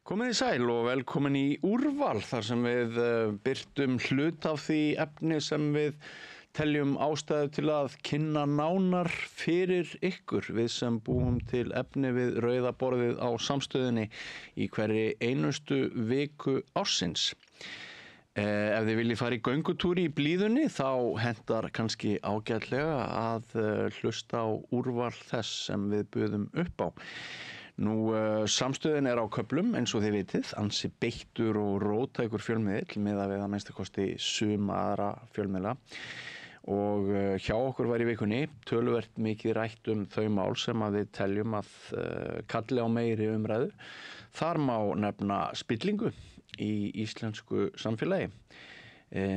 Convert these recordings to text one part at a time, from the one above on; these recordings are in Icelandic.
Komið þið sæl og velkomin í Úrval þar sem við birtum hlut af því efni sem við teljum ástæðu til að kynna nánar fyrir ykkur, við sem búum til efni við rauða borðið á Samstöðinni í hverri einustu viku ársins. Ef þið viljið fara í göngutúri í blíðunni þá hentar kannski ágætlega að hlusta á úrval þess sem við buðum upp á. Samstöðin á köflum eins og þið vitið, ansi beittur og róttækur fjölmiðill miðað við að minnstakosti suma aðra fjölmiðla. Og hjá okkur var í vikunni töluvert mikið rætt þau mál sem að við teljum að kalli á meiri umræðu. Þar má nefna spillingu í íslensku samfélagi.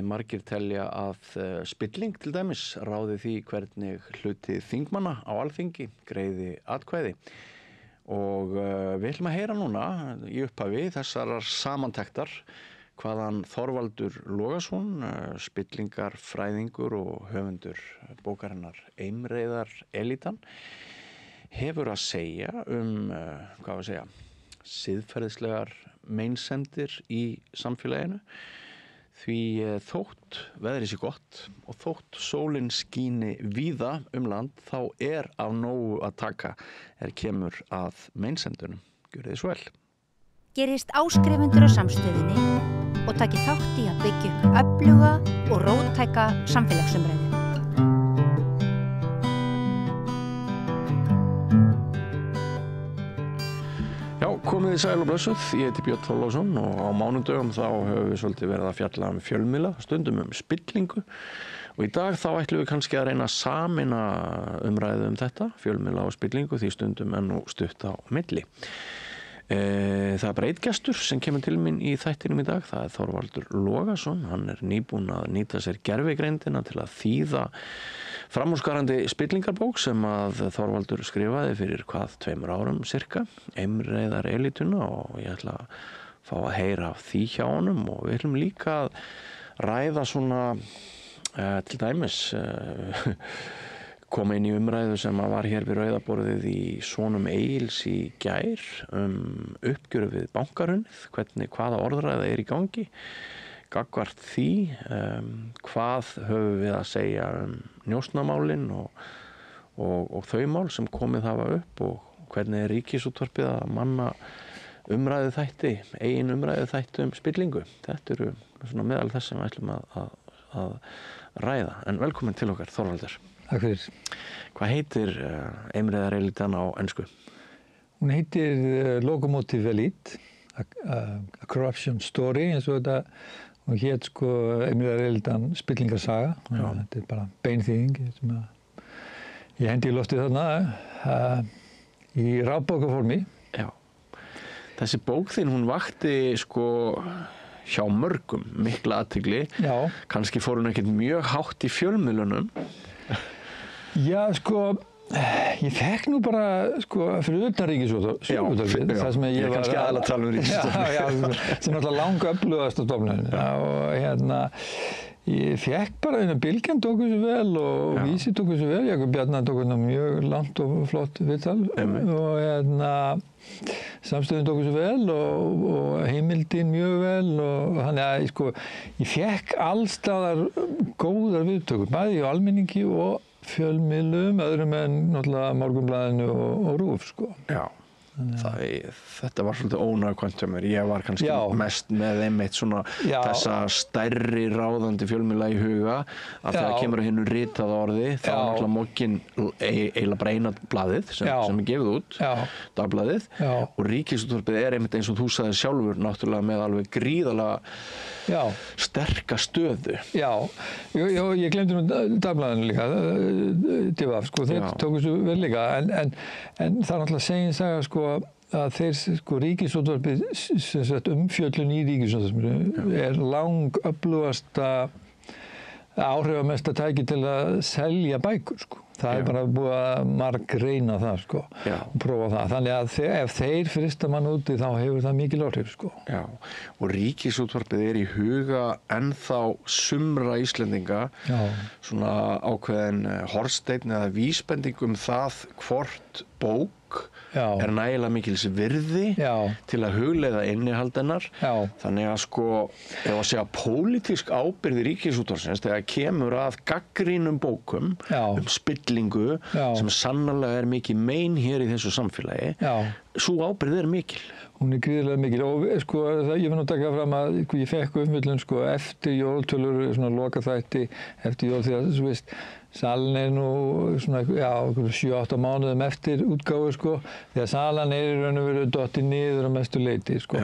Margir telja að spilling til dæmis ráði því hvernig hluti þingmanna á Alþingi greiði atkvæði. Og við ætlum að heyra núna í upphafi þessarar samantektar hvaðan Þorvaldur Logason, spillingarfræðingur og höfundur bókarinnar Eimreiðar Elítan, hefur að segja siðferðislegar meinsemdir í samfélaginu. Því þótt veðrið sé gott og þótt sólin skíni víða land þá af nógu að taka kemur að meinsemdunum. Gjörið þið svo vel. Gerist áskrifendur á Samstöðinni og taki þátt í að byggja upp öfluga og róttæka samfélagsumræðu. Já, komið þið sæl og blessuð. Ég heiti Björn Þorláksson og á mánudögum þá höfum við svolítið verið að fjalla fjölmiðla, stundum spillingu. Og í dag þá ætlum við kannski að reyna að sameina umræðu þetta, fjölmiðla og spillingu, því stundum nú stutt á milli. Það bara einn gestur sem kemur til mín í þættinum í dag, það Þorvaldur Logason. Hann nýbúinn að nýta sér gervigreindina til að þýða framúrskarandi spillingarbók sem að Þorvaldur skrifaði fyrir 2 árum cirka, Eimreiðar Elítuna, og ég ætla að fá að heyra af því hjá honum. Og við ætlum líka að ræða svona til dæmis koma inn í umræðu sem var hér við rauðaborðið í Sonum Egils í gær uppgjöru við bankahrunið, hvaða orðræða í gangi gagnvart því, hvað höfum við að segja njósnamálin og þau mál sem komið hafa upp og hvernig Ríkisútvarpið að manna umræðu þætti, eigin umræðu þætti spillingu. Þetta eru svona meðal þess sem við ætlum að ræða. En velkomin til okkar, Þorvaldur. Takk fyrir. Hvað heitir Eimreiðar Elítan á ensku? Hún heitir Locomotive Elite, a corruption story, eins og þetta. Hún hét Eimreiðar Elítan spillingarsaga. Þetta bara beinþýðing sem ég hendi í loftið þarna í rafbókaformi. Já. Þessi bók þín, hún vakti hjá mörgum mikla athygli. Já. Kannski fór hún ekkert mjög hátt í fjölmiðlunum. Já, ég fekk nú bara, fyrir utan Ríkisútvarpið, það sem ég var kannski aðalega að tala Ríkisútvarpið. Já, sem náttúrulega langöflugasta stofnunin. Og ég fekk bara Bylgjan tók þessu vel og Vísi tók þessu vel, Jakob Bjarnar tók þessu mjög langt og flott viðtal og Samstöðin tók þessu vel og Heimildin mjög vel og þannig að ég fekk allstaðar góðar viðtökur, bæði í almenningi og fjölmiðlum, öðrum en náttúrulega Morgunblaðinu og RÚV, Já, þetta var svolítið ónákvæmt hjá mér. Ég var kannski mest með einmitt svona þessa stærri ráðandi fjölmiðla í huga að þegar kemur að hinu ritaða orði þá náttúrulega mokkinn eiginlega bara eina blaðið sem gefið út, dagblaðið, og Ríkisútvarpið einmitt eins og þú sagðir sjálfur náttúrulega með alveg gríðarlega sterka stöðu. Já, ég glemdi nú dagblaðinu líka, DVF, þeir tóku þessu vel líka, en það náttúrulega segin saga að þeir Ríkisútvarpið umfjöllun í Ríkisútvarpið langöflugasta áhrifamesta tæki til að selja bækur. Það bara búið að margreyna það og prófa það. Þannig að ef þeir frysta mann úti þá hefur það mikil áhrif. Já, og Ríkisútvarpið í huga ennþá sumra Íslendinga, svona ákveðin hornsteinn eða vísbending það hvort bók er nægilega mikils virði til að hugleiða innihald hennar. Þannig að sko, ef að segja pólitísk ábyrgð Ríkisútvarpsins þegar kemur að gaggrínum bókum spillingu sem sannarlega er mikið mein hér í þessu samfélagi, sú ábyrgð er mikil. Hún er gríðarlega mikil og sko, ég vil nú taka fram að ég fekk umfjöllun sko, eftir jóltölur, svona lokaþætti eftir jól þegar, þú veist, salan er nú svona, 7-8 mánuðum eftir útgáfu sko, þegar salan er í raun og veru dottið niður á mestu leyti sko.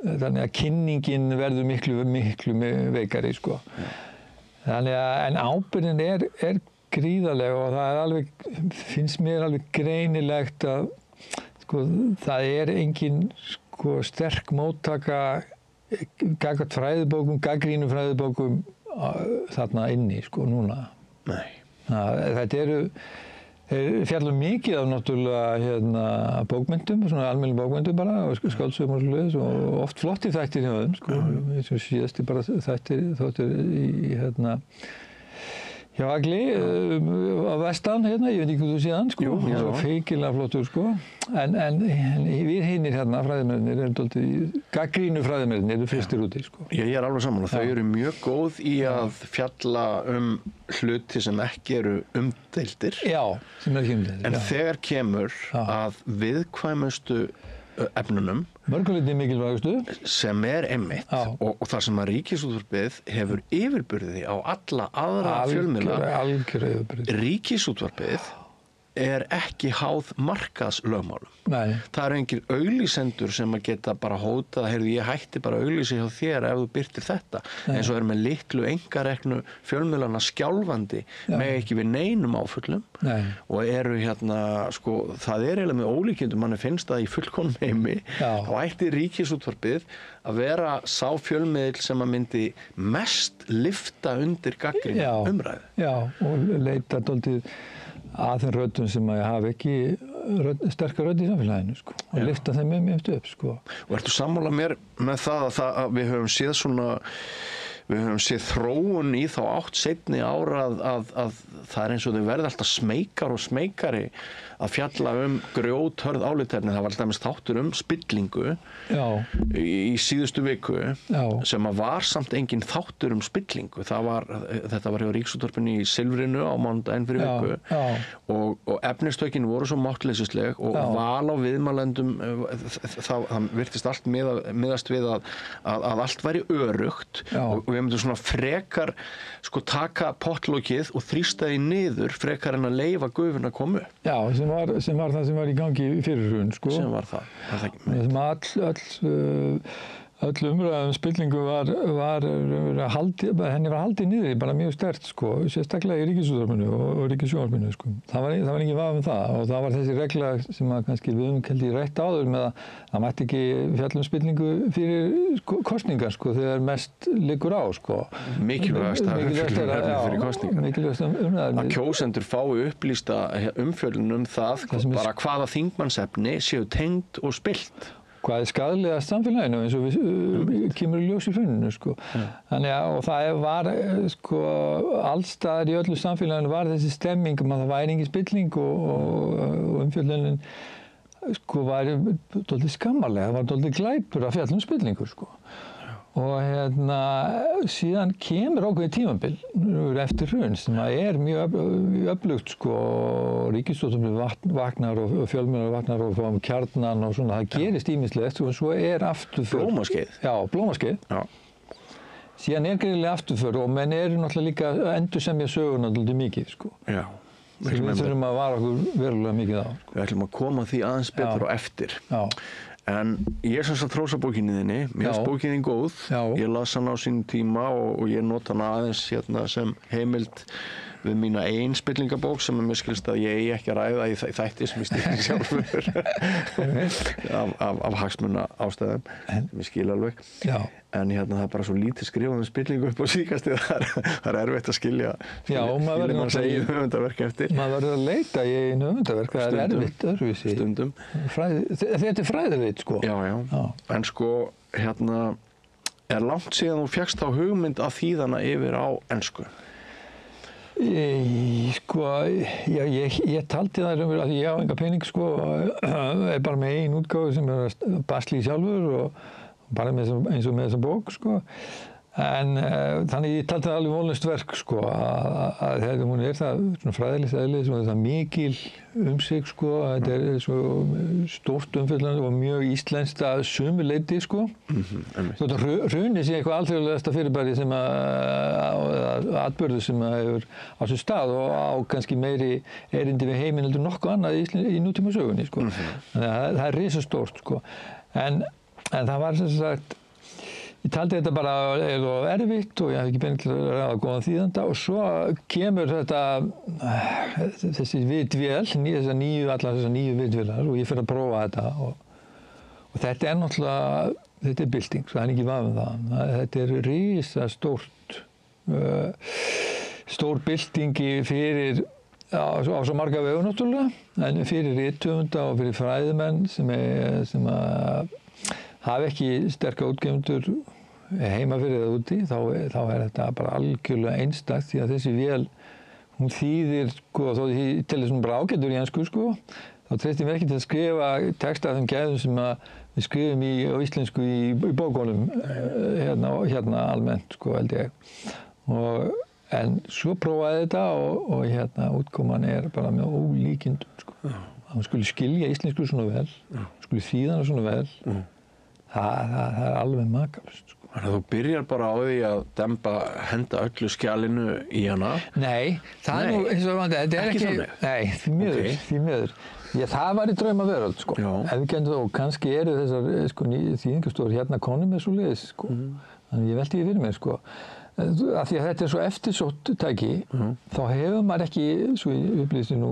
Þannig að kynningin verður miklu veikari sko. Þannig að, en ábyrgðin er gríðarlega og það er alveg, finnst mér alveg greinilegt að sko, það er engin sko, sterk móttaka gagnvart fræðibókum, gaggrínum fræðibókum þarna inni sko núna. Nei. Þetta fjallum mikið af náttúrulega bókmyndum, svona almennum bókmyndum bara og skáldsögum og svoleiðis og oft flottir þættir hjá þeim sko. Eins og síðasti bara þáttir í hjá Agli á vestan hérna, ég veit ekki hvað þú séð hann sko, svo feikilega flottur sko, en við hinir hérna fræðimennir eru dálítið, gaggrínu fræðimennir eru fyrstir úti sko. Ég er alveg saman og þau eru mjög góð í að fjalla hluti sem ekki eru umdeildir. Sem er ekki umdeildir. En þegar kemur að viðkvæmustu efnunum mörguleiti mikilvægustu sem er einmitt og það sem að Ríkisútvarpið hefur yfirburði á alla aðra fjölmiðla. Algjör yfirburði. Ríkisútvarpið er ekki háð markaðslögmálum. Nei. Það eru engir auglýsendur sem að geta bara hótað, heyrðu ég hætti bara að auglýsa hjá þér ef þú birtir þetta. Eins og er með litlu einkareknu fjölmiðlana skjálfandi með ekki við neinum áföllum. Og eru hérna, sko, það er eiginlega með ólíkindum, manni finnst það í fullkomnum heimi, þá ætti Ríkisútvarpið að vera sá fjölmiðil sem að myndi mest lyfta undir gagnrýna umræðu. Og leita dálítið að þeim röddum sem að hafa ekki sterkar rödd í samfélaginu sko, og lyfta þeim mjög upp sko. Og ertu sammála mér með það að við höfum séð þróun í þá átt seinni ára að það er eins og þau verða alltaf smeykar og smeykari að fjalla grjóthörð álitaefni. Það var alltaf þáttur spillingu í síðustu viku sem að var samt engin þáttur spillingu. Þetta var hjá Ríkisútvarpinu í Silfrinu á mánudaginn fyrir viku og efnistökin voru svo máttleysisleg og val á viðmælendum það virtist allt miðast við að allt væri öruggt og við myndum svona frekar sko taka pottlokið og þrýsta því niður frekar en að leyfa gufuna að koma upp. Sem var það sem var í gangi fyrir hrun sko. Sem var það. Öll umræðum spillingu henni var haldið niður bara mjög sterkt sko, sérstaklega í Ríkisútvarpinu og Ríkissjónvarpinu sko. Það var ekki vafa það og það var þessi regla sem að kannski við kannski rætt áður með að það mætti ekki fjalla spillingu fyrir kosningar sko, þegar mest liggur á sko. Mikilvægast fyrir kosningar. Mikilvægast umræðum. Að kjósendur fái upplýsta umfjöllun það bara hvaða þingmannsefni séu tengd og spilt. Hvað er skaðlegast samfélaginu eins og við kemur í ljós í hruninu sko. Þannig að og það var sko allstaðar í öllu samfélaginu var þessi stemming að það væri engin spilling og umfjöllunin sko var dálítið skammarlega, það var dálítið glæpur að fjalla spillingu sko. Og hérna síðan kemur ákveðið tímabil eftir hrun sem er mjög öflugt sko, Ríkisútvarpið vaknar og fjölmiðlar vaknar og fáum Kjarnan og svona, það gerist ýmislegt og svo afturför. Blómaskeið. Blómaskeið. Síðan greinilega afturför og menn eru náttúrulega líka að endursemja söguna dálítið mikið sko. Við þurfum að vara okkur verulega mikið á. Við ætlum að koma því aðeins betur á eftir. En ég sem sagt hrósa bókinni þinni, mér finnst bókinni góð, ég las hana á sínum tíma og ég nota hana aðeins hérna sem heimild við mína eigin spillingabók sem mér skilst að ég eigi ekki að ræða í þætti sem ég styrkir sjálfur af hagsmuna ástæðum, sem ég skil alveg. En hérna það er bara svo lítið skrifað spillingu upp á síðkastið, það er erfitt að skilja manns eigin höfundarverk eftir. Maður verður að leita í eigin höfundarverk, það er erfitt öðruvísi. Stundum. Þetta er fræðirit sko. Já. En sko hérna er langt síðan þú fékkst þá hugmynd að þýða hana yfir á ensku? Sko, ég taldi það að ég á enga pening sko, bara með ein útgáfu sem að basla í sjálfur og bara eins og með þessa bók sko. En þannig ég taldi það alveg vonlaust verk sko, að þegar hún það svona fræðilegt eðli, það mikil sig sko, þetta svo stórt umfjöllandi og mjög íslenskt að sumu leyti sko. Þetta hrunið sé eitthvað alþjóðlegasta fyrirbæri sem atburður sem hefur á sér stað og á kannski meiri erindi við heiminn heldur nokkuð annað í nútíma sögunni sko. Þannig að það risastórt sko. En það var sem sagt, ég taldi þetta bara erfitt og ég hafði ekki pening til að ráða góðan þýðanda og svo kemur þessi vitvél, allar þessar nýju vitvélar og ég fer að prófa þetta og þetta náttúrulega, þetta bylting, svo það ekki vafa það. Þetta risastórt, stór byltingi fyrir á svo marga vegu náttúrulega, en fyrir rithöfunda og fyrir fræðimenn sem að hafa ekki sterka útgefendur heima fyrir það úti, þá þetta bara algjörlega einstakt því að þessi vél, hún þýðir, sko, þó því til þessum bara ágætur í ensku, sko, þá treysti mér ekki til að skrifa texta af þeim gæðum sem að við skrifum á íslensku í bókunum, hérna almennt, sko, held ég. En svo prófaði þetta og útkoman bara með ólíkindum, sko. Hann skulle skilja íslensku svona vel, skulle þýða hana svona vel. Það alveg makalust, sko. Þannig að þú byrjar bara á því að henda öllu skjalinu í hana? Nei, það nú, eins og vandi, þetta ekki þannig? Nei, því miður. Það var í draumaveröld, sko. Ef við kendum það, og kannski eru þessar sko, þýðingastofur hérna konum með svoleiðis, sko. Þannig ég velti fyrir mér, sko. Af því að þetta svo eftirsótt tæki, þá hefur maður ekki, svo ég upplýsi nú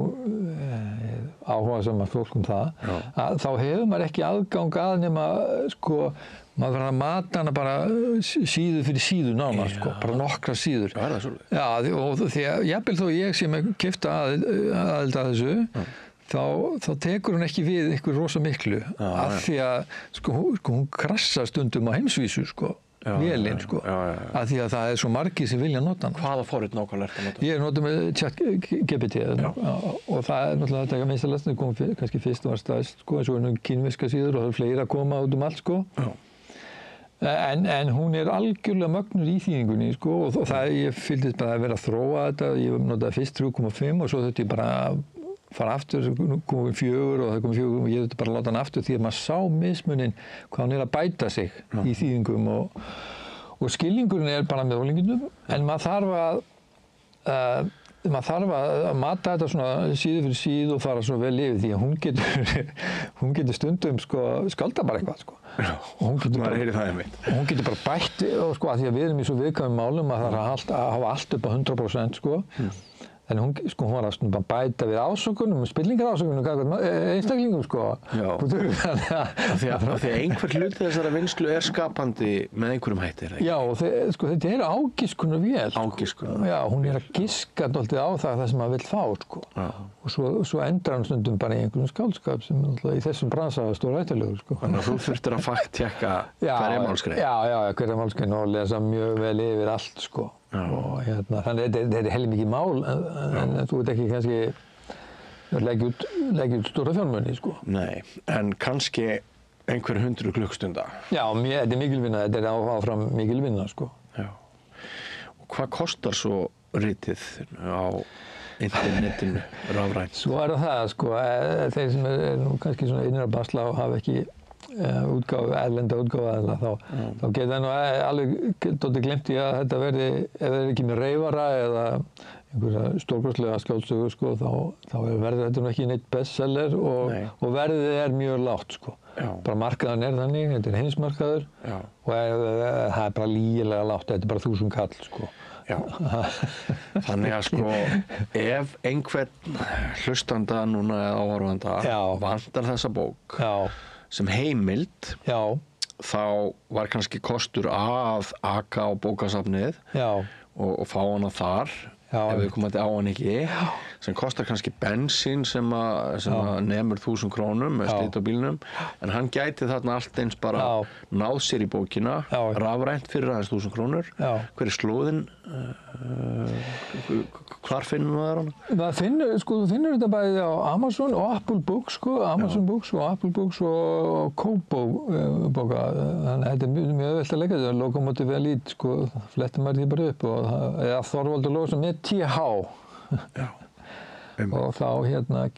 áhugasamar fólk það, að þá hefur maður ekki aðgang að nema, sko, maður verður að mata hana bara síðu fyrir síðu nánast, sko, bara nokkra síður. Já, það svolítið. Já, og því að jafnvel þó ég sem keypta aðild að þessu, þá tekur hún ekki við ykkur rosa miklu, af því að, sko, hún krassar stundum á heimsvísu, sko. Vélinn, sko, af því að það svo margir sem vilja nota hann. Hvaða forrit nákvæmlega ertu að nota? Ég nota með ChatGPT og það náttúrulega þetta minnstalega sem kom kannski fyrst var stæðst, sko, en svo kínverska síður og það fleiri að koma út allt, sko. En hún algjörlega mögnuð í þýðingunni, sko, og það ég fylgdist bara að vera að þróa þetta, ég notaði fyrst 3,5 og svo þetta ég bara fara aftur, komum 4 og það komum 4 og ég þurfti bara að láta hann aftur því að maður sá mismuninn hvað hann að bæta sig í þýðingum og skilningurinn bara með ólíkindum en maður þarf að mata þetta svona síðu fyrir síðu og fara svo vel yfir því að hún getur stundum sko skálda bara eitthvað sko. Og hún getur bara bætt sko að því að við erum í svo viðkvæmum málum að það þarf að hafa allt upp á 100% sko. En hún var að bæta við ásökunum, spillingar ásökunum, einstaklingum sko. Já, af því að einhver hluti þessara vinnslu skapandi með einhverjum hætti, ekki? Já, sko, þetta ágiskunar vél. Ágiskunar. Já, hún að giska dálítið á það sem maður vill fá, sko. Já. Og svo endar hann stundum bara í einhverjum skáldskap sem í þessum bransa stór hættulegur, sko. Þannig að þú þurftir að fakttjekka hverja málsgrein. Já, hverja málsgrein og lesa mjög vel yfir allt, sko. Og þannig þetta heilmikið mál en þú veit ekki kannski leggja út stóra fjármuni sko. Nei, en kannski einhver 100 klukkstunda. Já, þetta mikil vinna, þetta áfram mikil vinna sko. Já. Og hvað kostar svo ritið á internetinu rafrænt? Svo það sko, þeir sem nú kannski svona innir að basla og hafa ekki erlenda útgáfa þá geta það nú alveg dálítið glemt í að þetta verði ef það ekki með reyfara eða einhverja stórkostlega skáldsögu sko, þá verður þetta nú ekki neitt bestseller og verðið mjög lágt sko. Bara markaðan þannig, þetta heimsmarkaður og það bara lygilega lágt, þetta bara 1000 kall sko. Já, þannig að sko ef einhvern hlustanda núna eða áhorfanda vantar þessa bók sem heimild, þá var kannski kostur að aka á bókasafnið og fá hana þar, ef við komum á hann ekki, sem kostar kannski bensín sem að nemur 1000 krónum með slit á bílnum, en hann gæti þarna allt eins bara náð sér í bókina, rafrænt fyrir aðeins 1000 krónur. Hver slóðin Hvar finnum maður hana? Þú finnur þetta bæði á Amazon og Apple Books, Amazon Books og Apple Books og Kobo bóka. Þannig að þetta er mjög auðvelt að leggja þetta. Lokomotiv Elite, flettir maður því bara upp. Eða Þorvaldur Lóðsson með TH. Já. Og þá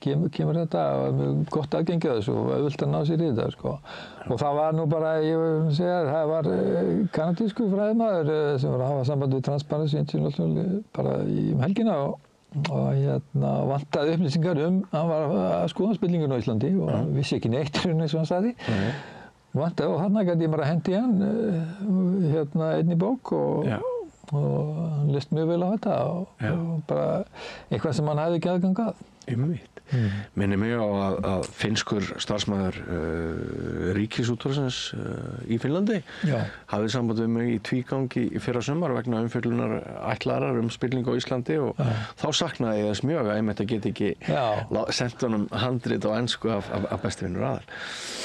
kemur þetta gott aðgengi að þessu og auðvelt að ná sér í þetta. Og það var nú bara, ég vil segja, það var kanadískur fræðimaður sem var að hafa samband við Transparency International bara helgina og vantaði upplýsingar hann var að skoða spillingun á Íslandi og vissi ekki neitt eins og hann sagði. Vantaði og þarna gæti ég bara hendi hann einn í bók og hann list mjög vel á þetta og bara eitthvað sem hann hefði ekki aðgang að. Einmitt. Minnir mig á að finnskur starfsmaður Ríkisútvarpsins í Finnlandi hafði samband við mig í tvígang í fyrra sumar vegna umfjöllunar ætlarar spillingu á Íslandi og þá saknaði ég þess mjög að ég geti ekki sent honum handrit á ensku af besti vinnur aðal.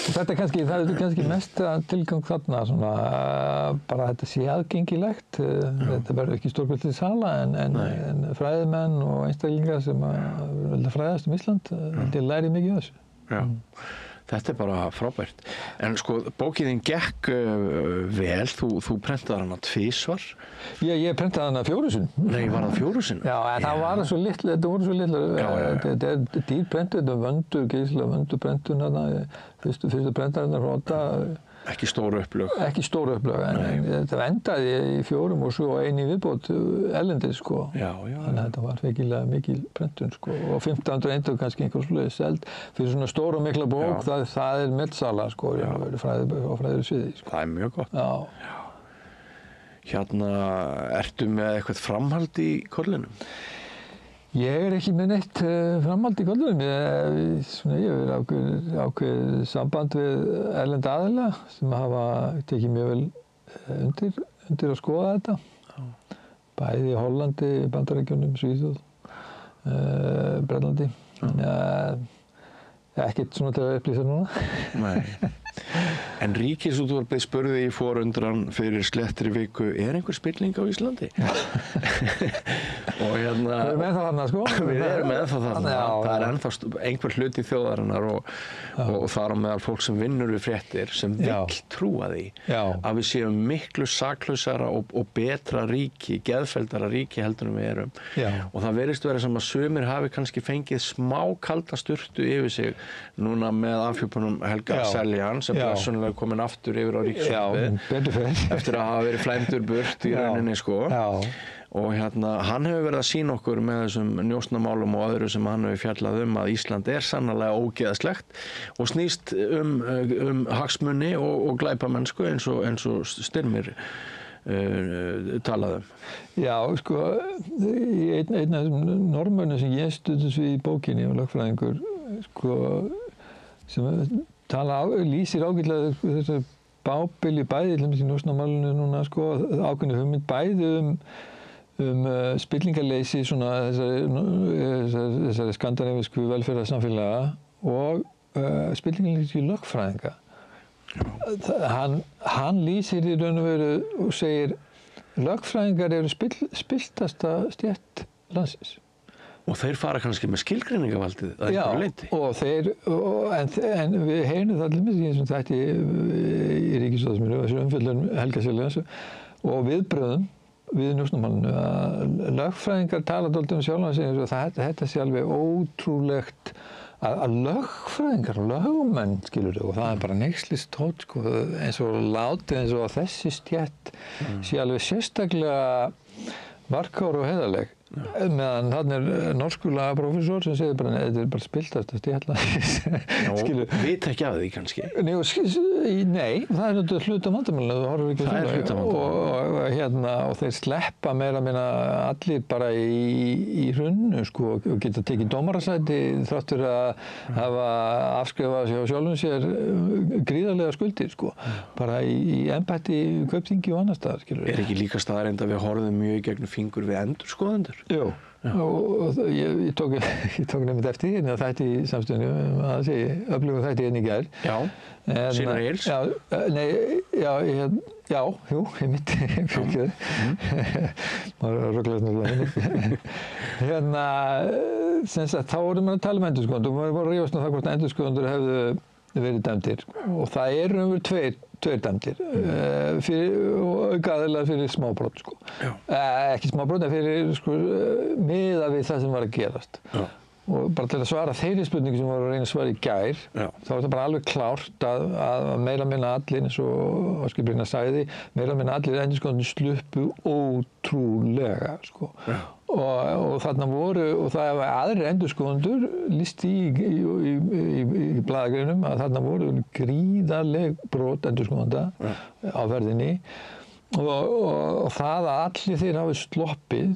Það er kannski mest tilgang þarna bara þetta sé aðgengilegt. Þetta verður ekki stórkvöldið sala en fræðimenn og einstaklingar sem vilja fræðast Ísland, þetta læri mikið af þessu. Já, þetta bara frábært. En bókin þín gekk vel, þú prentaði hana 2 svar. Ég prentaði hana 4 sinnum. Nei, var það 4 sinnum? Já, en það var svo litlu, þetta voru svo litlu. Þetta er dýrprentur, þetta er vöndur, geisla vöndur prentun hana, fyrstu prentarinn róta. Ekki stóru upplög. Ekki stóru upplög, en þetta endaði í 4 og svo 1 í viðbót erlendis, Já. Þannig að þetta var feikilega mikil prentun, og 1500 eintök kannski einhvers sluðið seld. Fyrir svona stóra og mikla bók, það er meðsala, á fræðir sviði, Það er mjög gott. Já. Ertu með eitthvað framhald í kollinum? Ég er ekki með neitt framhald í kollunum. Ég hef ákveðið samband við erlenda aðila sem hafa tekið mjög vel undir að skoða þetta. Bæði í Hollandi, Bandaríkjunum, Svíþjóð, Bretlandi. Ekkert svona til að upplýsa núna. Nei. En Ríkisútvarpið spurði í forundran fyrir slettri viku, er einhver spilling á Íslandi? Og Við erum ennþá þarna, Við erum ennþá þarna. Það er ennþá einhver hluti þjóðarinnar og þar á meðal fólk sem vinnur við fréttir sem vill trúa því að við séum miklu saklausara og betra ríki, geðfelldara ríki heldur en við erum. Og það virðist vera sem að sumir hafi kannski fengið smá kalda sturtu yfir sig núna með afhjúpunum Helga Seljan sem blessunlega komin aftur yfir á Ríkisútvarpið eftir að hafa verið flæmdur burt í rauninni og hann hefur verið að sýna okkur með þessum njósnamálum og öðru sem hann hefur fjallað að Ísland er sannarlega ógeðslegt og snýst hagsmuni og glæpamennsku eins og Styrmir talaði Já, einn af þessum normönnum sem ég studdist við í bókinni og lögfræðingur sem lýsir ágætlega þessar bábilju bæði til þess að njósnamálinu núna ákveðnu hugmynd bæði spillingarleysi þessari skandinavísku velferðarsamfélaga og spillingarleysi lögfræðinga. Hann lýsir í raun og veru og segir lögfræðingar eru spilltasta stétt landsins. Og þeir fara kannski með skilgreiningavaldið að einhverju leyti. En við heyrum það allir með því þetta í Ríkisútvarpinu, þessu umfjöllun Helga Seljans og viðbröðum við njósnamálinu að lögfræðingar tala dálítið sjálfan sig og þetta sé alveg ótrúlegt að lögfræðingar, lögmenn og það er bara neyslist-tótt eins og látið eins og að þessi stétt sé alveg sérstaklega varkár og heiðarleg. Meðan þarna er norskur lagaprófessor sem segir bara þetta er bara spiltast að stjætla Veit ekki af því kannski? Nei, það er náttúrulega hluta vandamálinu þú horfir ekki það er hluta vandamálinu og þeir sleppa meira minna allir bara í hrunnu og geta tekið dómarasæti þrátt fyrir að hafa afskrifað sér á sjálfum sér gríðarlega skuldir bara í embætti, Kaupþingi og annars staðar Er ekki líka staðreynd að við horfum mjög í gegnum fingur við endurskoðendur? Jú, og ég tók nefnt eftir hérna þætti í samstöðinu að segja öflugum þætti hérna í gær. Já, Sínar Egils. Jú, ég mitt fyrir maður rugglast náttúrulega hérna, sem sagt, þá vorum við að tala endurskoðendur, við vorum að rífast það hvort endurskoðendur hefðu verið dæmdir og það eru tveir dæmdir og aukaaðilega fyrir smábrot sko. Ekki smábrot en fyrir sko, miðað við það sem var að gerast. Já. Og bara til að svara þeirri spurningu sem var að reyna að svara í gær, þá er það bara alveg klárt að meira minna allir, eins og Ásgeir Brynjar sagði, meira minna allir endurskoðendur sluppu ótrúlega sko. Og þarna voru, og það var aðrir endurskoðendur lýst í blaðagreinum að þarna voru gríðarleg brot endurskoðenda á ferðinni og það að allir þeir hafi sloppið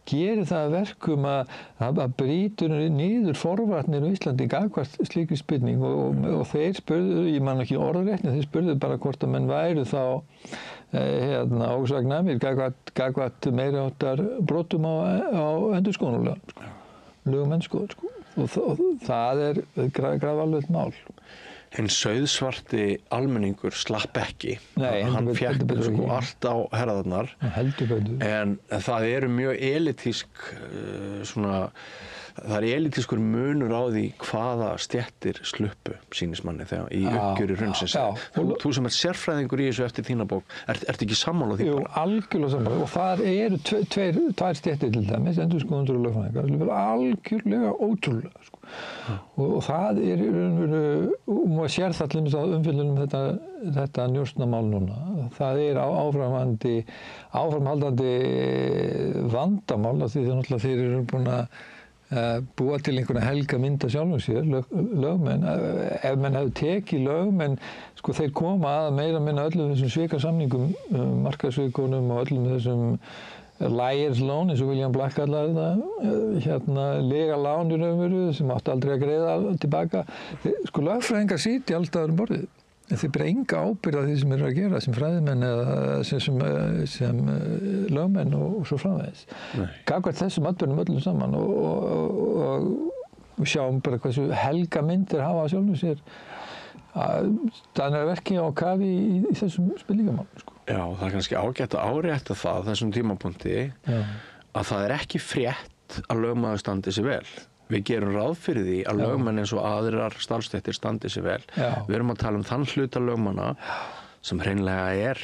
gerir það verkum að brýtur niður forvarnir á Íslandi gagnvart slíkri spurning og þeir spurðu, ég man ekki orðrétt, en þeir spurðu bara hvort að menn væru þá ósagnæmir gagnvart meiri háttar brotum á endurskoðunarlögum, lögum endurskoðun sko. Og það er grafalvarlegt mál. Hinn sauðsvarti almenningur slapp ekki. Nei, hann fékk sko allt á herðarnar. Heldur betur. En það eru mjög elitísk það er elitískur munur á því hvaða stéttir sluppu sýnist manni þegar í uppgjöri hrunsins. Þú sem ert sérfræðingur í þessu eftir þína bók, ertu ekki sammála því bara? Jú, algjörlega sammála. Og það eru tvær stéttir til dæmis, endurskoðendur og lögfræðingar, sem er algjörlega ótrúlega sko. Og það er og maður sér það til dæmis að umfjöllunum þetta njósnamál núna. Það er áframhaldandi vandamál af því náttúrulega þeir eru búin að búa til einhverja helga mynda sjálfum sér, lögmenn. Ef menn hefur tekið lögmenn, sko þeir koma að meira minna öllum þessum svikasamningum, markaðssvikunum og öllum þessum liar's loan, eins og William Black kallaði það, lega lán í raunveru sem átti aldrei að greiða tilbaka. Sko lögfræðingar sitja alltaf um borðið. En þeir bera enga ábyrgð á því sem eru að gera sem fræðimenn eða sem lögmenn og svo framvegis. Gagnvart þessum atburðum öllum saman og sjáum bara hversu helga myndir hafa að sjálfum sér. Það er verkið á kafi í þessum spillingamálum. Sko. Já, það er kannski ágætt að árétta það þessum tímapunkti að það er ekki frétt að lögmaður standi sig vel. Við gerum ráð fyrir því að lögmenn eins og aðrar starfsstéttir standi sig vel. Við erum að tala um þann hluta lögmanna sem hreinlega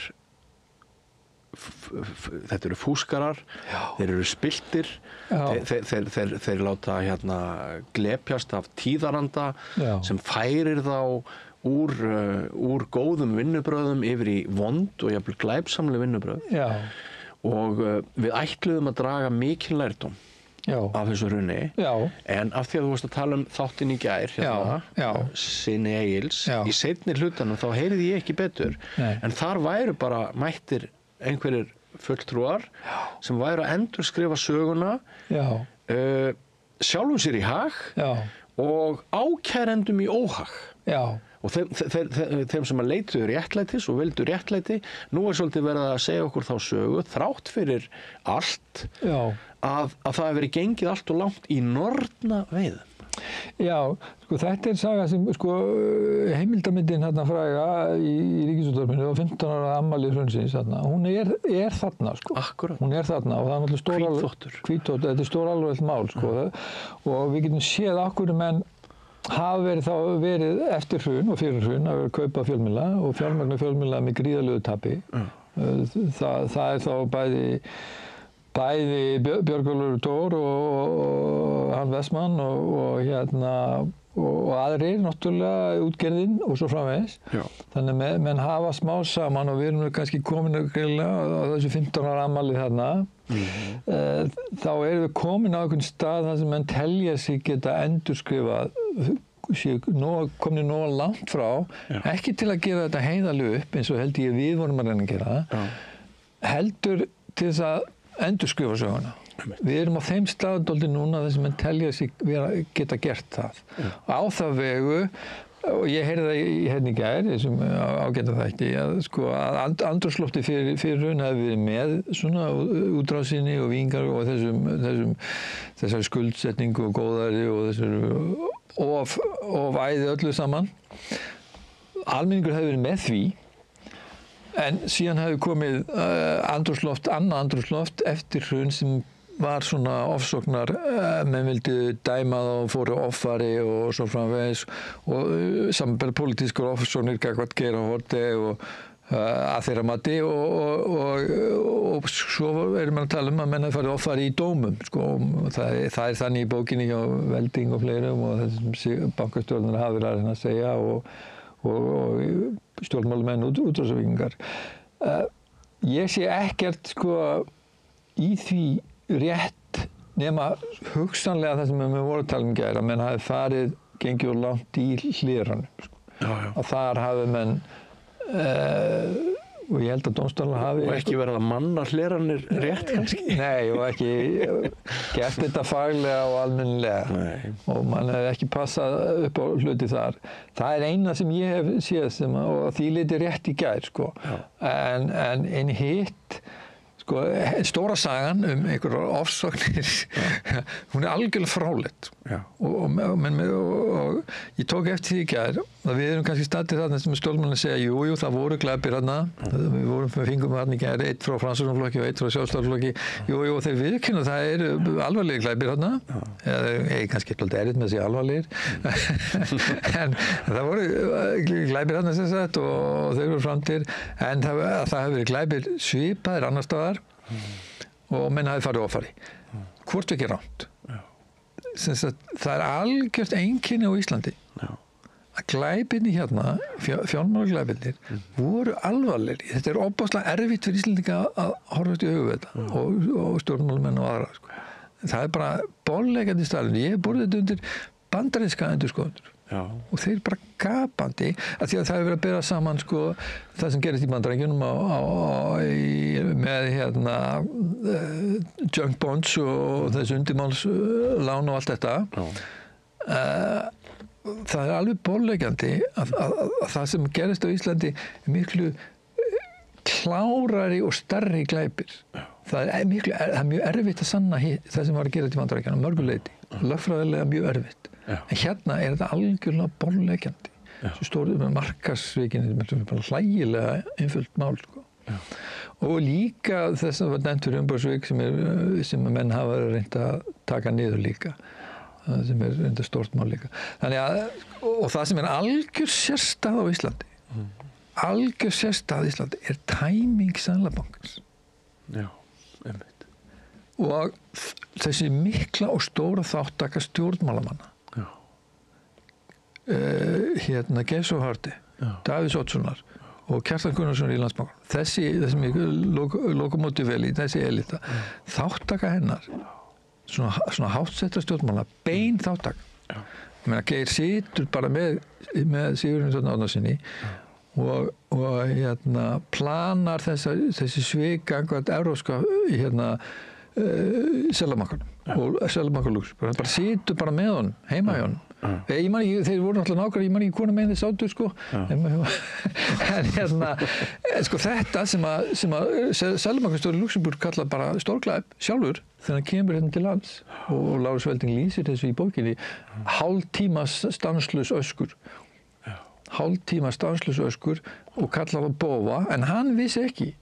þetta eru fúskarar, þeir eru spilltir, þeir láta glepjast af tíðaranda sem færir þá úr góðum vinnubröðum yfir í vond og jafnvel glæpsamleg vinnubröð. Og við ætluðum að draga mikinn lærdóm af þessu hruni, en af því að þú varst að tala um þáttinn í gær Síni Egils, í seinni hlutanum þá heyrði ég ekki betur, en þar væru bara mættir einhverjir fulltrúar sem væru að endurskrifa söguna sjálfum sér í hag og ákærendum í óhag. Og þeim sem að leituðu réttlætis og vildu réttlæti, nú er svolítið verið að segja okkur þá sögu, þrátt fyrir allt, að það hefur verið gengið allt og langt í norna veiðum. Já, sko þetta er saga sem, sko heimildamyndin hérna fræga í Ríkisútvarpinu á 15 ára afmæli hrunsins þarna, hún er þarna, sko. Akkurat. Hún er þarna og það er náttúrulega hvítþvottur, þetta er stóralvarlegt mál, sko, og við getum séð af hverju menn hafa verið eftir hrun og fyrir hrun að vera að kaupa fjölmiðla og fjármagna fjölmiðla með gríðarlegu tapi. Það er þá bæði Björgólfur Thor og Hann Westman og aðrir náttúrulega útgerðin og svo framvegis. Þannig að menn hafa smá saman og við erum kannski komin á þessu 15 ára afmæli þarna. Þá erum við komin á einhvern stað þar sem menn telja sig geta endurskrifað, komni nóg langt frá, ekki til að gera þetta heiðarlega upp eins og held ég við vorum að reyna að gera það, heldur til þess að endurskrifa söguna. Við erum á þeim staðdóldi núna þess að menn telja sig geta gert það. Á það vegu og ég heyrði það hérna í gær, þessum ágæta þætti, að andrúmsloftið fyrir hrun hafi verið með svona útrásinni og vingar og þessari skuldsetningu og góðæri og þessari of æði öllu saman. Almenningur hefði verið með því, en síðan hefði komið annað andrúmsloft eftir hrun sem var svona ofsóknar, menn vildi dæma það og fóru offari og svo framvegis og samanbæra pólitískar ofsóknir gagnvart Geir H. Haarde og að þeirra mati og svo erum við að tala að menn hafi farið offari í dómum, sko, það er þannig í bókinni hjá Velding og fleirum og þessum bankastjórnar hafi verið að segja og stjórnmálamenn útrásarvíkingar. Ég sé ekkert, sko, í því rétt nema hugsanlega það sem við vorum að tala um gær, að menn hafi farið, gengið og langt í hliðranum, sko. Og þar hafi menn og ég held að dómstólar hafi og ekki verið að manna hliðranir rétt kannski. Nei, og ekki gert þetta faglega og almennilega. Og mann hefði ekki passað upp á hluti þar. Það er eina sem ég hef séð og því liti rétt í gær, sko. En hitt, sko, stóra sagan einhverjar ofsóknir, hún er algjörlega fráleit. Og ég tók eftir því í gær að við erum kannski staddir þarna sem stjórnmálin að segja, jú, það voru glæpir þarna, við fengum þarna í gær, einn frá Framsóknarflokki og einn frá Sjálfstæðisflokki, jú, þeir viðurkenna það eru alvarlegir glæpir þarna, eða kannski eitthvað erfitt með að segja alvarlegir, en það voru glæpir þarna sem sagt og þeir voru framtíð, en það hefur verið glæpir svipaðir annars staðar og menn hafi farið offari. Hvort ekki rangt. Það er algjört einkenni á Íslandi að glæpirnir hérna, fjármálaglæpirnir, voru alvarlegir. Þetta er ofboðslega erfitt fyrir Íslendinga að horfast í augu við þetta og stjórnmálamenn og aðra, sko. Það er bara bollegjandi staðurinn. Ég hef borðið þetta undir bandaríska endurskoðendur. Og þeir bara gapandi að því að það hefur verið að bera saman, sko, það sem gerist í Bandaríkjunum með hérna junk bonds og þessi undirmálslán og allt þetta. Það er alveg borðleggjandi að það sem gerist á Íslandi er miklu klárari og stærri glæpir. Það er mjög erfitt að sanna það sem var að gera í Bandaríkjunum mörgu leyti. Lögfræðilega mjög erfitt. En hérna er þetta algjörlega borðleggjandi. Svo stóru með markaðsvikinni, þetta er bara hlægilega einföld mál, sko. Og líka þess að var nefnt fyrir umboðsvik sem menn hafa reynt að taka niður líka. Sem er reynda stórt mál líka. Þannig að, og það sem er algjör sérstað á Íslandi, algjör sérstað á Íslandi er tæming Seðlabankans. Einmitt. Og þessi mikla og stóra þáttaka stjórnmálamanna. Geirs H. Haarde, Davíðs Oddssonar og Kjartan Gunnarsson í Landsbankanum. Þessi lokomotífeli, þessi elita, þáttaka hennar, svona hátsettra stjórnmála, bein þáttaka. Ég meina, Geir situr bara með Sigurðin Árnasyni og planar þessi svik gagnvart evrópska Seðlabankanum og Seðlabankalúks. Bara situr bara með honum, heima hjá honum. Þeir voru náttúrulega nákvæmlega, ég man ekki hvona meginn þeir sátu, sko. En sko þetta sem að Seðlabankastjóri Luxemburg kallar bara stórglæp sjálfur þegar hann kemur hérna til lands og Lárus Velding lýsir þessu í bókinni, hálftíma stanslaus öskur. Hálftíma stanslaus öskur og kallar það bófa, en hann vissi ekki.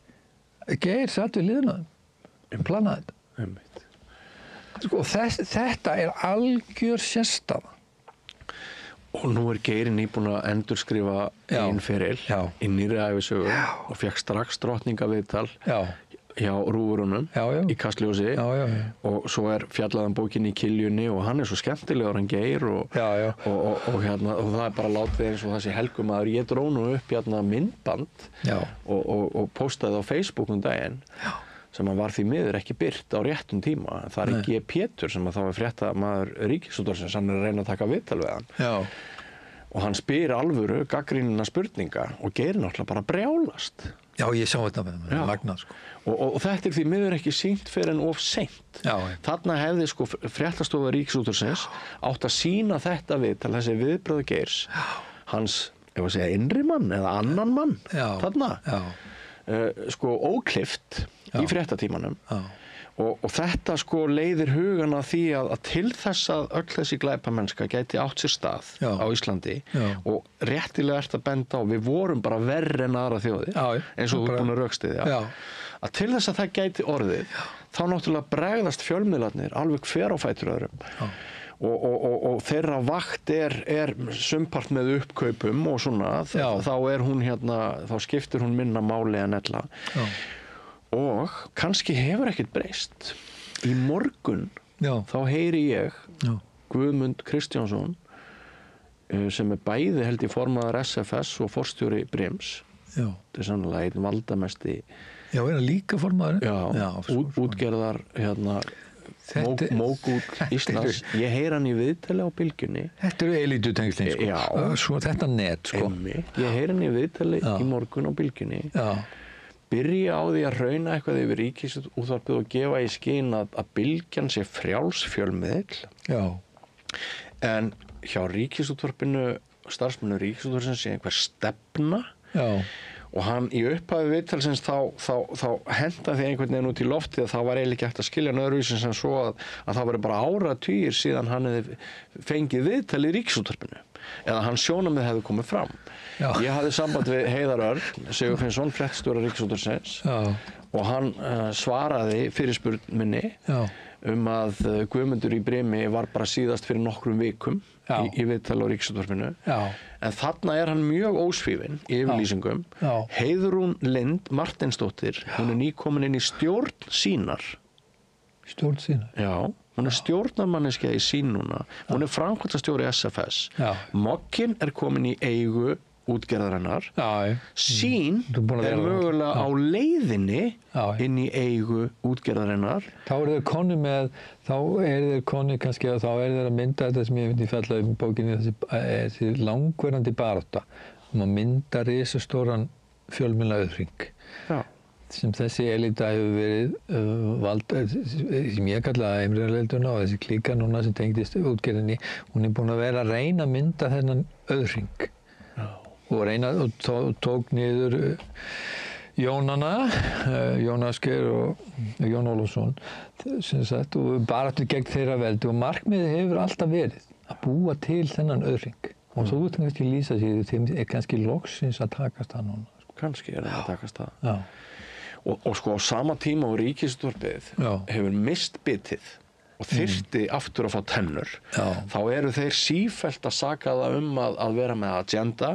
Geir satt við hliðina á þeim, planaði þetta. Sko, þetta er algjör sérstaða. Og nú er Geir nýbúinn að endurskrifa einn feril í nýrri ævisögu og fékk strax drottningaviðtal hjá Rúvurunum í Kastljósi og svo er fjallaðan bókin í Kiljunni og hann er svo skemmtilegur hann Geir og það er bara látið eins og þessi helgumaður. Ég dró nú upp myndband og postaði á Facebook daginn sem var því miður ekki birt á réttum tíma. Það er G. Pétur sem þá er fréttamaður Ríkisútvarpsins, hann er að reyna að taka viðtal við hann. Og hann spyr alvöru gagnrýninna spurninga og Geir náttúrulega bara brjálast. Já, ég sá þetta með magnað, sko. Og þetta er því miður ekki sýnt fyrir en of seint. Þarna hefði fréttastofa Ríkisútvarpsins átt að sýna þetta viðtal, þessi viðbrögð Geirs. hans, ef að segja, innri mann eða annan mann þarna. Sko óklift í fréttatímanum. Og þetta sko leiðir hugan að því að til þess að öll þessi glæpamennska gæti átt sér stað á Íslandi og réttilega ert að benda á, við vorum bara verri en aðra þjóðir, eins og þú er búin að rökstyðja, að til þess að það gæti orðið, þá náttúrulega bregðast fjölmiðlarnir alveg hver á fætur öðrum. Og þeirra vakt er sumpart með uppkaupum og svona, þá er hún þá skiptir hún minna máli en ella. Og kannski hefur ekkert breyst. Í morgun þá heyri ég Guðmund Kristjánsson sem er bæði held í formaður SFS og forstjóri Brims. Þetta er sannlega einn valdamesti. Já, er það líka formaður? Útgerðar mógúll Íslands. Ég heyri hann í viðtali á Bylgjunni. Þetta eru elítutengslin, sko. Þetta net, sko. Ég heyri hann í viðtali í morgun á Bylgjunni. Byrja á því að rauna eitthvað yfir Ríkisútvarpið og gefa í skyn að Bylgjan sé frjáls fjölmiðill. En hjá Ríkisútvarpinu, starfsmönnum Ríkisútvarpsins sé einhver stefna. Og hann í upphafi viðtalsins þá henda því einhvern veginn út í loftið að það var eiginlega ekki hægt að skilja öðruvísi sem svo að það var bara áratugir síðan hann hefði fengið viðtal í Ríkisútvarpinu eða hans sjónarmið hefði komið fram. Ég hafði samband við Heiðar Örn Sigurfinnsson, fréttastjóra Ríkisútvarpsins og hann svaraði fyrirspurn minni að Guðmundur í Brimi var bara síðast fyrir nokkrum vikum í viðtal á Ríkisútvarpinu. En þarna er hann mjög ósvífinn í yfirlýsingum. Heiðrún Lind Marteinsdóttir, hún er nýkomin inn í stjórn Sýnar. Stjórn Sýnar? Já, hún er stjórnarmanneskja í Sýn núna. Hún er framkvæmdastjóri SFS. Mogginn er komin í eigu útgerðarinnar. Sýn er mögulega á leiðinni inn í eigu útgerðarinnar. Þá er þeir koni kannski að þá er þeir að mynda þetta sem ég myndi fjalla um bókinni, þessi langverandi barátta að mynda risastóran fjölmiðlaauðhring sem þessi elita hefur verið sem ég kallaði Eimreiðarleilduna og þessi klíka núna sem tengdist útgerðinni, hún er búin að vera að reyna að mynda þennan auðhring og tók niður Jónana, Jón Ásgeir og Jón Ólafsson sem sagt, og baráttu gegn þeirra veldi og markmiðið hefur alltaf verið að búa til þennan auðhring og þú ert kannski lýsa sér þeim er kannski loksins að takast það núna. Kannski er það að takast það. Og sko á sama tíma og Ríkisútvarpið hefur mist bitið og þyrfti aftur að fá tennur, þá eru þeir sífellt að saka það að vera með agenda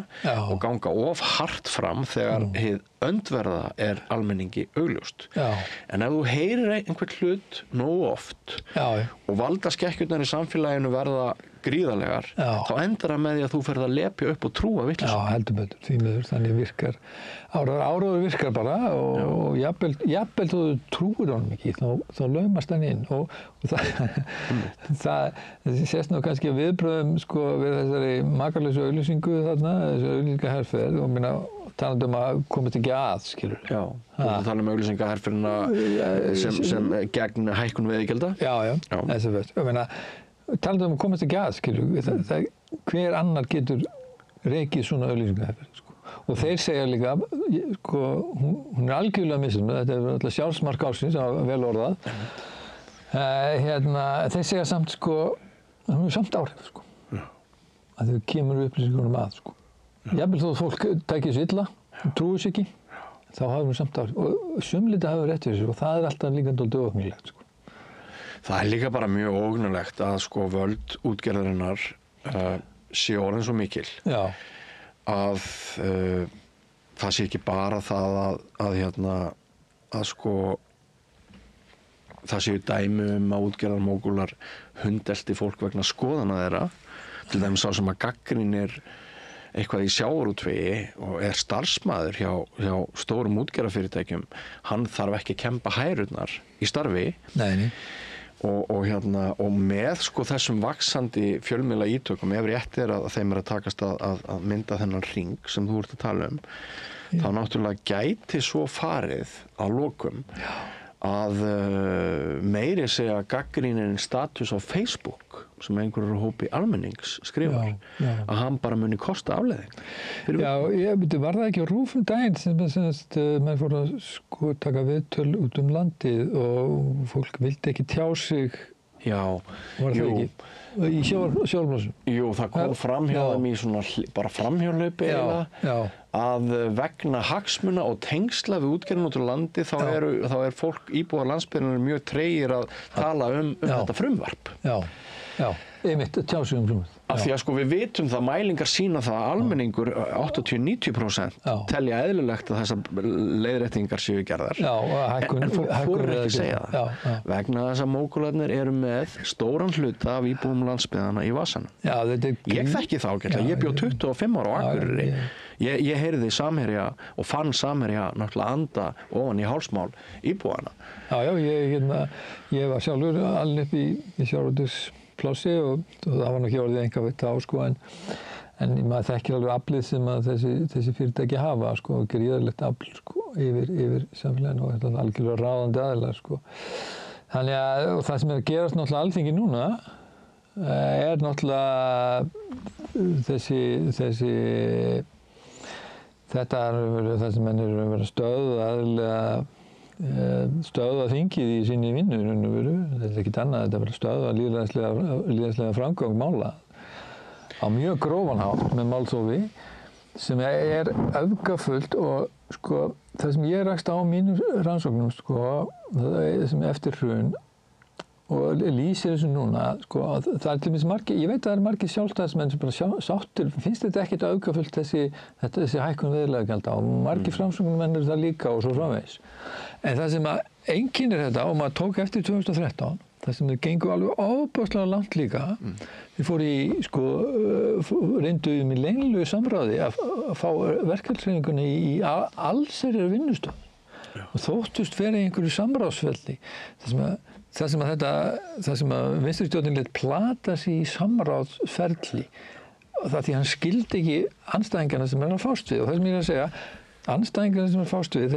og ganga of hart fram þegar hið öndverða er almenningi augljóst. En ef þú heyrir einhvern hlut nógu oft og valdaskekkjurnar í samfélaginu verða gríðarlegar, þá endar það með því að þú ferð að lepja upp og trúa vitleysu. Já, heldur betur, því miður, þannig virkar áróður virkar bara og jafnvel þú trúir honum ekki, þá laumast hann inn og það sést nú kannski að viðbröðum sko við þessari makalausu auglýsingu þarna, þessu auglýsingaherferð og minna talandi að komast ekki að, skilur. Já, þú ert að tala auglýsingaherferðina sem gegn hækkun veiðigjalda? Já, þessi fyrst. Ég meina, talandi að komast ekki að, skilur, hver annar getur rekið svona auglýsingaherferð, sko. Og þeir segja líka, sko, hún er algjörlega missum, þetta er alltaf sjálfsmark ársins, vel orðað. Þeir segja samt, sko, hún er samt áhrif, sko. Að þau kemur upplýsingunum að, sko. Jafnvel þó að fólk tækir sér illa, trúir sér ekki, þá hafa hún samt áhrif. Og sumlita hafa rétt fyrir sér og það er alltaf líka dálítið óhugnilegt, sko. Það er líka bara mjög óhugnilegt að sko völd útgerðarinnar sé orðin svo mikil að það sé ekki bara það að sko það séu dæmi að útgerðarmógúlar hundelti fólk vegna skoðana þeirra, til dæmis sá sem að gagnrýnir eitthvað í sjávarútvegi og er starfsmaður hjá stórum útgerðarfyrirtækjum, hann þarf ekki að kemba hærurnar í starfi. Nei. Og með sko þessum vaxandi fjölmiðla ítökum, ef rétt er að þeim er að takast að mynda þennan hring sem þú ert að tala um, þá náttúrulega gæti svo farið að lokum að meiri segja gagnrýninn status á Facebook sem einhverjur hópi almennings skrifar að hann bara muni kosta afleiðing. Já, var það ekki á RÚV daginn sem menn fór að sko taka viðtöl út landið og fólk vildi ekki tjá sig. Já, var það ekki? Í sjálfblásum? Jú, það kom fram hjá þeim í svona bara framhjálaupi að vegna hagsmuna og tengsla við útgerðina út úr landi þá er fólk íbúar landsbyggðarinnar mjög tregir að tala um þetta frumvarp. Já, einmitt tjásugum frumvarp. Af því að sko við vitum það, mælingar sýna það að almenningur 80-90% telja eðlilegt að þessar leiðréttingar séu gerðar. En fólk voru ekki að segja það. Vegna þess að mókularnir eru með stóran hluta af íbúum landsbyggðanna í vasanum. Ég þekki það ágætlega. Ég bjó 25 ára á Akureyri. Ég heyrði Samherja og fann Samherja náttúrulega anda ofan í hálsmál íbúana. Ég var sjálfur alinn upp í sjávarútvegsplássi og það var nú ekki orðið einhverjum þá sko en maður þekkir alveg aflið sem að þessi fyrirtæki hafa sko og gríðarlegt afl sko yfir samfélaginu og þetta er algjörlega ráðandi aðilar sko. Þannig að og það sem er að gerast náttúrulega Alþingi núna er náttúrulega þetta er það sem menn eru að vera stöðva þingið í sinni vinnu þetta er ekkert annað, þetta er bara stöðva lýðræðislega framgang mála á mjög grófan hátt með málþófi sem er öfgafullt og sko það sem ég rakst á mínum rannsóknum sko sem eftir hrun og lýsir þessu núna sko það er til dæmis margir, ég veit að það eru margir sjálfstæðismenn sem bara sáttir, finnst þetta ekkert öfgafullt þessi hækkun veiðilagjalda og margir framsóknarmenn eru það líka og svo framvegis. En það sem að einkennir þetta og maður tók eftir 2013, það sem þeir gengu alveg ofboðslega langt líka, þeir fóru í sko reyndu í leynilegu samráði að fá verkfallshreyfinguna í allsherjar vinnustöð og þóttust vera í einhverju samráðsveldi það sem að vinstristjórnin lét plata sig í samráðsferli og það því hann skildi ekki andstæðingarna sem er að fást við og það sem ég er að segja, andstæðingarna sem er að fást við,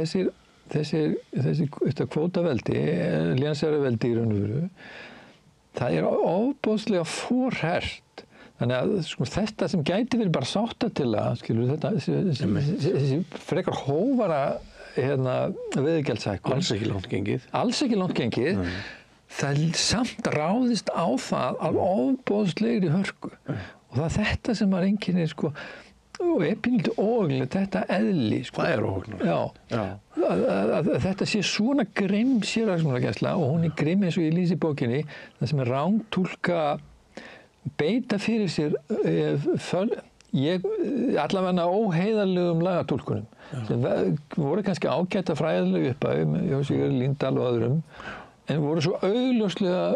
þessi kvótaveldi, lénsjaraveldi í raun og veru, það er ofboðslega forhert. Þannig að sko, þetta sem gæti verið bara sáttatillaga, skilur þessi frekar hófara veiðigjaldshækkun. Alls ekki langt gengið. Það samt ráðist á það af ofboðslegri hörku. Og það er þetta sem að einkennir sko og er pínlítið óhugnilegt þetta eðli sko. Það er óhugnilegt. Að þetta sé svona grimm sérhagsmunagæsla og hún er grimm eins og ég lýsi í bókinni það sem er rángtúlka beita fyrir sér allavega óheiðarlegum lagatúlkunum sem voru kannski ágæta fræðilega upphafi hjá Sigurði Líndal og öðrum en voru svo augljóslega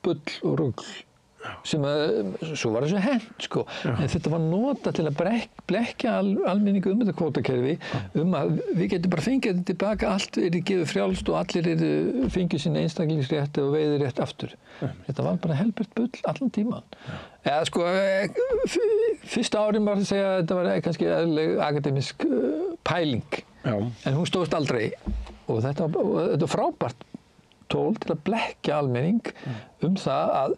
bull og rugl sem svo var þessu hent sko en þetta var notað til að blekkja almenningu þetta kvótakerfi að við getum bara fengið þetta tilbaka allt gefið frjálst og allir fengið sín einstaklingsrétt og veiðirétt aftur þetta var bara helbert bull allan tíman eða sko fyrsta árin var að segja að þetta var kannski eðlileg akademisk pæling en hún stóðst aldrei og þetta var frábært tól til að blekkja almenning það að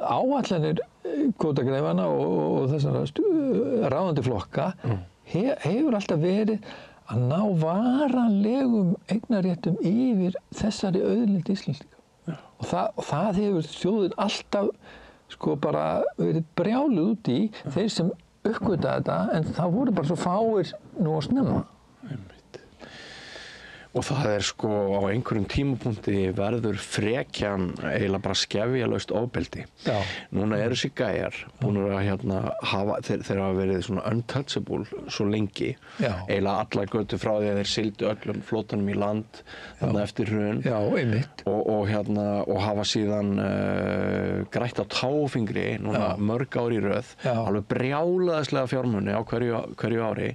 áætlanir kvótagreifanna og þessara ráðandi flokka hefur alltaf verið að ná varanlegum eignarréttum yfir þessari auðlind Íslendinga og það hefur þjóðin alltaf sko bara verið brjáluð út í þeir sem uppgöta þetta en það voru bara svo fáir nú að snemma. Og það er sko á einhverjum tímapunkti verður frekjan eiginlega bara skefjalaust ofbeldi. Núna eru þessi gæjar búnir að þeir hafa verið svona untouchable svo lengi. Eiginlega alla götu frá því að þeir sigldu öllum flótanum í land þarna eftir hrun. Og hafa síðan grætt á táfingri núna mörg ár í röð. Alveg brjálaðislega fjármuni á hverju ári.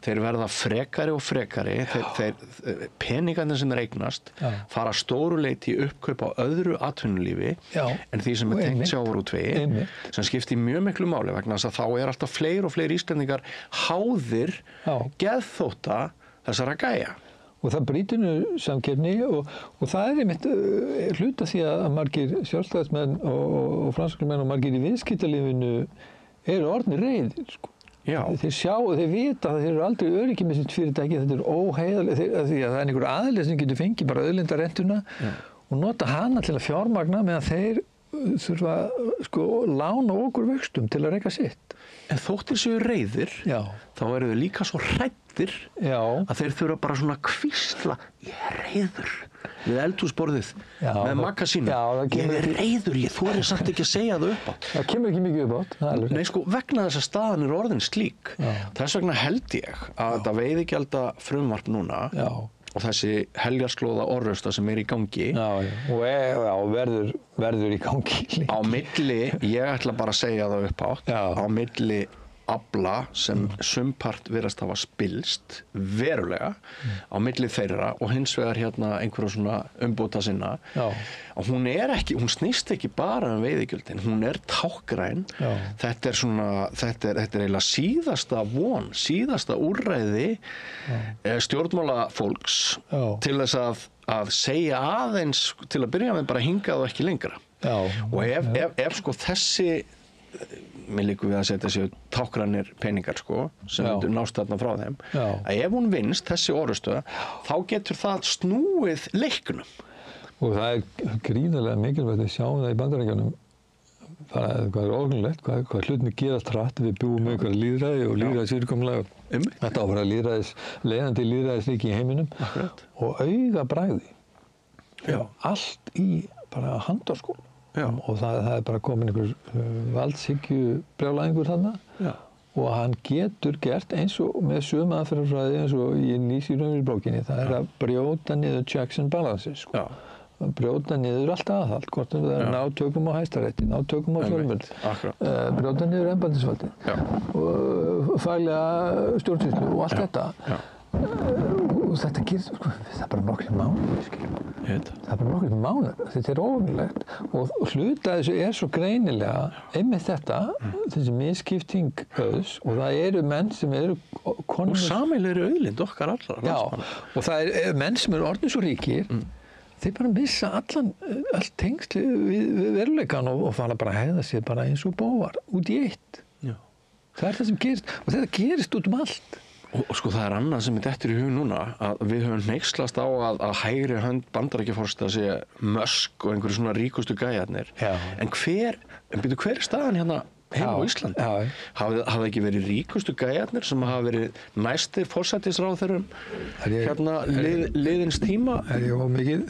Þeir verða frekari og frekari. Peningarnir sem eignast fara stóru leyti í uppkaup á öðru atvinnulífi en því sem er tengt sjávarútvegi sem skiptir mjög miklu máli vegna þess að þá er alltaf fleiri og fleiri Íslendingar háðir geðþótta þessara gæja. og það brýtur niður samkeppni og það einmitt hluta því að margir sjálfstæðismenn og framsóknarmenn og margir í viðskiptalífinu eru orðnir reiðir, sko. Já. Þeir vita að þeir eru aldrei öryggi með sitt fyrirtæki, þetta er óheiðarlega, því að það er einhver aðili sem getur fengið bara auðlindarentuna og nota hana til að fjármagna meðan þeir þurfa sko lána okkur vöxtum til að reka sitt. En þóttir séu reiðir, þá eru þau líka svo hræddir að þeir þurfa bara svona hvísla, ég er reiður við eldhúsborðið með Magga sína. Ég er reiður, ég þori samt ekki að segja það upp átt. Það kemur ekki mikið upp átt. Nei, sko, vegna þess að staðan er orðin slík. Þess vegna held ég að þetta veiðigjalda frumvarp núna og þessi heljarslóða orrusta sem er í gangi og verður í gangi á milli, ég ætla bara að segja það upp átt, á milli afla sem sumpart virðast hafa spilst verulega á milli þeirra og hins vegar hérna einhverja svona umbóta sinna og hún snýst ekki bara veiðigjöldin, hún er tákgræn. Þetta er svona, þetta er eiginlega síðasta von, síðasta úrræði stjórnmálafólks til þess að segja aðeins til að byrja með bara hingað og ekki lengra. Og ef sko þessi mér líkur við að setja sér tákgrænir peningar sko, sem nást þarna frá þeim, að ef hún vinnst þessi orrustöða, þá getur það snúið leiknum. Og það er gríðarlega mikilvægt að sjá það í Bandaríkjunum, hvað er óhugnilegt, hvað hlutinni gerast hratt, við búum með einhverja lýðræði og lýðræðisfyrirkomulag. Þetta á að vera leiðandi lýðræðisríki í heiminum og augabragði. Allt í bara handaskóla. Og það er bara komin einhver valdshyggju brjálæðingur þarna og hann getur gert eins og með sömu aðferðafræði eins og ég lýsi í raunveruleika það er að brjóta niður checks and balances sko. Brjóta niður allt aðhald, hvort það er ná tökum á Hæstarétti, ná tökum á fjölmiðlum, brjóta niður embættisvaldið og faglega stjórnsýslu og allt þetta. Og þetta gerist, sko, það er bara nokkrir mánuðir, það er bara nokkrir mánuðir, þetta er óhugnilegt og hluta þessu er svo greinilega einmitt þetta, þessi misskipting auðs og það eru menn sem eru og sameiginlegri auðlind okkar allra. Og það eru menn sem eru orðnir svo ríkir, þeir bara missa all tengsl við veruleikann og fara bara að hegða sér bara eins og bóvar út í eitt. Það er það sem gerist og þetta gerist út allt. Og sko það er annað sem er dettur í hug núna að við höfum hneykslast á að hægri hönd Bandaríkjaforseta sé Musk og einhverju svona ríkustu gæjarnir. En hver er staðan hérna heima á Íslandi? Hafa ekki verið ríkustu gæjarnir sem hafa verið næstir forsætisráðherrum hérna liðins tíma? Er ég ómikið?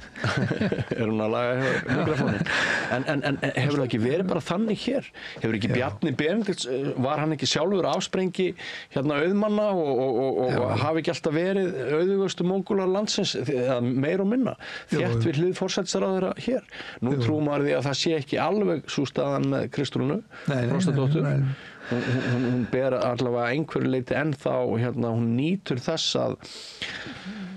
Er hún að laga mikrofónin? En hefur það ekki verið bara þannig hér? Hefur ekki Bjarni Benedikts, var hann ekki sjálfur afsprengi hérna auðmanna og hafi ekki alltaf verið auðugustu móngúlar landsins, meir og minna, þétt við hlið forsætisráðherra hér? Nú trúum maður því að það sé ekki alveg sú staðan með Kristrúnu. Hún ber allavega einhverju leyti ennþá hérna, hún nýtur þess að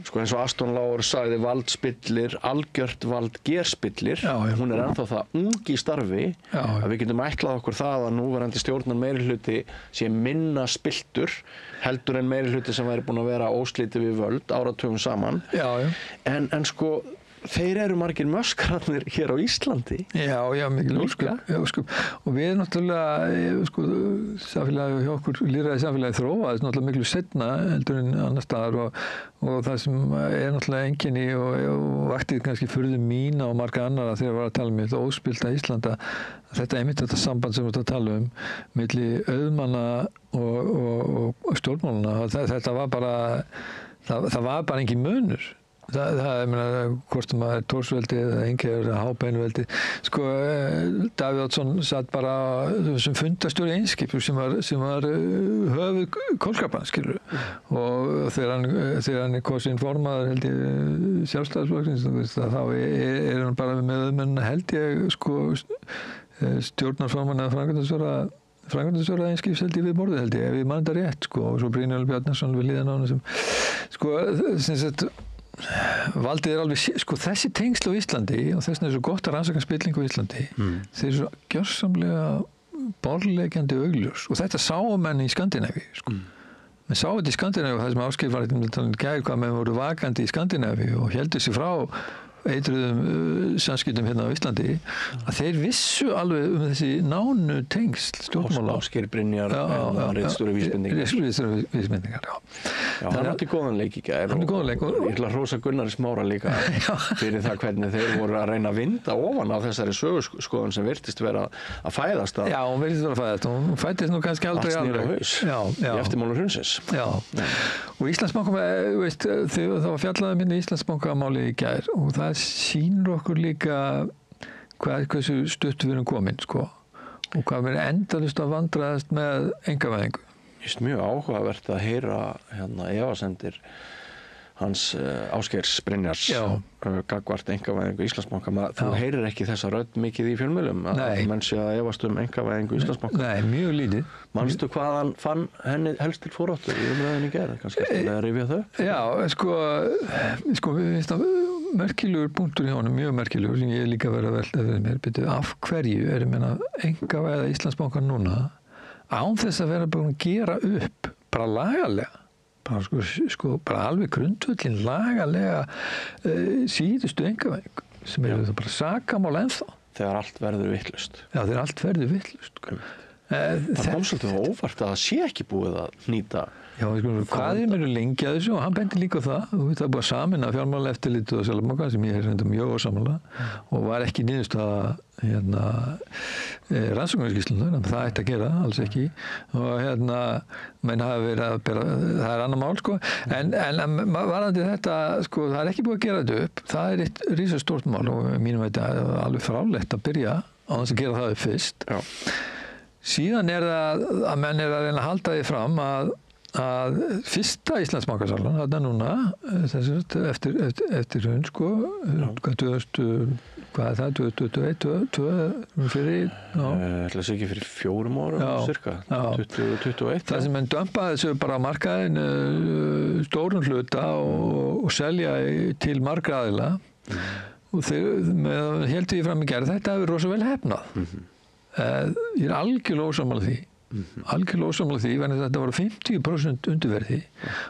sko eins og Aston Lauer sagði vald spillir, algjört vald gerspillir. Hún er ennþá það ung í starfi að við getum ætlað okkur það að núverandi stjórnar meirihluti sé minna spiltur heldur en meirihluti sem væri búin að vera óslítið við völd áratugum saman. En sko þeir eru margir möskrarnir hér á Íslandi. Mikil ósköp. Og við náttúrulega, sko, samfélagi hjá okkur, lýðræði samfélagi þróaðist náttúrulega miklu seinna heldur en annar staðar og það sem er náttúrulega einkenni og vaktið kannski furðu mína og marga annara þegar við varum að tala um þetta óspilta Íslanda, þetta einmitt þetta samband sem við erum að tala um milli auðmanna og stjórnmálana, þetta var bara, það var bara engin munur. Það ég meina, hvort maður er Tórsveldi eða einhver Hábeinveldi. Sko, Davíð Oddsson satt bara sem fundastjóri Eimskips sem var höfuð Kolkrabbans, skilur. Og þegar hann er kosinn formaður, held ég, Sjálfstæðisflokksins, þá er hann bara með menn, held ég, sko, stjórnarformann eða framkvæmdastjóra Eimskips held ég við borðið, held ég, ef ég man þetta rétt, sko, og svo Brynjólfur Bjarnason við hliðina á honum sem, sko, sem sagt, valdið er alveg, sko þessi tengsl á Íslandi og þess vegna er svo gott að rannsaka spillingu á Íslandi, þeir eru svo gjörsamlega borðleggjandi augljós og þetta sáu menn í Skandinavíu, sko. menn sá þetta í Skandinavíu, það sem Ásgeir var að gæra hvað menn voru vakandi í Skandinavíu og héldu sig frá eitruðum samskiptum hérna á Íslandi, að þeir vissu alveg þessi nánu tengsl stjórnmála. Ásgeir Brynjar, ritstjóri vísbendingar. Já, hann átti góðan leik í gær. Hann átti góðan leik. Ég ætla að hrósa Gunnari Smára líka fyrir það hvernig þeir voru að reyna að vinda ofan á þessari söguskoðun sem virtist vera að fæðast. Já, hún virtist vera að fæðast. Hún fæddist nú kannski aldrei alveg. Allt snýr á haus. Í eftirmálu hrunsins. Já. Og Íslandsbanka, veist, það var fjallað minni Íslandsbankamáli í gær og það sýnir okkur líka hversu stutt við erum komin, sko. Og hvað við erum endalaust að vandræðast með einkavæðingu. Just mjög áhugavert að heyra efasemdir hans Ásgeirs Brynjars gagnvart einkavæðingu Íslandsbanka. Þú heyrir ekki þessa rödd mikið í fjölmiðlum að menn sé að efast einkavæðingu Íslandsbanka. Nei, mjög lítið. Manstu hvað hann fann henni helst til foráttu í umræðinni í gær? Kannski eftir að rifja þau? Já, sko við finnst það merkilegur punktur hjá honum, mjög merkilegur, sem ég líka verið að velta fyrir mér. Byrju, af hverju er einkavæða Íslandsbanka núna án þess að vera búin að gera upp bara lagalega? Bara alveg grundvöllin lagalega síðustu einkavæðingu sem eru það bara sakamál ennþá. Þegar allt verður vitlaust. Já, þegar allt verður vitlaust. Það kom svolítið óvart að það sé ekki búið að nýta. Já, hvað er mér lengi að þessu og hann bendi líka á það. Það er búið að sameina fjármálaeftirlitið og Seðlabanka sem ég er reynda mjög ósammála og var ekki niðurstaða rannsóknarskýrslunnar, en það ætti að gera, alls ekki. Og menn hafa verið að bera, það er annar mál, sko. En varðandi þetta, sko, það er ekki búið að gera þetta upp. Það er eitt risastórt mál og mínum veit að alveg frálegt að byrja á þess að gera það upp fyrst. Já. Síðan er það að menn er að reyna að halda því fram að fyrsta Íslandsbankasalan, þarna núna, eftir hrun, sko, hvað er það, 2021, fyrir, ætla sig ekki fyrir 4 árum, cirka, 2021. Það sem menn dömpaði þessu bara á markaðin, stórun hluta og selja til margra aðila og þeir heldur því fram í gerð, þetta hefur rosa vel hefnað. Ég er algjörlega ósammála því. Algjörlega ósammála því, en þetta voru 50% undirverði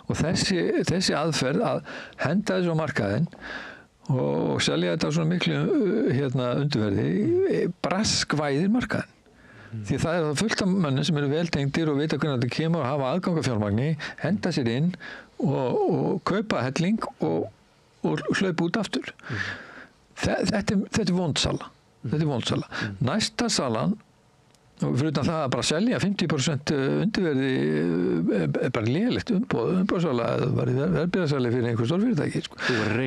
og þessi aðferð að henda þessu á markaðinn og selja þetta á svona miklu undirverði braskvæðir markaðinn. Því það er fullt af mönnum sem eru veltengdir og vita hvernig þetta kemur og hafa aðgang að fjármagni, henda sér inn og kaupa helling og hlaupa út aftur. Þetta er vondsala. Næsta salan, og fyrir utan það að bara selja 50% undirverði er bara lélegt umbóðsala eða bara verðbyrðasali fyrir einhver stórfyrirtæki, sko. Þú verður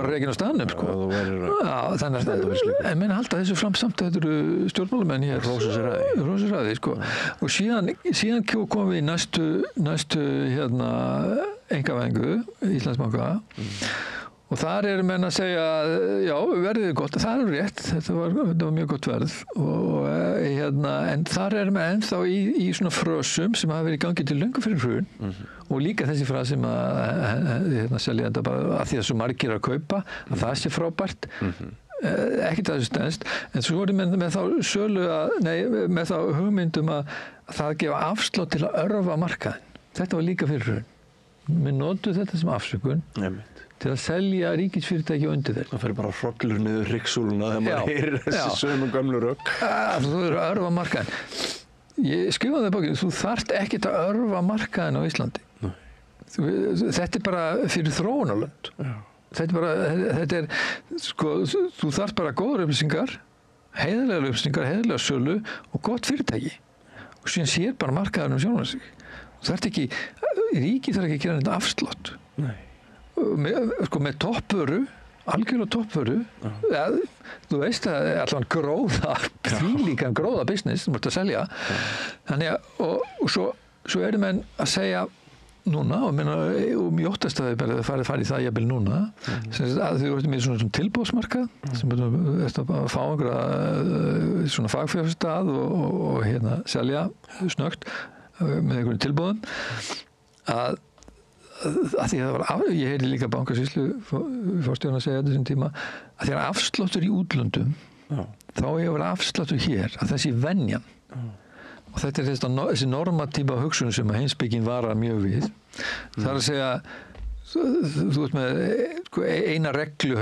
rekinn á staðnum, sko. Já, þannig að menn halda þessu fram samt að þetta eru stjórnmálamenn hér. Rósasræði, sko. Og síðan komum við í næstu einkavæðingu Íslandsbanka. Og þar menn að segja, já, verðið er gott, það er rétt, þetta var mjög gott verð. En þar menn ennþá í svona frösum sem hafa verið í gangi til löngu fyrir hrun. Og líka þessi frasa sem að selja þetta bara að því að svo margir að kaupa, að það sé frábært. Ekkert að þessu stendst, en svo voru menn með þá hugmyndum að það gefa afslátt til að örva markaðinn. Þetta var líka fyrir hrun. Menn notuðu þetta sem afsökun. Til að selja ríkisfyrirtæki undir þeir. Það fyrir bara hrollur niður rykksúluna þegar maður heyrir þessi sömu gömlu rögg. Þú eru að örva markaðinn. Ég skrifaði það í bókinu, þú þarft ekkert að örva markaðinn á Íslandi. Þetta er bara fyrir þróunarlönd. Þetta er, sko, þú þarft bara góðar upplýsingar, heiðarlega sölu og gott fyrirtæki. Og síðan sér bara markaðurinn sjálfan sig. Þú þarft ekki, ríkið þarf ekki að gera þetta afslátt. Nei. Með toppvöru, algjörlega toppvöru, þú veist að allan þvílíkan gróða business sem þú ert að selja. Þannig að, og svo eru menn að segja núna, og mjög óttast að þau farið í það jafnvel núna, að þau eru með svona tilboðsmarkað, sem að fá einhverja svona fagfjárstað og selja snöggt með einhverjum tilboðum, að því að ég heyrði líka bankasýslu fórstjórinn að segja þetta þessum tíma að því að afsláttur í útlöndum þá ég að vera afsláttur hér að þessi venjan og og þetta þessi normatífa hugsun sem að heimspekin varar mjög við. Það að segja, þú ert með eina reglu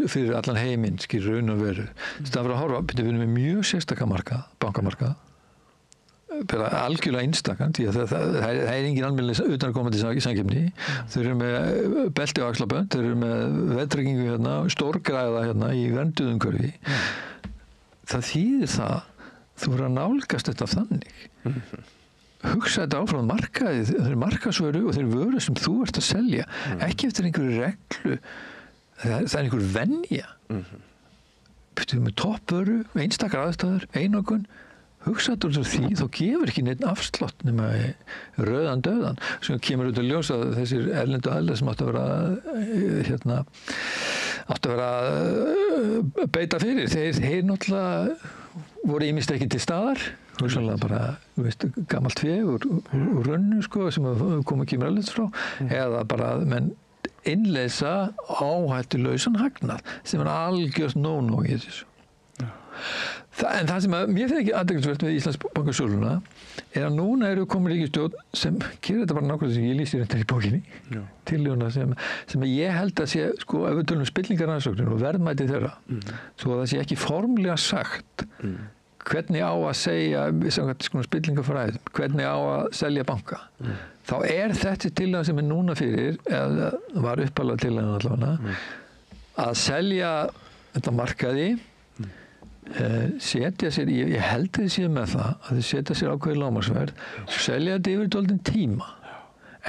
fyrir allan heiminn, raun og veru. Það var að horfa, við erum með mjög sérstaka bankamarkað, bara algjörlega einstakant, því að það er engin almennileg utanaðkomandi samkeppni. Þeir eru með belti og axlabönd, þeir eru með veðtryggingu hérna, stórgræða hérna í vernduðumhverfi. Það þýðir það, þú verður að nálgast þetta þannig. Hugsa þetta áfram markaði, þeir markaðsvöru og þeir vöru sem þú ert að selja, ekki eftir einhverju reglu, það er einhver venja. Við með toppvöru, einstakar aðstæður, einokun, hugsa þetta úr því, þá gefur ekki neitt afslátt nema rauðan döðan, sem kemur út að ljósa að þessir erlendu aðilar sem áttu að vera beita fyrir, þeir náttúrulega voru ýmist ekki til staðar, hugsanlega bara gamalt fé úr runnu sem kemur erlends frá, eða bara menn innleysa áhættulausan hagnað sem er algjört no-no í þessu. En það sem mér finnst ekki athyglisvert með Íslandsbankasöluna er að núna eru komin ríkisstjórn sem gerir þetta bara nákvæmlega sem ég lýsi þetta í bókinni, tillöguna sem ég held að sé, ef við tölum spillingarrannsóknir og verðmæti þeirra, svo að það sé ekki formlega sagt hvernig á að segja, spillingafræðum, hvernig á að selja banka. Þá er þetta tillaga sem er núna fyrir, eða var uppalega tillagan allavega, að selja þetta markaði, setja sér, ég held að þið séu með það að þið setja sér ákveðið lágmarksverð og selja þetta yfir dálítinn tíma,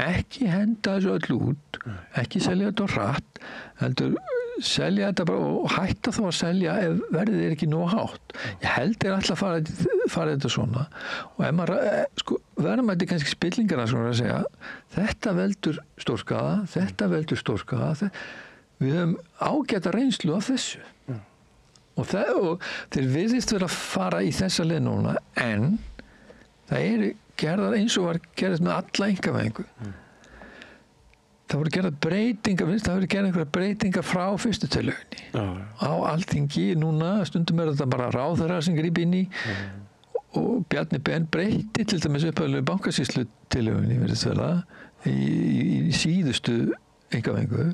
ekki henda þessu öll út, ekki selja þetta hratt, heldur selja þetta bara og hætta þá að selja ef verðið er ekki nóg hátt. Ég held alltaf að fara þetta svona, og ef maður verðmæti kannski spillingar að segja þetta veldur stórskaða, við höfum ágæta reynslu af þessu. Og þeir virðist vera að fara í þessa leið núna, en það eru gerðar eins og var gerðist með alla einkavæðingu. Það voru gerðar einhverjar breytingar frá fyrstu tillögunni. Á Alþingi núna, stundum er þetta bara ráðherrar sem grípa inn í, og Bjarni Ben breyti til dæmis upphaflegu bankasýslu tillögunni, virðist vera, í síðustu einkavæðingu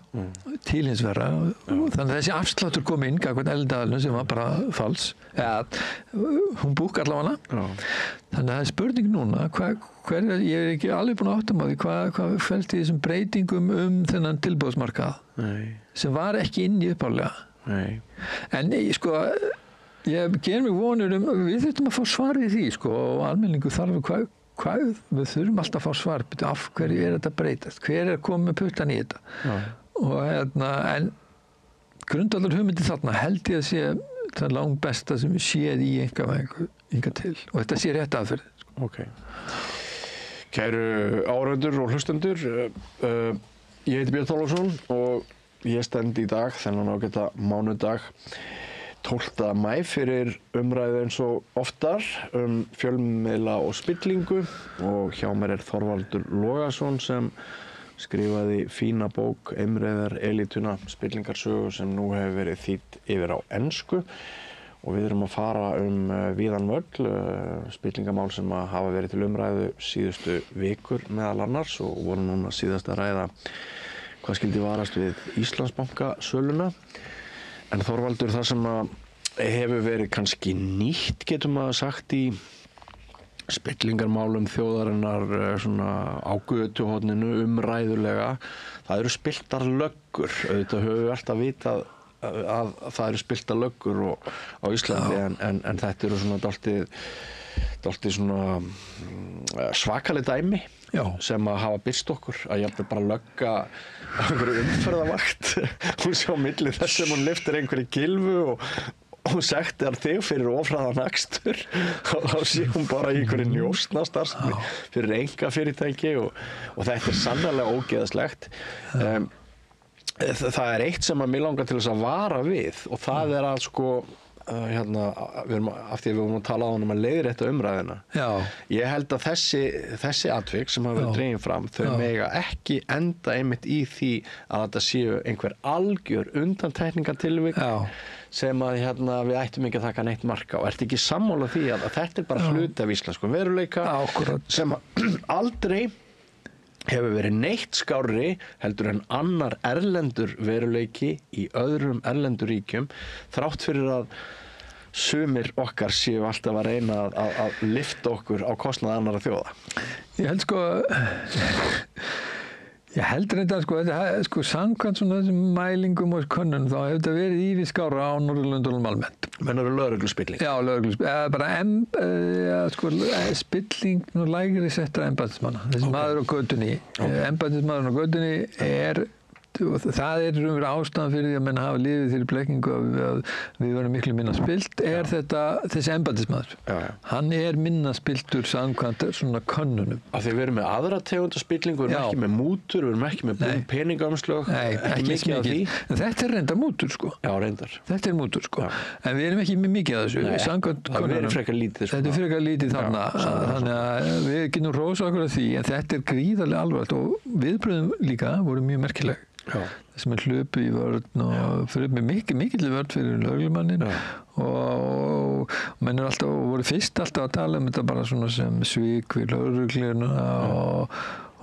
til hins verra, þannig að þessi afsláttur kom inn gagnvart eldaðalunum sem var bara fals, hún búk allavega, þannig að það er spurning núna, ég er ekki alveg búin að átta mig á því hvað felst í þessum breytingum þennan tilboðsmarkað sem var ekki inn í upphaflega. En ég ger mig vonur við þurfum að fá svar í því, og almenningu þarf við þurfum alltaf að fá svar af hverju er þetta breytast, hver er komið með puttan í þetta. Og en grundvallar hugmyndi þarna held ég að sé það langbesta sem við séð í einkavæðingu hingað til, og þetta sé rétt aðferð. Kæru áhorfendur og hlustendur, ég heiti Björn Þorláksson og ég stend í dag þennan ágæta mánudag 12. maí fyrir umræðu eins og oftar fjölmiðla og spillingu, og hjá mér er Þorvaldur Logason sem skrifaði fína bók Eimreiðar elítuna, spillingarsögu, sem nú hefur verið þýdd yfir á ensku, og við erum að fara víðan völl, spillingamál sem hafa verið til umræðu síðustu vikur meðal annars, og voru núna síðast að ræða hvað skyldi varast við Íslandsbankasöluna. En Þorvaldur, það sem hefur verið kannski nýtt, getum maður sagt, í spillingarmálum þjóðarinnar svona á götuhorninu umræðulega, það eru spilltar löggur. Auðvitað höfum við alltaf vitað að það eru spilltar löggur á Íslandi, en þetta eru svona dálítið svona svakaleg dæmi sem að hafa birst okkur, að jafnvel bara lögga einhverju umferðavakt, hún sé á milli þess sem hún lyftir einhverju gylfu og sektar þig fyrir ofraðan akstur, þá sé hún bara í einhverju njósnastarfsemi fyrir einkafyrirtæki, og þetta er sannarlega ógeðslegt. Það er eitt sem að mig langar til þess að vara við, og það er að við erum að tala á hann að leiðrétta umræðina. Já. Ég held að þessi atvik sem hafa verið dregin fram, þau mega ekki enda einmitt í því að þetta séu einhver algjör undantekningatilvik sem að við ættum ekki að taka neitt mark á. Ertu ekki sammála því að þetta er bara hluti af íslenskum veruleika sem aldrei hefur verið neitt skárri heldur en annar erlendur veruleiki í öðrum erlendur ríkjum, þrátt fyrir að sumir okkar séu alltaf að reyna að lyfta okkur á kostnað annarra þjóða. Ég held reynda samkvæmt svona þessum mælingum og könnun þá hefur þetta verið yfir skára á Norðurlöndunum almennt. Mennur lögregluspilling? Já, lögregluspilling. Bara spilling lægri settra embættismanna. Þessi maður á götunni. Embættismaðurinn á götunni og það er ástæðan fyrir því að menn hafa lifið þeirri blekkingu að við verðum miklu minna spilt þessi embættismaður. Hann er minna spiltur samkvæmt svona könnunum. Af því við erum með aðra tegundaspillingu, við erum ekki með mútur, við erum ekki með peningaumslög, ekki mikið af því. En þetta er reyndar mútur, sko. Já, reyndar. Þetta er mútur, sko. En við erum ekki með mikið af þessu. Samkvæmt könnunum. Það er frekar lítið, sko. Þetta er frekar lítið þarna. Þannig að við getum hrósað okkur af því, en þetta er gríðarlega alvarlegt og viðbrögðin líka voru mjög merkileg. Þess að hlupu í vörn og fyrir með mikill vörn fyrir lögreglumannin og menn alltaf voru fyrst alltaf að tala þetta bara svona sem svik við lögregluna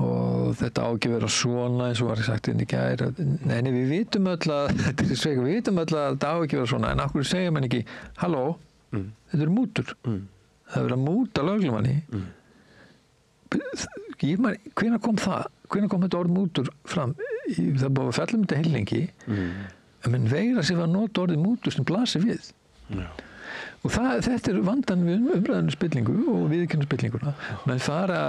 og þetta á ekki vera svona eins og var sagt inn í gær. Nei, við vitum öll að þetta er svik, við vitum öll að þetta á ekki vera svona en af hverju segja mann ekki, halló, þetta er mútur. Það er verið að múta lögreglumanni. Hvenær kom það? Hvenær kom þetta orð mútur fram? Það búið að fellum þetta heilengi en menn veigra sig að nota orðið mútur sem blasir við. Og þetta er vandan við umræðinu spillingu og viðurkennu spillinguna. Menn fara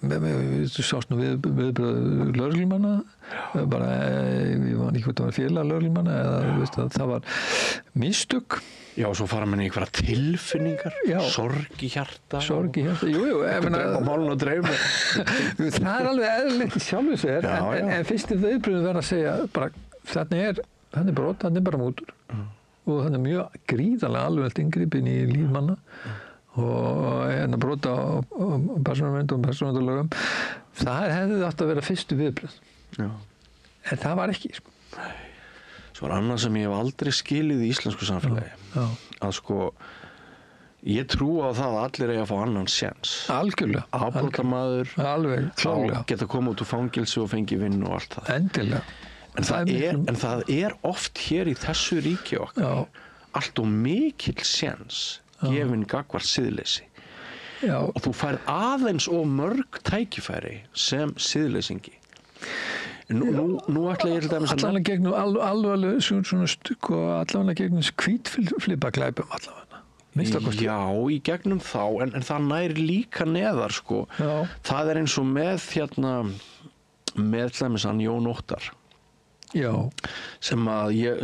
við sást nú viðbröð lögreglumanna bara, ég var ekki hvort það var félag lögreglumanna eða það var mistök. Já, og svo fara menn í einhverja tilfinningar, sorg í hjarta. Sorg í hjarta, jú. Málun og draumi. Það er alveg eðlilegt í sjálfu sér, en fyrstu viðbrögðin verða að segja, bara, þannig er brot, þannig er bara mútur. Og þannig er mjög gríðarlega alveg inngripin í líf manna og brota á persónuvernd og persónuverndarlögum. Það hefði átt að vera fyrstu viðbrögð. En það var ekki, sko. Svo var annað sem ég hef aldrei skilið í íslensku samfélagi. Að ég trú á það að allir eiga að fá annan séns. Algjörlega. Afbrotamaður. Alveg, klárlega. Geta komið út úr fangilsi og fengi vinnu og allt það. Endilega. En það er oft hér í þessu ríki okkar allt og mikill séns gefinn gagnvart siðleysi. Og þú færð aðeins og mörg tækifæri sem siðleysingi. Nú ætla ég til dæmis allavega gegnum alvarlega allavega gegnum hvítflipaglæpum allavega. Já, í gegnum þá en það nær líka neðar sko. Það er eins og með með dæmis hann Jón Óttar. Sem að ég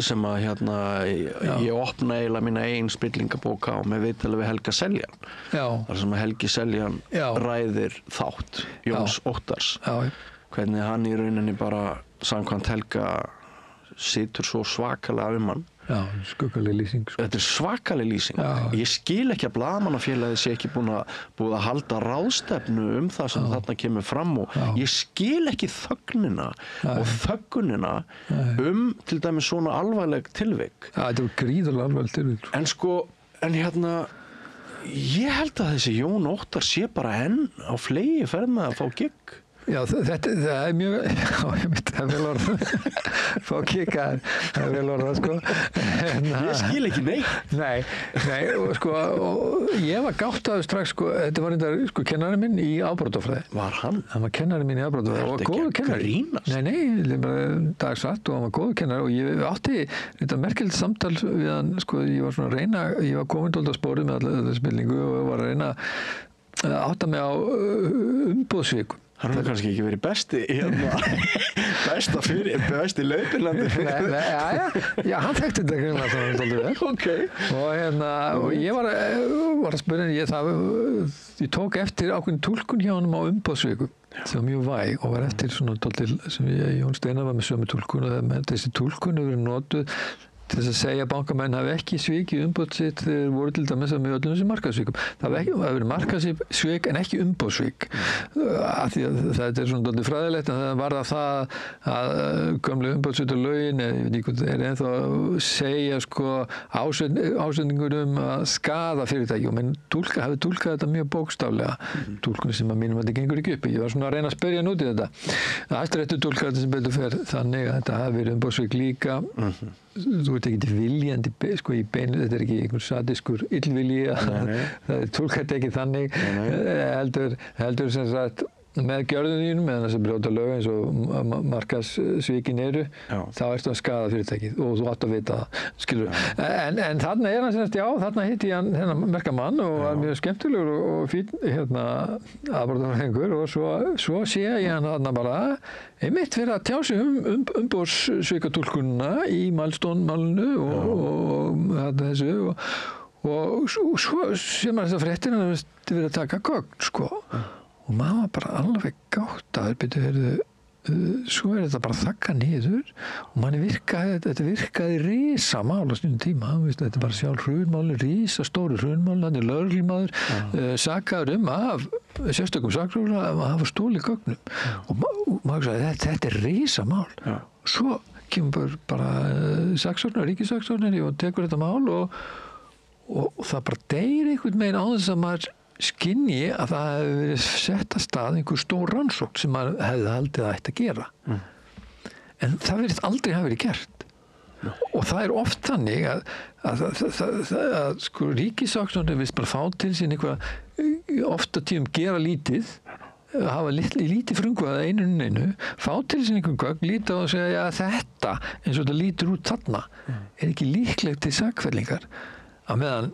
opna eiginlega mína eigin spillingabók á með viðtali við Helga Seljan. Þar sem að Helgi Seljan ræðir þátt Jóns Óttars. Hvernig hann í rauninni bara samkvæmt Helga situr svo svakalega hann. Skuggaleg lýsing. Þetta er svakaleg lýsing. Ég skil ekki að blaðamannafélagið sé ekki búið að halda ráðstefnu það sem þarna kemur fram og ég skil ekki þögnina og þöggunina til dæmis svona alvarleg tilvik. Þetta er gríðarlega alvarleg tilvik. En ég held að þessi Jón Óttar sé bara enn á flegi ferð með að fá gigg. Já, það er mjög, það er vel orðað, fá kika, það er vel orðað, sko. Ég skil ekki neitt. Nei, og ég var gáttaður strax, þetta var reyndar, kennarinn minn í afbrotafræði. Var hann? Hann var kennarinn minn í afbrotafræði. Það er ekki að grínast? Nei, bara dagsatt og hann var góður kennari og ég átti þetta merkilegt samtal við hann, ég var svona að reyna, ég var komin dálítið á sporið með alla spillingu og var að reyna að átta mig á umbóðsvikum. Hann hefur kannski ekki verið besti laupirlandi. Já, hann þekkti þetta greinlega svona svolítið vel. Og ég var að spyrja, ég tók eftir ákveðin túlkun hjá honum á umbóðsvikum sem var mjög væg og var eftir svona dálítið sem Jón Steinar var með sömu túlkun og þessi túlkun hefur verið notuð til þess að segja að bankamenn hafi ekki svikið umboð sitt þegar voru til dæmis með öllum þessum markaðssvikum. Það hafi verið markaðssvik en ekki umboðssvik. Af því að þetta svona dálítið fræðilegt, en það var það að gömlu umboðssvikarlögin, ég veit ekki hvað það ennþá að segja ásendingur að skaða fyrirtæki og menn hafi túlkað þetta mjög bókstaflega. Túlkun sem að mínum að þetta gengur ekki upp. Ég var svona að reyna að spyrja út í þetta. Hæstiréttur túlkar þetta sem betur fer þannig að þetta hafi verið umboðssvik líka. Þú ert ekki viljandi í beinu, þetta er ekki einhver sadískur illvilji, það túlkar þetta ekki þannig, heldur sem sagt með gjörðum þínum, með þess að brjóta lög eins og markaðssvikin eru, þá ertu að skaða fyrirtækið og þú átt að vita það, skilur. En þarna er hann semst, þarna hitti ég hann þennan merka mann og var mjög skemmtilegur og fín aðbrotarfræðingur og svo sé ég hann þarna bara einmitt fyrir að tjá sig umboðssvikatúlkunina í Milestone-málinu og þessu og svo sé maður þess að fréttir hann hefði verið að taka gögn, og maður var bara alveg gáttaður, svo er þetta bara þakka niður og þetta virkaði risamál á sínum tíma, þetta er bara sjálf hrunmálin, risastóru hrunmálin, hann er lögreglumaður, sakaður af sérstökum saksóknara að hafa stólið gögnum og maður sagði þetta er risamál. Svo kemur bara ríkissaksóknari og tekur þetta mál og það bara deyr einhvern veginn á þess að maður skynji að það hefði verið sett að stað einhver stór rannsókn sem maður hefði haldið að ætti að gera. En það virðist aldrei hafa verið gert. Og það er oft þannig að ríkissaksóknari vill bara fá til sín eitthvað ofta tíum gera lítið, hafa lítið frumkvæði að einu, fá til sín einhvern gögn, líta og segja að þetta, eins og þetta lítur út þarna, er ekki líklegt til sakfellingar. Á meðan,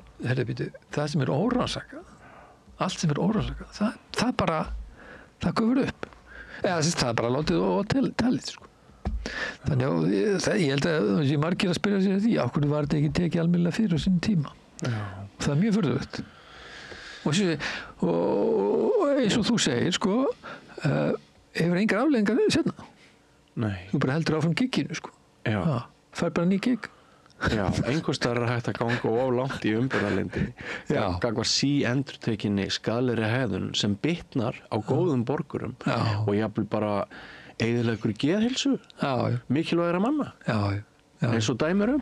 það sem er órannsakað, allt sem er órannsakað, það bara, það gufur upp. Það er bara látið og talið, Þannig að ég held að það sé margir að spyrja sér því, af hverju var þetta ekki tekið almennilega fyrir á sínum tíma. Það er mjög furðulegt. Og eins og þú segir, hefur engar afleiðingar seinna. Nei. Þú bara heldur áfram gigginu, fær bara ný gigg. Já, einhvers staðar er hægt að ganga of langt í umburðarlyndinni. Gagnvart síendurtekinni skaðlegri hegðun sem bitnar á góðum borgurum og jafnvel bara eyðileggur geðheilsu, mikilvægra manna, eins og dæmir og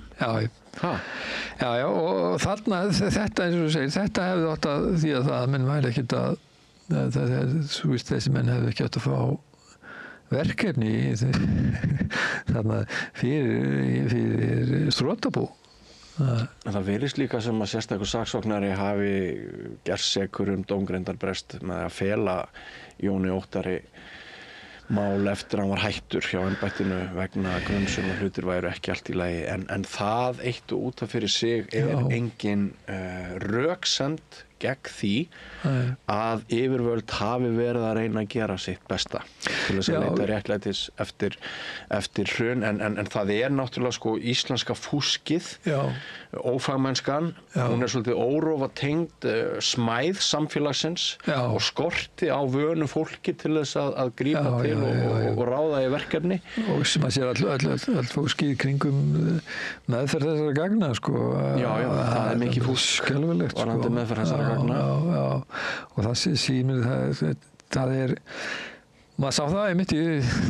þarna þetta, eins og þú segir, þetta hefði átt að því að það menn væri ekkert að þessi menn hefði ekki átt að fá verkefni þarna fyrir þrotabú. Það virðist líka sem að sérstakur saksóknari hafi gerst sekur dómgreindarbrest með að fela Jóni Óttari mál eftir að hann var hættur hjá embættinu vegna gruns að hlutir væru ekki allt í lagi en það eitt og út af fyrir sig er engin röksemd gegn því að yfirvöld hafi verið að reyna að gera sitt besta til þess að leita réttlætis eftir hrun en það er náttúrulega íslenska fúskið, ófagmennskan, hún er svolítið órofa tengd smæð samfélagsins og skorti á vönu fólki til þess að grípa til og ráða í verkefni. Og sem að sér all fúskið kringum meðferð þessara gagna, það er mikið fúsk varðandi meðferð þessara gagna. Og það sýnir það er maður sá það einmitt í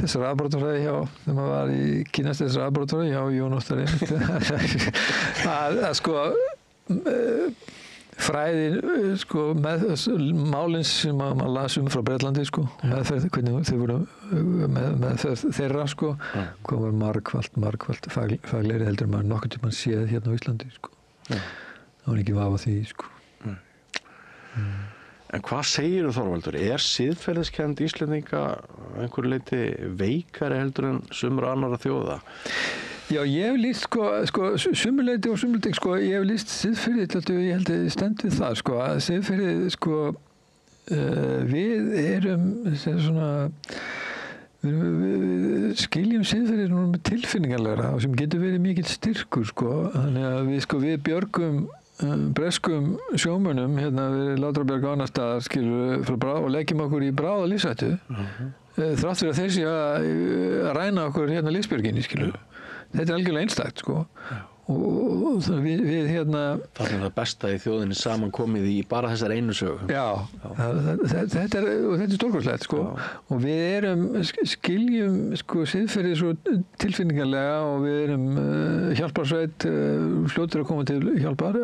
þessari afbrotarfræði þegar maður var í kynast þessari afbrotarfræði hjá Jón Óttari fræðin málins sem maður las frá Bretlandi meðferð, hvernig þau voru meðferð þeirra hvað var margfalt faglegri heldur maður nokkuð tímann séð hérna á Íslandi það var ekki vafa því En hvað segir Þorvaldur? Er siðferðiskennd Íslendinga einhverju leyti veikari heldur en sumra annarra þjóða? Já, ég hef lýst sumuleyti og sumuleyti, ég hef lýst siðferðið, ég held að ég stend við það, að siðferðið, við erum við skiljum siðferðið með tilfinningarlegra og sem getur verið mikill styrkur, þannig að við björgum breskum sjómönnum við Látrabjarg og annar staðar og leggjum okkur í bráða lífshættu þrátt fyrir að þeir séu að ræna okkur lífsbjörginni þetta er algjörlega einstakt og við hérna Það er það besta í þjóðinni saman komið í bara þessar einu sögu. Já. Þetta er stórkostlegt sko. Og við skiljum sko siðferði svo tilfinningarlega og við hjálparsveit fljótur að koma til hjálpar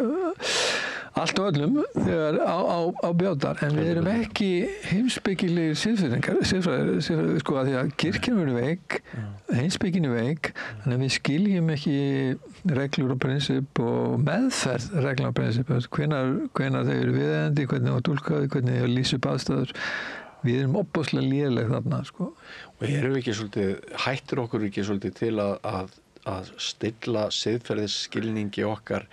allt og öllum þegar á bjátar, en við ekki heimspekilegir siðfræðir sko, að því að kirkjan veik, heimspekin veik, þannig að við skiljum ekki reglur og prinsip og meðferð reglur og prinsip, hvenær þau eru viðeigandi, hvernig það túlkaði, hvernig þau lýsa upp aðstæður. Við opaslega léleg þarna sko. Og erum við ekki svolítið, hættir okkur ekki svolítið til að stilla siðferðisskilningi okkar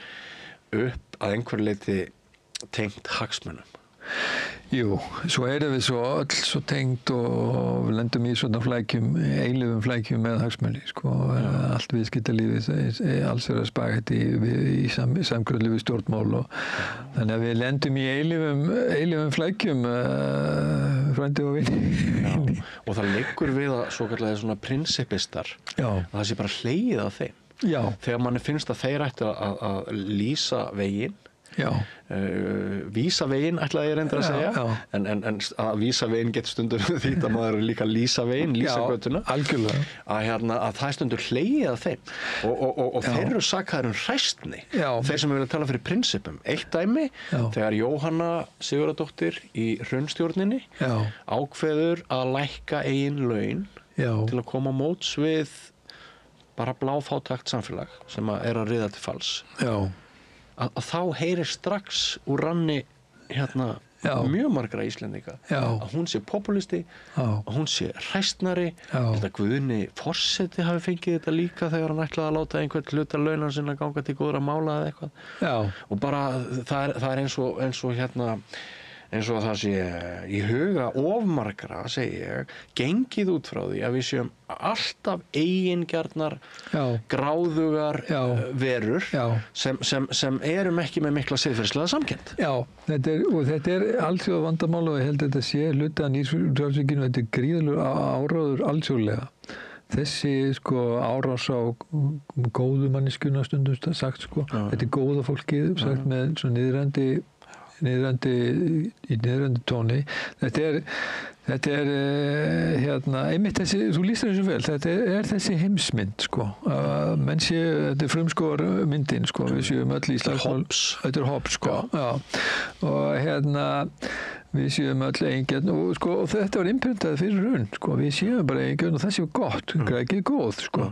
upp að einhver leyti tengt hagsmunum? Jú, svo erum við svo tengt og við lendum í svona eilífum flækjum með hagsmuni sko, allt viðskiptalífið, alls að spagetti í samkvæmlífi stjórnmál og þannig að við lendum í eilífum flækjum frændi og vini. Og það liggur við að svokallaði svona prinsipistar, að það sé bara hlegið af þeim. Já. Þegar manni finnst að þeir ættu að lýsa veginn, vísa veginn ætlaði ég reyndar að segja, en að vísa veginn getur stundur þýtt að maður líka lýsa veginn, lýsa götuna, að það stundur hlegið af þeim og þeir eru sakaðir hræstni, þeir sem vilja tala fyrir prinsipum. Eitt dæmi, þegar Jóhanna Sigurðardóttir í hrunstjórninni ákveður að lækka eigin laun til að koma á móts við bara bláfátækt samfélag sem að riða til falls. Að þá heyrir strax úr ranni mjög margra Íslendinga að hún sé populisti, að hún sé hræstnari, að Guðni forseti hafi fengið þetta líka þegar hann ætlaði að láta einhvern hluta launan sinna ganga til góðra mála eða eitthvað. Og bara það er eins og eins og það sé í huga ofmargra, segi ég, gengið út frá því að við séum alltaf eigingjarnar, gráðugar verur sem erum ekki með mikla siðferðislega samkennd. Já, þetta alþjóða vandamál og ég held að þetta sé hluti af nýrfrjálsvíkinu, þetta gríðalegur áráður alþjóðlega. Þessi sko árás á góðu manneskjuna stundum sagt sko, þetta góða fólkið sagt með svo niðrandi tóni. Þetta er einmitt þessi, þú lýstir þessu vel, þetta er þessi heimsmynd sko, menn séu, þetta frumskógar myndin sko, við séum öll í slagsmál, þetta er Hobbes sko, og við séum öll eigingjarn og sko, og þetta var innprentað fyrir hrun sko, við séum bara eigingjarn og það séu gott, ekki góð sko.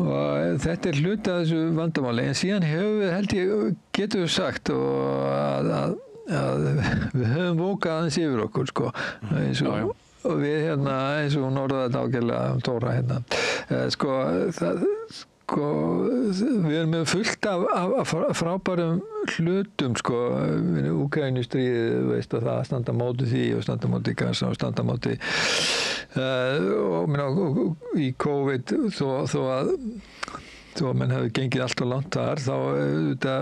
Og þetta er hluti af þessu vandamáli, en síðan getum við sagt og að við höfum vókað aðeins yfir okkur sko, og við eins og hún orðaði þetta ágæðlega Tóra við erum með fullt af frábærum hlutum sko, Úkraínustríðið, veist að það standa móti því og standa móti Gaza og standa móti og í COVID þó að menn hafi gengið allt og langt þar, þá þetta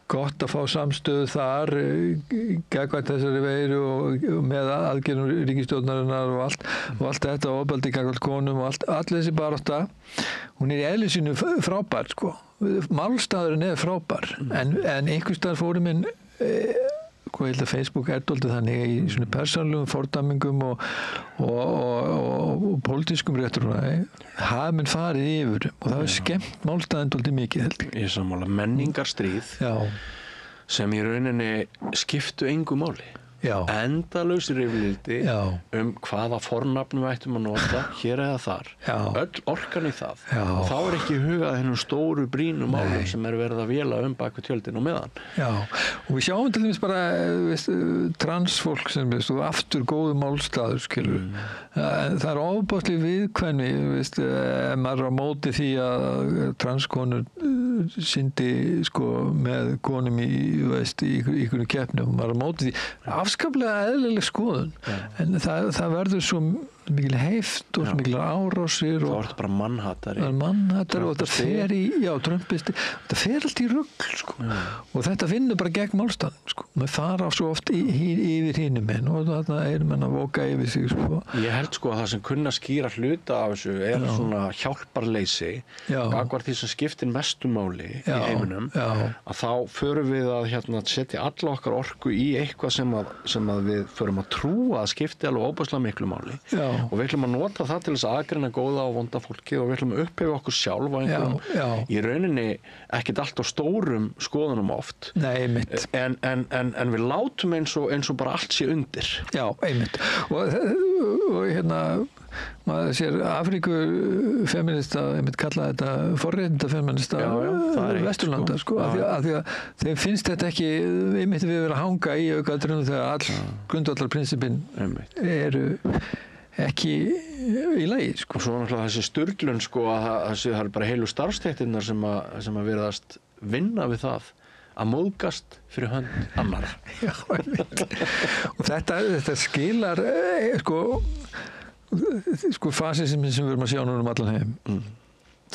gott að fá samstöðu þar gagnvart þessari veiru og með aðgerðum ríkisstjórnarinnar og allt þetta og ofbeldi gagnvart konum og allt þessi barátta, hún í eðli sínu frábær sko, málstaðurinn frábær, en einhvers staðar fóru minn ég held að Facebook dálítið þannig í svona persónulegum fordæmingum og pólitískum réttrúnaði hafa menn farið yfir og það hefur skemmt málstaðinn dálítið mikið held ég. Ég sammála, menningarstríð sem í rauninni skiptu engu máli. Endalaus rifrildi hvaða fornafn við ættum að nota hér eða þar, öll orkan í það og þá ekki hugað hennum stóru brýnu málum sem verið að véla bak við tjöldin og meðan. Og við sjáum til dæmis bara transfólk sem aftur góðu málstaður skilur. Það er ofboðslega viðkvæmni ef maður er á móti því að transkonur syndi sko með konum í einhverjum keppnum, maður er á móti því afskaplega eðlileg skoðun, en það verður mikil heift og mikil árásir og það var bara mannhatari og þetta fer í trömpisti, þetta fer allt í rugl sko. Og þetta finnur bara gegn málstafnum sko. Maður fara svo oft yfir hinum menn og þarna menn að vóka yfir sig sko. Ég held sko að það sem kunna skýra hluta af þessu svona hjálparleysi gagnvart því sem skiptir mestu máli í heiminum að þá förum við að setja alla okkar orku í eitthvað sem að við förum að trúa að skipti alveg óbærslega miklu máli og við ætlum að nota það til þess að aðgreina góða og vonda fólki og við ætlum að upplifa okkur sjálf á einhverjum í rauninni ekkert allt á stórum skoðunum oft. Nei, einmitt. En við látum eins og bara allt sé undir. Já, einmitt. Og maður sér Afríkufeminista, kalla þetta forréttindafeminista Vesturlanda sko. Af því að þeim finnst þetta ekki einmitt við vera að hanga í aukaatriðum þegar all grundvallarprinsipin eru ekki í lagi sko. Og svo náttúrulega þessi sturlun sko að það er bara heilu starfstéttirnar sem að virðast vinna við það að móðgast fyrir hönd annara. Já, og þetta skilar sko fasismin sem við erum að sjá núna allan heim.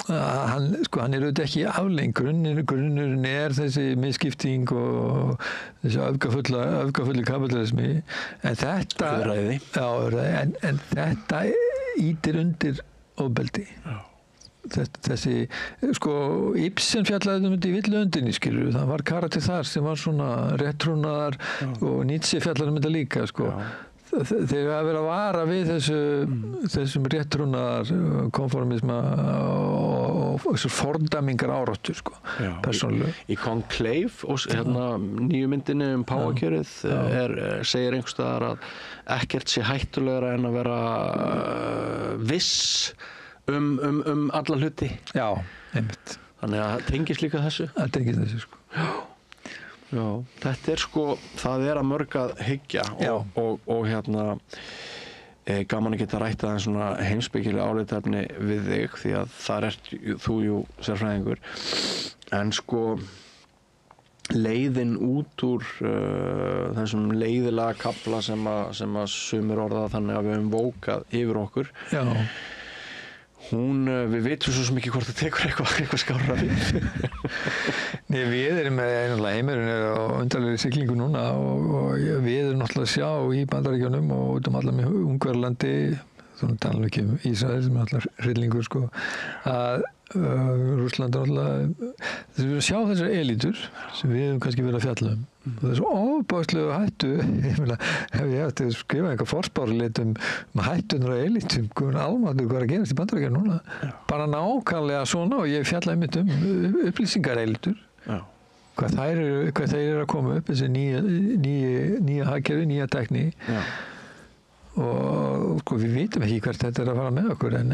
Hann er auðvitað ekki aflegging. Grunnurinn þessi misskipting og þessi öfgafulli kapitalismi. En þetta en þetta ýtir undir ofbeldi. Þessi Ibsen fjallaði þetta í Villöndinni skilur. Það var karakter þar sem var svona réttrúnaðar og Nietzsche fjallaði þetta líka sko. Þegar að vera að vara við þessum réttrúnaðar konformisma og þessar fordæmingar áráttur sko, persónulega. Í Conclave og nýju myndinni Páfakjörið segir einhvers staðar að ekkert sé hættulegra en að vera viss alla hluti. Já, einmitt. Þannig að það tengist líka þessu. Það tengist þessu sko. Já, þetta sko, það að mörg að hyggja og gaman að geta rætt aðeins svona heimspekilega álitaefni við þig því að þar þú sérfræðingur en sko leiðin út úr þessum leiðilega kafla sem að sumir orða þannig að við höfum vókað yfir okkur. Já. Við vitum svo mikið hvort það tekur eitthvað skárra við. Nei, við erum með heimurinn á undarlegri siglingu núna og við erum náttúrulega að sjá í Bandaríkjunum og út allar með Ungverjalandi, þannig tala ekki Ísrael sem er allar hryllingur sko, að Rússland náttúrulega, við erum að sjá þessar elítur sem við hefum kannski verið að fjalla og það er svo ofbáðslega hættu, ég meina, ef ég hefði að skrifa eitthvað forspárlit hættunar og elítum, almatur hvað er að gerast í Bandaríkjunum núna, bara nákvæmlega svona og ég fjallaði einmitt upplýsingar elítur. Hvað þeir eru að koma upp þessi nýja hagkerfi, nýja tækni og sko, við vitum ekki hvert þetta er að fara með okkur en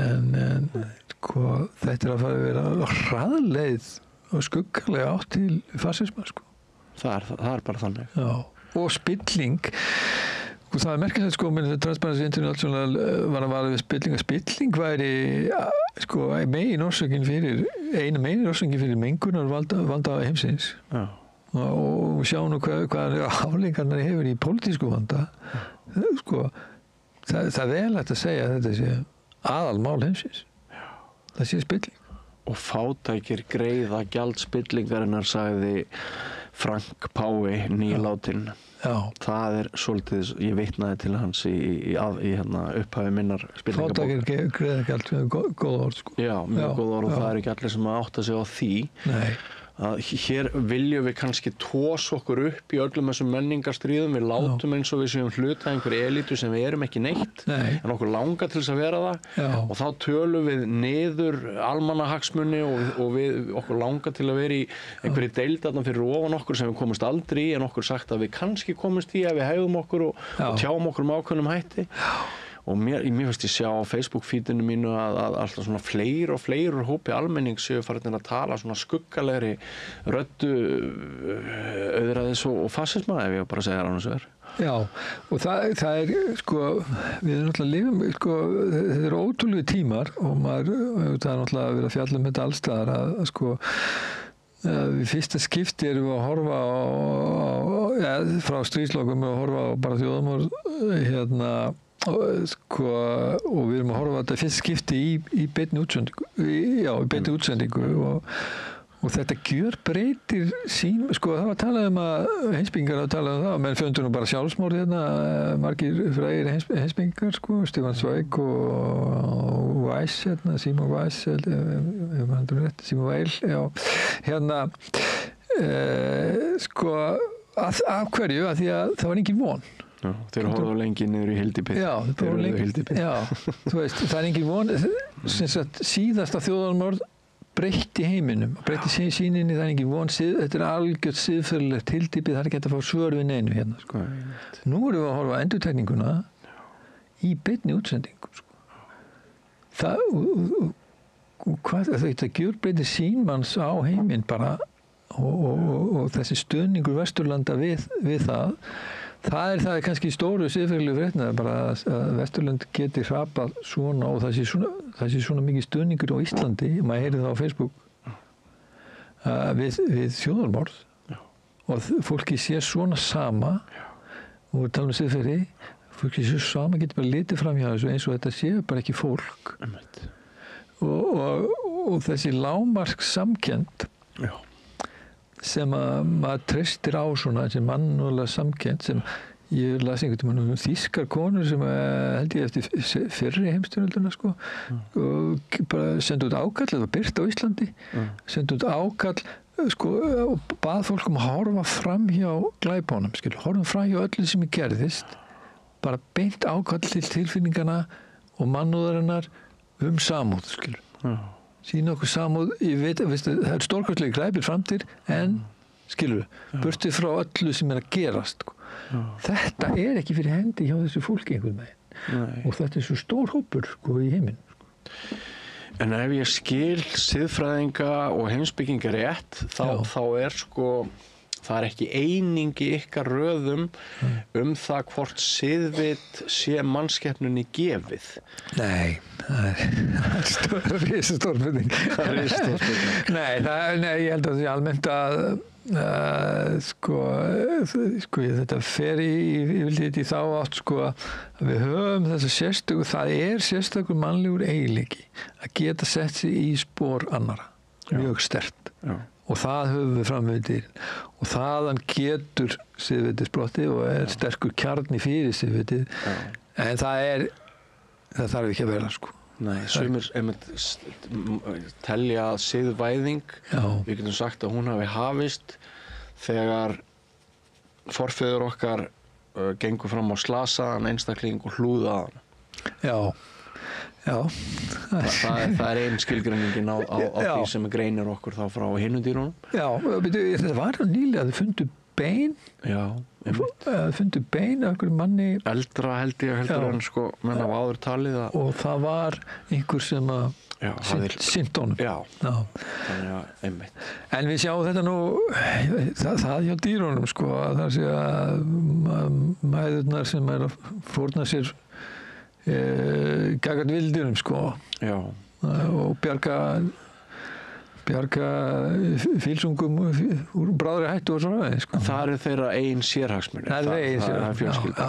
sko, þetta er að fara að vera hraðleið og skuggalega átt til fasisma sko. Það er bara þannig. Já. Og spilling og það er merkilegt sko, með Transparency International var að vara við spilling að spilling væri sko meginorsökin fyrir mengunar vanda heimsins. Já. Og sjá nú hvað afleiðingarnar hefur í pólitísku vanda sko, það er vel hægt að segja að þetta sé aðalmál heimsins. Það sé spilling. Og fátækir greiða gjald spillingarinnar sagði Frank Pái nýlátin. Já. Það er svolítið, ég vitnaði til hans í upphafi minnar spillingabókar. Fátækir greiða gjald, góð orð sko. Já, mjög góð orð og það er ekki allir sem að átta sig á því. Nei. Að hér viljum við kannski tósa okkur upp í öllum þessum menningarstríðum, við látum eins og við séum hluta einhverju elítu sem við erum ekki neitt. En okkur langar til þess að vera það og þá tölum við niður almannahagsmuni og okkur langar til að vera í einhverju deildarna fyrir ofan okkur sem við komumst aldrei í en okkur sagt að við kannski komumst í að við hegðum okkur og tjáum okkur ákveðnum hætti. Og mér finnst ég sjá á Facebook-feedinu mínu að alltaf svona fleiri og fleiri hópi almenning séu farin að tala svona skuggalegri röddu auðræðis og fasisma ef ég bara segja annars vegar. Já, og það er sko, við erum náttúrulega lifum, sko, þetta eru ótrúlegu tímar og það er náttúrulega verið að fjalla þetta allstaðar að sko við fyrsta skipti erum við að horfa frá stríðslokum og horfa á bara þjóðamorð og við erum að horfa á þetta fyrst skipti í beinni útsendingu og þetta gjörbreytir sín, það var talað að heimspekingar hafa talað það, menn föndu nú bara sjálfsmorð hérna, margir frægir heimspekingar, Stefán Zweig og Weiss, hérna, Simon Weiss, Simon Weil, já, hérna, af hverju, að því að það var engin von. Já, þeir horfðu lengi niður í hyldýpið. Já, þeir horfðu lengi, já, þú veist, það er engin von, sem sagt, síðasta þjóðarmorð breytti heiminum, breytti síninni, það er engin von, þetta er algjört siðferðilegt hyldýpið, það er ekki hægt að fá svör við neinu hérna, Nú erum við að horfa á endurtekninguna í beinni útsendingu, Þetta gjörbreytir sýn manns á heiminn bara og þessi stuðningur Vesturlanda við það er kannski stóru siðferðilegu fréttina bara að Vesturlönd geti hrapað svona og það sé svona mikið stuðningur á Íslandi, maður heyri það á Facebook við þjóðarmorð og fólki sé svona sama og við talum siðferði, fólki sé sama getur bara litið fram hjá þessu eins og þetta sé bara ekki fólk og þessi lágmark samkennd sem að maður treystir á svona þessi mannúðlega samkennd sem ég las einhvern veginn þýskar konur sem held ég eftir fyrri heimsstyrjöldina og bara sendu út ákall, það var birt á Íslandi sendu út ákall og bað fólk að horfa fram hjá glæpunum, horfa fram hjá öllu sem gerðist bara beint ákall til tilfinningana og mannúðarinnar samúð, sína okkur samúð, ég veit að það er stórkostlega glæpir framtíð en burtið frá öllu sem er að gerast þetta er ekki fyrir hendi hjá þessu fólki einhvern veginn og þetta er svo stór hópur í heiminn En ef ég skil siðfræðinga og heimspekinga rétt þá er það er ekki eining í ykkar röðum það hvort siðvit sé mannskepnunni gefið. Nei, það er risastór spurning. Nei, ég held að það sé almennt að þetta fer í þá átt að við höfum þessa sérstöku, það er sérstakur mannlegur eiginleiki að geta sett sig í spor annara, mjög sterkt. Og það höfum við framveitir og þaðan getur siðvitið sprottið og er sterkur kjarni fyrir siðvitið en það þarf ekki að vera Nei, sumir telja að siðvæðing við getum sagt að hún hafi hafist þegar forfeður okkar gengu fram á slasaðan einstakling og hlúðu að hann það er ein skilgreiningin á því sem greinir okkur þá frá hinum dýrunum þetta var nýlega að þau fundu bein fundu bein af einhverjum manni eldra heldur en menn af áður talið og það var einhver sem að sinnt honum en við sjáum þetta nú það hjá dýrunum að það sé að mæðurnar sem er að fórna sér gagart vildurum og bjarga fílsungum úr bráðri hættu og svona Það eru þeirra eigin sérhagsmunir Það er fjölskylda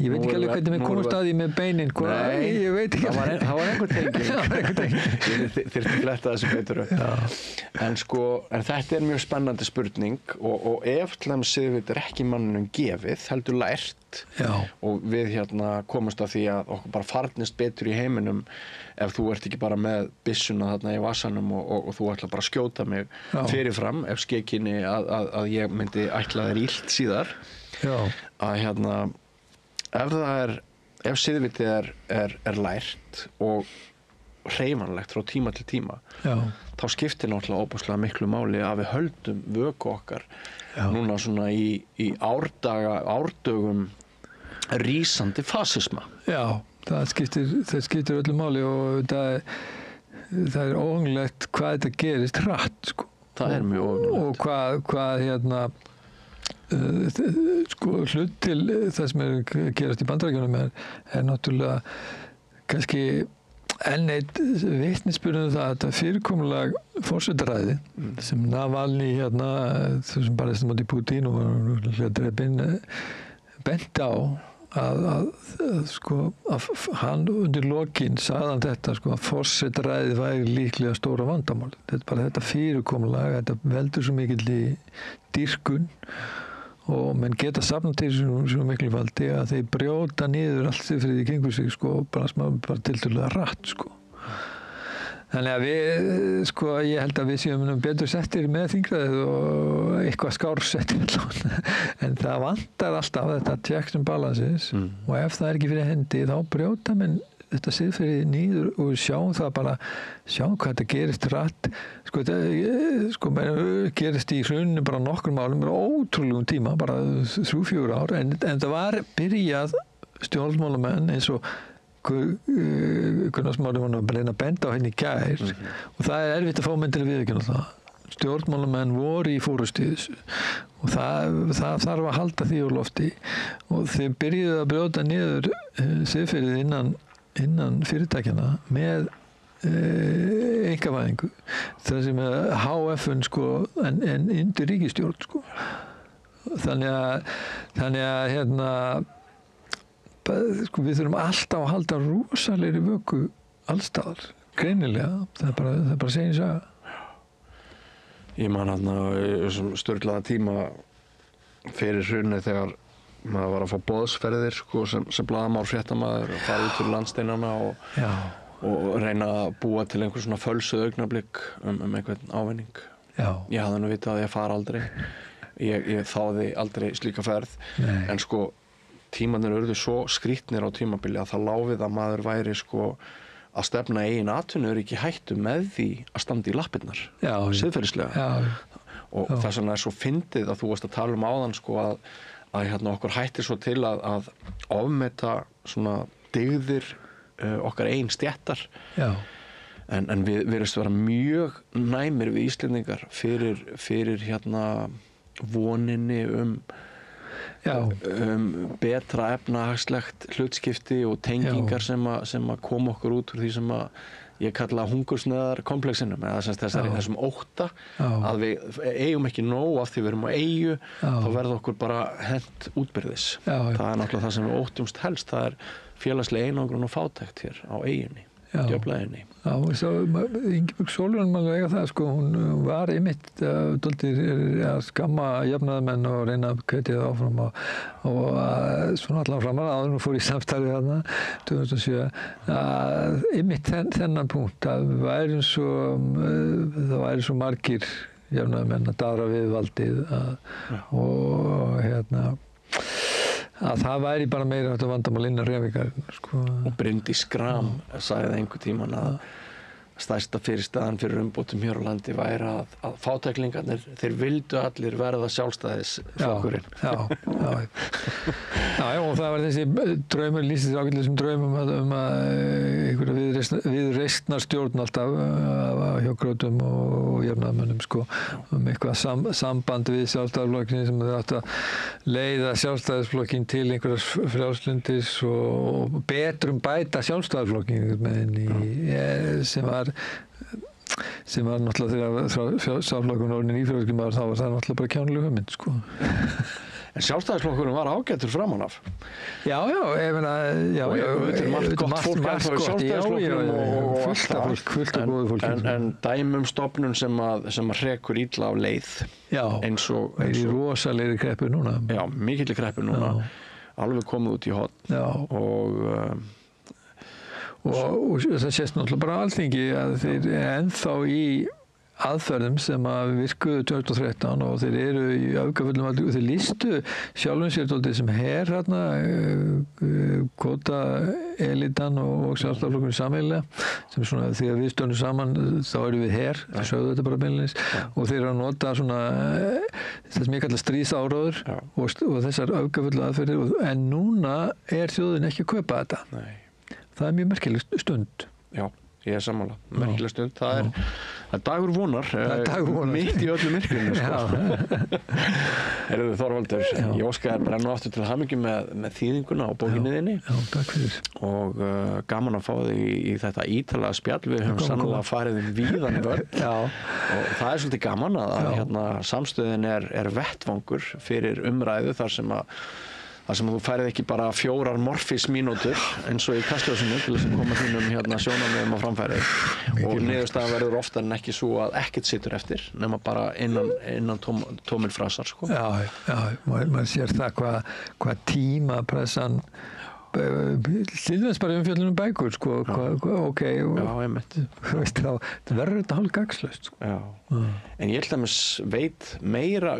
Ég veit ekki alveg hvernig við komum staði með beinin Nei, ég veit ekki það var einhver tenging Ég þyrfti að fletta þessu betur en þetta er mjög spennandi spurning og ef til dæmis siðvit er ekki manninum gefið heldur lært og við komumst að því að okkur bara farnist betur í heiminum ef þú ert ekki bara með byssuna þarna í vasanum og þú ætla bara að skjóta mig fyrirfram ef skekinni að ég myndi ætla þér illt síðar að ef siðvitið er lært og hreyfanlegt frá tíma til tíma þá skiptir náttúrulega óbúslega miklu máli að við höldum vöku okkar núna svona í árdögum rísandi fasisma það skiptir öllu máli og það er óhugnlegt hvað þetta gerist hratt það er mjög óhugnlegt og hvað hlut til það sem er gerast í Bandaríkjunum er náttúrulega kannski enn eitt vitnisburður það að þetta fyrirkomulag forsetaræði sem Navalny þessum barðist móti Putin og drepinn bent á að hann undir lokin sagði hann þetta sko, að forsetaræði væri líklega stóra vandamál. Þetta bara þetta fyrirkomulag, þetta veldur svo mikill í dýrkun og menn geta safnað til svo miklu valdi að þeir brjóta niður allt siðferðið í kringum sig sko, bara tiltölulega rætt sko. Þannig að við, sko, ég held að við séum betur settir með þingræðið og eitthvað skársettir en það vantar alltaf þetta checks and balances og ef það ekki fyrir hendi þá brjóta menn þetta siðferði niður og sjáum það bara, sjáum hvað þetta gerist rætt, sko gerist í hruninu bara nokkur málum, bara ótrúlegum tíma, bara 3-4 ár, en það var byrjað stjórnmálamenn eins og Gunnar Smári var að reyna að benda á henni í gær og það erfitt að fá menn til að viðurkenna það. Stjórnmálamenn voru í fórustu og það þarf að halda því úr lofti og þeir byrjuðu að brjóta niður siðferðið innan fyrirtækjana með einkavæðingu. Það sem er HF-un sko, en undir ríkisstjórn sko. Þannig að hérna sko, við þurfum alltaf að halda rosalegri vöku allstaðar, greinilega, það er bara segin saga. Ég man hérna þessum sturlaða tíma fyrir hrunið þegar maður var að fá boðsferðir sko, sem blaðamaður, fréttamaður og fara út fyrir landsteinana og reyna að búa til einhver svona fölsuð augnablik einhvern ávinning. Já. Ég hafði nú vitað að ég fara aldrei, ég þáði aldrei slíka ferð. Nei. En sko tímarnir urðu svo skrýtnir á tímabili að það lá við að maður væri sko að stefna eigin atvinnuöryggi hættu með því að standa í lappirnar, siðferðislega. Og þess vegna er svo fyndið að þú varst að tala um áðan sko að hérna okkur hættir svo til að ofmeta svona dygðir okkar eigin stéttar. Já. En við virðumst vera mjög næmir við Íslendingar fyrir hérna voninni betra efnahagslegt hlutskipti og tengingar sem að koma okkur út úr því sem að ég kalla hungursneiðar komplexinum eða þessum ótta að við eigum ekki nóg af því við erum á eyju þá verður okkur bara hent útbyrðis. Það er náttúrulega það sem við óttumst helst, það er félagsleg einangrun og fátækt hér á eyjunni, djöflaeyjunni. Já, Ingibjörg Sólrún má eiga það sko, hún var einmitt dálítið að skamma jafnaðarmenn og reyna að hvetja það áfram og svona allan framar áður hún fór í samstarfið þarna 2007 einmitt þennan punkt að það væri svo margir jafnaðarmenn að daðra við valdið og hérna að það væri bara meira þetta vandamál innan hreyfingarinnar sko. Og Bryndís Schram sagði einhver tímann að stærsta fyrirstaðan fyrir umbótum hér á landi væri að fátæklingarnir, þeir vildu allir verða sjálfstæðisflokkurinn. Já, og það var þessi draumur, lýsist ágætlega sem draumum að einhverja viðreistnar stjórn alltaf hjá Grótum og jafnaðarmönnum sko, eitthvað samband við sjálfstæðisflokkinn sem þau áttu að leiða sjálfstæðisflokkinn til einhverjas frjálslyndis og betrum bæta sjálfstæðisflokkinn með henni sem var náttúrulega þegar Sjálfstæðisflokkurinn orðinn ífjölskylmaður þá var það náttúrulega bara kjánuleg hugmynd sko. En Sjálfstæðisflokkurinn var ágætur framan af. Já, ég meina, margt gott fólk í Sjálfstæðisflokknum og fullt af góðu fólki. En dæmum stofnun sem að hrekur illa á leið. Já, það er í rosalegri kreppu núna. Já, mikilli kreppu núna. Alveg komið út í horn og það sést náttúrulega bara Alþingi að þeir ennþá í aðferðum sem að virkuðu 2013 og þeir eru í öfgafullum og þeir lýstu sjálfum sér dálítið sem her hérna kvótaelitan og sjálfstæðisflokkurinn sameiginlega sem svona þegar við stöndum saman þá erum við her, þeir sögðu þetta bara beinleiðis og þeir eru að nota svona það sem ég kalla stríðsáróður og þessar öfgafullu aðferðir en núna er þjóðin ekki að kaupa þetta. Nei. Það er mjög merkileg stund. Já, ég er sammála. Merkileg stund. Það er dagur vonar. Mitt í öllu myrkrinu. Heyrðu Þorvaldur, ég óska þér bara nú aftur til hamingju með þýðinguna á bókinni þinni. Já, takk fyrir. Og gaman að fá þig í þetta ítarlega spjall. Við höfum sannlega farið víðan völl. Og það er svolítið gaman að hérna, samstöðin er vettvangur fyrir umræðu þar þar sem þú færið ekki bara 4 morfísmínútur eins og í Kastljósinu til þess að koma þínum sjónarmiðum á framfæri og niðurstaðan verður oftar en ekki svo að ekkert situr eftir nema bara innan tómir frasar sko. Já, maður sér það hvað tímapressan til þess bara umfjöllunum bækur sko, ok Já, einmitt það verður þetta hálf gagslaust sko. En ég veit meira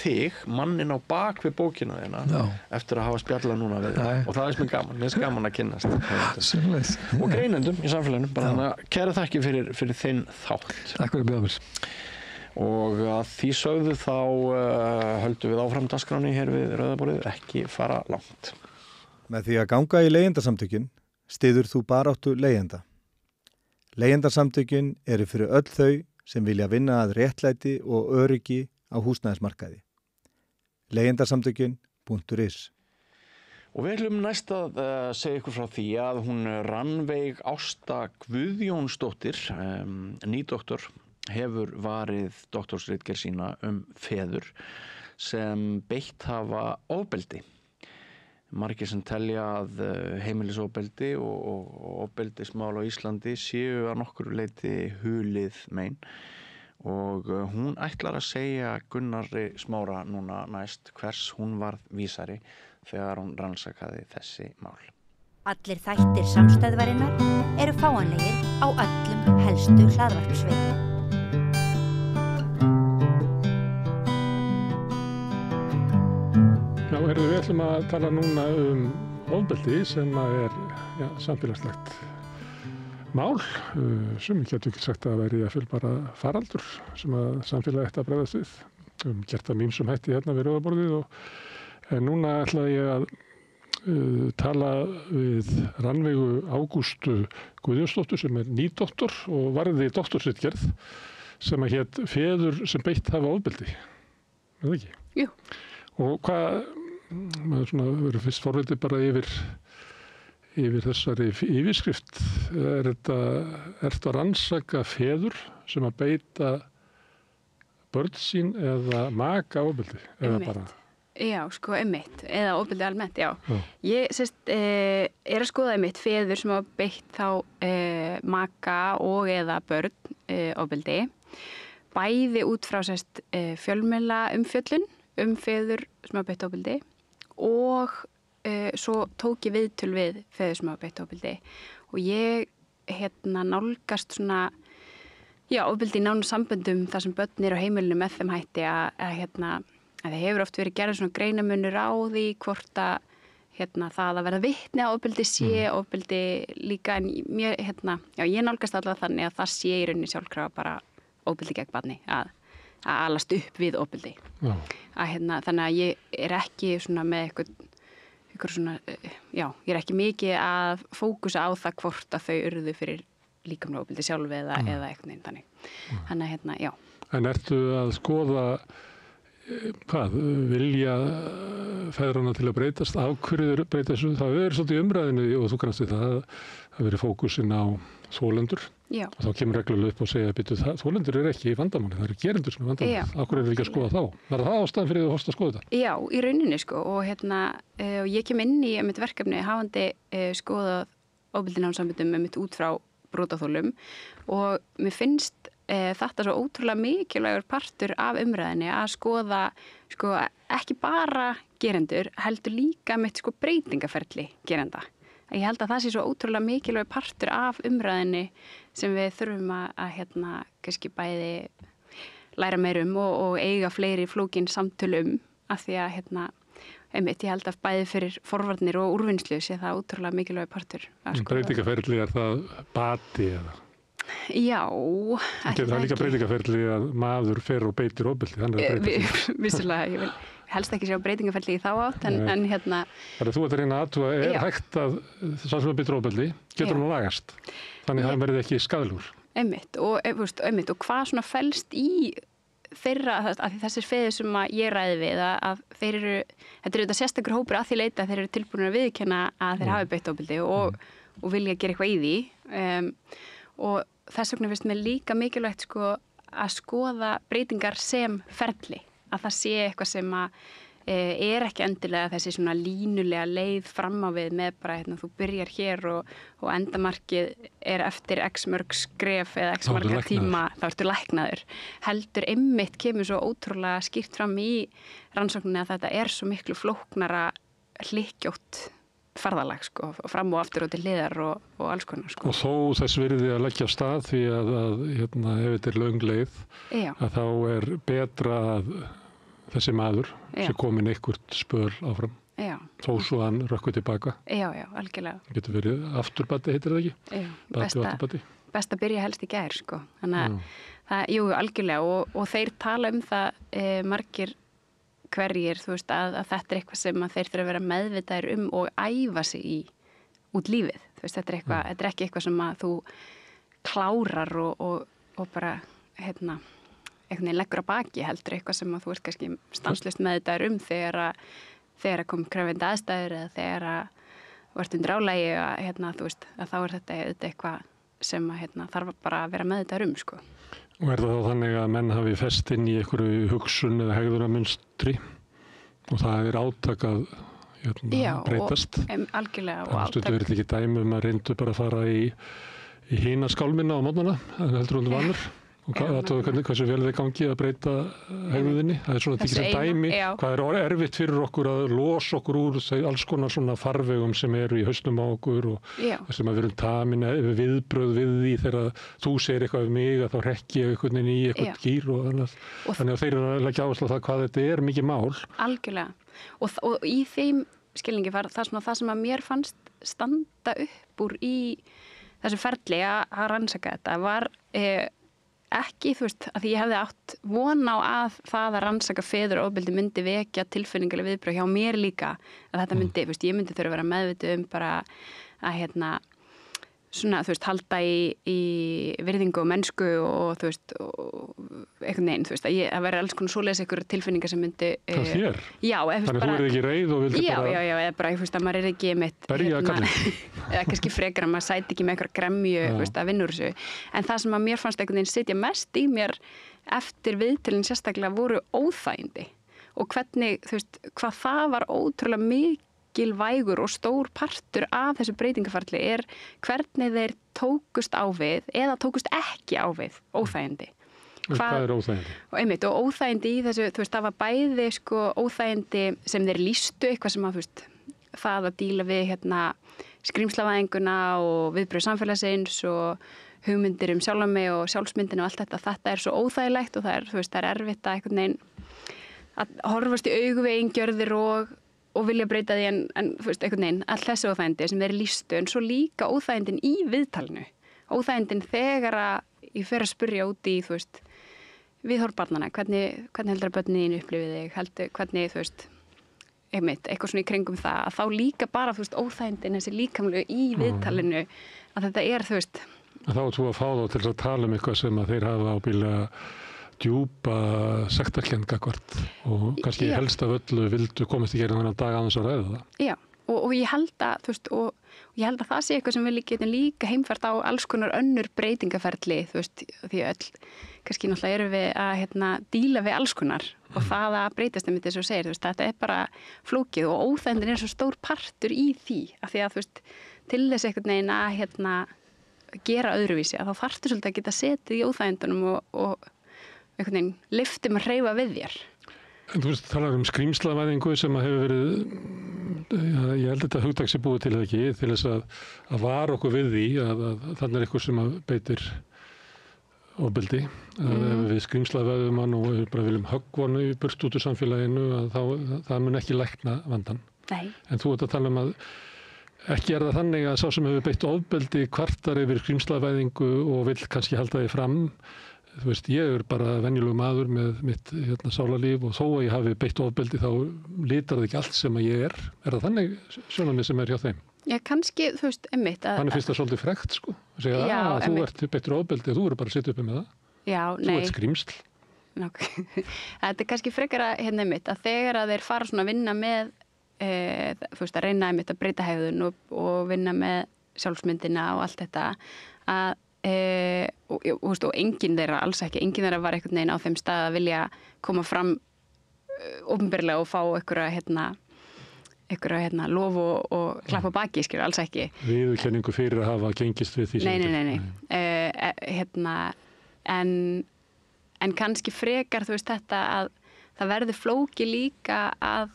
þig, mannin á bak við bókina þína eftir að hafa spjallað núna við þig og það mér gaman, mér gaman að kynnast og greinendum í samfélaginu bara þannig að kæra þakki fyrir þinn þátt. Takk fyrir að bjóða mér. Og að því sögðu þá höldum við áfram dagskráni hér við Rauðaborðið, ekki fara langt. Með því að ganga í leigjendasamtökin styður þú baráttu leigjenda. Leigjendasamtökin eru fyrir öll þau sem vilja vinna að réttlæti og öryggi á húsnæðismarkaði. Leigjendasamtökin.is Og við ætlum næst að segja ykkur frá því að hún Rannveig Ásta Guðjónsdóttir, nýdoktor, hefur varið doktorsritgerð sína feður sem beitt hafa ofbeldi. Margir sem telja að heimilisofbeldi og ofbeldismál á Íslandi séu að nokkru leyti hulið mein og hún ætlar að segja Gunnari Smára núna næst hvers hún varð vísari þegar hún rannsakaði þessi mál. Allir þættir samstæðvarinnar eru fáanlegir á öllum helstu hlaðvarpsveitum. Við ætlum að tala núna ofbeldi sem er samfélagslegt mál. Sumir getur ekki sagt að það væri bara faraldur sem að samfélagi ætti að bregðast við. Gert það mýmsum hætti hérna við Rauðaborðið en núna ætla ég að tala við Rannveigu Ágústu Guðjónsdóttur sem er nýdoktor og varði doktorsritgerð sem að hét Feður sem beitt hafa ofbeldi. Er það ekki? Jú. Og hvað maður verður fyrst forvitið bara yfir þessari yfirskrift. Ertu að rannsaka feður sem að beita börn sín eða maka ofbeldi? Já, sko, einmitt. Eða ofbeldi almennt, já. Ég er að skoða einmitt feður sem hafa beitt þá maka og eða börn ofbeldi. Bæði út frá fjölmiðla umfjöllun feður sem hafa beitt ofbeldi og svo tók ég viðtöl við feður sem hafa beitt ofbeldi og ég nálgast ofbeldi í nánum samböndum þar sem börn eru á heimilinu með þeim hætti að það hefur oft verið gerð svona greinamunur á því hvort að það að verða vitni að ofbeldi sé ofbeldi líka en ég nálgast allavega þannig að það sé í rauninni sjálfkrafa bara ofbeldi gegn barni að alast upp við ofbeldi. Þannig að ég er ekki með ég er ekki mikið að fókusa á það hvort að þau urðu fyrir líkamlega ofbeldi sjálf eða eitthvað neinn þannig. Þannig að, já. En ertu að skoða vilja feðrana til að breytast? Af hverju breyta þessu? Það hefur verið svolítið í umræðinu og þú kannast við það verið fókusinn á þolendur. Já. Og þá kemur reglulega upp og segja að þolendur eru ekki í vandamáli, það eru gerendur sem er vandamáli. Af hverju eru ekki að skoða þá? Var það ástæðan fyrir því að hósta að skoða þetta? Já, í rauninni og ég kem inn í mitt verkefni hafandi skoðað ofbeldi í nánum samböndum út frá brotaþolum og mér finnst þetta svo ótrúlega mikilvægur partur af umræðinni að skoða ekki bara gerendur heldur líka breytingaferli gerenda. Ég held að það sé svo ótrúlega mikilvægur partur af umræðinni sem við þurfum að kannski bæði læra meir og eiga fleiri flókin samtölum af því að ég held að bæði fyrir forvarnir og úrvinnslu sé það ótrúlega mikilvægur partur. Breytingaferli það bati eða? Já. Það er líka breytingaferli að maður fer og beitir ofbeldi. Vissulega, ég vil helst ekki sjá breytingaferli í þá átt en Þannig að þú ert að reyna að hægt að sá sem beitir ofbeldi getur hún að lagast. Þannig að það verði ekki skaðlegur. Einmitt og hvað svona felst í þeirra, að þessir feður sem ég ræði við að þeir eru, þetta er auðvitað sérstakur hópur að því leita að þeir eru tilbúinir að viðurkenna að þeir hafi beitt ofbeldi og vilja gera eitthvað í því og þess vegna finnst mér líka mikilvægt að skoða breytingar sem ferli, að það sé eitthvað sem ekki endilega þessi svona línulega leið fram á við með bara þú byrjar hér og endamarkið eftir x mörg skref eða x marga tíma þá ertu læknaður. Heldur einmitt kemur svo ótrúlega skýrt fram í rannsókninni að þetta svo miklu flóknara hlykkjótt ferðalag sko, fram og aftur og til hliðar og alls konar sko. Og þó þess virði að leggja af stað því að ef þetta löng leið að þá betra að þessi maður sem komin einhvert spöl áfram. Þó svo hann rökkur tilbaka. Já, algjörlega. Það getur verið afturbati, heitir það ekki? Já, bati og afturbati. Best að byrja helst í gær, sko. Þannig að, algjörlega. Og þeir tala það margir hverjir, þú veist, að þetta eitthvað sem að þeir þurfa að vera meðvitaðir og æfa sig í út lífið. Þú veist, þetta ekki eitthvað sem að þú klárar og bara, einhvern veginn leggur á baki heldur eitthvað sem að þú ert kannski stanslaust meðvitaður þegar kom krefjandi aðstæður eða þegar þú ert undir álagi þú veist, að þá þetta eitthvað sem að þarf bara að vera meðvitaður sko. Og það þá þannig að menn hafi fest inn í einhverju hugsun eða hegðunarmunstri og það átak að breytast? Já, algjörlega. Það stundu verið ekki dæmi að reyndu bara að fara í hina skálminna á mótnana, heldur hún vanur. Og hversu vel þið gangi að breyta hegðuðinni. Það svona ekki sem dæmi. Hvað erfitt fyrir okkur að losa okkur úr alls konar svona farvegum sem eru í hausnum á okkur og sem að við erum tamin viðbrögð við því þegar þú segir eitthvað við mig að þá rekki ég einhvern veginn í eitthvað gír og þannig að þeir eru að leggja áherslu á það hvað þetta mikið mál. Algjörlega. Og í þeim skilningi var það sem að mér fannst standa upp úr í þessu ferli að rannsaka þetta var ekki, þú veist, að því ég hefði átt von á að það að rannsaka feðurofbeldi myndi vekja tilfinningalega viðbrögð hjá mér líka, að þetta myndi, þú veist, ég myndi þurfa að vera meðvituð bara að svona, þú veist, halda í virðingu og mennsku og þú veist, einhvern veginn, þú veist, að vera alls konar svoleiðis einhver tilfinningar sem myndi Það þér? Já, þannig að þú er ekki reið og vildi bara Já, eða bara, þú veist, að maður ekki mitt berja kallinn eða kannski frekar að maður sæti ekki með eitthvað gremju, þú veist, að vinnur þessu en það sem að mér fannst einhvern veginn sitja mest í mér eftir viðtölin sérstaklega voru óþægindi og hvernig, þú veist, hvað það var ótrúlega mikilvægur og stór partur af þessu breytingaferli hvernig þeir tókust á við eða tókust ekki á við óþægindi. Hvað er óþægindi? Og óþægindi í þessu, þú veist, það var bæði sko óþægindi sem þeir lýstu eitthvað sem að, þú veist, það að díla við skrýmslavæðinguna og viðbrögð samfélagsins og hugmyndir sjálfa mig og sjálfsmyndin og allt þetta svo óþægilegt og það þú veist, það erfitt að einhvern veginn að horfast í augu við eingjörðir og vilja breyta því en þú veist, einhvern veginn all þessi óþægindi sem þeir lýstu en svo líka óþægindin í viðtalinu óþægindin þegar að ég fer að spyrja út í, þú veist, viðhorf barnanna, hvernig heldur að börnin þín upplifið þig, hvernig, þú veist, eitthvað svona í kringum það, að þá líka bara, þú veist, óþægindin þessi líkamlegu í viðtalinu, að þetta þú veist. Þá þú að fá þá til að tala eitthvað sem að þeir hafa ábyggilega djúpa sektarkennd gagnvart og kannski helst af öllu vildu komast í gerðin þennan dag aðeins að ræða það. Já, og ég held að, þú veist, og ég held að það sé eitthvað sem við getum líka heimfært á alls konar önnur breytingaferli, þú veist, því öll, kannski náttúrulega erum við að díla við alls konar og það að breytast þess að segir, þú veist, þetta bara flókið og óþægindin svo stór partur í því, af því að, þú veist, til þess einhvern veginn að gera öðruvísi, að þá þarftu svolítið að geta setið í óþægindunum og einhvern veginn lyftum að hreyfa við þér. En þú veist, talar skrýmslavæðingu sem að hefur verið, ég held að þetta hugtak sé búið til það ekki, til þess að vara okkur við því að þannig eitthvað sem að beitir ofbeldi. Ef við skrýmslavæðum hann og við bara viljum höggva hann í burt út úr samfélaginu, það mun ekki lækna vandann. Nei. En þú ert að tala að ekki það þannig að sá sem hefur beitt ofbeldi kvartar yfir skrýmslavæðingu og vill kannski halda því fram. Þú veist, ég bara venjulegur maður með mitt sálarlíf og þó að ég hafi beitt ofbeldi þá litar það ekki allt sem að ég er. Er það þannig sjónarmið sem hjá þeim? Já, kannski, þú veist, einmitt. Þannig finnst það svolítið frekt, sko. Að segja, þú ert beittur ofbeldi og þú eru bara að sitja uppi með það. Já, nei. Þú ert skrýmsl. Þetta kannski frekar einmitt að þegar að þeir fara svona að vinna með, þú veist, að reyna einmitt að breyta hegðun og vinna með sjálfsmyndina og allt þetta að og enginn þeirra, alls ekki, enginn þeirra var einhvern veginn á þeim stað að vilja koma fram opinberlega og fá einhverja lof og klappa baki, skilur, alls ekki. Viðurkenningu fyrir að hafa gengist við því sem en kannski frekar, þú veist, þetta að það verður flóki líka að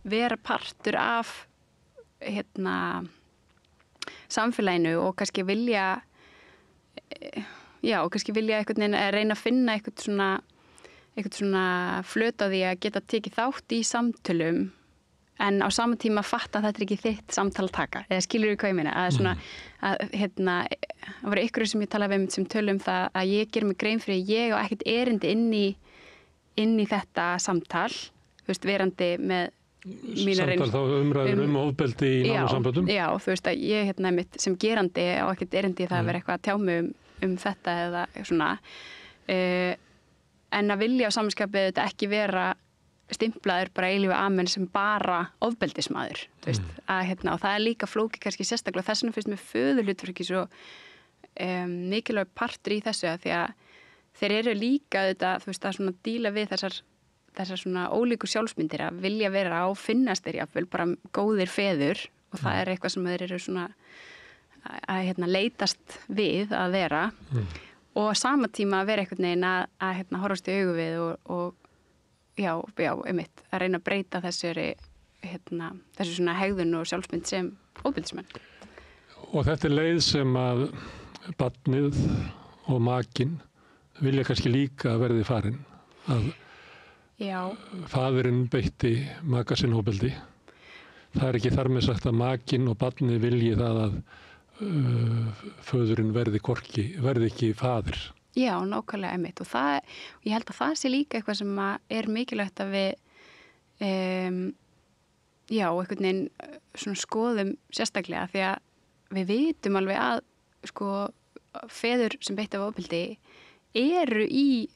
vera partur af samfélaginu og kannski vilja einhvern veginn að reyna að finna eitthvað svona flöt á því að geta tekið þátt í samtölum en á sama tíma fatta að þetta ekki þitt samtaltaka, eða skilur við hvað ég meina, að svona það var ykkur sem ég talaði við sem tölum það að ég ger mig grein fyrir ég og ekkert erindi inn í þetta samtal, þú veist, verandi með mína samtal þá umræður ofbeldi í nánu samböndum. Já, þú veist að ég mitt sem gerandi á ekkert erindi það að vera eitthvað að tjá mig þetta eða svona en að vilja á samanskapið þetta ekki vera stimplaður bara eilífu amen sem bara ofbeldismadur, þú veist, að og það líka flóki kannski sérstaklega, þess vegna finnst mér föðurhlutverki svo mikilvæg partur í þessu að því að þeir eru líka þetta, þú veist, að svona díla við þessar svona ólíku sjálfsmyndir að vilja vera á finnast þeir jafnvel bara góðir feður og það er eitthvað sem þeir eru svona að leitast við að vera og á sama tíma að vera einhvern veginn að horfast í augu við og já, einmitt, að reyna að breyta þessu svona hegðun og sjálfsmynd sem ofbeldismenn. Og þetta er leið sem að barnið og makinn vilja kannski líka verði farin að faðirinn beitti maka sinn ofbeldi. Það er ekki þar með sagt að makinn og barnið vilji það að föðurinn verði ekki faðir. Já, nákvæmlega einmitt og ég held að það sé líka eitthvað sem er mikilvægt að við einhvern veginn svona skoðum sérstaklega því að við vitum alveg að sko feður sem beitt af ofbeldi eru í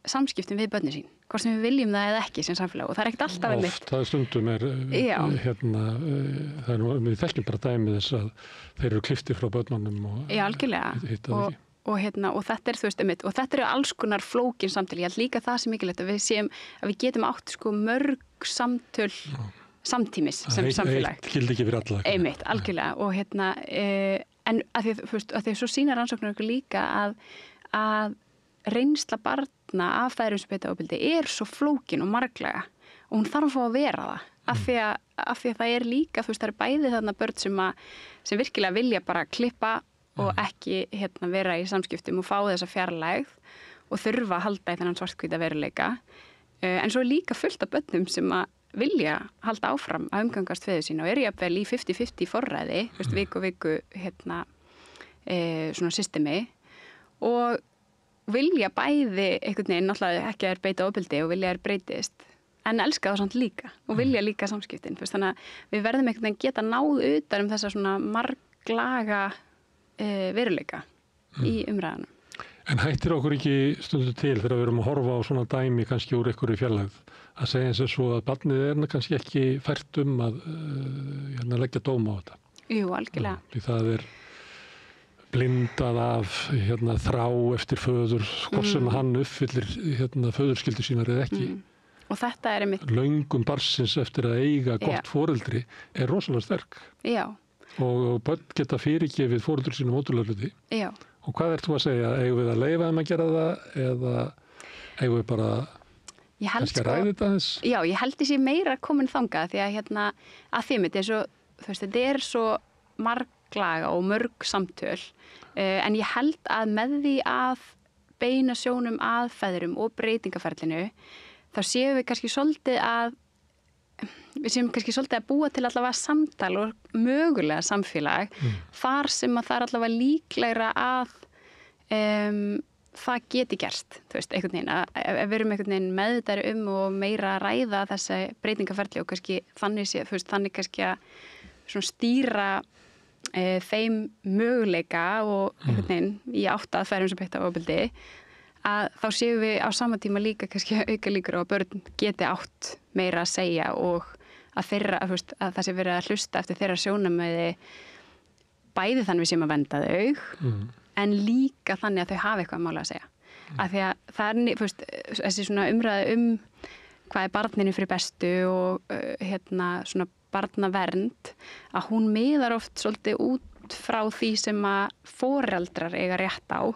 samskiptum við börnin sín, hvort sem við viljum það eða ekki sem samfélag og það er ekkert alltaf einmitt. Það stundum það er nú, við þekkjum bara dæmi þess að þeir eru klipptir frá börnunum og algjörlega og þetta er, þú veist, einmitt, og þetta eru alls konar flókin samtöl, ég held líka það sem mikilvægt að við getum átt sko mörg samtöl samtímis sem samfélag. Eitt gildi ekki fyrir alla. Einmitt, algjörlega og en að því svo sýna rannsóknar okkur líka að reynsla barna af feðrum sem beita ofbeldi er svo flókin og marglega og hún þarf að fá að vera það af því að það er líka, þú veist, það er bæði þarna börn sem virkilega vilja bara klippa og ekki vera í samskiptum og fá þessa fjarlægð og þurfa að halda í þennan svarthvíta veruleika en svo er líka fullt af börnum sem að vilja halda áfram að umgangast feður sína og jafnvel í 50-50 forræði, þú veist, viku svona systemi og vilja bæði einhvern veginn, náttúrulega ekki að er beita ofbeldi og vilja er breytist en elska það samt líka og vilja líka samskiptin, þannig að við verðum einhvern veginn geta náð utan þessa svona marglaga veruleika í umræðanum. En hættir okkur ekki stundu til þegar við erum að horfa á svona dæmi kannski úr einhverju fjarlægð að segja eins og svo að barnið kannski ekki fært að leggja dóma á þetta? Jú, algjörlega. Því það er blindað af þrá eftir föður, hvort sem hann uppfyllir föðurskyldu sínar eða ekki. Og þetta er einmitt löngum barnsins eftir að eiga gott foreldri er rosalega sterk. Já. Og börn geta fyrirgefið foreldri sínum ótrúlega hluti. Já. Og hvað ert þú að segja? Eigum við að leyfa þeim að gera það eða eigum við bara kannski að ræða þetta aðeins? Já, ég held þessi meira komin þangað því að að því mitt þetta er svo marglaga og mörg samtöl en ég held að með því að beina sjónum að feðrum og breytingaferlinu þá séum við kannski svolítið að búa til allavega samtal og mögulega samfélag þar sem að það er allavega líklegra að það geti gerst, þú veist, einhvern veginn að við erum einhvern veginn meðvitaðri og meira að ræða þessi breytingaferli og kannski þannig kannski að svona stýra þeim möguleika og einhvern veginn í átt að feðrum sem beita ofbeldi að þá séum við á sama tíma líka kannski auka líkur á að börn geti átt meira að segja og að það sé verið að hlusta eftir þeirra sjónarmiði bæði þannig við séum að vernda þau en líka þannig að þau hafa eitthvað mála að segja. Af því að það er þessi svona umræða hvað barninu fyrir bestu og svona barnavernd, að hún miðar oft svolítið út frá því sem að foreldrar eiga rétt á.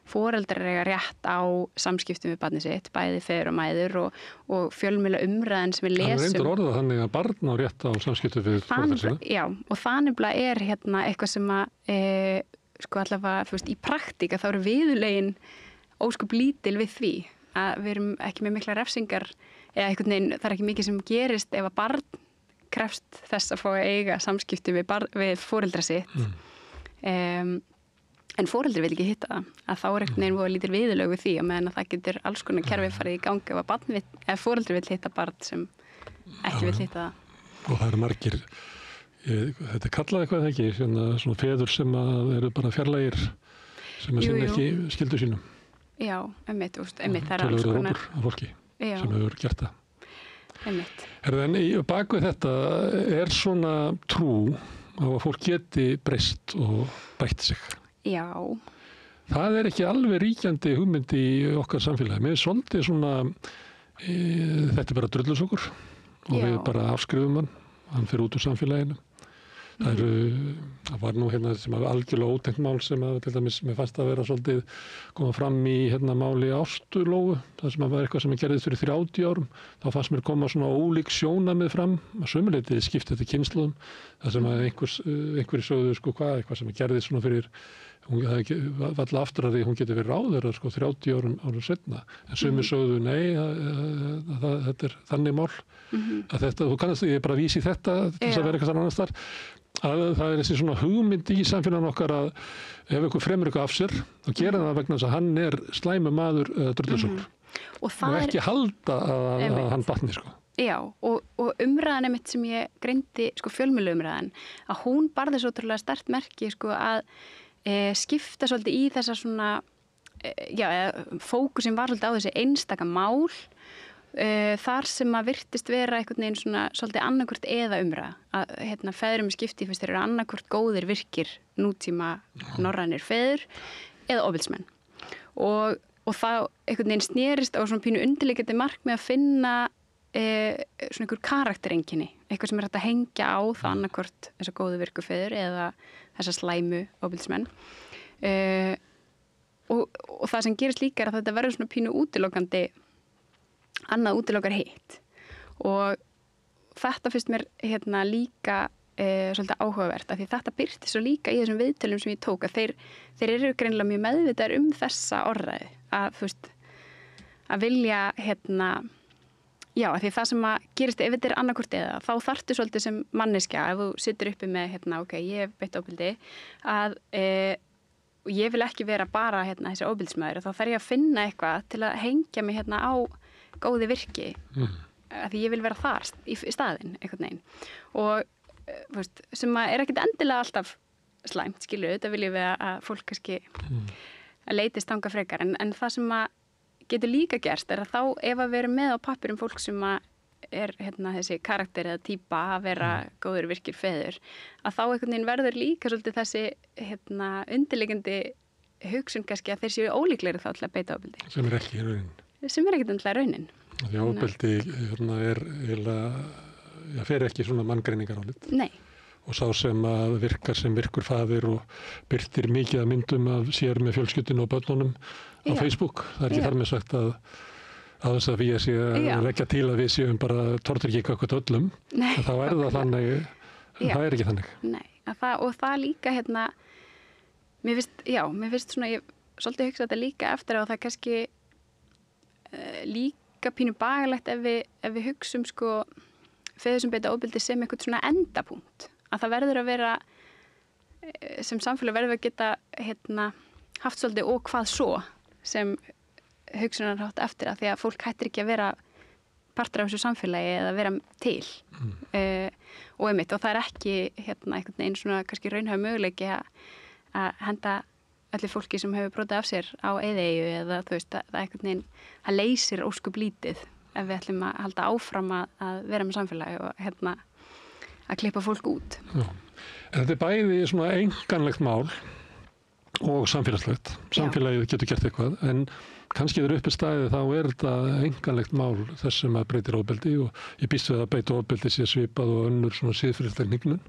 Foreldrar eiga rétt á samskiptum við barnið sitt, bæði feður og mæður og fjölmiðla umræðan sem við lesum. Það reyndur orðað þannig að barn á rétt á samskiptum við foreldrar sína. Já, og það nefnilega er eitthvað sem að sko allavega, þú veist, í praktíka þá eru viðurlögin óskup lítil við því að við erum ekki með mikla refsingar eða einhvern veginn, það er ekki mikið sem gerist ef að barn krefst þess að fá að eiga samskipti við foreldra sitt. En foreldri vil ekki hitta það, að þá er einhvern veginn voru lítil viðurlög við því og meðan að það getur alls konar kerfi farið í gangi ef foreldri vil hitta barn sem ekki vil hitta það. Og það eru margir, þetta er kallað eitthvað ekki, svona feður sem eru bara fjarlægir sem að sinna ekki skyldu sínum. Já, einmitt, það er alls konar. Tölur af fólki sem hefur gert það. Einmitt. En í baku þetta er svona trú á að fólk geti breyst og bætt sig. Já. Það er ekki alveg ríkjandi hugmynd í okkar samfélagi. Mér er svolítið svona, þetta er bara drullusokkur og við bara afskrifum hann fyrir út úr samfélaginu. Það var nú sem algjörlega ótengt mál sem að til dæmis mér fannst að vera svolítið koma fram í máli Ástulóu, það sem að var eitthvað sem gerðist fyrir 30 árum. Þá fannst mér koma svona ólík sjónarmið fram, að sömuleyti skipti þetta kynslóðum, það sem að einhverjir sögðu eitthvað sem gerðist svona fyrir valla aftur að því hún getur verið ráðherra 30 árum seinna. En sumir sögðu nei, þetta er þannig mál að þetta, þú kannast, ég er bara að vísi þetta til þess að vera eitthvað annars þar. Að það er þessi svona hugmynd í samfélaginu okkar að ef einhver fremur eitthvað af sér þá gera það vegna þess að hann er slæmur maður drullusokkur og ekki halda að hann batni Já, og umræðan einmitt sem ég greindi fjölmiðlaumræðan, að hún barði svo trúlega sterkt merki að skipta svolítið í þessa svona fókusin var svolítið á þessi einstaka mál þar sem að virtist vera einhvern veginn svona svolítið annarkvort eða umræða að feðrum skipti fyrst þeir eru annarkvort góðir virkir nútíma norrænir feður eða ofbeldismenn og það einhvern veginn snerist á svona pínu undirliggjandi markmið að finna svona einhver karaktereinkenni, eitthvað sem er hægt að hengja á það annarkvort þessa góðu virku feður eða þessa slæmu ofbeldismenn og það sem gerist líka er að þetta verður svona pínu útilokandi annað útilokar hitt og þetta finnst mér líka svolítið áhugavert af því þetta birtist svo líka í þessum viðtölum sem ég tók að þeir eru greinilega mjög meðvitaðir þessa orðræðu að þú veist að vilja já, af því það sem að gerist ef þetta er annarkvort eða þá þarftu svolítið sem manneskja ef þú situr uppi með ok, ég hef beitt ofbeldi að ég vil ekki vera bara þessi ofbeldismaður og þá þarf ég að finna eitthvað til að hengja mig á góði virki af því ég vil vera þar í staðinn einhvern veginn og veist, sem er ekkert endilega alltaf slæmt, skilur, þetta viljum við að fólk kannski að leitist þangað frekar en það sem að getur líka gerst er að þá ef að vera með á pappirum fólk sem að er þessi karakter eða típa að vera góður virkir feður að þá einhvern veginn verður líka svolítið þessi undirliggjandi hugsun kannski að þeir séu ólíklegri þá til að beita ofbeldi. Sem er ekki í raunin. Sem er ekkert endilega raunin. Því ofbeldi er eiginlega fer ekki svona manngreiningar á lit. Nei. Og sá sem að virkar sem virkur faðir og birtir mikið af myndum af sér með fjölskyldinu og börnunum á Facebook. Það er ekki þar með sagt að þess að við séum að leggja til að við séum bara tortryggja eitthvað öllum. Þá er það þannig, það er ekki þannig. Nei, og það líka mér finnst svona, ég svolítið hugsa þetta líka eftir á það kannski líka pínu bagalegt ef við hugsum feður sem beita ofbeldi sem eitthvað svona endapunkt. Að það verður að vera, sem samfélag verður að geta haft svolítið og hvað svo sem hugsunarhátt eftir að því að fólk hættir ekki að vera partur af þessu samfélagi eða vera til. Og einmitt, og það er ekki einhvern veginn svona kannski raunhæfur möguleiki að henda öllu fólki sem hefur brotið af sér á eyðieyju eða þú veist, það einhvern veginn, það leysir óskup lítið ef við ætlum að halda áfram að vera með samfélagi og að klippa fólk út. Já. En þetta er bæði svona einkanlegt mál og samfélagslegt. Samfélagið getur gert eitthvað, en kannski þegar uppi staðið þá þetta einkanlegt mál þess sem að breytir ofbeldi og ég býst við að beita ofbeldi sé svipað og önnur svona siðferðisleg hnignun.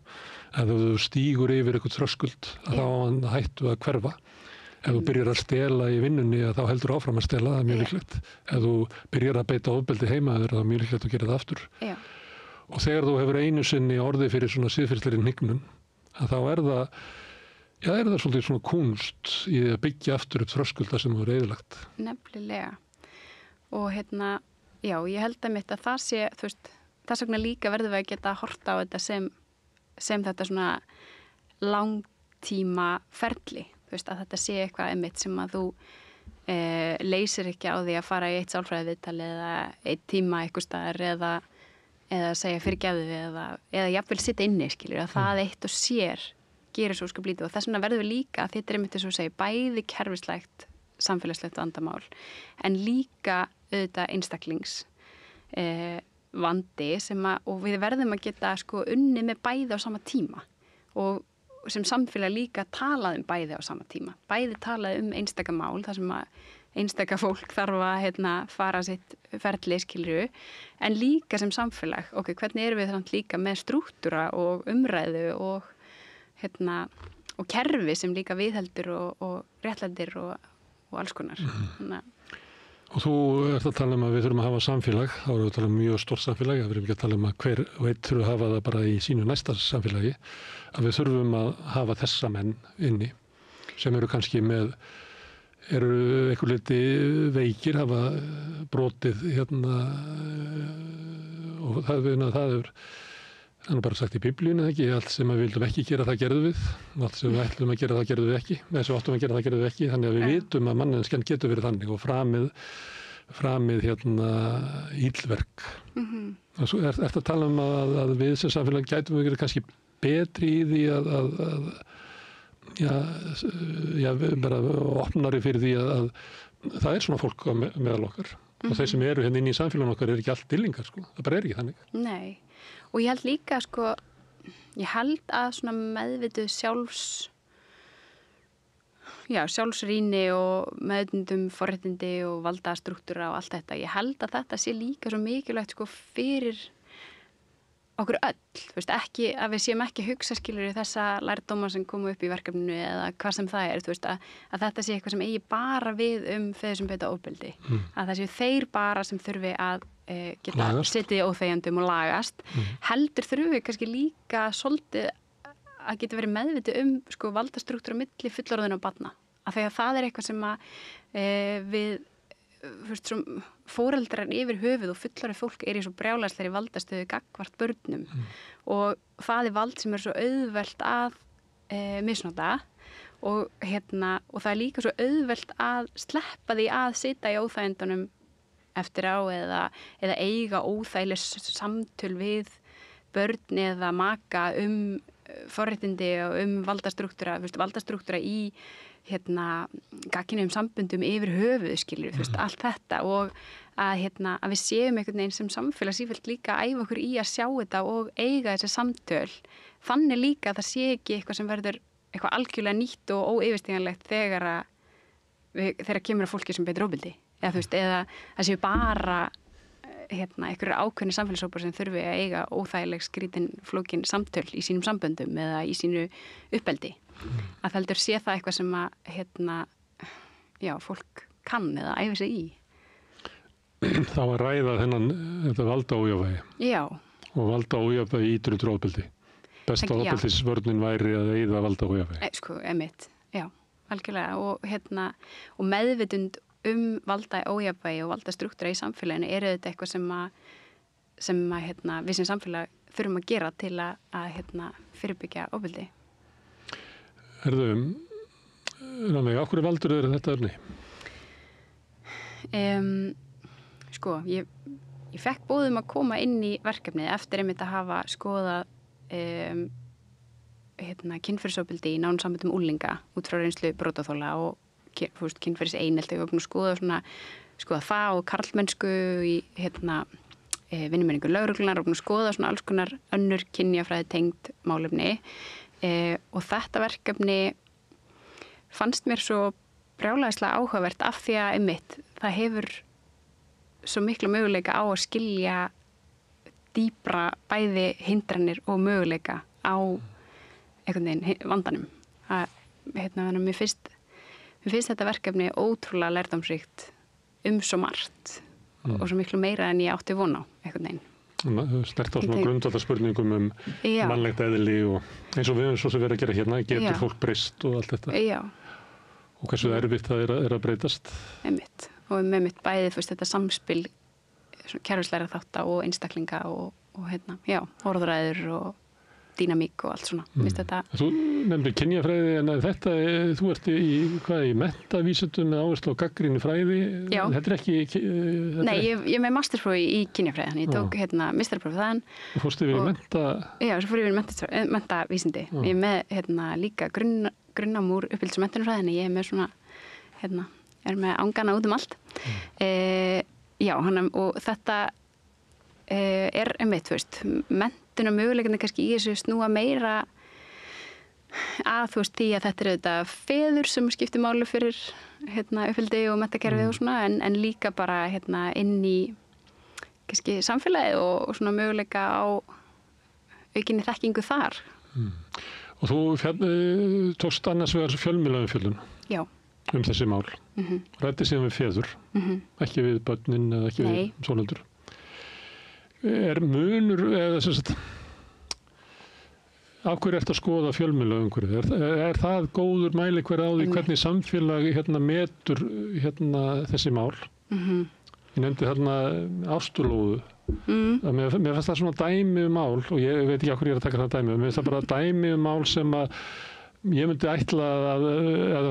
Ef þú stígur yfir eitthvað þröskuld þá á hann hættu að hverfa. Ef þú byrjar að stela í vinnunni þá heldur áfram að stela, það mjög líklegt. Ef þú byrjar að beita ofbeldi heima þá mjög líklegt að gera það aftur. Og þegar þú hefur einu sinni orðið fyrir svona siðferðislegri hnignun, þá er það svolítið svona kunst í að byggja aftur upp þröskulda sem þú er eyðilagt. Nefnilega. Og ég held að það sé, þú veist, þess vegna líka verðum við að geta að horta á þetta sem þetta svona langtíma ferli. Þú veist, að þetta sé eitthvað einmitt sem að þú leysir ekki á því að fara í eitt sálfræðiviðtal eða eitt tíma eitthvað staðar eða segja fyrirgefðu eða jafnvel sitta inni, skilur, að það eitt og sér gerir svo lítið og þess vegna verður við líka, þetta er einmitt þess að segja, bæði kerfislegt, samfélagslegt vandamál, en líka auðvitað einstaklings vandi og við verðum að geta unni með bæði á sama tíma og sem samfélag líka talaði bæði á sama tíma. Bæði talaði einstaka mál, þar sem að einstaka fólk þarf að fara sitt ferli, skilju, en líka sem samfélag, hvernig erum við þannig líka með strúktúra og umræðu og kerfi sem líka viðheldur og réttlætir og alls konar. Og þú ert að tala að við þurfum að hafa samfélag, þá erum við að tala mjög stórt samfélag, við erum ekki að tala að hver og einn þurfum að hafa það bara í sínu næsta samfélagi, að við þurfum að hafa þessa menn inni sem eru kannski eru einhver liti veikir, hafa brotið og það er bara sagt í Biblíunni, ekki? Allt sem við vildum ekki gera, það gerðum við. Allt sem við ætlum að gera, það gerðum við ekki. Eða sem við áttum að gera, það gerðum við ekki. Þannig að við vitum að manneskjan getur verið þannig og framið illverk. Og svo ertu að tala að við sem samfélag gætum við verið kannski betri í því að bara opnari fyrir því að það er svona fólk meðal okkar. Og þeir sem eru inn í samfélaginu okkar ekki allt dillingar, Það bara ekki þannig. Nei. Og ég held líka, ég held að svona meðvituð sjálfsrýni og meðvitundum forréttindi og valda strúktúra og allt þetta. Ég held að þetta sé líka svo mikilvægt fyrir okkur öll. Þú veist, að við séum ekki hugsa skilur í þessa lærdóma sem komu upp í verkefninu eða hvað sem það er. Þú veist, að þetta sé eitthvað sem eigi bara við þau sem beita ofbeldi. Að það séu þeir bara sem þurfi að geta setið í óþegjandum og lagast. Heldur þurfum við kannski líka svolítið að geta verið meðvitið valdastruktúra milli fullorðinna og barna. Af því að það er eitthvað sem að við foreldrar yfir höfuð og fullorðið fólk er í svo brjálæslegri valdastöðu gagnvart börnum og það er vald sem er svo auðvelt að misnota og það er líka svo auðvelt að sleppa því að sitja í óþægindunum eftir á eða eiga óþægileg samtöl við börn eða maka forréttindi og valdastruktúra í gagnkynhneigðum samböndum yfir höfuð, skilur, allt þetta og að við séum einhvern veginn sem samfélag sífellt líka að æfa okkur í að sjá þetta og eiga þessi samtöl. Þannig líka að það sé ekki eitthvað sem verður eitthvað algjörlega nýtt og óyfirstíganlegt þegar kemur að fólki sem beitir ofbeldi. Eða það séu bara einhverju ákveðni samfélagshópar sem þurfi að eiga óþægileg skrítin flókin samtöl í sínum samböndum eða í sínu uppeldi. Að heldur sé það eitthvað sem að fólk kann eða æfi sig í. Þá að ræða þetta valdaójafvægi. Já. Og valdaójafvægi ítur undir ofbeldi. Besta ofbeldisvörnin væri að eyða valdaójafvægi. Einmitt. Já, algjörlega. Og meðvitund valdaójafvægi og valdastruktúra í samfélaginu er þetta eitthvað sem við sem samfélag þurfum að gera til að fyrirbyggja ofbeldi. Rannveig, á hverju valdur eru þetta efni? Ég fekk boð að koma inn í verkefnið eftir einmitt að hafa skoðað kynferðisofbeldi í nánum samböndum unglinga út frá reynslu brotaþola og kynferðiseinelti. Ég var búin að skoða það og karlmennsku í vinnumenningu lögreglunar og búin að skoða alls konar önnur kynjafræði tengd málefni. Og þetta verkefni fannst mér svo brjálæðislega áhugavert af því að einmitt það hefur svo miklu möguleika á að skilja dýpra bæði hindranir og möguleika á einhvern veginn vandanum. Mér finnst þetta verkefni ótrúlega lærdómsríkt svo margt og svo miklu meira en ég átti von á einhvern veginn. Snert á svona grundvallarspurningum mannlegt eðli og eins og við höfum svo sem verið að gera hérna, getur fólk breyst og allt þetta. Já. Og hversu erfitt það er að breytast. Einmitt. Og með mitt bæði þetta samspil kerfislæra þátta og einstaklinga og orðræður og dýnamík og allt svona. Þú nefndir kynjafræði en þetta, þú ert í menntavísindum með áherslu á gagnrýni fræði. Já. Þetta er ekki... Nei, ég er með masterprófi í kynjafræði, þannig ég tók meistaraprófið þaðan. Þú fórst yfir í menta... Já, svo fór ég yfir mentavísindi. Ég er með líka grunnám úr uppeldis- og menntunarfræði, en ég er með svona, er með angana út allt. Og þetta er einmitt, menntun og möguleikarnir kannski í þessu snúa meira að því að þetta er auðvitað feður sem skiptir máli fyrir uppeldi og menntakerfið og svona en líka bara inn í kannski samfélagið og svona möguleika á aukinni þekkingu þar. Og þú tókst annars vegar fjölmiðlaumfjöllun. Já. Þessi mál. Ræddi síðan við feður, ekki við börnin eða ekki við sólendur. Er munur eða sem sagt af hverju ertu að skoða fjölmiðlaumhverfið? Er það góður mælikvarði á því hvernig samfélag metur þessi mál? Ég nefndi þarna Ástulóðu. Mér fannst það svona dæmi mál og ég veit ekki af hverju ég er að taka það dæmi. Mér finnst það bara dæmi mál sem að ég myndi ætla að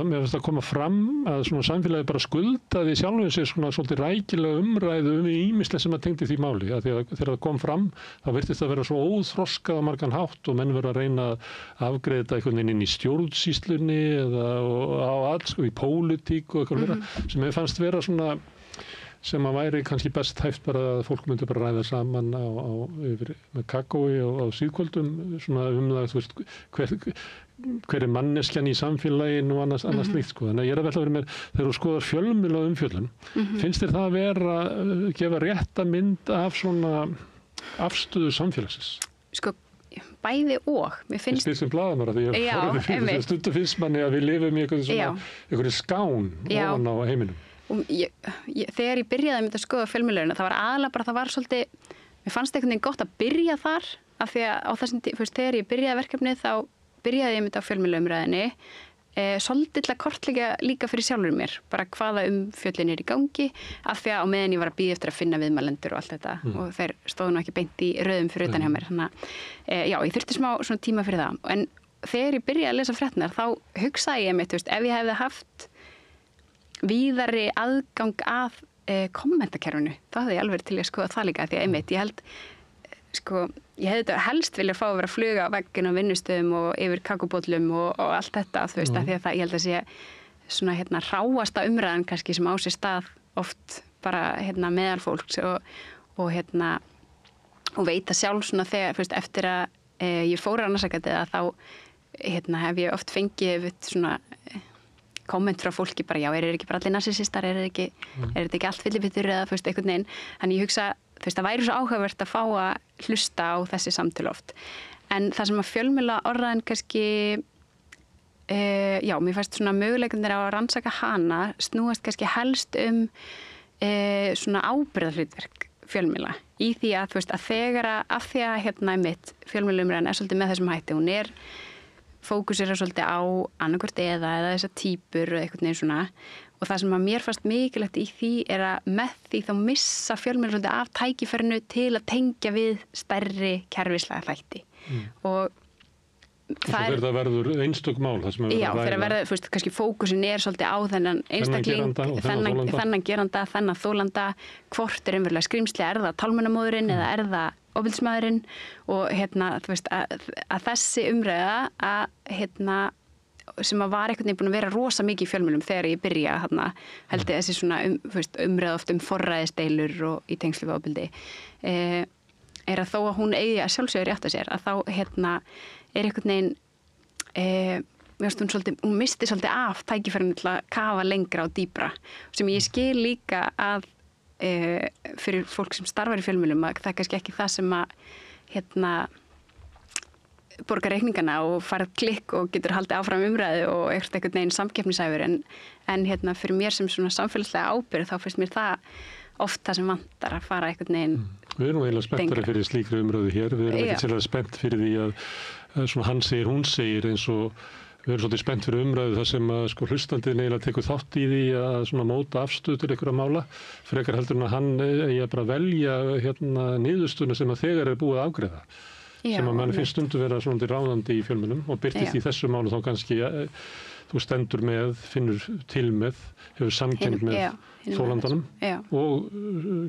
mér finnst að koma fram að svona samfélagi bara skuldaði sjálfum sér svona svolítið rækilega umræðu ýmislegt sem að tengdi því máli. Þegar það kom fram þá virtist það vera svo óþroskað á margan hátt og menn verið að reyna að afgreiða þetta einhvern veginn inn í stjórnsýslunni eða á alls í pólitík og eitthvað vera sem ég fannst vera svona sem að væri kannski best hægt bara að fólk myndi bara ræða saman með kakói á síðkvöldum svona það, hver er manneskjan í samfélaginu og annars slíkt Þannig að ég er að velta verið með, þegar þú skoðar fjölmiðla umfjöllun, finnst þér það að vera að gefa rétta mynd af svona afstöðu samfélagsins? Bæði og. Mér finnst... Ég spyr sem blaðamara því að stundum finnst manni að við lifum í einhverju skán ofan á heiminum. Þegar ég byrjaði að skoða fjölmiðluna, það var aðalega bara, það var svolítið, mér fannst einhvern veginn gott að byrja þar, af því að á þessum þegar ég byrjaði verkefnið, þá byrjaði ég á fjölmiðlaumræðinni, svolítið til að kortleggja líka fyrir sjálfur mér, bara hvaða umfjöllin er í gangi, af því að á meðan ég var að bíða eftir að finna viðmælendur og allt þetta, og þeir stóðu nú ekki beint í röðum fyrir utan hjá mér, þannig að ég þurfti smá svona tíma fyrir það, en þegar ég byrjaði að lesa fréttirnar, þá hugsaði ég mitt, ef ég hefði haft víðari aðgang að kommentakerfinu, þá hefði ég alveg til að skoða það líka, því að einmitt, ég hefði helst vilja fá að vera að fluga á vegginn á vinnustöðum og yfir kakóbollum og allt þetta, af því að ég held að sé svona hráasta umræðan kannski sem á sér stað oft bara meðal fólks og veita sjálf svona þegar, eftir að ég fór að rannsakandi þá hef ég oft fengið svona komment frá fólki bara, já, eru ekki bara allir narsisistar, er þetta ekki allt fyllibittur eða, einhvern veginn. Þannig ég hugsa, það væri svo áhugavert að fá að hlusta á þessi samtöl oft. En það sem að fjölmiðla orðaðin kannski, mér fannst svona möguleikarnir á að rannsaka hana snúast kannski helst svona ábyrgðarhlutverk fjölmiðla. Í því að, að þegar af því að einmitt fjölmiðlaumræðan er svolítið með þessum hætti, hún er fókusera svolítið á annarkvort eða þessar típur og einhvern veginn svona og það sem að mér fannst mikilvægt í því er að með því þá missa fjölmiðlar svolítið af tækifærinu til að tengja við stærri kerfislega þætti og það verður einstök mál það sem þegar verður, kannski fókusin er svolítið á þennan einstakling þennan geranda, þennan þólanda hvort er einverlega skrýmsli, er það talmennamóðurinn eða er það ofbeldismaðurinn og að þessi umræða að sem að var einhvern veginn búin að vera rosa mikið í fjölmiðlum þegar ég byrja held ég þessi svona umræða oft forræðisdeilur og í tengslu við ofbeldi er að þó að hún eigi að sjálfsögur rétta sér að þá er einhvern veginn hún misti svolítið af tækifærinu til að kafa lengra og dýpra sem ég skil líka að fyrir fólk sem starfar í fjölmiðlum að það er kannski ekki það sem að borga reikningana og fara klikk og getur haldið áfram umræðu og einhvern veginn samkeppnisæfur en fyrir mér sem svona samfélagslega ábyrgð þá finnst mér það oft það sem vantar að fara einhvern veginn Við erum eiginlega spenntari fyrir slíkri umræðu hér, við erum ekki sérlega spennt fyrir því að svona hann segir, hún segir eins og við erum svolítið spennt fyrir umræðu þar sem að sko hlustandinn eiginlega tekur þátt í því að svona móta afstöðu til einhverja mála frekar heldur en að hann eigi að bara velja niðurstöðuna sem að þegar er búið að afgreiða sem að mann finnst stundum vera svona ráðandi í fjölmiðlum og birtist í þessu málu þá kannski þú stendur með, finnur til með, hefur samkennd með þólandanum og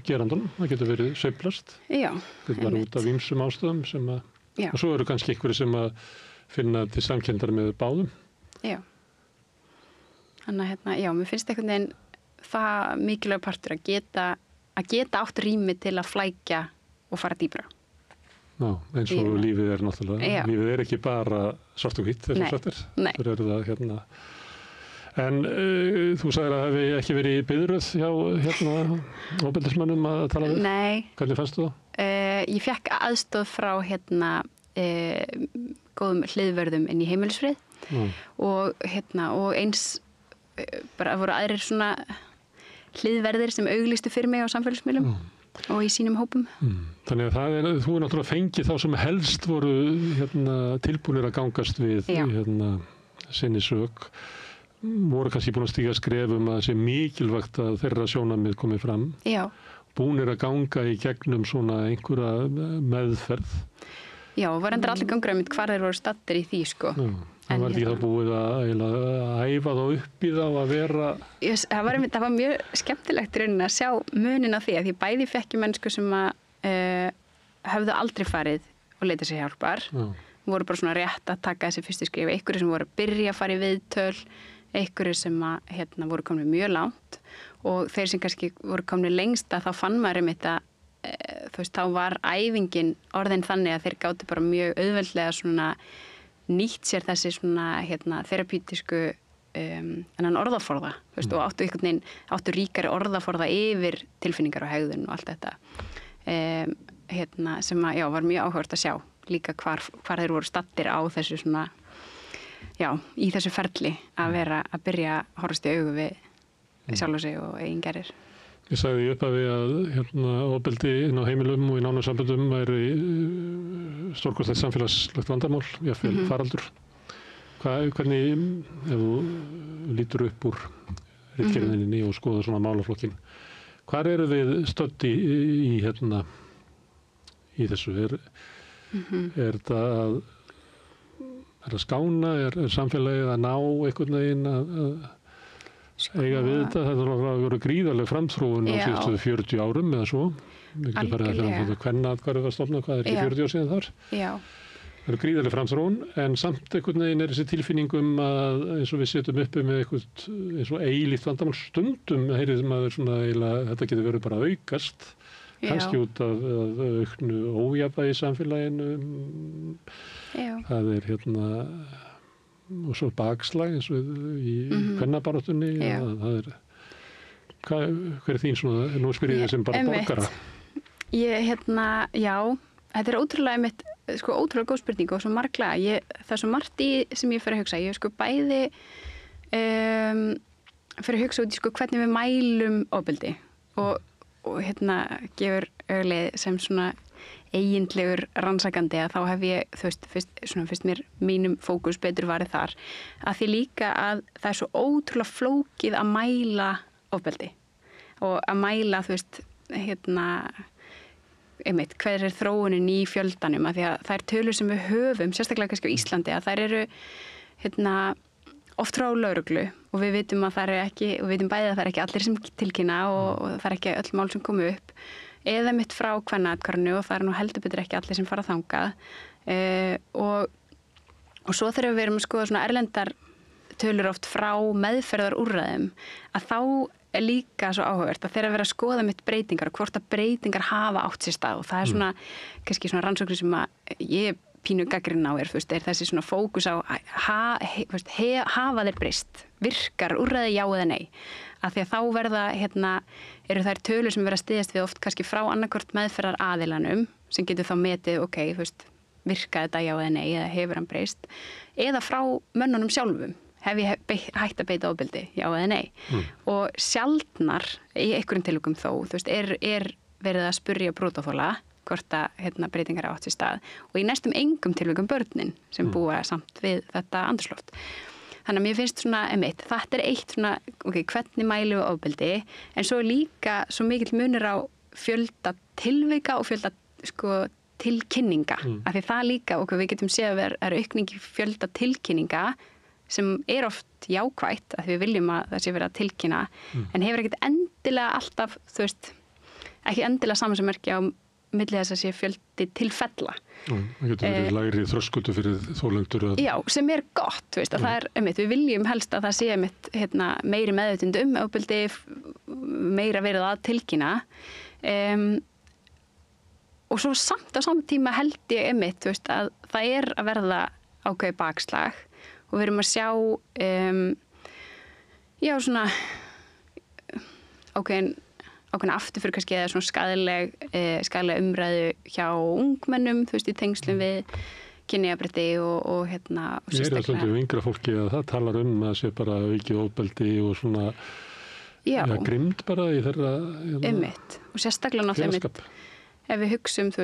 gerandanum, það getur verið sveiflast, getur bara út af ýmsum ástæðum sem að og svo eru kannski einhverju sem að finna til samkenndar með báðum. Já. Þannig að mér finnst einhvern veginn það mikilvægur partur að geta átt rými til að flækja og fara dýpra. Já, eins og lífið er náttúrulega. Lífið er ekki bara svart og hvítt, þess að sagt er. Það eru það En þú sagðir að hefði ekki verið í biðröð hjá ofbeldismönnum að tala við? Nei. Hvernig fannstu það? Ég fékk aðstoð frá góðum hliðvörðum inn í heimilisfrið og eins bara voru aðrir svona hliðverðir sem auglýstu fyrir mig á samfélagsmiðlum og í sínum hópum. Þannig að þú er náttúrulega fengið þá sem helst voru tilbúnir að gangast við sinni sök. Voru kannski búin að stíga skrefum að það sé mikilvægt að þeirra sjónarmið komið fram. Já. Búnir að ganga í gegnum svona einhverja meðferð. Já, var endur allir gangur að hvar þeir voru stattir í því, sko. Já, það var ekki það búið að æfa þá upp í þá að vera... Það var mjög skemmtilegt raunin að sjá munin af því að því bæði fekk mennsku sem að höfðu aldrei farið og leita sér hjálpar. Voru bara svona rétt að taka þessi fyrstu skrif. Einhverju sem voru að byrja að fara í viðtöl, einhverju sem að voru komin mjög langt og þeir sem kannski voru komin lengst að þá fann maður einmitt að þá var æfingin orðin þannig að þeir gátu bara mjög auðveldlega svona nýtt sér þessi svona terapítisku orðaforða og áttu einhvern veginn, áttu ríkari orðaforða yfir tilfinningar og hegðun og allt þetta sem að var mjög áhugavert að sjá líka hvar þeir voru stattir á þessu svona í þessu ferli að vera að byrja að horfast í augu við sjálfa sig og eigin gerir. Ég sagði í upphafi að ofbeldi inn á heimilum og í nánum samböndum væri stórkostlegt samfélagslegt vandamál, jafnvel faraldur. Hvernig, ef þú lítur upp úr ritgerðinni og skoða svona málaflokkin, hvar eru við stödd í þessu? Er það skána, er samfélagið að ná einhvern veginn að eiga við þetta? Það har verið gríðarleg framþróun á síðustu 40 árum eða svo. Við getum farið að fyrir kvennaatkvæði var stofnað, hvað er ekki 40 ár síðan þar? Já. Það eru gríðarleg framþróun, en samt einhvern veginn er þessi tilfinningum að eins og við setjum uppi með eitthvað eins og eilíft vandamál stundum, heyrið maður svona eiginlega, þetta getur verið bara aukast. Kannski út af auknu ójafnvægi í samfélaginu. Það er og svo bakslag eins og í kvennabaráttunni. Hver er þín svona, nú spyr ég þig sem bara borgara? Þetta er ótrúlega ótrúlega góð spurning og svo marglega. Það er svo margt í sem ég fer að hugsa. Ég bæði fer að hugsa út í hvernig við mælum ofbeldi og gefur auglið sem svona eiginlegur rannsakandi að þá hef ég, fyrst mér mínum fókus betur varið þar, að því líka að það er svo ótrúlega flókið að mæla ofbeldi og að mæla, einmitt, hver er þróunin í fjöldanum, að því að það er tölur sem við höfum, sérstaklega kannski á Íslandi, að þær eru, oft frá lögreglu og við vitum að það er ekki, og við vitum bæði að það er ekki allir sem tilkynna og það er ekki öll mál sem komu upp eða mitt frá kvennaatkvæðinu og það er nú heldur betur ekki allir sem fara þangað og svo þegar við erum að skoða svona erlendar tölur oft frá meðferðarúrræðum að þá er líka svo áhugavert að þeirra vera að skoða mitt breytingar og hvort að breytingar hafa átt sér stað og það er svona kannski svona rannsóknir sem að ég pínu gagnrýnin á er þessi svona fókus á hafa þeir breyst, virkar úrræði já eða nei, af því að þá verða eru þær tölur sem verða að styðjast við oft kannski frá annarkvort meðferðar aðilanum sem getur þá metið, virka þetta já eða nei, eða hefur hann breyst, eða frá mönnunum sjálfum, hef ég hætt að beita ofbeldi, já eða nei. Og sjaldnar í einhverjum tilvikum þó, er verið að spurja brotaþola hvort að breytingar átt sér stað, og í næstum engum tilvikum börnin sem búa samt við þetta andrúmsloft. Þannig að mér finnst svona þetta er eitt svona, hvernig mælum við ofbeldi, en svo líka svo mikill munur á fjölda tilvika og fjölda tilkynninga, af því það líka við getum séð að er aukning í fjölda tilkynninga sem er oft jákvætt, af því við viljum að það sé verið að tilkynna, en hefur ekkert endilega alltaf, ekki endilega samansemmerki á milli þess að sé fjöldi tilfella. Það getur verið lægri þröskuldur fyrir þolendur. Já, sem er gott, að það er, við viljum helst að það sé meiri meðvitund ofbeldi, meira verið að tilkynna, og svo samt á saman tíma held ég að það er að verða ákveðið bakslag og við erum að sjá svona ákveðin afturför kannski eða svona skaðleg umræðu hjá ungmennum, í tengslum við kynjajafnrétti og Ég er alltaf yngra fólki að það talar að sé bara aukið ofbeldi og svona grimmd bara í þeirra og sérstaklega náttúrulega ef við hugsum,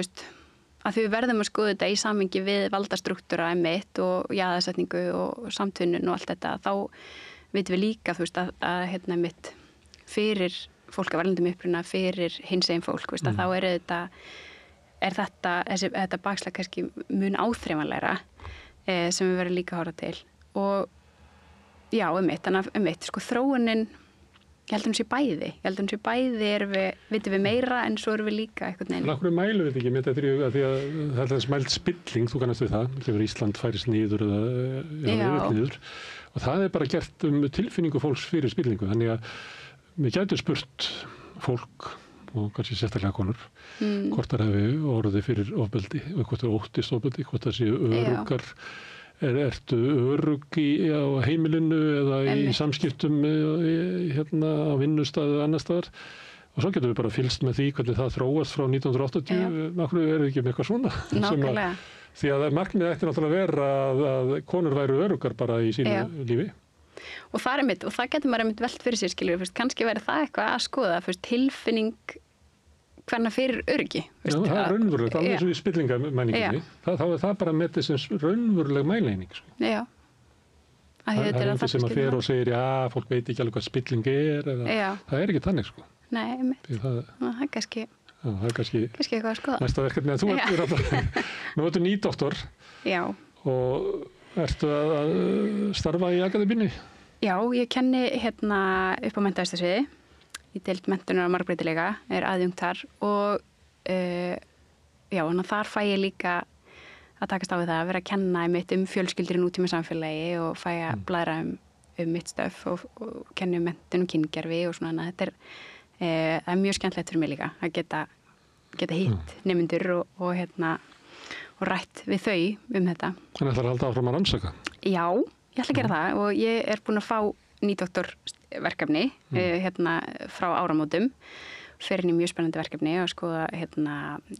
að við verðum að skoða þetta í samhengi við valdastruktúra og jaðarsetningu og samtvinnun og allt þetta, þá vitum við líka, að fyrir fólk af erlendum uppruna, fyrir hinsegin fólk, að þá er þetta bakslag kannski mun áþreifanlegra sem við verðum líka að horfa til. Og já, þannig að þróunin Ég held að hún sé bæði vitum við meira en svo erum við líka eitthvað neina. Akkur mælum við ekki með þetta því að það er smælt spilling, þú kannast við það, þegar Ísland færist niður eða niður. Og það er bara gert tilfinningu fólks fyrir spillingu. Þannig að við gætum spurt fólk og kannski sérstaklega konur hvort það hefði orðið fyrir ofbeldi og hvort það óttist ofbeldi, hvort það séu öruggar. Ertu örugg á heimilinu eða í samskiptum á vinnustað eða annar staðar, og svo getum við bara fylgst með því hvernig það þróast frá 1980. Akkur er ekki með eitthvað svona. Nákvæmlega. Því að markmið ætti náttúrulega að vera að konur væru öruggar bara í sínu lífi. Og það og það getur maður velt fyrir sér, skilur, kannski væri það eitthvað að skoða, tilfinning hvernig fyrir öryggi. Já, það er raunverulegt, alveg eins og í spillingamæninginni. Það er það bara með þessum raunveruleg mæleining. Já. Það er ekki sem að fer og segir, fólk veit ekki alveg hvað spilling er. Það er ekki þannig, Nei, það er kannski eitthvað að skoða. Næsta verkefni að þú ertu nýdoktor. Já. Og ertu að starfa í akademíunni? Já, ég kenni upp á menntavísindasviði. Í deild menntunar og margbreytileika, er aðjunkt þar og þar fæ ég líka að takast á við það að vera að kenna fjölskyldur í nútíma samfélagi og fæ að blæra mitt stöf og kenna menntun og kyngerfi og svona. Þetta er mjög skemmtilegt fyrir mig líka að geta hitt nemendur og rætt við þau þetta. Þannig að það er alltaf áfram að rannsaka? Já, ég ætla að gera það og ég er búin að fá nýdoktorverkefni frá áramótum, fer inn í mjög spennandi verkefni að skoða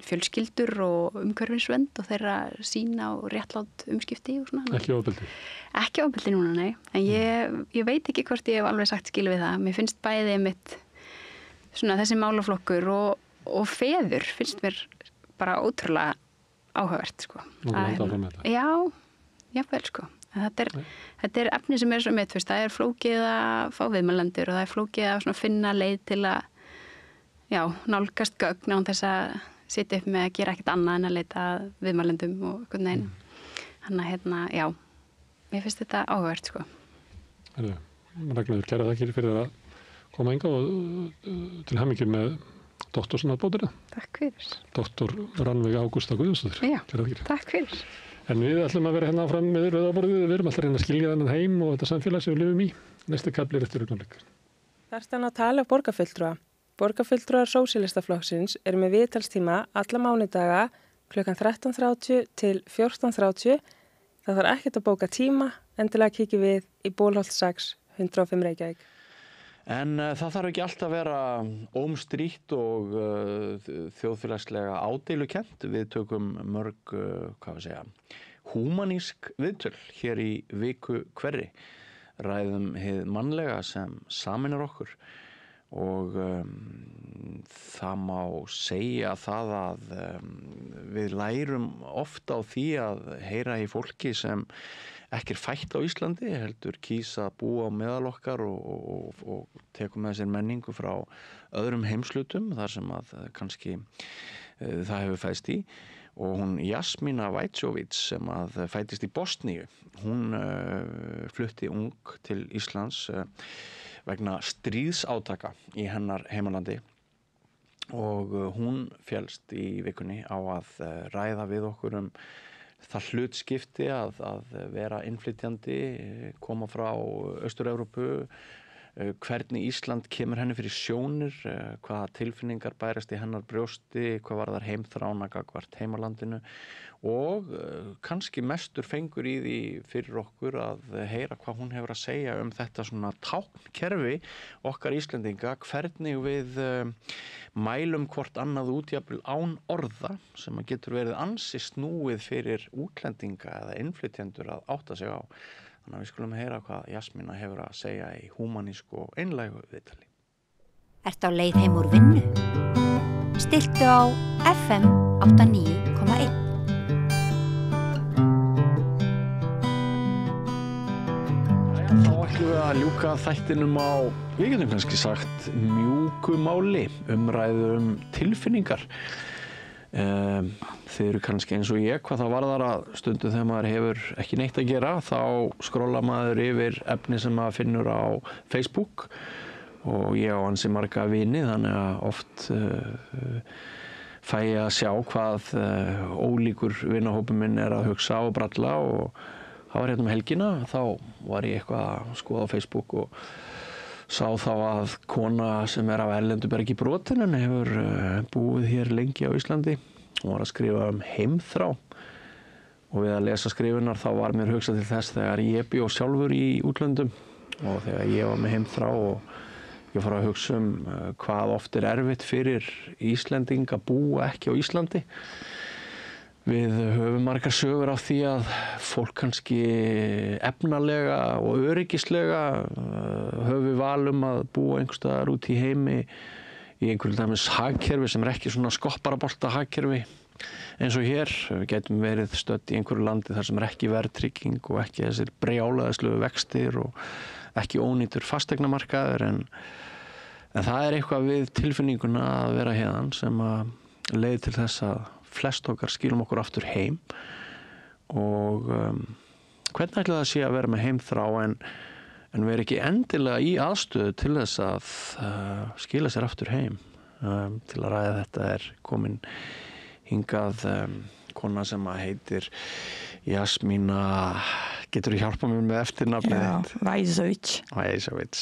fjölskyldur og umhverfisvernd og þeirra sína og réttlát umskipti og svona. Ekki ofbeldi? Ekki ofbeldi núna, nei. En ég veit ekki hvort ég hef alveg sagt skilu við það. Mér finnst bæði þessi málaflokkur og feður finnst mér bara ótrúlega áhugavert, Já, jafnvel, Þetta er efni sem er svo mitt, það er flókið að fá viðmælendur og það er flókið að finna leið til að nálgast gögn án þess að sitja upp með að gera ekkert annað en að leita viðmælendum og eitthvað neina. Þannig að mér finnst þetta áhugavert, Ragnheiður, kæra þakkir fyrir að koma hingað og til hamingju með doktorsnafnbótina. Takk fyrir. Doktor Rannveig Ágústa Guðjónsdóttir. Já, takk fyrir. En við ætlum að vera áfram með rauðaborðið, við erum alltaf að reyna að skilja þennan heim og þetta samfélag sem við lifum í. Næsti kafli eftir augnablik. Þarftan að tala borgarfulltrúa. Borgarfulltrúar Sósíalistaflokksins eru með viðtalstíma alla mánudaga klukkan 13:30 til 14:30. Það þarf ekkert að bóka tíma, endilega kíkjum við í Bólholt 6, 105 Reykjavík. En það þarf ekki alltaf að vera ómstrítt og þjóðfélagslega ádeilukennt. Við tökum mörg, húmanísk viðtöl hér í viku hverri. Ræðum hið mannlega sem sameinar okkur og það má segja það að við lærum ofta á því að heyra í fólki sem ekki fætt á Íslandi, heldur kýs að búa á meðal okkar og tekur með sér menningu frá öðrum heimslutum þar sem að kannski það hefur fæðst í. Og hún Jasmína Vajčović sem að fæddist í Bosníu, hún flutti ung til Íslands vegna stríðsátaka í hennar heimalandi og hún féllst í vikunni á að ræða við okkur það hlutskipti að vera innflytjandi, koma frá Austur-Evrópu, hvernig Ísland kemur henni fyrir sjónir, hvaða tilfinningar bærast í hennar brjósti, hvað var þar heimþrána gagnvart heimalandinu og kannski mestur fengur í því fyrir okkur að heyra hvað hún hefur að segja þetta svona táknkerfi okkar Íslendinga, hvernig við mælum hvort annað út jafnvel án orða sem getur verið ansi snúið fyrir útlendinga eða innflytjendur að átta sig á. Þannig að við skulum heyra hvað Jasmína hefur að segja í húmanísku og einlægu viðtali. Ertu á leið heim úr vinnu? Stilltu á FM 89,1. Þá ætlum við að ljúka þættinum á, við getum kannski sagt, mjúku máli, umræðu tilfinningar. Þið eru kannski eins og ég hvað það varðar að stundum þegar maður hefur ekki neitt að gera þá skrolla maður yfir efni sem maður finnur á Facebook og ég á ansi marga vini þannig að oft fæ ég að sjá hvað ólíkur vinahópur minn er að hugsa og bralla og það var hérna helgina þá var ég eitthvað að skoða á Facebook og sá þá að kona sem er af erlendubergi brotin en hefur búið hér lengi á Íslandi. Hún var að skrifa heimþrá og við að lesa skrifunar þá var mér hugsað til þess þegar ég bjó sjálfur í útlöndum og þegar ég var með heimþrá og ég fór að hugsa hvað oft er erfitt fyrir Íslending að búa ekki á Íslandi. Við höfum margar sögur af því að fólk kannski efnalega og öryggislega höfum valum að búa einhvers staðar út í heimi í einhverjum dæmis hagkerfi sem er ekki svona skopparabolta hagkerfi eins og hér. Við getum verið stödd í einhverju landi þar sem er ekki verðtrygging og ekki þessir brjálæðislegu vextir og ekki ónýtur fasteignamarkaður en það er eitthvað við tilfinninguna að vera héðan sem að leiði til þess að flest okkar skilum okkur aftur heim og hvernig ætla það sé að vera með heimþrá en vera ekki endilega í aðstöðu til þess að skila sér aftur heim. Til að ræða þetta er komin hingað kona sem að heitir Jasmína, getur þú hjálpað mér með eftirnafnið þitt? Vajčović.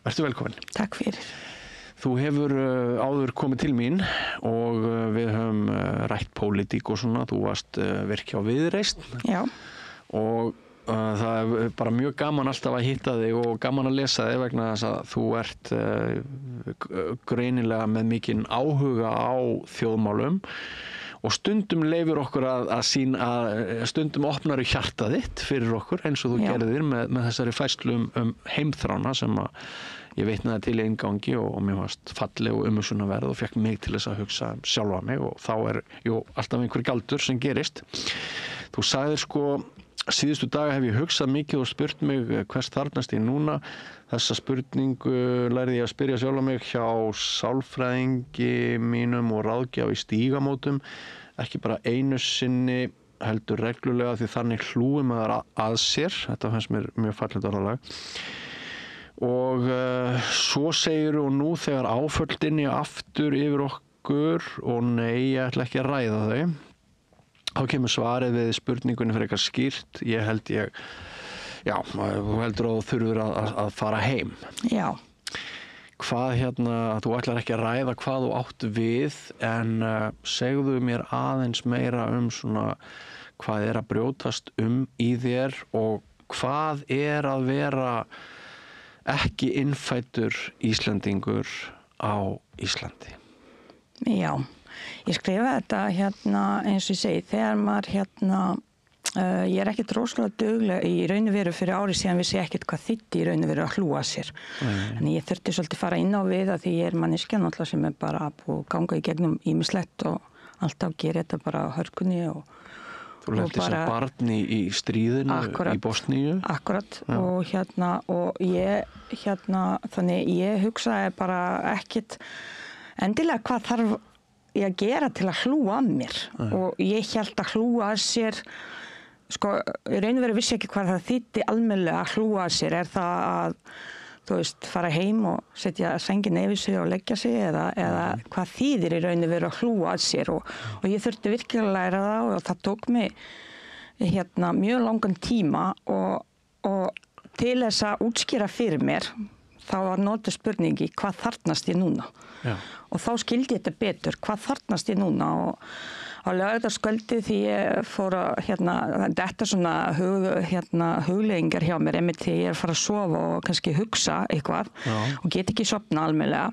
Vertu velkomin. Takk fyrir. Þú hefur áður komið til mín og við höfum rætt pólitík og svona, þú varst virkja á Viðreisn. Já. Og það er bara mjög gaman alltaf að hitta þig og gaman að lesa þig vegna þess að þú ert greinilega með mikinn áhuga á þjóðmálum og stundum leyfir okkur stundum opnar hjarta þitt fyrir okkur eins og þú gerðir með þessari færslu heimþrána sem að ég veitnaði til í inngangi og mér varst falleg og umhugsunarverð og fekk mig til þess að hugsa sjálfa mig og þá er alltaf einhver galdur sem gerist. Þú sagðir síðustu daga hef ég hugsað mikið og spurt mig hvers þarfnast ég núna. Þessa spurningu lærði ég að spyrja sjálfa mig hjá sálfræðingi mínum og ráðgjaf í Stígamótum. Ekki bara einu sinni heldur reglulega því þannig hlúi maður að sér. Þetta fannst mér mjög fallegt orðalag. Og svo segir og nú þegar áföldinni aftur yfir okkur og nei, ég ætla ekki að ræða þau. Þá kemur svarið við spurningunni fyrir eitthvað skýrt. Þú heldur að þú þurfur að fara heim. Já. hvað þú ætlar ekki að ræða hvað þú átt við, en segðu mér aðeins meira svona hvað að brjótast í þér og hvað að vera ekki innfæddur Íslendingur á Íslandi. Já, ég skrifaði þetta eins og ég segi, þegar maður ég ekkert rosalega dugleg í raun og veru fyrir ári síðan vissi ég ekkert hvað þýddi í raun og veru að hlúa sér. En ég þurfti svolítið fara inn á við að því ég manneskja náttúrulega sem bara búið að ganga í gegnum ýmislegt og alltaf gera þetta bara á hörkunni og Þú lærti sem barn í stríðinu í Bosníu. Akkurat. Og ég þannig ég hugsaði bara ekkert endilega hvað þarf ég að gera til að hlúa að mér. Og ég hélt að hlúa að sér sko, í raun og veru vissi ekki hvað það þýddi almennilega að hlúa að sér. Er það að, þú veist, fara heim og setja sængin yfir sig og leggja sig eða hvað þýðir í raun og veru að hlúa að sér og ég þurfti virkilega að læra það og það tók mig mjög langan tíma og til þess að útskýra fyrir mér þá var notuð spurningi hvað þarfnast ég núna. Já. Og þá skildi ég þetta betur, hvað þarfnast ég núna og á laugardagskvöldi því ég fór að þetta svona hugleiðingar hjá mér einmitt því ég að fara að sofa og kannski hugsa eitthvað og get ekki sofna almennilega.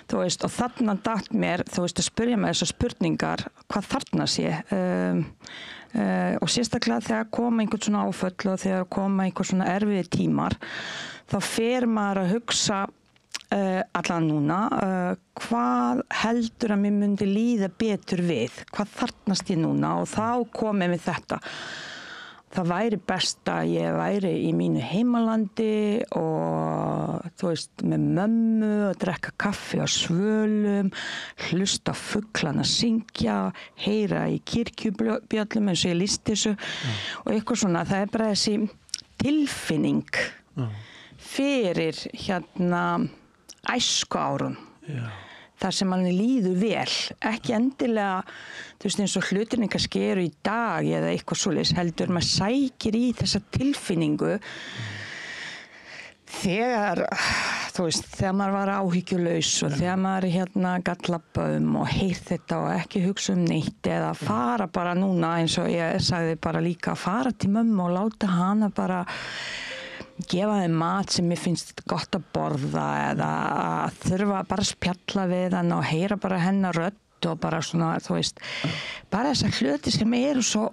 Þú veist, og þarna datt mér, þú veist, að spyrja mig þessar spurningar, hvað þarfnast ég? Og sérstaklega þegar koma einhvern svona áföll og þegar koma einhvern svona erfiðir tímar, þá fer maður að hugsa allan núna, hvað heldur að mér myndi líða betur við, hvað þarfnast ég núna og þá komið við þetta. Það væri best að ég væri í mínu heimalandi og þú veist, með mömmu og drekka kaffi á svölum, hlusta á fuglana syngja, heyra í kirkjubjöllum eins og ég lýsti þessu og eitthvað svona, það bara þessi tilfinning fyrir æsku árun. þar sem manni líður vel, ekki endilega, þú veist, eins og hlutirnir kannski eru í dag eða eitthvað svoleiðis, heldur maður sækir í þessa tilfinningu þegar, þú veist, þegar maður var áhyggjulaus og þegar maður gat labbað og heyrt þetta og ekki hugsa neitt eða fara bara núna, eins og ég sagði bara líka, fara til mömmu og láta hana bara gefa þeim mat sem mér finnst gott að borða eða að þurfa bara að spjalla við hann og heyra bara hennar rödd og bara svona, þú veist, bara þessar hluti sem eru svo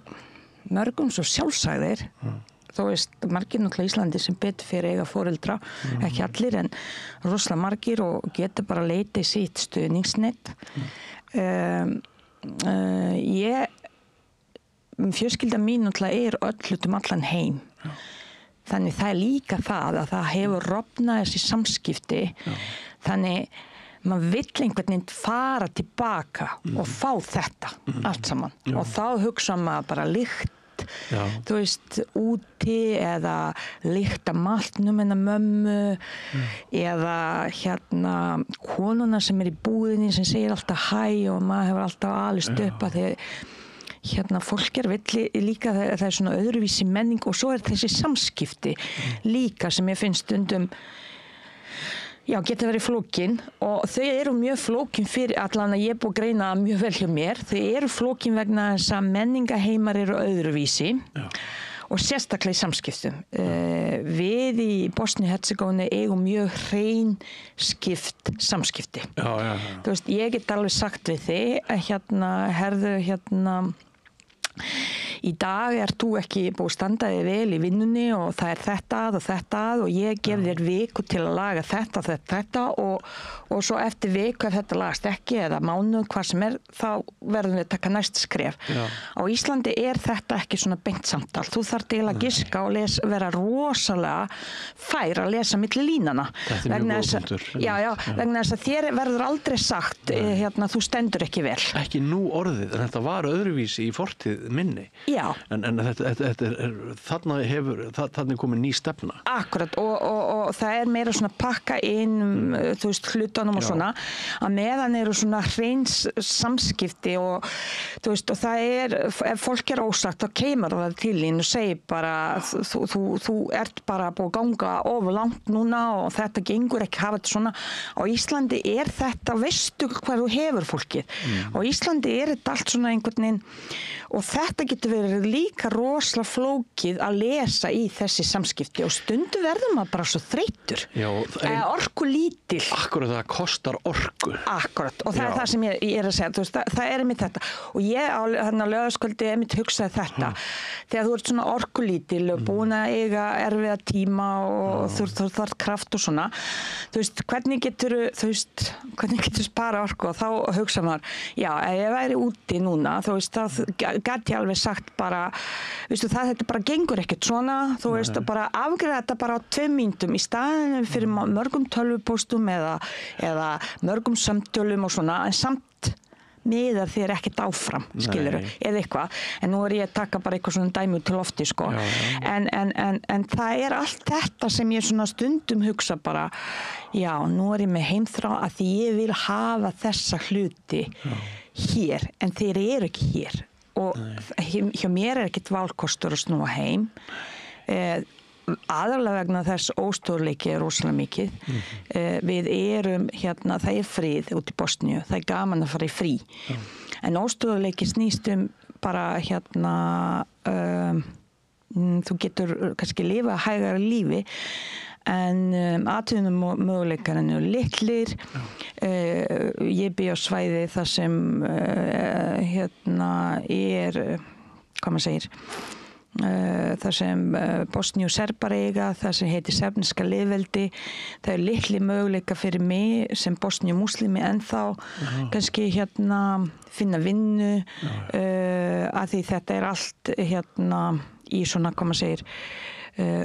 mörgum svo sjálfsagðir. Þú veist, margir náttúrulega í Íslandi sem betur fyrir eiga foreldra, ekki allir en rosalega margir og getur bara leita í sitt stuðningsnet. Fjölskylda mín náttúrulega öll hlutum allan heim. Þannig það líka það að það hefur rofnað þessi samskipti. Þannig maður vill einhvern veginn fara tilbaka og fá þetta allt saman. Og þá hugsa maður bara lykt, þú veist, úti eða lykt af maltnum hennar mömmu eða konuna sem í búðinni sem segir alltaf hæ og maður hefur alltaf alist upp að þið fólk vill líka, það svona öðruvísi menning og svo þessi samskipti líka sem ég finnst stundum geta verið flókin og þau eru mjög flókin fyrir allan að ég búið að greina mjög vel hjá mér, þau eru flókin vegna þess að menningaheimar eru öðruvísi og sérstaklega í samskiptum. Við í Bosníu-Hercegovinu eigum mjög hreinskipt samskipti. Þú veist, ég get alveg sagt við þig, herðu, í dag þú ekki búið að standa þig vel í vinnunni og það þetta og ég gef þér viku til að laga þetta og svo eftir viku ef þetta lagast ekki eða mánuð hvað sem þá verðum við að taka næst skref. Á Íslandi þetta ekki svona beint samtal. Þú þarf til að giska og vera rosalega fær að lesa milli línana. Þetta mjög góðbundur. Vegna þess að þér verður aldrei sagt þú stendur ekki vel. Ekki nú orðið, en þetta var öðruvísi í fortíð minni. Já. En þetta þarna er komin ný stefna. Akkurat, og það meira svona pakka inn, þú veist, hlutunum og svona, að meðan eru svona hreins samskipti og, þú veist, og það ef fólk ósagt, þá kemur það til þín og segir bara, þú ert bara búið að ganga ofur langt núna og þetta gengur ekki hafa þetta svona. Á Íslandi þetta, veistu hvað þú hefur fólkið. Á Íslandi þetta allt svona einhvern veginn, og þetta getur verið líka rosalega flókið að lesa í þessi samskipti og stundu verður maður bara svo þreyttur. Já, orkulítil. Akkurat, það kostar orku. Akkurat, og það það sem ég að segja, þú veist, það einmitt þetta. Og ég á laugardagskvöldi einmitt hugsaði þetta. Þegar þú ert svona orkulítil og búin að eiga erfiða tíma og þú þarf kraft og svona, þú veist, hvernig getur spara orku, og þá hugsa maður, já, ef ég væri úti núna, þú veist, þá gæti ég alveg sagt bara, veistu, þetta bara gengur ekkert svona, þú veist, bara afgreiða þetta bara á 2 mínútum í staðinu fyrir mörgum tölvupóstum eða mörgum samtölum og svona, en samt miðar þér ekkert áfram, skilurðu, eða eitthvað, en nú ég að taka bara eitthvað svona dæmi til lofti, sko, en það allt þetta sem ég svona stundum hugsa bara, já, nú ég með heimþrá að því ég vil hafa þessa hluti hér, en þeir eru ekki hér. Og hjá mér ekkert valkostur að snúa heim. Aðallega vegna þess óstórleiki rosalega mikið. Við erum hérna, það frið út í Bosníu, það gaman að fara í frí. En óstórleiki snýst bara hérna, þú getur kannski lifa hægara lífi, en atvinnum möguleikarnir eru litlir. Ég bý á svæði þar sem hérna hvað maður segir, þar sem Bosníu serbar eiga, þar sem heitir serbneska lýðveldi. Það litli möguleika fyrir mig sem Bosníu múslimi ennþá, kannski hérna finna vinnu, að því þetta allt hérna í svona, hvað maður segir,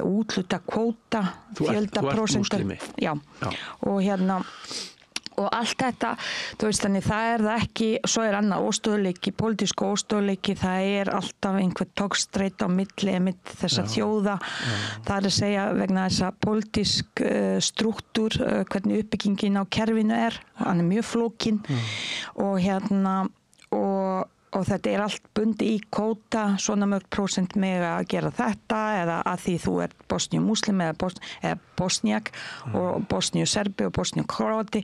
útluta kvóta, fjölda prósentar. Þú ert múslimi? Já. Og hérna, og allt þetta, þú veist, þannig það ekki, svo annað óstöðuleiki, pólitísku óstöðuleiki, það alltaf einhver togstreita á milli þessa þjóða. Það að segja vegna þessa pólitísk strúktúr, hvernig uppbyggingin á kerfinu hann mjög flókin, og hérna, og þetta allt bundi í kvóta, svona mörg prósent með að gera þetta, eða að því þú ert Bosníu múslimi eða Bosníak og Bosníu serbi og Bosníu króati,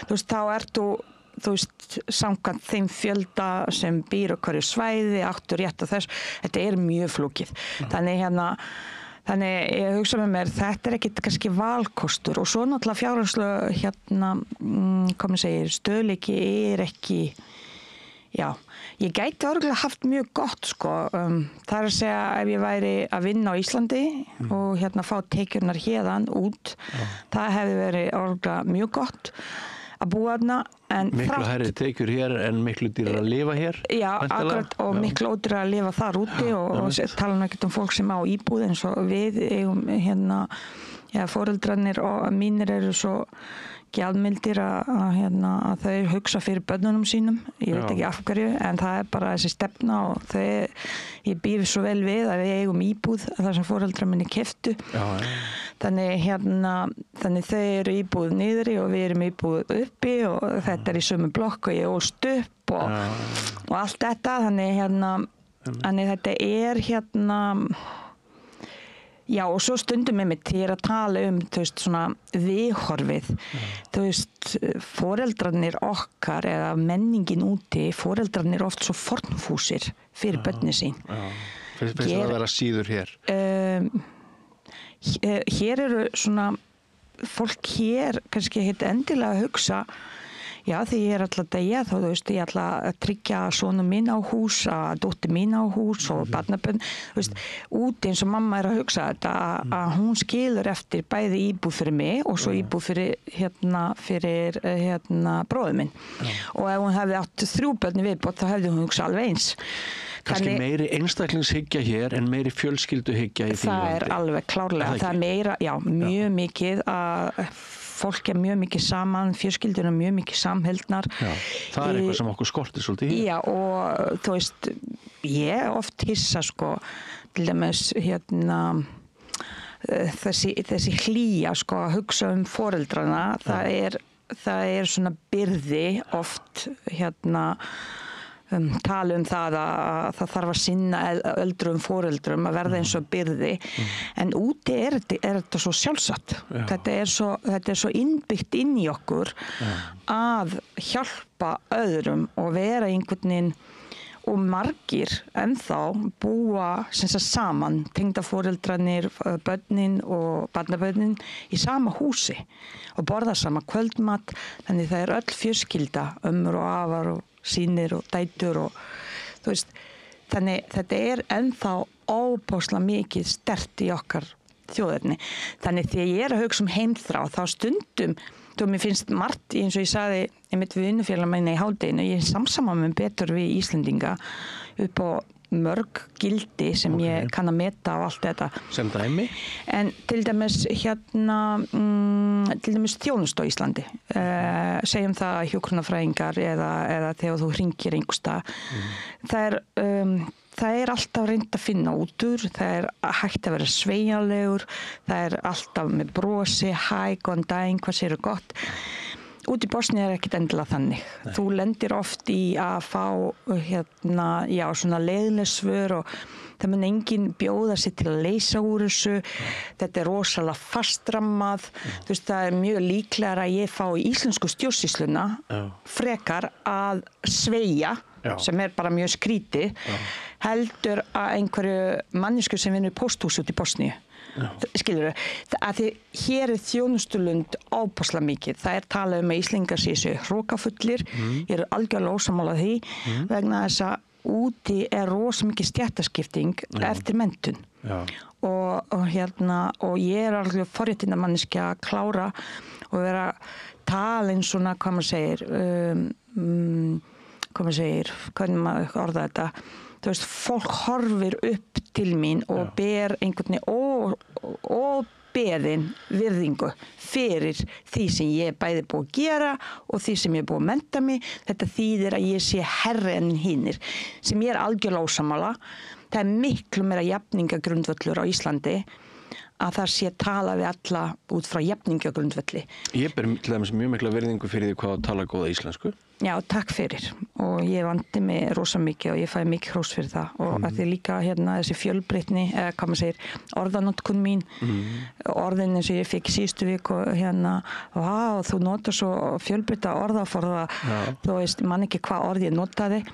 þú veist, þá þú veist, samkvæmt þeim fjölda sem býr á hverju svæði, áttu rétt á þess, þetta mjög flókið. Þannig ég hugsa með mér, þetta ekkert kannski valkostur, og svo náttúrulega fjárhagslega hérna, hvað maður segir, stöðleiki ekki. Já, ég gæti örugglega haft mjög gott, sko. Það að segja, ef ég væri að vinna á Íslandi og hérna fá tekjurnar héðan út, það hefði verið örugglega mjög gott að búa þarna. Miklu hærri tekjur hér en miklu dýrar að lifa hér? Já, akkurat, og miklu ódýrar að lifa þar úti, og tala ekkert fólk sem á íbúð, eins og við eigum hérna, foreldrarnir og mínir eru svo gjaldmildir að þau hugsa fyrir börnunum sínum, ég veit ekki af hverju, en það bara þessi stefna, og ég býð svo vel við að við eigum íbúð þar sem foreldrar minni keyptu. Þannig þau eru íbúð niðri og við erum íbúð uppi, og þetta í sömu blokk og ég ólst upp og allt þetta, þannig þetta hérna. Já, og svo stundum mitt ég að tala þú veist, svona viðhorfið, þú veist, foreldrarnir okkar eða menningin úti, foreldrarnir oft svo fornfúsir fyrir börnin sín. Finnst það að vera síður hér? Hér eru svona, fólk hér kannski endilega að hugsa, já, því ég alltaf degja, þá þú veist, ég alltaf að tryggja sonum mín á hús, að dóttir mín á hús og barnabörn, þú veist, úti eins og mamma að hugsa þetta, að hún skilur eftir bæði íbúð fyrir mig og svo íbúð fyrir bróður minn. Og ef hún hefði átt 3 börn í viðbót, þá hefði hún hugsað alveg eins. Kannski meiri einstaklingshyggja hér en meiri fjölskylduhyggja í því landi. Það alveg klárlega, það meira, já, mjög mikið að fólk mjög mikið saman, fjölskyldur mjög mikið samheldnar. Já, það eitthvað sem okkur skortir svolítið. Já, og þú veist, ég oft hissa sko, til dæmis þessi hlýja sko að hugsa foreldrana, það er svona byrði oft tala það að það þarf að sinna öldrum foreldrum að verða eins og byrði en úti er þetta svo sjálfsagt. Þetta er svo innbyggt inn í okkur að hjálpa öðrum og vera einhvern veginn og margir ennþá búa saman, tengdaforeldrarnir, börnin og barnabörnin í sama húsi og borða sama kvöldmat, þannig það er öll fjölskylda, ömmur og afar og sýnir og dætur og þú veist, þannig þetta er ennþá óbáslega mikið sterkt í okkar þjóðerni. Þannig þegar ég að hugsa heimþrá, þá stundum þú mér finnst margt, eins og ég sagði einmitt við vinnufélaga mína í hádeginu, ég samsama mig betur við Íslendinga upp á mörg gildi sem ég kann að meta á allt þetta. Sem dæmi? En til dæmis til dæmis þjónustu á Íslandi. Segjum það hjúkrunarfræðingar eða þegar þú hringir einhvers stað. Það er alltaf reynd að finna út úr, það er hægt að vera sveigjanlegur, það er alltaf með brosi, hæ, góðan daginn, hvað séu gott. Út í Bosníu er ekkert endilega þannig. Nei. Þú lendir oft í að fá svona leiðinleg svör og það mun enginn bjóða sig til að leysa úr þessu. Þetta er rosalega fastrammað. Þú veist, það er mjög líklegra að ég fá í íslensku stjórnsýsluna frekar að sveigja, sem er bara mjög skrítið, heldur að einhverju mannesku sem vinnur í pósthúsi út í Bosníu. Skilurðu, að því hér er þjónustulund ábáslega mikið. Það er talað að Íslendingar séu hrókafullir, ég er algjörlega ósammála því, vegna þess að úti er rosa mikið stéttaskipting eftir menntun. Og ég er alveg forréttindamanneskja að klára og vera tala eins svona, hvað maður segir, hvernig maður orða þetta. Þú veist, fólk horfir upp til mín og ber einhvern veginn óbeðin virðingu fyrir því sem ég er bæði búið að gera og því sem ég er búið að mennta mig. Þetta þýðir að ég sé herri en hinnir, sem ég er algjörlega ósammála. Það er miklu meira jafningagrundvöllur á Íslandi að það sé tala við alla út frá jafningagrundvölli. Ég ber til dæmis mjög mikla virðingu fyrir því hvað að tala góða íslensku. Já, takk fyrir. Og ég vandi mig rosa mikið og ég fæ mikið hrós fyrir það. Og að því líka þessi fjölbreytni, eða hvað maður segir, orðanotkun mín, orðin eins og ég fikk síðustu viku þú notar svo fjölbreytta orðaforða, þú veist, man ekki hvað orð ég notaði,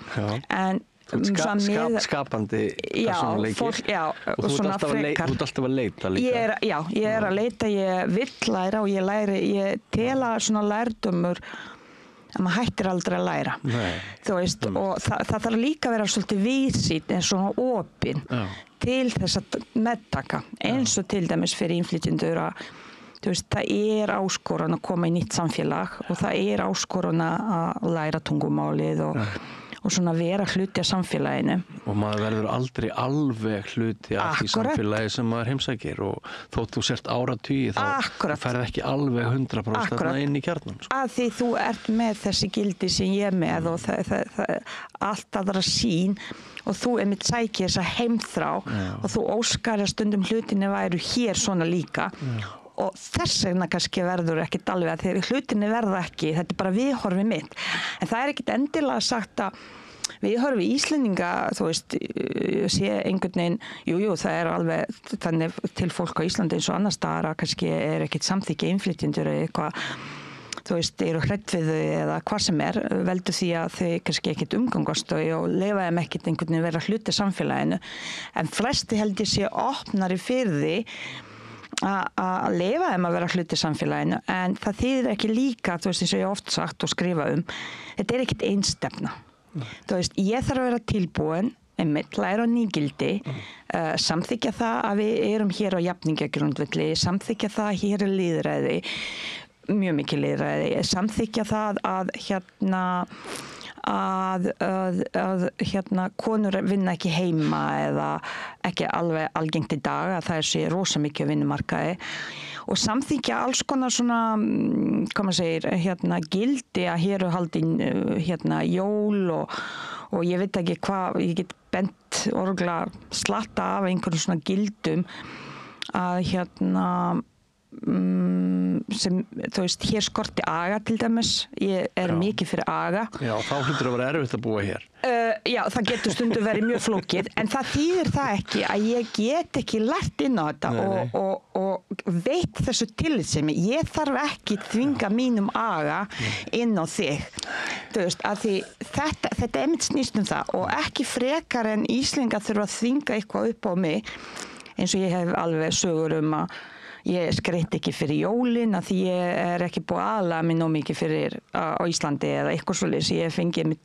en skapandi persónuleiki og þú ert alltaf að leita líka. Ég er að leita, ég vill læra og ég tela svona lærdumur að maður hættir aldrei að læra. Þú veist, og það þarf líka að vera svolítið víðsýnn en svona opin til þess að meðtaka, eins og til dæmis fyrir innflytjendur að þú veist, það er áskorun að koma í nýtt samfélag og það er áskorun að læra tungumálið og svona vera hluti af samfélaginu. Og maður verður aldrei alveg hluti af því samfélagi sem maður heimsækir og þótt þú sért áratugi þá ferð ekki alveg 100% inn í kjarnan. Að því þú ert með þessi gildi sem ég er með og allt aðra sýn og þú einmitt sækir þessa heimþrá og þú óskar að stundum hlutinni væru hér svona líka. Og þess vegna kannski verður ekkert alveg að þegar hlutinni verða ekki, þetta er bara viðhorfið mitt. En það er ekkert endilega sagt að viðhorfið Íslendinga, þú veist, sé einhvern veginn, jú, það er alveg þannig til fólk á Íslandi eins og annars staðar að kannski er ekkert samþykja innflytjendur eða eitthvað, þú veist, eru hrædd við þau eða hvað sem er, veldur því að þau kannski ekkert umgangast og leyfa þeim ekkert einhvern veginn vera hluti samfélaginu. En flesti held ég sé opnari fyrir því að leyfa þeim að vera hluti samfélaginu, en það þýðir ekki líka, þú veist, eins og ég oft sagt og skrifa þetta er ekkert einstefna. Þú veist, ég þarf að vera tilbúin, einmitt, læra nýgildi, samþykja það að við erum hér á jafningagrundvelli, samþykja það að hér er lýðræði, mjög mikið lýðræði, samþykja það að konur vinna ekki heima eða ekki alveg algengt í dag að það sé rosa mikið á vinnumarkaði og samþykja alls konar svona, hvað maður segir, gildi að hér eru haldin jól og ég veit ekki hvað, ég get bent orgla slatta af einhverjum svona gildum að sem, þú veist, hér skorti aga til dæmis, ég mikið fyrir aga. Já, þá hlýtur að vera erfitt að búa hér. Já, það getur stundum verið mjög flókið, en það þýðir það ekki að ég get ekki lært inn á þetta og veit þessu tillitssemi. Ég þarf ekki þvinga mínum aga inn á þig. Þú veist, að því þetta einmitt snýst það og ekki frekar en Íslendingar þurfa að þvinga eitthvað upp á mig, eins og ég hef alveg sögur að ég skreytt ekki fyrir jólin að því ég ekki búið aðlaga mig nóg mikið fyrir á Íslandi eða eitthvað svoleiðis. Ég fengið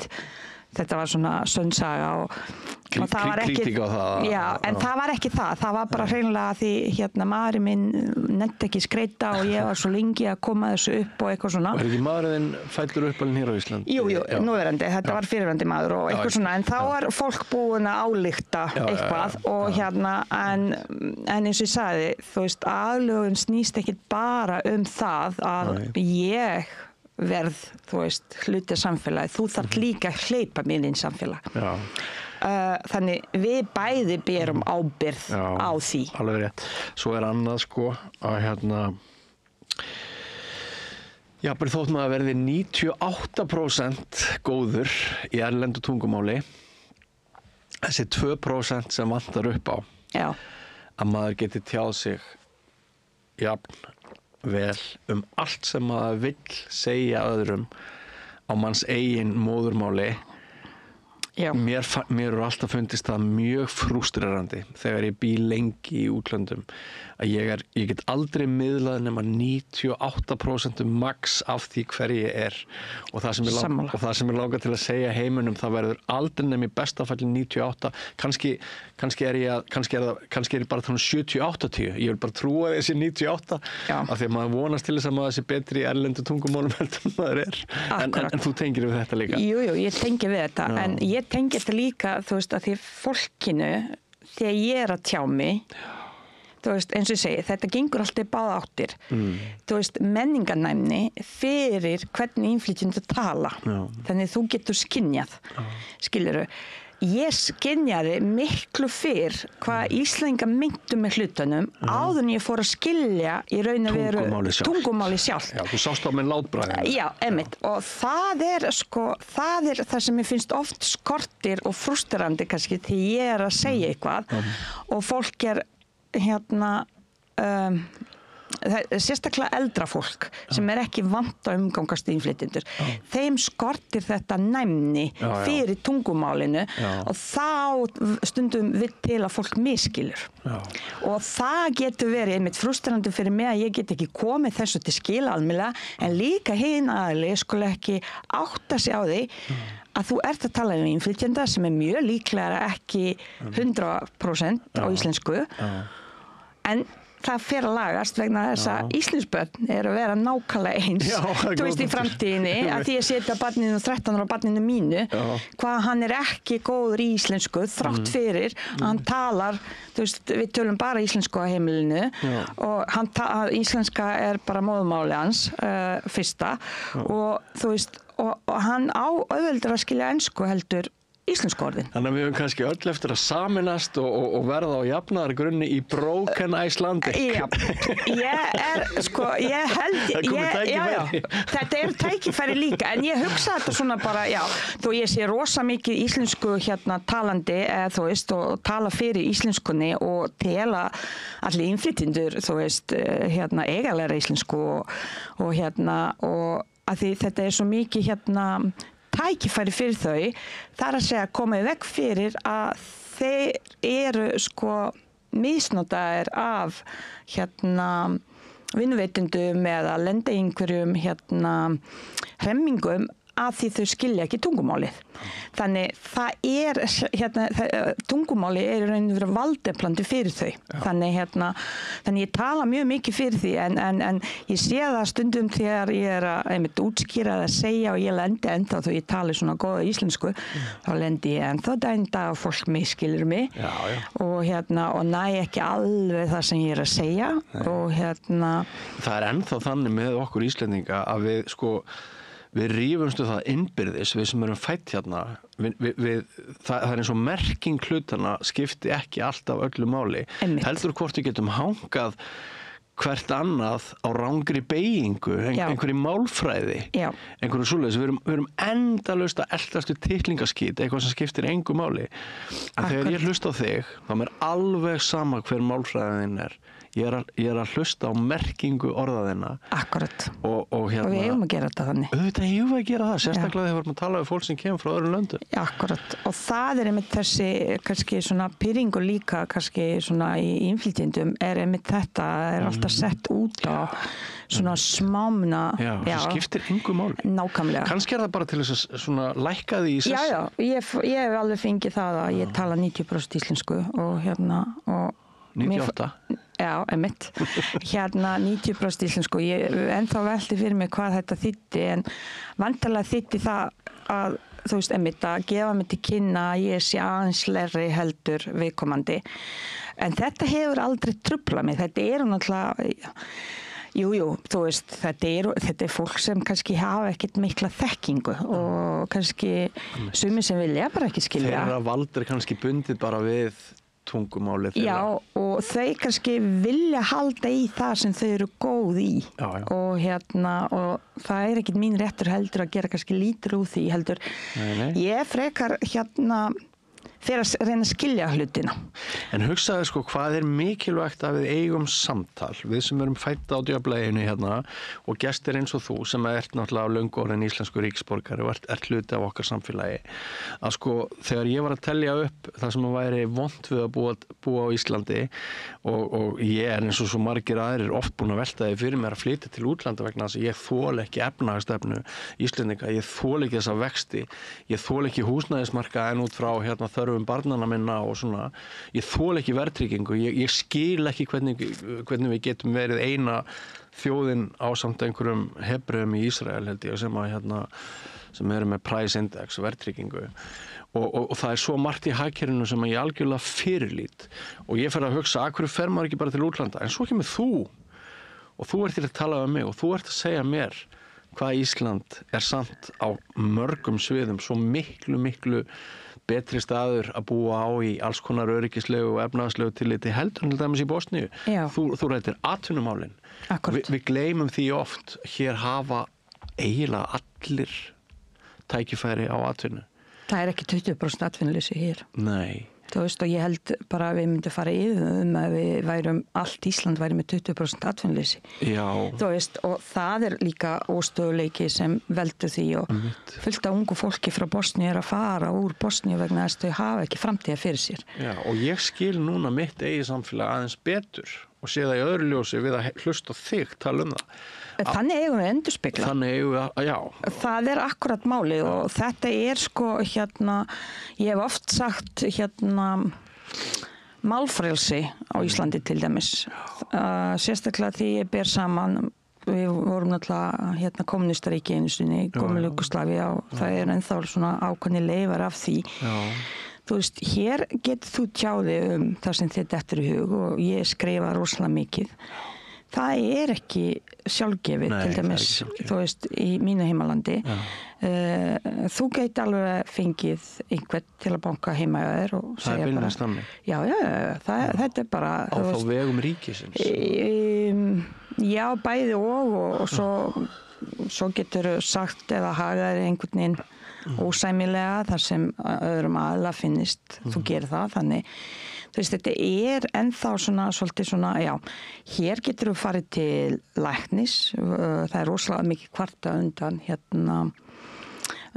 þetta var svona sönnsaga og það var ekki kritík á það. Já, en það var ekki það var bara hreinlega því maðurinn minn nennti ekki skreyta og ég var svo lengi að koma þessu upp og eitthvað svona. Og ekki maðurinn fæddur uppalinn hér á Íslandi? Jú, núverandi, þetta var fyrirverandi maður og eitthvað svona, en þá var fólk búin að álykta eitthvað og en eins og ég sagði, þú veist, aðlögun snýst ekki bara það að ég verð, þú veist, hluti samfélagi, þú þarf líka að hleypa mér inn samfélag. Já. Þannig við bæði berum ábyrgð á því. Alveg rétt. Svo annað sko að bara þótt maður verði 98% góður í erlendu tungumáli, þessi 2% sem vantar upp á, að maður geti tjáð sig jafn vel allt sem maður vill segja öðrum á manns eigin móðurmáli. Mér eru alltaf fundist það mjög frústrerandi þegar ég bý lengi í útlöndum að ég get aldrei miðlað nema 98% max af því hver ég og það sem ég langar til að segja heiminum, það verður aldrei nema í besta falli 98, kannski er ég bara þannig 70-80, ég vil bara trúa þessi 98 af því að maður vonast til þess að maður sé betri í erlendu tungumálum heldur en maður en þú tengir við þetta líka. Jú, ég tengi við þetta, en ég tengi þetta líka, þú veist, að því fólkinu, þegar ég að tjá mig, þú veist, eins og ég segi, þetta gengur alltaf í báða áttir. Þú veist, menningarnæmni fyrir hvernig innflytjendur tala. Þannig þú getur skynjað, skilurðu. Ég skynjaði miklu fyrr hvað Íslendingar meintu með hlutunum áður en ég fór að skilja í raun og veru tungumáli sjálf. Já, þú sást á með látbragðinu. Já, einmitt. Og það er það sem ég finnst oft skortir og frústrerandi kannski því ég að segja eitthvað og fólk sérstaklega eldra fólk sem ekki vant að umgangast innflytjendur. Þeim skortir þetta næmni fyrir tungumálinu og þá stundum við til að fólk misskilur. Og það getur verið einmitt frústrerandi fyrir mig að ég get ekki komið þessu til skila almennilega en líka hinn aðili skuli ekki átta sig á því að þú ert að tala innflytjenda sem mjög líklega ekki 100% á íslensku en það fer að lagast vegna þess að íslensbörn að vera nákvæmlega eins. Þú veist í framtíðinni að því að setja barninu 13 ára barninu mínu hvað hann ekki góður í íslensku þrátt fyrir að hann talar, þú veist, við tölum bara íslensku á heimilinu og íslenska bara móðurmáli hans fyrsta og þú veist, og hann á auðveldur að skilja ensku heldur íslensku orðin. Þannig að við höfum kannski öll eftir að saminast og verða á jafnaðargrunni í Broken Icelandic. Já, ég held, þetta tækifæri líka, en ég hugsa þetta svona bara, þó ég sé rosa mikið íslensku talandi, þú veist, og tala fyrir íslenskunni og tela allir innflytjendur, þú veist, eigalega íslensku og að því þetta svo mikið tækifæri fyrir þau, það að segja koma í veg fyrir að þeir eru misnotaðir af vinnuveitendum eða lenda í einhverjum hremmingum að því þau skilja ekki tungumálið. Þannig tungumáli í raun og veru valdeflandi fyrir þau. Þannig ég tala mjög mikið fyrir því en ég sé það stundum þegar ég einmitt útskýra að segja og ég lendi ennþá þó ég tali svona góða íslensku, þá lendi ég ennþá daginn dag og fólk misskilur mig og næ ekki alveg það sem ég að segja og Það ennþá þannig með okkur Íslendinga að við rífumstu það innbyrðis, við sem erum fætt hérna, það eins og merking hlutana skipti ekki alltaf öllu máli. Heldur hvort við getum hangað hvert annað á rangri beygingu, einhverju málfræði, einhverju svoleiðis. Við erum endalaust að eltast við titlingaskít, eitthvað sem skiptir engu máli. En þegar ég hlusta á þig, þá er alveg sama hver málfræðin er. Ég er að hlusta á merkingu orðaðina. Akkurat. Og við eigum að gera þetta þannig. Auðvitað eigum við að gera það, sérstaklega þegar við erum að tala við fólk sem kemur frá öðrum löndum. Akkurat. Og það er einmitt þessi, kannski svona pirringur líka, kannski svona í innflytjendum, er einmitt þetta, er alltaf sett út á svona smámna. Það skiptir engu máli. Nákvæmlega. Kannski er það bara til þess að svona lækka því í sess. Ég hef alveg fengið það að ég tala 90% íslensku og og 98? Já, einmitt. 90% íslensku. Ég ennþá velti fyrir mig hvað þetta þýddi en vantarlega þýddi það að þú veist, einmitt að gefa mig til kynna að ég sé aðeins lærri heldur viðkomandi. En þetta hefur aldrei truflað mig. Þetta eru náttúrulega Jú, þú veist, þetta er fólk sem kannski hafa ekkert mikla þekkingu og kannski sumir sem vilja bara ekki skilja. Þeirra vald er kannski bundið bara við tungumálið þeirra. Já, og þau kannski vilja halda í það sem þau eru góð í. Og það er ekkert mín réttur heldur að gera kannski lítur úr því heldur. Nei. Ég frekar fyrir að reyna að skilja hlutina. En hugsaðu hvað er mikilvægt að við eigum samtal, við sem erum fædd á djöfleginu hérna og gestir eins og þú sem ert náttúrulega á löngu orðin íslensku ríkisborgari og ert hluti af okkar samfélagi, að þegar ég var að telja upp það sem væri vont við að búa á Íslandi og ég er eins og svo margir aðrir oft búin að velta því fyrir mér að flytja til útlanda vegna þess að ég þoli ekki efnahagsstefnu Íslendinga, ég þoli ekki þessa vexti, ég þoli ekki húsnæðismarkaðinn út frá þörfum barnana minna og svona, ég þoli ekki verðtryggingu, ég skil ekki hvernig við getum verið eina þjóðin ásamt einhverjum Hebreum í Ísrael held ég sem eru með price index og verðtryggingu og það er svo margt í hagkerfinu sem ég algjörlega fyrirlít og ég fer að hugsa að hverju fer maður ekki bara til útlanda en svo kemur þú og þú ert til að tala um mig og þú ert að segja mér hvað Ísland er samt á mörgum sviðum svo miklu betri staður að búa á í alls konar öryggislegu og efnahagslegu tilliti heldur til dæmis í Bosníu. Þú rættir atvinnumálin. Við gleymum því oft, hér hafa eiginlega allir tækifæri á atvinnu. Það er ekki 20% atvinnuleysi hér. Nei. Þú veist og ég held bara að við myndum fara yfir að við allt Ísland væri með 20% atvinnuleysi. Já. Þú veist og það er líka óstöðuleiki sem veldur því og fullt af ungu fólki frá Bosníu er að fara úr Bosníu vegna þess að þau hafa ekki framtíða fyrir sér. Já og ég skil núna mitt eigið samfélag aðeins betur og sé það í öðru ljósi við að hlusta á þig tala um það. Þannig eigum við endurspegla. Þannig eigum við, já. Það er akkurat málið og þetta er ég hef oft sagt málfrelsi á Íslandi til dæmis. Sérstaklega því ég ber saman, við vorum náttúrulega kommunistaríki einu sinni, gömul Júgóslavíu og það er ennþá svona ákveðnir leifar af því. Já. Þú veist, hér getur þú tjáðið það sem þitt eftir í hug og ég skrifa rosalega mikið. Það er ekki sjálfgefið til dæmis, þú veist, í mínu heimalandi. Þú gæti alveg fengið einhvern til að banka heima hjá þér og segja bara... Það er Já, þetta er bara... Á þá vegum ríkisins? Já, bæði og svo getur sagt eða hagaðir einhvern veginn ósæmilega þar sem öðrum aðla finnist þú gerir það, þannig þú veist, þetta er ennþá svolítið svona, já, hér getur þú farið til læknis, það er rosalega mikið kvarta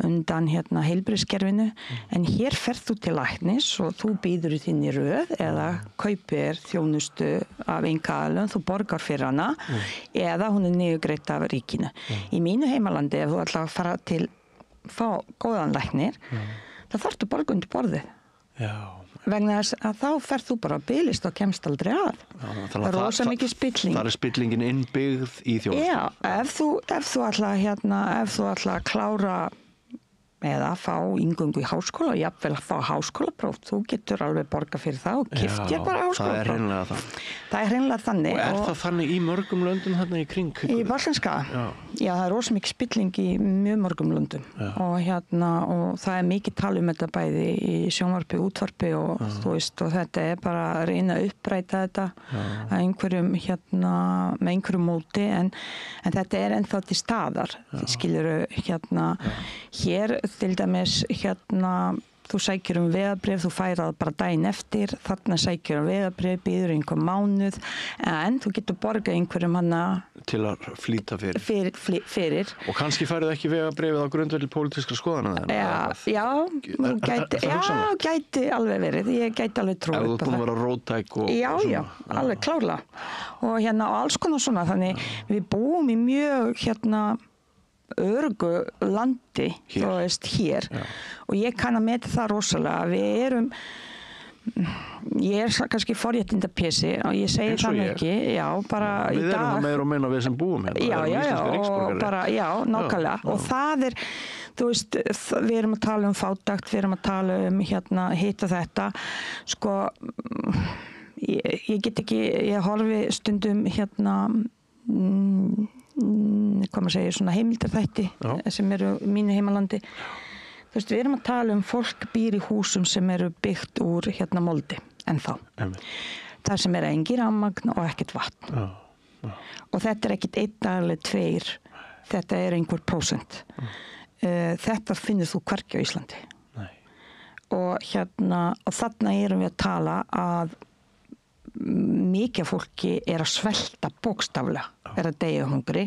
undan heilbrigðiskerfinu, en hér ferð þú til læknis og þú býður í þinni röð eða kaupir þjónustu af einkaaðilum, þú borgar fyrir hana eða hún er niðurgreidd af ríkinu. Í mínu heimalandi, ef þú ætlar að fara til fá góðan læknir, þá þarftu borga undir borðið. Já. Vegna þess að þá ferð þú bara að bilist og kemst aldrei að. Það er rosa mikið spilling. Það er spillingin innbyggð í þjónustu. Já, ef þú ætla að klára eða fá inngöngu í háskóla, jafnvel að fá háskólapróf, þú getur alveg borga fyrir það og keypt ég bara háskólapróf. Það er hreinlega það. Það er hreinlega þannig. Og það þannig í mörgum löndum þarna í kring? Í Balkanskaga? Já, það er rosa mikið spilling í mjög mörgum löndum og það er mikið tal um þetta bæði í sjónvarpi, útvarpi og þú veist, og þetta er bara að reyna að uppræta þetta að einhverjum með einhverjum móti en þetta er ennþá til staðar, skilurðu hér til dæmis þú sækir vegabréf, þú fær það bara daginn eftir, þarna sækir vegabréf, býður einhver mánuð, en þú getur borgað einhverjum til að flýta fyrir. Og kannski færið ekki vegabréfið á grundvelli pólitískra skoðana Já, gæti alveg verið, ég gæti alveg trúið. Ef þú búin að vera róttæk og Já, alveg klárlega. Og og alls konar svona, þannig við búum í mjög örgu landi þú veist hér og ég kann að meta það rosalega við ég kannski forréttindapesi og ég segi það ekki bara í dag við erum það meira og minna við sem búum og bara, nákvæmlega og það þú veist, við erum að tala um fátækt, við erum að tala um hitt og þetta sko ég get ekki, ég horfi stundum hvað maður segir, svona heimildarþætti sem eru mínu heimalandi. Þú veist, við erum að tala um fólk býr í húsum sem eru byggt úr moldi, ennþá. Það sem er engin rafmagn og ekkert vatn. Og þetta er ekkert 1 dag 2, þetta er einhver prósent. Þetta finnur þú hvergi á Íslandi. Nei. Og þarna erum við að tala að mikið fólki er að svelta bókstaflega, er að deyja hungri.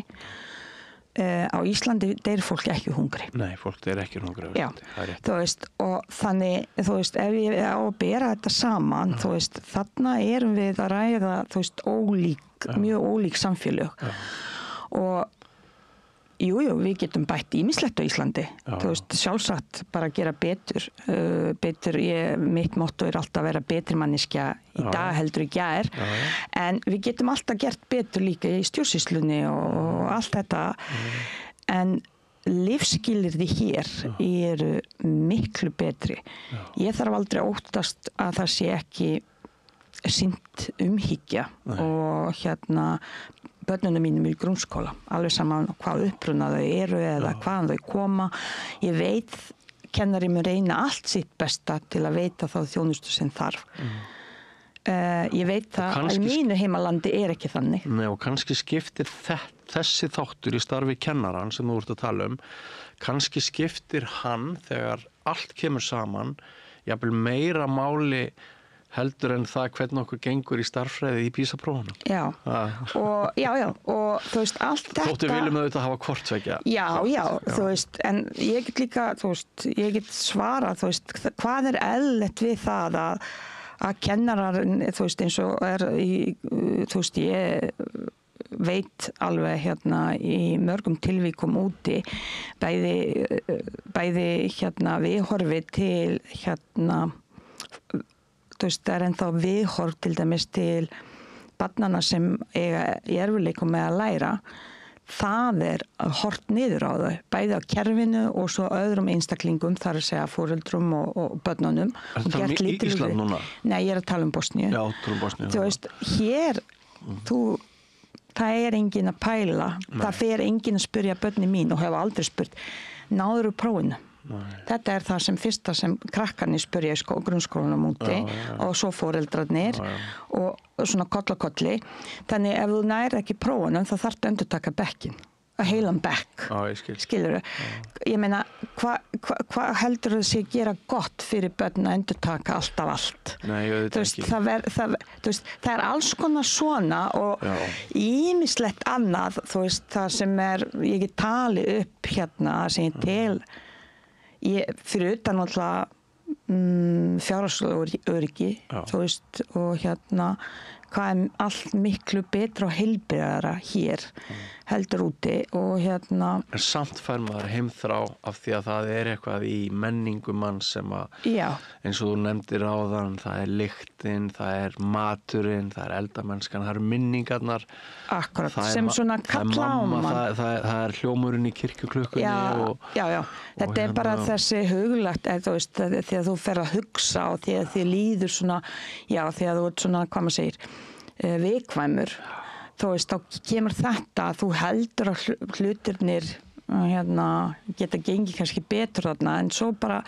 Á Íslandi deyr fólk ekki hungri. Nei, fólk deyr ekki hungri. Já, þú veist, og þannig, þú veist, ef ég á að bera þetta saman, þú veist, þarna erum við að ræða, þú veist, mjög ólík samfélög. Og jú, við getum bætt ýmislegt á Íslandi. Þú veist, sjálfsagt bara gera betur. Mitt motto er alltaf að vera betri manneskja í dag heldur í gær. En við getum alltaf gert betur líka í stjórnsýslunni og allt þetta. En lífsskilyrði hér eru miklu betri. Ég þarf aldrei að óttast að það sé ekki sýnt umhyggja og börnunum mínum í grunnskóla, alveg saman hvað uppruna þau eru eða hvaðan þau koma. Ég veit, kennari mun reyna allt sitt besta til að veita þá þjónustu sem þarf. Ég veit það að mínu heimalandi er ekki þannig. Nei, og kannski skiptir þessi þáttur í starfi kennaran sem þú ert að tala um, kannski skiptir hann þegar allt kemur saman, jafnvel meira máli heldur en það hvernig okkur gengur í starffræði í PISA-prófunum. Já, og þú veist, allt þetta... Þóttu viljum auðvitað hafa hvort tvekja. Já, þú veist, en ég get líka, þú veist, ég get svarað, þú veist, hvað er eðlilegt við það að kennarar, þú veist, eins og þú veist, ég veit alveg í mörgum tilvíkum úti, bæði viðhorfi til þú veist, það er ennþá viðhorf til dæmis til barnanna sem eiga í erfiðleikum með að læra. Það er horft niður á þau, bæði á kerfinu og svo öðrum einstaklingum, þar að segja foreldrum og börnunum. Er þetta í Ísland núna? Nei, ég er að tala um Bosníu. Já, tala um Bosníu. Þú veist, hér, það er engin að pæla, það fer engin að spyrja börni mín og hefa aldrei spurt, náður prófinu? Þetta er það sem fyrsta sem krakkarnir spyrja í grunnskólanum úti og svo foreldrarnir og svona kollakolli. Þannig ef þú nær ekki prófunum þá þarftu að endurtaka bekkin, að heilan bekk. Skilurðu? Ég meina, hvað heldur þú sé gera gott fyrir börn að endurtaka alltaf allt? Nei, ég veit ekki. Það er alls konar svona og ýmislegt annað, þú veist, það sem ég get talið upp sem ég tel fyrir utan náttúrulega fjárhagslegur öryggi, þú veist, og hvað er allt miklu betra og heilbrigðara hér heldur úti og En samt fær maður heimþrá af því að það eitthvað í menningu mann sem að eins og þú nefndir áðan, það lyktin, það maturinn, það eldamennskan, það minningarnar. Akkurat, sem svona kalla á mann. Það hljómurinn í kirkjuklukkunni. Já. Þetta bara þessi huglægt, þú veist, þegar þú fer að hugsa og þegar þið líður svona, þegar þú ert svona, hvað maður segir, viðkvæmur. Þú veist, þá kemur þetta að þú heldur að hlutirnir geta gengið kannski betur þarna en svo bara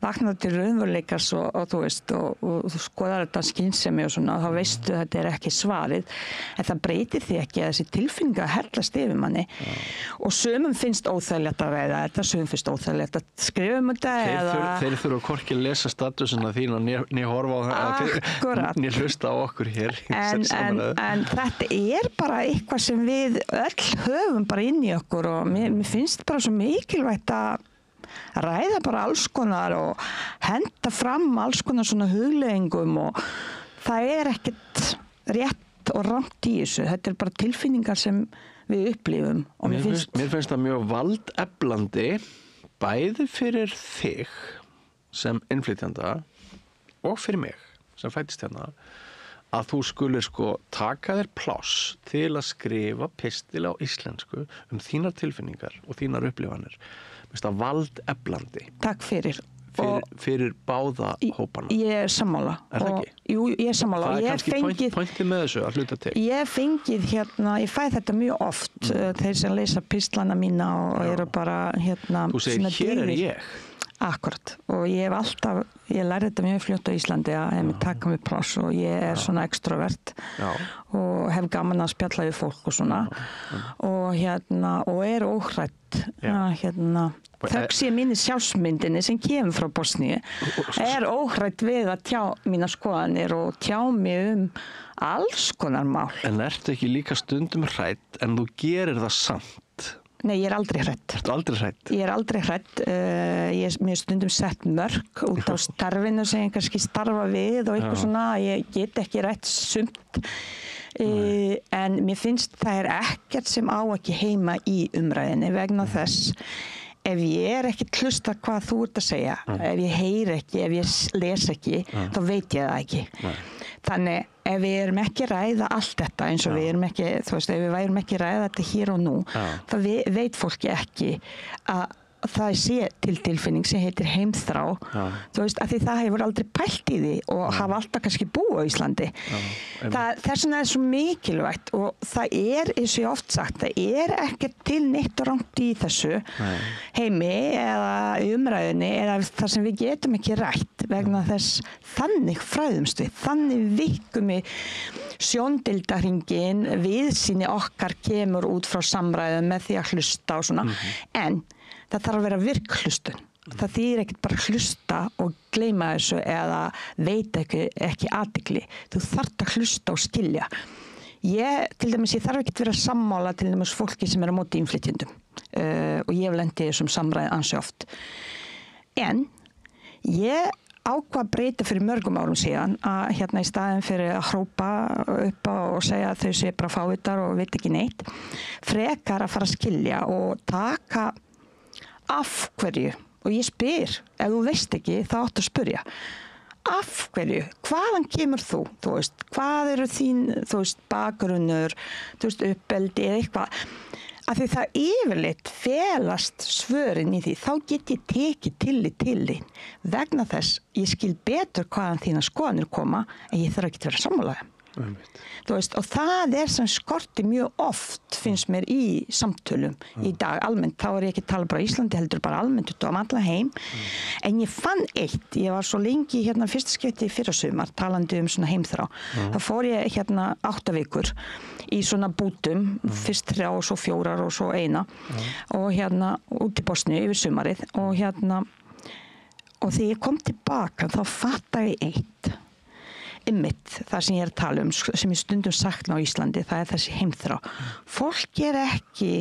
vaknar til raunveruleikas og þú veist og þú skoðar þetta skynsemi og svona og þá veistu að þetta ekki svarið en það breytir því ekki að þessi tilfinninga hellast yfir manni og sumum finnst óþægilegt að ræða þetta, sumum finnst óþægilegt að skrifa þetta Þeir þurfa hvorki að lesa statusina þín og ný horfa á ný hlusta á okkur hér en þetta bara eitthvað sem við öll höfum bara inn í okkur og mér finnst bara svo mikilvægt að ræða bara alls konar og henda fram alls konar svona hugleggingum og það ekkert rétt og rangt í þessu. Þetta bara tilfinningar sem við upplifum. Og mér finnst það mjög valdeflandi bæði fyrir þig sem innflytjanda og fyrir mig sem fæddist hérna að þú skulir taka þér pláss til að skrifa pistil á íslensku þínar tilfinningar og þínar upplifanir. Það valdeflandi. Takk fyrir. Fyrir báða hópana. Ég sammála. Það ekki? Jú, ég sammála. Það kannski pointið með þessu að hluta til. Ég fengið ég fæ þetta mjög oft, þeir sem lesa pistlana mína og eru bara Þú segir, hér ég. Akkurat. Og ég lærði þetta mjög fljótt á Íslandi að taka mig pláss og ég svona extrovert og hef gaman að spjalla við fólk og svona og óhrædd þögg sé minni sjálfsmyndinni sem kemur frá Bosníu óhrædd við að tjá mína skoðanir og tjá mig alls konar mál. En ertu ekki líka stundum hrædd en þú gerir það samt? Nei, ég aldrei hrædd. Ertu aldrei hrædd? Ég aldrei hrædd. Ég mér stundum sett mörk út á starfinu sem ég kannski starfa við og eitthvað svona. Ég get ekki rætt sumt. En mér finnst það ekkert sem á ekki heima í umræðinni vegna þess ef ég ekki hlusta hvað þú ert að segja, ef ég heyri ekki, ef ég les ekki, þá veit ég það ekki. Þannig ef við erum ekki að ræða allt þetta eins og við erum ekki, þú veist, ef við værum ekki að ræða þetta hér og nú, þá veit fólki ekki að það sé tilfinning sem heitir heimþrá, þú veist, af því það hefur aldrei pælt í því og hafa alltaf kannski búið á Íslandi. Þess vegna svo mikilvægt og það eins og ég oft sagt, það ekkert til neitt og rangt í þessu heimi eða umræðinni eða það sem við getum ekki rætt vegna þess þannig fræðumst við, þannig vikum við sjóndildahringin, viðsýni okkar kemur út frá samræðum með því að hlusta og svona, en það þarf að vera virkhlustun. Það þýðir ekkert bara hlusta og gleyma þessu eða veita ekki athygli. Þú þarft að hlusta og skilja. Ég þarf ekkert vera sammála til dæmis fólki sem á móti innflytjendum og ég hef lent í þessum samræði ansi oft. En ég ákvað að breyta fyrir mörgum árum síðan að í staðinn fyrir að hrópa upp og segja að þau sé bara fávitar og veit ekki neitt, frekar að fara að skilja og taka af hverju, og ég spyr ef þú veist ekki, þá áttu að spyrja af hverju, hvaðan kemur þú veist, hvað eru þín bakgrunnur, uppeldi eða eitthvað, af því það yfirleitt felast svörin í því, þá get ég tekið tillit til þín, vegna þess ég skil betur hvaðan þína skoðanir koma en ég þarf ekki að vera sammála þú veist, og það sem skorti mjög oft finnst mér í samtölum í dag almennt, þá ég ekki að tala bara Íslandi heldur bara almennt út á alla heim en ég fann eitt, ég var svo lengi fyrsta skipti fyrra sumar talandi svona heimþrá, þá fór ég 8 vikur í svona bútum fyrst 3 og svo 4 og svo 1 og út í Bosníu yfir sumarið og og þegar ég kom tilbaka þá fattaði ég eitt einmitt, það sem ég að tala sem ég stundum sakna á Íslandi, það þessi heimþrá. Fólk ekki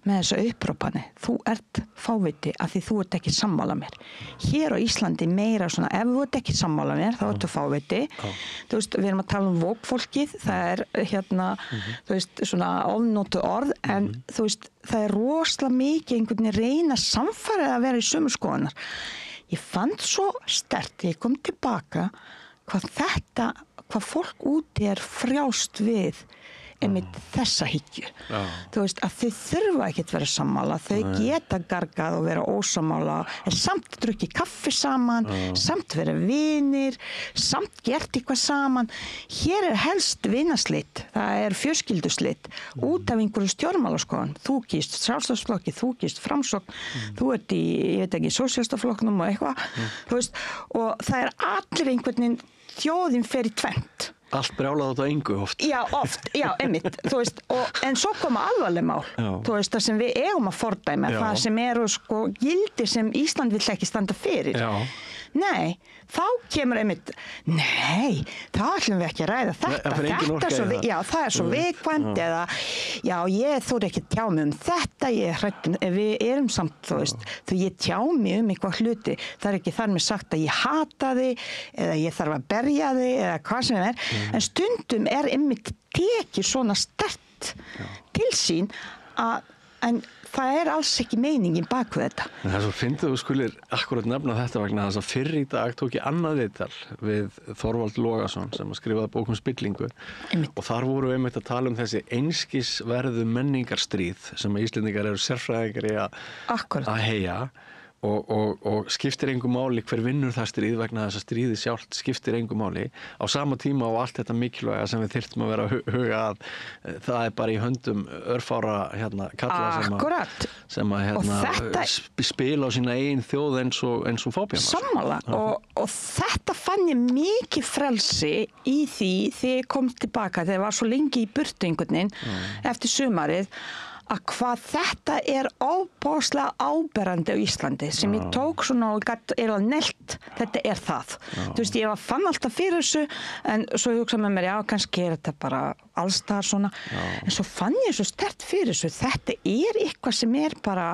með þessa upprópani, þú ert fáviti af því þú ert ekki sammála mér. Hér á Íslandi meira svona, ef þú ert ekki sammála mér, þá ertu fáviti. Þú veist, við erum að tala vókfólkið, það þú veist, svona ofnotu orð, en þú veist, það rosalega mikið einhvern veginn reyna samfærið að vera í sömu skoðunar. Ég fann svo sterkt, ég kom tilbaka, hvað fólk úti frjálst við einmitt þessa hyggju. Þú veist, að þau þurfa ekki að vera sammála, þau geta gargað og vera ósammála, en samt drukki kaffi saman, samt vera vinir, samt gert eitthvað saman. Hér helst vinaslit, það fjölskylduslit, út af einhverju stjórnmálaskoðun. Þú kýst Sjálfstæðisflokki, þú kýst Framsókn, þú ert í, ég veit ekki, Sósíalistaflokknum og eitthvað, þú veist, og það allir einhvern veginn, þjóðin fer í tvennt. Allt brjálað út á engu oft. Já, oft, já, einmitt, þú veist, en svo koma alvarleg mál, þú veist, það sem við eigum að fordæma, það sem sko gildi sem Ísland vill ekki standa fyrir. Já. Nei, þá kemur einmitt, nei, þá ætlum við ekki að ræða þetta, það svo viðkvæmt eða, já, ég þori ekki að tjá mig þetta, við erum samt, þú veist, þú ég tjá mig eitthvað hluti, það ekki þar með sagt að ég hata þig eða ég þarf að berja þig eða hvað sem en stundum einmitt tekið svona sterkt til sín en það alls ekki meiningin bak við þetta. En það svo fyndið þú skulir akkurat nefna þetta vegna þess að fyrr í dag tók ég annað viðtal við Þorvald Logason sem skrifaði bók spillingu og þar voru við einmitt að tala þessi einskisverðu menningarstríð sem Íslendingar eru sérfræðingar í að heyja og skiptir engu máli hver vinnur það stríð vegna þess að stríði sjálft skiptir engu máli á sama tíma og allt þetta mikilvæga sem við þyrftum að vera að huga að það bara í höndum örfára kalla sem að spila á sína eigin þjóð eins og fábjánar. Sammála og þetta fann ég mikið frelsi í því þegar ég kom tilbaka þegar ég var svo lengi í burtu einhvern veginn eftir sumarið að hvað þetta óbáslega áberandi á Íslandi sem ég tók svona og að nelt, þetta það. Þú veist, ég fann alltaf fyrir þessu en svo hugsaði með mér, já, kannski þetta bara allstaðar svona, en svo fann ég svo sterkt fyrir þessu, þetta eitthvað sem bara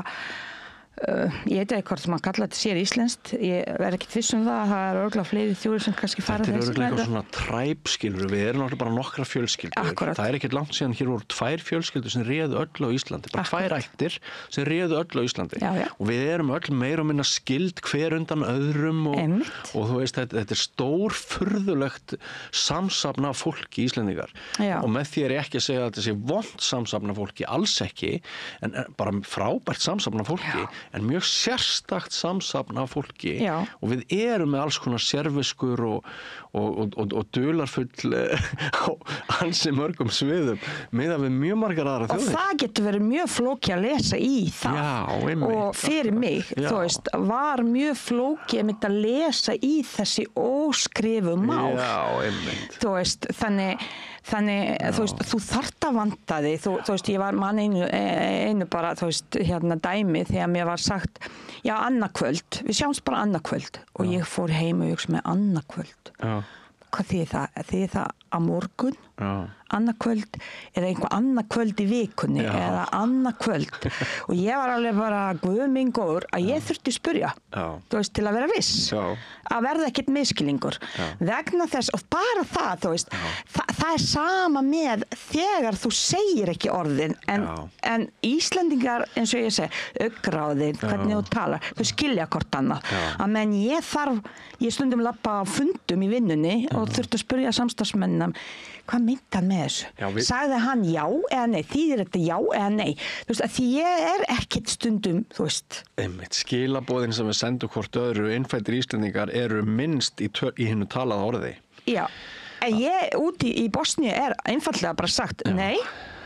ég veit ekki hvort maður kalla þetta sér íslenskt ég verð ekki viss það örugglega fleiri þjóðir sem kannski fara þetta örugglega eitthvað svona træpskilur við erum náttúrulega bara nokkra fjölskyldur það ekkert langt síðan hér voru 2 fjölskyldur sem réðu öll á Íslandi bara 2 ættir sem réðu öll á Íslandi og við erum öll meira og minna skild hver undan öðrum og þú veist þetta stór furðulegt samsafn af fólki Íslendingar og með því ekki að segja að þetta sé vont samsafn af fólki alls ekki en bara frábært samsafn af fólki en mjög sérstakt samsafn af fólki og við erum með alls konar sérviskur og dularfull á ansi mörgum sviðum miðað við mjög margar aðra þjóðir. Og það getur verið mjög flókið að lesa í það og fyrir mig, þú veist, var mjög flókið að lesa í þessi óskrifu mál. Þú veist, þannig þú veist, þú þarft að vanda þig, þú veist, ég var mann einu bara, þú veist, dæmi þegar mér var sagt, já, annað kvöld, við sjáumst bara annað kvöld og ég fór heim og hugsa með annað kvöld. Hvað þýðir það? Þýðir það á morgun? Annað kvöld eða einhver annað kvöld í vikunni eða annað kvöld og ég var alveg bara guð minn góður að ég þurfti að spyrja þú veist, til að vera viss að verða ekkert misskilningur vegna þess og bara það, þú veist það sama með þegar þú segir ekki orðin en Íslendingar, eins og ég segi augráðin, hvernig þú talar þú skilja hvort annað að menn ég stundum labba á fundum í vinnunni og þurfti að spyrja samstarfsmennina hvað myndi hann með þessu? Sagði hann já eða nei? Þýðir þetta já eða nei? Þú veist, að því ég ekkert stundum, þú veist. Einmitt, skilaboðin sem við sendum hvort öðru innfæddir Íslendingar eru minnst í hinu talaða orði. Já, en ég úti í Bosníu einfaldlega bara sagt nei.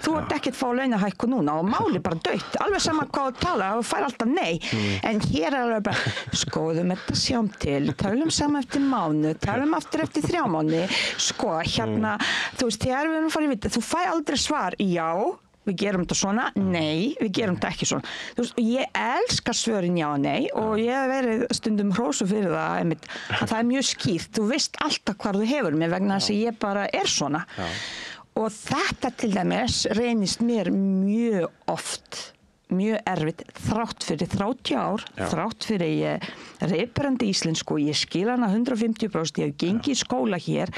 Þú ert ekkert fá launahækku núna og máli bara dautt, alveg sama hvað þú tala og fær alltaf nei, en hér alveg bara skoðum þetta sjáum til, tölum saman eftir mánuð, tölum aftur eftir 3 mánuði, þú veist, þegar við erum farið vita, þú fær aldrei svar, já, við gerum þetta svona, nei, við gerum þetta ekki svona. Þú veist, og ég elska svörin já og nei og ég hef verið stundum hrósu fyrir það, einmitt, að það mjög skýrt, þú veist alltaf hvar þú hefur mig vegna þess að ég bara svona. Og þetta til dæmis reynist mér mjög oft mjög erfitt þrátt fyrir 30 ár, þrátt fyrir ég reperandi íslensku, ég skil hana 150%, ég hef gengið í skóla hér,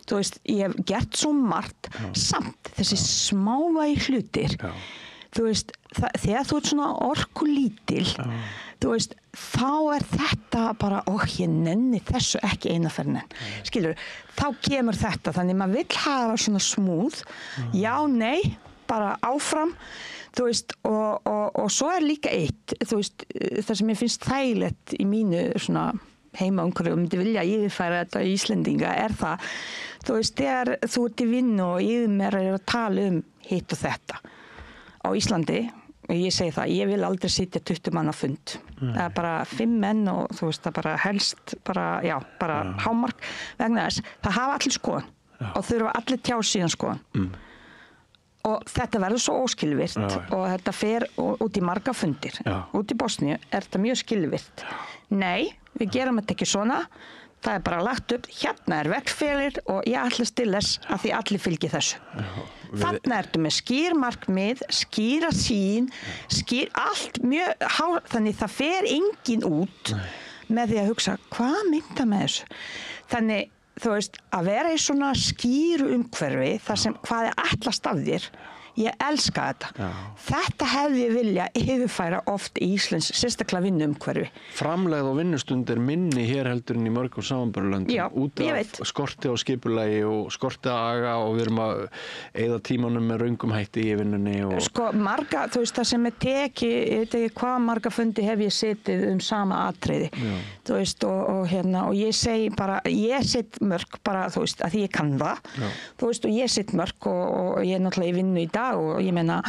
þú veist, ég hef gert svo margt, samt þessi smávægi hlutir, þú veist, þegar þú ert svona orkulítil, þú veist, þá þetta bara, ég nenni þessu ekki eina ferðin enn, skilur, þá kemur þetta, þannig maður vill hafa svona smúð, já, nei, bara áfram, þú veist, og svo líka eitt, þú veist, það sem ég finnst þægilegt í mínu svona heimaumhverfi og myndi vilja yfirfæra þetta í Íslendinga það, þú veist, þegar þú ert í vinnu og yfirmeðar eru að tala hitt og þetta á Íslandi, og ég segi það, ég vil aldrei sitja 20 manna fund, það bara 5 menn og þú veist, það bara helst bara hámark vegna þess, það hafa allir skoðun og þurfa allir tjá síðan skoðun og þetta verður svo óskilvirt og þetta fer út í marga fundir út í Bosníu þetta mjög skilvirt nei, við gerum þetta ekki svona það bara lagt upp, hérna verkferðir og ég ætlast til þess að því allir fylgi þessu þarna ertu með skýr markmið, skýra sýn allt mjög þannig það fer engin út með því að hugsa, hvað mynda með þessu þannig þú veist, að vera í svona skýru umhverfi þar sem hvað ætlast af þér ég elska þetta þetta hefði ég vilja yfirfæra oft í Íslands sérstaklega vinnuumhverfi Framlegð og vinnustundir minni hér heldur en í mörgum samanburðarlöndum út af skorti á skipulagi og skorti að aga og við erum að eyða tímanum með röngum hætti í vinnunni og... Sko marga, þú veist það sem teki ég veit ekki hvað marga fundi hef ég setið sama atriði þú veist og hérna og ég segi bara ég set mörg bara þú veist að því ég kann það þú veist og ég set mörg og ég náttúrulega í vinnu í dag og ég meina,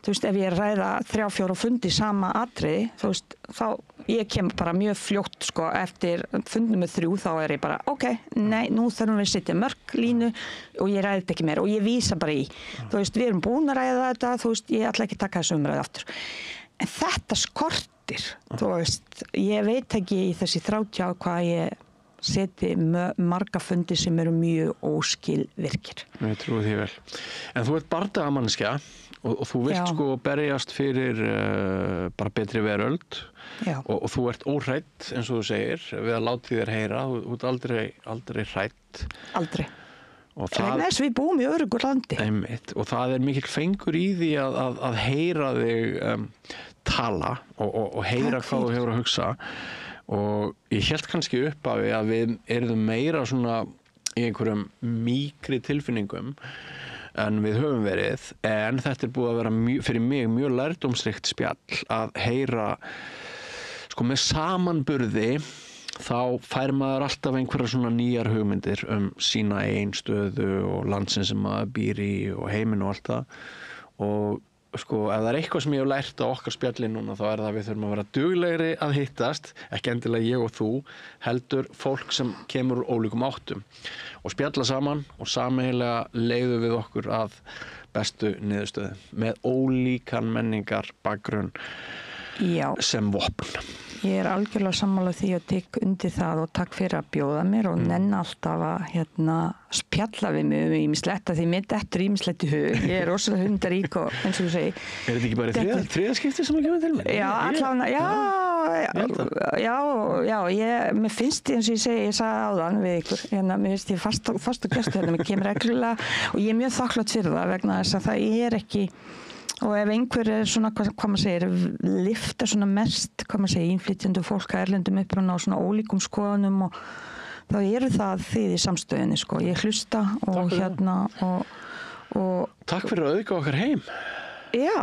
þú veist, ef ég ræða 3-4 fundi sama atriði, þú veist, þá ég kem bara mjög fljótt, sko, eftir fundi með 3, þá ég bara, ok, nei, nú þurfum við að setja mörg línu og ég ræði þetta ekki meir og ég vísa bara í, þú veist, við erum búin að ræða þetta, þú veist, ég ætla ekki að taka þessu umræði aftur. En þetta skortir, þú veist, ég veit ekki í þessi 30 ár hvað ég seti marga fundi sem eru mjög óskilvirkir. Ég trúi því vel. En þú ert bardagamanneskja og þú vilt sko berjast fyrir bara betri veröld og þú ert óhrædd eins og þú segir við að láta þér heyra, þú ert aldrei hrædd. Aldrei. Þess við búum í öruggu landi. Einmitt, og það mikill fengur í því að heyra þig tala og heyra hvað þú hefur að hugsa. Og ég hélt kannski upp að við erum meira svona í einhverjum mýkri tilfinningum en við höfum verið en þetta búið að vera fyrir mig mjög lærdómsríkt spjall að heyra sko með samanburði þá fær maður alltaf einhverja svona nýjar hugmyndir sína eigin stöðu og landsin sem maður býr í og heiminn og allt það og sko, ef það eitthvað sem ég hef lært á okkar spjalli núna þá það að við þurfum að vera duglegri að hittast, ekki endilega ég og þú, heldur fólk sem kemur úr ólíkum áttum og spjalla saman og sameiginlega leiðum við okkur að bestu niðurstöðu með ólíkan menningar bakgrunn sem vopn. Ég algjörlega sammála því og tek undir það og takk fyrir að bjóða mér og nenn alltaf að spjalla við mig ýmislegt að því mitt eftir ýmislegt í hug. Ég er rosalega hundarík og eins og þú segir. Er þetta ekki bara þriðaskipti sem að kemur til mér? Já, allavega, mér finnst eins og ég sagði áðan við ykkur, mér finnst ég fast og gestur mér kemur reglulega og ég er mjög þakklátt fyrir það vegna þess að það er ekki og ef einhver svona, hvað maður segir, lyfta svona mest, hvað maður segir, innflytjendu fólk að erlendum uppruna á svona ólíkum skoðunum og þá eru það þið í samstöðinni, sko. Ég hlusta og og Takk fyrir að auðga okkar heim. Já,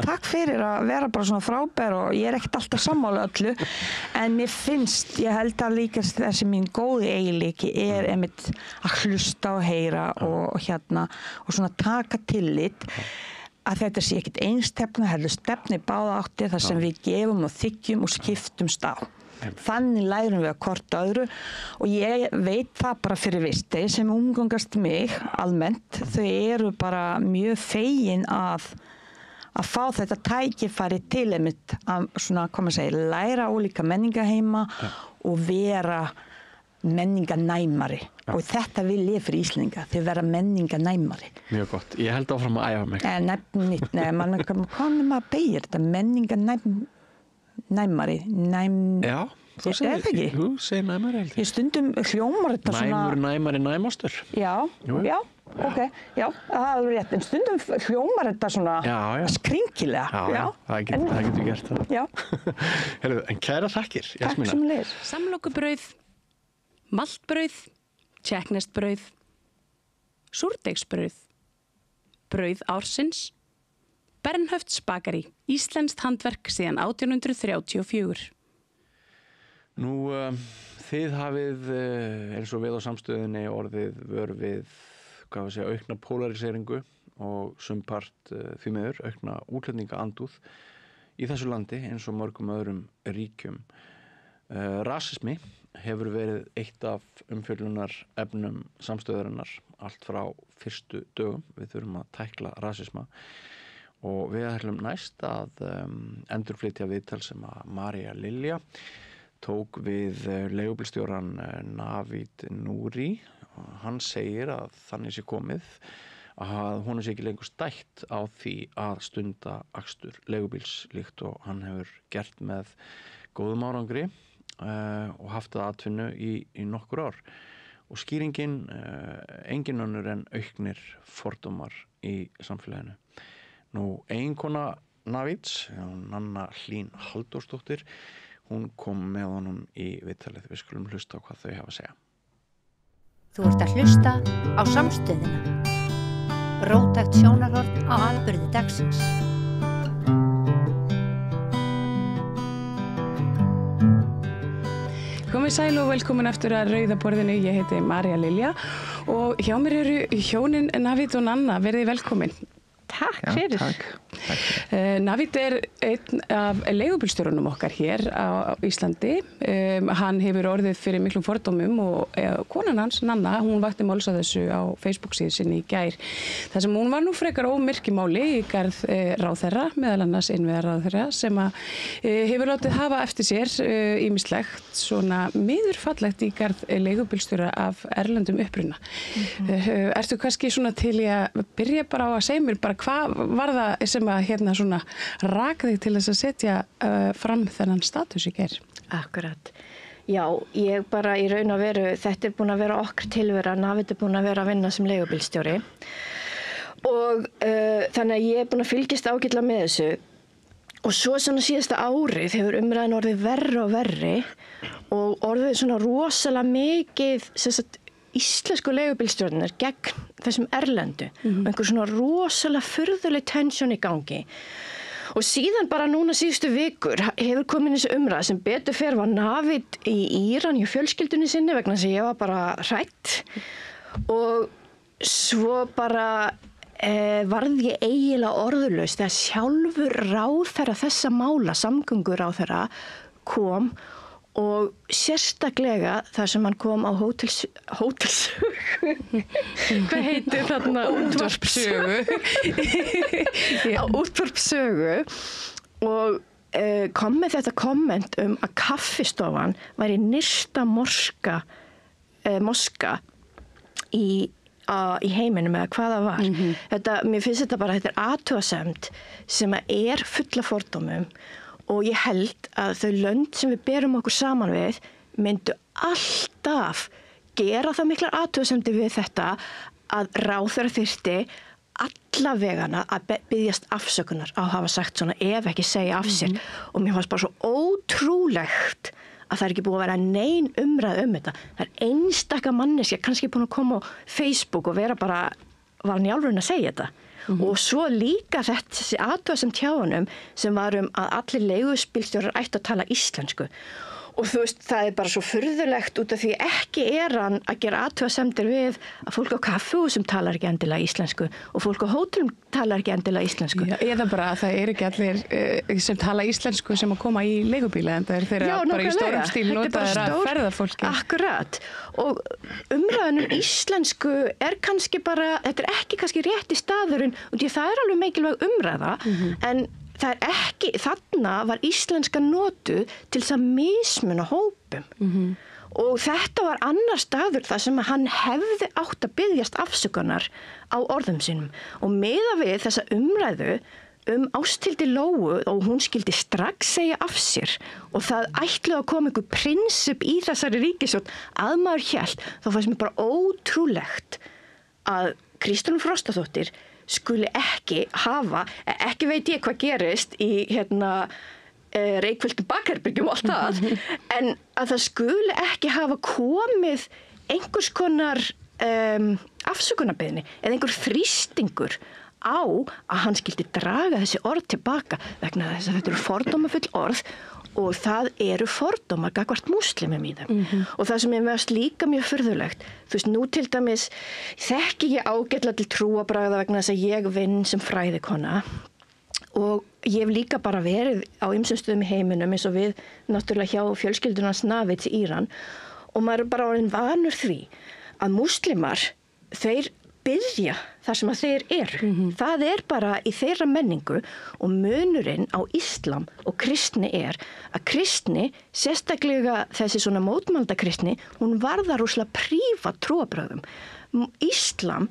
takk fyrir að vera bara svona frábær og ég er ekkert alltaf sammála öllu en mér finnst, ég held að líka þessi mín góði eiginleiki einmitt að hlusta og heyra og og svona taka tillit að þetta sé ekkert einstefna, heldur stefni báða áttir þar sem við gefum og þykjum og skiptumst á. Þannig lærum við að hvort öðru og ég veit það bara fyrir vist. Þeir sem umgangast mig almennt, þau eru bara mjög fegin að fá þetta tækifæri til einmitt að svona, hvað maður segir, læra ólíka menningaheima og vera menninganæmari og þetta vil ég fyrir Íslendinga, þau vera menninganæmari. Mjög gott, ég held áfram að æfa mig. Hvað maður beigir þetta, menninganæmari, Já, þú segir næmari held ég. Ég stundum hljómar þetta svona... Næmari, næmastur. Já, ok, já, það er alveg rétt, en stundum hljómar þetta svona skringilega. Já, það getur gert það. Já. Heyrðu, en kæra þakkir, Jasmína. Takk sem leir. Samlokubrauð, maltbrauð, tékkneskt-brauð, súrdeigsbrauð, brauð ársins, Bernhöfts bakari, íslenskt handverk síðan 1834. Nú, þið hafið eins og við á samstöðinni orðið vör við, aukna polariseringu og sumpart því miður, aukna útlendingaandúð í þessu landi eins og mörgum öðrum ríkjum. Rasismi hefur verið eitt af umfjöllunar efnum samstöðarinnar allt frá fyrstu dögum. Við þurfum að tækla rasisma og við ætlum næst að endurflytja viðtal sem að María Lilja tók við leigubílstjóran Navid Nouri. Hann segir að þannig sé komið að hún sé ekki lengur stætt á því að stunda akstur leigubíls líkt og hann hefur gert með góðum árangri og haft það atvinnu í nokkur ár. Og skýringin engin önnur en auknir fordómar í samfélaginu. Nú, eiginkona Navids, Nanna Hlín Halldórsdóttir, hún kom með honum í viðtalið. Við skulum hlusta á hvað þau hafa að segja. Þú ert að hlusta á Samstöðina. Róttækt sjónarhorn á atburði dagsins. Komið sæl og velkomin aftur að Rauða borðinu. Ég heiti María Lilja og hjá mér eru hjónin Navid og Nanna. Verið velkomin. Takk fyrir. Takk. Navid einn af leigubílstjórunum okkar hér á Íslandi. Hann hefur orðið fyrir miklum fordómum og konan hans, Nanna, hún vakti máls á þessu á Facebook-síðu sinni í gær. Það sem hún var nú frekar ómyrkimáli í garð ráðherra, meðal annars innviðaráðherra, sem að hefur látið hafa eftir sér ýmislegt svona miðurfallegt í garð leigubílstjóra af erlendum uppruna. Ertu kannski svona til í að byrja bara á að segja mér bara hvað var það sem að hérna svona rak þig til þess að setja fram þennan status í gær? Akkurat. Já, ég bara í raun og veru, þetta er búin að vera okkar tilvera, Navid er búin að vera að vinna sem leigubílstjóri og þannig að ég er búin að fylgjast ágætlega með þessu og svo svona síðasta árið hefur umræðan orðið verri og verri og orðið svona rosalega mikið íslensku leigubílstjórnir gegn þessum erlendu og einhver svona rosalega furðuleg tensjón í gangi. Og síðan bara núna síðustu vikur hefur komin þessi umræða sem betur fer var Navid í Íran hjá fjölskyldunni sinni vegna þess að ég var bara hrætt og svo bara varð ég eiginlega orðulaus þegar sjálfur ráðherra þessa mála, samgönguráðherra kom og sérstaklega þar sem hann kom á hótelsögu hvað heitir þarna útvarpssögu á útvarpssögu og kom með þetta komment að kaffistofan væri nyrsta moska í heiminum eða hvað það var. Mér finnst þetta bara, þetta er athugasemd sem er fulla fordómum og ég held að þau lönd sem við berum okkur saman við myndu alltaf gera það miklar athugasemdir við þetta að ráðherra þyrfti alla vegana að biðjast afsökunar á að hafa sagt svona ef ekki segja af sér og mér fannst bara svo ótrúlegt að það er ekki búið að vera nein umræð þetta. Það er einstaka manneskja kannski búin að koma á Facebook og vera bara, var hann í alvörun að segja þetta. Og svo líka þessi athugasemd hjá honum sem var að allir leigubílstjórar ættu að tala íslensku. Og þú veist, það er bara svo furðulegt út af því ekki hann að gera athugasemdir við að fólk á kaffihúsum talar ekki endilega íslensku og fólk á hótelum talar ekki endilega íslensku. Já, eða bara að það ekki allir sem tala íslensku sem að koma í leigubíla en það þeirra bara í stórum stíl notaðir að ferðafólki. Akkurat. Og umræðan íslensku er kannski bara, þetta er ekki kannski rétti staðurinn og því það er alveg mikilvæg umræða en það er ekki, þarna var íslenska notuð til þess að mismuna hópum Og þetta var annar staður þar sem hann hefði átt að byggjast afsökunar á orðum sínum. Og meða við þessa umræðu Ásthildi Lóu og hún skildi strax segja af sér og það ætluðu að koma einhver prinsip í þessari ríkisstjórn að maður hélt, þá fannst mér bara ótrúlegt að Kristrún Frostadóttir skuli ekki hafa, ekki veit ég hvað gerist í reykfylltum bakherbergjum og allt það, en að það skuli ekki hafa komið einhvers konar afsökunarbeiðni eða einhver þrýstingur á að hann skildi draga þessi orð tilbaka vegna þess að þetta eru fordómafull orð og það eru fordómar gagnvart múslimum í þeim. Og það sem er mest líka mjög furðulegt, þú veist, nú til dæmis þekki ég ágætlega til trúarbragða vegna þess að ég vinn sem fræðikona og ég hef líka bara verið á ýmsum stöðum í heiminum eins og við náttúrulega hjá fjölskyldunars Navids í Íran og maður er bara orðinn vanur því að múslimar, þeir biðja þar sem að þeir eru. Það er bara í þeirra menningu og munurinn á Íslam og kristni er að kristni, sérstaklega þessi svona mótmældakristni, hún varðar rosalega prívat trúarbrögðum. Íslam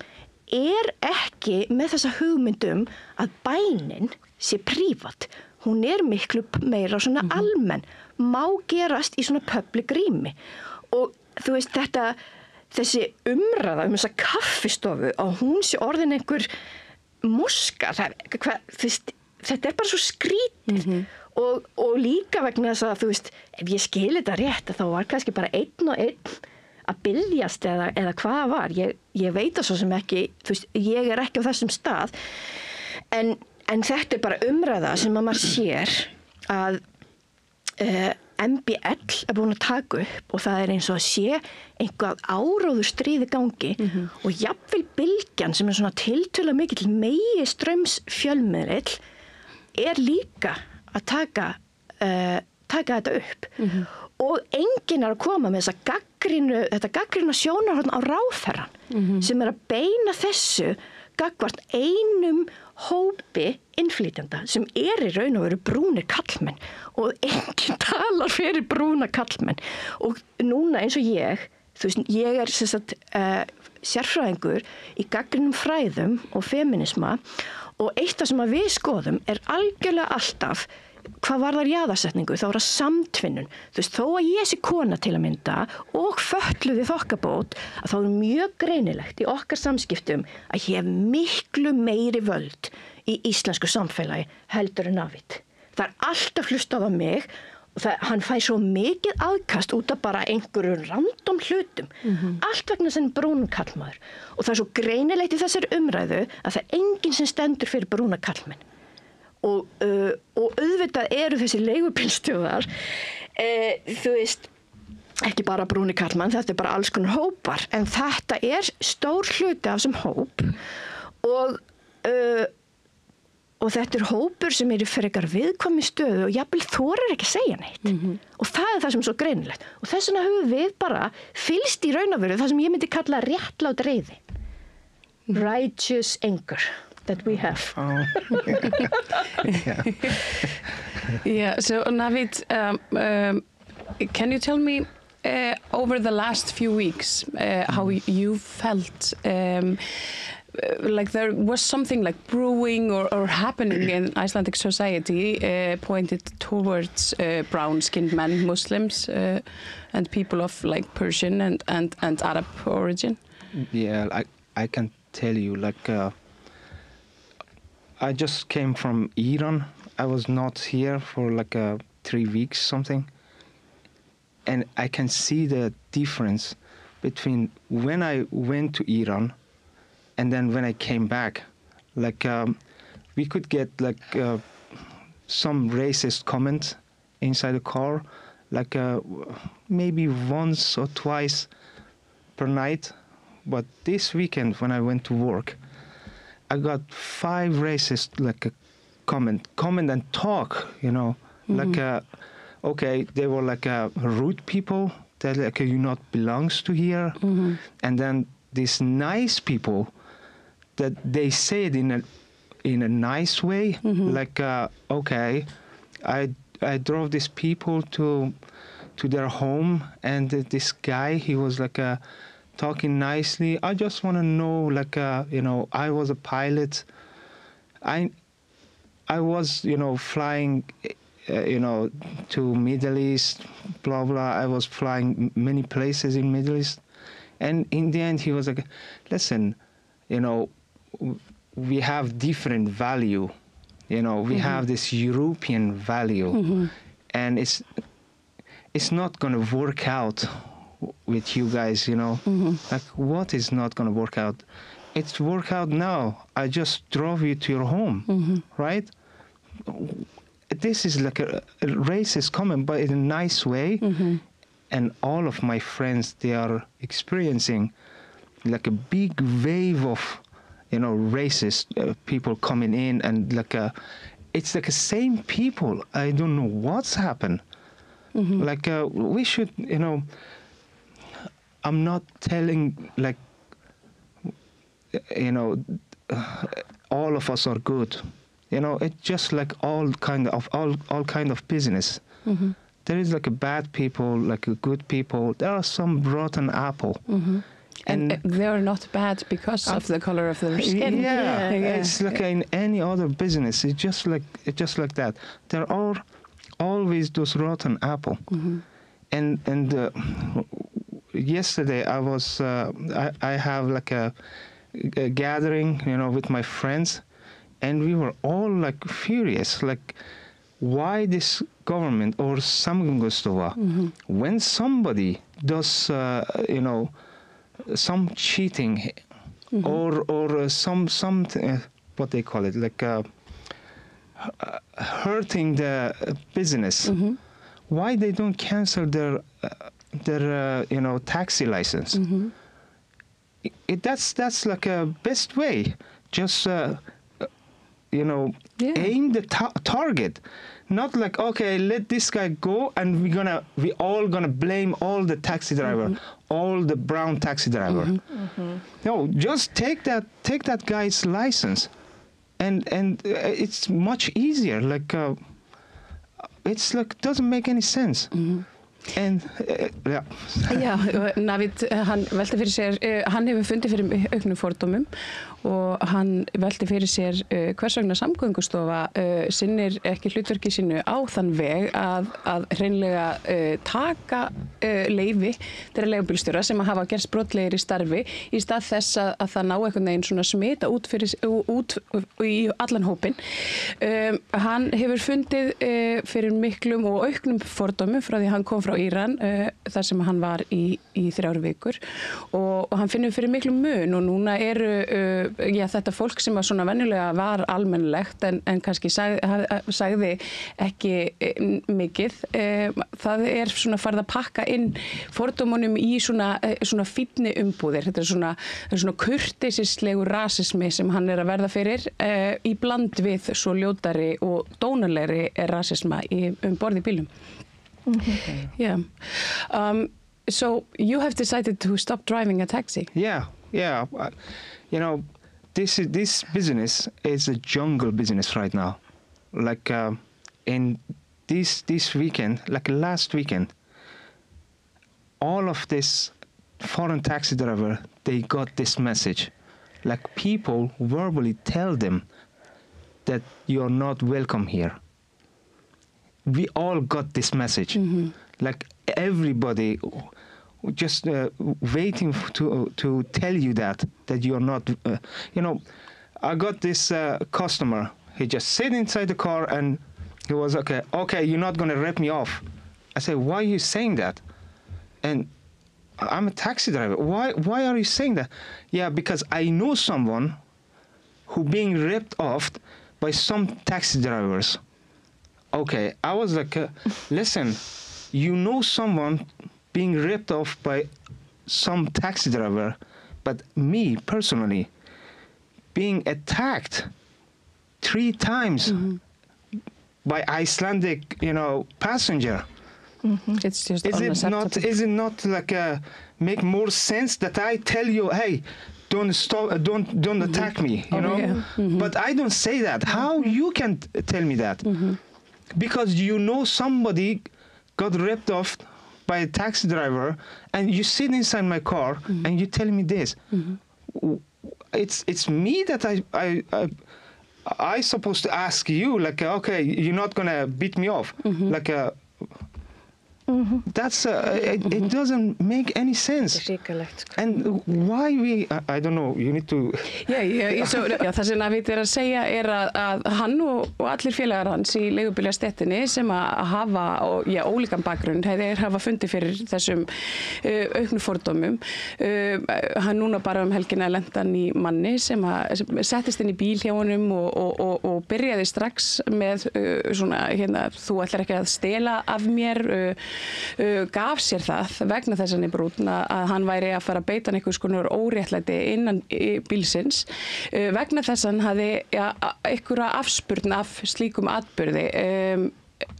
er ekki með þessa hugmyndum að bænin sé prívat. Hún er miklu meira svona almenn, má gerast í svona public rými. Og þú veist þessi umræða þessa kaffistofu og hún sé orðin einhver moska, þetta er bara svo skrítið og líka vegna þess að þú veist, ef ég skil þetta rétt þá var kannski bara einn og einn að biljast eða hvað það var, ég veit það svo sem ekki, þú veist, ég er ekki á þessum stað en þetta er bara umræða sem að maður sér að MBL er búin að taka upp og það er eins og að sé einhvað áróður stríði gangi og jafnvel Bylgjan sem er svona tiltölulega mikill meginstraums fjölmiðill er líka að taka þetta upp og enginn er að koma með þetta gagnrýna sjónarhorn á ráðherrann sem er að beina þessu gagnvart einum hópi innflytjanda sem er í raun og veru brúnir kallmenn og enginn talar fyrir brúna kallmenn og núna eins og ég, þú veist, ég er sérfræðingur í gagnrýnum fræðum og feminisma og eitt af sem að við skoðum er algjörlega alltaf hvað varðar jaðarsetningu, þá er það samtvinnun. Þú veist, þó að ég sé kona til að mynda og fötluð í þokkabót að þá er mjög greinilegt í okkar samskiptum að ég hef miklu meiri völd í íslensku samfélagi heldur en Navid. Það er alltaf hlustað á mig og hann fær svo mikið aðkast út af bara einhverju random hlutum. Allt vegna sem brúnum kallmaður. Og það er svo greinilegt í þessari umræðu að það er enginn sem stendur fyrir brúna kallmenn. Og auðvitað eru þessi leigubílstjóðar þú veist ekki bara brúni kallmann, þetta er bara alls konar hópar en þetta er stór hluti af þessum hóp og þetta er hópur sem er í frekar viðkvæmri stöðu og jafnvel þorir ekki að segja neitt og það er það sem er svo greinilegt og þess vegna höfum við bara fylgst í raun og veru það sem ég myndi kalla réttlát reiði righteous anger that we have. Yeah, so Navid, can you tell me over the last few weeks how you felt like there was something like brewing or happening in Icelandic society pointed towards brown-skinned men, Muslims and people of like Persian and Arab origin? Yeah, I can tell you like I just came from Iran. I was not here for like 3 weeks something. And I can see the difference between when I went to Iran and then when I came back. Like we could get like some racist comments inside the car, like maybe once or twice per night. But this weekend when I went to work, I got 5 racist like a comment and talk, you know, like okay, they were like rude people that like you not belongs to here, and then these nice people that they say it in a nice way, like okay, I drove these people to to their home, and this guy, he was like talking nicely. I just want to know, like, you know, I was a pilot. I was, you know, flying, you know, to Middle East, blah, blah. I was flying many places in Middle East. And in the end, he was like, listen, you know, we have different value. You know, we have this European value. And it's not going to work out with you guys, you know. Like, what is not going to work out? It's work out now. I just drove you to your home, right? This is like a race is coming, but in a nice way. And all of my friends, they are experiencing like a big wave of, you know, racist people coming in, and like it's like the same people. I don't know what's happened. Like we should, you know, I'm not telling like, you know, all of us are good. You know, it's just like all kind of business. There is like a bad people, like a good people. There are some rotten apple. And they're not bad because of the color of their skin. Yeah, it's like in any other business. It's just like that. There are always those rotten apple. And yesterday I was I have like a gathering, you know, with my friends, and we were all like furious, like why this government or Samgöngustofa, when somebody does you know, some cheating or some what they call it, like hurting the business, why they don't cancel their you know, taxi license? That's like a best way. Just you know, aim the target. Not like, okay, let this guy go, and we all gonna blame all the taxi driver, all the brown taxi driver. No, just take that guy's license, and it's much easier. Like it's like doesn't make any sense. En, Já, Navid, hann velti fyrir sér, hann hefur fundið fyrir auknum fordómum og hann velti fyrir sér hvers vegna Samgöngustofa sinnir ekki hlutverki sínu á þann veg að hreinlega taka leyfi þeirra leigubílstjóra sem hafa gerst brotlegir í starfi í stað þess að það ná einhvern veginn svona smita út í allan hópinn. Hann hefur fundið fyrir miklum og auknum fordómum frá því hann kom frá Íran, þar sem hann var í 3 vikur og hann finnur fyrir miklum mun og núna eru þetta fólk sem svona venjulega var almennilegt en kannski sagði ekki mikið. Það svona farið að pakka inn fordómunum í svona fínni umbúðir. Þetta er svona kurteisislegur rasismi sem hann er að verða fyrir í bland við svo ljótari og dónalegri rasisma borð í bílum. Yeah. So you have decided to stop driving a taxi. Yeah. You know, this business is a jungle business right now. Like in this weekend, like last weekend, all of this foreign taxi driver, they got this message. Like people verbally tell them that you're not welcome here. We all got this message. Like everybody just waiting to tell you that you're not, you know. I got this customer. He just sit inside the car and he was okay, you're not gonna rip me off. I said, why are you saying that? And I'm a taxi driver. Why are you saying that? Yeah, because I know someone who being ripped off by some taxi drivers. Okay, I was like, listen, you know someone being ripped off by some taxi driver, but me personally being attacked 3 times by Icelandic, you know, passenger. It's just is it not like make more sense that I tell you, hey, don't stop, don't attack me, you know? Yeah. But I don't say that. How you can tell me that? Because you know somebody got ripped off by a taxi driver, and you sit inside my car and you tell me this. It's me that I supposed to ask you, like, okay, you're not gonna beat me off, like that's it doesn't make any sense. And why I don't know, you need to það sem Navid að segja að hann og allir félagar hans í leigubílastéttinni sem að hafa ólíkan bakgrunn, þeir hafa fundið fyrir þessum auknu fordómum. Hann núna bara helgina lenti hann í manni sem settist inn í bíl hjá honum og byrjaði strax með svona, þú ætlar ekki að stela af mér, gaf sér það vegna þess að hann brúnn að hann væri að fara að beita einhvers konar óréttlæti innan bílsins vegna þess að hann hafði einhverja afspurn af slíkum atburði.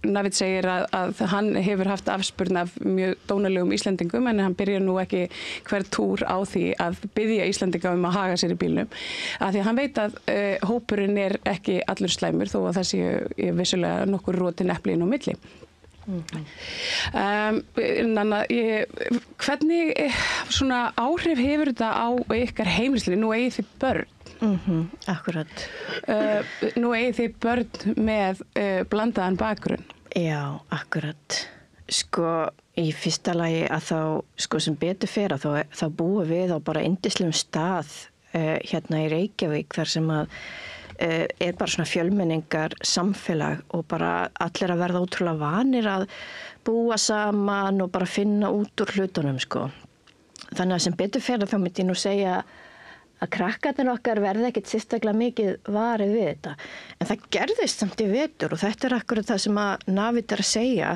Navid segir að hann hefur haft afspurn af mjög dónalegum Íslendingum en hann byrjar nú ekki hver túr á því að biðja Íslendinga að haga sér í bílnum af því að hann veit að hópurinn ekki allur slæmur þó að það sé vissulega nokkur rotin epli inn á milli. Nanna, hvernig svona áhrif hefur þetta á ykkar heimilislífi? Nú eigið þið börn. Akkurat. Nú eigið þið börn með blandaðan bakgrunn. Já, akkurat. Sko, í fyrsta lagi að þá, sko, sem betur fer að þá búum við á bara yndislegum stað hérna í Reykjavík þar sem að bara svona fjölmenningar samfélag og bara allir að verða ótrúlega vanir að búa saman og bara finna út úr hlutunum, sko. Þannig að sem betur fer að þá myndi ég nú segja að krakkarnir okkar verða ekkert sérstaklega mikið varið við þetta. En það gerðist samt í vetur og þetta akkurat það sem að Navid að segja.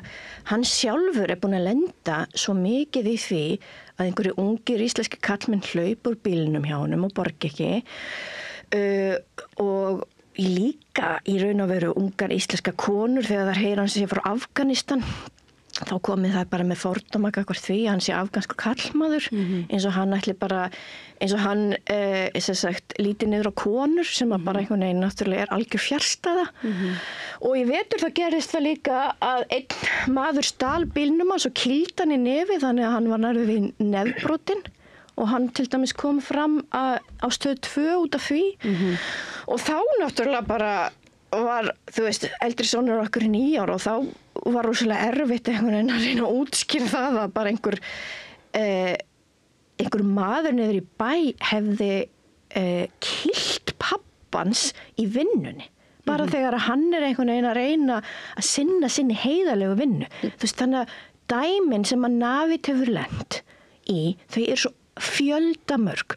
Hann sjálfur búinn að lenda svo mikið í því að einhverju ungir íslenski kallmenn hlaup úr bílnum hjá honum og borgi ekki. Og líka í raun og veru ungar íslenska konur þegar þær heyra hann sé frá Afganistan þá komið það bara með fordóma gagnvart því að hann sé afganskur karlmaður eins og hann ætli bara eins og hann sem sagt líti niður á konur sem að bara einhvern veginn náttúrulega algjör fjarstæða og í vetur það gerist það líka að einn maður stal bílnum hans og kýldi hann í nefið þannig að hann var nærri við nefbrotinn og hann til dæmis kom fram á stöð 2 út af því og þá náttúrulega bara var, þú veist, eldri sonur okkur í 9 ára og þá var rosalega erfitt einhvern veginn að reyna að útskýra það að bara einhver maður niður í bæ hefði kýlt pappans í vinnunni bara þegar hann einhvern veginn að reyna að sinna sinni heiðarlegu vinnu. Þú veist, þannig að dæmin sem að Navid hefur lent í, þau svo fjöldamörg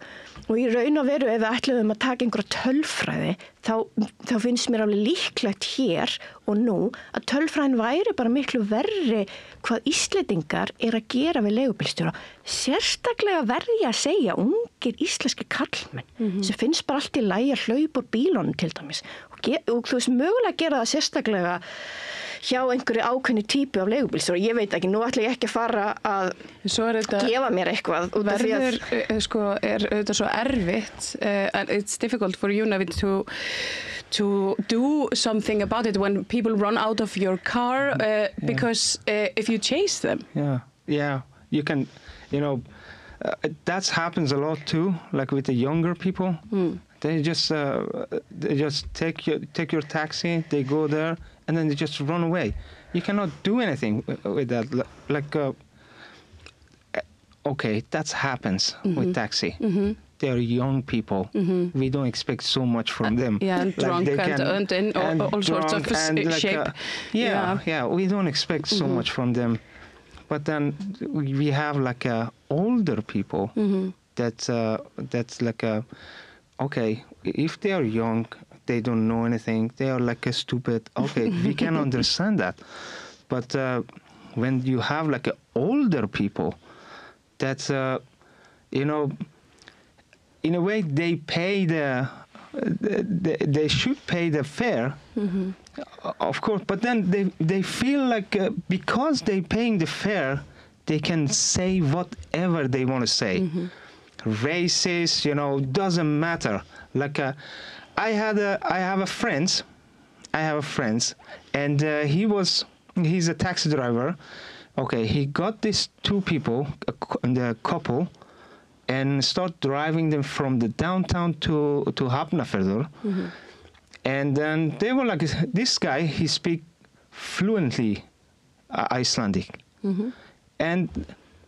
og í raun og veru ef við ætluðum að taka einhverja tölfræði þá finnst mér alveg líklegt hér og nú að tölfræðin væri bara miklu verri hvað Íslendingar að gera við leigubílstjóra sérstaklega verði að segja ungir íslenski karlmenn sem finnst bara allt í lagi að hlaupa úr bílunum til dæmis og þú veist mögulega gera það sérstaklega hjá einhverju ákveðni típu af leigubílstjóra. Ég veit ekki, nú ætla ég ekki að fara að gefa mér eitthvað út af því að sko, þetta svo erfitt it's difficult for you Navid to do something about it when people run out of your car because if you chase them. Yeah, you can, that happens a lot too, like with the younger people. They just take your taxi, they go there, and then they just run away. You cannot do anything with that. Like, okay, that happens with taxi. They are young people. We don't expect so much from them. Yeah, and drunk and all sorts of shape. We don't expect so much from them. But then we have like older people that's like okay, if they are young, they don't know anything, they are like stupid, okay, we can understand that. But when you have like older people, that's, in a way they pay they should pay the fare, of course, but then they feel like because they're paying the fare, they can say whatever they want to say. Racist, doesn't matter. Like I have a friend, and he's a taxi driver, Okay, he got these two people, the couple, and start driving them from the downtown to Hafnarfjörður. And then they were like, this guy, he speak fluently Icelandic. And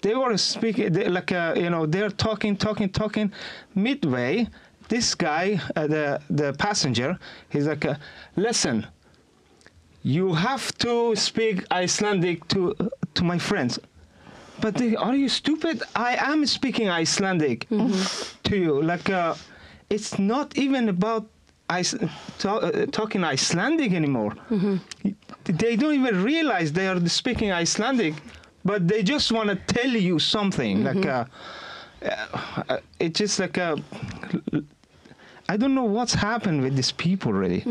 they were speaking, they're talking. Midway, this guy, the passenger, he's like, listen, you have to speak Icelandic to my friends. But are you stupid? I am speaking Icelandic to you. Like, it's not even about talking Icelandic anymore. They don't even realize they are speaking Icelandic, but they just want to tell you something. Like, it's just like I don't know what's happened with these people really.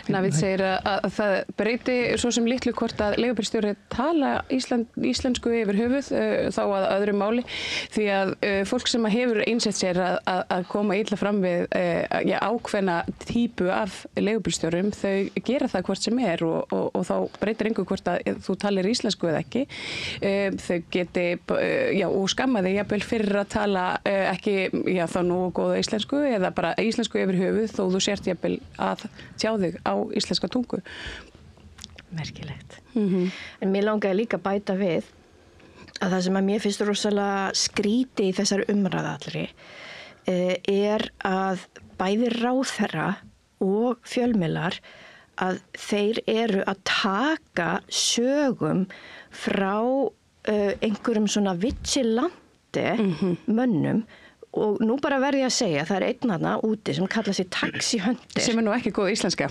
Navid segir að það breyti svo sem litlu hvort að leigubílstjóri tala íslensku yfir höfuð þá að öðru máli því að fólk sem hefur einsett sér að koma illa fram við ákveðna típu af leigubílstjórum þau gera það hvort sem og þá breytir engu hvort að þú talir íslensku eða ekki þau geti og skamma þig jafnvel fyrir að tala ekki þá nógu góða íslensku eða bara íslensku yfir höfuð þó þú sért jafnvel að tjá þig á íslenska tungu. Merkilegt. En mér langaði líka bæta við að það sem að mér finnst rosalega skríti í þessari umræðu allri að bæði ráðherra og fjölmiðlar að þeir eru að taka sögum frá einhverjum svona vigilante mönnum og nú bara verði ég að segja það einn þarna úti sem kallar sig taxihunter sem nú ekki góð íslenska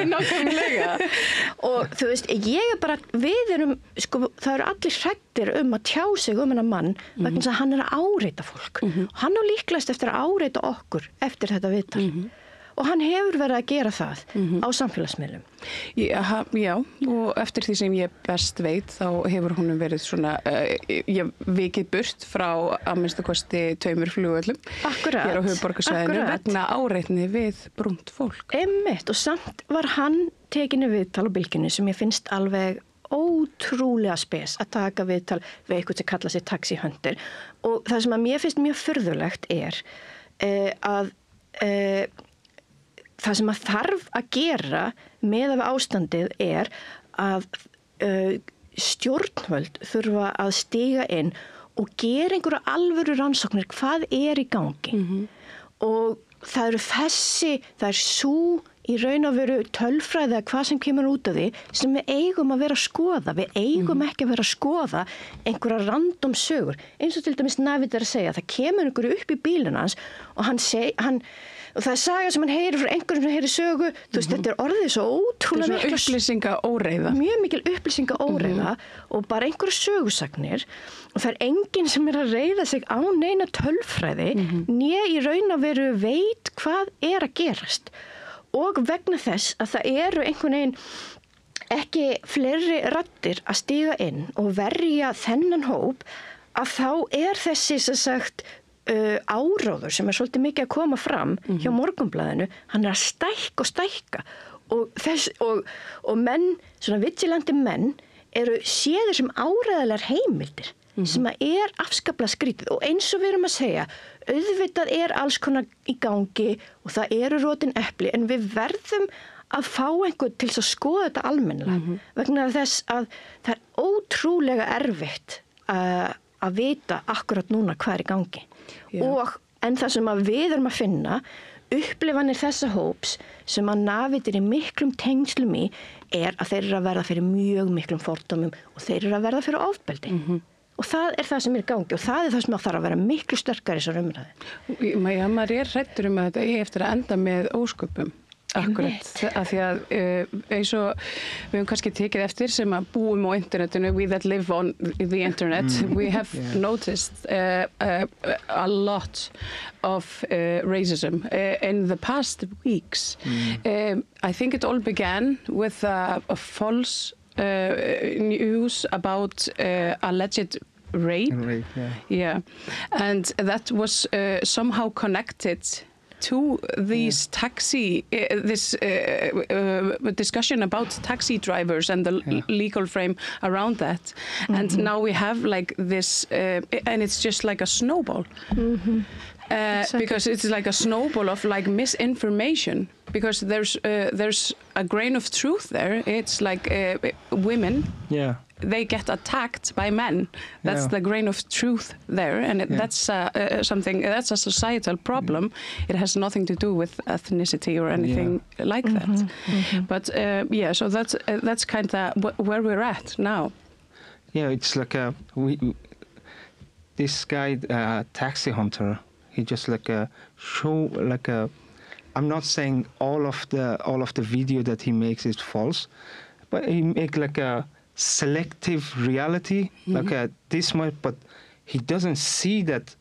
nákvæmlega og þú veist, við erum sko, það eru allir hræddir að tjá sig hennar mann vegna þess að hann að áreita fólk hann á líklegast eftir að áreita okkur eftir þetta viðtal og hann hefur verið að gera það á samfélagsmiðlum. Já, og eftir því sem ég best veit þá hefur hún verið svona vikið burt frá að minnsta kosti 2 flugvöllum hér á höfuðborgarsvæðinu vegna áreitni við brúnt fólk. Einmitt, og samt var hann tekinu viðtal á Bylgjunni sem ég finnst alveg ótrúlega spes að taka viðtal við eitthvað sem kallar sig taxihunter og það sem að mér finnst mjög furðulegt að það sem að þarf að gera með af ástandið að stjórnvöld þurfa að stiga inn og gera einhverja alvöru rannsóknir hvað í gangi og það er sú í raun og veru tölfræði að hvað sem kemur út af því sem við eigum að vera að skoða við eigum ekki að vera að skoða einhverja random sögur eins og til dæmis Navid að segja það kemur einhverju upp í bílinn hans og og það saga sem hann heyrir frá einhverjum sem heyrir sögu þú veist, þetta orðið svo ótrúlega mikla upplýsingaóreiða mjög mikil upplýsingaóreiða og bara einhverju sögusagnir og það enginn sem að reiða sig á neina tölfræði né í raun að veru veit hvað að gerast og vegna þess að það eru einhvern veginn ekki fleiri raddir að stíga inn og verja þennan hóp að þá þessi sem sagt áróður sem svolítið mikið að koma fram hjá Morgunblaðinu, hann að stækka og menn, svona vigilante menn eru séðir sem áreiðanlegar heimildir sem að afskaplega skrítið og eins og við erum að segja auðvitað alls konar í gangi og það eru rotin epli en við verðum að fá einhvern til að skoða þetta almennilega vegna þess að það er ótrúlega erfitt að vita akkurat núna hvað í gangi en það sem að við erum að finna upplifanir þessa hóps sem að Navid í miklum tengslum í að þeir eru að verða fyrir mjög miklum fordómum og þeir eru að verða fyrir ofbeldi og það það sem í gangi og það það sem að þarf að vera miklu sterkari í þessari umræðu. Maður hræddur að þetta eftir að enda með ósköpum Akkurat, af því að eins og við höfum kannski tekið eftir sem að búum á internetinu, we that live on the internet, we have noticed a lot of racism in the past weeks. I think it all began with a false news about alleged rape. Rape, yeah. Yeah, and that was somehow connected to these taxi, this discussion about taxi drivers and the legal frame around that. And now we have like this, and it's just like a snowball. Exactly. Because it's like a snowball of like misinformation, because there's a grain of truth there. It's like women, they get attacked by men. That's the grain of truth there, and that's something, that's a societal problem. It has nothing to do with ethnicity or anything like that. But so that's kind of where we're at now. Yeah, it's like this guy, Taxi Hunter. He just like show like I'm not saying all of the video that he makes is false, but he make like a selective reality, like this much, but he doesn't see that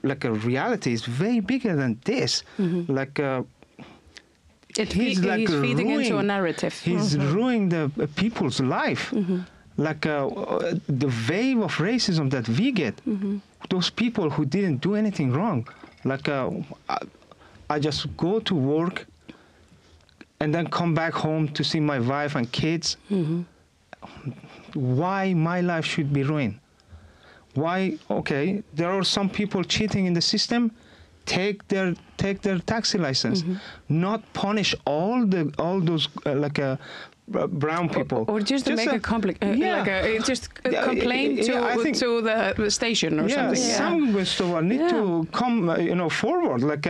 like a reality is way bigger than this. Like he's feeding into a narrative. He's ruining the people's life. Like the wave of racism that we get, those people who didn't do anything wrong. Like I just go to work and then come back home to see my wife and kids. Why my life should be ruined? Why? Okay, there are some people cheating in the system. Take their taxi license, not punish all those brown people, or just to make it complicated, complain to the station or something. Some need to come, forward. Like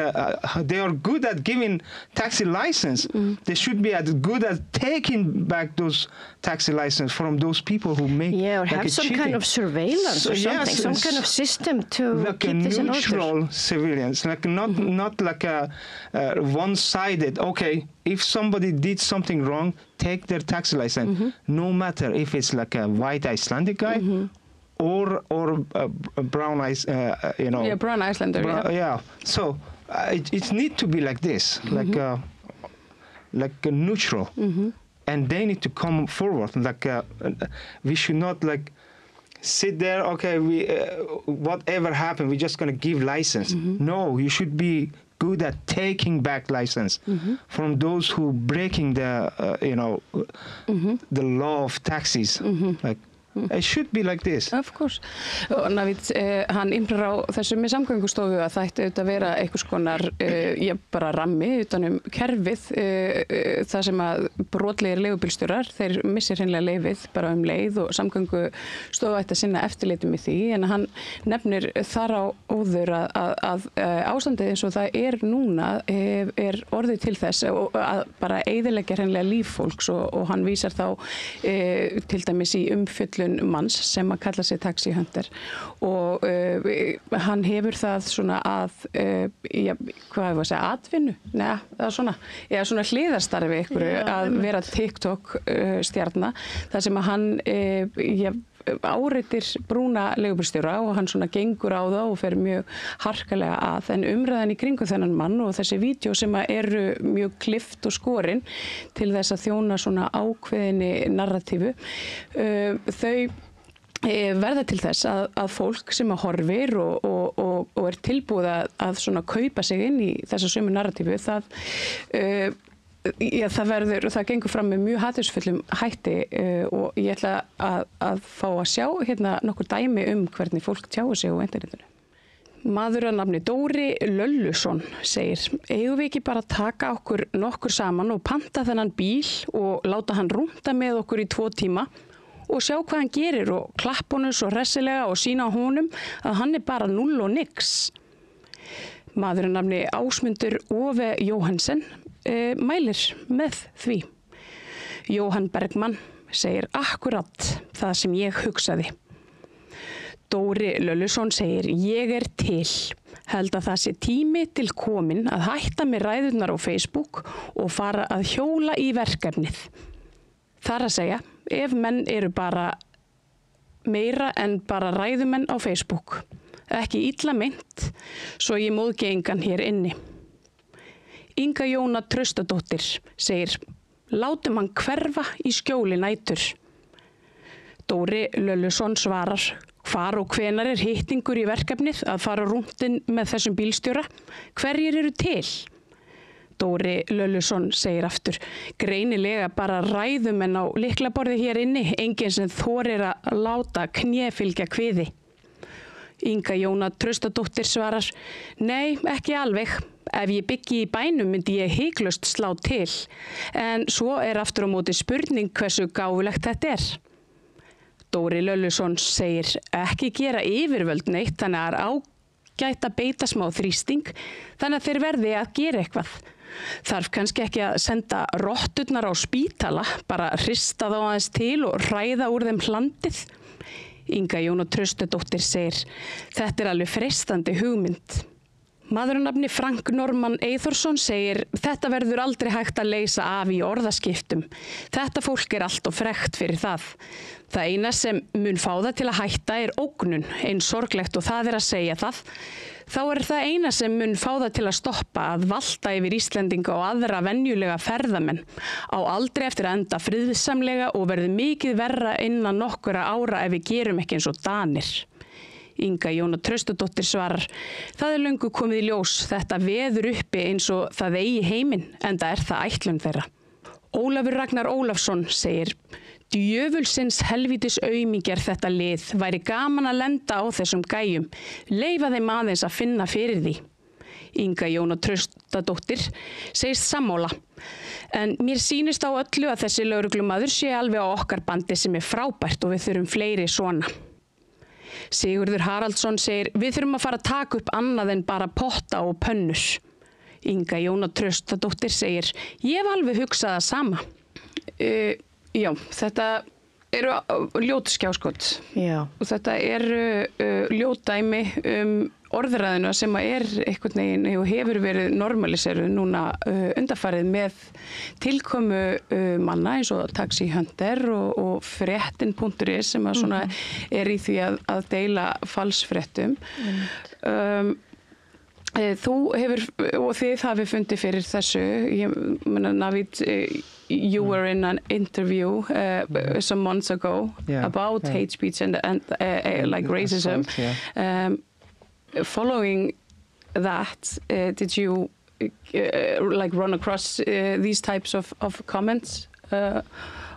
they are good at giving taxi license. They should be as good at taking back those taxi license from those people who make. Yeah, or like have some kind of surveillance or something, some kind of system to like keep this in order. Neutral civilians, like not like a one-sided. Okay, if somebody did something wrong, take their taxi license, no matter if it's like a white Icelandic guy or a brown brown Icelander. So it needs to be like this, like a neutral, and they need to come forward. Like we should not like sit there. Okay, we whatever happened, we're just gonna give license. No, you should be good at taking back license from those who breaking the the law of taxis. Like it should be like this. Of course. Og Navid, hann innrar á þessu með samgöngustofu að það ætti auðvitað að vera einhvers konar bara rammi utanum kerfið það sem að brotlegir leigubílstjórar, þeir missir hreinlega leifið bara leið og samgöngustofu ætti að sinna eftirlitum í því, en hann nefnir þar á óður að ástandið eins og það núna orðið til þess að bara eyðileggja hreinlega líf fólks og hann vísar þá til dæmis í umfjöllun manns sem að kalla sig Taxi Hunter og hann hefur það svona að hvað hefur að segja, atvinnu? Nei, það svona hliðarstarfi einhverju að vera TikTok stjarna, þar sem að hann áreitir brúna leigubílstjóra og hann svona gengur á það og fer mjög harkalega að, en umræðan í kringum þennan mann og þessi vídeo sem að eru mjög klift og skorin til þess að þjóna svona ákveðinni narratífu, þau verða til þess að fólk sem að horfir og tilbúið að svona kaupa sig inn í þessa sömu narratífu, það gengur fram með mjög hatursfullum hætti og ég ætla að fá að sjá hérna nokkur dæmi hvernig fólk tjáir sig á internetinu. Maður að nafni Dóri Löllusson segir: eigum við ekki bara að taka okkur nokkur saman og panta þennan bíl og láta hann rúnta með okkur í 2 tíma og sjá hvað hann gerir og klappa honum svo hressilega og sýna honum að hann bara 0 og nix. Maður að nafni Ásmundur Ove Jóhansen mælir með því. Jóhann Bergmann segir akkurat það sem ég hugsaði. Dóri Löllusson segir: ég til. Held að það sé tími til komin að hætta með ræðurnar á Facebook og fara að hjóla í verkefnið. Þar að segja, ef menn eru bara meira en bara ræðumenn á Facebook. Ekki illa meint, svo ég móðgi engan hér inni. Inga Jóna Traustadóttir segir: látum hann hverfa í skjóli nætur. Dóri Löllusson svarar: Hvar og hvenar hittingur í verkefnið að fara rúntinn með þessum bílstjóra? Hverjir eru til? Dóri Löllusson segir aftur, greinilega bara ræðumenn á lyklaborði hér inni, enginn sem þorir að láta knéfylgja kviði. Inga Jóna Traustadóttir svarar, nei, ekki alveg. Ef ég byggi í bænum myndi ég hiklaust slá til, en svo aftur á móti spurning hversu gáfulegt þetta Dóri Löllusson segir, ekki gera yfirvöld neitt, þannig að ágætt að beita smá þrýsting, þannig að þeir verði að gera eitthvað. Þarf kannski ekki að senda rotturnar á spítala, bara hrista þá aðeins til og hræða úr þeim hlandið. Inga Jóna Traustadóttir segir, þetta alveg freistandi hugmynd. Maðurinn Frank Norman Eyþórsson segir, þetta verður aldrei hægt að leysa af í orðaskiptum. Þetta fólk allt og frekt fyrir það. Það eina sem mun fá það til að hætta ógnun, eins sorglegt og það að segja það. Þá það eina sem mun fá það til að stoppa að valta yfir Íslendinga og aðra venjulega ferðamenn. Á aldrei eftir að enda friðsamlega og verður mikið verra innan nokkura ára ef við gerum ekki eins og Danir. Inga Jóna Traustadóttir svarar, það löngu komið í ljós, þetta veður uppi eins og það eigi heiminn, enda það ætlun þeirra. Ólafur Ragnar Ólafsson segir, djöfulsins helvítis aumingjar þetta lið, væri gaman að lenda á þessum gæjum, leyfa þeim aðeins að finna fyrir því. Inga Jóna Traustadóttir segist sammála, en mér sýnist á öllu að þessi lögreglumaður sé alveg á okkar bandi sem frábært og við þurfum fleiri svona. Sigurður Haraldsson segir, við þurfum að fara að taka upp annað en bara potta og pönnur. Inga Jóna Traustadóttir segir, ég hef alveg hugsað það sama. Já, þetta ljót skjáskot. Já. Og þetta ljótdæmi orðræðina sem einhvern veginn og hefur verið normaliseruð núna undanfarið með tilkomu manna eins og Taxi Hunter og fréttin.is sem svona í því að deila falsfréttum. Þú hefur, og þið hafið fundið fyrir þessu, Navid, you were in an interview some months ago about hate speech and like racism. Following that, did you like run across these types of comments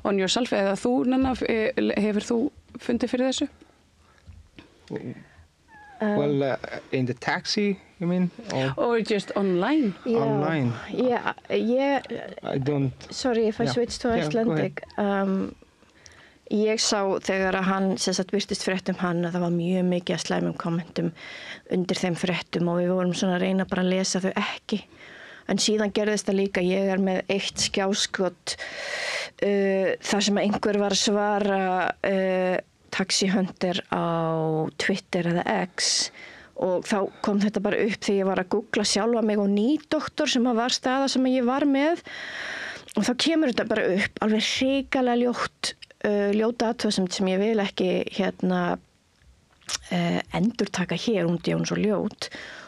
on yourself? Eða þú, Nanna, hefur þú fundið fyrir þessu? Well, in the taxi, you mean? Or just online? Yeah. Online? Yeah, I don't... Sorry if I switch to Icelandic. Ég sá þegar að hann virtist fréttum hann að það var mjög mikið að slæmum kommentum undir þeim fréttum og við vorum svona að reyna bara að lesa þau ekki. En síðan gerðist það líka, ég með eitt skjáskot þar sem einhver var að svara Taxi Hunter á Twitter eða X og þá kom þetta bara upp þegar ég var að googla sjálfa mig og nýdoktor sem var staða sem ég var með og þá kemur þetta bara upp alveg hrikalega ljóta athugasemd sem ég vil ekki endurtaka hér hún svo ljót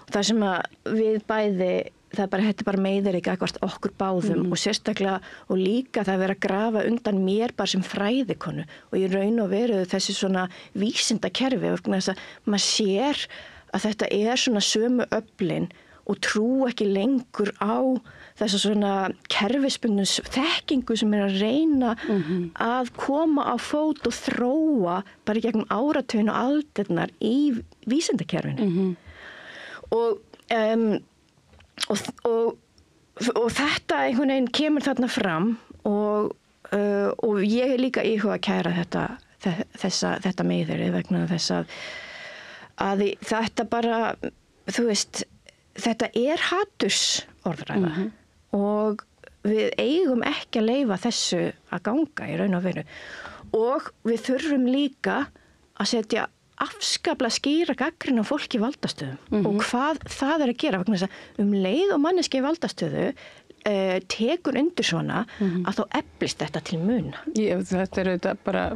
og það sem að við bæði þetta bara meiðir ekki akkvart okkur báðum og sérstaklega og líka það vera að grafa undan mér bara sem fræðikonu og ég raun og veru þessi svona vísindakerfi og þess að maður sér að þetta svona sömu öflin og trú ekki lengur á þessa svona kerfisbundnu þekkingu sem að reyna að koma á fót og þróa bara gegnum áratugin og aldirnar í vísindakerfinu. Og þetta einhvern veginn kemur þarna fram og ég líka íhuga að kæra þetta meiðir vegna þess að þetta bara, þú veist, þetta hatursorðræða og við eigum ekki að leyfa þessu að ganga í raun og veru og við þurfum líka að setja afskaplega skýra gagnrýni á fólki í valdastöðum og hvað það að gera vegna þess að leið og manneski í valdastöðu tekur undir svona að þá eflist þetta til muna. Þetta auðvitað bara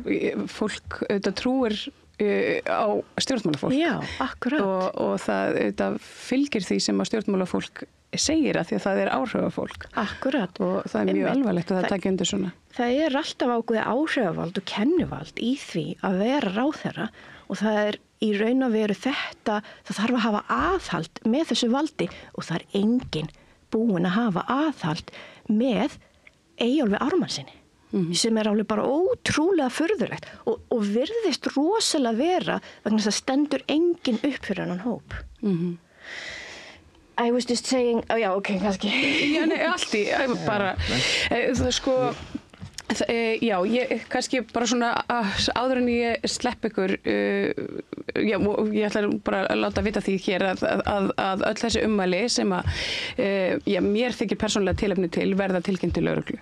fólk auðvitað trúir á stjórnmálafólk. Já, akkurat. Og það auðvitað fylgir því sem að stjórnmálafólk segir að því að það áhrifafólk. Akkurat. Og það mjög alvarlegt að það taki undir svona. Það alltaf ákveðið áhrifavald og kennivald í því að vera ráðherra og það í raun og veru þetta, það þarf að hafa aðhald með þessu valdi og það enginn búin að hafa aðhald með Eyjólfi Ármannsinni. Sem alveg bara ótrúlega furðulegt og virðist rosalega vera vegna þess að stendur enginn upp fyrir hennan hóp. I was just saying, já, ok, kannski. Já, nei, allt í, bara, það sko, já, ég kannski bara svona áður en ég slepp ykkur, já, ég ætla bara að láta vita því hér að öll þessi ummæli sem að, já, mér þykir persónulega tilefni til verða tilkynnt til lögreglu.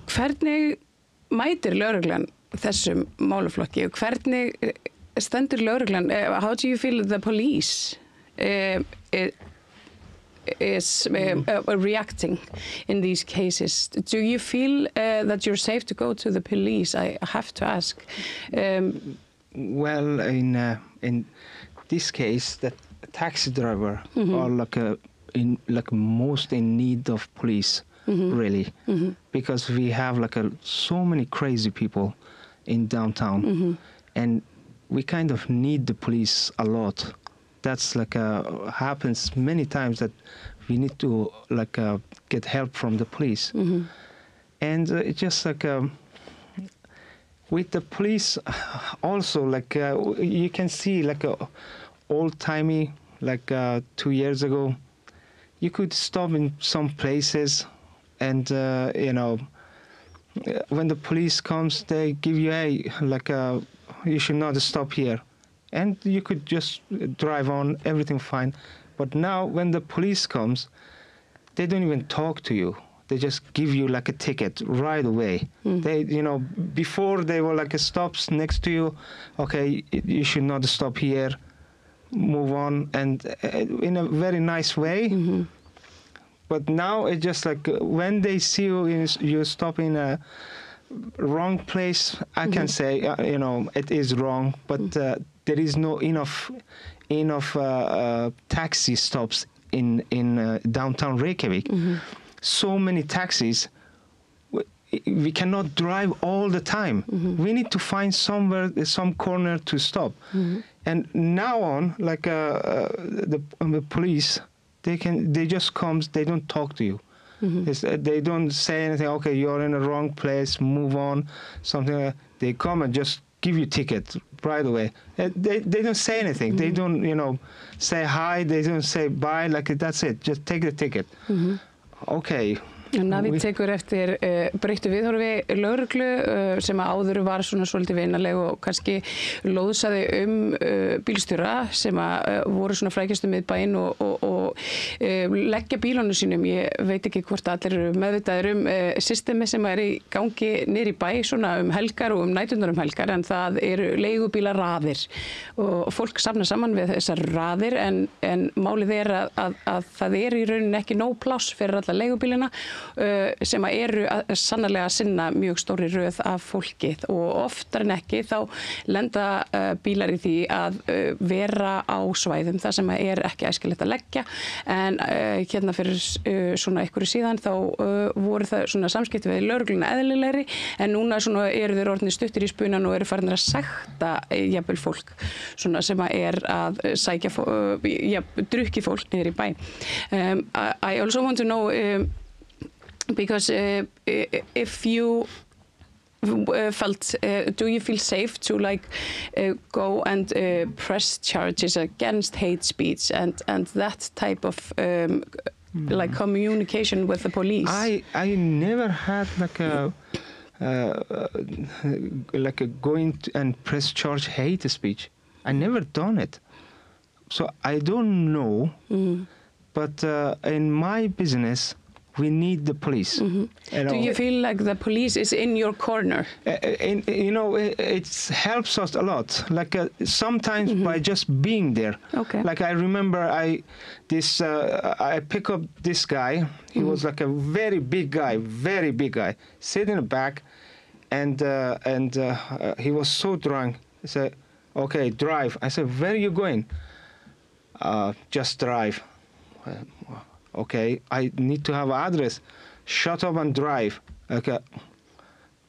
Hvernig mætir lögreglan þessum málaflokki og hvernig stendur lögreglan? How do you feel the police is reacting in these cases? Do you feel that you're safe to go to the police? I have to ask. Well, in this case, the taxi driver are like most in need of police, really, because we have so many crazy people in downtown, and we kind of need the police a lot. That's happens many times that we need to get help from the police. And it's just with the police also you can see old-timey 2 years ago you could stop in some places and when the police comes they give you you should not stop here. And you could just drive on, everything fine. But now when the police comes, they don't even talk to you. They just give you a ticket right away. They, before they were stops next to you. Okay, you should not stop here. Move on, and in a very nice way. But now it's just when they see you stop in a wrong place, I can say, it is wrong, but there is no enough taxi stops in downtown Reykjavik. So many taxis, we cannot drive all the time. We need to find some corner to stop. And now on, the police, they just come, they don't talk to you. They don't say anything. Okay, you're in the wrong place. Move on. Something like that. They come and just give you ticket right away. They don't say anything. They don't say hi. They don't say bye. That's it. Just take the ticket. Okay. Navíð tekur eftir breyttu viðhorfi lögreglu sem áður var svona svolítið vinaleg og kannski lóðsaði bílstjóra sem voru svona frækjastu miðbæinn og leggja bílunum sínum. Ég veit ekki hvort allir eru meðvitaðir systemi sem í gangi niður í bæ svona helgar og næturnar helgar, en það eru leigubílaraðir og fólk safnar saman við þessar raðir en málið að það í rauninni ekki nóg pláss fyrir alla leigubílina sem eru sannarlega að sinna mjög stóri röð af fólki og oftar en ekki þá lenda bílar í því að vera á svæðum þar sem ekki æskilegt að leggja en hérna fyrir svona einhverju síðan þá voru það svona samskipti við lögregluna eðlilegri en núna svona eru þeir orðnir stuttir í spunan og eru farinir að sekta jafnvel fólk svona sem að sækja drukki fólk niður í bæ. I also want to know because if you felt, do you feel safe to go and press charges against hate speech and that type of communication with the police? I never had going and press charge hate speech. I never done it, so I don't know. But in my business, we need the police. Do you feel like the police is in your corner? It helps us a lot. Sometimes by just being there. Okay. I remember I pick up this guy. He was a very big guy, sit in the back, and he was so drunk. He said, "Okay, drive." I said, "Where are you going?" just drive. Okay, I need to have address. Shut up and drive.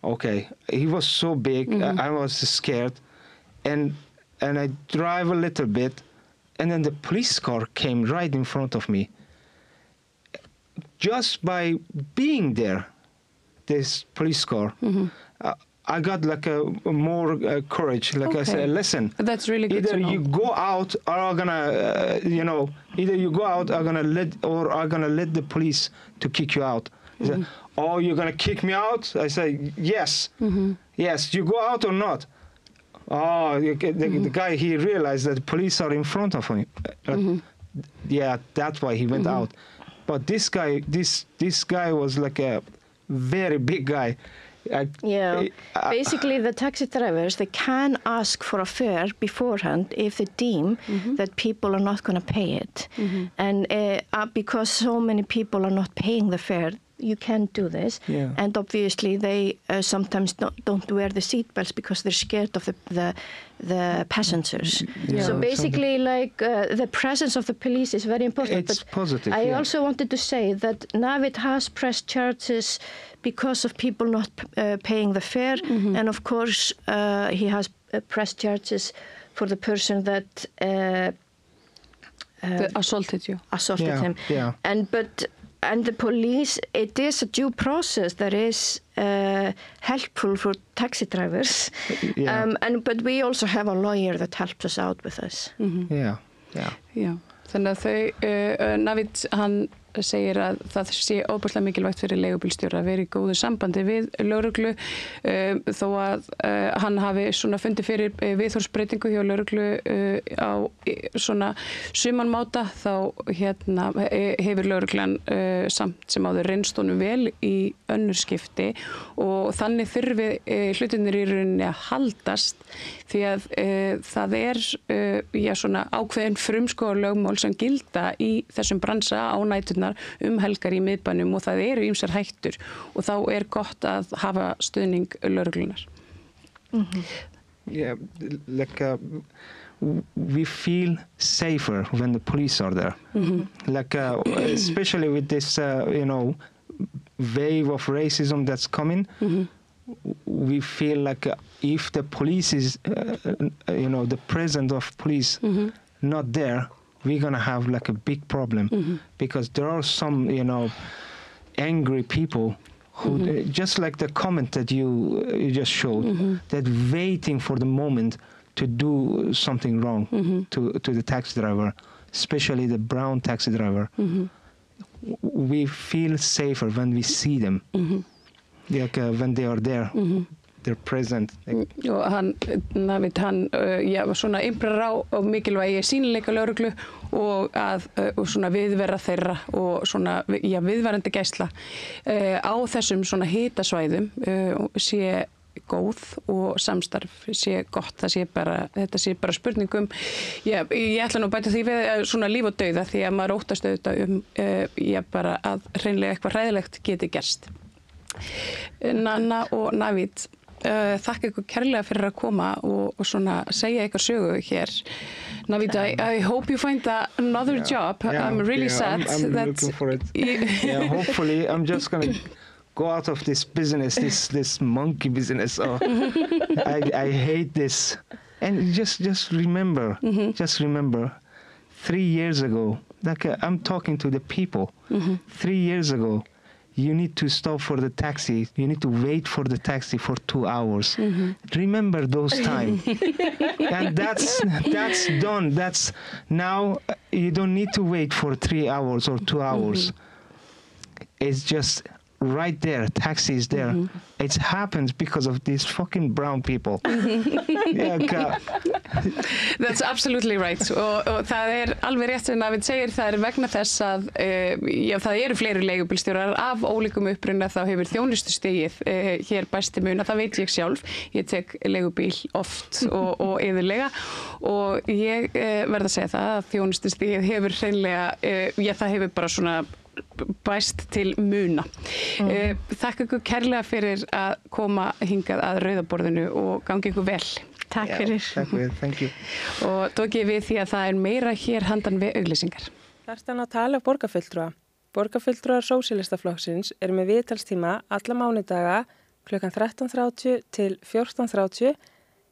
Okay. He was so big, I was scared. And I drive a little bit, and then the police car came right in front of me. Just by being there, this police car, I got like a more courage. Like I said, listen. That's really good either to know. you go out, or I'm gonna, either you go out, I'm gonna let the police to kick you out. He said, oh, you're gonna kick me out? I say, yes, yes. You go out or not? Oh, the guy, he realized that the police are in front of him. Yeah, that's why he went out. But this guy, this guy was like a very big guy. Basically the taxi drivers, they can ask for a fare beforehand if they deem that people are not going to pay it. And because so many people are not paying the fare, you can't do this. And obviously they sometimes don't wear the seat belts because they're scared of the passengers. So basically like the presence of the police is very important. It's positive. I also wanted to say that Navid has pressed charges because of people not paying the fare, and of course he has pressed charges for the person that assaulted him. And the police, it is a due process that is helpful for taxi drivers, but we also have a lawyer that helps us out with this. Já, þannig að þau, Navid, hann segir að það sé óbúslega mikilvægt fyrir leigubílstjóra að vera í góðu sambandi við lögreglu, þó að hann hafi svona fundið fyrir viðhorfsbreytingu hjá lögreglu á svona sumanmáta, þá hefur lögreglan samt sem áður reynst honum vel í önnur skipti, og þannig þurfi hlutirnir í rauninni að haldast, því að það svona ákveðin frumskógarlögmál sem gilda í þessum bransa á næturnar helgar í miðbænum, og það eru ýmsar hættur, og þá gott að hafa stuðning lögreglunar. Yeah, like we feel safer when the police are there. Like especially with this wave of racism that's coming, we feel like if the police is the presence of police not there, we're gonna have like a big problem, because there are some angry people who just like the comment that you just showed, that waiting for the moment to do something wrong to the taxi driver, especially the brown taxi driver. We feel safer when we see them, like when they are there. They're present. Og Navid, hann svona imprar á mikilvægi sýnileika lögreglu og svona viðvera þeirra og svona viðvarandi gæsla á þessum svona hitasvæðum sé góð, og samstarf sé gott. Þetta sé bara spurningum. Ég ætla nú að bæta því við svona líf og dauða, því að maður óttast auðvitað bara að hreinlega eitthvað hræðilegt geti gerst. Nanna og Navid, þakka ykkur kærlega fyrir að koma og svona segja ykkur sögu hér. Navid, I hope you find another job. I'm really sad. I'm looking for it. Hopefully, I'm just gonna go out of this business, this monkey business. I hate this. And just remember, 3 years ago, like I'm talking to the people. 3 years ago, you need to stop for the taxi. You need to wait for the taxi for 2 hours. Remember those times. And that's done. That's now you don't need to wait for 3 hours or 2 hours. It's just right there. Taxi is there. It happens because of these fucking brown people. That's absolutely right. Og það alveg rétt sem Navid segir, það vegna þess að það eru fleiri leigubílstjórar af ólíkum uppruna, þá hefur þjónustustigið hér bæst til muna. Það veit ég sjálf. Ég tek leigubíl oft og iðulega, og ég verð að segja það að þjónustustigið hefur hreinlega, það hefur bara svona bæst til muna. Þakka ykkur kærlega fyrir að koma hingað að rauðaborðinu og gangi ykkur vel. Takk fyrir. Takk fyrir, thank you. Og tókið við því að það meira hér handan við auglýsingar. Þarftan að tala borgarfulltrúa. Borgarfulltrúar Sósíalistaflokksins eru með viðtalstíma alla mánudaga klukkan 13:30 til 14:30.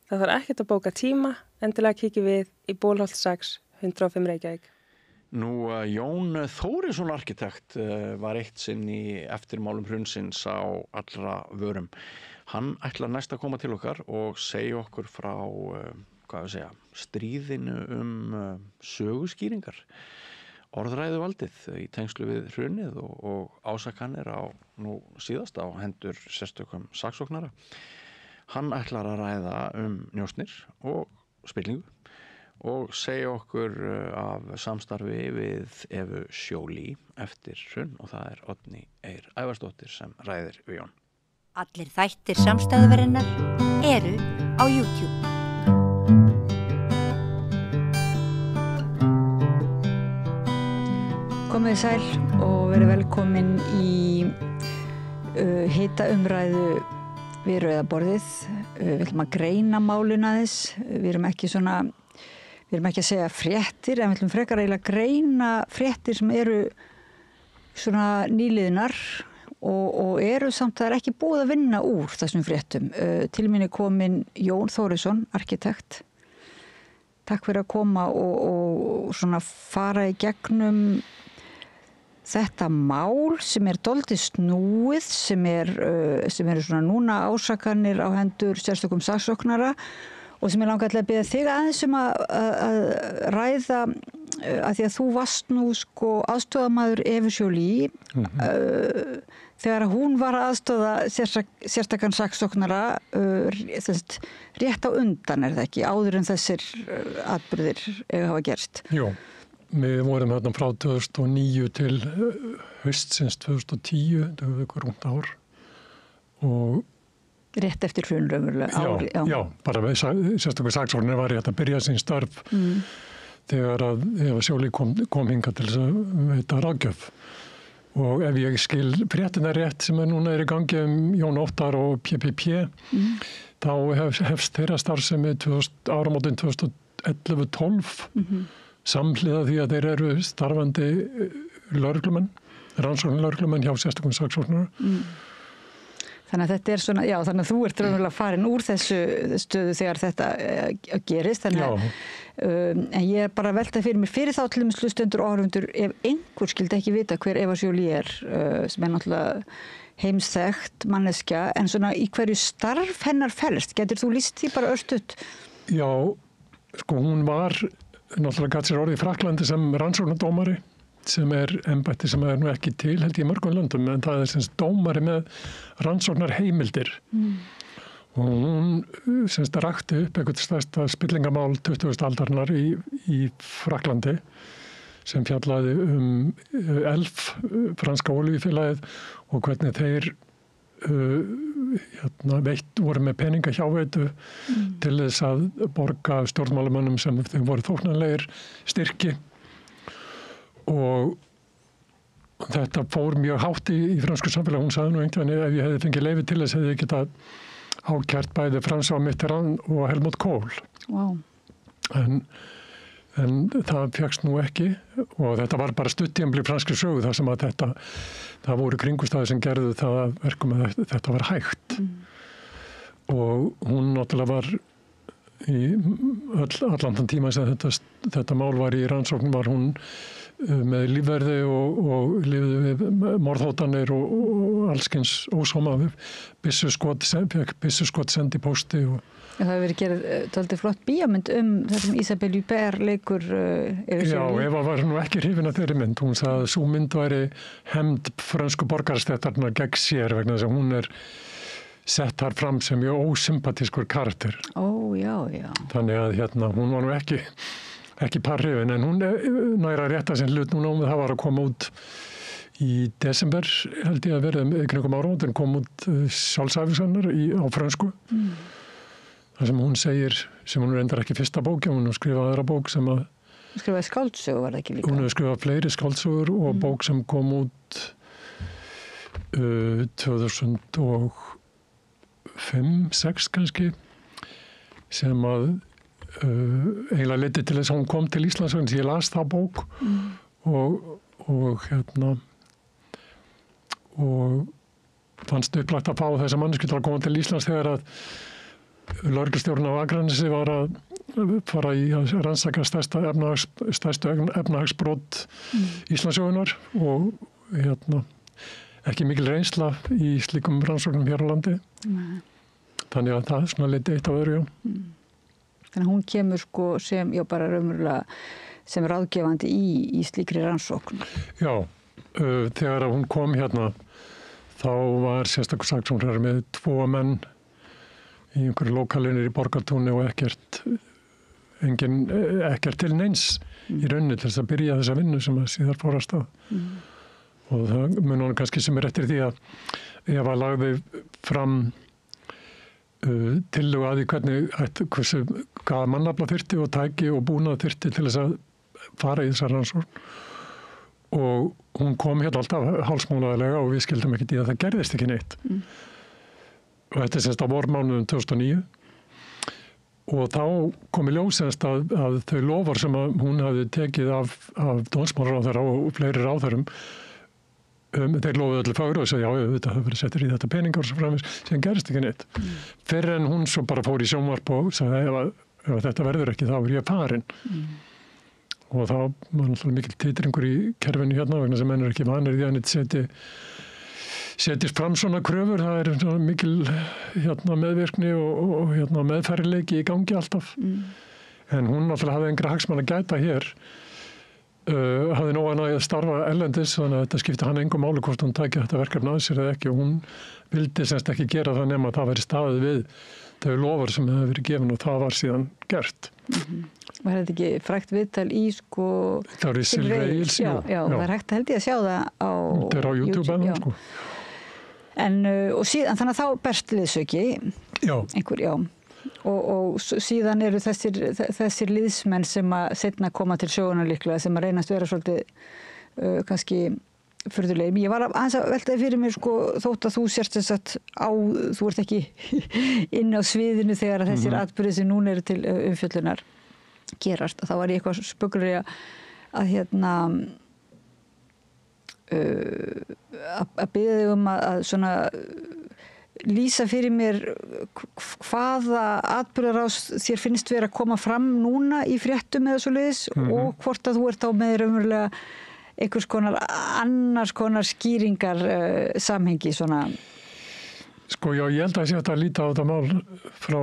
Það þarf ekkert að bóka tíma, endilega kíkja við í Bólholt 6, 105 Reykjavík. Nú, Jón Þórisson arkitekt var eitt sinn í eftirmálum hrunsins á allra vörum. Hann ætlar næst að koma til okkar og segja okkur frá, stríðinu söguskýringar. Orðræðuvaldið í tengslu við hrunið og ásakanir á nú síðast á hendur sérstökum saksóknara. Hann ætlar að ræða njósnir og spillingu og segja okkur af samstarfi við Evu Jolie eftir hrun og það Oddný Eir Ævarsdóttir sem ræðir við Jón. Allir þættir samstæðuverinnar eru á YouTube. Komið sæl og verið velkomin í hita umræðu við rauðaborðið. Við viljum að greina málin aðeins. Við erum ekki að segja fréttir, en við viljum frekar eiginlega greina fréttir sem eru svona nýliðnar og eru samt að það ekki búið að vinna úr þessum fréttum. Til mín komin Jón Þórisson, arkitekt. Takk fyrir að koma og svona fara í gegnum þetta mál sem dálítið snúið, sem eru svona núna ásakanir á hendur sérstökum saksóknara og sem langar til að biðja þig aðeins að ræða að því að þú varst nú aðstoðamaður Evu Jolie þegar hún var að aðstoða sérstakann saksóknara rétt á undan það ekki, áður en þessir atburðir hafa gerst. Jú. Við vorum hérna frá 2009 til haustsins 2010, það var ykkur rúmt ár. Og rétt eftir hrun raunverulega ári. Já, bara sérstaklega saksóknari var rétt að byrja sín störf þegar að Eva Jolie kom hingað til þess að veita ráðgjöf. Og ef ég skil fréttina rétt sem núna í gangi Jón Óttar og PPP, þá hefst þeirra starfsemi áramótin 2011-12 samhliða því að þeir eru starfandi lögreglumenn, rannsóknarlögreglumenn hjá sérstökum saksóknara. Þannig að þetta svona, já, þannig að þú ert raunverulega farin úr þessu stöðu þegar þetta gerist. Þannig, en ég bara velta fyrir mér fyrir þá til dæmis hlustendur og áhorfendur ef einhver skildi ekki vita hver Eva Jolie sem náttúrulega heimsþekkt manneskja, en svona í hverju starf hennar felst. Getur þú lýst því bara örstutt? Já, hún var náttúrulega gat sér orðið í Frakklandi sem rannsóknardómari sem embætti sem nú ekki til held ég í mörgum löndum, en það sem dómari með rannsóknarheimildir. Og hún rakti upp eitthvað stærsta spillingamál 20. aldarinnar í Frakklandi sem fjallaði Elf, franska olíufélagið og hvernig þeir voru með peninga hjáveitu til þess að borga stjórnmálamönnum sem þeim voru þóknanlegir styrki og þetta fór mjög hátt í fransku samfélagi. Hún sagði nú einhvern veginn ef ég hefði fengið leyfi til þess hefði ég getað ákært bæði François Mitterrand og Helmut Kohl. Wow. En það fékkst nú ekki og þetta var bara stutttímabili franskri sögu þar sem að það voru kringumstæður sem gerðu það að verkum að þetta var hægt. Og hún náttúrulega var í allan þann tíma sem þetta mál var í rannsókn var hún með lífverði og lifði við morðhótanir og allskyns ósóma byssuskot sendi pósti og það hefur verið gerð dálítið flott bíómynd þessum Isabelle Huppert leikur Eva Jolie. Já, Eva var nú ekki hrifin af þeirri mynd. Hún sagði að sú mynd væri hefnd frönsku borgarastéttarinnar gegn sér vegna þess að hún sett þar fram sem mjög ósympatískur karakter. Já. Þannig að hún var nú ekki parhrifin, en hún næra rétta sinn hlut núna og það var að koma út í desember, held ég að verið kringum áramótin, kom út sjálfsæfisennar á frönsku. Það sem hún segir, sem hún reyndar ekki fyrsta bók, hún skrifaði aðra bók sem að... Hún skrifaði skáldsögur, var það ekki líka? Hún hefði skrifað fleiri skáldsögur og bók sem kom út 2005-06 kannski, sem að eiginlega leiddi til þess að hún kom til Íslands vegna ég las það bók og fannst upplagt að fá þessa mannesku til að koma til Íslands þegar að lögreglustjórinn á Akranesi var að fara í að rannsaka stærstu efnahagsbrot Íslandssögunar og ekki mikil reynsla í slíkum rannsóknum hér á landi. Þannig að það svona leiddi eitt af öðru, já. Þannig að hún kemur sko sem, já bara raunverulega sem ráðgefandi í slíkri rannsókn. Já, þegar hún kom hérna þá var sérstakur saksóknari með 2 menn í einhverju lókalinir í Borgartúni og ekkert til neins í rauninni til þess að byrja þessa vinnu sem að síðar fór af stað. Og það mun hún kannski sem eftir því að Eva lagði fram tillögu að því hvaða mannafla þyrfti og tæki og búnað þyrfti til þess að fara í þessa rannsókn. Og hún kom hérna alltaf hálfsmánaðarlega og við skildum ekkert í að það gerðist ekki neitt. Og þetta er semst á vormánuðum 2009 og þá kom í ljós semst að þau lofar sem að hún hafði tekið af dómsmálaráðherra og fleiri ráðherrum þeir lofuðu öllu fagru og sagði já, þetta hafa verið settir í þetta peningar og svo framins sem gerist ekki neitt. Fyrir en hún svo bara fór í sjónvarp og sagði ef þetta verður ekki þá er ég farin. Og þá var náttúrulega mikil titringur í kerfinu hérna vegna sem menn ekki vanir því að þetta setjast fram svona kröfur, það er svona mikil meðvirkni og meðferðileiki í gangi alltaf. En hún náttúrulega hafði engra hagsmann að gæta hér, hafði nóg að starfa erlendis, þannig að þetta skipti hann engum máli hvort hún tæki þetta verkefni að sér eða ekki og hún vildi semst ekki gera það nema að það væri staðið við þau lofar sem hefði verið gefin og það var síðan gert. Var þetta ekki frægt viðtal í sko... Það var í Silveils, já. Það er hægt að held ég að sjá það á... Þetta er á YouTube sko. En, og síðan, þannig að þá berst liðsauki. Já. Einhver, já. Og síðan eru þessir liðsmenn sem að seinna koma til sögunar líklega sem að reynast vera svolítið kannski furðulegir. Ég var aðeins að veltaði fyrir mér sko þótt að þú sérst þess að þú ert ekki inn á sviðinu þegar þessir atburðir sem núna eru til umfjöllunar gerast. Þá var ég eitthvað spöggri að biðja þig að svona lýsa fyrir mér hvaða atburðarás þér finnst vera að koma fram núna í fréttum eða svoleiðis og hvort að þú ert á með raunverulega einhvers konar annars konar skýringar samhengi svona. Sko já, ég held að ég sé að líta á þetta mál frá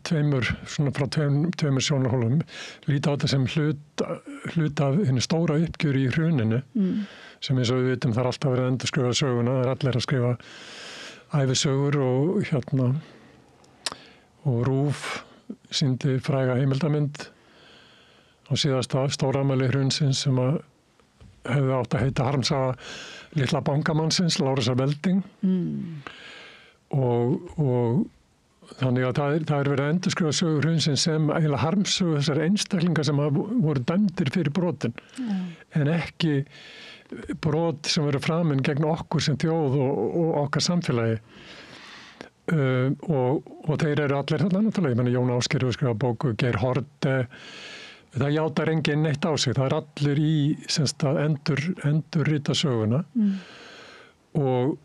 tveimur sjónarhólum. Líta á þetta sem hlut af henni stóra uppgjör í hruninu sem eins og við vitum það er alltaf verið að endurskrifa söguna, það er allir að skrifa ævisögur og RÚV sýndi fræga heimildamynd á síðasta stórafmæli hrunsins sem að hefði átt að heita harmsaga litla bankamannsins, Lárusar Velding. Og þannig að það er verið að endurskrifa sögur hrunsins sem eiginlega harmsögu þessar einstaklingar sem voru dæmdir fyrir brotin. En ekki brot sem verið framinn gegn okkur sem þjóð og okkar samfélagi. Og þeir eru allir þarna náttúrulega. Ég meina Jón Ásgeir hefur skrifað bóku, Geir Haarde. Það játar enginn neitt á sig. Það er allir í semst að endurrita söguna. Og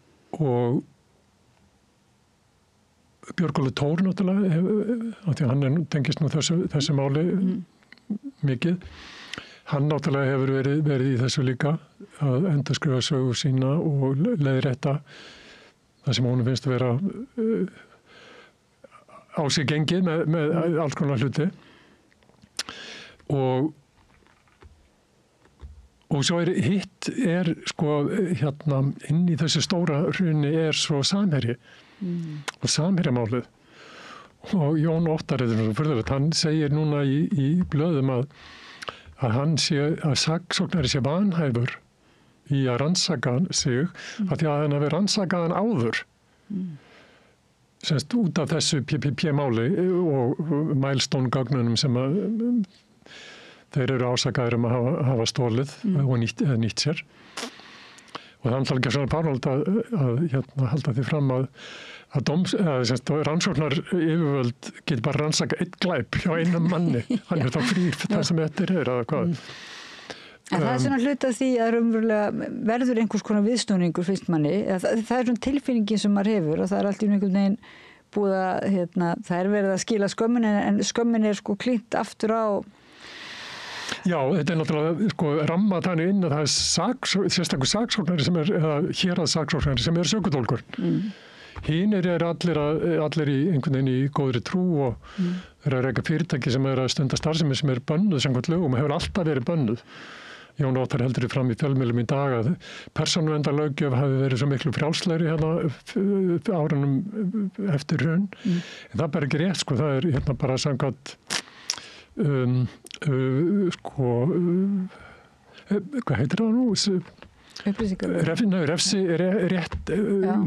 Björgólfur Thor náttúrulega, af því að hann tengist nú þessu máli mikið. Hann náttúrulega hefur verið í þessu líka að endurskrifa sögu sína og leiðrétta það sem honum finnst að vera á sig gengið með alls konar hluti. Og svo hitt sko inn í þessu stóra hruni svo samherji og samherjamálið. Og Jón Óttar, hann segir núna í blöðum að saksóknari sé vanhæfur í að rannsaka sig af því að hann hafi rannsakað hann áður. Semst út af þessu PPP-máli og Milestone-gögnunum sem þeir eru ásakaðir að hafa stólið og nýtt sér. Og það er alltaf ekki svona parnóld að halda því fram að rannsóknar yfirvöld getur bara rannsaka einn glæp hjá einum manni, hann þá frýr það sem eftir eða hvað. En það svona hluta því að raunverulega verður einhvers konar viðsnúningur finnst manni, það svona tilfinningin sem maður hefur og það allt í einhvern veginn búið að, það verið að skila skömmin en skömmin sko klínt aftur á. Já, þetta náttúrulega ramma þannig inn að það sérstakur saksóknari sem eða héraðssaksóknari sem sökudólkur. Hinir allir í einhvern veginn í góðri trú og eru að reka fyrirtæki sem að stunda starfsemi sem bönnuð samkvæmt lögum og hefur alltaf verið bönnuð. Jón Óttar heldur því fram í fjölmiðlum í dag að persónuverndarlöggjöf hafi verið svo miklu frjálslegri árunum eftir hrun. En það er bara ekki rétt, það er bara samkvæmt hvað heitir það nú?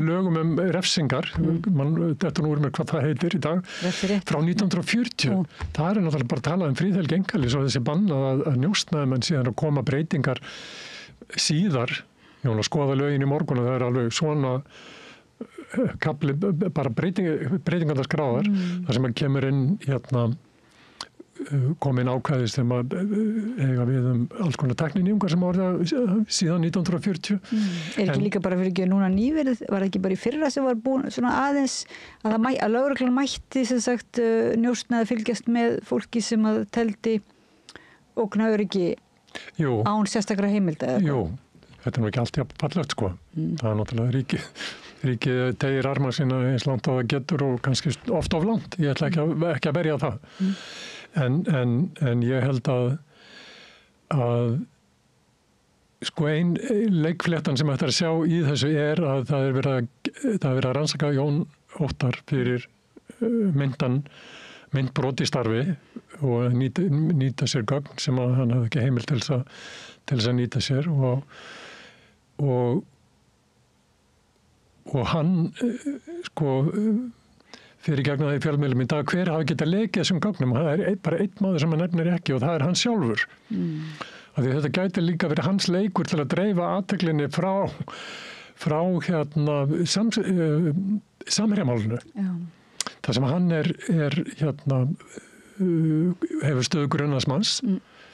Lögum refsingar, þetta nú með hvað það heitir í dag, frá 1940. Það er náttúrulega bara talað fríðhelgi einkalífs og þessi bannað að njósnaðumenn síðan að koma breytingar síðar. Ég var að skoða lögin í morgun og það er alveg svona kapli, bara breytingar skráðar, þar sem að kemur inn komin ákvæðis sem að eiga við alls konar tækninýjungar sem orða síðan 1940. Ekki líka bara fyrir ekki núna nýverið, var ekki bara í fyrra sem var búin svona aðeins að lögreglan mætti sem sagt njósna að fylgjast með fólki sem að teldi ógna öryggi án sérstakra heimilda? Jú, þetta nú ekki alltaf fallegt Það er náttúrulega ríkið tegir arma sína eins langt á það getur og kannski oft of langt. Ég ætla ekki að berja það. En ég held að ein leikfléttan sem ætti að sjá í þessu er að það er verið að rannsaka Jón Óttar fyrir myndbrot í starfi og nýta sér gögn sem að hann hafði ekki heimild til þess að nýta sér og hann fyrir gegn að í fjölmiðlum í dag hver hafi getað lekið þessum gögnum. Það er bara einn maður sem hann nefnir ekki og það er hann sjálfur. Af því þetta gæti líka verið hans leikur til að dreifa athyglinni frá samherjamálinu. Það sem hann hefur stöðu grunaðsmanns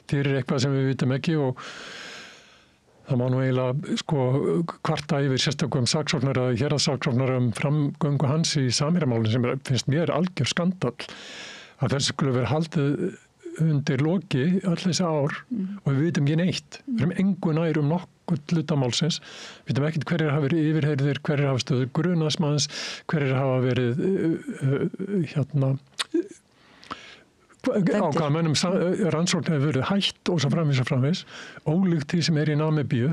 fyrir eitthvað sem við vitum ekki og það má nú eiginlega kvarta yfir sérstökum saksóknara eða héraðssaksóknara framgöngu hans í samherjamálinu sem finnst mér algjör skandall að þessu skulle vera haldið undir loki öll þessi ár og við vitum ekki neitt. Við erum engu nær nokkuð hlutamálsins. Við vitum ekkert hverjir hafa verið yfirheyrðir, hverjir hafa stöðu grunaðsmanns, hverjir hafa verið á hvaða mönnum rannsókn hefur verið hætt og svo framvís ólíkt því sem í Namibíu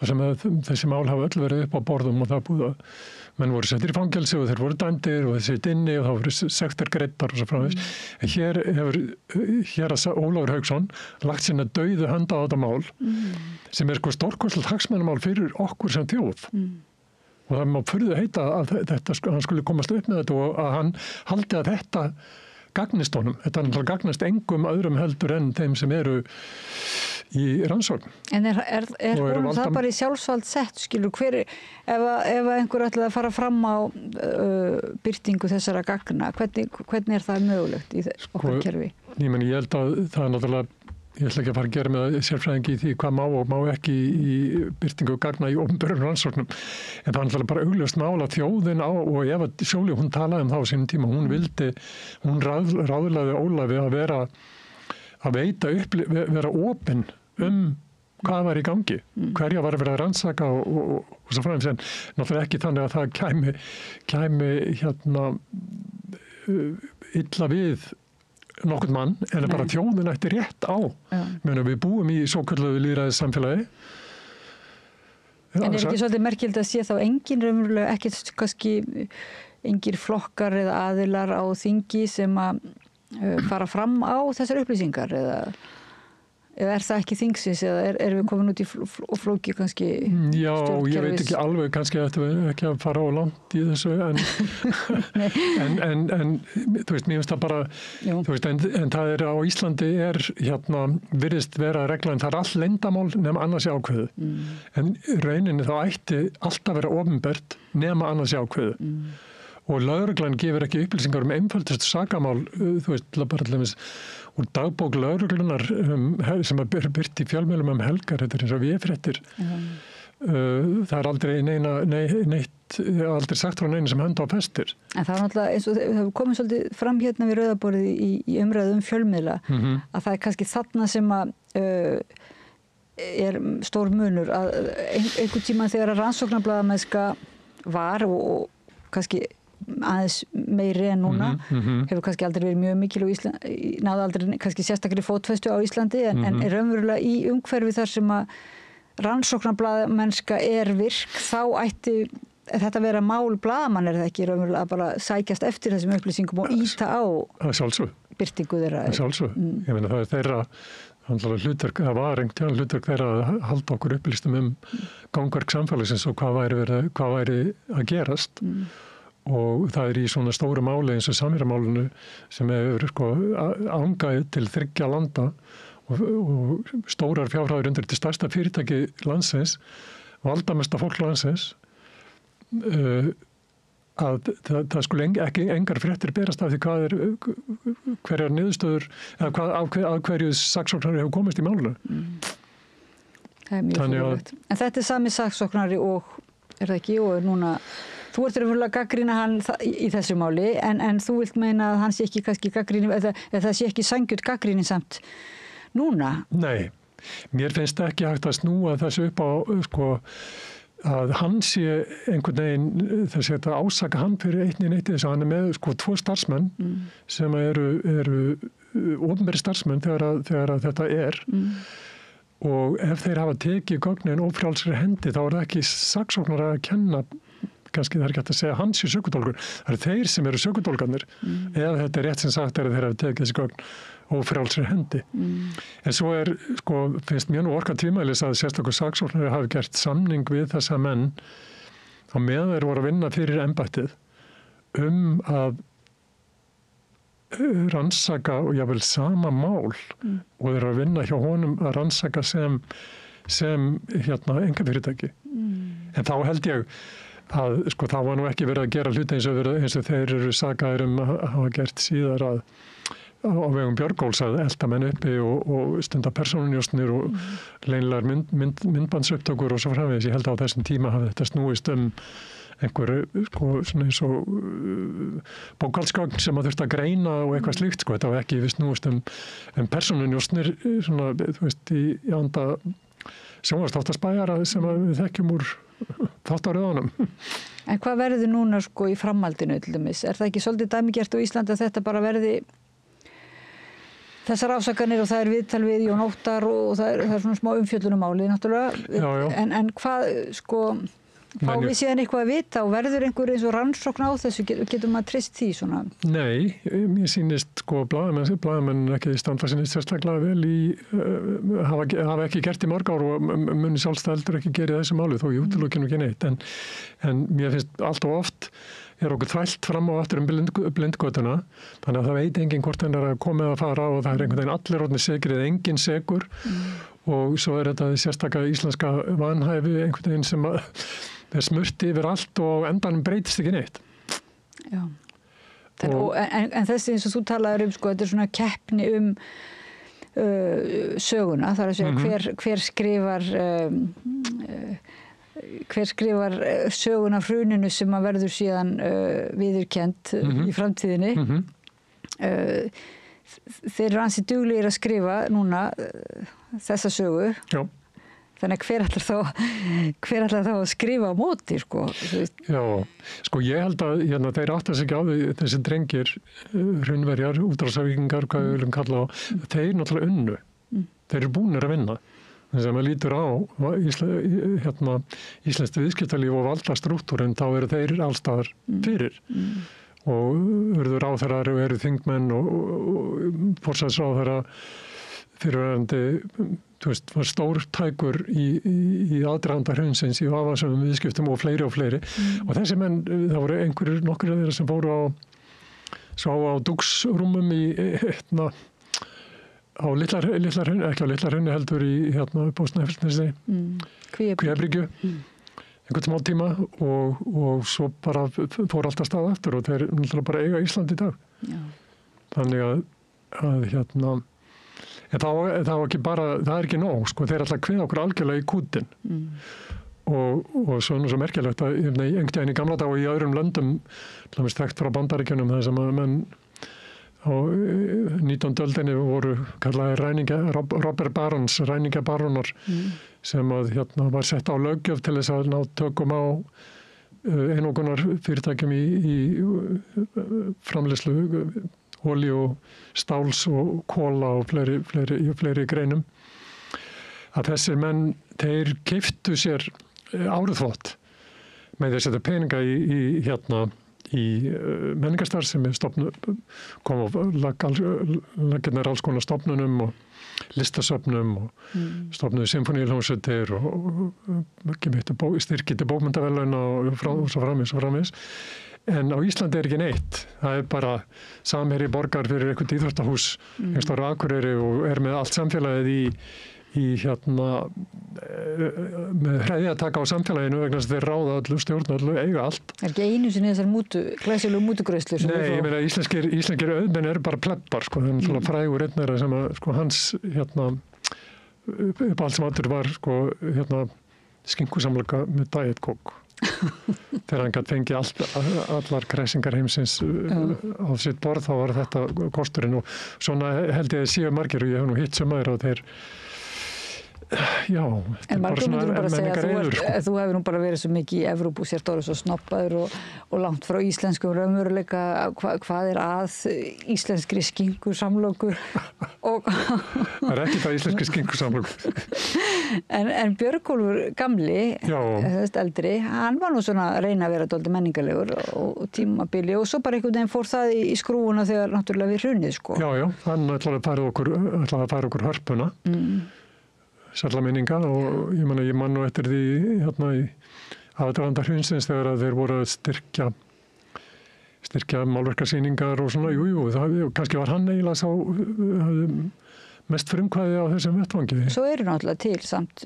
þar sem þessi mál hafa öll verið upp á borðum og það búið að menn voru settir í fangelsi og þeir voru dæmdir og þeir sitt inni og það voru sektir greiddar og svo framvís. En hér hefur Ólafur Hauksson lagt sinna dauðu hönd á þetta mál sem er stórkostlegt hagsmunamál fyrir okkur sem þjóð. Og það má furðu heita að hann skulle komast upp með þetta og að hann haldi að þetta gagnist honum. Þetta er náttúrulega gagnast engum öðrum heldur en þeim sem eru í rannsókn. En er það bara í sjálfsvald sett, ef einhver ætlaði að fara fram á birtingu þessara gagna, hvernig er það mögulegt í okkar kerfi? Ég held að það er náttúrulega, ég ætla ekki að fara að gera með sérfræðingi í því hvað má og má ekki í birtingu gagna í opinberum rannsóknum. En það er náttúrulega bara augljóst mál að þjóðin og Eva Sjóli, hún talaði þá á sínum tíma, hún ráðlaði Ólafi að vera opin hvað var í gangi, hverja var að vera að rannsaka og svo framins en náttúrulega ekki þannig að það kæmi illa við nokkurn mann, en bara þjóðin ætti rétt á. Við búum í svokölluðu lýðræðissamfélagi. En er ekki svolítið merkilegt að sé þá engin raunverulega, ekkert kannski engir flokkar eða aðilar á þingi sem að fara fram á þessar upplýsingar eða Eða það ekki þingsins eða erum við komin út í flóki kannski? Já, ég veit ekki alveg, kannski ættum við ekki að fara á langt í þessu en þú veist, mér finnst það bara þú veist, en það á Íslandi virðist vera reglan, það all leyndamál nema annars ákveðu en rauninni þá ætti alltaf vera opinbert nema annars ákveðu og lögreglan gefur ekki upplýsingar einföldustu sakamál, þú veist, bara til dæmis úr dagbók lögreglunar sem að birt í fjölmiðlum helgar, þetta eins og véfréttir. Það aldrei aldrei sagt frá neinu sem hönd á festir. En það náttúrulega, eins og það komið svolítið fram hérna við Rauðaborðið í umræðu fjölmiðla, að það kannski þarna sem að stór munur að einhvern tíma þegar að rannsóknarblaðamennska var og kannski aðeins meiri en núna hefur kannski aldrei verið mjög mikil á Íslandi, náðu aldrei kannski sérstakri fótfestu á Íslandi en er raunverulega í umhverfi þar sem að rannsóknarblaðamennska virk, þá ætti þetta vera mál blaðamann það ekki raunverulega að bara sækjast eftir þessum upplýsingum og íta á birtingu þeirra. Ég meina það þeirra hlutverk, það var einhvern hlutverk þeirra að halda okkur upplýstum gangverk samfélagsins og hvað væri að gerast og það í svona stóru máli eins og Samherjamálinu sem hefur angaði til 3 landa og stórar fjárhæðir undir til stærsta fyrirtæki landsins, valdamesta fólk landsins að það skulle ekki engar fréttir berast af því hverjar niðurstöður eða að hverju saksóknari hefur komist í málinu. Það mjög fyrulegt. En þetta sami saksóknari og það ekki og núna þú ert að gagnrýna hann í þessu máli en þú vilt meina að hann sé ekki kannski gagnrýni eða það sé ekki sanngjörn gagnrýni samt núna? Nei, mér finnst ekki hægt að snúa þessu upp á að hann sé einhvern veginn þessi að ásaka hann fyrir eitt þess að hann með 2 starfsmenn sem eru opinberi starfsmenn þegar þetta og ef þeir hafa tekið gögnin ófrjálsri hendi þá það ekki saksóknara að kenna kannski það ekki hægt að segja hans í sökudólkur. Það þeir sem eru sökudólkarnir eða þetta rétt sem sagt þeir hafa tekið þessi gögn ófrjálsri hendi. En svo finnst mér nú orka tvímælis að sérstakur saksóknari hafi gert samning við þessa menn á meðan þeir voru að vinna fyrir embættið að rannsaka og jáfnvel sama mál og þeir eru að vinna hjá honum að rannsaka sem einkafyrirtæki. En þá held ég að það var nú ekki verið að gera hluti eins og þeir eru sakaðir að hafa gert síðar á vegum Björgóls að elda menn uppi og stunda persónunjósnir og leynilegar myndbandsupptökur og svo framvegis. Ég held að á þessum tíma hafi þetta snúist einhver svona eins og bókhaldsgögn sem að þurft að greina og eitthvað slíkt þetta var ekki við snúist persónunjósnir svona þú veist í anda sjónvarpsþáttaspæjara sem við þekkjum úr þáttaröðunum. En hvað verður núna í framhaldinu til dæmis? Er það ekki svolítið dæmigert á Íslandi að þetta bara verði þessar ásakanir og það viðtal við Jón Óttar og það er svona smá umfjöllunarmáli náttúrulega. Já. En hvað fá við síðan eitthvað að vita og verður einhver eins og rannsókn á þessu, getur maður treyst því svona? Nei, mér sýnist blaðamenn ekki standa sinni sérstaklega vel hafa ekki gert í mörg ár og muni sjálfstældur ekki gerið þessu máli þó ég útilokki nú ekki neitt en mér finnst allt og oft okkur þvælt fram og aftur blindgötuna þannig að það veit enginn hvort hann að koma eða fara og það einhvern veginn allir orðnir segir eða enginn segur og svo þetta sérstaka íslenska vanhæfi einhvern veginn sem að það smurti yfir allt og endanum breytist ekki neitt. Já. En þessi eins og þú talaður þetta er svona keppni söguna, það er að segja hver skrifar söguna af hruninu sem að verður síðan viðurkennt í framtíðinni. Þeir eru ansi duglegir að skrifa núna þessa sögu. Já. Þannig hver ætlar þá að skrifa á móti, Já, ég held að þeir átta sig ekki á því þessi drengir, hrunverjar, útrásarvíkingar, hvað við viljum kalla á, þeir náttúrulega unnu. Þeir eru búnir að vinna. Þess að maður lítur á íslenskt viðskiptalíf og valdastrúktúrin, þá eru þeir allstaðar fyrir. Og eru ráðherrar og eru þingmenn og forsætisráðherra fyrirverandi, var stórtækur í aðdraganda hrunsins í vafasömmum viðskiptum og fleiri. Og þessi menn, það voru nokkur af þeirra sem fóru á dúksrúmum á litlar hrunni, ekki á litlar hrunni heldur í upp á Snæfellsnesi, Kvíabryggju, einhvern smá tíma og svo bara fór alltaf stað aftur og þeir náttúrulega bara eiga Ísland í dag. Já. Þannig að en það var ekki bara, það ekki nóg, sko, þeir alltaf kveða okkur algjörlega í kútin. Og svo merkilegt að einhvern veginn í gamla dag og í öðrum löndum, til dæmis þekkt frá Bandaríkjunum, það sem að menn á 19. öldinni voru kallaði Robert Barons, ræningjabarónar, sem að var sett á löggjöf til þess að ná tökum á einokunar fyrirtækjum í framleiðslu olíu, stáls og kóla og fleiri greinum. Að þessir menn, þeir keyptu sér árþvott með þess að setja peninga í menningarstarf sem kom á laggirnar alls konar stofnunum og listasöfnum og stofnuðu symfóníuhljómsveitir og styrki til bókmenntaverðlauna og svo framvegis. En á Íslandi ekki neitt. Það bara Samherji borgar fyrir eitthvað íþróttahús einhvers á Akureyri og með allt samfélagið með hreðjataka á samfélaginu vegna þess að þeir ráða öllu, stjórna öllu, eiga allt. Ekki einu sinni þessar glæsilegu mútugreiðslur? Nei, ég meina íslenskir auðmenn eru bara pleppar, sko, þannig að frægur einn er sem að, sko, hans uppáhaldsmatur var, sko, skinkusamloka með Diet Coke. Þegar hann gæti fengið allar kræsingar heimsins á sitt borð, þá var þetta kosturinn og svona held ég að séu margir og ég hef nú hitt sem aðra og þeir en margir myndur bara segja að þú hefur nú bara verið svo mikið í Evrópu og sért orðið svo snobbaður og langt frá íslenskum raunveruleika hvað er að íslenskri skinkusamlokur Það er ekki það íslenskri skinkusamlokur En Björgólfur gamli eldri, hann var nú svona að reyna að vera dálítið menningarlegur og tímabili og svo bara einhvern veginn fór það í skrúfuna þegar náttúrulega við hrunið, sko Já, hann ætlaði að færa okkur hörpuna sælla minninga og ég man nú eftir því í aðdraganda hrunsins þegar þeir voru að styrkja málverkasýningar og svona, kannski var hann eiginlega sá mest frumkvæði á þessum vettvangi. Svo eru náttúrulega til samt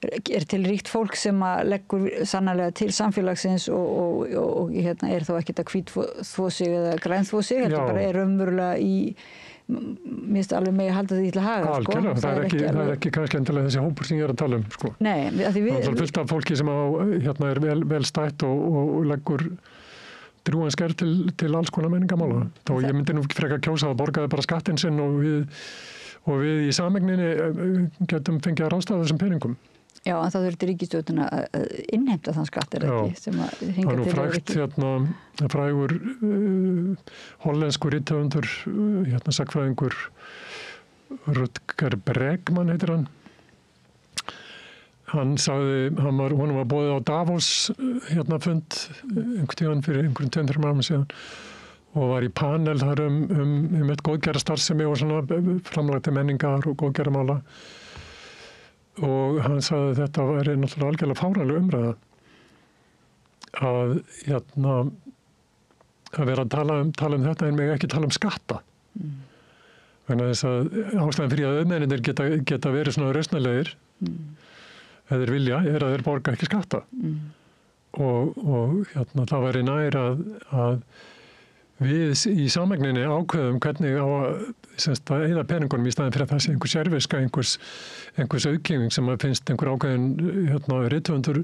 er til ríkt fólk sem að leggur sannarlega til samfélagsins og er þá ekkert að hvítþvo sig eða grænþvo sig, heldur bara er raunverulega mér finnst alveg með að halda því til að haga. Algjörlega, það er ekki kannski endilega þessi hópur sem ég er að tala um. Sko. Nei, því við... Það er fullt af fólki sem er vel stætt og leggur drúan sker til alls konar menningamála. Þá ég myndi nú frekar kjósa að borgaði bara skattinn sinn og við í samegninni getum fengið að ráðstafa þessum peningum. Já, en það þurfti ríkisstjórnin að innheimta þann skatt ekki sem að hingað til er ekki. Frægur hollenskur rithöfundur, sagnfræðingur Rutger Bregman heitir hann. Hann sagði, honum var boðið á Davos fund einhvern tíðan fyrir einhverjum 2-3 árum síðan og var í panel þar eitt góðgerðarstarfsemi og svona framlag til menningar og góðgerðamála. Og hann sagði að þetta væri náttúrulega algjörlega fáránleg umræða að vera að tala um þetta en mig ekki tala um skatta. Þannig að þess að ástæðan fyrir að auðmennir geta verið svona rausnarlegir eða þeir vilja er að þeir borga ekki skatta. Og það væri nær að við í samegninni ákveðum hvernig á að eyða peningunum í staðin fyrir að það sé einhver sérviska, einhvers aukinging sem að finnst einhver ákveðin rithöfundur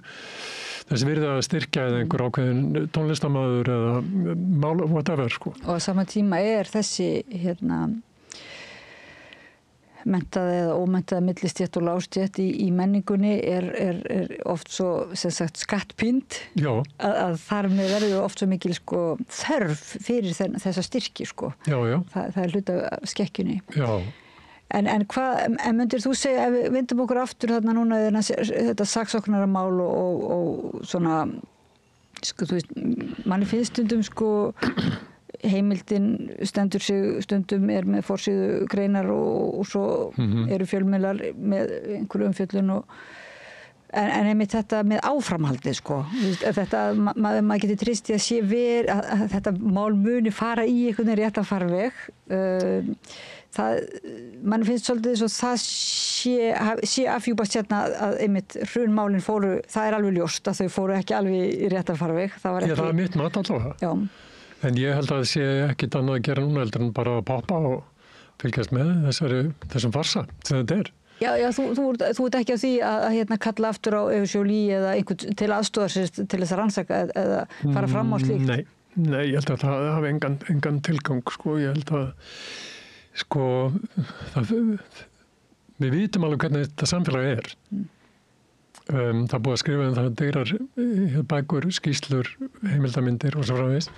þess virði að styrkja eða einhver ákveðin tónlistarmaður eða whatever, sko. Og á sama tíma er þessi menntaði eða ómenntaði millistétt og lágstétt í menningunni er oft svo sem sagt skattpínd að þar með verður oft svo mikil þörf fyrir þessa styrki það er hluti af skekkjunni. En myndir þú segja ef við vindum okkur aftur þarna núna þetta saksóknaramál og svona þú veist, manni finnst stundum heimildin stendur sig stundum með forsíðu greinar og svo eru fjölmiðlar með einhverju umfjöllun en einmitt þetta með áframhaldið sko, þetta maður getur treyst í að að þetta mál muni fara í einhvern veginn réttan farveg. Mann finnst svolítið svo það sé afhjúpast hérna að einmitt hrunmálin fóru, það alveg ljóst að þau fóru ekki alveg í réttan farveg. Það er mitt mat allavega. Já. En ég held að það sé ekkit annað að gera núna heldur en bara að poppa og fylgjast með þessum farsa sem þetta er. Já, þú ert ekki á því að hérna kalla aftur á Evu Jolie eða einhvern til aðstoðar til þess að rannsaka eða fara fram á slíkt? Nei, ég held að það hafi engan tilgang, sko. Ég held að, sko, við vitum alveg hvernig þetta samfélag er. Það búið að skrifa það deirar bækur, skýrslur, heimildamindir og svo framvegis.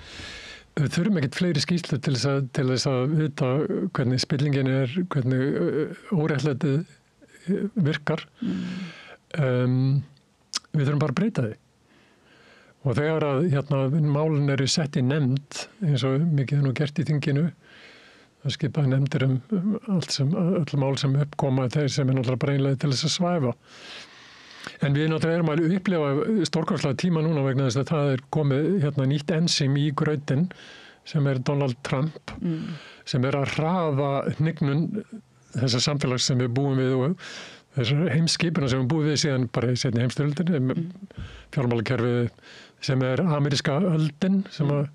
Við þurfum ekkert fleiri skýrslur til þess að vita hvernig spillingin er, hvernig óréttlætið virkar. Við þurfum bara að breyta því. Og þegar að málin eru sett í nefnd, eins og mikið nú gert í þinginu, það skipaði nefndir öll mál sem uppkoma þeir sem náttúrulega breinlega til þess að svæfa. En við náttúrulega erum að upplifa stórkostlega tíma núna vegna þess að það komið nýtt ensím í grautinn sem Donald Trump, sem að hraða hnignun þessar samfélags sem við búum við og þessar heimskipuna sem við búum við síðan bara í seinni heimsstyrjöldinni, fjármálakerfið sem ameríska öldin sem er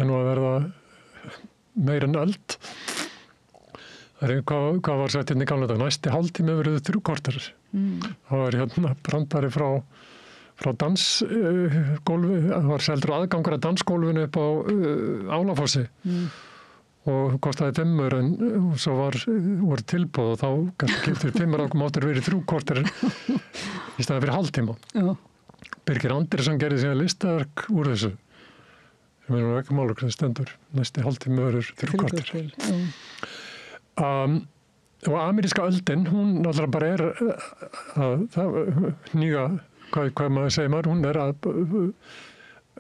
nú að verða meira en öld. Hvað var sagt í gamla dag? Næsti hálftími verður 3 korter. Það var brandari frá dansgólfi, það var seldur aðgangur að dansgólfinu upp á Álafossi og kostaði 5 en svo voru tilboð og þá kannski keyptur 5 og máttur verið 3 korter í staðið fyrir hálftíma. Birgir Andersson gerði síðan listaverk úr þessu sem nú ekki málur hvernig stendur. Næsti hálftími verður 3 korter. Og ameríska öldin, hún náttúrulega bara nýja, hvað maður segir maður, hún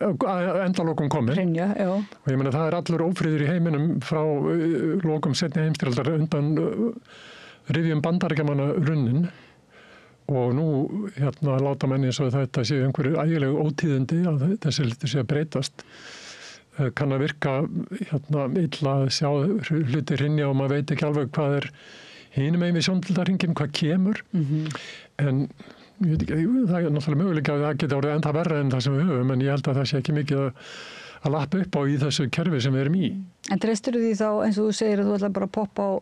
að endalokum komin. Hrynja, já. Og ég meina það allur ófriður í heiminum frá lokum seinni heimsstyrjaldar undan rifjum bandaríkjamanna runnin og nú láta menn eins og þetta séu einhverju ægilegu ótíðindi að þessi hlutur sé að breytast. Kann að virka illa að sjá hluti hrynja og maður veit ekki alveg hvað hinum megin við sjóndeildarhringinn, hvað kemur. En ég veit ekki, það er náttúrulega möguleika að það geti orðið enda verra en það sem við höfum, en ég held að það sé ekki mikið að lappa upp á í þessu kerfi sem við erum í. En treystir því þá, eins og þú segir, að þú ætlar bara að poppa á,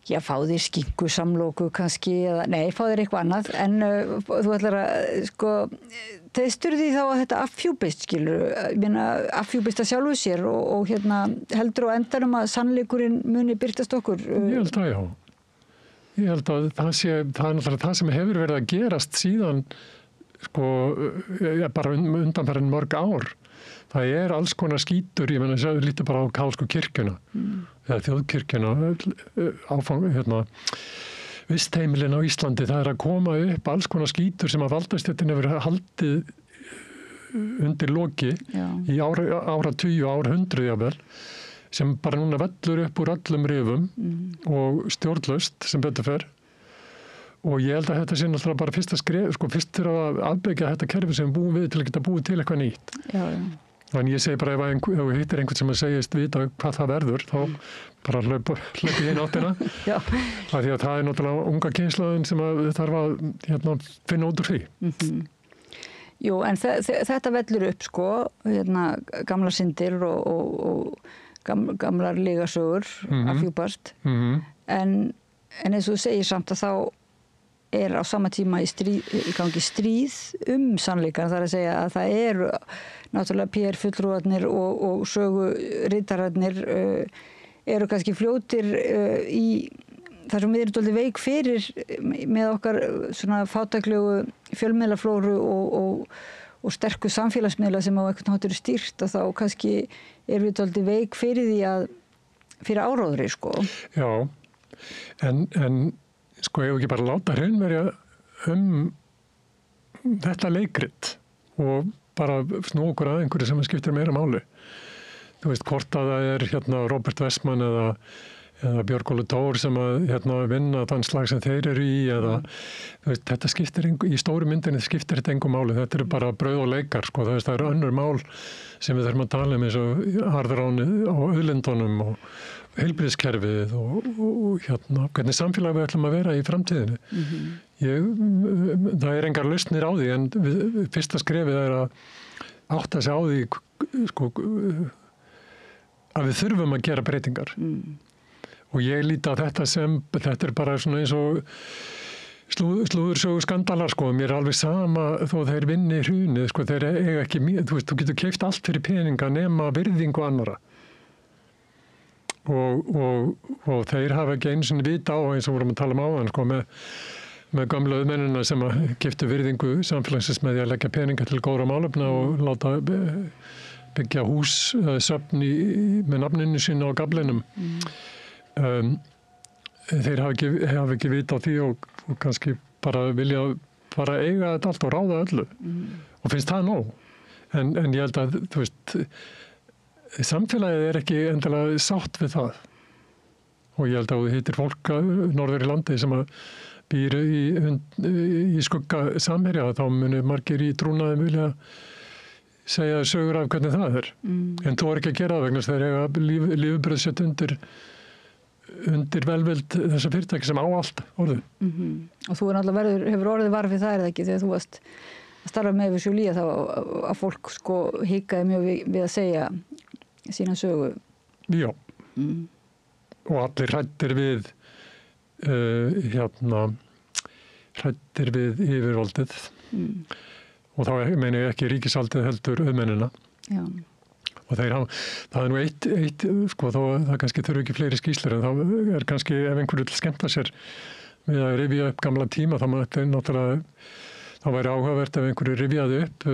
fá þér skinku samloku kannski, fá þér eitthvað annað, en þú ætlar að, treystir því þá að þetta affjúpist, affjúpist að sjálfu sér og heldur á endanum að sannleikurinn muni birtast okkur? Ég held að já. Ég held að það er náttúrulega það sem hefur verið að gerast síðan, bara undanferðin mörg ár. Það alls konar skítur, ég meina, það lítur bara á katólsku kirkjuna, eða þjóðkirkjuna, vistheimilin á Íslandi, það að koma upp alls konar skítur sem að valdastéttin hefur haldið undir loki í áratugi og árhundruð jafnvel, sem bara núna vellur upp úr öllum rifum og stjórnlaust sem betur fer. Og ég held að þetta sé náttúrulega bara fyrsta skref, fyrst til að afbyggja þetta kerfi sem við búum við til að geta búið til eitthvað nýtt. Já. Þannig ég segi bara ef þú hittir einhvern sem að segist vita hvað það verður, þá bara hlaupi hinn áttina. Því að það er náttúrulega unga kynslóðin sem að þarf að finna út úr því. Jú, en þetta vellur upp, gamla syndir og gamlar lygasögur afhjúpast. En eins og þú segir samt að þá á sama tíma í gangi stríð sannleikann, þar að segja að það eru náttúrulega PR-fulltrúarnir og söguritararnir eru kannski fljótir í þar sem við erum dálítið veik fyrir með okkar svona fátæklegu fjölmiðlaflóru og sterku samfélagsmiðla sem á einhvern hátt eru stýrt, og þá kannski erum við dálítið veik fyrir því fyrir áróðri, Já, en ef ekki bara láta hraunverja þetta leikrit og bara snú okkur að einhverju sem skiptir meira máli. þú veist, hvort að það hérna Robert Westman eða Björgólfur Thor sem að vinna þann slag sem þeir eru í eða þú veist, þetta skiptir í stóru myndinni skiptir þetta engu máli, þetta eru bara brauð og leikar sko, þú veist, það eru önnur mál sem við þurfum að tala eins og harðránið á auðlindunum og heilbrigðiskerfið og hérna, hvernig samfélag við ætlum að vera í framtíðinu. Það er engar lausnir á því en fyrsta skrefið er að átta sig á því sko, að við þurfum að gera breytingar. Og ég líti á þetta er bara svona eins og slúðursögu skandalar sko, mér er alveg sama þó þeir vinni hrunið sko, þeir eiga ekki, þú veist, þú getur keypt allt fyrir peninga nema virðingu annara og þeir hafa ekki einu sinni vita á eins og vorum að tala áðan sko, með gamla auðmennina sem að keyptu virðingu samfélagsins með því að leggja peninga til góðra málefna og láta byggja hús söfn með nafninu sínu á gaflinum. Þeir hafa ekki vita á því og kannski bara vilja bara eiga þetta allt og ráða öllu og finnst það nóg en ég held að þú veist samfélagið er ekki endilega sátt við það og ég held að þú hittir fólk norður í landi sem að býr í skugga samherja þá munu margir í trúnaði vilja segja sögur af hvernig það er en þú er ekki að gera það vegna þegar eiga lífbröð sett undir velvild þessa fyrirtæki sem á allt orðið. Og þú hefur orðið varð við það er það ekki þegar þú varst að starfa með Eva Jolie þá að fólk sko hikaði mjög við að segja sína sögu. Já. Og allir hræddir við hræddir við yfirvaldið og þá meina ég ekki ríkisvaldið heldur auðmennina. Já. Og það er nú eitt sko, þó það kannski þurfi ekki fleiri skýrslur en þá er kannski ef einhverju til skemmta sér við að rifja upp gamla tíma þá væri áhugavert ef einhverju rifjaði upp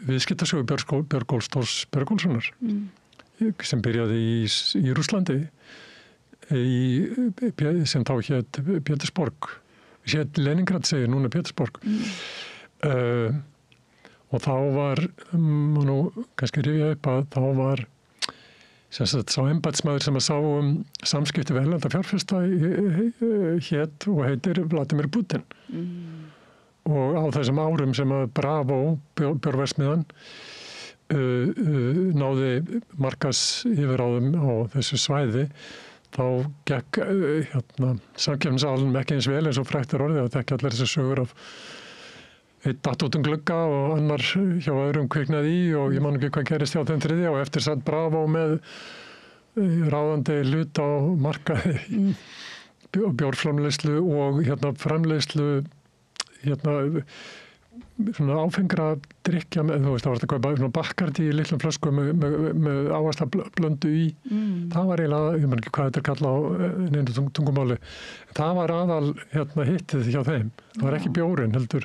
viðskiptasögu Björgólfs Thors Björgólfssonar sem byrjaði í Rússlandi sem þá hét Pétursborg hét Leningrad segir núna Pétursborg og þá var, nú kannski rifja upp að þá var sá embættismaður sem að sá samskipti við erlenda fjárfesta hét og heitir Vladimir Putin. Og á þessum árum sem að Bravo, bjórverksmiðjan, náði markas yfiráðum á þessu svæði, þá gekk samkeppnisaðilum ekki eins vel eins og frægt er orðið að þekki allir þessi sögur af eitt datt út glugga og annar hjá öðrum kviknaði í og ég man ekki hvað gerist hjá þeim þriðja og eftir satt Bravo með ráðandi hlut á markaði bjórframleiðslu og framleiðslu svona áfengra drykkja með, þú veist, það var þetta kaupa svona Bacardi í litlum flösku með ávaxtablöndu í. Það var eiginlega, ég man ekki hvað þetta er kallað á neinu tungumáli. Það var aðal hittið hjá þeim. Það var ekki bjórinn, heldur.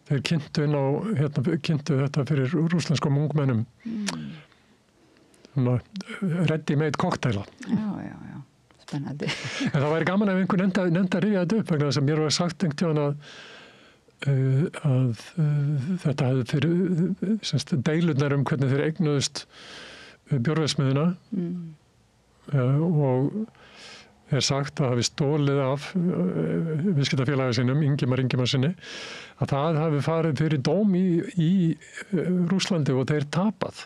Þeir kynntu þetta fyrir rússneskum ungmennum. Svona ready-made kokteila. Já. Spennandi. En það væri gaman ef einhver nefndi að rifja þetta upp vegna þess að mér var sagt einhvern að þetta hefði fyrir deilurnar hvernig þeir eignuðust bjórverksmiðjuna og er sagt að hafi stólið af viðskiptafélagi sínum, Ingimarsinni, að það hafi farið fyrir dóm í Rússlandi og þeir tapað.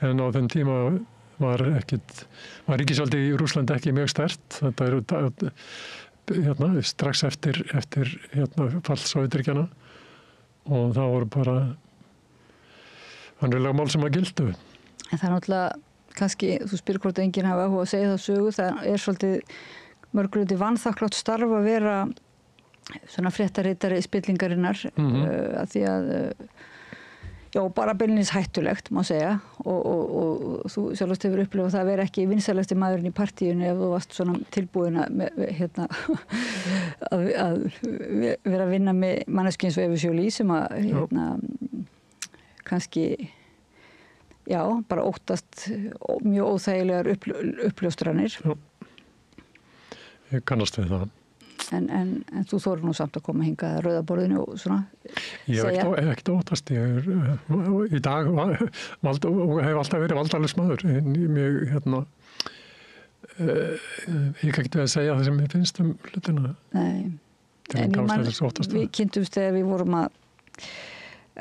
En á þenn tíma var ríkisvaldi í Rússlandi ekki mjög sterkt. Þetta eru strax eftir fall Sovétríkjanna og það voru bara annarlega mál sem að gildu. En það er náttúrulega kannski, þú spyrir hvort enginn hafa áhuga að segja það sögu, það er svolítið mörgluti vanþakklátt starf að vera svona fréttaritari spillingarinnar að því að bara beinlínis hættulegt, má segja og þú sjálfst hefur upplifað það að vera ekki vinsælasti maðurinn í partíinu ef þú varst svona tilbúin að vera að vinna með manneskju eins og Eva Jolie sem að kannski bara óttast mjög óþægilegar uppljóstranir. Ég kannast við það. En þú þorir nú samt að koma hingað að rauða borðinu og svona? Ég hef ekkert óttast. Í dag og hef alltaf verið valdalis maður. En ég kann ekki að segja það sem ég finnst hlutina. Nei. En við kynntumst þegar við vorum að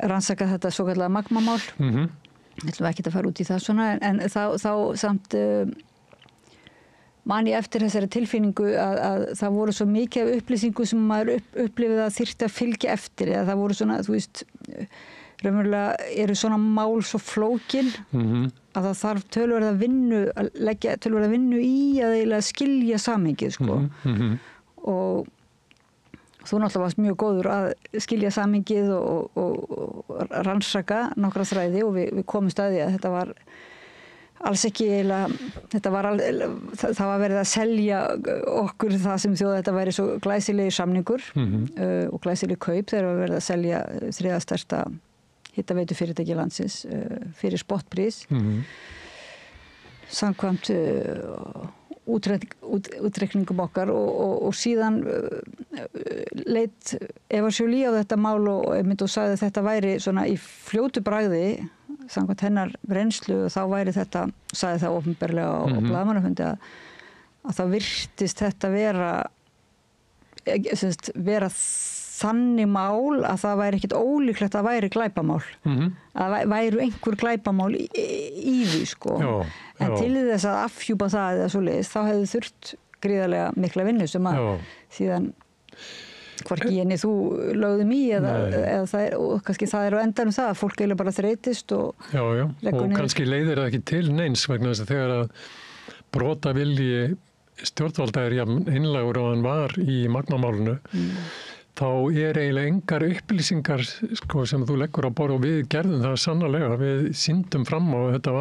rannsaka þetta svo kallega magmamál. Ég ætlum ekki að fara út í það svona, en þá samt man ég eftir þessari tilfinningu að það voru svo mikið af upplýsingu sem maður upplifið að þyrfti að fylgja eftir, eða það voru svona, þú veist, raunverulega eru svona mál svo flókin að það þarf töluverða vinnu að leggja töluverða vinnu í að eiginlega skilja samhengið, sko. Og þú náttúrulega varst mjög góður að skilja samhengið og rannsaka nokkra þræði og við komumst að því að þetta var alls ekki eiginlega, það var verið að selja okkur það sem þjóða þetta væri svo glæsilegi samningur og glæsilegi kaup þegar var verið að selja þriðja stærsta hitaveitufyrirtæki landsins fyrir spottprís samkvæmt útreikningum okkar og síðan leit Eva Jolie á þetta mál og sagði að þetta væri svona í fljótu bragði samkvæmt hennar reynslu og þá væri þetta, sagði það opinberlega á blaðamannafundi að það virtist þetta vera þannig mál að það væri ekkit ólíklegt að væri glæpamál að væru einhver glæpamál í því, sko. En til þess að afhjúpa það eða svoleiðis, þá hefði þurft gríðarlega mikla vinnu sem að síðan hvorki henni þú lögðum í eða það og kannski það á endanum það að fólk eiginlega bara þreytist og leggur niður. Og kannski leiðir það ekki til neins vegna þess að þegar að brotavilji stjórnvalda jafn einlægur og hann var í magmamálinu þá eiginlega engar upplýsingar, sko, sem þú leggur á borð og við gerðum það sannarlega, við sýndum fram á þetta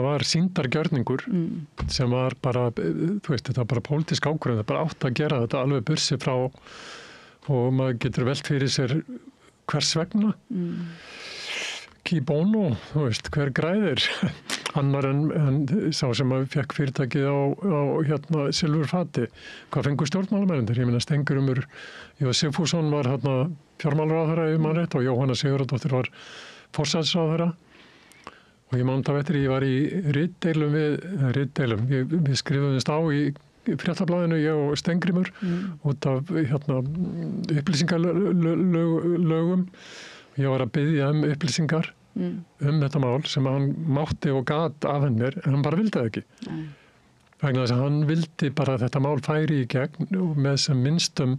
var sýndargjörningur sem var bara, þú veist, þetta var bara pólitísk ákvörðun, það bara átt að gera þetta alveg bursi frá og maður getur velt fyrir sér hvers vegna. Qui bono, þú veist, hver græðir annar en sá sem að fekk fyrirtækið á silfurfati. Hvað fengur stjórnmálamennir? Ég meina Stengurumur Sigfússon var fjármálaráðherra í mannrétt og Jóhanna Sigurðardóttir var forsætisráðherra. Og ég man það eftir, ég var í ritdeilum við skrifuðumst á í Fréttablaðinu, ég og Stengrimur, út af upplýsingalögum. Ég var að biðja upplýsingar þetta mál sem hann mátti og gat af henni, en hann bara vildi það ekki. Vegna þess að hann vildi bara að þetta mál færi í gegn með sem minnstum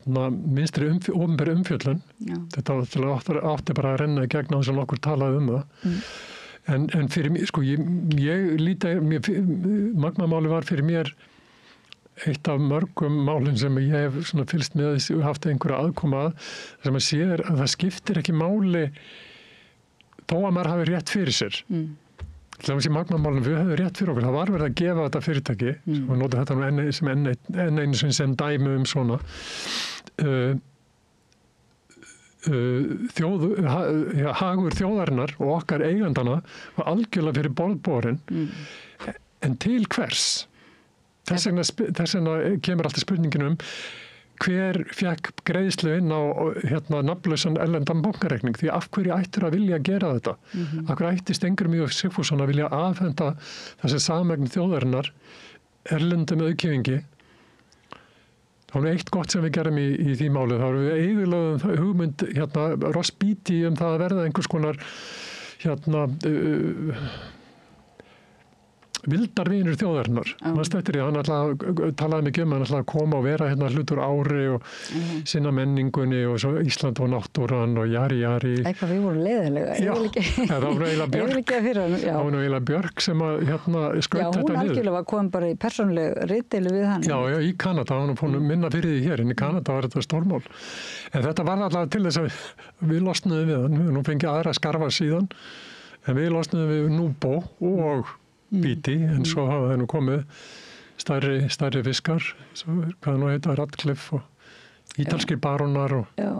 minnstri opinberri umfjöllun. Þetta átti bara að renna í gegn á þess að nokkur talaði það. En fyrir mig, sko, ég líti, magmamáli var fyrir mér eitt af mörgum málin sem ég hef svona fylgst með haft einhverja aðkoma sem að sér að það skiptir ekki máli þó að maður hafi rétt fyrir sér. Til dæmis í magmamálunum við höfum rétt fyrir okkur, það var verið að gefa þetta fyrirtæki og nota þetta sem enn einu sem dæmi svona hagur þjóðarinnar og okkar eigandana var algjörlega fyrir borðborin en til hvers? Þess vegna kemur alltaf spurningin hver fekk greiðslu inn á nafnlausan erlendan bankareikning, því af hverju ættir að vilja gera þetta? Af hverju ætti Stengurumur Sigfússon að vilja afhenda þessi samegn þjóðarinnar erlendum auðkýfingi? Það var eitt gott sem við gerum í því máli, þá erum við eyðilögðum hugmynd Ross Beatty það að verða einhvers konar vildarvinur þjóðarinnar. Manstu eftir því, hann talaði mikið hann ætlaði að koma og vera hlutur ári og sinna menningunni og svo Ísland og náttúran og jari. Eitthvað við vorum leiðilega. Það var eiginlega Björk sem að skaut þetta niður. Já, hún algjörlega var komin bara í persónuleg ritdeilu við hann. Já, í Kanada, hann fór minna fyrir því hér, en í Kanada var þetta stórmál. En þetta var alltaf til þess að við losnuðum við hann, nú fengið aðra skarfa síðan, en við losnuðum við Núbó og Bíti, en svo hafa það nú komið stærri fiskar, hvað nú heita Radcliffe og ítalskir barónar. Já,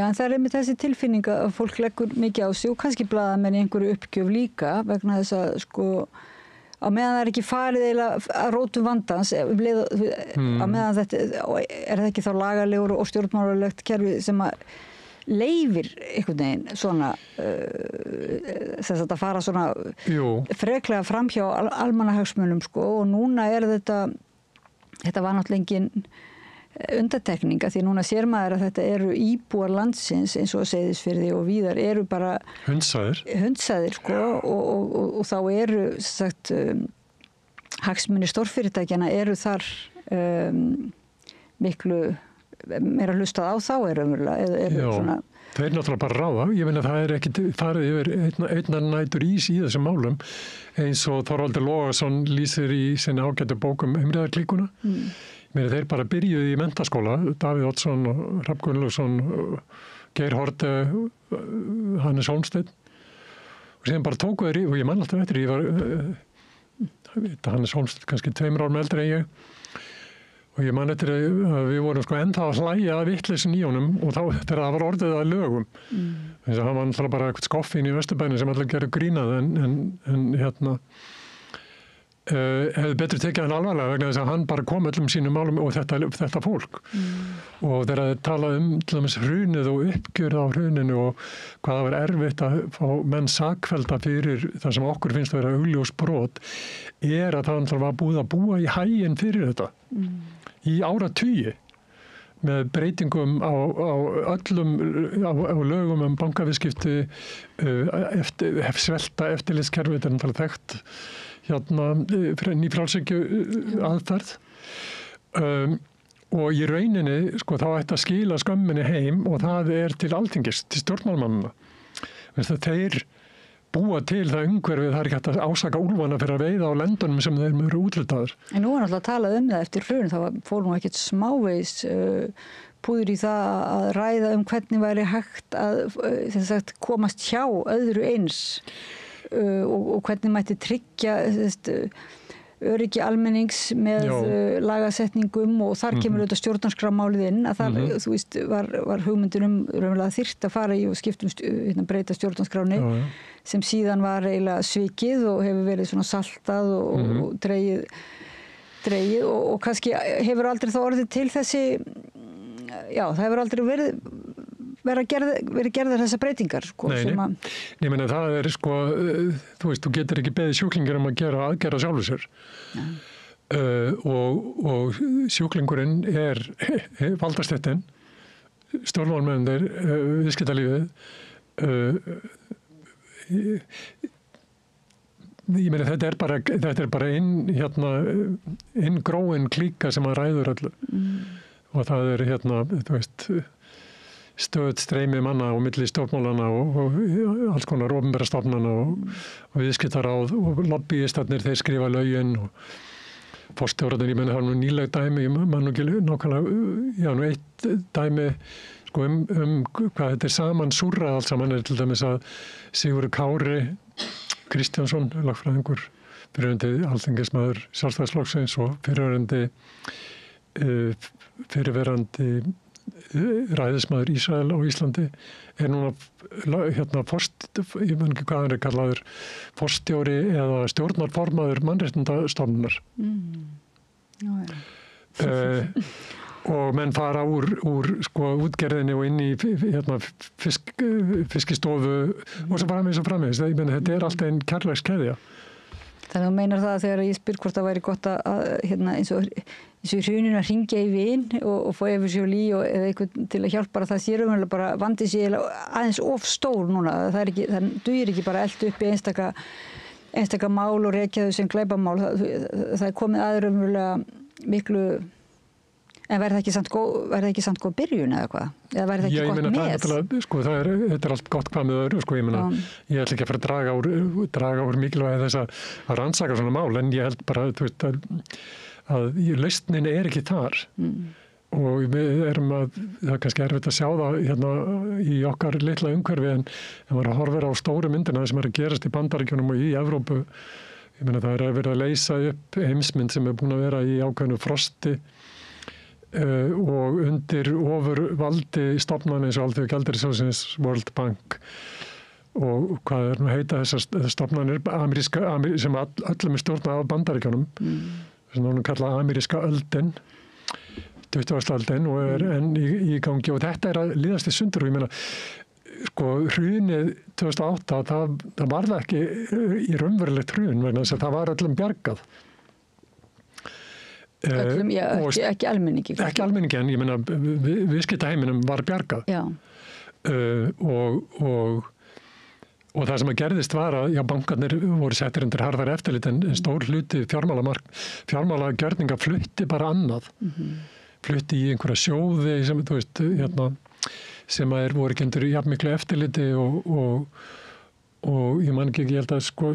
en það er einmitt þessi tilfinning að fólk leggur mikið á sig og kannski blaðamenn í einhverju uppgjöf líka vegna þess að á meðan það ekki farið eiginlega að rótum vandans, á meðan þetta, það ekki þá lagalegur og stjórnmálalegt kerfi sem að leifir einhvern veginn svona þess að fara svona freklega fram hjá almannahagsmunum sko, og núna þetta var náttúrulega engin undantekninga því núna sér maður að þetta eru íbúar landsins eins og Seyðisfirði og víðar eru bara hundsaðir sko, og þá eru sagt, hagsmunir stórfyrirtækjana eru þar miklu meira hlustað á þá svona. Þeir náttúrulega bara ráða, ég meina það ekki farið yfir einnar nætur ís í þessum málum eins og Þorvaldur Logason lýsir í sinni ágætu bókum Umræðarklíkuna. Ég meina þeir bara byrjuði í menntaskóla, Davíð Oddsson og Hrafn Gunnlaugsson, Geir Haarde, Hannes Hólmsteinn og síðan bara tóku þeir og ég man alltaf eftir, Hannes Hólmsteinn kannski 2 árum eldri en ég. Og ég man eftir að við vorum sko ennþá að hlæja að vitleysin í honum og þá þegar það var orðið að lögum. Þess að hann var náttúrulega bara eitthvað skoffin í Vesturbænum sem allir gerðu grínað en hefði betur tekið hann alvarlega vegna þess að hann bara kom öllum sínum málum og þetta fólk. Og þegar þeir tala til dæmis hrunið og uppgjörð á hruninu og hvað það var erfitt að fá menn sakfellda fyrir það sem okkur finnst að vera augljós brot að það var búið að búa í haginn fyrir þetta. Í áratugi með breytingum á öllum á lögum bankaviðskipti svelta eftirlitskerfi þetta náttúrulega þekkt nýfrjálshyggju aðferð og í rauninni sko þá ætti að skila skömminni heim og það til Alþingis, til stjórnmálmannanna. Þeir búa til það umhverfið, það ekki hægt að ásaka úlfana fyrir að veiða á lendunum sem þeir eru úthlutaðir. En nú náttúrulega talað það eftir hrun, þá fór nú ekkert smávegis púður í það að ræða hvernig væri hægt að komast hjá öðru eins og hvernig mætti tryggja öryggi almennings með lagasetningum og þar kemur auðvitað stjórnarskrámálið inn að þar, þú veist, var hugmyndin raunverulega þyrft að fara í og breyta stjórnarskráni sem síðan var eiginlega svikið og hefur verið svona saltað og dregið og kannski hefur aldrei þá orðið til þessi það hefur aldrei verið gerðar þessar breytingar sko, Ég meina það sko þú veist, þú getur ekki beðið sjúklingar að gera aðgerða sjálfur sér og sjúklingurinn valdastéttin stjórnmálamenn viðskiptalífið ég meina þetta bara inngróin klíka sem að ræður öllu og það þú veist stöð streymi manna og milli stjórnmálana og alls konar opinbera stofnana og viðskiptaráð og lobbyistarnir þeir skrifa lögin og forstjórarnir, ég meina það nú nýleg dæmi, ég man nú ekki nákvæmlega, nú eitt dæmi sko hvað þetta saman súrrað allt saman til dæmis að Sigurður Kári Kristjánsson, lagfræðingur, fyrirverandi alþingismaður Sjálfstæðisflokksins og fyrirverandi ræðismaður Ísrael á Íslandi núna ég man ekki hvað hann kallaður forstjóri eða stjórnarformaður mannréttindastofnunar og menn fara úr sko útgerðinni og inn í fiskistofu og svo framvegis ég meina þetta alltaf einn kærleikskeðja. Þannig að þú meinar það að þegar ég spyr hvort það væri gott að eins og í hruninu að hringja í vin og fá Eversjólí eða eitthvað til að hjálpa það sé raunverulega bara vandi sér aðeins of stór núna. Það dugir ekki bara elda upp í einstaka mál og rekja þau sem glæpamál. Það komið raunverulega miklu en verði ekki samt góð byrjun eða hvað? Eða verði það ekki gott með? Þetta allt gott hvað með öðru, sko, ég meina, ég ætla ekki að fara að draga úr mikilvægi þess að rannsaka svona mál, en ég held bara, þú veist, að lausnin ekki þar. Og við það er kannski erfitt að sjá það í okkar litla umhverfi, en maður horfir á stóru myndina sem að gerast í Bandaríkjunum og í Evrópu. Ég meina, það verið að leysa upp heimsmynd sem búin að vera í ákveðnu frosti og undir ofurvaldi stofnana eins og Alþjóðagjaldeyrissjóðsins, World Bank og hvað nú heita þessar stofnanir sem öllum stjórna af Bandaríkjunum sem hún kalla ameríska öldin 20. öldin og enn í gangi og þetta að líðast í sundur og ég meina sko hrunið 2008 það var það ekki í raunverulegt hrun vegna þess að það var öllum bjargað öllum, já, ekki almenningi ekki almenningi en ég meina viðskiptaheiminum var bjargað og það sem að gerðist var að bankarnir voru settir undir harðari eftirlit en stór hluti fjármálagjörninga flutti bara annað flutti í einhverja sjóði sem þú veist sem að voru ekki undir jafnmiklu eftirliti og ég man ekki, ég held að sko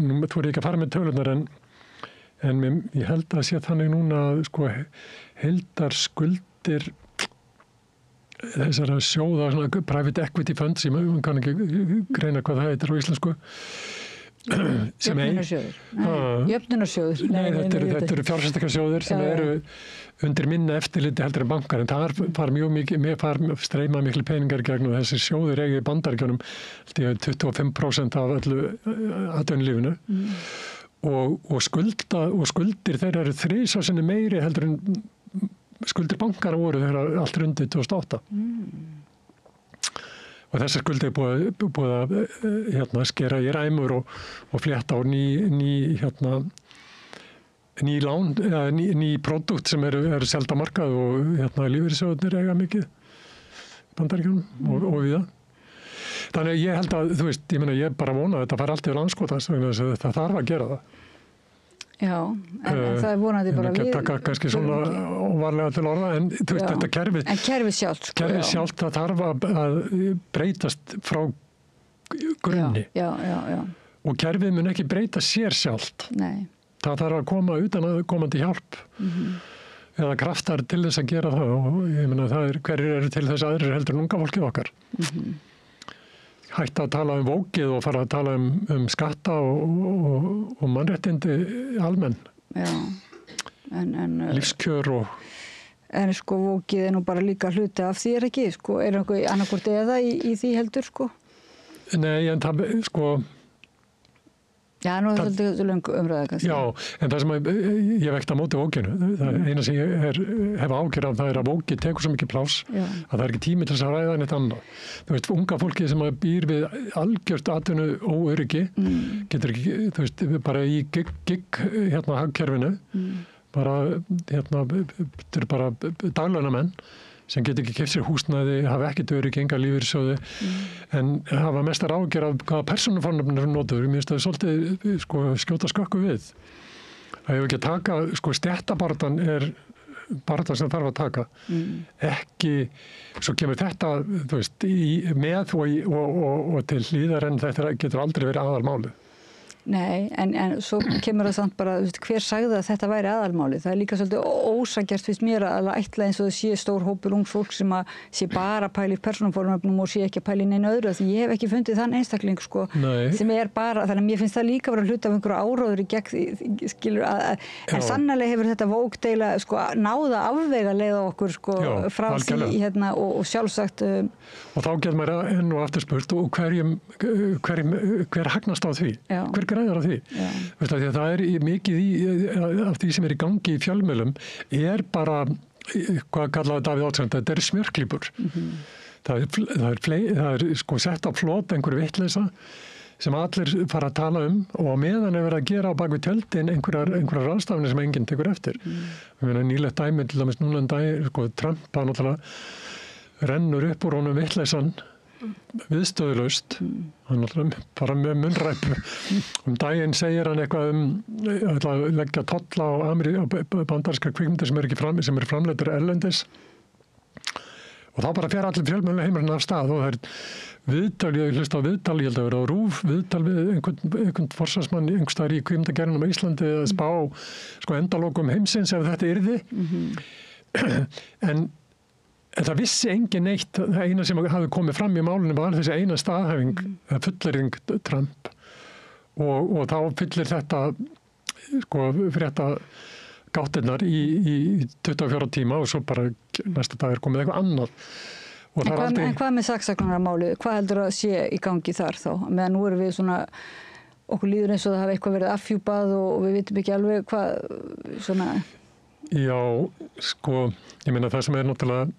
nú þú er ekki að fara með tölunar en ég held að sé þannig núna að sko heildarskuldir þessara sjóða svona private equity funds sem man kann ekki greina hvað það heitir á íslensku Jöfnunarsjóður Nei, þetta eru fjárfestingarsjóðir sem eru undir minna eftirliti heldur en bankar en það far mjög mikið streyma miklu peningar gegnum þessi sjóðir eigi í Bandaríkjunum 25% af öllu atvinnulífinu og skuldir þeirra eru 3 sinni meiri heldur en skuldir bankara voru þegar allt rundi 2008 og þessar skuldir búið að skera í ræmur og flétta á ný lán eða ný pródúkt sem eru seld á markað og lífeyrissjóðirnir eiga mikið Bandaríkjunum og víða. Þannig að ég held að þú veist, ég meina ég bara vona að þetta fær allt yfir landskotans vegna þess að það þarf að gera það. Já, en það er vonandi bara við... Það taka kannski svona óvarlega til orða, en þú veist þetta kerfið... En kerfið sjálft, sko, kerfið sjálft, það þarf að breytast frá grunni. Já. Og kerfið mun ekki breyta sér sjálft. Nei. Það þarf að koma utan að komandi hjálp. Eða kraftar til þess að gera það og ég meina hverjir eru til þess aðrir heldur en unga fólkið okkar. Hætta að tala vókið og fara að tala skatta og mannréttindi almenn. Já. Lífskjör og... En sko vókið nú bara líka hluti af því ekki, sko. Eitthvað annarkvort eða í því heldur, sko? Nei, en það, sko... Já, nú er þetta svolítið löng umræða kannski. Já, en það sem ég vekt á móti vókinu, það eina sem ég hef ágjör af það að vókið tekur svo mikið pláss að það er ekki tími til þess að ræða neitt annað. Þú veist, unga fólkið sem býr við algjört atvinnu óöryggi, getur ekki, þú veist, bara í gig hagkerfinu, bara, þetta eru bara daglaunamenn sem getur ekki keypt sér húsnæði, hafa ekkert öryggi, enga lífeyrissjóði, en hafa mestar ágjör af hvaða persónufornöfnir eru notaður. Mér finnst það svolítið skjóta skökku við. Það hefur ekki að taka, stéttabaratan er baratan sem þarf að taka. Ekki, svo kemur þetta, þú veist, með og til hlýðar en þetta getur aldrei verið aðalmálið. Nei, en svo kemur það samt bara, hver sagði að þetta væri aðalmáli? Það er líka svolítið ósanngjarnt finnst mér að ætla eins og það sé stór hópur ungs fólk sem að sé bara að pæla í persónufornöfnum og sé ekki að pæla í neinu öðru. Því ég hef ekki fundið þann einstakling, sko, sem er bara, þannig að mér finnst það líka vera hluti af einhverju áróður í gegn, skilur, en sannarlega hefur þetta vókdeila, sko, náða afvega leiða okkur, sko, frá því, og sjálfsagt... Og þá getur maður enn og aftur spurt og hver hagnast á því? Hver græðar á því? Því að það er mikið af því sem er í gangi í fjölmiðlum er bara, hvað kallaði Davíð Oddsson, þetta er smjörklípur. Það er sko sett á flot einhverju vitleysa sem allir fara að tala og meðan er verið að gera á bak við tjöldin einhverjar ráðstafanir sem enginn tekur eftir. Nýlegt dæmi til dæmis núna dæmi, sko, Trump hann náttúrulega rennur upp úr honum vitleysan viðstöðulaust hann náttúrulega bara með munnræpu daginn segir hann eitthvað að leggja tolla á bandarískar kvikmyndir sem eru framleiddir erlendis og þá bara fer allir fjölmiðlar heimurinn af stað og það er viðtal, ég hlusta á viðtal, ég held að vera á RÚV viðtal við einhvern forsvarsmann einhvers staðar í kvikmyndagerðinum á Íslandi að spá sko endalokum heimsins ef þetta yrði en það vissi engin neitt, það eina sem hafi komið fram í málunum var þessi eina staðhæfing, fullyrðing Trump og þá fyllir þetta sko frétta gáttirnar í 24 tíma og svo bara næsta dag komið eitthvað annað En hvað með saksóknaramáli? Hvað heldur að sé í gangi þar þá? Meðan nú erum við svona, okkur líður eins og það hafi eitthvað verið affjúpað og við vitum ekki alveg hvað svona... Já, sko, ég meina það sem náttúrulega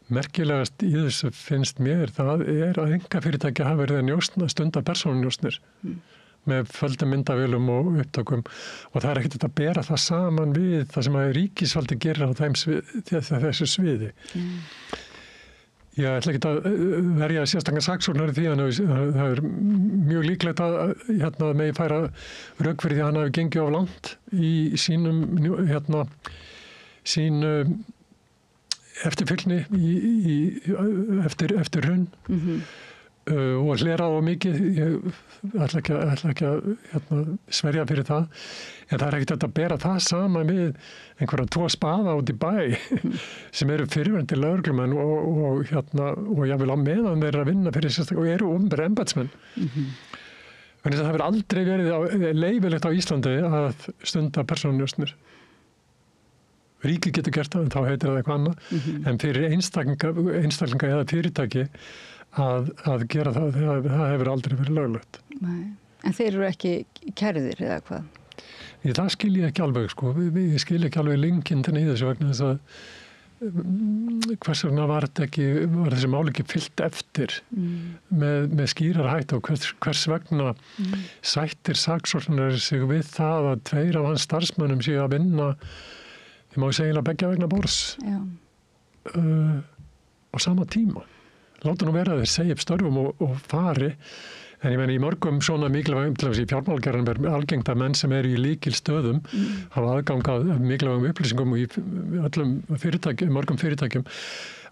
merkilegast í þessu finnst mér, það að einkafyrirtæki hafa verið að stunda persónunjósnir með földum myndavélum og upptökum og það ekkert að bera það saman við það sem að ríkisvaldi gerir á þessu sviði. Ég ætla ekki að verja sérstaklega saksóknari því að það mjög líklegt að megi færa rök fyrir því að hann hafi gengið of langt í sínum sínu eftirfylgni eftir hrun og hlera á mikið. Ég ætla ekki að sverja fyrir það, en það ekkert að bera það saman við einhverja 2 spaða út í bæ sem eru fyrrverandi lögreglumenn og jáfnvel á meðan þeir að vinna fyrir sérstaklega og eru opinberir embættismenn. Þannig að það hefur aldrei verið leyfilegt á Íslandi að stunda persónunjósnir. Ríkið getur gert það, en þá heitir það eitthvað annað, en fyrir einstaklinga eða fyrirtæki að gera það hefur aldrei verið löglegt. Nei. En þeir eru ekki kærðir eða hvað? Það skil ég ekki alveg, sko. Ég skil ekki alveg linkindin í þessu vegna þess að hvers vegna var þessi mál ekki fyllt eftir með skýrar hætt og hvers vegna sættir saksóknari sig við það að 2 af hans starfsmönnum séu að vinna, ég má segja beggja vegna borðs á sama tíma. Láta nú vera að þeir segja upp störfum og fari, en ég meina í mörgum svona mikilvægum, til dæmis í fjármálagerðinum er algengt að menn sem eru í lykilstöðum hafa aðgang að mikilvægum upplýsingum og í mörgum fyrirtækjum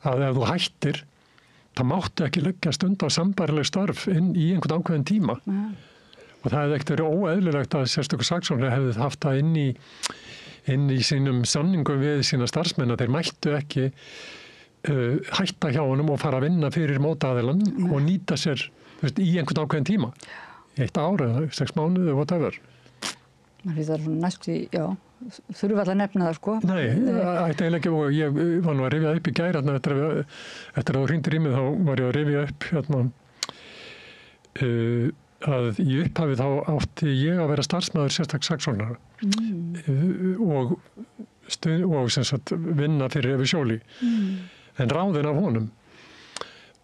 að ef þú hættir, það máttu ekki leggja stund á sambærileg störf inn í einhvern ákveðin tíma. Og það hefði ekkert verið óeðlilegt að sérstökur saksóknari hefði haft það inn í sínum samningum við sína starfsmenn að þeir mættu ekki hætta hjá honum og fara að vinna fyrir mótaðilann og nýta sér í einhvern ákveðin tíma. 1 ár eða 6 mánuði, whatever. Man finnst það svona næstu, þurfum alltaf að nefna það, sko. Nei, ætti eiginlega ekki, og ég var nú að rifja upp í gær, eftir að þú hringdir í mig, þá var ég að rifja upp að í upphafi þá átti ég að vera starfsmaður sérstaklega saksóknara og sem sagt vinna fyrir Efi Sjóli. En ráðin af honum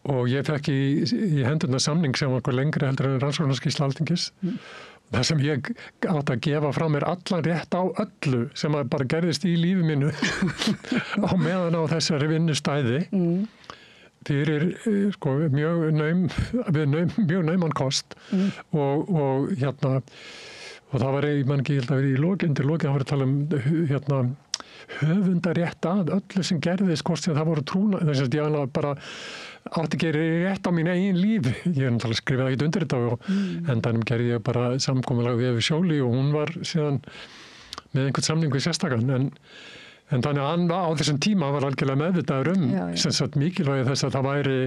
og ég fekk í hendurna samning sem var lengri heldur en rannsóknarskýrsla Alþingis. Það sem ég átti að gefa frá mér allan rétt á öllu sem bara gerðist í lífi mínu á meðan á þessari vinnustæði fyrir mjög nauman kost og það var ég man ekki, ég held að vera undir lokin að vera að tala höfundarétt að öllu sem gerðist, hvort sem það voru trúna, þess að ég bara átti að gera rétt á mín eigin líf. Ég er náttúrulega skrifið ekkert undir þetta og endanum gerði ég bara samkomulag við Efi Sjóli og hún var síðan með einhvern samning við sérstakann. En þannig að hann á þessum tíma var algjörlega meðvitaður sem sagt mikilvægi þess að það væri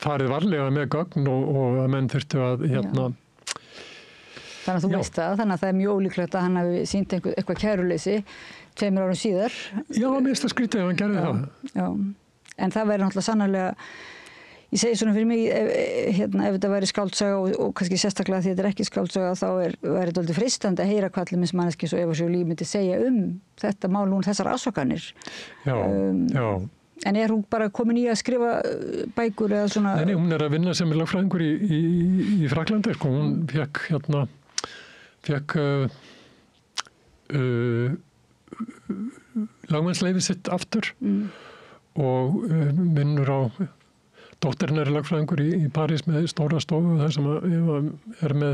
farið varlega með gögn og að menn þurftu að Þannig að þú veist það, þannig að það er mjög ólíklegt að hann hafi sýnt eitthvað kæruleysi 2 árum síðar. Já, mér finnst það skrítið ef hann gerði það. Já, en það væri náttúrulega sannarlega, ég segi svona fyrir mig, ef þetta væri skáldsaga og kannski sérstaklega því þetta er ekki skáldsaga, þá væri þetta aldrei freistandi að heyra hvað allir minns manneskis og Efi Sjóli myndi segja þetta mál og þessar ásökanir. Já. En er hún bara komin í að skrifa bækur eða svona? Nei, hún er að vinna sem lögfræðingur í Fraklandi, sko. Hún fekk lagmannsleyfi sitt aftur og vinnur á dóttirinn er lögfræðingur í París með stóra stofu þar sem er með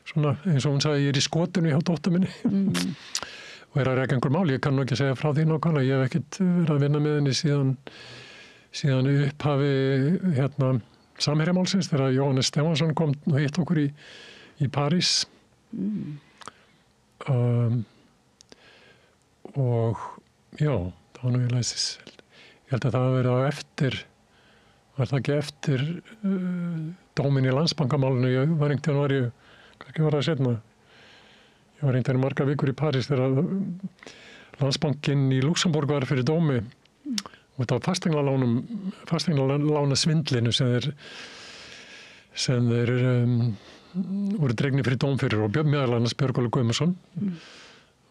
svona, eins og hún sagði, ég er í skotinu hjá dóttur minni og er að reka einhver mál. Ég kann nú ekki segja frá því nákvæmlega, ég hef ekkert verið að vinna með henni síðan upphafi samherjamálsins þegar Jóhannes Stefánsson kom og hitt okkur í París. Og já, það var nú ég læsis. Ég held að það hafi verið á eftir, var það ekki eftir dómin í Landsbankamálinu. Ég var það setna. Ég var einhvern margar vikur í París þegar Landsbankinn í Luxemburg var fyrir dómi út af fasteignalána svindlinu sem þeir voru dregnir fyrir dóm fyrir og meðal annars Björgólfur Guðmundsson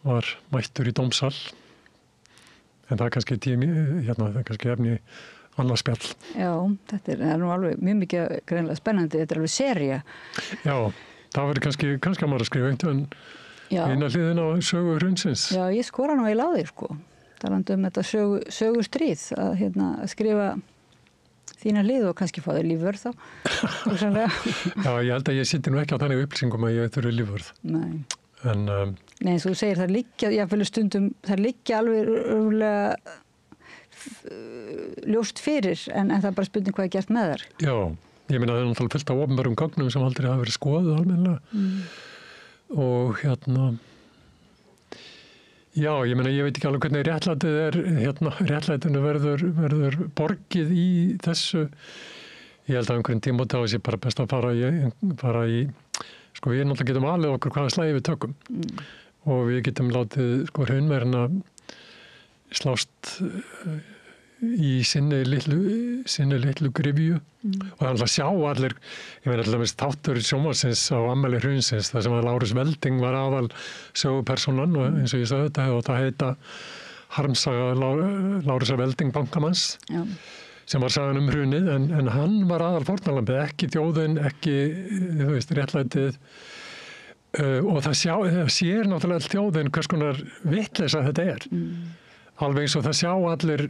var mættur í dómsal en það er kannski það er kannski efni annað spjall. Já, þetta er nú alveg mjög mikið greinlega spennandi, þetta er alveg sería. Já, það verður kannski að maður að skrifa einhvern eina hliðin á sögu hrunsins. Já, ég skora nú eiginlega á þig sko, talandi þetta sögustríð að skrifa þína hlið og kannski fá þér lífvörð þá. Já, ég held að ég sittir nú ekki á þannig upplýsingum að ég þurfi lífvörð. Nei. En, nei, eins og þú segir, það liggja alveg örugglega ljóst fyrir en það er bara spurning hvað er gert með þær. Já, ég meina það er náttúrulega fullt af opinberum gögnum sem aldrei hafa verið skoðuð almennilega og já, ég meina ég veit ekki alveg hvernig réttlætinu verður borgið í þessu. Ég held að einhverjum tíma þá sé bara best að fara í sko við náttúrulega getum alveg okkur hvaða slagi við tökum og við getum látið sko hraunverðina slást í sinni litlu grifju og það er að sjá allir, ég meina alltaf þáttur sjónvarpsins á afmæli hrunsins þar sem að Lárus Velding var aðal sögupersonan og eins og ég sagði þetta og það heita harmsaga Lárusar Velding bankamanns sem var sagan hrunið en hann var aðal fórnarlambið, ekki þjóðin, ekki réttlætið og það sér náttúrulega þjóðin hvers konar vitleysa þetta er. Alveg eins og það sjá allir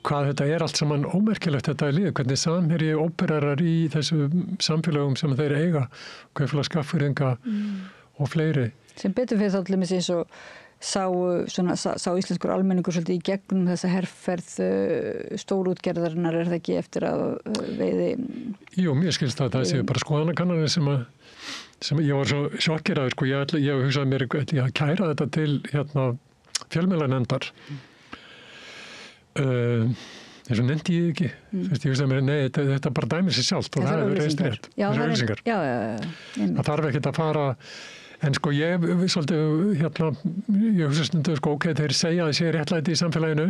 hvað þetta er allt saman ómerkilegt þetta er líð, hvernig samherji ópererar í þessu samfélögum sem þeir eiga, kaupfélag Skagfirðinga og fleiri. Sem betur fyrir þá til dæmis eins og sá íslenskur almenningur svolítið í gegnum þessa herferð stórútgerðarinnar er það ekki eftir að veiði? Jú, mér skilst það sé bara skoðanakannanir sem ég var svo sjokkeraður sko, ég hugsaði mér að kæra þetta til fjölmiðlanefndar eins og nefndi ég ekki ég hugsaði mér, nei, þetta bara dæmir sér sjálft og það hefur reist rétt þessar auglýsingar það þarf ekkert að fara en sko ég svolítið ég hugsa stundu sko, ok, þeir segja að það sé réttlæti í samfélaginu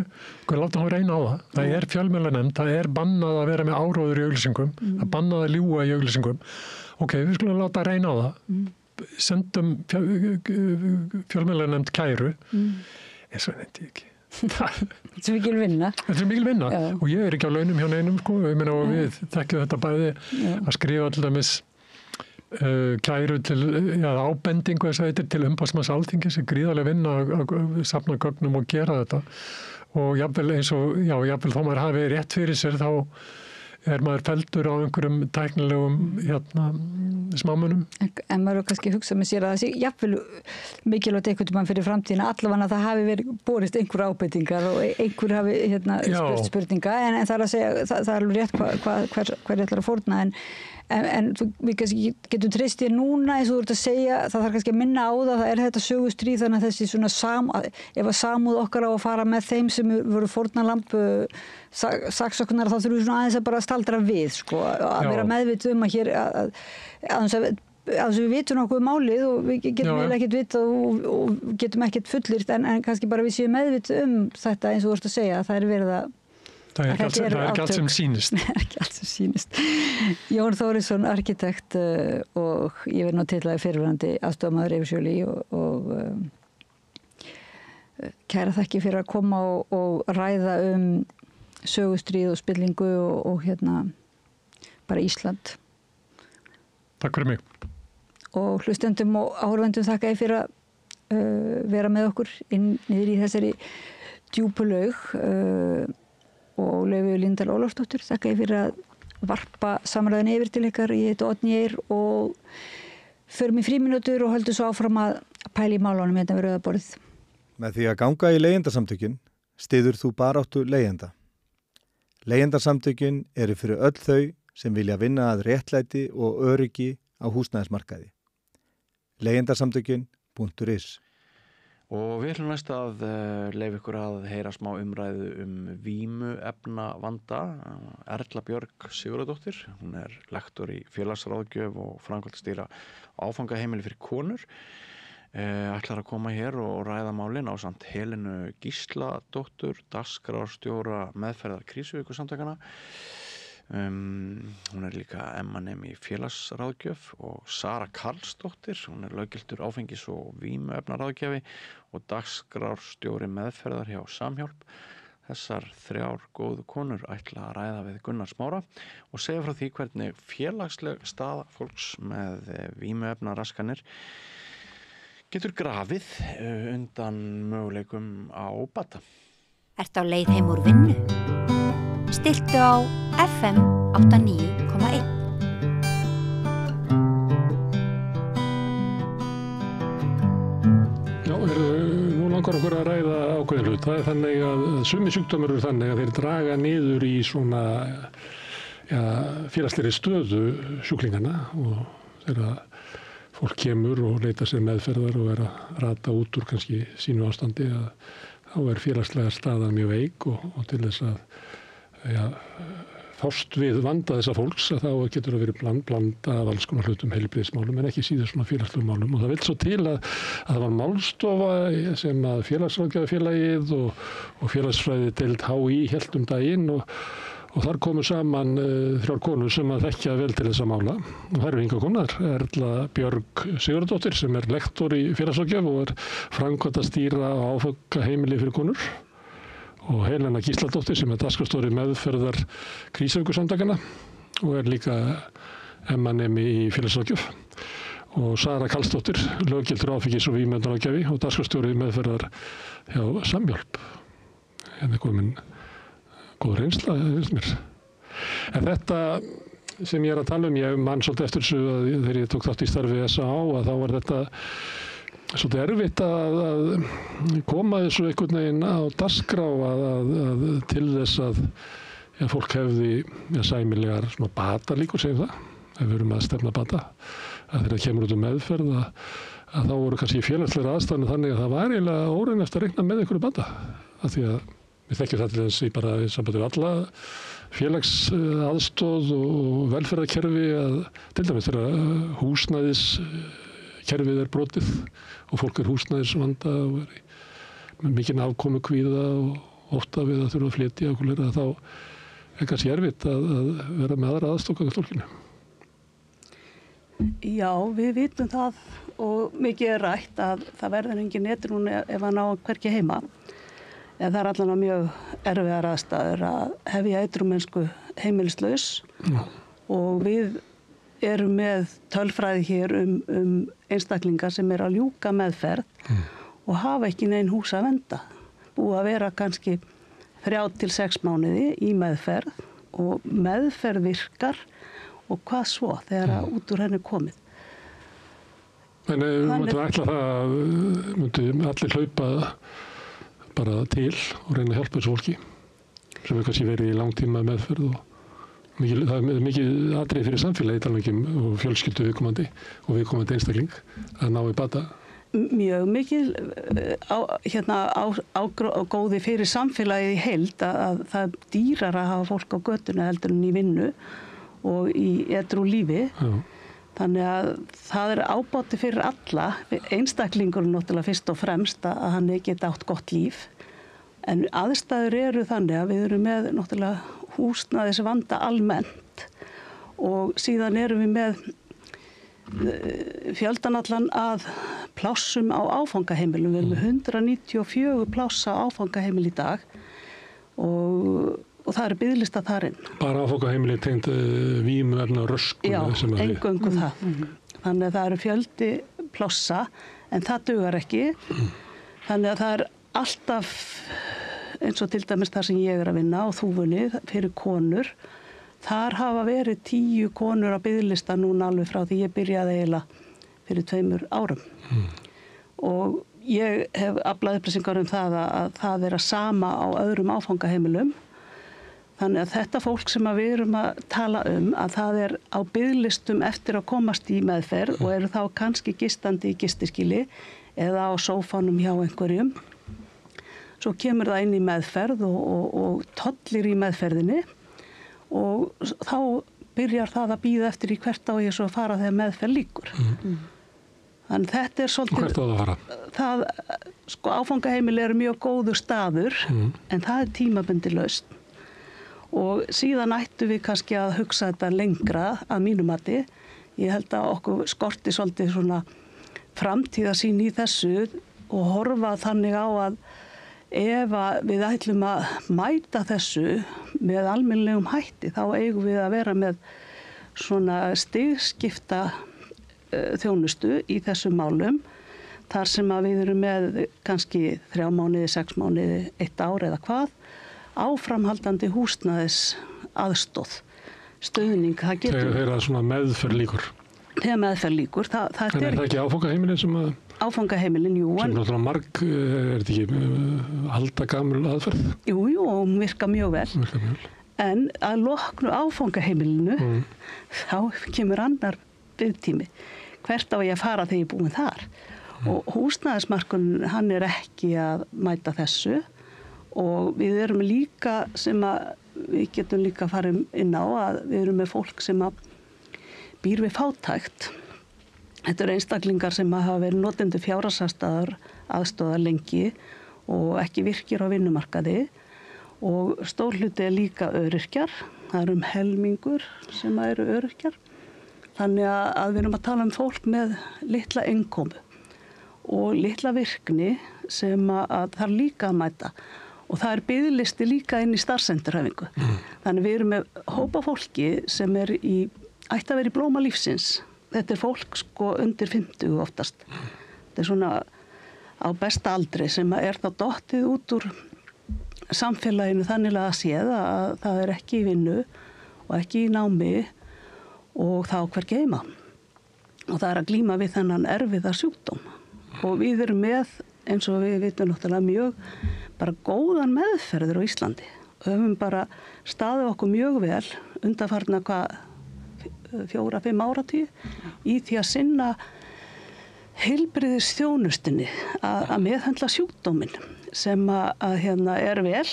sko, láta hann reyna á það er fjölmiðlanefnd, það er bannað að vera með áróður í auglýsingum það er bannað að ljúga í auglýsingum ok, við skulum láta reyna á það sendum fjölmiðlanefnd kæru en svo nefndi ég ekki Þetta er mikil vinna og ég er ekki á launum hjá neinum sko, ég meina og við þekkjum þetta bæði að skrifa til dæmis kæru til ábendingu til umboðsmanns Alþingis er gríðarlega vinna að safna gögnum og gera þetta og jafnvel eins og jafnvel þó maður hafi rétt fyrir sér þá er maður feldur á einhverjum tæknilegum smámunum. En maður kannski hugsa með sér að það sé jafnvel mikilvægt einhvern veginn fyrir framtíðina allavega að það hafi verið borist einhver ábendingar og einhver hafi spurt spurninga en það er að segja, það er alveg rétt hver ætlar að fórna en við kannski getum treyst þér núna eins og þú ert að segja, það þarf kannski að minna á það er þetta sögustríð þannig að þessi svona ef að samúð okkar á að fara með þeim sem voru fórnarlamb saksóknar þá þurfum við svona aðeins að bara staldra við sko, að vera meðvituð að hér að við vitum nokkuð málið og við getum vel ekkert vita og getum ekkert fullyrt en kannski bara við séum meðvituð þetta eins og þú ert að segja að það er verið að Það er ekki allt sem sýnist. Það er ekki allt sem sýnist. Jón Þórisson, arkitekt og ég verð nú titlaði fyrirverandi aðstofamaður yfirsjóli og kæra þakki fyrir að koma og ræða sögustríð og spillingu og bara Ísland. Takk fyrir mig. Og hlustendum og áhorfendum þakka ég fyrir að vera með okkur niður í þessari djúpu laug og Laufey Líndal Ólafsdóttur þakka ég fyrir að varpa samræðin yfir til ykkar. Ég heiti Oddný Eir og förum í frímínútur og höldum svo áfram að pæla í málunum við rauða borðið. Með því að ganga í leigjendasamtökin styður þú baráttu leigjenda. Leigjendasamtökin eru fyrir öll þau sem vilja vinna að réttlæti og öryggi á húsnæðismarkaði. Leigjendasamtökin.is Og við ætlum næst að leyfa ykkur að heyra smá umræðu vímuefnavanda. Erla Björg Sigurðardóttir, hún er lektor í félagsráðgjöf og framkvæmdastýra áfangaheimili fyrir konur. ætlar að koma hér og ræða málin ásamt Helenu Gísladóttur, dagskrárstjóra meðferðar Krísuvíkursamtökanna. Hún líka M&M í félagsráðgjöf og Sara Karlsdóttir, hún löggiltur áfengis- og vímuefnaráðgjafi og dagskrárstjóri meðferðar hjá Samhjálp. Þessar 3 góðu konur ætla að ræða við Gunnar Smára og segja frá því hvernig félagsleg staða fólks með vímuefnaraskanir getur grafið undan möguleikum á bata. Ertu á leið heim úr vinnu? Stilltu á FM 89,1. Já, nú langar okkur að ræða ákveðin hlut. Það þannig að sumi sjúkdómar eru þannig að þeir draga niður í svona félagslegri stöðu sjúklingana og þegar fólk kemur og leita sér meðferðar og að rata út úr kannski sínu ástandi að þá félagslega staða mjög veik og til þess að fást við vanda þessa fólks að þá getur það verið blanda af alls konar hlutum heilbrigðismálum en ekki síður svona félagslegum málum og það vil svo til að það var málstofa sem að félagsráðgjafafélagið og félagsfræði deild HÍ hélt daginn og þar komu saman 3 konur sem að þekkja vel til þessa mála og það eru hingað konar, Erla Björg Sigurðardóttir sem lektor í félagsráðgjöf og framkvæmdastýra á áfangaheimili fyrir konur og Helena Gísladóttir sem dagskrárstjóri meðferðar Krísuvíkursamtakanna og líka M&M í félagsráðgjöf og Sara Karlsdóttir, löggiltur áfengis- og vímuefnaráðgjafi og dagskrárstjóri meðferðar hjá Samhjálp. Hérna komin góð reynsla, finnst mér. En þetta sem ég að tala ég man svolítið eftir þessu að þegar ég tók þátt í starfi S.A.A. að þá var þetta svolítið erfitt að koma þessu einhvern veginn á dagskrá að til þess að fólk hefði sæmilegar svona bata líkur, segjum það, ef við erum að stefna bata, að þegar kemur út meðferð að þá voru kannski félagslegar aðstæðanir þannig að það var eiginlega óraunhæft að reikna með einhverju bata, af því að við þekkjum það til þess í bara sambandi við alla félagsaðstoð og velferðarkerfi að til dæmis þegar húsnæðiskerfið brotið og fólk húsnæðisvanda og með mikinn afkomukvíða og ótta við að þurfa að flytja okkur þá kannski erfitt að vera með aðra aðstoð gagnvart fólkinu. Já, við vitum það og mikið rætt að það verður engin netrún ef hann á hvergi heima. En það allan mjög erfiðar aðstæður að hefja eitrúmennsku heimilislaus og við erum með tölfræði hér einstaklingar sem að ljúka meðferð og hafa ekki nein hús að venda. Búið að vera kannski 3 til 6 mánuði í meðferð og meðferð virkar og hvað svo þegar út úr henni komið. En þú ætla það myndi allir hlaupa bara til og reyna að hjálpa þessu fólki sem kannski verið í langtíma meðferð og það mikið atriði fyrir samfélagi talningum og fjölskyldu viðkomandi og viðkomandi einstakling að ná í bata. Mjög mikið góði fyrir samfélagið í heild að það er dýrar að hafa fólk á götuna heldur en í vinnu og í edrú lífi. Já. Þannig að það er ábati fyrir alla, einstaklingurinn náttúrulega fyrst og fremst að hann geti átt gott líf. En aðstæður eru þannig að við erum með náttúrulega húsnæðisvanda almennt og síðan erum við með fjöldanallan að plássum á áfangaheimilum. Við erum með 194 pláss á áfangaheimil í dag og það eru biðlista þar inn. Bara áfangaheimili tengt vímuefna röskun? Já, eingöngu það. Þannig að það eru fjöldi plássa en það dugar ekki. Þannig að það er alltaf eins og til dæmis þar sem ég að vinna á Þúfunni fyrir konur. Þar hafa verið 10 konur á biðlista núna alveg frá því ég byrjaði eiginlega fyrir 2 árum. Og ég hef aflað upplýsingar það að það að sama á öðrum áfangaheimilum. Þannig að þetta fólk sem við erum að tala að það á biðlistum eftir að komast í meðferð og eru þá kannski gistandi í gistiskýli eða á sófanum hjá einhverjum. Svo kemur það inn í meðferð og tollir í meðferðinni og þá byrjar það að bíða eftir í hvert á ég svo að fara þegar meðferð lýkur. Þannig þetta svolítið... Hvert á það að fara? Það, sko, áfangaheimili eru mjög góður staður, en það tímabundi lausn. Og síðan ættum við kannski að hugsa þetta lengra að mínu mati. Ég held að okkur skorti svolítið svona framtíðarsýn í þessu og horfa þannig á að ef við ætlum að mæta þessu með almennilegum hætti, þá eigum við að vera með svona stigskipta þjónustu í þessum málum, þar sem að við erum með kannski 3 mánuði, 6 mánuði, 1 ár eða hvað, áframhaldandi húsnæðis aðstóð, stuðning, það getur... Þegar svona meðferð líkur. Þegar meðferð líkur, það er... En er það ekki áfangaheimilin sem að... Áfangaheimilin, jú. Sem náttúrulega marg, er þetta ekki aldagamul aðferð? Jú, og hún virka mjög vel. Virka mjög vel. En að loknu áfangaheimilinu, þá kemur annar biðtími. Hvert á ég að fara þegar ég er búin þar? Og húsnæðismarkun, hann er ekki að mæta þessu. Og við erum líka sem að við getum líka farið inn á að við erum með fólk sem að býr við fátækt. Þetta eru einstaklingar sem að hafa verið notendur fjárhagsaðstoðar lengi og ekki virkir á vinnumarkaði og stór hluti er líka öryrkjar. Það eru helmingur sem eru öryrkjar. Þannig að við erum að tala um fólk með litla innkomu og litla virkni sem að þarf líka að mæta. Og það er biðlisti líka inn í starfsendurhæfingu. Þannig við erum með hópa fólki sem ætti að vera í blóma lífsins. Þetta er fólk sko undir 50 oftast. Þetta er svona á besta aldri sem er þá dottið út úr samfélaginu þannig að séð að það er ekki í vinnu og ekki í námi og þá hvergi heima. Og það er að glíma við þennan erfiða sjúkdóm. Og við erum með, eins og við vitum náttúrulega mjög, bara góðan meðferður á Íslandi. Höfum bara staðið okkur mjög vel undanfarna 4-5 áratugir í því að sinna heilbrigðisþjónustunni að meðhöndla sjúkdóminn sem að er vel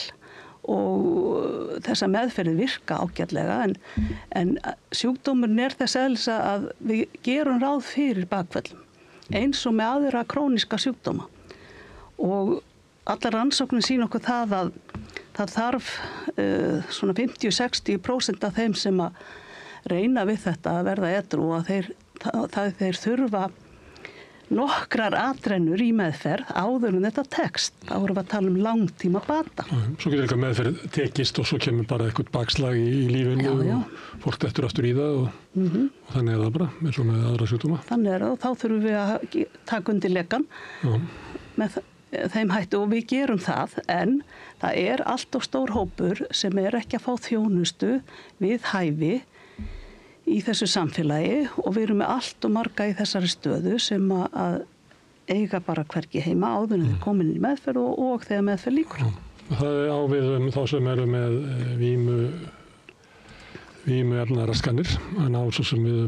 og þessa meðferði virka ágætlega en sjúkdómurinn er þess eðlis að við gerum ráð fyrir bakföllum eins og með aðra króníska sjúkdóma og allar rannsóknir sýna okkur það að það þarf svona 50-60% af þeim sem að reyna við þetta að verða edrú og að þeir þurfa nokkrar atrennur í meðferð áður en þetta tekst. Þá erum við að tala um langtíma bata. Svo getur eitthvað meðferð tekist og svo kemur bara eitthvað bakslag í lífinu og fólk dettur aftur í það og þannig er það bara eins og með aðra sjúkdóma. Þannig er það og þá þurfum við að taka undir lekan með þeim hættu og við gerum það en það er allt of stór hópur sem er ekki að fá þjónustu við hæfi í þessu samfélagi og við erum með allt og marga í þessari stöðu sem að eiga bara hvergi heima áður en þeir komin í meðferð og þegar meðferð líkur. Það er á við þá sem eru með vímuefnaraskanir en á svo sem við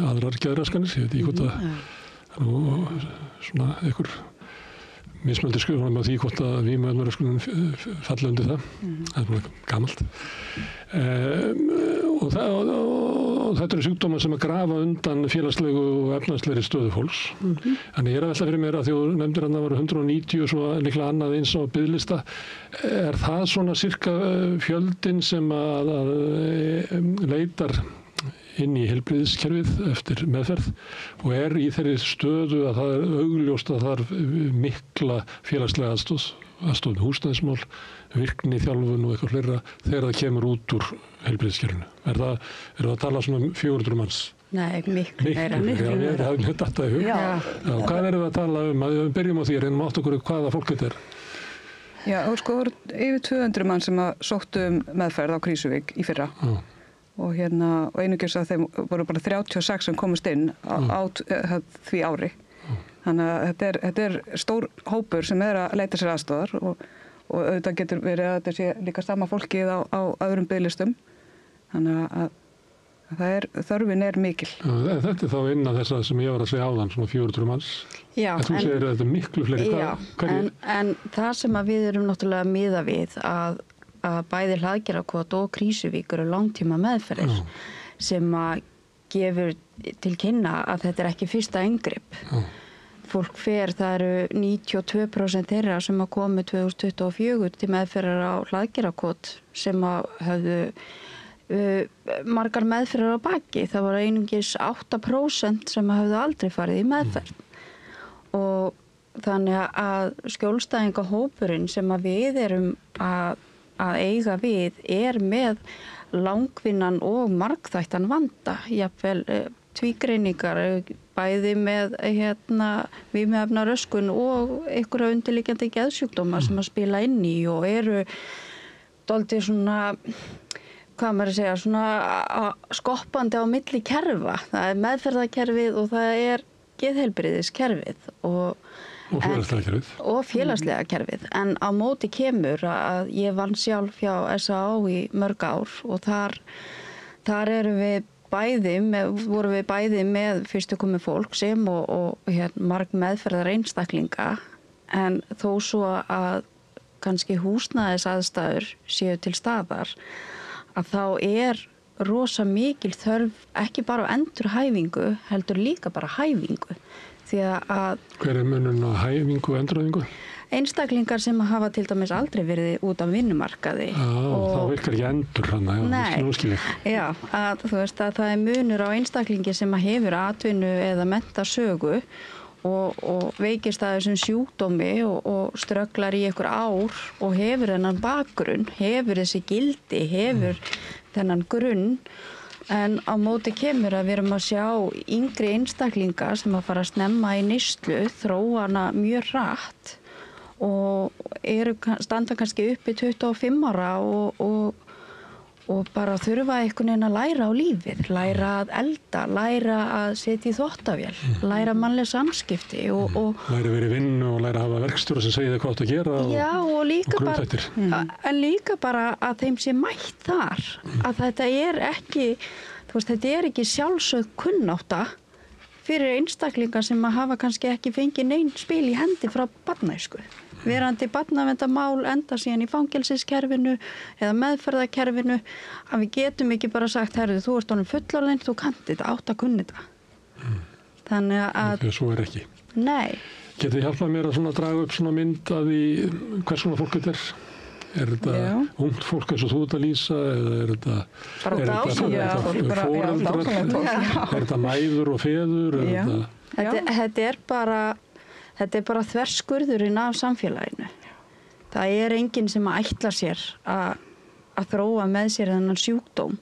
aðrar geðraskanir, ég veit ekki hvort það er svona einhver mismöldi skrifum á því hvort að vímuefnaraskanir falla undir það. Það er svona gamalt. Og þetta eru sjúkdómar sem að grafa undan félagslegu og efnahagslegri stöðu fólks. Þannig ég er að velta fyrir mér að því þú nefndir að það var 190 og svo líklega annað eins á biðlista. Er það svona cirka fjöldin sem að leitar inn í heilbrigðiskerfið eftir meðferð og er í þeirri stöðu að það er augljóst að það er mikla félagslega aðstoð með húsnæðismál, virkni, þjálfun og eitthvað fleira þegar það kemur út úr heilbrigðiskerfinu. Er það að tala svona 400 manns? Nei, miklu meira. Já, það er þetta í hug. Hvað erum við að tala um? Að við byrjum á því að reynum átt okkur hvaða fólk þetta er. Já, sko voru yfir 200 mann sem að sóttu meðferð á Krýsuvík í fyrra. Og einungis að þeim voru bara 36 sem komust inn á því ári. Þannig að þetta er stór hópur sem er að leita sér aðstoðar og auðvitað getur verið að þetta sé líka sama fólkið á öðrum biðlistum. Þannig að þörfin er mikil. Þetta er þá innan þess að sem ég var að segja áðan, svona 400 manns. Já. Þú segir að þetta er miklu fleiri. En það sem að við erum náttúrulega að miða við að bæði Hlaðgerðarkot og Krýsuvík eru langtíma meðferðir sem að gefur til kynna að þetta ekki fyrsta inngrip. Fólk fer, það eru 92% þeirra sem að komu 2024 til meðferðar á hlaðgerakot sem að höfðu margar meðferðar á baki. Það var einungis 8% sem að höfðu aldrei farið í meðferð. Og þannig að skjólstæðingahópurinn sem að við erum að eiga við með langvinnan og margþættan vanda, jafnvel tvígreiningar, bæði með vímuefnaröskun og einhverja undirliggjandi geðsjúkdóma sem að spila inn í og eru dálítið svona, hvað maður að segja, svona skoppandi á milli kerfa. Það er meðferðarkerfið og það er geðheilbrigðiskerfið og félagslega kerfið. En á móti kemur að ég vann sjálf hjá SAO í mörg ár og þar erum við vorum við bæði með fyrstu komið fólk sem og marg meðferðar einstaklinga, en þó svo að kannski húsnæðisaðstæður séu til staðar, að þá rosa mikil þörf ekki bara á endurhæfingu, heldur líka bara hæfingu. Því að hver munurinn á hæfingu og endurhæfingu? Einstaklingar sem hafa til dæmis aldrei verið út á vinnumarkaði. Þá virkar ekki endur hana. Nei, já, þú veist að það er munur á einstaklingi sem hefur atvinnu eða menntasögu og veikist að þessum sjúkdómi og strögglar í einhver ár og hefur þennan bakgrunn, hefur þessi gildi, hefur þennan grunn. En á móti kemur að við erum að sjá yngri einstaklinga sem að fara að snemma í neyslu, þróa hana mjög hratt og standa kannski upp í 25 ára og bara þurfa einhvern veginn að læra á lífið, læra að elda, læra að setja í þvottavél, læra mannleg samskipti og læra að vera í vinnu og læra að hafa verkstjóra sem segir þér hvað að gera en líka bara að þeim sé mætt þar, að þetta ekki, þetta ekki sjálfsögð kunnátta fyrir einstaklingar sem að hafa kannski ekki fengið neinn spil í hendi frá barnæsku. Verandi barnaverndarmál enda síðan í fangelsiskerfinu eða meðferðarkerfinu, að við getum ekki bara sagt, herðu, þú ert honum fullorðinn, þú kannt þetta, átt að kunni þetta. Þannig að svo ekki. Nei. Getið þið hjálpað mér að draga upp svona mynd að því hvers konar fólk þetta er? Er þetta ungt fólk eins og þú ert að lýsa eða er þetta foreldrar? Er þetta mæður og feður? Þetta er bara þverskurðurinn af samfélaginu. Það er enginn sem að ætla sér að þróa með sér þennan sjúkdóm,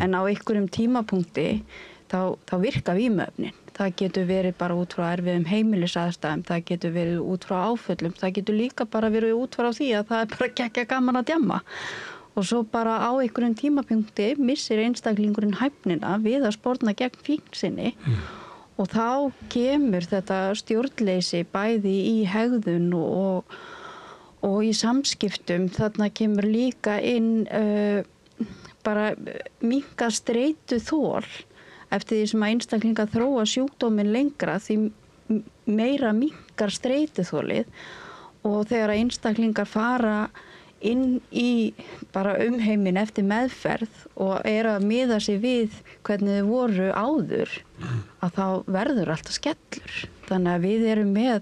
en á einhverjum tímapunkti þá virka vímuefnin. Það getur verið bara út frá erfiðum heimilisaðstæðum, það getur verið út frá áföllum, það getur líka bara verið út frá því að það er bara geggja gaman að djamma. Og svo bara á einhverjum tímapunkti missir einstaklingurinn hæfnina við að sporna gegn fíkn og þá kemur þetta stjórnleysi bæði í hegðun og í samskiptum. Þarna kemur líka inn bara minnka streitu þol eftir því sem að einstaklingar þróa sjúkdóminn lengra, því meira minnkar streituþolið, og þegar að einstaklingar fara inn í bara umheiminn eftir meðferð og að miða sig við hvernig þau voru áður, að þá verður alltaf skellur. Þannig að við erum með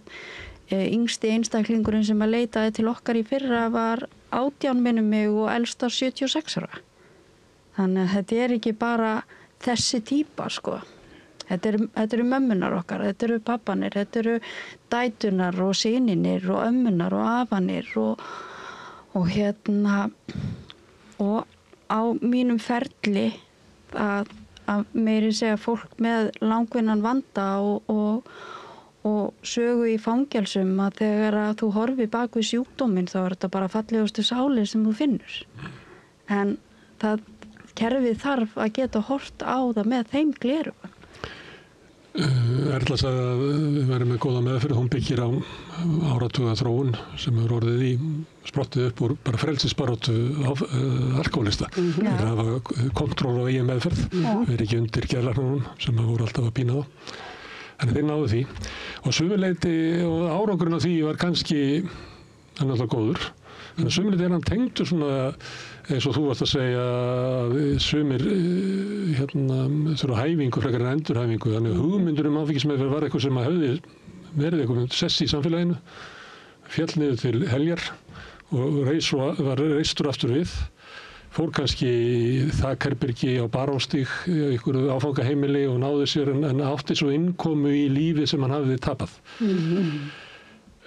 yngsti einstaklingurinn sem að leitaði til okkar í fyrra var 18 minnum mig og elsta 76 ára. Þannig að þetta er ekki bara þessi típa, sko. Þetta eru mömmunar okkar, þetta eru pappanir, þetta eru dætunar og syninir og ömmunar og afanir og á mínum ferli að meiri segja fólk með langvinnan vanda og sögu í fangelsum, að þegar að þú horfi bak við sjúkdóminn þá er þetta bara fallegustu sálir sem þú finnur. En kerfið þarf að geta hort á það með þeim gleraugum. Erla sagði að við verðum með góða meðferð, hún byggir á áratuga þróun sem hefur orðið sprottið upp úr bara frelsisbaráttu alkohólista. Þeir hafa kontról á eigin meðferð, við erum ekki undir geðlæknunum sem voru alltaf að pína þá. Þannig þeir náðu því. Og suðuleyti og árangurinn á því var kannski náttúrulega góður, Þannig að sumir hann tengdur svona eins og þú varst að segja að sumir þurfa hæfingu frekar en endurhæfingu. Þannig að hugmyndur áfengismeðferð var eitthvað sem hefði verið eitthvað sess í samfélaginu, féll niður til heljar og var reistur aftur við. Fór kannski í þakherbergi á Barónstíg, einhverju áfangaheimili og náði sér en átti svo innkomu í lífi sem hann hafði tapað.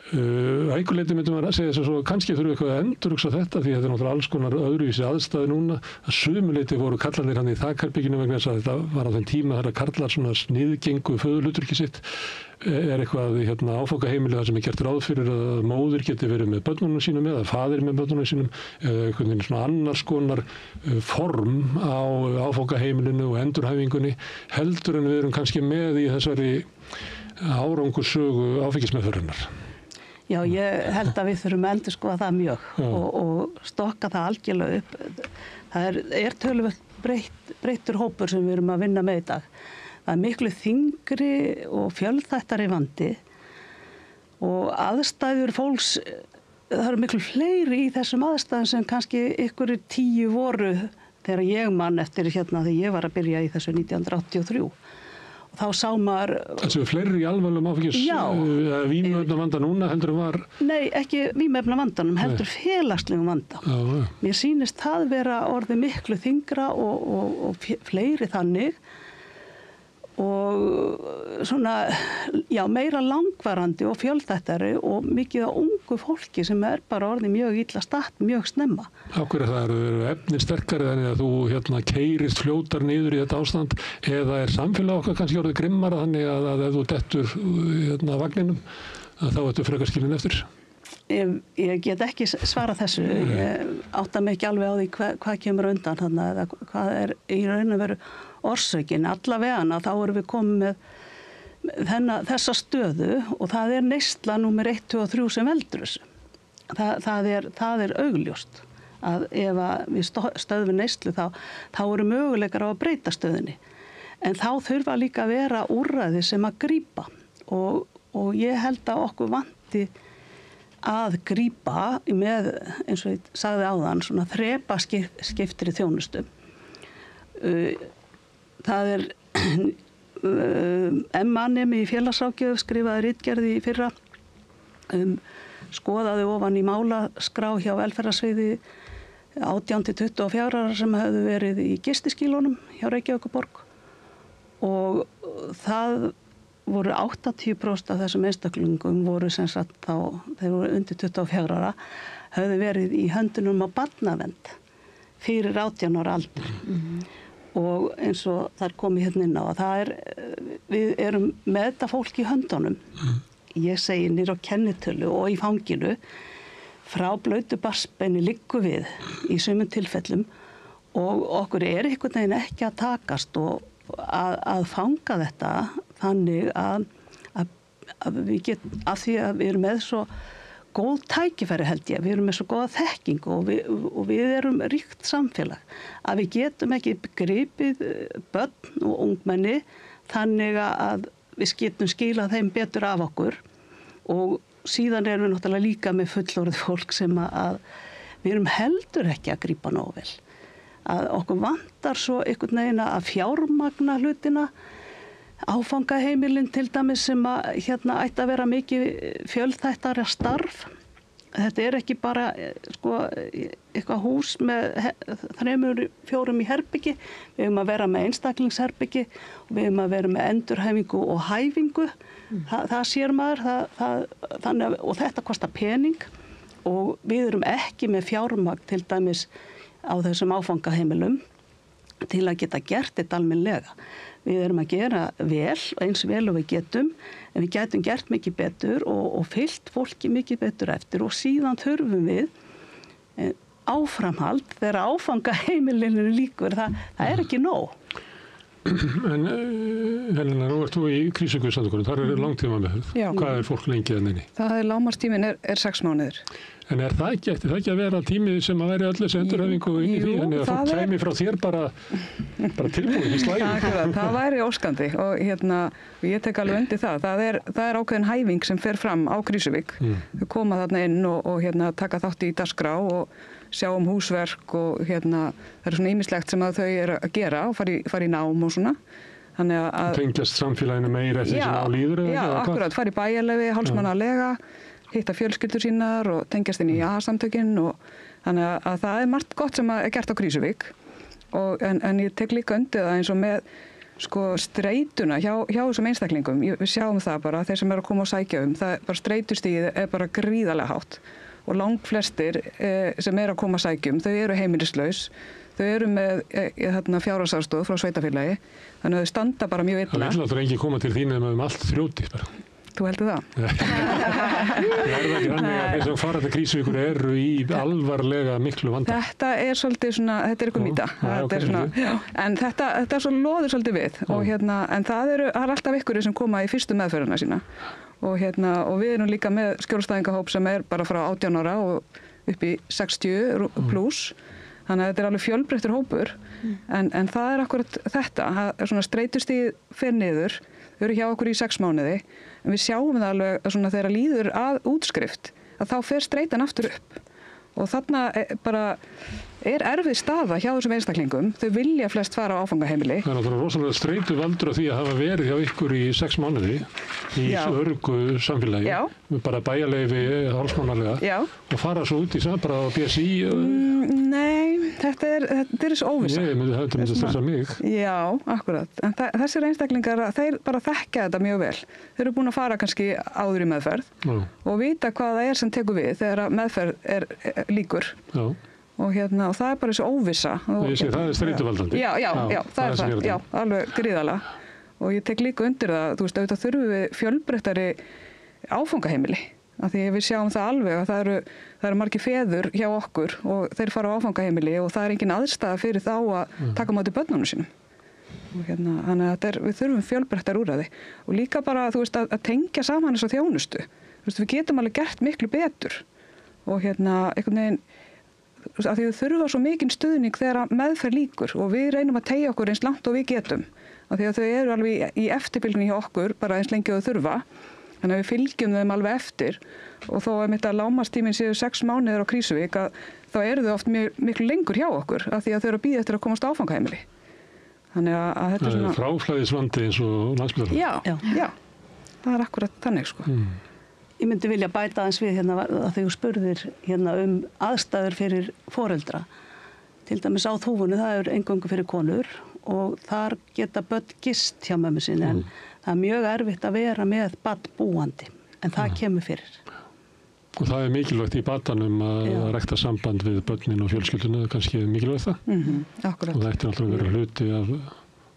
Einhver leyti myndi maður að segja þess að kannski þurfum við eitthvað að endurhugsa þetta því þetta náttúrulega alls konar öðruvísi aðstæði núna. Að sumu leyti voru karlarnir hann í þakherberginu vegna þess að þetta var á þeim tíma þegar karlar svona sniðgengu föðurhlutverki sitt. Eitthvað áfangaheimili þar sem gert ráð fyrir að móðir geti verið með börnunum sínum eða faðir með börnunum sínum eða einhvern veginn svona annars konar form á áfangaheimilinu og endurhæfingunni heldur en við erum kannski með í þessari árangurssögu áfengismeðferðarinnar. Já, ég held að við þurfum að endurskoða það mjög og stokka það algjörlega upp. Það er töluvert breyttur hópur sem við erum að vinna með í dag. Það er miklu þyngri og fjölþættari vandi og aðstæður fólks, það eru miklu fleiri í þessum aðstæðum sem kannski ykkur 10 voru þegar ég man eftir þegar ég var að byrja í þessu 1983. Og þá sá maður... Þessu fleiri í alvarlegum áfengis vímuefnavanda núna heldur en var... Nei, ekki vímuefnavandanum, heldur félagslegum vanda. Mér sýnist það vera orðið miklu þyngra og fleiri þannig og svona, meira langvarandi og fjölþættari og mikið á ungu fólki sem er bara orðið mjög illa statt, mjög snemma. Af hverju það eru efnin sterkari þannig að þú keyrist fljótar niður í þetta ástand eða er samfélag okkar kannski orðið grimmara þannig að ef þú dettur vagninum að þá ertu frekar skilin eftir? Ég get ekki svara þessu. Ég átta mig ekki alveg á því hvað kemur undan þannig eða hvað er í raun og veru orsökin. Allavega þá erum við komið með þessa stöðu og það er neysla númer 1, 2 og 3 sem veldur þessu. Það er augljóst að ef við stöðum neyslu þá eru möguleikar á að breyta stöðunni. En þá þurfa líka að vera úrræði sem að grípa og ég held að okkur vanti að grípa með, eins og ég sagði áðan, svona þrepaskiptri þjónustu. Það er MA-nemi í félagsráðgjöf skrifaði ritgerð í fyrra, skoðaði ofan í málaskrá hjá velferðarsviði 18-24 sem hefðu verið í gistiskýlunum hjá Reykjavíkurborg og það voru 80% af þessum einstaklingum voru sem sagt þá, þeir voru undir 24 ára, höfðu verið í höndunum á barnavernd fyrir 18 ára aldur. Og eins og það er komið hérna inn á að við erum með þetta fólk í höndunum. Ég segi niður á kennitölu og í fanginu frá blautu barnsbeini liggur við í sumum tilfellum og okkur er einhvern veginn ekki að takast og að fanga þetta þannig að við getum, af því að við erum með svo góð tækifæri held ég, við erum með svo góða þekking og við erum ríkt samfélag, að við getum ekki gripið börn og ungmenni þannig að við getum skilað þeim betur af okkur og síðan erum við náttúrulega líka með fullorðið fólk sem að við erum heldur ekki að grípa nógu vel. Að okkur vantar svo einhvern veginn að fjármagna hlutina, áfangaheimilin til dæmis sem að ætti að vera mikið fjölþættara starf. Þetta er ekki bara eitthvað hús með 3-4 í herbyggi. Við höfum að vera með einstaklingsherbyggi og við höfum að vera með endurhæfingu og hæfingu. Það sér maður, og þetta kostar pening og við erum ekki með fjármagn til dæmis á þessum áfangaheimilum til að geta gert þetta almennilega. Við erum að gera vel, eins vel og við getum, en við getum gert mikið betur og fylgt fólki mikið betur eftir og síðan þurfum við áframhald þegar áfangaheimilinu líkur. Það er ekki nóg. En Helena, nú ert þú í krísuguðsandökunum, þar langtíma meðferð. Hvað er fólk lengi að neini? Það lágmarkstíminn er 6 mánuðir. En það ætti það ekki að vera tími sem að væri öll þessi endurhæfingu í því, þannig að fólk kæmi frá þér bara tilbúið í slæðin? Það væri óskandi og ég tek alveg undir það. Það er ákveðin hæfing sem fer fram á Krýsuvík. Þau koma þarna inn og taka þátt í dagskrá og sjá húsverk og það er svona ýmislegt sem að þau eru að gera og fara í nám og svona. Tengjast samfélaginu meira eftir sem á líður? Já, akkurat, fara í bæjarleyfi, hálfsmánaðarlega, hitta fjölskyldur sínar og tengjast inn í AA-samtökin og þannig að það er margt gott sem er gert á Krýsuvík en ég tek líka undir það eins og með streituna hjá þessum einstaklingum. Við sjáum það bara, þeir sem eru að koma og sækja það er bara streitustigið er bara gríðarlega hátt og langflestir sem eru að koma að sækja þau eru heimilislaus. Þau eru með fjárhagsaðstoð frá sveitarfélagi, þannig að þau standa bara mjög illa. Það vil náttúrulega enginn koma til þín með allt þrjóti bara. Þú heldur það? Það er ekki þannig að þeir sem fara til Krýsuvíkur eru í alvarlega miklu vanda. Þetta er svolítið svona, þetta er eitthvað mýta. En þetta er svo loður svolítið við. En það er alltaf ykkur sem koma í fyrstu meðferðina sína. Og við erum líka með skjólstæðingahóp sem er bara frá 18 ára og upp í 60 pluss. Þannig að þetta er alveg fjölbreyttur hópur, en það er akkurat þetta, svona streitustigið fer niður, þau eru hjá okkur í 6 mánuði, en við sjáum það alveg svona þegar líður að útskrift, að þá fer streitan aftur upp. Og þarna bara er erfið staða hjá þessum einstaklingum, þau vilja flest fara á áfangaheimili. Það er náttúrulega rosalega streitu valdur af því að hafa verið hjá ykkur í 6 mánuði í öruggu samfélagi, bara bæjarleyfi hálfsmánaðarlega og fara svo út í bara á BSI. Nei, þetta er svo óvissa. Ég myndi þetta myndi stressa mig. Já, akkurat. En þessir einstaklingar, þeir bara þekkja þetta mjög vel. Þeir eru búin að fara kannski áður í meðferð og vita hvað það er sem tekur við þegar meðferð er líkur. Já. Og það er bara þessi óvissa. Það er streituvaldandi. Já, það er það. Já, alveg gríðarlega. Og ég tek líka undir það, þú veist, auðvitað þurfum við fjölbreyttari áfangaheimili. Af því við sjáum það alveg að það eru margir feður hjá okkur og þeir fara á áfangaheimili og það er engin aðstæða fyrir þá að taka á móti börnunum sínum. Og þannig að við þurfum fjölbreyttar úrræði. Og líka bara, þú veist, að tengja saman þessa þjónustu. Þú veist, við getum alveg gert miklu betur. Og einhvern veginn, af því við þurfum svo mikinn stuðning þegar meðferð líkur og við reynum að teygja okkur eins langt og við getum. Af því að þau eru alveg í eftirbylgni hjá okkur, bara eins lengi og þau þurfa. Þannig að við fylgjum þeim alveg eftir og þó að lágmarkstíminn séu 6 mánuðir á Krýsuvík þá eru þau oft miklu lengur hjá okkur af því að þau eru að bíða eftir að komast á áfangaheimili. Þannig að þetta er svona... Það er fráflæðisvandi eins og Landspítalann. Já, það er akkurat þannig sko. Ég myndi vilja bæta aðeins við að þegar þú spurðir aðstæður fyrir foreldra. Til dæmis á Þúfunni, það er eingöngu fyrir konur og þar geta börn gist hjá mömmu sinni en það er mjög erfitt að vera með barn búandi en það kemur fyrir. Og það er mikilvægt í batanum að rækta samband við börnin og fjölskylduna, það er kannski mikilvægt það. Akkurat. Og þetta er alltaf að vera hluti af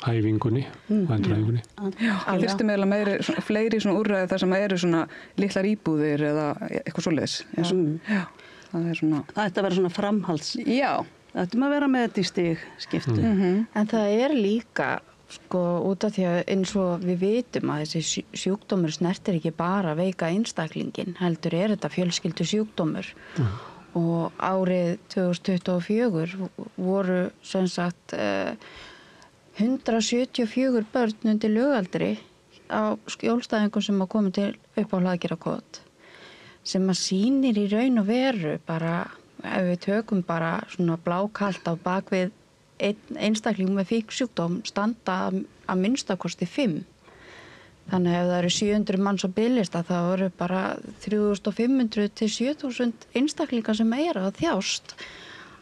hæfingunni og endurhæfingunni. Það þurfti meira fleiri svona úrræði þar sem eru svona litlar íbúðir eða eitthvað svoleiðis. Það ætti að vera svona framhalds. Já. Það ættum að vera með þetta í stigskiptu. En það er líka út af því að eins og við vitum að þessi sjúkdómur snertir ekki bara veika einstaklingin, heldur er þetta fjölskyldu sjúkdómur. Og árið 2024 voru sem sagt 174 börn undir lögaldri á skjólstæðingum sem að koma til upp á Hlaðgerðarkot sem að sýnir í raun og veru bara, ef við tökum bara svona blákalt á bakvið einstakling með fíksjúkdóm standa að minnstakosti 5. Þannig ef það eru 700 manns á biðlista þá eru bara 3500 til 7000 einstaklingar sem eru að þjást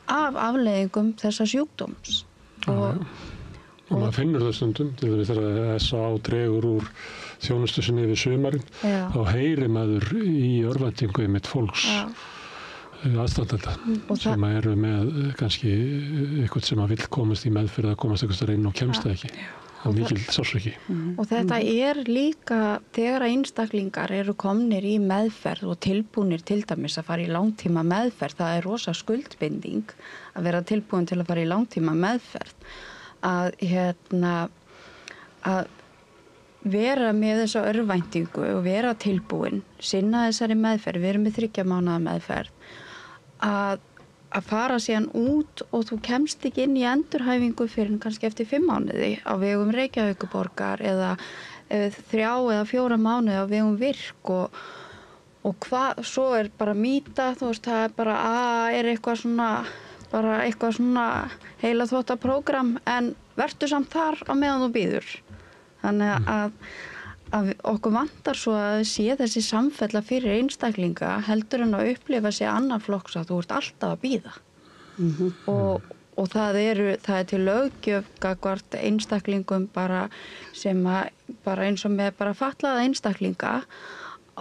af afleiðingum þessa sjúkdóms. Og maður finnur það stundum, þegar SA dregur úr þjónustu sinni yfir sumarinn, þá heyrir maður í örvæntingu einmitt fólks aðstandenda sem eru með kannski eitthvað sem að vill komast í meðferð að komast eitthvað inn og kemst það ekki. Og mikil sársauki. Og þetta er líka þegar einstaklingar eru komnir í meðferð og tilbúnir til dæmis að fara í langtíma meðferð, það er rosa skuldbinding að vera tilbúin til að fara í langtíma meðferð. Að vera með þessa örvæntingu og vera tilbúin, sinna þessari meðferð, vera með 3 mánaða meðferð, að fara síðan út og þú kemst ekki inn í endurhæfingu fyrir kannski eftir 5 mánuði á vegum Reykjavíkurborgar eða 3 eða 4 mánuði á vegum Virk og hvað, svo bara mýta, þú veist, það bara eitthvað svona heila þvóttaprógram en vertu samt þar á meðan þú bíður. Þannig að okkur vantar svo að sé þessi samfella fyrir einstaklinga heldur en að upplifa sér annan flokks að þú ert alltaf að bíða. Og það er til löggjöf gagnvart einstaklingum bara sem bara eins og með bara fatlaða einstaklinga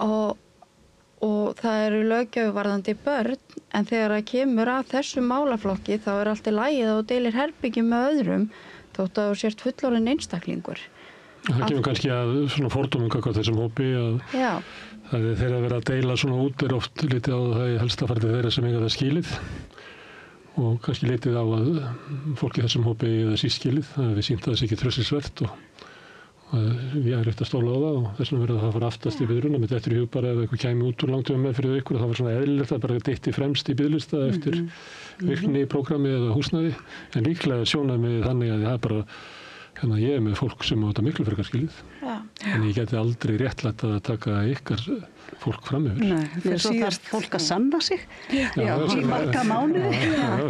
og það eru löggjöf varðandi börn en þegar það kemur að þessu málaflokki þá allt í lagi þá deilir herbyggi með öðrum þótt að þú sért fullorðinn einstaklingur. Það kemur kannski að svona fordómum gagnvart þessum hópi að það þeir að vera að deila svona út oft litið á það í helsta farið þeirra sem eiga það skilið og kannski litið á að fólk í þessum hópi eiga það sískilið, það við sýnt að það sé ekki trössilsvert og við erum rétt að stóla á það og þess vegna verður það að fara aftast í biðruna með þetta í hug bara ef eitthvað kæmi út úr langtíma meðferð ykkur og það var svona eðlilegt að bara dytti fremst í biðlista eftir virkni í prógrami eða húsnæði en líklega sjónarmiðið þannig að það er bara ég er með fólk sem á þetta miklu frekar skilið en ég geti aldrei réttlætt að taka ykkar fólk fram yfir. Nei, fyrir svo þarf fólk að sanna sig í marga mánuði.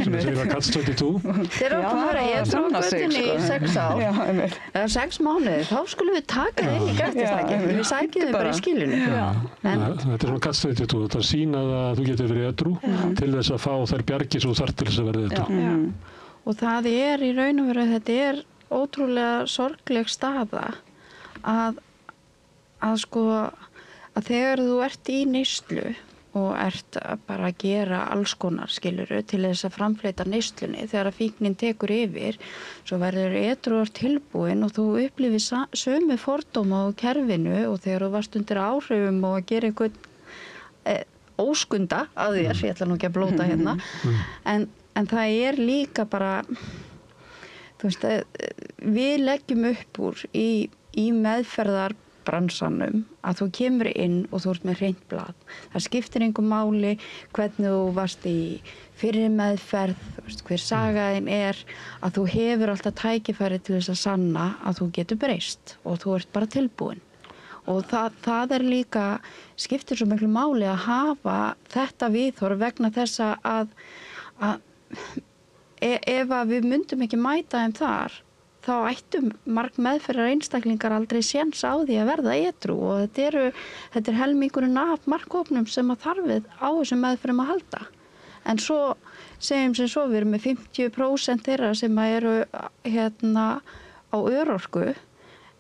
Sem segir að catch-22. Þeir eru að fara ég frá göttinni í 6 ár eða 6 mánuði, þá skulum við taka það inn í gæstistakki. Við sækjum þau bara í skilinu. Þetta er svona catch-22, þetta sýna að þú getur verið edrú til þess að fá þær bjargir svo þar til þess að verða edrú. Og það í raun og veru, þetta ótrúlega sorgleg staða að þegar þú ert í neyslu og ert bara að gera alls konar skiluru til þess að framfleyta neyslunni þegar að fíknin tekur yfir svo verður edrúar tilbúin og þú upplifir sömu fordóma á kerfinu og þegar þú varst undir áhrifum og að gera eitthvað óskunda að þér, ég ætla nú ekki að blóta hérna en það líka bara þú veist, við leggjum upp úr í meðferðarbransanum að þú kemur inn og þú ert með hreint blað. Það skiptir engu máli hvernig þú varst í fyrir meðferð, þú veist, hver sagaðin að þú hefur alltaf tækifæri til þess að sanna að þú getur breyst og þú ert bara tilbúin. Og það líka, skiptir svo miklu máli að hafa þetta viðhorf vegna þess að ef við myndum ekki mæta þeim þar, þá ættum marg meðferðar einstaklingar aldrei séns á því að verða edrú og þetta helmingurinn af markhópnum sem að þarfið á þessum meðferðum að halda. En svo segjum sem svo við erum með 50% þeirra sem eru á örorku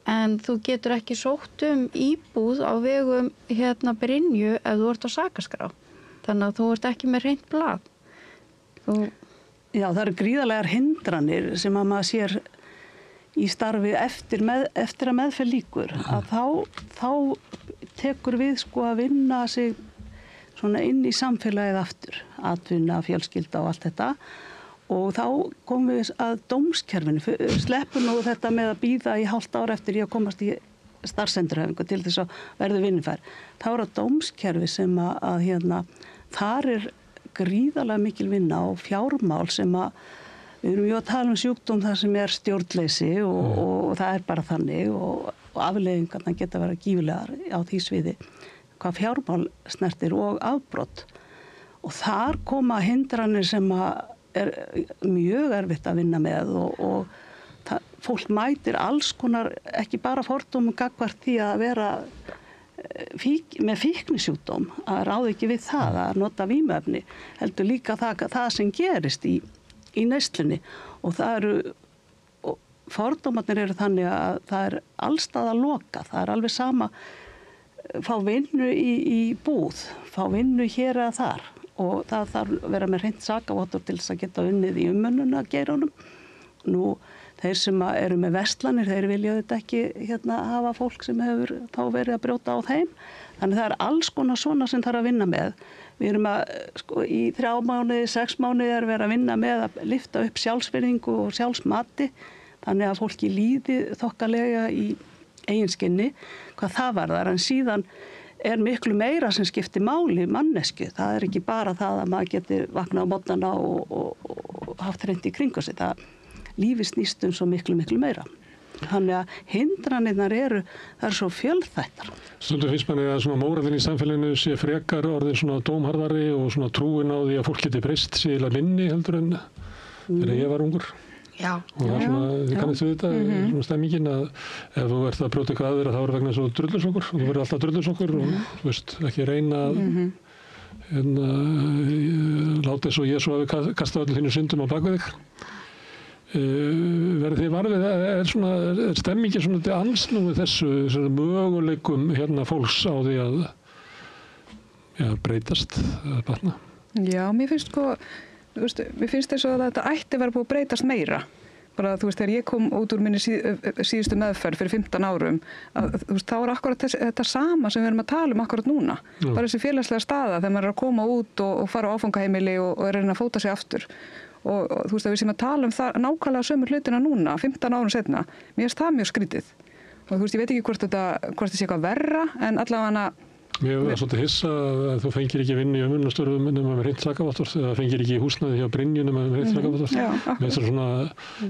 en þú getur ekki sótt íbúð á vegum Brynju ef þú ert á sakaskrá. Þannig að þú ert ekki með hreint blað. Já, það eru gríðarlegar hindranir sem að maður sér í starfi eftir að meðferð lýkur að þá tekur við að vinna sig svona inn í samfélagið aftur, atvinna, fjölskylda og allt þetta og þá komum við að dómskerfinu, sleppum nú þetta með að bíða í hálft ár eftir ég að komast í starfsendurhæfingu til þess að verða vinnufær. Þá það dómskerfi sem að þar gríðarlega mikil vinna og fjármál sem við erum að tala sjúkdóm þar sem stjórnleysi og það bara þannig og afleiðingarna geta verið gífurlegar á því sviði hvað fjármál snertir og afbrot og þar koma hindranir sem mjög erfitt að vinna með og fólk mætir alls konar ekki bara fordómum gagnvart því að vera með fíknisjúkdóm að ráða ekki við það að nota vímuefni heldur líka það sem gerist í neyslunni og fordómarnir eru þannig að það allstaðar lokað, það alveg sama fá vinnu í búð, fá vinnu hér eða þar og það þarf að vera með hreint sakavottor til þess að geta unnið í umönnuna geiranum. Nú þeir sem eru með verslanir, þeir vilja þetta ekki hafa fólk sem hefur þá verið að brjóta á þeim. Þannig það alls konar svona sem þarf að vinna með. Við erum í 3 mánuði, 6 mánuði er verið að vinna með að lyfta upp sjálfsvirðingu og sjálfsmati. Þannig að fólki líði þokkalega í eiginskinni hvað það varðar, en síðan miklu meira sem skiptir máli mannesku. Það ekki bara það að maður geti vaknað á morgnana og haft hreint í kringu sig. Lífið snýst svo miklu meira. Þannig að hindranirnar það svo fjölþættar. Stundum finnst manni að svona mórallinn í samfélaginu sé frekar orðin svona dómharðari og svona trúin á því að fólk geti breyst síðan minni heldur en þegar ég var ungur. Já. Og það svona, þið kannist við þetta, svona stemmingin að ef þú ert að brjóta eitthvað aðra þá vegna svo drullusokkur og þú verður alltaf drullusokkur og þú veist, ekki reyna að láta eins og ég svo hafi kastað öllum þínu syndum á bakvið þig. Verður þið varfið, er stemmingin svona til ansnúið þessu möguleikum fólks á því að breytast, að batna? Já, mér finnst þess að þetta ætti vera búið að breytast meira. Bara, þú veist, þegar ég kom út úr minni síðustu meðferð fyrir 15 árum, þá akkurat þetta sama sem við erum að tala akkurat núna. Bara þessi félagslega staða þegar maður að koma út og fara á áfangaheimili og reyna að fóta sig aftur. Og þú veist að við sem að tala það nákvæmlega sömu hlutina núna, 15 árum setna, mér finnst það mjög skrítið. Og þú veist, ég veit ekki hvort þetta sé eitthvað verra, en allavega Mér var svolítið hissa að þú fengir ekki vinnu í umönnastörfum nema með hreint sakavottorð, eða fengir ekki húsnæði hjá Brynju nema með hreint sakavottorð.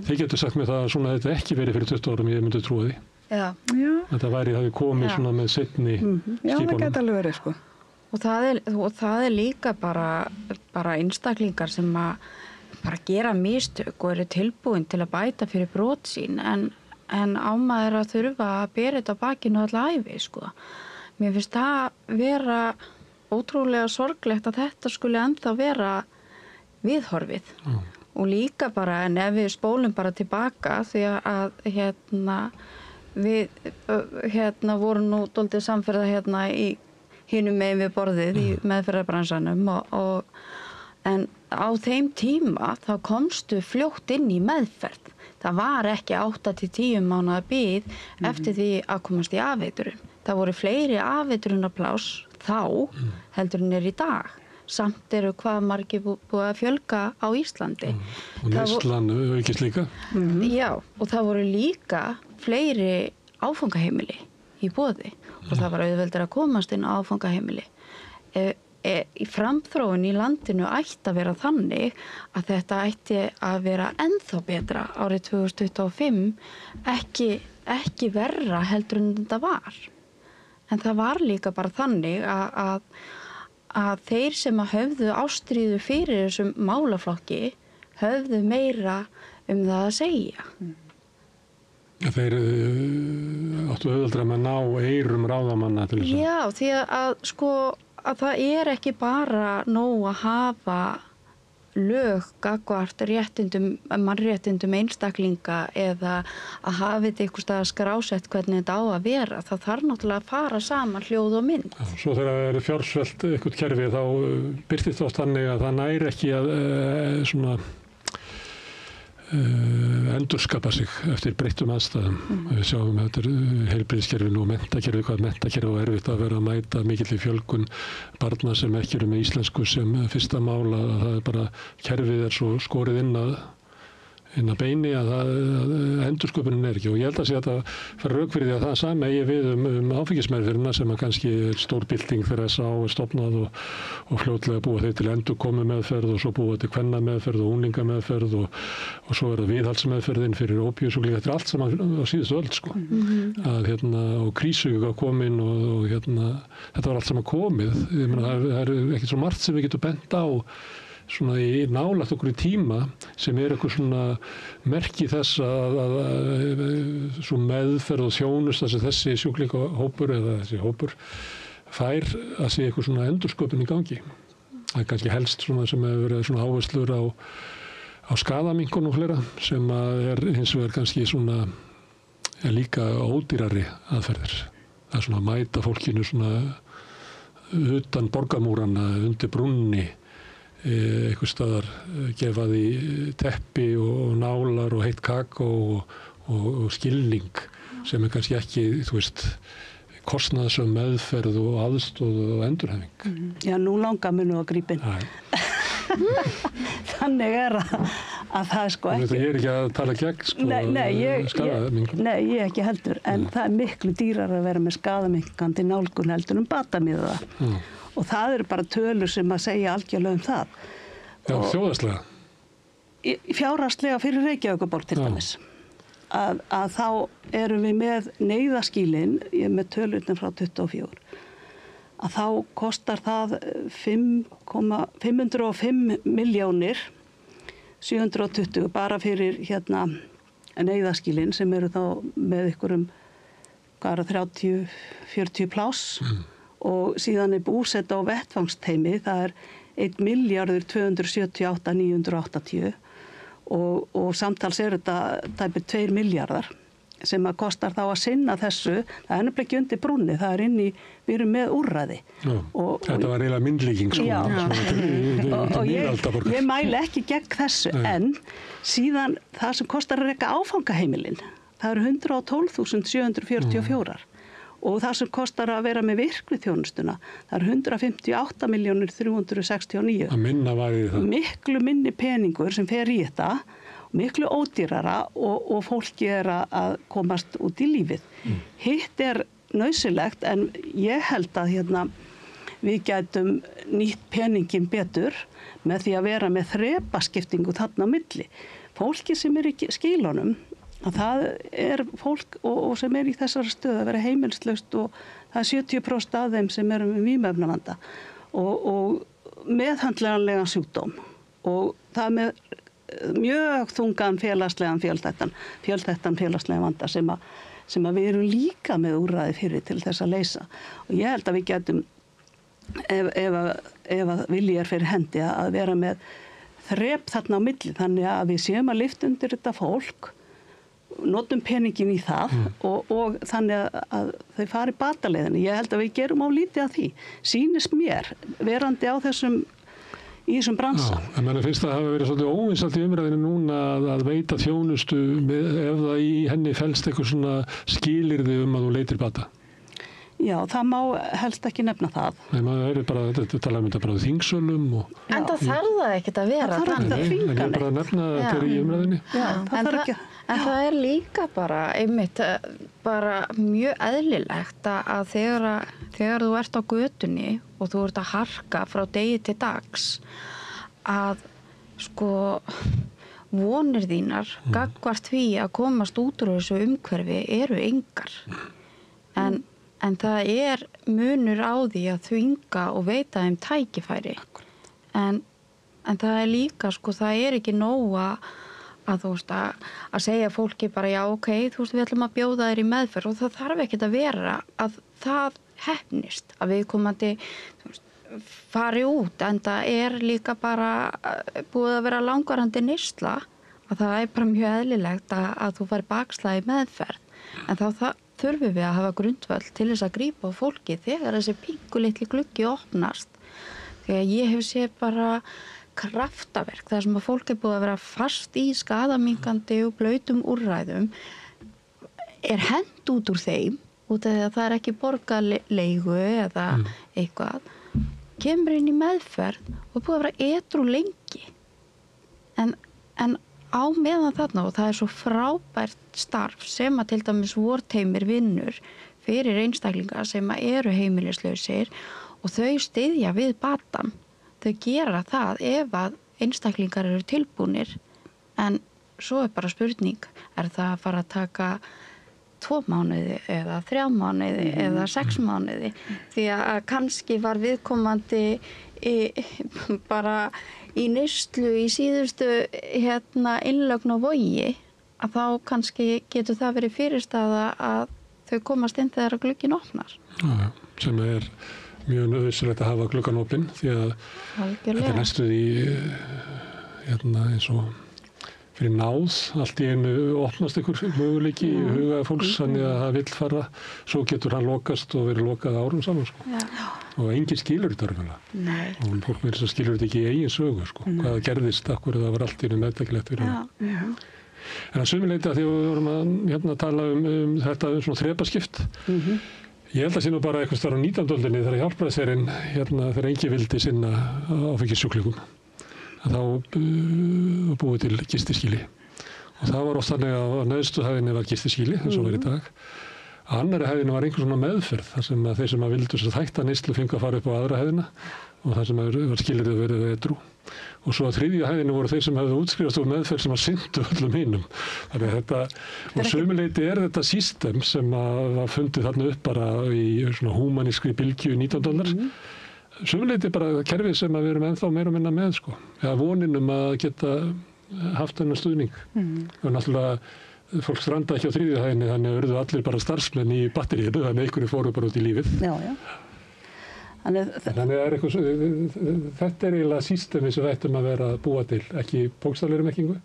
Þið getur sagt mér það að svona þetta ekki verið fyrir 20 árum, ég myndi trúa því. Já. Þetta hafi komið svona með seinni skipunum. Já, það geti alveg verið, sko. Og það líka bara einstaklingar sem að bara gera mistök og eru tilbúin til að bæta fyrir brot sín en ámaður að þurfa að bera þetta á bakinu alla ævi, sko. Mér finnst það vera ótrúlega sorglegt að þetta skuli ennþá vera viðhorfið. Og líka bara, en ef við spólum bara tilbaka því að við vorum nú dálítið samferða í hinum megin við borðið í meðferðarbransanum en á þeim tíma þá komstu fljótt inn í meðferð. Það var ekki 8 til 10 mánaða bið eftir því að komast í afeitrun. Það voru fleiri afeitrunarpláss þá heldur en í dag. Samt eru hvað margir búið að fjölga á Íslandi. Og neyslan aukist líka. Já, og það voru líka fleiri áfangaheimili í boði og það var auðveldur að komast inn á áfangaheimili. Í framþróun í landinu ætti að vera þannig að þetta ætti að vera ennþá betra árið 2025, ekki verra heldur en þetta var. En það var líka bara þannig að þeir sem höfðu ástríðu fyrir þessum málaflokki höfðu meira það að segja. Þeir áttu auðveldra með ná eyrum ráðamanna til þess að... Já, því að það ekki bara nóg að hafa lög gagnvart mannréttindum einstaklinga eða að hafa þetta einhvers staðar skrásett hvernig þetta á að vera. Það þarf náttúrulega að fara saman hljóð og mynd. Já, svo þegar það eru fjársvelt eitthvað kerfi þá birtist það þannig að það næri ekki að endurskapa sig eftir breyttum aðstæðum. Við sjáum að þetta heilbrigðiskerfinu og menntakerfi, hvað menntakerfi og erfitt að vera að mæta mikilli fjölgun barna sem ekki eru með íslensku sem fyrsta mál að það bara kerfið svo skorið inn að beini að endursköpunin ekki og ég held að sé að það fara rauk fyrir því að það sama eigi við áfengismeðferðina sem að kannski er stór bylting þegar SA er stofnað og fljótlega búa þeir til endurkomu meðferð og svo búa til kvenna meðferð og unglinga meðferð og svo það viðhaldsmeðferðin fyrir ópíusjúklinga. Þetta allt saman á síðustu öld sko. Og krísuga komin og þetta var allt saman komið. Ég meina það er ekkert svo margt sem við getum bent á svona í nálægt okkur í tíma sem eitthvað svona merki þess að svo meðferð og þjónusta sem þessi sjúklingahópur eða þessi hópur fær að sé eitthvað svona endursköpun í gangi. Það er kannski helst svona sem hefur verið svona áherslur á skaðaminnkun og fleira sem að hins vegar kannski svona líka ódýrari aðferðir. Það er svona að mæta fólkinu svona utan borgamúrana, undir brúnni eitthvað staðar gefa því teppi og nálar og heitt kakó og skilning sem kannski ekki, þú veist, kostnaðarsöm meðferð og aðstoð og endurhæfing. Já, nú langar mér nú að grípa inn. Þannig að það sko ekki... Ég ekki að tala gegn sko skaðaminnkun. Nei, ég ekki heldur, en það er miklu dýrar að vera með skaðaminnkandi nálgun heldur batamiða. Og það eru bara tölur sem að segja algjörlega það. Já, þjóðhagslega? Fjárhagslega fyrir Reykjavíkurborg til dæmis. Að þá erum við með neyðaskýlin, ég er með tölurinn frá 24, að þá kostar það 505 milljónir 720 bara fyrir neyðaskýlin sem eru þá með ykkurum 30-40 pláss og síðan er búsett á vettvangsteimi, það er 1.278.980 og samtals er þetta tæpir 2 milljarðar sem að kostar þá að sinna þessu, það er nefnilega ekki undir brúnni, það er við erum með úrræði. Þetta var eiginlega myndlíking sko. Já, og ég mæli ekki gegn þessu, en síðan það sem kostar að reka áfangaheimilin, það eru 112.744 og það sem kostar að vera með virkniþjónustuna, það eru 158.369. Að minna var í það. Miklu minni peningur sem fer í þetta, miklu ódýrara og fólki er að komast út í lífið. Hitt er nauðsynlegt en ég held að við gætum nýtt peningin betur með því að vera með þrepaskiptingu þarna á milli. Fólki sem er í skilunum, að það er fólk og sem er í þessari stöðu að vera heimilslaust og það er 70% af þeim sem eru með vímuefnavanda og meðhandlanlegan sjúkdóm og það með mjög þungan félagslegan fjölþættan félagslegan vanda sem að við erum líka með úrræði fyrir til þess að leysa. Og ég held að við getum, ef að vilji er fyrir hendi, að vera með þrep þarna á milli, þannig að við séum að lyfta undir þetta fólk, notum peningin í það og þannig að þau fari bataleiðinni. Ég held að við gerum á lítið af því. Sýnist mér, verandi á í þessum bransa. Já, en mér finnst það að hafa verið svolítið óvinsalt í umræðinu núna að veita þjónustu ef það í henni felst eitthvað svona skilyrði að þú leitir bata. Já, það má helst ekki nefna það. Nei, maður er bara, þetta tala um þetta bara þingsölum og... En það þarf það ekkert að vera þannig. Það þarf ekki að þvinga neitt. Ég er bara að nefna þetta í umræðinni. Já, það þarf ekki. En það er líka bara, einmitt, bara mjög eðlilegt að þegar þú ert á götunni og þú ert að harka frá degi til dags, að sko vonir þínar gagnvart því að komast út úr þessu umhverfi eru engar. En það er munur á því að þvinga og veita þeim tækifæri. En það er líka, sko, það er ekki nóg að þú veist að segja fólki bara já, ok, þú veist, við ætlum að bjóða þér í meðferð og það þarf ekkert að vera að það heppnist að viðkomandi fari út, en það er líka bara búið að vera langvarandi neysla, að það er bara mjög eðlilegt að þú fari bakslag í meðferð, en þá þurfum við að hafa grundvöll til þess að grípa á fólki þegar þessi pínkulitli gluggi opnast. Þegar ég hef séð bara kraftaverk, þar sem að fólk er búið að vera fast í skaðaminkandi og blautum úrræðum, er hent út úr þeim, út af því að það er ekki borgarleigu eða eitthvað, kemur inn í meðferð og búið að vera edrú lengi. En á meðan þarna, og það er svo frábært starf sem að til dæmis vorteimir vinnur fyrir einstaklinga sem eru heimilislausir og þau styðja við batan. Þau gera það ef að einstaklingar eru tilbúnir, en svo er bara spurning, er það að fara að taka 2 mánuði eða 3 mánuði eða 6 mánuði, því að kannski var viðkomandi bara í neyslu í síðustu innlögn á Vogi, að þá kannski getur það verið fyrirstaða að þau komast inn þegar glugginn opnar. Já, sem er mjög nauðsynlegt að hafa gluggann opinn, því að þetta er næstuð í eins og fyrir náð, allt í einu opnast einhver möguleiki í huga fólks, þannig að það vill fara, svo getur hann lokast og verið lokað árum saman, sko. Og enginn skilur þetta örgulega. Nei. Og fólk með þess að skilur þetta ekki í eigin sögu, sko. Hvað gerðist, akkur það var allt í einu meðtækilegt fyrir hann. En að sumu leyti að því að við vorum að tala um þetta svona þrepaskipt, ég held að sé nú bara eitthvað starf á 19. öldinni þegar hjálpræðisherinn þegar engi vildi sinna áfengissjúklingum. þá búið til gistiskýli. Og það var oft þannig að á neðstu hæðinni var gistiskýli, eins og var í dag. Á annarri hæðinni var einhver svona meðferð, þar sem þeir sem vildu hætta neyslu fengu að fara upp á aðra hæðina og þar sem var skilyrði að verið edrú. Og svo á þriðju hæðinni voru þeir sem hefðu útskrifast úr meðferð sem að syndu öllum hinum. Þannig að þetta, og sömuleyti þetta system sem var fundið þarna upp bara í svona húmanískri bylgju 19. aldar. Sömuleyti bara kerfið sem við erum ennþá meira og minna með, sko. Eða voninum að geta haft þennan stuðning. Og náttúrulega fólk stranda ekki á þriðju hæðinni, þannig urðu allir bara starfsmenn í batteríinu, þannig einhverju fóru bara út í lífið. Já. Þannig þetta eiginlega systemi sem við ættum að vera að búa til, ekki bókstaflegri merkingu?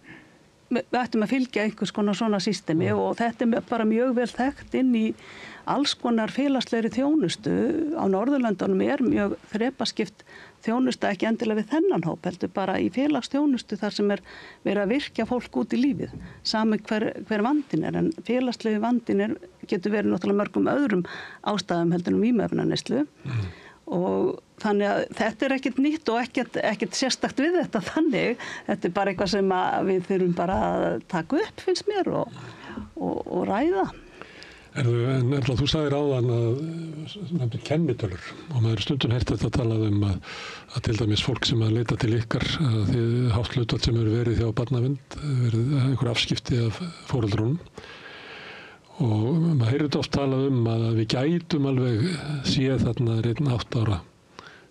Við ættum að fylgja einhvers konar svona systemi og þetta er bara mjög vel þekkt inn í alls konar félagslegri þjónustu. Á Norðurlöndunum er mjög þrepaskipt þjónusta, ekki endilega við þennan hóp, heldur bara í félagsþjónustu þar sem er verið að virkja fólk út í lífið, sami hver vandin er, en félagslegi vandin getur verið náttúrulega mörgum öðrum ástæðum heldur en vímuefnaneyslu. Og þannig að þetta er ekkert nýtt og ekkert sérstakt við þetta þannig. Þetta er bara eitthvað sem við þurfum bara að taka upp, finnst mér, og ræða. En þú sagðir áðan að kennitölur og maður stundum heyrt þetta talað að til dæmis fólk sem að leita til ykkar, þið hátt hlutfall sem eru verið hjá barnavernd, verið einhver afskipti af foreldrunum. Og maður heyrði oft talað að við gætum alveg séð þarna 8 ára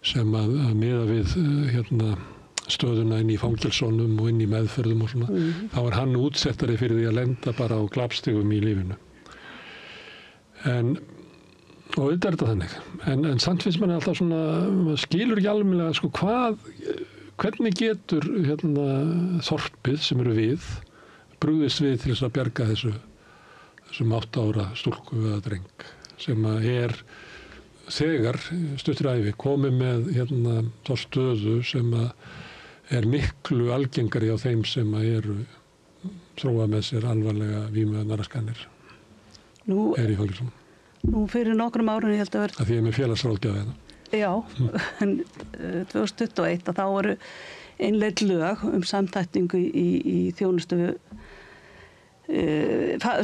sem að miða við stöðuna inn í fangelsónum og inn í meðferðum og svona. Þá er hann útsettari fyrir því að lenda bara á glapstigum í lífinu. Og auðvitað er þetta þannig. En samt finnst manni alltaf svona, maður skilur ekki almennilega sko hvernig getur þorpið sem eru við brugðist við til þess að bjarga þessum 8 ára stúlku eða dreng sem er þegar stuttir ævi komið með þá stöðu sem er miklu algengari á þeim sem eru þróa með sér alvarlega vímuefnaraskanir í fangelsum. Nú fyrir nokkrum árum ég held að því ég er með félagsráðgjafi hérna. Já, en 2021 þá voru innleidd lög samþættingu í þjónustu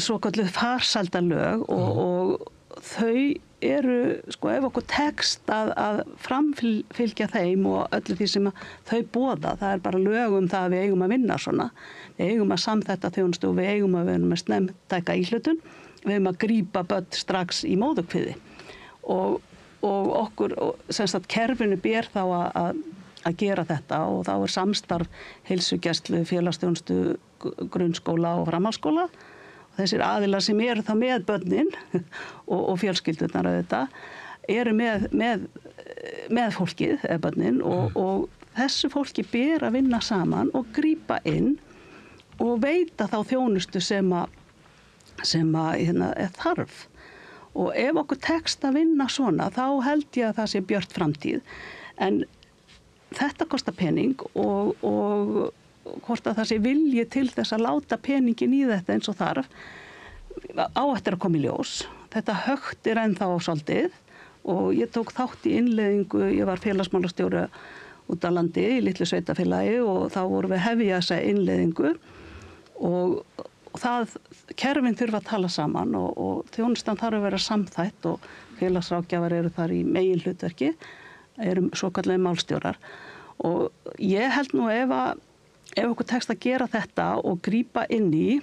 svokölluð farsældarlög og þau eru, sko, ef okkur tekst að framfylgja þeim og öllu því sem þau boða, það er bara lög það að við eigum að vinna svona, við eigum að samþætta þjónustu og við eigum að vera með snemmtæka íhlutun, við eigum að grípa börn strax í móðurkviði og okkur, sem sagt kerfinu ber þá að gera þetta og þá er samstarf heilsugæslu, félagsþjónustu, grunnskóla og framhaldsskóla og þessir aðilar sem eru þá með börnin og fjölskyldurnar auðvitað eru með fólkið eða börnin og þessu fólki ber að vinna saman og grípa inn og veita þá þjónustu sem er þarf og ef okkur tekst að vinna svona þá held ég að það sé björt framtíð en þetta kostar pening og hvort að það sé vilji til þess að láta peningin í þetta eins og þarf á eftir að koma í ljós. Þetta högtir ennþá svolítið og ég tók þátt í innleiðingu, ég var félagsmálastjóri út á landi í litlu sveitafélagi og þá vorum við hefja þessa innleiðingu og kerfin þurfa að tala saman og þjónustan þarf að vera samþætt og félagsráðgjafar eru þar í megin hlutverki, eru svokallegi málstjórar og ég held nú ef okkur tekst að gera þetta og grípa inn í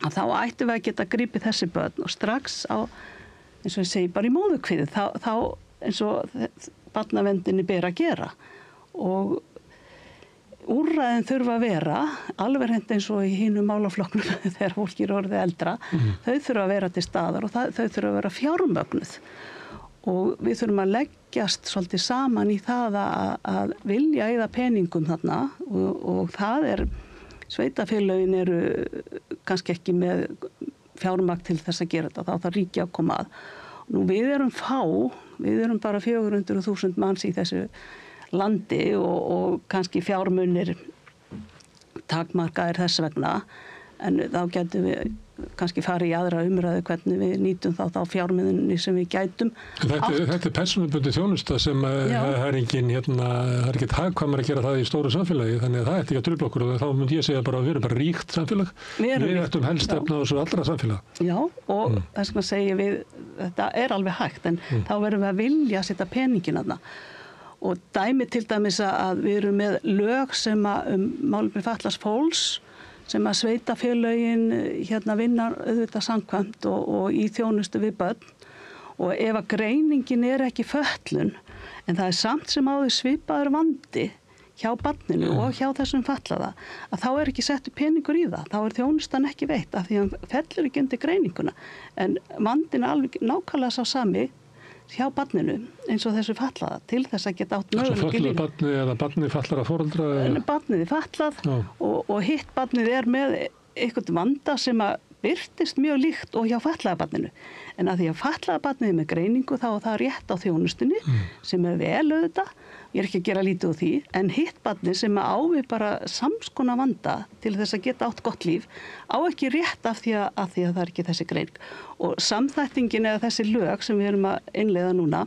að þá ættum við að geta grípið þessi börn og strax á, eins og ég segi, bara í móðurkviði þá eins og barnavendinni ber að gera og úrræðin þurfa að vera alveg hreint eins og í hinum málaflokknum þegar fólk er orðið eldra þau þurfa að vera til staðar og þau þurfa að vera fjármögnuð og við þurfum að leggjast svolítið saman í það að vilja eyða peningum þarna og það sveitafélögin eru kannski ekki með fjármagn til þess að gera þetta, þá þarf ríki að koma að. Nú við erum bara 400.000 manns í þessu landi og kannski fjármunir takmarkaðir þess vegna en þá getum við kannski fara í aðra umræðu hvernig við nýtum þá fjármunni sem við gætum. Þetta persónubundin þjónusta sem það er engin, það er ekkert hagkvæmur að gera það í stóru samfélagi, þannig að það ætti ekki að trufla okkur og þá myndi ég segja bara að við erum bara ríkt samfélag. Við ættum helst efna á þessu allra samfélag. Já, og þess vegna segjum við, þetta er alveg hægt, en þá verðum við að vilja setja peningin þarna. Og dæmi til dæmis að við erum með lög sem málefni fatlaðs fólks, sem að sveitafélögin vinna auðvitað samkvæmt og í þjónustu við börn, og ef að greiningin er ekki fötlun, en það er samt sem áður svipaður vandi hjá barninu og hjá þessum fatlaða, að þá er ekki settur peningur í það, þá er þjónustan ekki veitt af því að hann fellur ekki undir greininguna, en vandin er alveg nákvæmlega sá sami hjá barninu eins og þessu fatlaða til þess að geta átt möguleika í lífi. Barnið eða barnið fallara foreldra? Barnið er fallað og hitt barnið er með eitthvað vanda sem að birtist mjög líkt og hjá fatlaða barninu. En að því að fatlaða barnið er með greiningu þá er það rétt á þjónustunni sem er vel auðvitað. Ég er ekki að gera lítið úr því, en hitt barnið sem á við bara samskona vanda til þess að geta átt gott líf á ekki rétt af því að það er ekki þessi greining. Og samþættingin eða þessi lög sem við erum að innleiða núna,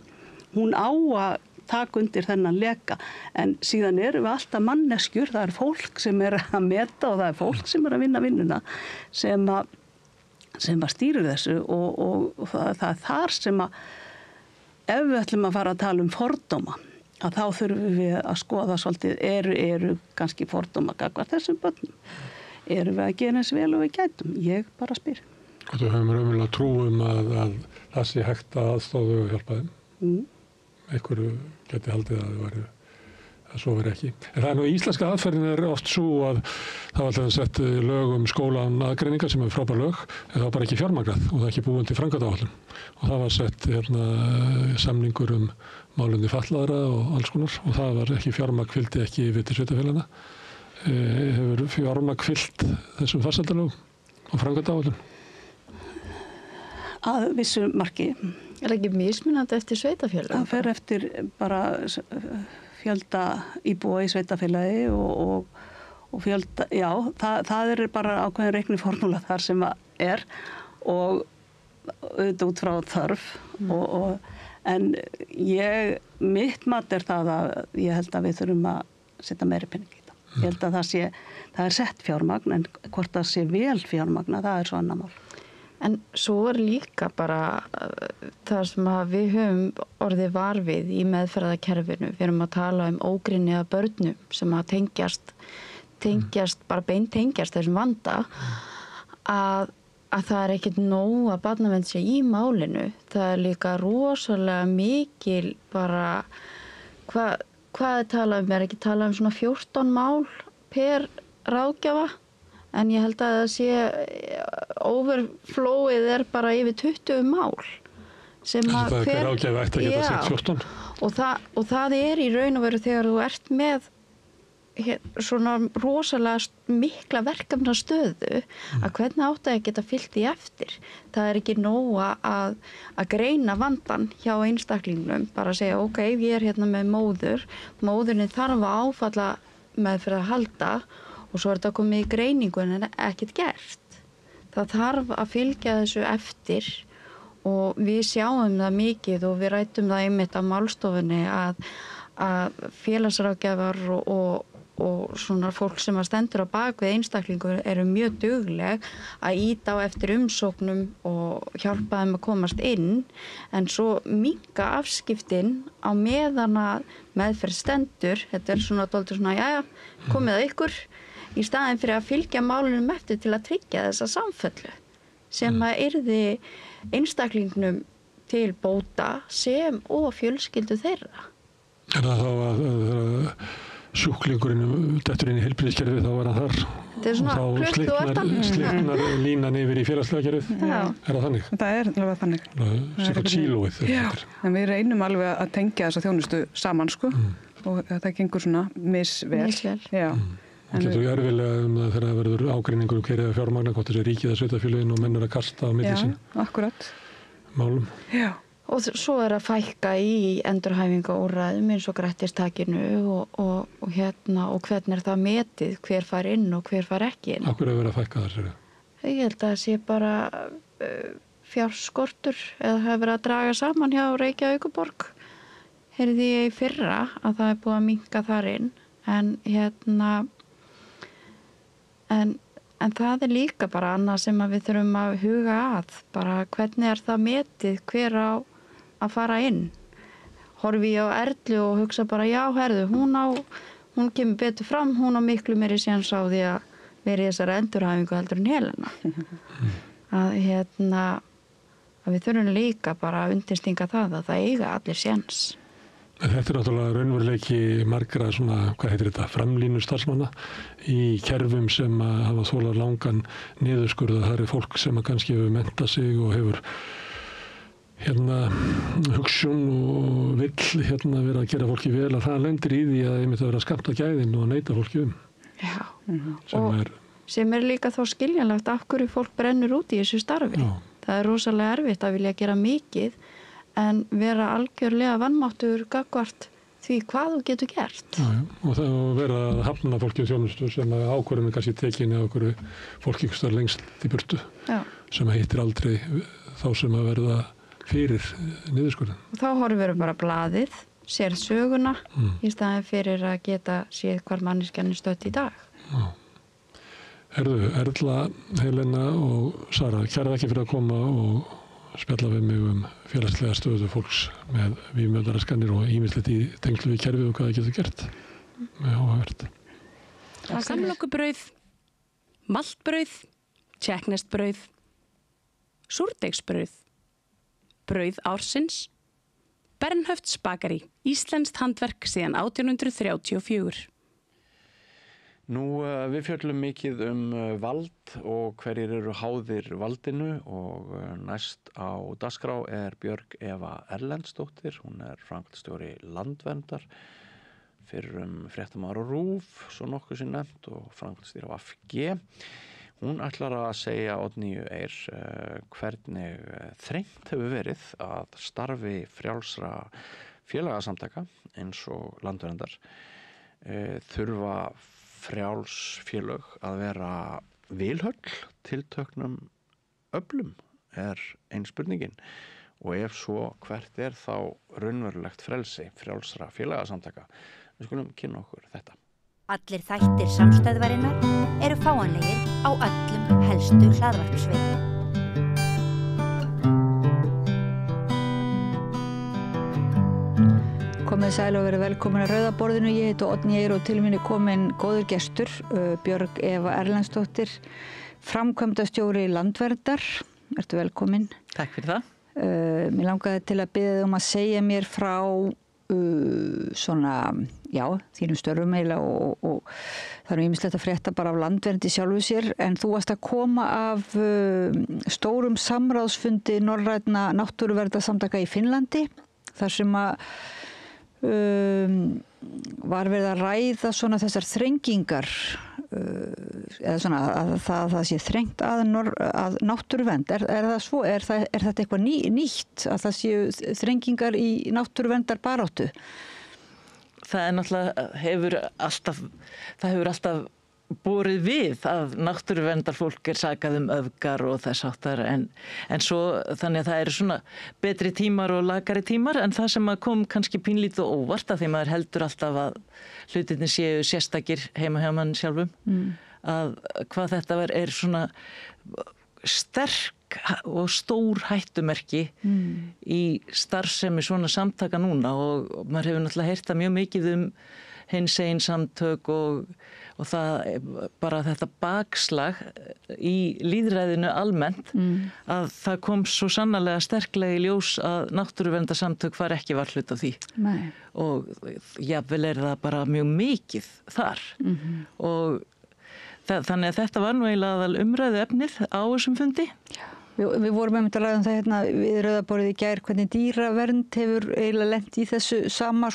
hún á að taka undir þennan leka, en síðan erum við alltaf manneskjur, það er fólk sem er að meta og það er fólk sem er að vinna vinnuna sem að stýrir þessu og það er þar sem að ef við ætlum að fara að tala um fordóma, að þá þurfum við að skoða svolítið, eru kannski fordóma gagnvart þessum börnum. Erum við að gera eins vel og við gætum? Ég bara spyr. Þú hefur raunverulega trú að það sé hægt að aðstoða og hjálpa þeim. Einhverju geti haldið að svo veri ekki. En það er nú íslenska aðferðin er oft svo að það var alltaf sett lög skólan aðgreiningar sem er frábær lög, en það var bara ekki fjármagnað og það er ekki búin til framkvæmdaáætlun. Og það var sett samningur málefni fatlaðra og alls konar og það var ekki fjármagn fylgdi ekki yfir til sveitarfélaganna. Hefur fjármagn fylgt þessum farsældarlögum og framkvæmdaáætlun? Að vissu marki. Er það ekki mismunandi eftir sveitarfélagi? Það fer eftir bara fjölda íbúa í sveitarfélagi og fjölda, já, það er bara ákveðin reikniformúla þar sem er og auðvitað út frá þörf en mitt mat er það að ég held að við þurfum að setja meiri pening í það. Ég held að það er sett fjármagn, en hvort það sé vel fjármagna, það er svo annar mál. En svo er líka bara það sem að við höfum orðið var við í meðferðarkerfinu. Við erum að tala ógrynniða börnum sem að tengjast bara beintengjast þessum vanda að það er ekkert nóg að barnavernd sé í málinu. Það er líka rosalega mikil bara hvað er talað um? Er ekki talað svona 14 mál per ráðgjafa? En ég held að það sé overflowið er bara yfir 20 mál sem að hver ráðgjafi ætti að geta sett 14. Og það er í raun og veru þegar þú ert með svona rosalega mikla verkefnastöðu að hvernig átti að geta fylgt í eftir. Það er ekki nóg að greina vandan hjá einstaklingnum, bara að segja ok, ég er hérna með móðurinn þarf að áfalla meðferð að halda og svo er þetta komið í greiningu en ekkert gert. Það þarf að fylgja þessu eftir og við sjáum það mikið og við rætum það einmitt á málstofunni að félagsráðgjafar og svona fólk sem að stendur á bak við einstaklingur eru mjög dugleg að ýta á eftir umsóknum og hjálpa þeim að komast inn, en svo minnka afskiptin á meðan að meðferð stendur. Þetta er svona dálítið svona, jæja, komið að ykkur, í staðin fyrir að fylgja málunum eftir til að tryggja þessa samfellu sem að yrði einstaklingnum til bóta sem og fjölskyldu þeirra. Er það þá að sjúklingurinn dettur inn í heilbrigðiskerfið þá var hann þar og þá slitnar línan yfir í félagslega kerfið? Er það þannig? Það er alveg þannig. Sikkur sílóið. En við reynum alveg að tengja þessa þjónustu saman og það gengur svona misvel. Já. Það getur erfilega þegar það verður ágreiningur hver eða fjármagna, hvort þessi ríkið að sveitafélögin og menn er að kasta á milli sín. Já, akkurat. Málum. Já. Og svo er að fækka í endurhæfingaúrræðum eins og grettistakinu og hvernig er það metið, hver fær inn og hver fær ekki inn. Af hverju er verið að fækka þar, sér þau? Ég held að það sé bara fjárskortur eða það verið að draga saman hjá Reykjavíkurborg. Heyrði ég í fyrra að það búið að minnka þar inn en það líka bara annað sem að við þurfum að huga að, bara hvernig það metið hver á að fara inn. Horfi ég á Erlu og hugsa bara já, herðu, hún kemur betur fram, hún á miklu meiri séns á því að vera í þessari endurhæfingu heldur en Helena. Að við þurfum líka bara að undirstinga það að það eiga allir séns. Þetta náttúrulega raunveruleiki margra svona, hvað heitir þetta, framlínu starfsmanna í kerfum sem hafa þolað langan niðurskurð. Það fólk sem kannski hefur mentað sig og hefur hugsun og vill vera að gera fólki vel, að það lendir í því að einmitt að vera að skammta gæðin og neita fólki Já, sem líka þá skiljanlegt af hverju fólk brennur út í þessu starfi. Já. Það rosalega erfitt að vilja gera mikið en vera algjörlega vanmáttur gagnvart því hvað þú getur gert. Já, og það vera að hafna fólki á þjónustu sem ákvörðum kannski tekin eða okkur fólki ykkur starf lengst í burtu. Já. Sem hittir aldrei þá sem að verða fyrir niðurskurðin. Og þá horfum við bara blaðið, sér söguna í staðin fyrir að geta séð hvar manneskjan stödd í dag. Já. Herðu, Erla, Helena og Sara, kæra ekki fyrir að koma og spjalla við mig félagslega stöðu fólks með vímöðaraskanir og ýmislegt í tengslu við kerfið og hvað það getur gert. Með áhugavert. Samlokubrauð, maltbrauð, tékkneskt-brauð, súrdeigsbrauð, brauð ársins, Bernhöfts bakari, íslenskt handverk síðan 1834. Nú, við fjöllum mikið vald og hverjir eru háðir valdinu og næst á dagskrá Björg Eva Erlendsdóttir. Hún framkvæmdastjóri Landverndar, fyrrum fréttamaður á RÚV, svo nokkuð sem nefnt, og framkvæmdastjóri á AFG. Hún ætlar að segja Oddnýju Eir hvernig þrengt hefur verið að starfi frjálsra félagasamtaka eins og Landverndar. Þurfa frjáls félög að vera vilhöll tiltöknum öflum ein spurningin, og ef svo, hvert þá raunverulegt frelsi frjálsra félagasamtaka? Við skulum kynna okkur þetta. Allir þættir samstæðvarinnar eru fáanlegir á öllum helstu hlaðvarpsveitum. Komið sæl og verið velkomin að Rauðaborðinu. Ég heiti Oddný Eir og til mín komin góður gestur, Björg Eva Erlendsdóttir, framkvæmdastjóri Landverndar. Ertu velkomin. Takk fyrir það. Mér langaði til að biðja þig að segja mér frá þínum störfum eiginlega og það ýmislegt að frétta bara af Landverndi sjálfu sér, en þú varst að koma af stórum samráðsfundi norrænna náttúruverndarsamtaka í Finnlandi, þar sem var verið að ræða svona þessar þrengingar eða svona að það sé þrengt að náttúruvernd. Er það svo? Er þetta eitthvað nýtt að það séu þrengingar í náttúruverndar baráttu? Það náttúrulega hefur alltaf borið við að náttúruverndarfólk sakað öfgar og þess áttar, en svo þannig að það eru svona betri tímar og lakari tímar, en það sem kom kannski pínlítið óvart að því maður heldur alltaf að hlutirnir séu sérstakir heima hjá mann sjálfum, að hvað þetta er svona sterk og stór hættumerki í starfsemi svona samtaka núna, og maður hefur náttúrulega heyrt það mjög mikið hinsegin samtök og það bara þetta bakslag í lýðræðinu almennt, að það kom svo sannarlega sterklega í ljós að náttúruverndarsamtök var ekki hlut af því. Nei. Og jafnvel það bara mjög mikið þar. Og þannig að þetta var nú eiginlega aðal umræðu efnið á þessum fundi. Við vorum að ræða það hérna við Rauðaborðið í gær, hvernig dýravernd hefur eiginlega lent í þessu sama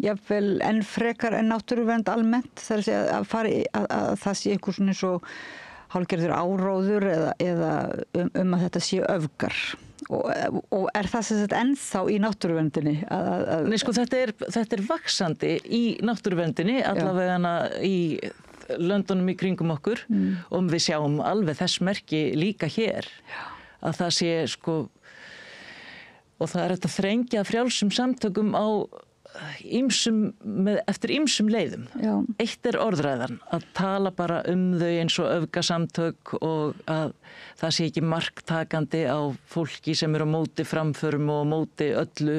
jafnvel enn frekar en náttúruvernd almennt, þar að það sé einhver svona eins og hálfgerður áróður eða að þetta sé öfgar, og það sem þetta ennþá í náttúruverndinni? Nei, þetta er vaxandi í náttúruverndinni, allavega í löndunum í kringum okkur og við sjáum alveg þess merki líka hér að það sé sko og það er að þrengja frjálsum samtökum á eftir ýmsum leiðum. Já. Eitt er orðræðan, að tala bara þau eins og öfgasamtök og að það sé ekki marktakandi á fólki sem á móti framförum og móti öllu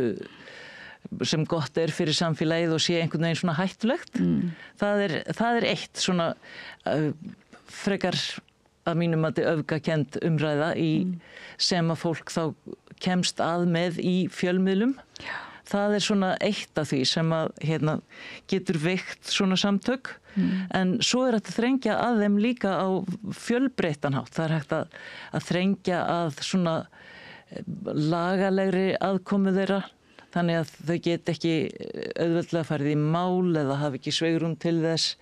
sem gott er fyrir samfélagið og sé einhvern veginn svona hættulegt. Það er eitt svona frekar að mínum að öfgakend umræða sem að fólk þá kemst að með í fjölmiðlum. Já. Það er svona eitt af því sem að getur veikt svona samtök en svo er hægt að þrengja að þeim líka á fjölbreyttan hátt. Það er hægt að þrengja að svona lagalegri aðkomu þeirra þannig að þau get ekki auðveldlega farið í mál eða hafi ekki sveigrúm til þess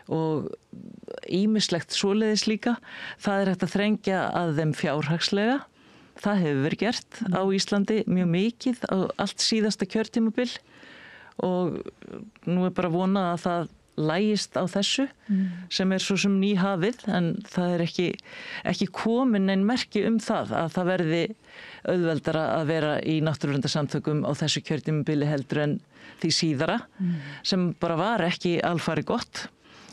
og ýmislegt svoleiðis líka. Það er hægt að þrengja að þeim fjárhagslega. Það hefur verið gert á Íslandi mjög mikið á allt síðasta kjörtímabil og nú er bara vonað að það lægist á þessu sem er svo sem nýhafið en það er ekki komin nein merki það að það verði auðveldara að vera í náttúruverndarsamtökum á þessu kjörtímabili heldur en því síðara sem bara var ekki alfarið gott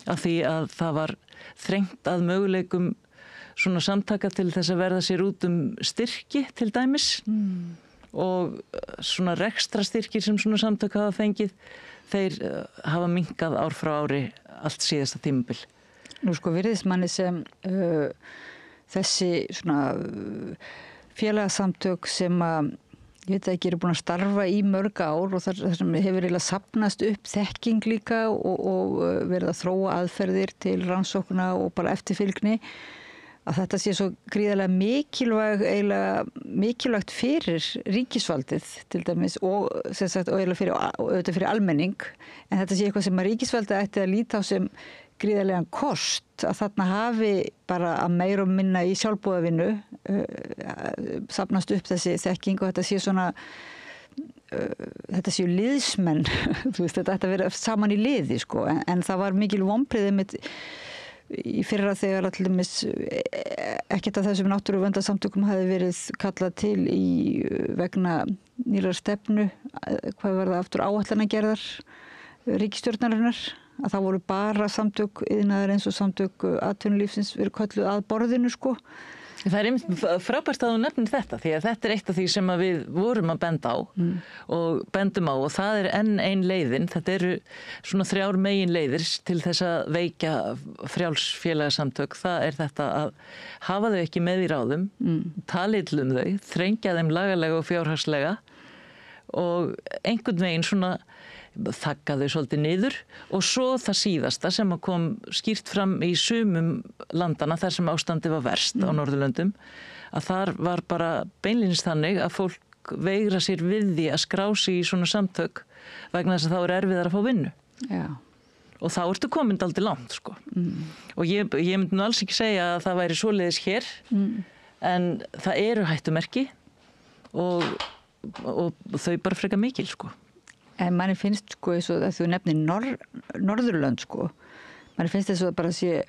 af því að það var þrengt að möguleikum svona samtaka til þess að verða sér út styrki til dæmis og svona rekstra styrkir sem svona samtök hafa fengið þeir hafa minnkað ár frá ári allt síðasta tímabil. Nú sko virðist manni sem þessi svona félagasamtök sem að ég veit ekki eru búin að starfa í mörg ár og þar sem hefur eiginlega safnast upp þekking líka og verið að þróa aðferðir til rannsókna og bara eftirfylgni að þetta sé svo gríðarlega mikilvægt fyrir ríkisvaldið til dæmis og sem sagt og auðvitað fyrir almenning en þetta sé eitthvað sem að ríkisvaldið ætti að líta á sem gríðarlegan kost að þarna hafi bara að meira og minna í sjálfboðavinnu safnast upp þessi þekking og þetta sé svona þetta séu liðsmenn þú veist þetta ætti að vera saman í liði sko en það var mikil vonbrigði með í fyrra þegar allir ekkert af þessum náttúruverndarsamtökum hafi verið kallað til vegna nýrar stefnu hvað var það aftur áætlanagerðar ríkisstjórnarinnar að það voru bara samtök iðnaðar eins og samtök atvinnulífsins verið kölluð að borðinu sko. Það er frábært að þú nefnir þetta því að þetta er eitt af því sem að við vorum að benda á og bendum á og það er enn ein leiðin. Þetta eru svona 3 megin leiðir til þess að veikja frjálsfélagasamtök. Það er þetta að hafa þau ekki með í ráðum, tala illa þau, þrengja þeim lagalega og fjárhagslega og einhvern veginn svona þakka þau svolítið niður og svo það síðasta sem að kom skýrt fram í sumum landana þar sem ástandið var verst á Norðurlöndum að þar var bara beinlínis þannig að fólk veigra sér við því að skrá sig í svona samtök vegna þess að þá er erfiðar að fá vinnu. Já. Og þá ertu komin dálítið langt sko. Og ég myndi nú alls ekki segja að það væri svoleiðis hér en það eru hættumerki og þau bara frekar mikil sko. En manni finnst sko eins og að þú nefnir Norðurlönd sko, manni finnst þess að bara sé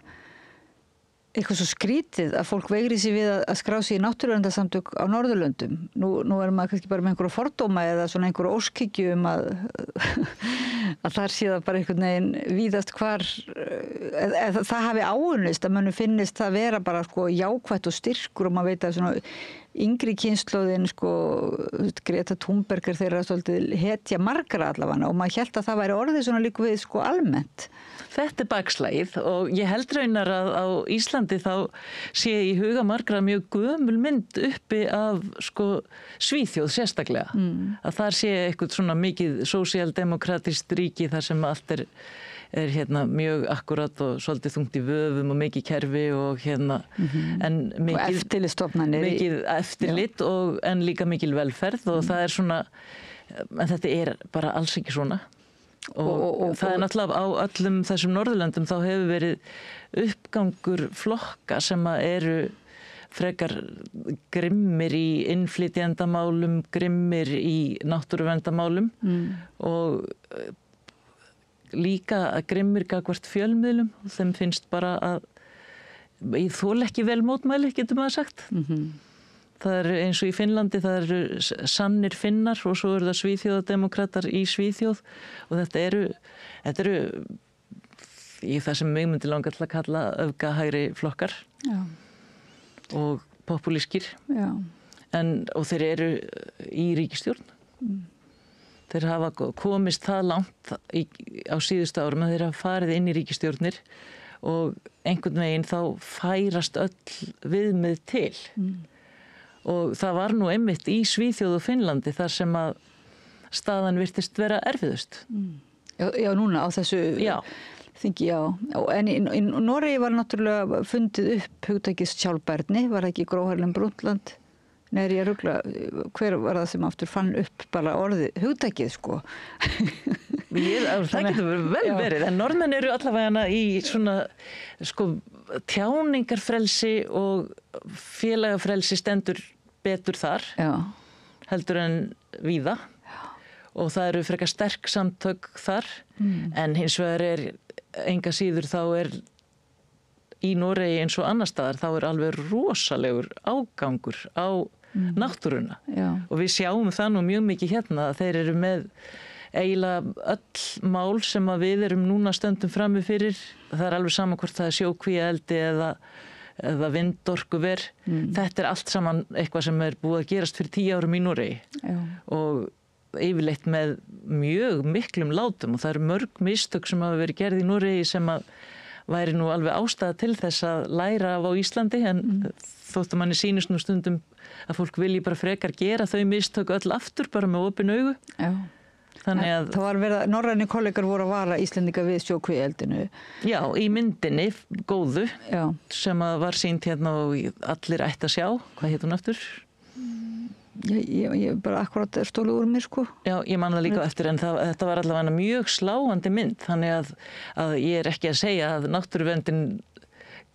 eitthvað svo skrítið að fólk veigri sig við að skrá sig í náttúruverndarsamtök á Norðurlöndum. Nú er maður kannski bara með einhverja fordóma eða svona einhverja óskhyggju að þar sé það bara einhvern veginn víðast hvar, það hafi áunnist að manni finnist það vera bara sko jákvætt og styrkur og maður veit að svona yngri kynslóðin sko Greta Thunberg þeirra svolítið hetja margra allavega og maður hélt að það væri orðið svona líka við sko almennt. Þetta er bakslagið og ég held raunar að á Íslandi þá sé í huga margra mjög gömul mynd uppi af sko Svíþjóð sérstaklega. Að þar sé eitthvað svona mikið sósíaldemokratist ríki þar sem allt er mjög akkurat og svolítið þungt í vöfum og mikið kerfi og en mikið eftirlit en líka mikil velferð og það er svona en þetta er bara alls ekki svona og það er náttúrulega á öllum þessum Norðurlöndum þá hefur verið uppgangur flokka sem að eru frekar grimmir í innflytjendamálum, grimmir í náttúruverndarmálum og líka grimmir gagnvart fjölmiðlum og þeim finnst bara að ég þoli ekki vel mótmæli, getur maður sagt. Það er eins og í Finnlandi, það eru sannir Finnar og svo eru það svíþjóðademókratar í Svíþjóð og þetta eru í það sem mig myndi langa til að kalla öfgahægri flokkar og populískir og þeir eru í ríkisstjórn. Þeir hafa komist það langt á síðustu árum að þeir hafa farið inn í ríkisstjórnir og einhvern veginn þá færast öll viðmið til. Og það var nú einmitt í Svíþjóð og Finnlandi þar sem að staðan virtist vera erfiðust. Já, núna á þessu þingi, En í Noregi var náttúrulega fundið upp hugtakið sjálfbærni, var það ekki Gro Harlem Brundtland? Nei, ég rugla, hver var það sem aftur fann upp bara orðið hugtakið, sko? Það getur vel verið, en Norðmenn eru allavega í svona, sko, tjáningarfrelsi og félagafrelsi stendur betur þar, heldur en víða. Og það eru frekar sterk samtök þar, en hins vegar enga síður þá í Noregi eins og annar staðar, þá alveg rosalegur ágangur á náttúruna. Og við sjáum það nú mjög mikið hérna að þeir eru með eiginlega öll mál sem að við erum núna stöndum frammi fyrir. Það er alveg saman hvort það er sjókvíaeldi eða vindorkuver. Þetta er allt saman eitthvað sem er búið að gerast fyrir 10 árum í Noregi. Og yfirleitt með mjög miklum látum og það eru mörg mistök sem hafa verið gerð í Noregi sem að væri nú alveg ástæða til þess að læra af á Íslandi en þótt að manni sýnist nú stundum að fólk vilji bara frekar gera þau mistök öll aftur bara með opin augu. Þannig að það var verið að norræni kollegar voru að vara Íslendinga við sjókvíaeldinu. Já, í myndinni góðu sem að var sýnt hérna og allir ætti að sjá. Hvað hét hún aftur? Ég bara akkurat stólu úr mér, sko. Já, ég man það líka eftir en þetta var allavega mjög sláandi mynd þannig að ég er ekki að segja að náttúruverndin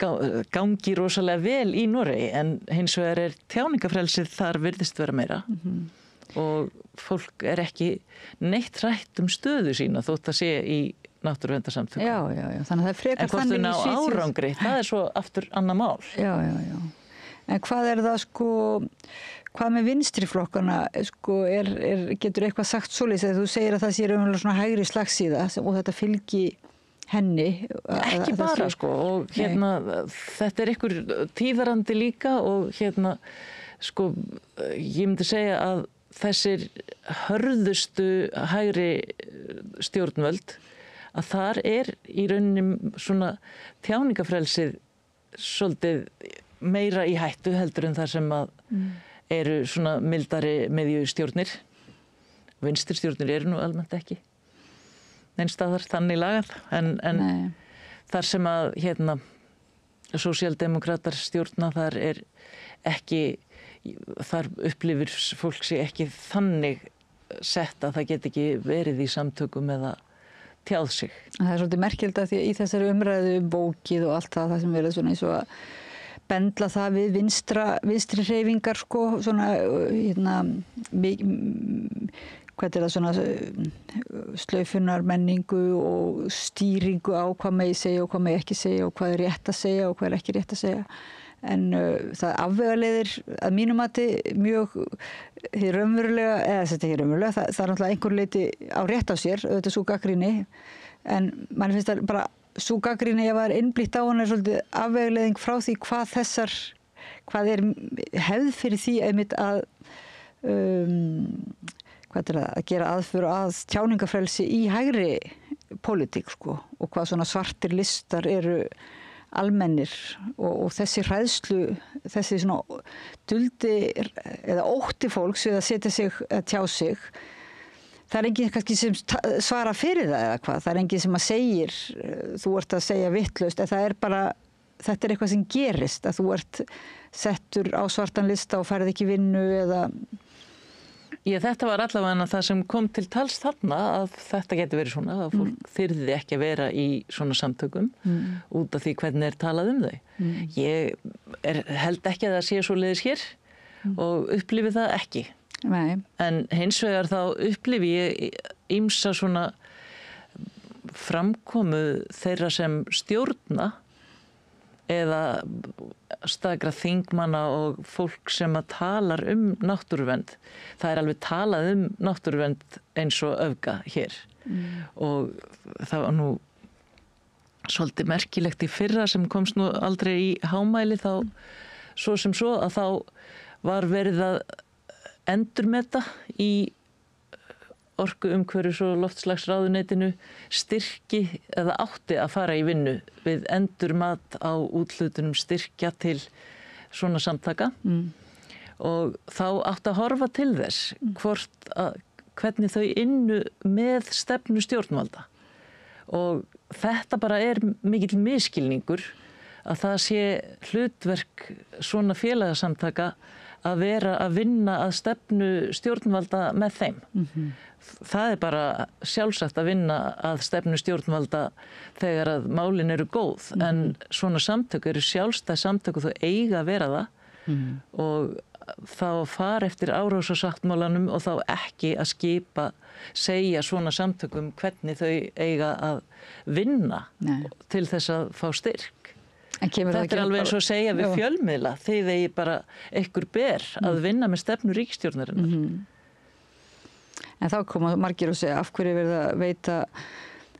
gangi rosalega vel í Noregi en hins vegar tjáningafrelsið þar virðist vera meira og fólk er ekki neitt hrætt stöðu sína þótt að sé í náttúruverndarsamtökum. Já, þannig að það er frekar þannig í Svíþjóð. En hvort þau ná árangri, það er svo aftur annað mál. Já. En hvað er það, sko, hvað með vinstriflokkana, sko, getur eitthvað sagt svoleiðis að þú segir að það sé raunverulega svona hægri slagsíða og þetta fylgi henni? Ekki bara, sko, og þetta einhver tíðarandi líka og sko, ég myndi segja að þessir hörðustu hægri stjórnvöld að þar í rauninni svona tjáningafrelsið svolítið meira í hættu heldur en það sem að eru svona mildari miðjustjórnir. Vinstri stjórnir eru nú almennt ekki neinstaðar þannig lagað en þar sem að sósíaldemókratar stjórna þar ekki þar upplifir fólk sig ekki þannig sett að það get ekki verið í samtökum eða tjáð sig. Það er svolítið merkilegt að því í þessari umræðu bókið og allt það sem verið svona eins og að bendla það við vinstri hreyfingar, sko, svona hvað er það, svona slaufunar menningu og stýringu á hvað megi segja og hvað megi ekki segja og hvað er rétt að segja og hvað er ekki rétt að segja. En það afvegaleiðir að mínum mati mjög því raunverulega, eða þetta ekki raunverulega, það er náttúrulega einhver leiti á rétt á sér, auðvitað sú gagnrýni, en mann finnst það bara sú gagnrýni ef það er innblítt á hana er svolítið afvegaleiðing frá því hvað er hefð fyrir því einmitt að að gera aðför að tjáningafrelsi í hægri pólitík, sko, og hvað svona svartir listar eru almennir og þessi hræðslu, þessi svona duldi eða ótti fólks við að setja sig, að tjá sig, það er enginn kannski sem svara fyrir það eða hvað, það er enginn sem að segir, þú ert að segja vitlaust, en það er bara, þetta er eitthvað sem gerist, að þú ert settur á svartan lista og færð ekki vinnu eða... Já, þetta var allavega það sem kom til tals þarna að þetta getur verið svona, að fólk þyrði ekki að vera í svona samtökum út af því hvernig talað þau. Ég held ekki að það sé svoleiðis hér og upplifi það ekki. Nei. En hins vegar þá upplifi ég ýmsa svona framkomu þeirra sem stjórna eða stakra þingmanna og fólk sem að talar náttúruvernd. Það alveg talað náttúruvernd eins og öfga hér. Og það var nú svolítið merkilegt í fyrra sem komst nú aldrei í hámæli þá svo sem svo að þá var verið að endurmeta í orku umhverfis og loftslagsráðuneytinu styrki eða átti að fara í vinnu við endurmat á úthlutunum styrkja til svona samtaka og þá átti að horfa til þess hvernig þau innu með stefnu stjórnvalda og þetta bara mikill misskilningur að það sé hlutverk svona félagasamtaka að vera að vinna að stefnu stjórnvalda með þeim. Það bara sjálfsagt að vinna að stefnu stjórnvalda þegar að málin eru góð en svona samtök eru sjálfstæð samtök og þau eiga að vera það og þá fara eftir Árósasáttmálanum og þá ekki að segja svona samtökum hvernig þau eiga að vinna til þess að fá styrk. Þetta alveg eins og að segja við fjölmiðla þeir eigi bara ykkur ber að vinna með stefnu ríkisstjórnarinnar. En þá koma margir og segja af hverju verið að veita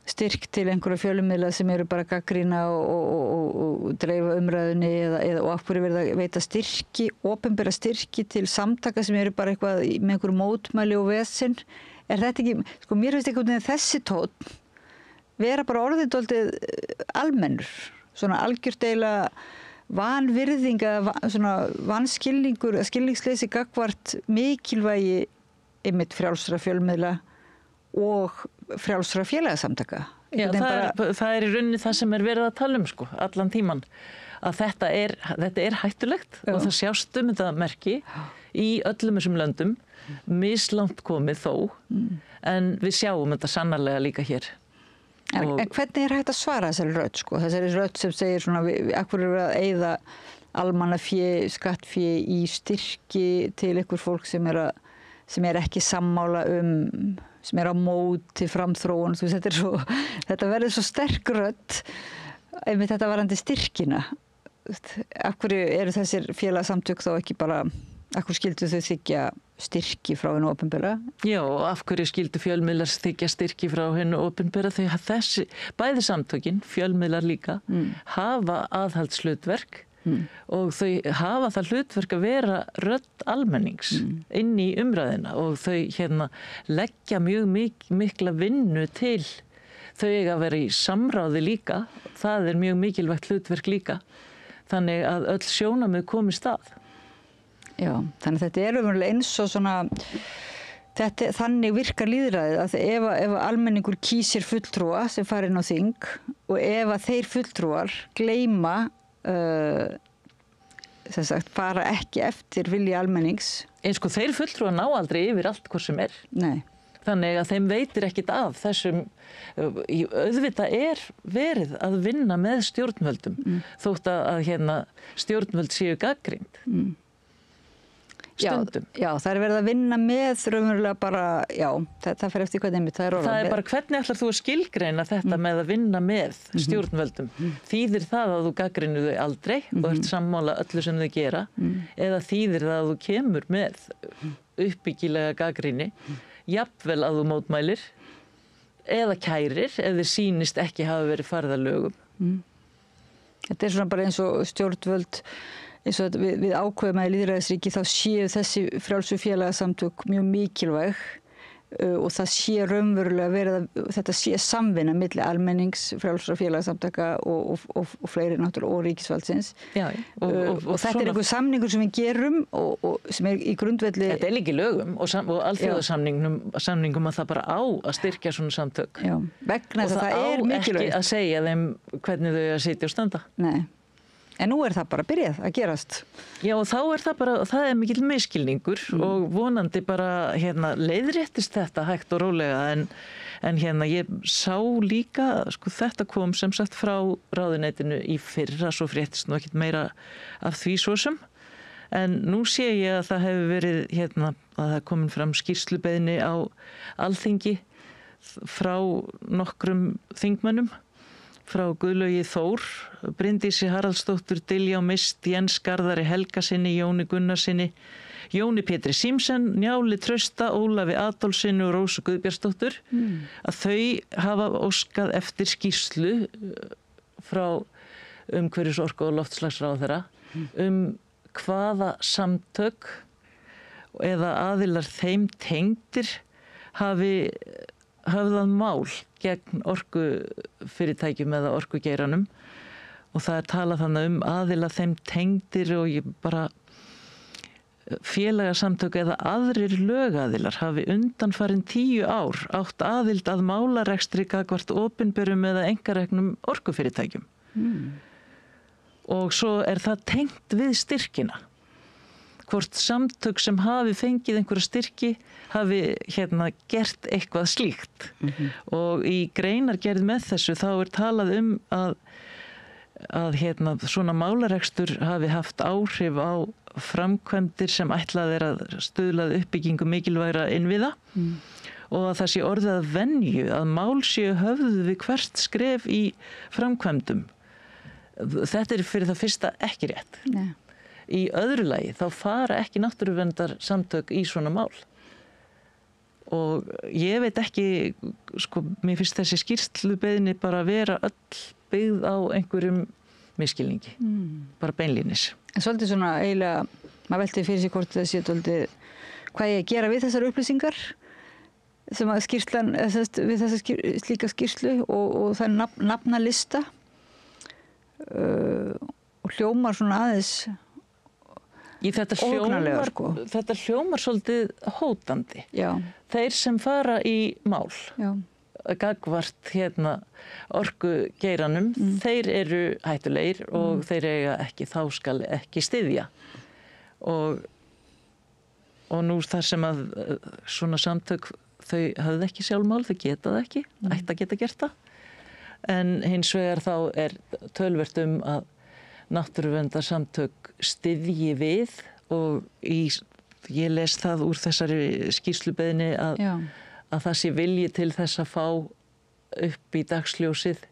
styrk til einhverju fjölmiðla sem eru bara gagnrýna og dreifa umræðunni eða og af hverju verið að veita styrki, opinbera styrki til samtaka sem eru bara eitthvað með einhverju mótmæli og vesinn. Þetta ekki, sko mér finnst einhvern veginn þessi tónn vera bara orðið dálítið almennur. Svona algjört eiginlega vanvirðing svona vanskilningur, skilningsleysi gagnvart mikilvægi einmitt frjálsra fjölmiðla og frjálsra félagasamtaka. Já, það í rauninni það sem verið að tala sko, allan tíman. Að þetta er hættulegt og það sjást þetta merki í öllum þessum löndum, mislangt komið þó, en við sjáum þetta sannarlega líka hér. En hvernig hægt að svara þessari rödd sko? Þessari rödd sem segir svona af hverju er að eyða almannafé, skattfé í styrki til einhver fólk sem er ekki sammála sem er á móti framþróun, þú veist, þetta verður svo sterk rödd einmitt þetta varandi styrkina. Af hverju eru þessir félagasamtök þá ekki bara af hverju skildu þau þykja styrki frá hinu opinbera? Já, af hverju skildu fjölmiðlar þykja styrki frá hinu opinbera? Þessi, bæði samtökin, fjölmiðlar líka, hafa aðhaldshlutverk og þau hafa það hlutverk að vera rödd almennings inn í umræðina og þau leggja mjög mikla vinnu til. Þau eiga að vera í samráði líka, það mjög mikilvægt hlutverk líka, þannig að öll sjónarmið komi stað. Já, þannig að þetta umverulega eins og svona, þannig virkar lýðræðið að ef almenningur kýsir fulltrúa sem fara inn á þing og ef að þeir fulltrúar gleyma, sem sagt, fara ekki eftir vilja almennings. Sko, þeir fulltrúar ná aldrei yfir allt hvort sem er. Nei. Þannig að þeim veitir ekkit af þessum, auðvitað verið að vinna með stjórnvöldum, þótt að stjórnvöld séu gagnrýnd. Stundum. Já, það verið að vinna með raunverulega bara, já, það fer eftir hvernig það orðað. Það bara hvernig ætlar þú að skilgreina þetta með að vinna með stjórnvöldum? Þýðir það að þú gagnrýnir þau aldrei og ert sammála öllu sem þau gera eða þýðir það að þú kemur með uppbyggilega gagnrýni, jafnvel að þú mótmælir eða kærir ef þið sýnist ekki hafa verið farið að lögum. Þetta svona bara eins og stjórnvöld eins og við ákveðum að í lýðræðisríki þá séu þessi frjálsu félagasamtök mjög mikilvæg og það sé raunverulega þetta sé samvinna milli almennings, frjálsra félagasamtaka og fleiri náttúrulega og ríkisvaldsins. Já, og þetta einhver samningur sem við gerum og sem í grundvelli. Þetta líka í lögum og alþjóðasamningum að það bara á að styrkja svona samtök. Já, vegna þess að það mikilvægt. Og mikilvægt. það á ekki að segja þeim hvernig þau að sitja og standa. Nei. En nú það bara byrjað að gerast. Já, og þá það bara, það mikill misskilningur og vonandi bara leiðréttist þetta hægt og rólega en ég sá líka, sko þetta kom sem sagt frá ráðuneytinu í fyrra, svo fréttist nú ekkert meira af því svosum. En nú sé ég að það hefur verið að það komin fram skýrslubeiðni á Alþingi frá nokkrum þingmönnum, frá Guðlaugi Þór, Bryndísi Haraldsdóttur, Diljá Mist, Jens Garðari Helgasinni, Jóni Gunnarsinni, Jóni Pétri Símsen, Njáli Trausta, Ólafi Adolfsinni og Rósu Guðbjartsdóttur, að þau hafa óskað eftir skýrslu frá umhverfis-, orku- og loftslagsráðherra hvaða samtök eða aðilar þeim tengdir hafi höfðað mál gegn orkufyrirtækjum eða orkugeiranum, og það er talað þannig aðila þeim tengdir og ég bara félagasamtök eða aðrir lögaðilar hafi undanfarin 10 ár átt aðild að málarekstri gagnvart opinberum eða einkareknum orkufyrirtækjum. Og svo er það tengt við styrkina. Hvort samtök sem hafi fengið einhverja styrki hafi gert eitthvað slíkt. Og í greinargerð með þessu þá er talað að svona málarekstur hafi haft áhrif á framkvæmdir sem ætlað er að stuðla að uppbyggingu mikilvægra innviða og að það sé orðið að venju að mál séu höfðuð við hvert skref í framkvæmdum. Þetta er fyrir það fyrsta ekki rétt. Nei. Í öðru lagi þá fara ekki náttúruverndarsamtök í svona mál. Og ég veit ekki, mér finnst þessi skýrslubeiðni bara vera öll byggð á einhverjum misskilningi, bara beinlínis. En svolítið svona eiginlega, maður veltið fyrir sig hvort það sé svolítið hvað ég að gera við þessar upplýsingar sem að skýrslan, við þessa slíka skýrslu og það er nafnalista og hljómar svona aðeins ógnarlega, sko. Þetta hljómar svolítið hótandi. Já. Þeir sem fara í mál, gagnvart orkugeiranum, þeir eru hættulegir og þeir eiga ekki, þá skal ekki styðja. Og nú þar sem að svona samtök, þau höfðu ekki sjálfmál, þau geta það ekki, ætti að geta gert það. En hins vegar þá er töluvert að náttúruverndarsamtök styðji við og ég les það úr þessari skýrslubeiðni að það sé vilji til þess að fá upp í dagsljósið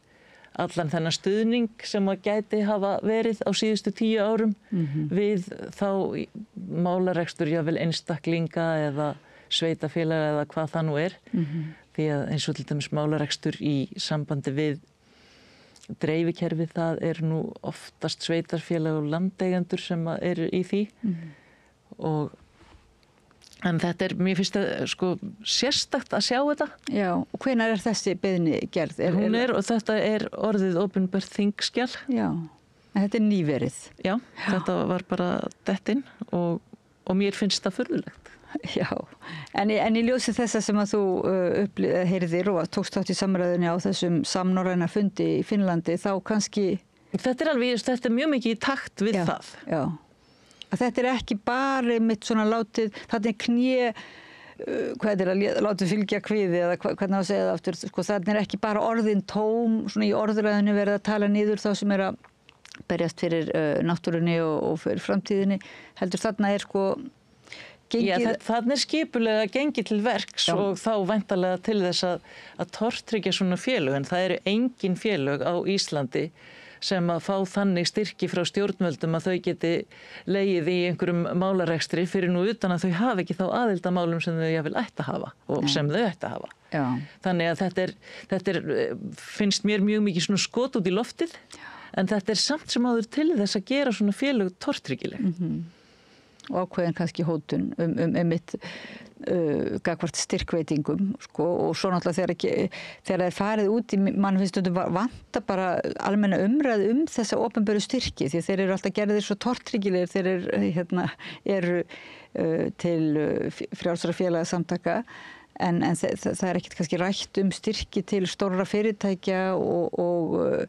allan þennan stuðning sem að gæti hafa verið á síðustu 10 árum við þá málarekstur jável einstaklinga eða sveitafélaga eða hvað það nú er. Því að eins og til dæmis málarekstur í sambandi við dreifikerfi, það er nú oftast sveitarfélag og landeigendur sem eru í því. En þetta er, mér finnst það sérstakt að sjá þetta. Já, og hvenær er þessi beiðni gerð? Og þetta er orðið opinbert þingskjal. Já, en þetta er nýverið. Já, þetta var bara dettinn og mér finnst það furðulegt. Já, en í ljósi þessa sem að þú heyrðir og tókst þátt í samræðunni á þessum samnorræna fundi í Finnlandi, þá kannski... Þetta er mjög mikið í takt við það. Já, að þetta er ekki bara mitt svona látið, þetta er hvað er að látið fylgja kviði eða hvernig að segja það aftur, þetta er ekki bara orðin tóm, svona í orðræðinu verið að tala niður þá sem er að berjast fyrir náttúrunni og fyrir framtíðinni, heldur þarna er þannig er skipulega gengið til verks og þá væntanlega til þess að tortryggja svona félög, en það eru engin félög á Íslandi sem að fá þannig styrki frá stjórnvöldum að þau geti legið í einhverjum málarekstri fyrir nú utan að þau hafa ekki þá aðild að málum sem þau jafnvel ætti að hafa og sem þau ætti að hafa. Já. Þannig að þetta er finnst mér mjög mikið svona skot út í loftið, en þetta er samt sem áður til þess að gera svona félög tortryggileg. Og ákveðin kannski hótun mitt gagvart styrkveitingum og svo náttúrulega þegar það er farið út í mann finnst stundum vanta bara almenna umræðu þessa opinberu styrki því þeir eru alltaf gerðir svo tortryggilegir þeir eru til frjálsra félagasamtaka en það er ekkert kannski rætt styrki til stórra fyrirtækja og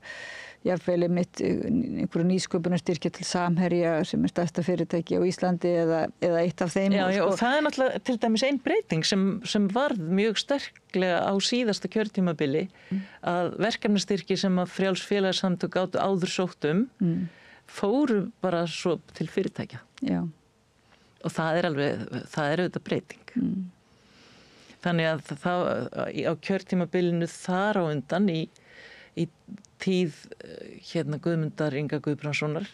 jafnvel einhverju nýsköpunarstyrki til Samherja sem stærsta fyrirtæki á Íslandi eða eitt af þeim. Já, og það er náttúrulega til dæmis ein breyting sem varð mjög sterklega á síðasta kjörtímabili að verkefnastyrki sem að frjáls félagasamtök gátu áður sótt fóru bara svo til fyrirtækja. Já. Og það er auðvitað breyting. Þannig að á kjörtímabilinu þar á undan í tíð Guðmundar Inga Guðbrandssonar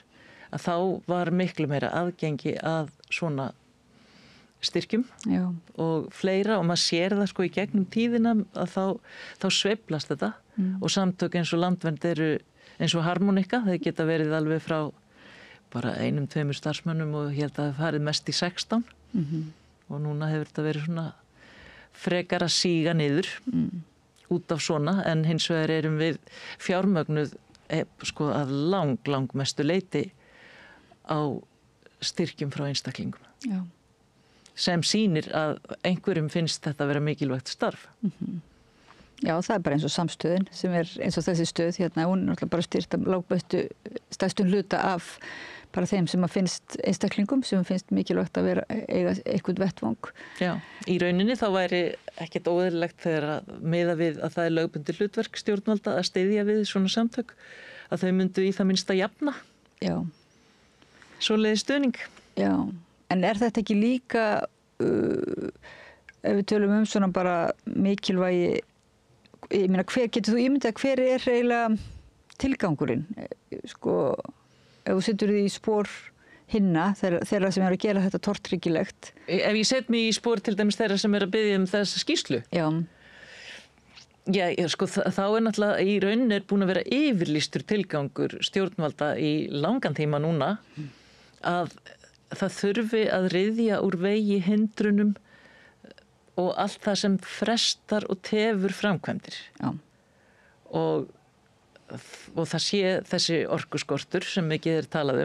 að þá var miklu meira aðgengi að svona styrkjum og fleira og maður sér það sko í gegnum tíðina að þá sveiflast þetta og samtök eins og Landvernd eru eins og Harmonika, þeir geta verið alveg frá bara 1-2 starfsmönnum og ég held að það farið mest í 16 og núna hefur þetta verið svona frekar að síga niður út af svona en hins vegar erum við fjármögnuð sko að lang mestu leyti á styrkjum frá einstaklingum. Já. Sem sýnir að einhverjum finnst þetta að vera mikilvægt starf. Já, það er bara eins og samstöðin sem er eins og þessi stöð hérna, hún er náttúrulega bara styrt af lágbæstu stærstun hluta af bara þeim sem að finnst einstaklingum sem finnst mikilvægt að vera eiga eitthvað vettvang. Já, í rauninni þá væri ekkert óeðlilegt þegar að miða við að það er lögbundið hlutverk stjórnvalda að styðja við svona samtök að þau myndu í það minnsta jafna. Já. Svoleiðis stuðning. Já. En er þetta ekki líka, ef við tölum svona bara mikilvægi, ég meina getur þú ímyndað hver er eiginlega tilgangurinn? Sko, ef þú setur því í spór hinna, þeirra sem eru að gera þetta tortryggilegt. Ef ég set mig í spór til dæmis þeirra sem eru að biðja þessa skýrslu? Já. Já, sko, þá náttúrulega í rauninni búin að vera yfirlýstur tilgangur stjórnvalda í langan tíma núna að það þurfi að ryðja úr vegi hindrunum og allt það sem frestar og tefur framkvæmdir. Já. Og það sé þessi orkuskortur sem mikið er talað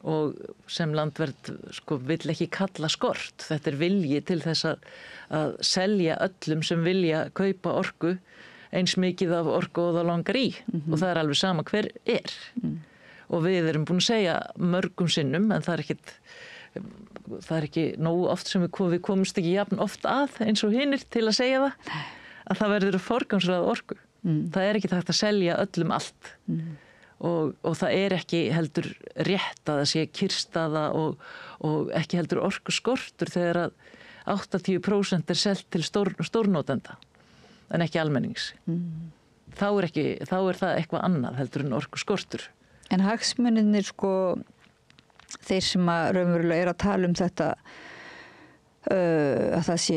og sem Landvernd sko vill ekki kalla skort. Þetta er vilji til þess að selja öllum sem vilja kaupa orku eins mikið af orku og það langar í og það er alveg sama hver er. Og við erum búin að segja mörgum sinnum en það er ekki nógu oft sem við komumst ekki jafn oft að eins og hinir til að segja að það verður að forgangsraða orku. Það er ekki hægt að selja öllum allt og það er ekki heldur rétt að það sé kyrrstaða og ekki heldur orkuskortur þegar að 80% er selt til stórnotenda en ekki almennings. Þá er það eitthvað annað heldur en orkuskortur. En hagsmunirnir sko, þeir sem að raunverulega að tala þetta að það sé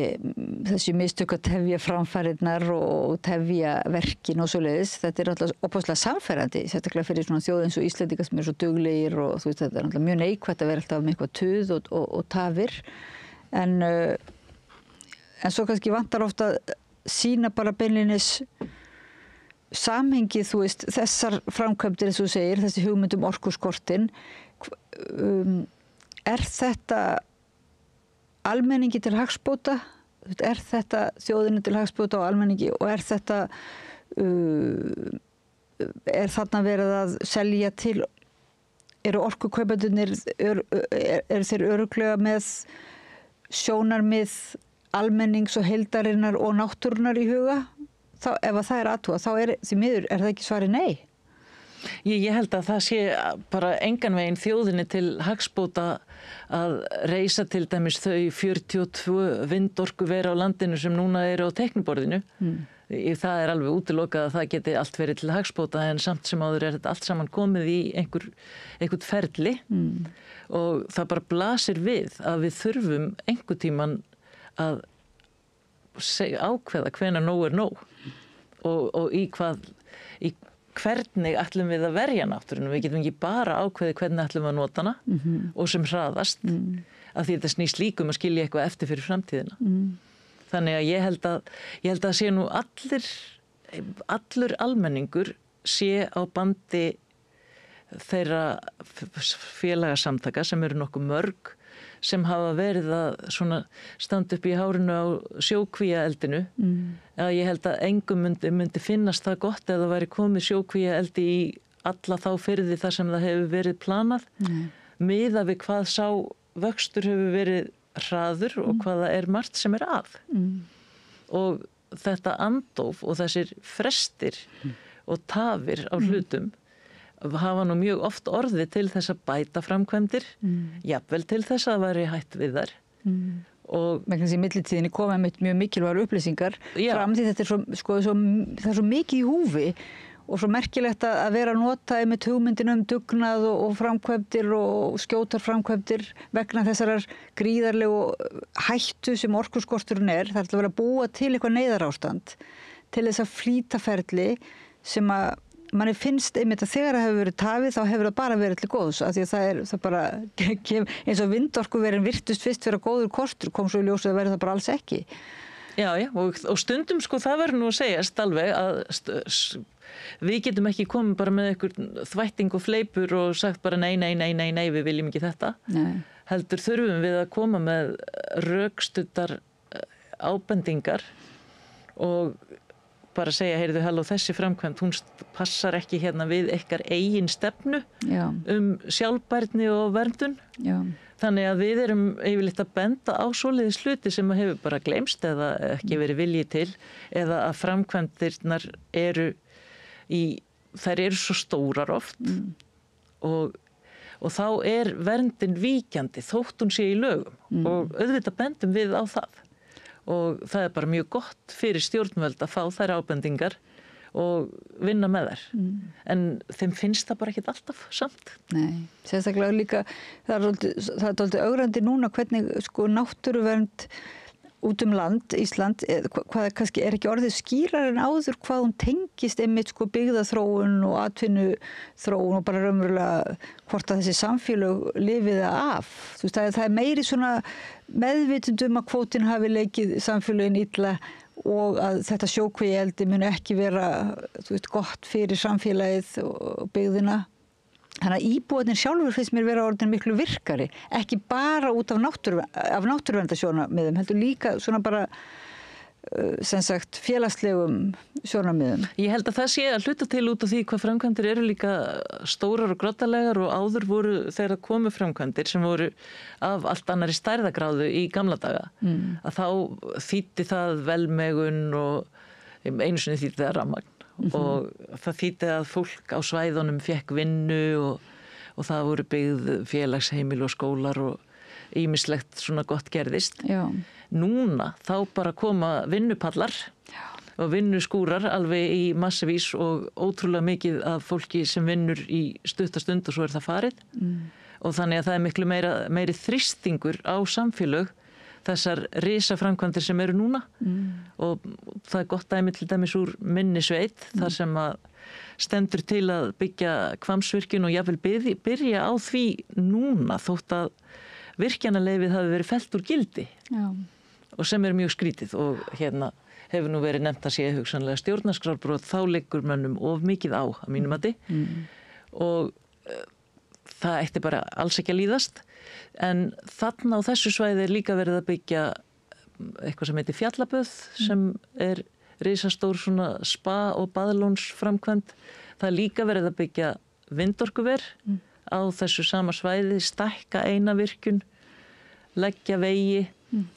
þessi mistök að tefja framfærirnar og tefja verkin og svoleiðis, þetta er alltaf opaslega samfærandi, sérstaklega fyrir svona þjóð eins og Íslendinga sem er svo duglegir og þú veist þetta er alltaf mjög neikvætt að vera alltaf með eitthvað tuð og tafir en svo kannski vantar ofta að sýna bara beinlínis samhengið, þú veist, þessar framkvæmdir eins og þú segir, þessi hugmyndum orkuskortin er þetta almenningi til hagsbóta? Er þetta þjóðinni til hagsbóta og almenningi og er þetta er þarna verið að selja til eru orkukaupendurnir eru þeir örugglega með sjónarmið almennings og heildarinnar og náttúrunar í huga? Þá, ef það er aðtúa, þá því miður er það ekki svarið nei? Ég held að það sé bara engan veginn þjóðinni til hagsbóta að reisa til dæmis þau 42 vindorkuvera á landinu sem núna eru á teikniborðinu. Það er alveg útilokað að það geti allt verið til hagsbóta en samt sem áður er þetta allt saman komið í einhvern ferli og það bara blasir við að við þurfum einhvern tíman að ákveða hvenær nóg er nóg og í hvernig ætlum við að verja náttúrunum. Við getum ekki bara ákveði hvernig ætlum við að nota hana og sem hraðast af því þetta snýst líka að skilja eitthvað eftir fyrir framtíðina. Þannig að ég held að sé nú allur almenningur sé á bandi þeirra félagasamtaka sem eru nokkuð mörg sem hafa verið að svona standa upp í hárinu á sjókvíaeldinu. Að ég held að engum myndi finnast það gott ef það væri komið sjókvíaeldi í alla þá firði þar sem það hefur verið planað. Miðað við hvað sá vöxtur hefur verið hraður og hvaða er margt sem er að. Og þetta andóf og þessir frestir og tafir á hlutum hafa nú mjög oft orðið til þess að bæta framkvæmdir, jafnvel til þess að væri hætt við þær Vegna þess að í millitíðinni koma mjög mikilvægar upplýsingar fram því þetta það er svo mikið í húfi og svo merkilegt að vera að nota með hugmyndin dugnað og framkvæmdir og skjótar framkvæmdir vegna þessarar gríðarlegu hættu sem orkuskorturinn er. Það er að vera að búa til eitthvað neyðarástand til þess að flýta ferli sem að manni finnst einmitt að þegar það hefur verið tafið þá hefur það bara verið til góðs af því að það bara eins og vindorkuverin virtust fyrst vera góður kostur kom svo í ljós að verið það bara alls ekki. Já, og stundum það verður nú að segjast alveg að við getum ekki komið bara með einhvern þvætting og fleipur og sagt bara nei, við viljum ekki þetta. Nei. Heldur þurfum við að koma með rökstuddar ábendingar og bara segja, heyrðu, halló, þessi framkvæmd, hún passar ekki hérna við ykkar eigin stefnu sjálfbærni og verndun. Já. Þannig að við erum yfirleitt að benda á svoleiðis hluti sem hefur bara gleymst eða ekki verið vilji til eða að framkvæmdirnar þær eru svo stórar oft og þá er verndin víkjandi þótt hún sé í lögum og auðvitað bendum við á það. Og það er bara mjög gott fyrir stjórnvöld að fá þær ábendingar og vinna með þær. En þeim finnst það bara ekkert alltaf samt. Nei, sérstaklega líka, það er dálítið ögrandi núna hvernig náttúruvernd út land, Ísland, hvað kannski er ekki orðið skýrar en áður hvað hún tengist einmitt byggðaþróun og atvinnuþróun og bara raunverulega hvort að þessi samfélög lifið af. Þú veist, það er meiri svona meðvitund að kvótin hafi leikið samfélögin illa og að þetta sjókvíaeldi mun ekki vera gott fyrir samfélagið og byggðina. Þannig að íbúarnir sjálfur finnst mér vera orðin miklu virkari, ekki bara út af náttúruverndarsjónarmiðum, heldur líka svona bara sem sagt félagslegum sjónarmiðum. Ég held að það sé að hluta til út af því hvað framkvæmdir eru líka stórar og groddalegar og áður voru þegar það komu framkvæmdir sem voru af allt annari stærðagráðu í gamla daga. Að þá þýddi það velmegun og einu sinni þýddi það rafmagn. Og það þýddi að fólk á svæðunum fékk vinnu og það voru byggð félagsheimil og skólar og ýmislegt svona gott gerðist. Já. Núna þá bara koma vinnupallar og vinnuskúrar alveg í massavís og ótrúlega mikið af fólki sem vinnur í stuttastund og svo er það farið. Og þannig að það er miklu meiri þrýstingur á samfélög þessar risaframkvæmdir sem eru núna og það er gott dæmi til dæmis úr minni sveit þar sem að stendur til að byggja Hvammsvirkjun og jafnvel byrja á því núna þótt að virkjanaleyfið hafi verið fellt úr gildi. Já. Og sem er mjög skrítið og hérna hefur nú verið nefnt að sé hugsanlega stjórnarskrárbrot, þá liggur mönnum of mikið á mínum mati og það ætti bara alls ekki að líðast. En þarna á þessu svæði er líka verið að byggja eitthvað sem heitir Fjallaböð sem er risastór svona spa- og baðlónsframkvæmd. Það er líka verið að byggja vindorkuver á þessu sama svæði, stækka eina virkjun, leggja vegi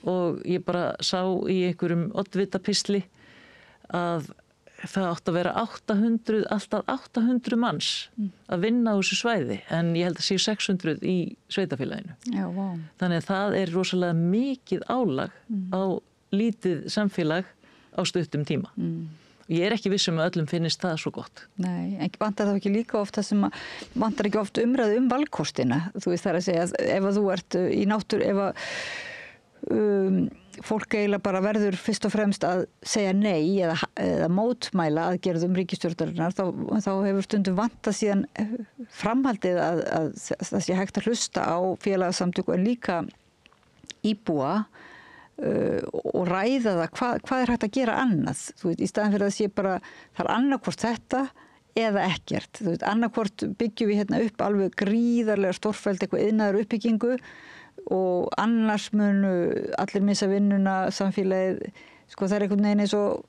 og ég bara sá í einhverjum oddvitapistli að það átt að vera alltaf 800 manns að vinna á þessu svæði en ég held að séu 600 í sveitafélaginu. Já, vá. Þannig að það er rosalega mikið álag á lítið samfélag á stuttum tíma. Ég er ekki viss að öllum finnist það svo gott. Nei, en vantar það ekki líka oft það sem vantar ekki oft umræðu valkostina. Þú veist það að segja að ef að þú ert í náttúru, ef að fólk eiginlega bara verður fyrst og fremst að segja nei eða mótmæla aðgerðum ríkisstjórnarinnar þá hefur stundum vantað síðan framhaldið að það sé hægt að hlusta á félagasamtök en líka íbúa og ræða það hvað er hægt að gera annað þú veit, í staðan fyrir að það sé bara það er annarkvort þetta eða ekkert þú veit, annarkvort byggjum við hérna upp alveg gríðarlega stórfelld eitthvað iðnaðar uppbyggingu og annars munu allir missa vinnuna, samfélagið, sko það er einhvern veginn eins og,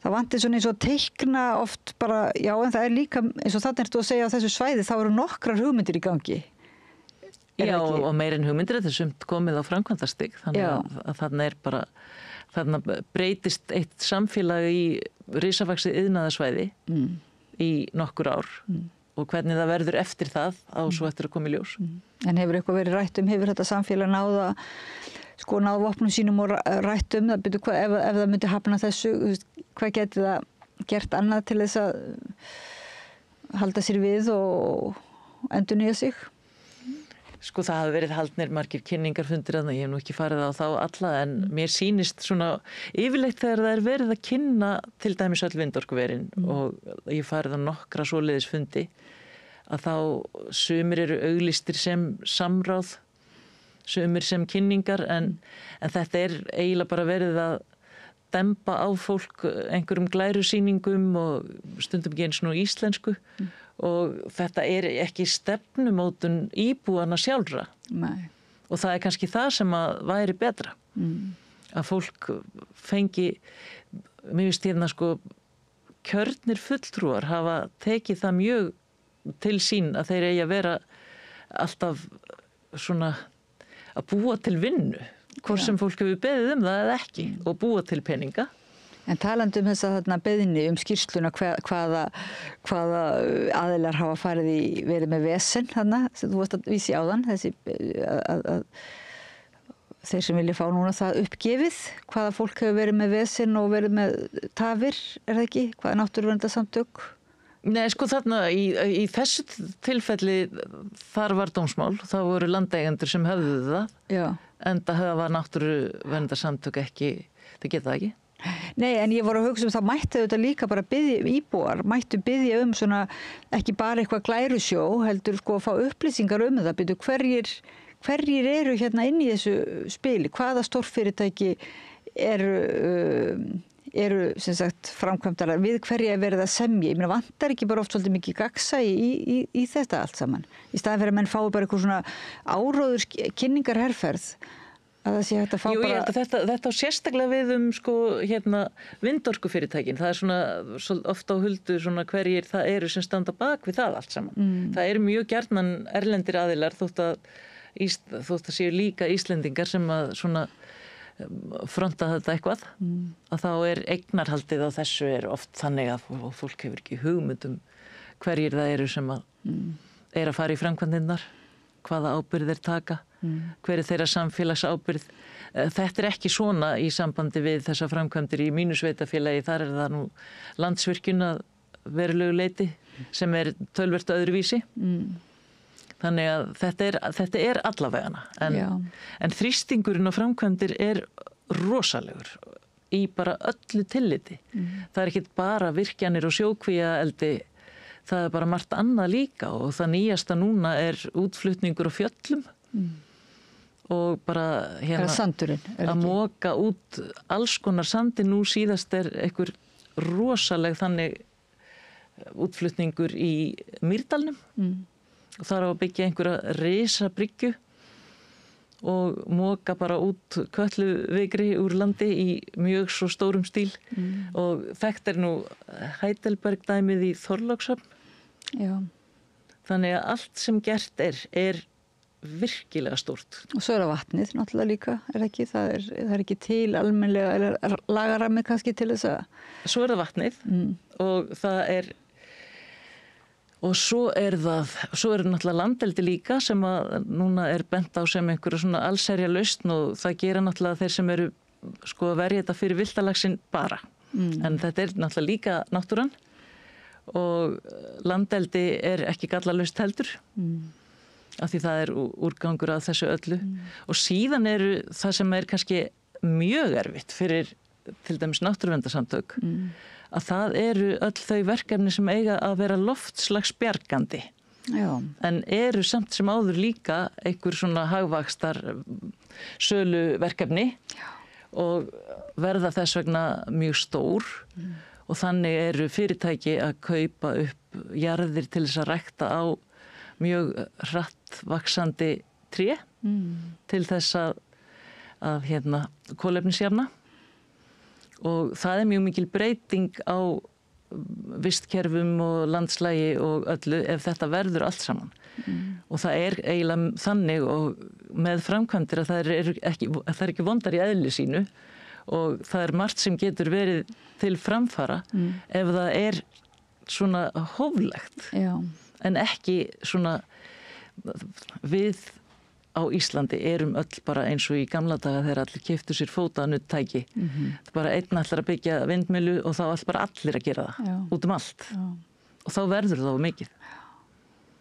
það vantir svona eins og teikna oft bara, já en það er líka eins og þannig ertu að segja á þessu svæði, þá eru nokkrar hugmyndir í gangi. Já og meir en hugmyndir þetta sumt komið á framkvæmdastig, þannig að þarna er bara, þarna breytist eitt samfélag í risavaxið iðnaðarsvæði í nokkur ár hvernig það verður eftir það á svo eftir að koma í ljós. En hefur eitthvað verið rætt hefur þetta samfélag náða náð vopnum sínum og rætt það byrju, ef það myndi hafna þessu, hvað geti það gert annað til þess að halda sér við og endurnýja sig? Sko það hafa verið haldnir margir kynningarfundir að ég hef nú ekki farið á þá alla en mér sýnist svona yfirleitt þegar það verið að kynna til dæmis öll vindorkuverin og ég farið á nokkra svoleiðis fundi að þá sumir eru auglýstir sem samráð, sumir sem kynningar en þetta eiginlega bara verið að dempa á fólk einhverjum glærusýningum og stundum ekki eins og íslensku og þetta ekki stefnumótun íbúana sjálfra. Nei. Og það kannski það sem að væri betra. Að fólk fengi, mér finnst hérna sko, kjörnir fulltrúar hafa tekið það mjög til sín að þeir eigi að vera alltaf svona að búa til vinnu. Hvort sem fólk hefur beðið það eða ekki og búa til peninga. En talandi þessa beiðni skýrsluna hvaða aðilar hafa verið með vesen þarna, sem þú varst að vísi áðan, að þeir sem vilja fá núna það uppgefið, hvaða fólk hefur verið með vesen og verið með tafir, það ekki? Hvaða náttúruverndarsamtök? Nei, sko þarna í þessu tilfelli þar var dómsmál, þá voru landeigendur sem höfðuðu það, en það hafa náttúruverndarsamtök ekki, það geta það ekki. Nei, en ég voru að hugsa það mætti þetta líka bara íbúar, mættu biðja svona, ekki bara eitthvað glærusjó, heldur sko að fá upplýsingar það, byrju hverjir eru hérna inn í þessu spili, hvaða stórfyrirtæki eru sem sagt framkvæmdar við hverja verið að semja, ég meina vantar ekki bara oft svolítið mikið gagnsæi í þetta allt saman, í staðan fyrir að menn fái bara eitthvað svona áróður kynningarherferð að það sé hægt að fá Jú, bara... Jú, ég held að þetta á sérstaklega við sko, vindorkufyrirtækin. Það svona ofta á huldu svona hverjir það eru sem standa bak við það allt saman. Það eru mjög gjarnan erlendir aðilar þótt að séu líka Íslendingar sem að svona fronta þetta eitthvað. Að þá eignarhaldið á þessu oft þannig að fólk hefur ekki hugmynd hverjir það eru sem að fara í framkvæmdirnar, hvaða ábyrgð taka. Hver þeirra samfélagsábyrgð. Þetta ekki svona í sambandi við þessa framkvæmdir í mínu sveitarfélagi, þar það nú Landsvirkjun að verulegu leyti sem töluvert öðruvísi. Þannig að þetta allavegana en þrýstingurinn á framkvæmdir rosalegur í bara öllu tilliti. Það ekkert bara virkjanir og sjókvíaeldi, það bara margt annað líka og það nýjasta núna útflutningur á fjöllum og bara hérna sandurinn, að moka út alls konar sandi. Nú síðast einhver rosaleg þannig útflutningur í Mýrdalnum og þar á að byggja einhverja risabryggju og moka bara út Kötluvikri úr landi í mjög svo stórum stíl og þekkt nú Heidelberg dæmið í Þorlákshöfn. Já. Þannig að allt sem gert virkilega stórt. Og svo það vatnið náttúrulega líka, ekki? Það ekki til almennilega, eller lagarammi kannski til þess að... Svo það vatnið og það og svo það náttúrulega landeldi líka sem að núna bent á sem einhverju svona allserja lausn og það gera náttúrulega þeir sem eru sko að verja þetta fyrir villalaxinn bara. En þetta náttúrulega líka náttúran og landeldi ekki gallalaust heldur. Af því það úrgangur að þessu öllu og síðan það sem kannski mjög erfitt fyrir til dæmis náttúruverndarsamtök að það öll þau verkefni sem eiga að vera loftslagsbjargandi en samt sem áður líka einhver svona hagvaxtar söluverkefni og verða þess vegna mjög stór og þannig fyrirtæki að kaupa upp jarðir til þess að rækta á mjög hratt vaxandi tré til þess að kolefnisjafna og það mjög mikil breyting á vistkerfum og landslægi og öllu ef þetta verður allt saman og það eiginlega þannig og með framkvæmdir að það ekki vondar í eðli sínu og það margt sem getur verið til framfara ef það svona hóflegt. Já. en ekki svona við á Íslandi erum öll bara eins og í gamla daga þegar allir keyptu sér fótanuttæki. Það bara einn ætlar að byggja vindmyllu og þá ætlar bara allir að gera það, út allt. Og þá verður það mikið.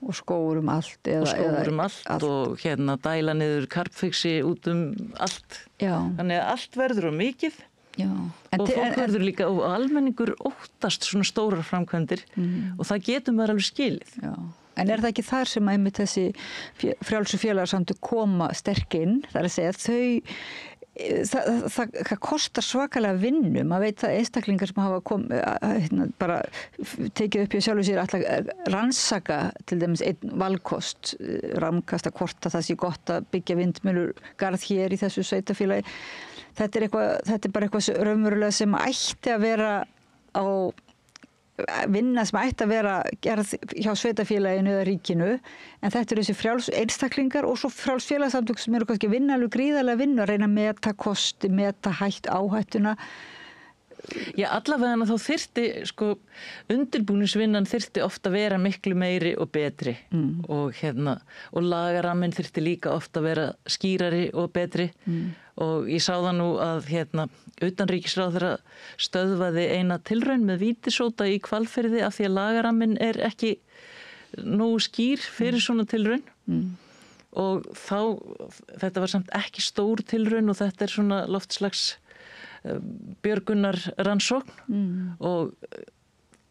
Og skógur allt. Allt og dæla niður karpfixi út allt. Já. Þannig að allt verður mikið. Já. Og fólk verður líka, og almenningur óttast svona stórar framkvæmdir og það getur maður alveg skilið. Já. En það ekki þar sem einmitt þessi frjálsu félagasamtök koma sterk inn, það að segja það kostar svakalega vinnu, maður veit að einstaklingar sem hafa bara tekið upp hjá sjálfu sér að rannsaka til dæmis einn valkost, ramkasta hvort að það sé gott að byggja vindmyllur garð hér í þessu sveitarfélagi. Þetta er bara eitthvað raunverulega sem ætti að vera á vinna sem ætti að vera gerð hjá sveitarfélaginu eða ríkinu, en þetta eru þessi frjáls einstaklingar og svo frjáls félagsamtök sem eru kannski vinna alveg gríðarlega vinnu að reyna að meta kosti, meta áhættuna. Já, allavega þá þyrfti, undirbúningsvinnan þyrfti ofta að vera miklu meiri og betri og lagaramminn þyrfti líka ofta að vera skýrari og betri og ég sá það nú að utanríkisráðherra stöðvaði eina tilraun með vítisóta í Hvalfirði af því að lagaramminn er ekki nógu skýr fyrir svona tilraun og þetta var samt ekki stór tilraun og þetta er svona loftslags björgunar rannsókn og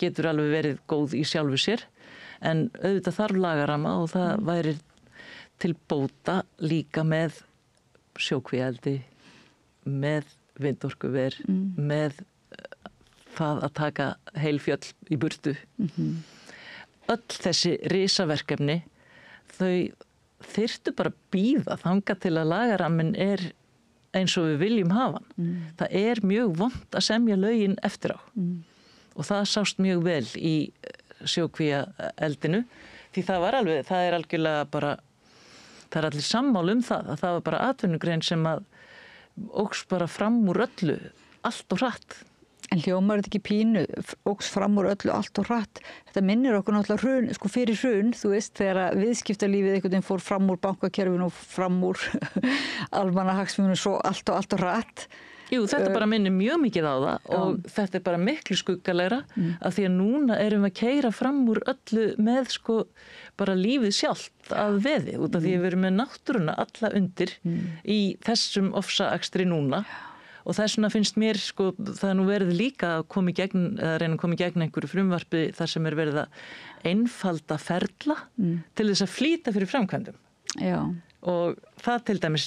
getur alveg verið góð í sjálfu sér en auðvitað þarf lagaramma og það væri til bóta líka með sjókvíaeldi, með vindorkuver, með það að taka heil fjöll í burtu. Öll þessi risaverkefni, þau þyrftu bara bíða þangað til að lagarammin er eins og við viljum hafa hann. Það er mjög vont að semja lögin eftir á og það sást mjög vel í sjókvíaeldinu því það er algjörlega bara, það er allir sammála það að það var bara atvinnugrein sem að óx bara fram úr öllu allt og hratt. En hljómar þetta ekki pínu, óx fram úr öllu allt og hratt. Þetta minnir okkur náttúrulega fyrir hrun, þú veist, þegar viðskiptalífið einhvern veginn fór fram úr bankakerfinu og fram úr almannahagsmunum svo allt og hratt. Jú, þetta bara minnir mjög mikið á það og þetta er bara miklu skuggalegra af því að núna erum við að keyra fram úr öllu með bara lífið sjálft að veði út af því að við erum með náttúruna alla undir í þessum ofsaakstri núna. Og þess vegna finnst mér, það er nú verið líka að koma í gegn, eða reyna að koma í gegn einhverju frumvarpi þar sem er verið að einfalda ferla til þess að flýta fyrir framkvæmdum. Já. Og það til dæmis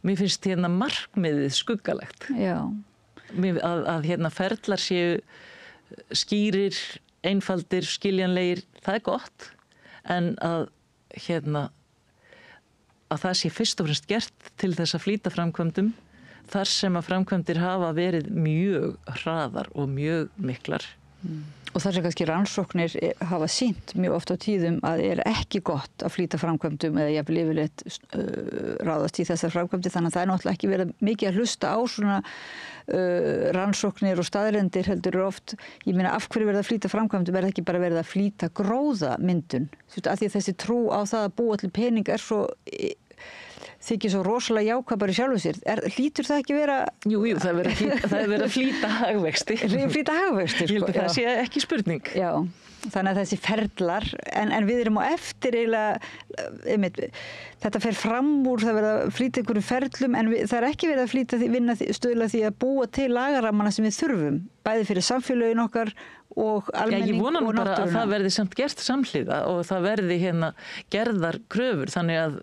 mér finnst markmiðið skuggalegt. Já. Að ferlar séu skýrir, einfaldir, skiljanlegir, það er gott, en að það sé fyrst og fremst gert til þess að flýta framkvæmdum þar sem að framkvæmdir hafa verið mjög hraðar og mjög miklar. Og þar sem kannski rannsóknir hafa sýnt mjög oft á tíðum að er ekki gott að flýta framkvæmdum eða jafnvel yfirleitt ráðast í þessar framkvæmdir þannig að það er náttúrulega ekki verið mikið að hlusta á svona rannsóknir og staðrendir heldur oft, ég meina af hverju verið að flýta framkvæmdum er ekki bara verið að flýta gróðamyndun, af því að þessi trú á það að búa til pening er svo þykir svo rosalega jákvæð bara í sjálfu sér. Hlýtur það ekki vera... Jú, það er verið að flýta hagvexti. Flýta hagvexti, Ég held að það sé ekki spurning. Já, þannig að þessi ferlar, en við erum á eftir eiginlega, þetta fer fram úr, það verið að flýta einhverjum ferlum, en það er ekki verið að flýta stuðla því að búa til lagarammana sem við þurfum, bæði fyrir samfélögin okkar og almenning og náttúruna. Ég vona bara að það verði samt gert samhliða og það verði gerðar kröfur, þannig að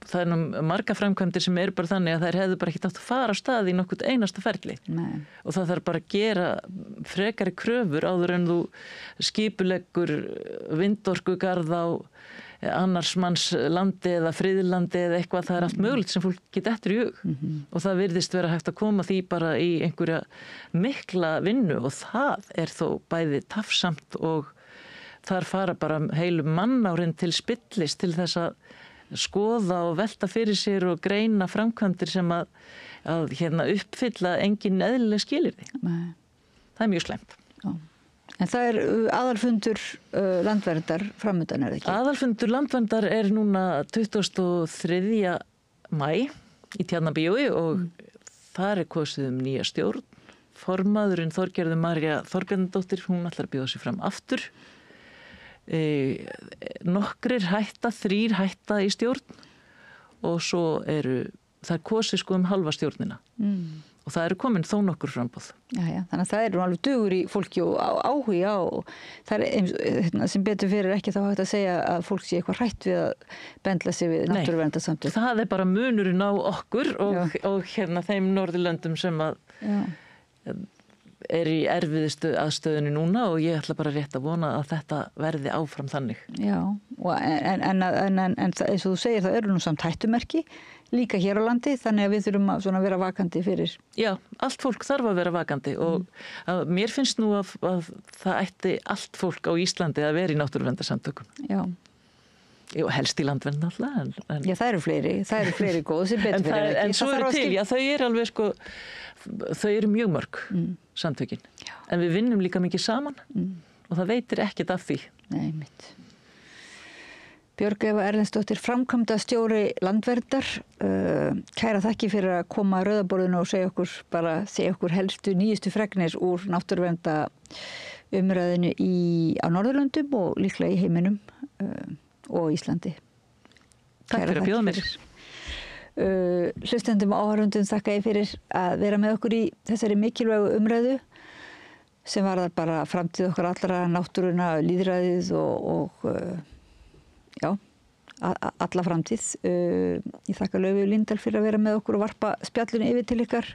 það er nú marga framkvæmdir sem eru bara þannig að þær hefðu bara ekki átt að fara á stað í nokkurt einasta ferli. Nei. Og það þarf bara að gera frekari kröfur áður en þú skipuleggur vindorkugarð á annars manns landi eða friðlandi eða eitthvað, það er allt mögulegt sem fólk geta eftir í hug og það virðist vera hægt að koma því bara í einhverja mikla vinnu og það er þó bæði tafsamt og þar fara bara heilu mannárin til spillis til þess að skoða og velta fyrir sér og greina framkvæmdir sem að uppfylla engin eðlileg skilyrði. Nei. Það er mjög slæmt. Já. En það aðalfundur landverndar framundan, er það ekki? Aðalfundur landverndar núna 23. maí í Tjarnarbíói og þar kosið nýja stjórn. Formaðurinn Þorgerður María Þorbjarnardóttir, hún ætlar að bjóða sig fram aftur. Nokkrir hætta, 3 hætta í stjórn og svo það kosið halva stjórnina. Og það komin þó nokkur framboð. Já, þannig að það alveg dugur í fólki og áhuga og það sem betur fyrir ekki þá hægt að segja að fólk sé eitthvað hrætt við að bendla sig við náttúruverndarsamtök. Það bara munurinn á okkur og þeim Norðurlöndum sem að í erfiðustu aðstöðunni núna og ég ætla bara rétt að vona að þetta verði áfram þannig. Já, en eins og þú segir það nú samt hættumerki líka hér á landi, þannig að við þurfum að vera vakandi fyrir. Já, allt fólk þarf að vera vakandi og mér finnst nú að það ætti allt fólk á Íslandi að vera í náttúruverndarsamtökum. Já. Og helst í landvernd náttúrulega. Já, það eru fleiri góð sem betur fyrir ekki. En svo til, já, þau alveg þau mjög mörg samtökin. Já. En við vinnum líka mikið saman og það veitir ekkert af því. Nei, mitt. Björg Eva Erlendsdóttir, framkvæmdastjóri landverndar. Kæra þakki fyrir að koma að Rauðaborðinu og segja okkur helstu nýjustu fregnir úr náttúruvernda umræðinu á Norðurlöndum og líklega í heiminum og Íslandi. Takk fyrir að bjóða mér. Hlustendum og áhorfendum þakka ég fyrir að vera með okkur í þessari mikilvægu umræðu sem varðar bara framtíð okkar allra, náttúruna, lýðræðið og alla framtíð. Ég þakka Laufey Líndal fyrir að vera með okkur og varpa spjallinu yfir til ykkar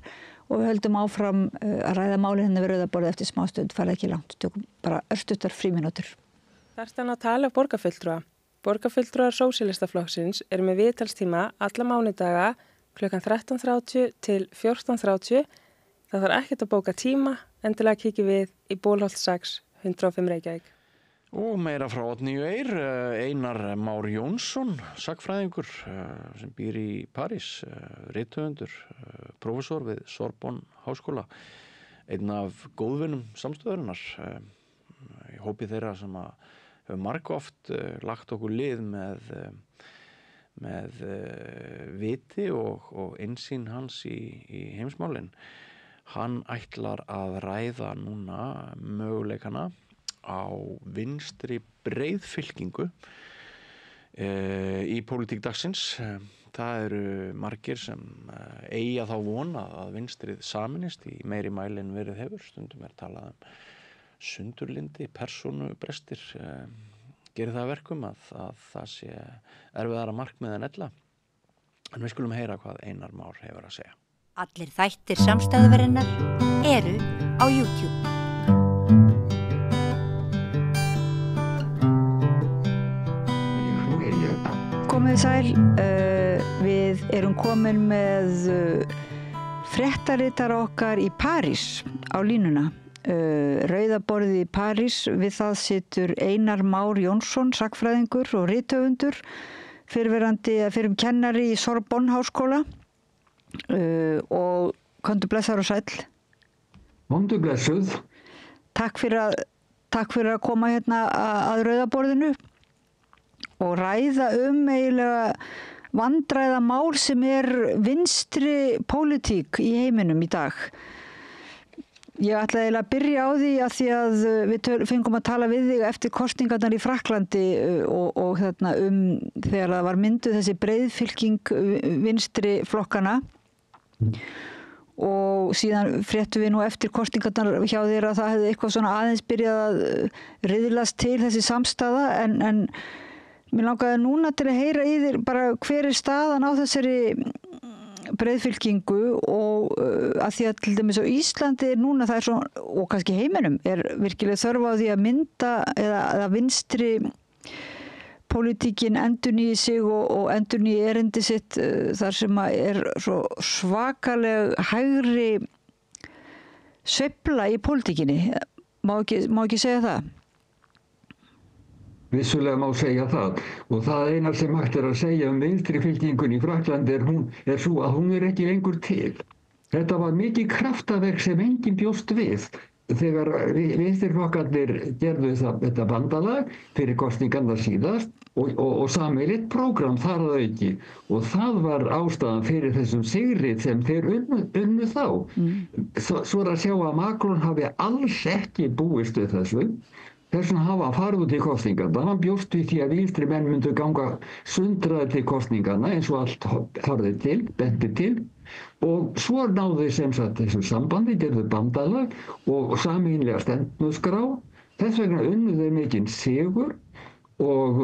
og við höldum áfram að ræða málið við Rauðaborðið eftir smástund, farið ekki langt, tökum bara örstuttar frímínútur. Þarftan að tala borgarfulltrúa. Borgarfulltrúar Sósíalistaflokksins með viðtalstíma alla mánudaga klukkan 13:30 til 14:30. Það þarf ekkert að bóka tíma, endilega kíkjum við í Bólholt 6, 105 Reykjavík. Og meira frá Oddnýju Eir, Einar Már Jónsson, sagnfræðingur sem býr í París, rithöfundur, prófessor við Sorbonne Háskóla, einn af góðvinum samstöðurinnar, í hópi þeirra sem hefur margoft lagt okkur lið með viti og innsýn hans í heimsmálin. Hann ætlar að ræða núna möguleikana á vinstri breiðfylkingu í pólitík dagsins. Það eru margir sem eiga þá vona að vinstrið saminist í meiri mæli en verið hefur. Stundum talað sundurlyndi, persónubrestir, gerir það verkum að það sé erfiðara markmið en ella. En við skulum heyra hvað Einar Már hefur að segja. Allir þættir samstæðuverinnar eru á YouTube. Komið sæl, við erum komin með fréttaritara okkar í París á línuna. Rauðaborðið í París, við það situr Einar Már Jónsson, sagnfræðingur og rithöfundur, fyrrum kennari í Sorbonne Háskóla og komdu blessaður og sæll. Komdu blessuð. Takk fyrir að koma hérna að Rauðaborðinu og ræða eiginlega vandræðamál sem vinstri pólitík í heiminum í dag. Ég ætlaði eiginlega að byrja á því að við fengum að tala við þig eftir kosningarnar í Frakklandi og þegar það var mynduð þessi breiðfylking vinstri flokkana og síðan fréttum við nú eftir kosningarnar hjá þér að það hefði eitthvað svona aðeins byrjað að riðlast til þessi samstaða en mér langaði núna til að heyra í þér bara hver staðan á þessari breiðfylkingu og að því að til dæmis á Íslandi núna það svo, og kannski heiminum virkilega þörf á því að mynda eða vinstri pólitíkin endurnýi sig og endurnýi erindi sitt þar sem svo svakaleg hægri sveifla í pólitíkinni. Má ekki segja það? Vissulega má segja það og það eina sem hægt að segja vinstri fylkingun í Frakklandi er svo að hún ekki lengur til. Þetta var mikið kraftaverk sem enginn bjóst við þegar vinstriflokkarnir gerðu þetta bandalag fyrir kosningarnar síðast og sameiginlegt prógram þar að auki og það var ástæðan fyrir þessum sigri sem þeir unnu þá. Svo er að sjá að Macron hafi alls ekki búist við þessu. Þess vegna hafa hann farið út í kosningarnar. Hann bjóst við því að vinstri menn myndu ganga sundraði til kosningarna eins og allt harði til, benti til. Og svo náðu sem sagt þessu sambandi, gerðu bandalag og sameiginlega stefnuskrá. Þess vegna unnu þeir mikinn sigur og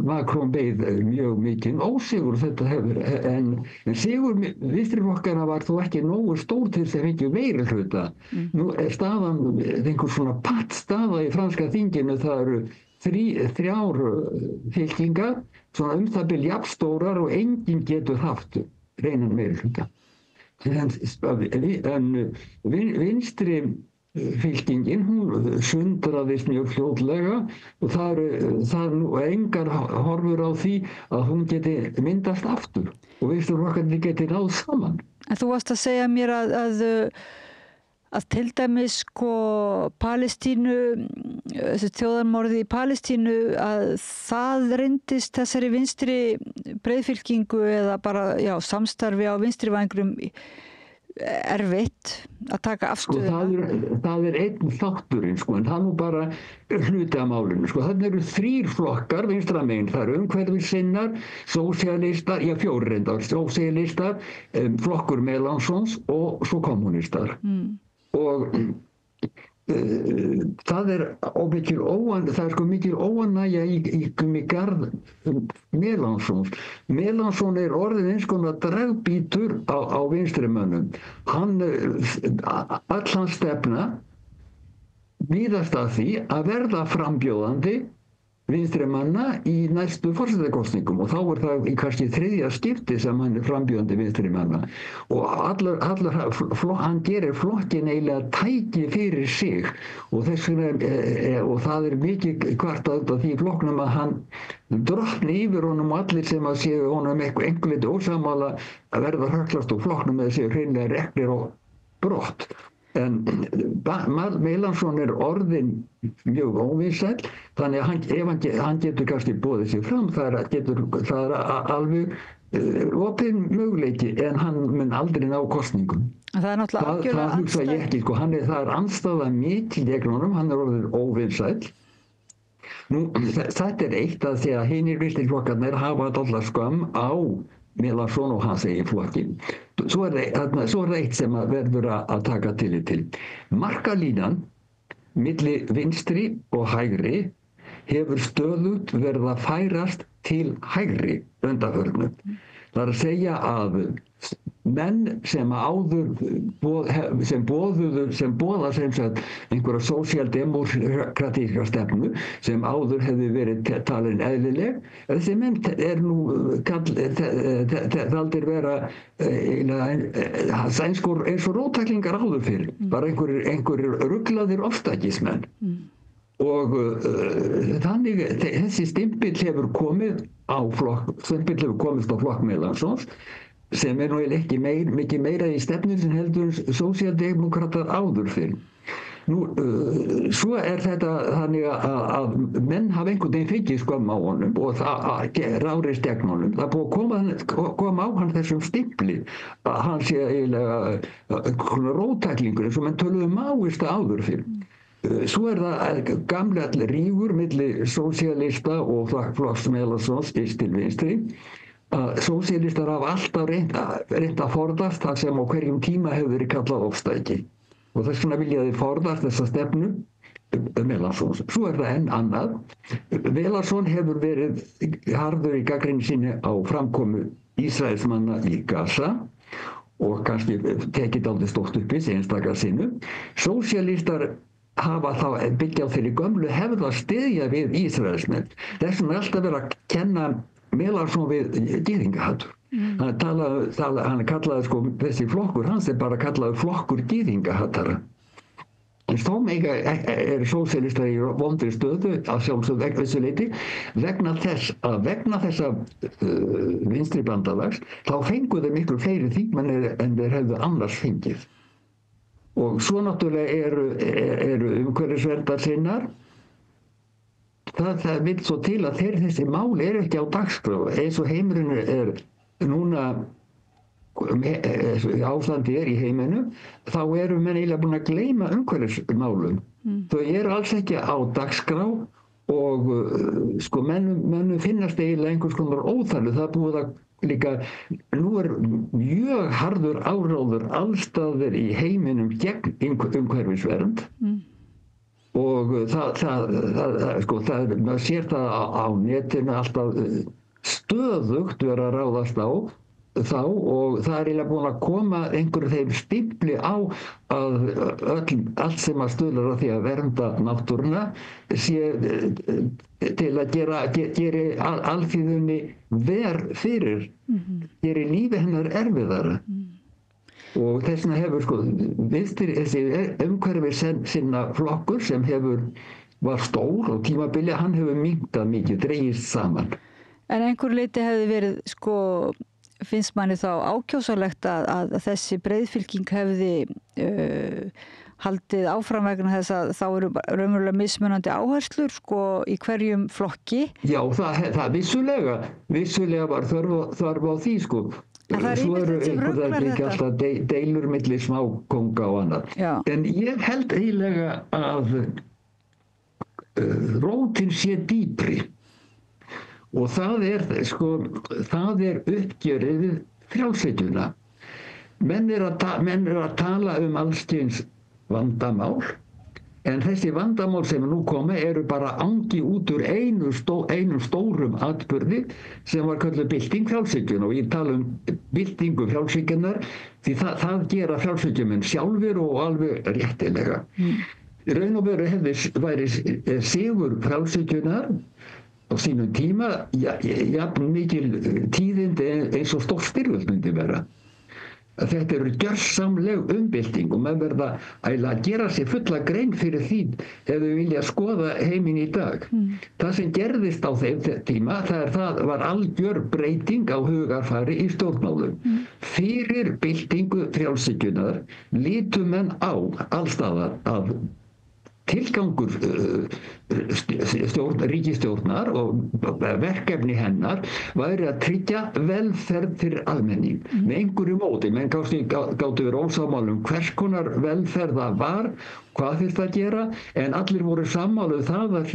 Macron beið mjög mikinn ósigur þetta hefur. En sigur vinstriflokkanna var þó ekki nógu stór til þess að fengja meirihluta. Nú er staðan einhver svona pattstaða í franska þinginu, það eru þrjár fylkingar, svona það bil jafnstórar og enginn getur haft reynan meirihluta. En vinstri fylkingin, hún sundraðist mjög fljótlega og það eru engar horfur á því að hún geti myndast aftur og vinstriflokkarnir geti náð saman. En þú varst að segja mér að til dæmis Palestínu, þessi þjóðarmorði í Palestínu, að það reyndist þessari vinstri breiðfylkingu eða bara samstarfi á vinstri vængnum erfitt að taka afstöðuna. Það er einn þátturinn, en það nú bara hluti af málinu. Þannig eru 3 flokkar vinstra megin, það eru umhverfissinnar, sósíalistar, 4 reyndar, sósíalistar, flokkur Mélenchons og svo kommunistar. Og það er mikil óánægja í garð Mélenchons. Mélenchon er orðin eins konar dragbítur á vinstrimönnum. Öll hans stefna miðast að því að verða frambjóðandi vinstrimanna í næstu forsetakosningum og þá er það í kannski 3. skipti sem hann er frambjóðandi vinstrimanna og hann gerir flokkin eiginlega tæki fyrir sig og þess vegna og það er mikið kvartað af því flokknum að hann drottni yfir honum og allir sem að séu honum einhver liti ósamála að verða höglast úr flokknum eða séu hreinlega reknir og brott. En Mélenchon er orðin mjög óvinsæll, þannig að ef hann getur kannski boðið sig fram, það er alveg opinn möguleiki, en hann mun aldrei ná kosningum. Það er náttúrulega algjörlega andstæð. Það er andstæða mikil gegn honum, hann er orðin óvinsæll. Nú, þetta er eitt að því að hinir vinstriflokkarnir hafa alltaf skömm á Mélenchon og hans eigin flokki. Svo er það eitt sem verður að taka tillit til. Markalínan milli vinstri og hægri hefur stöðugt verið að færast til hægri undanförnu. Það er að segja að menn sem boða sem sagt einhverja sósíaldemókratíska stefnu sem áður hefði verið talin eðlileg, þessi menn er nú taldir vera eins og róttæklingar áður fyrir, bara einhverjir ruglaðir ofstækismenn. Og þannig þessi stimpill hefur komist á flokk Mélenchons sem er nú ekki mikið meira í stefnu sem heldur sósíaldemókratar áður fyrir. Nú, svo er þetta þannig að menn hafa einhvern veginn fengið skömm á honum og það rárist gegn honum. Það er búið að koma á hann þessum stimpli að hann sé eiginlega róttæklingur eins og menn töluðu máista áður fyrir. Svo er það gamli allir rígur milli sósíalista og flokks Mélenchons til vinstri. Sósíalistar hafa alltaf reynt að forðast það sem á hverjum tíma hefur verið kallað ofstæki. Og þess vegna vilja þeir forðast þessa stefnu Mélenchons. Svo er það enn annað. Mélenchon hefur verið harður í gagnrýni sinni á framkomu Ísraelsmanna í Gaza og kannski tekið dálítið stórt upp í einstaka sinnum. Sósíalistar hafa þá byggja á þeirri gömlu hefð að styðja við Ísraelsmenn. Þess vegna er alltaf verið að kenna Mélenchon við gyðingahatur. Hann kallaði þessi flokkur hans er bara kallaði flokkur gyðingahatara. En þó er sósíalistar í vondri stöðu að sjálfsögðu þessu leyti vegna þessa vinstri bandalags þá fengu þeir miklu fleiri þingmenn en þeir hefðu annars fengið. Og svo náttúrulega eru umhverfisverndarsinnar. Það vill svo til að þessi mál ekki á dagskrá, eins og heimurinn núna ástandi í heiminum, þá eru menn eiginlega búin að gleyma umhverfismálum. Þau alls ekki á dagskrá og sko mönnum finnast eiginlega einhvers konar óþarfi. Það búið að líka, nú mjög harður áróður allstaðir í heiminum gegn umhverfisvernd. Og maður sér það á netinu alltaf stöðugt vera að ráðast á þá og það eiginlega búin að koma einhverju þeim stimpli á að allt sem að stuðlar að því að vernda náttúruna sé til að gera alþýðunni verð fyrir, gera lífi hennar erfiðara. Og þess vegna hefur þessi umhverfissinna flokkur sem var stór og tímabili, hann hefur minnkað mikið, dregist saman. En einhver leyti hefði verið, finnst manni þá ákjósanlegt að þessi breiðfylking hefði haldið áfram vegna þess að þá eru raunverulega mismunandi áherslur í hverjum flokki? Já, það vissulega var þörf á því Svo eru einhverjar líka alltaf deilur milli smákónga og annað. Já. En ég held eiginlega að rótin sé dýpri og það er uppgjörið við frjálshyggjuna. Menn eru að tala alls kyns vandamál, en þessi vandamál sem nú koma eru bara angi út úr einum stórum atburði sem var kölluð bylting frjálshyggjunnar og ég tala byltingu frjálshyggjunnar því það gera frjálshyggjumenn sjálfur og alveg réttilega. Í raun og veru væri sigur frjálshyggjunnar á sínum tíma jafn mikil tíðindi eins og stór styrjöld myndi vera. Þetta eru gjörsamleg umbylting og menn verða að gera sér fulla grein fyrir því ef þau vilja skoða heiminn í dag. Það sem gerðist á þeim tíma, það var algjör breyting á hugarfari í stjórnmálum. Fyrir byltingu frjálshyggjunnar litu menn á allstaðar að tilgangur ríkisstjórnar og verkefni hennar væri að tryggja velferð fyrir almenning með einhverju móti. Menn gátu verið ósammála hvers konar velferð það var, hvað þyrfti að gera, en allir voru sammála það að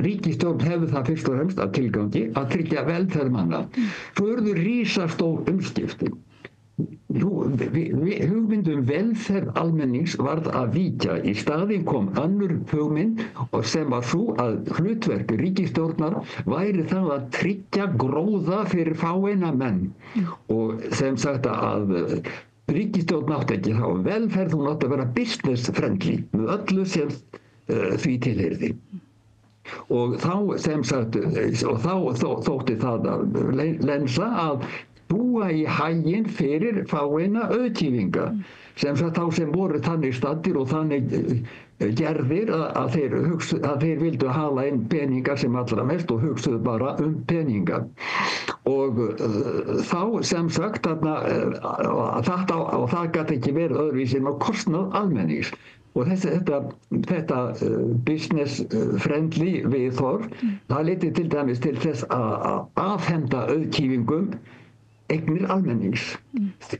ríkisstjórn hefði það fyrst og fremst að tilgangi að tryggja velferð manna. Svo urðu risastór umskipti. Hugmyndum velferð almennings varð að víkja. Í staðinn kom önnur hugmynd og sem var svo að hlutverk ríkisstjórnar væri það að tryggja gróða fyrir fáeina menn og sem sagt að ríkisstjórn átti ekki þá velferð, hún átti að vera business friendly með öllu sem því tilheyrði. Og þá sem sagt og þá þótti það að lensa að búa í haginn fyrir fáeina auðkýfinga sem þá sem voru þannig staddir og þannig gerðir að þeir vildu hala inn peningar sem allra mest og hugsuðu bara peninga. Og þá sem sagt og það gat ekki verið öðruvísi en á kostnað almennings. Og þetta business friendly viðhorf, það leiddi til dæmis til þess að afhenda auðkýfingum eignir almennings.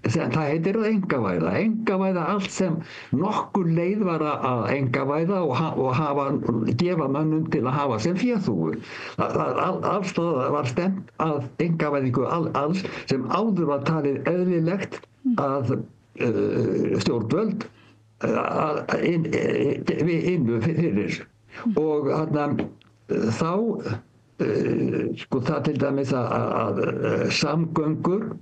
Það heitir að engavæða allt sem nokkur leið var að engavæða og gefa mönnum til að hafa sem féþúfur. Allstaðar var stefnt að engavæðingu alls sem áður var talið eðlilegt að stjórnvöld innu fyrir. Og þá það til dæmis að samgöngur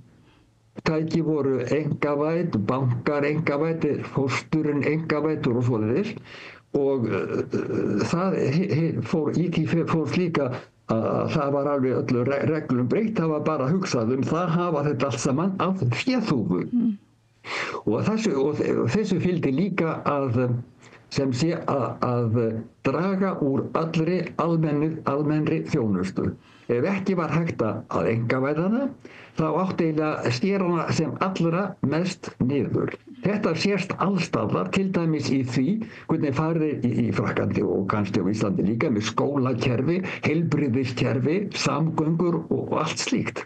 tæki voru engavædd, bankar engavæddir, fósturinn engavæddur og svoleiðis og það fór líka að það var alveg öllu reglum breytt, það var bara hugsað það hafa þetta allt saman af féþúfu og þessu fylgdi líka að sem sé að draga úr allri almennri þjónustu. Ef ekki var hægt að einkavæða hana, þá átti eiginlega að skera hana sem allra mest niður. Þetta sést allstaðar, til dæmis í því hvernig farið í Frakklandi og kannski á Íslandi líka með skólakerfi, heilbrigðiskerfi, samgöngur og allt slíkt.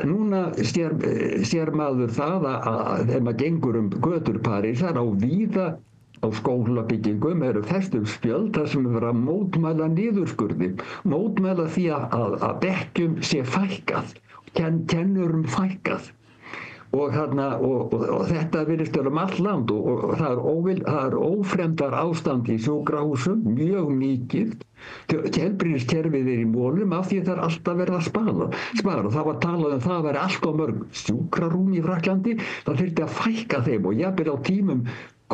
Núna sér maður það að þegar maður gengur götur Parísar á víða á skólabyggingum eru festum spjöld þar sem er að mótmæla niðurskurði, mótmæla því að bekkjum sé fækkað, kennurum fækkað. Og þetta virðist vera allt land og það er ófremdar ástand í sjúkrahúsum, mjög mikið. Heilbrigðiskerfið í molum af því það er alltaf verið að spara. Það var talað það væri allt of mörg sjúkrarúm í Frakklandi, það þyrfti að fækka þeim og jafnvel á tímum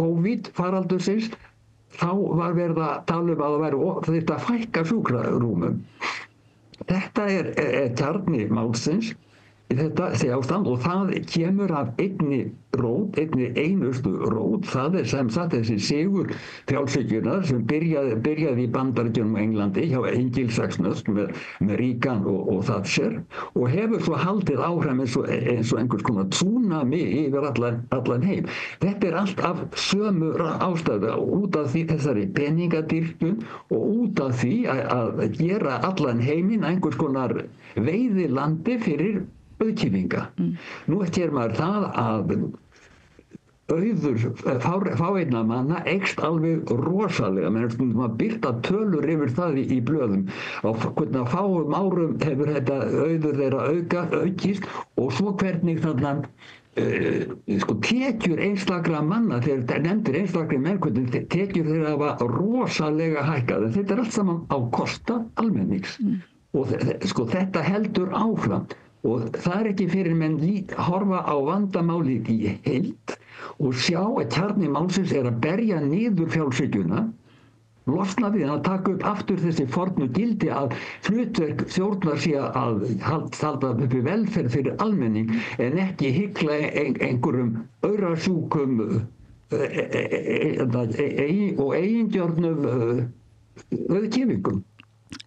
COVID faraldursins þá var verið að tala að það þyrfti að fækka sjúkrarúmum. Þetta er kjarni málsins í þessi ástand og það kemur af einni einustu rót, það er sem sagt þessi sigur frjálshyggjunnar sem byrjaði í Bandaríkjunum og Englandi hjá Engilsaxnöst með Reagan og Thatcher og hefur svo haldið áfram eins og einhvers konar tsunami yfir allan heim. Þetta er allt af sömu ástæðu út af því þessari peningadýrkun og út af því að gera allan heiminn einhvers konar veiðilandi fyrir auðkýfinga. Nú sér maður það að auður fáeinna manna eykst alveg rosalega, menn stundum að birta tölur yfir það í blöðum. Á fáum árum hefur þetta auður þeirra aukist og svo hvernig þarna tekjur einstakra manna, þegar nefndir einstakri menn, hvernig tekjur þeirra hafa rosalega hækkað, en þetta er allt saman á kosta almennings. Og þetta heldur áfram. Og það er ekki fyrir menn horfa á vandamálið í heild og sjá að kjarni málsins er að berja niður frjálshyggjuna, losna við hann að taka upp aftur þessi fornu gildi að hlutverk stjórnar sé að halda uppi velferð fyrir almenning en ekki hygla einhverjum aurasjúkum og eigingjörnum auðkýfingum.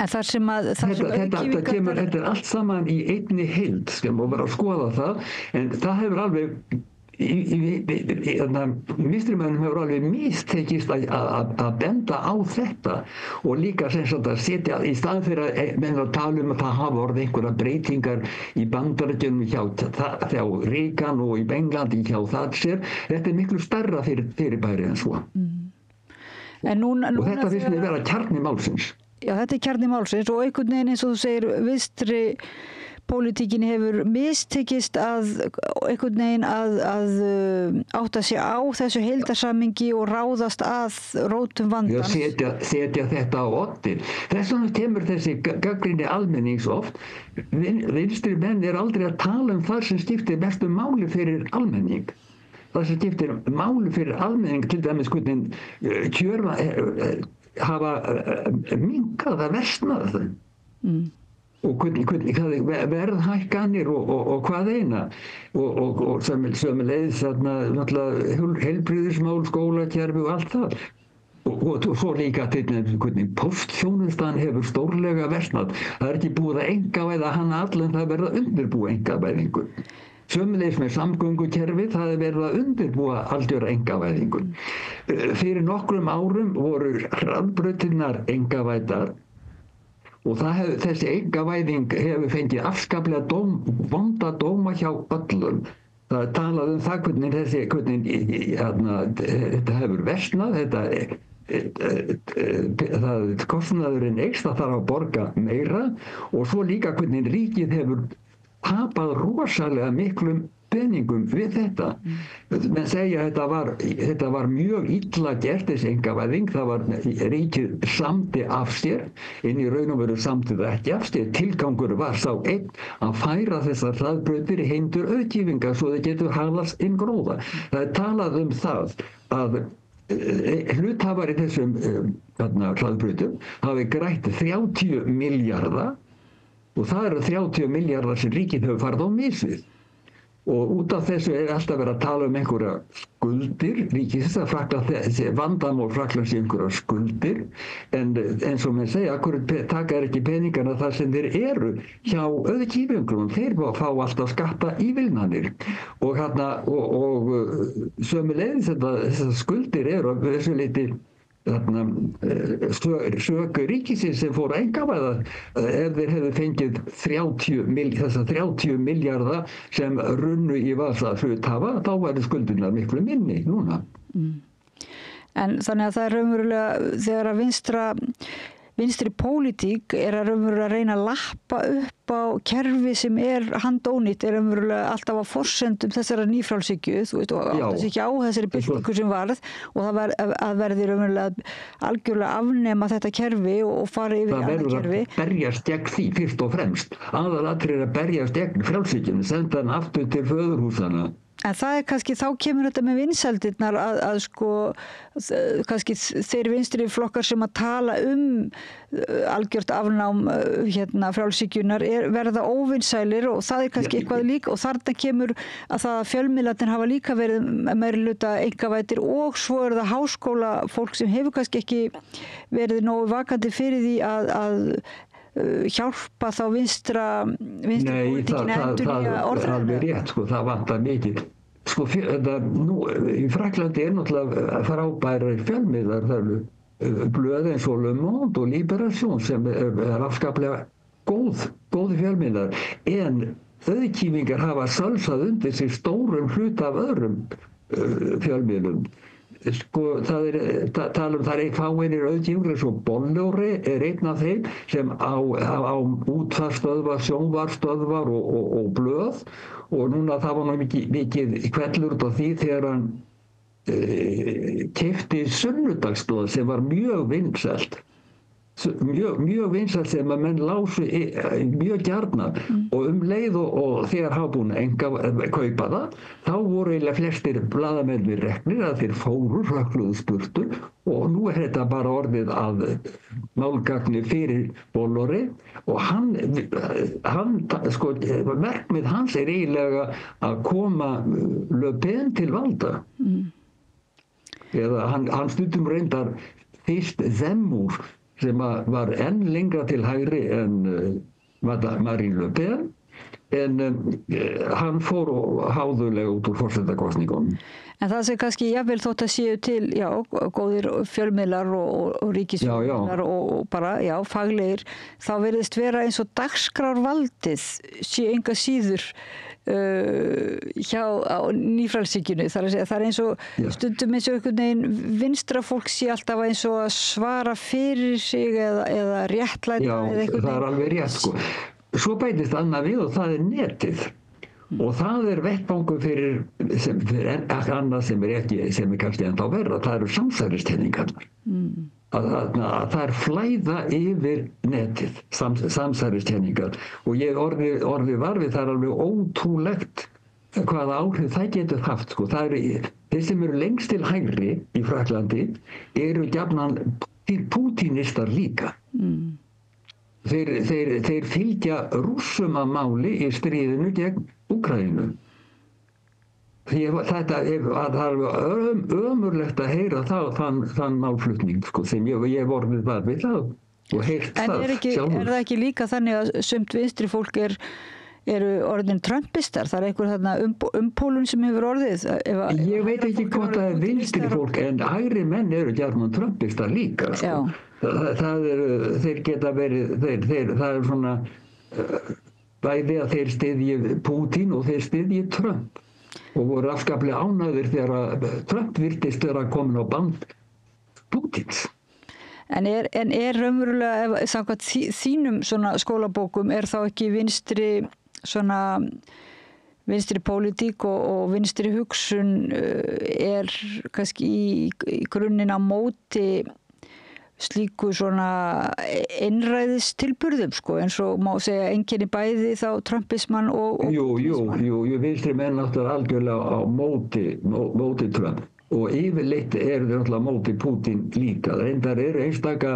En þetta er allt saman í einni heild sem að vera að skoða það, en það hefur alveg vinstrimönnum hefur alveg mistekist að benda á þetta og líka sem sagt að setja í staðinn fyrir að menn að tala að það hafa orðið einhverja breytingar í Bandaríkjunum hjá Reagan og í Englandi hjá Thatcher. Þetta er miklu stærra fyrirbæri en svo. Og þetta finnst mér vera kjarni málsins. Já, þetta er kjarni málsins og einhvern veginn eins og þú segir vinstri pólitíkin hefur mistekist að einhvern veginn að átta sig á þessu heildarsamhengi og ráðast að rótum vandans. Já, setja þetta á oddi. Þess vegna kemur þessi gagnrýni almennings oft. Vinstri menn er aldrei að tala það sem skiptir mestu máli fyrir almenning. Það sem skiptir máli fyrir almenning, til dæmis hvernig kjörva hafa minnkað að versnað það. Og hvernig verðhækkanir og hvað eina og sömuleiðis heilbrigðismál, skólakerfi og allt það. Og svo líka hvernig póstþjónustan hefur stórlega versnað. Það er ekki búið að einkavæða hana allan, það verða undirbúa einkavæðingu. Sömuleiðis með samgöngukerfi, það er verið að undirbúa algjöra einkavæðingu. Fyrir nokkrum árum voru hraðbrautirnar einkavæddar og þessi einkavæðing hefur fengið afskaplega vonda dóma hjá öllum. Það er talað það hvernig þetta hefur versnað, kostnaðurinn eykst, það þarf að borga meira og svo líka hvernig ríkið hefur tapað rosalega miklum peningum við þetta. Menn segja að þetta var mjög illa gert, þessi einkavæðing. Það var ríkið samdi af sér, en í raun og veru samdi það ekki af sér. Tilgangur var sá einn að færa þessar hraðbrautir í hendur auðkýfinga svo þau getur halast inn gróða. Það er talað það að hluthafar í þessum hraðbrautum hafi grætt 30 milljarða og það eru 30 milljarðar sem ríkið hefur farið á mis við. Og út af þessu alltaf verið að tala einhverja skuldir ríkisins, að Frakkland, vandamál Frakklands í einhverja skuldir, en eins og menn segja, akkur taka ekki peningana þar sem þeir eru hjá auðkýfinglunum, þeir fá alltaf skattaívilnanir og sömuleiðis þessar skuldir eru að þessu leyti söku ríkisins sem fór að einkavæða ef þeir hefðu fengið 30 milljarða sem runnu í vasa hluthafa, þá væru skuldirnar miklu minni núna. En þannig að það raunverulega, þegar að vinstri pólitík að raunverulega reyna að lappa upp á kerfi sem handónýtt, raunverulega alltaf á forsendum þessara nýfrjálshyggju, þú veist, og átti sig ekki á þessari byltingu sem varð og það verði raunverulega algjörlega afnema þetta kerfi og fara yfir í annað kerfi. Það verður að berjast gegn því fyrst og fremst. Aðalatriði að berjast gegn frjálshyggjunni, senda hann aftur til föðurhúsana. En það kannski, þá kemur þetta með vinsældirnar að sko, kannski þeir vinstri flokkar sem að tala algjört afnám frjálshyggjunnar verða óvinsælir og það kannski eitthvað líka og þarna kemur að það að fjölmiðlarnir hafa líka verið meirihluta einkavæddir og svo það háskólafólk sem hefur kannski ekki verið nógu vakandi fyrir því að hjálpa þá vinstri pólitíkinni að endurnýja orðræðuna. Það er rétt, sko, það vantar mikið. Sko, nú, í Frakklandi náttúrulega frábærir fjölmiðlar, það eru blöð eins og Le Monde og Libération sem afskaplega góð fjölmiðlar, en auðkýfingar hafa sölsað undir sig stórum hluta af öðrum fjölmiðlum. Sko, það fáeinir auðkýfingar svo Bolloré einn af þeim sem á útvarpsstöðvar, sjónvarpsstöðvar og blöð og núna það var mikið hvellur út á því þegar hann keypti sunnudagsblað sem var mjög vinsælt. Mjög vinsælt sem að menn lásu mjög gjarnan og leið og þegar hafa búin að kaupa það, þá voru eiginlega flestir blaðamenn við reknir að þeir fóru hrökkluðu spurtur og nú þetta bara orðið að málgagni fyrir Bolloré og hann sko, markmið hans eiginlega að koma Le Pen til valda. Eða hann stundum reyndar fyrst Zemmour sem var enn lengra til hægri en Marine Le Pen, en hann fór háðulega út úr forsetakosningum. En það sem kannski jafnvel þótt að séu til, góðir fjölmiðlar og ríkisfjölmiðlar og bara, faglegir, þá virðist vera eins og dagskrárvaldið sé enga síður hjá nýfrjálshyggjunni. Það er eins og stundum eins og einhvern veginn vinstra fólk sé alltaf eins og að svara fyrir sig eða réttlæta. Já, það er alveg rétt, sko. Svo bætist annað við og það er netið. Og það er vettvangur fyrir annað sem er kannski ennþá verra, það eru samsæriskenningarnar. Að það er flæða yfir netið, samsæriskenningar. Og ég orðið var við, það er alveg ótrúlegt hvaða áhrif það getur haft. Sko. Þeir sem eru lengst til hægri í Frakklandi eru gjarnan pútínistar líka. Þeir fylgja Rússum að máli í stríðinu gegn Úkraínu. Það er ömurlegt að heyra þann málflutning sko, sem ég hef orðið var við það og heyrt það sjálfur. Er það ekki líka þannig að sumt vinstri fólk eru orðin trumpistar? Það er einhver þarna umpólun sem hefur orðið? Ég veit ekki hvort það er vinstri fólk, en hægri menn eru gjarnan trumpistar líka. Sko. Þeir geta verið, það er svona bæði að þeir styðji Pútín og þeir styðji Trump og voru afskaplega ánægðir þegar Trump virtist vera komin á band Pútíns. En er raunverulega, samkvæmt þínum svona skólabókum, er þá ekki vinstri pólitík og vinstri hugsun er kannski í grunninn á móti slíku svona einræðistilburðum, sko, eins og má segja einkenni bæði þá trumpismann og Jú, vinstri menn náttúrulega algjörlega á móti Trump og yfirleitt eru þeir náttúrulega á móti Pútín líka. Reyndar eru einstaka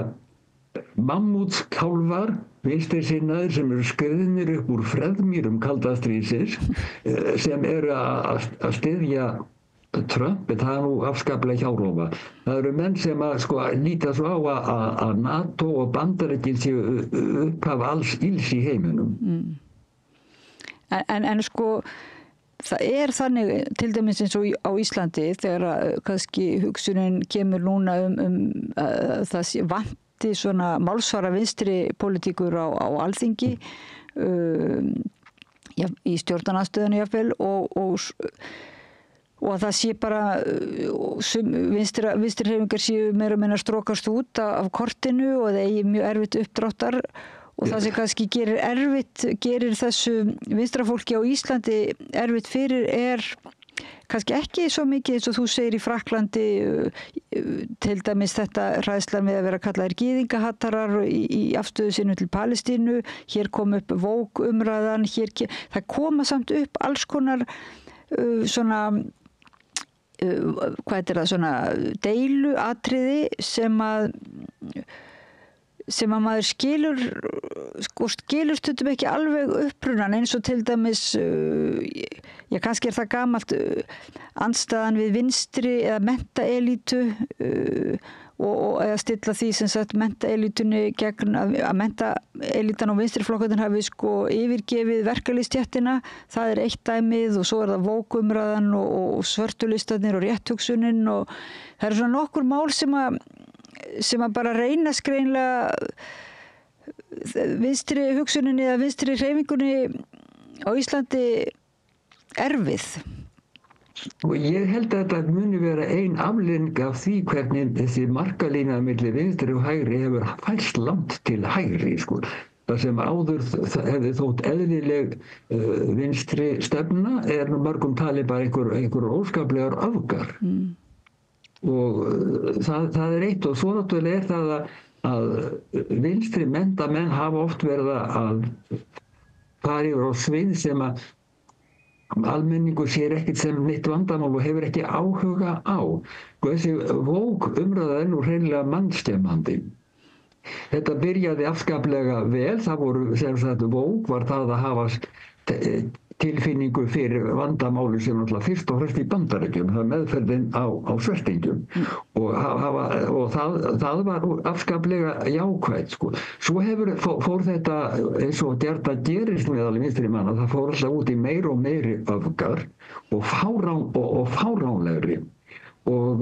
mammútskálfar vinstri sinnaðir sem eru skriðnir upp úr freðmýrum kalda stríðsins sem eru að styðja Trump, en það er nú afskaplega hjárófa. Það eru menn sem að líta svo á að NATO og Bandaríkin séu upphaf alls ills í heiminum. En það er þannig, til dæmis eins og á Íslandi, þegar kannski hugsunin kemur núna það vanti svona málsvara vinstri pólitíkur á Alþingi, í stjórnarandstöðunni jafnvel, og að það sé bara vinstri hreyfingar séu meira og minna strókast út af kortinu og það eigi mjög erfitt uppdráttar og það sem kannski gerir þessu vinstra fólki á Íslandi erfitt fyrir kannski ekki svo mikið eins og þú segir í Frakklandi til dæmis þetta hræðslan við að vera kallaðir gyðingahattarar í afstöðu sinu til Palestínu, hér kom upp Vogue umræðan, það koma samt upp alls konar svona hvað er það, svona deiluatriði sem að maður skilur stundum ekki alveg upprunan, eins og til dæmis kannski það gamalt andstæðan við vinstri eða menntaelítu og eða stilla því sem sagt menntaelítunni gegn að menntaelítan og vinstriflokkarnir hafi yfirgefið verkalýðsstéttina, það er eitt dæmið og svo er það Vogue-umræðan og svörtulistarnir og rétthugsunin og það eru svona nokkur mál sem að bara reyna skreinlega vinstri hugsuninni eða vinstri hreyfingunni á Íslandi erfið. Og ég held að þetta muni vera ein afleiðing af því hvernig þessi markalína milli vinstri og hægri hefur færst langt til hægri, Það sem áður hefði þótt eðlileg vinstri stefna mörgum talið bara einhver óskaplegar öfgar. Og það er eitt og svo náttúrulega það að vinstri menntamenn hafa oft verið að fara yfir á svið sem að almenningur sér ekkert sem neitt vandamál og hefur ekki áhuga á. Þessi Vogue umræða nú hreinlega mannskemmandi. Þetta byrjaði afskaplega vel, það voru sem sagt Vogue var það að hafa tilfinningu fyrir vandamáli sem náttúrulega fyrst og fremst í Bandaríkjum, það meðferðin á svertingjum og það var afskaplega jákvætt. Svo fór þetta eins og gjarnan gerist meðal vinstri manna, það fór alltaf út í meiri og meiri öfgar og fáránlegri. Og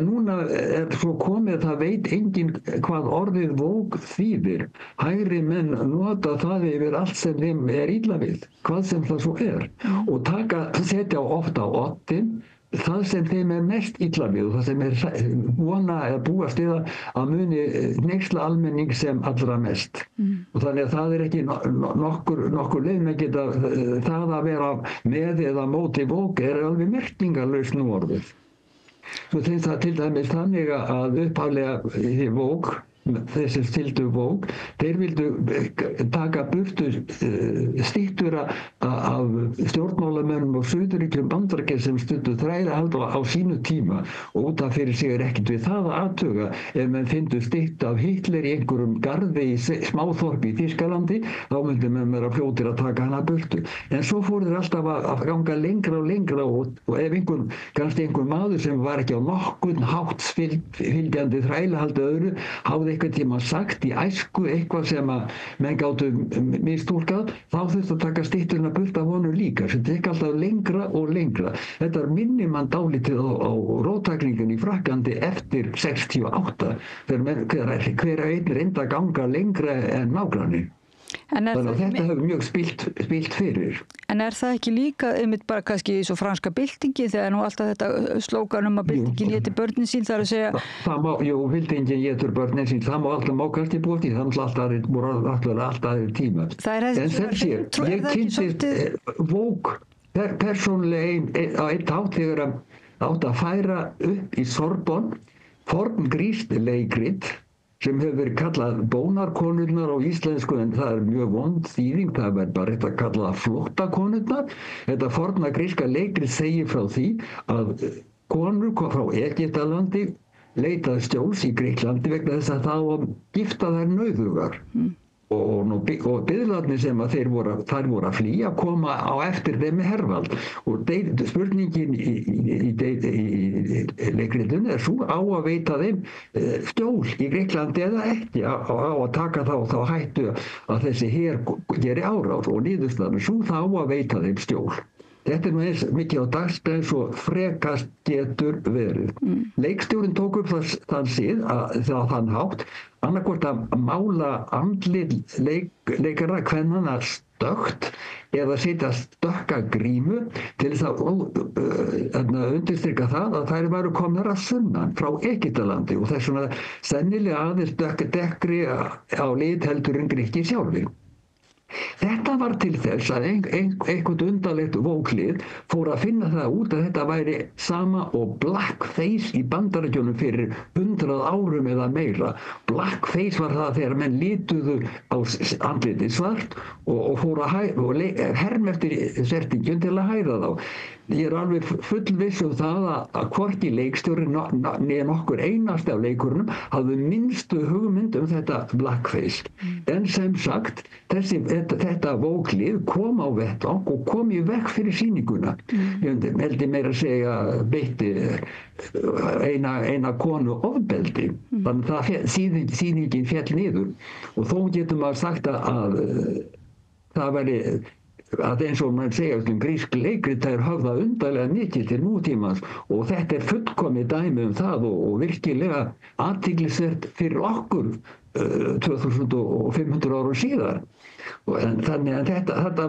núna svo komið það veit enginn hvað orðið Vogue þýðir. Hægri menn nota það yfir allt sem þeim illa við, hvað sem það svo og setja ofta á oddinn það sem þeim mest illa við og það sem vona eða búast við að muni hneyksla almenning sem allra mest. Og þannig að það ekki nokkur leið með geta það að vera með eða móti Vogue alveg merkingarlaust nú orðið. Svo finnst það til dæmis þannig að upphaflega Vogue, þessi stildu Vogue, þeir vildu taka burtu styttur af stjórnmálamönnum og suðuríkjum Bandaríkja sem stundu þrælahald á sínu tíma og út af fyrir sig ekkert við það að athuga ef menn fyndu stytt af Hitler í einhverjum garði í smáþorpi í Þýskalandi, þá myndi menn vera fljótir að taka hana burtu. En svo fóru þeir alltaf að ganga lengra og lengra og ef kannski einhver maður sem var ekki á nokkurn hátt fylgjandi þrælahaldi öðru hafði einhvern tíma sagt í æsku eitthvað sem að menn gátu mistúlkað, þá þurfti að taka stytturinn að burta af honum líka, sem tek alltaf lengra og lengra. Þetta minnir mann dálítið á róttækningunni í Frakklandi eftir 68, þegar hver einn reyndi að ganga lengra en nágranni. Þannig að þetta hefur mjög spilt fyrir. En það ekki líka einmitt bara kannski svo franska byltingi þegar nú alltaf þetta slókan að byltingin étur börnin sín, það að segja byltingin étur börnin sín, það má kannski búið því, það voru alltaf aðrir tíma. En sem sé, ég kynntist Vogue persónlega á einn hátt þegar átt að færa upp í Sorbonne forngrískt leikrit sem hefur verið kallað bónarkonurnar á íslensku, en það mjög vond þýðing, það bara rétt að kalla það flóttakonurnar. Þetta forna gríska leikrit segir frá því að konur frá Egyptalandi leitað skjóls í Grikklandi vegna þess að það var gifta þær nauðugar. og biðlarnir sem að þær voru að flýja koma á eftir þeim með hervald og spurningin í leikritinu er svo á að veita þeim skjól í Gríklandi eða ekki á að taka þá hættu að þessi her geri árás og niðurstaðan svo þá að veita þeim skjól. Þetta nú eins mikið á dagskrá og frekast getur verið. Leikstjórinn tók upp þann sið þann hátt annarkvort að mála andlit leikara kvennanna stökkt eða setja stökka grímu til þess að undirstrika það að þær væru komnar að sunnan frá Egyptalandi og þess vegna sennilega aðeins dekkri á lit heldur en Grikkir sjálfir. Þetta var til þess að einhvern undarlegt vóklið fór að finna það út að þetta væri sama og blackface í Bandaríkjunum fyrir 100 árum eða meira. Blackface var það þegar menn lituðu á andlitið svart og fór að herma eftir sertingjum til að hæða þá. Ég er alveg fullviss það að hvorki leikstjóri né nokkur einasti af leikurunum hafði minnstu hugmynd þetta blackface. En sem sagt, þetta vóklið kom á vettvang og kom í veg fyrir sýninguna. Ég heldur meira að segja beitti eina konu ofbeldi. Þannig að sýningin féll niður. Og þó getur maður sagt að það væri að eins og maður segja grísk leikrit þær höfða undarlega mikið til nútímans og þetta fullkomið dæmi það og virkilega athyglisvert fyrir okkur 2500 árum síðar. Þannig að þetta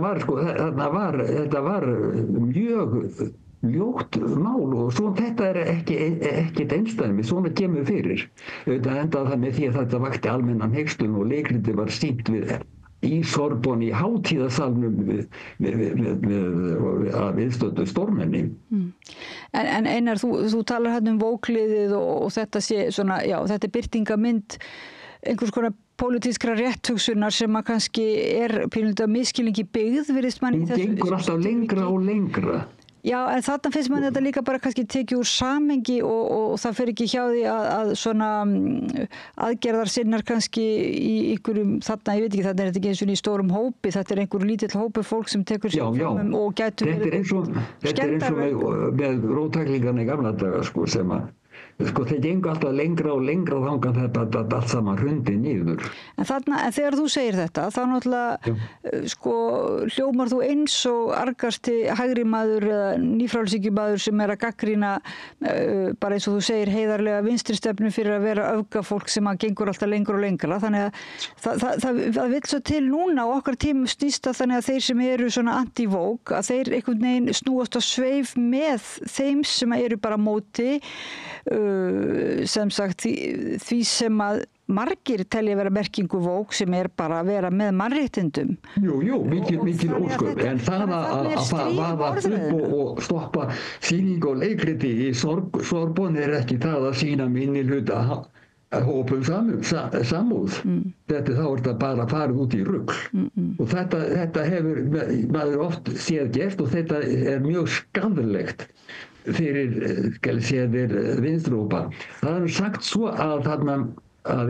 var mjög ljótt mál og þetta er ekkert einsdæmi, svona kemur fyrir. Þetta endaði það með því að þetta vakti almennan hneykslun og leikriti var sýnt í Sorbonne í hátíðasalnum að viðstöddu stórmenni. En Einar, þú talar hérna vókliðið og þetta sé svona, já, þetta birtingamynd einhvers konar pólitískra rétthugsunar sem að kannski pínulítið miskilningi byggð, virðist manni í þessu. Hún gengur alltaf lengra og lengra. Já, en þarna finnst manni þetta líka bara kannski tekið úr samengi og það fer ekki hjá því að svona aðgerðar sinnar kannski í einhverjum þarna, ég veit ekki, þarna er þetta ekki eins og í stórum hópi, þetta er einhver lítill hópi fólk sem tekur sér fram og gætur Þetta er eins og með róttæklingarna í gamla daga sem að þeir gengur alltaf lengra og lengra þangar þetta allt saman hrundi niður. En þegar þú segir þetta, þá náttúrulega hljómar þú eins og argasti hægri maður eða nýfrálshyggjumaður sem er að gagnrýna bara eins og þú segir heiðarlega vinstri stefnu fyrir að vera öfgafólk sem að gengur alltaf lengra og lengra. Þannig að það vill svo til núna á okkar tímum snýst að þannig að þeir sem eru svona anti-vók, að þeir einhvern veginn snúast á sveif með þeim sem eru bara móti sem sagt því sem að margir telja vera merkingu vók sem er bara að vera með mannréttindum. Jú, mikil ósköp. En það að vaða upp og stoppa sýning og leikriti í Sorbonne er ekki það að sýna minnihluta hópum samúð. Þá er þetta bara farið út í rugl. Og þetta hefur maður oft séð gert og þetta er mjög skadalegt fyrir vinstrópa. Það er sagt svo að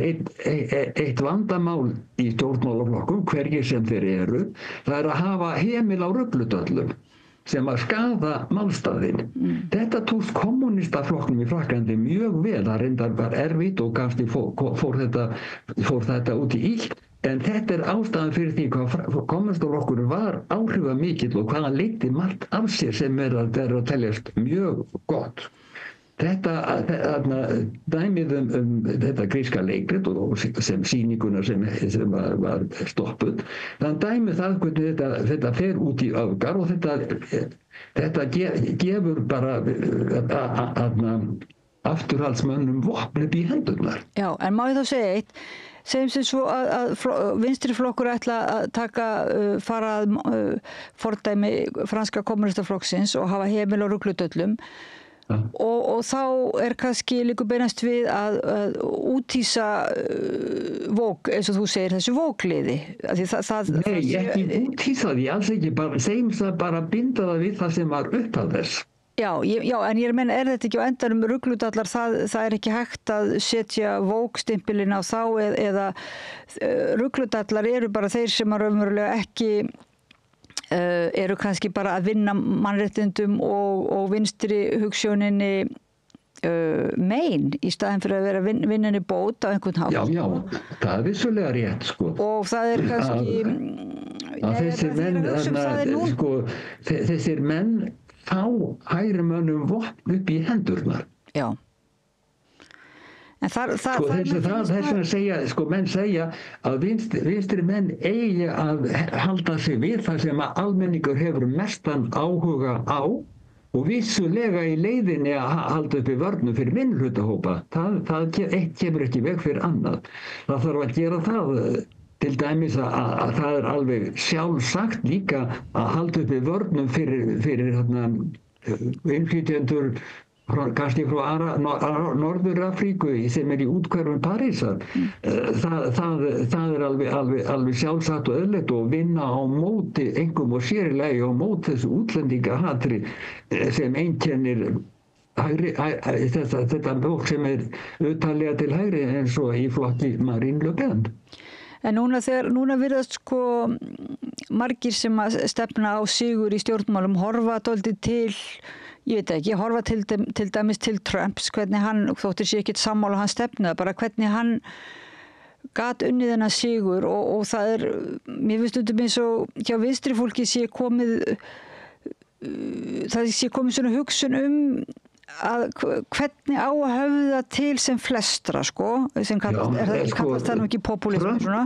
eitt vandamál í stjórnmálaflokkum, hverjir sem þeir eru, það er að hafa hemil á rugludöllum sem að skaða málstaðinn. Þetta tókst kommunistaflokknum í Frakklandi mjög vel, það reyndar var erfitt og kannski fór þetta út í illt. En þetta er ástæðan fyrir því hvað kommunistaflokkur var áhrifamikill og hvað hann leiddi margt af sér sem er að teljast mjög gott. Þetta dæmið þetta gríska leikrit og sem sýninguna sem var stoppuð, þann dæmið það hvernig þetta fer út í öfgar og þetta gefur bara afturhaldsmönnum vopn upp í hendurnar. Já, en má ég þá segja eitt? Segjum sem svo að vinstri flokkur ætla að fara að fordæmi franska kommunistaflokksins og hafa hemil á rugludöllum og þá er kannski líka beinast við að úthýsa vók, eins og þú segir, þessu vókliði. Nei, ekki úthýsa því, alls ekki, segjum það bara binda það við það sem var upp að þess. Já, en ég meina, þetta ekki á endanum rugludallar, það ekki hægt að setja vókstimpilinn á þá eða rugludallar eru bara þeir sem að raunverulega ekki eru kannski bara að vinna mannréttindum og vinstri hugsjóninni mein í staðin fyrir að vera vinninni bót á einhvern hátt. Já, það er vissulega rétt, sko. Og það er kannski... Þessir menn fá hægri mönnum vopn upp í hendurnar. Já. En þess að segja, menn segja að vinstri menn eigi að halda sig við það sem að almenningur hefur mestan áhuga á og vissulega í leiðinni að halda upp í vörnum fyrir minnihlutahópa. Það eitt kemur ekki veg fyrir annað. Það þarf að gera það. Til dæmis að það er alveg sjálfsagt líka að halda upp í vörnum fyrir innflytjendur kannski frá Norður-Afríku sem í úthverfum Parísar. Það er alveg sjálfsagt og eðlilegt og vinna á móti, einkum og sér í lagi á móti þessu útlendingahatri sem einkennir þetta fólk sem uttalega til hægri eins og í flokki Marine Le Pen. En núna virðast margir sem að stefna á sigur í stjórnmálum horfa dálítið til, ég veit ekki, horfa til dæmis til Trumps, hvernig hann, þóttir sé ekkert sammála hann stefnuða, bara hvernig hann gat unnið þennan sigur og það er, mér finnst stundum eins og hjá vinstri fólki sé komið svona hugsun að hvernig á að höfða til sem flestra, sem kallast það nú ekki populism svona?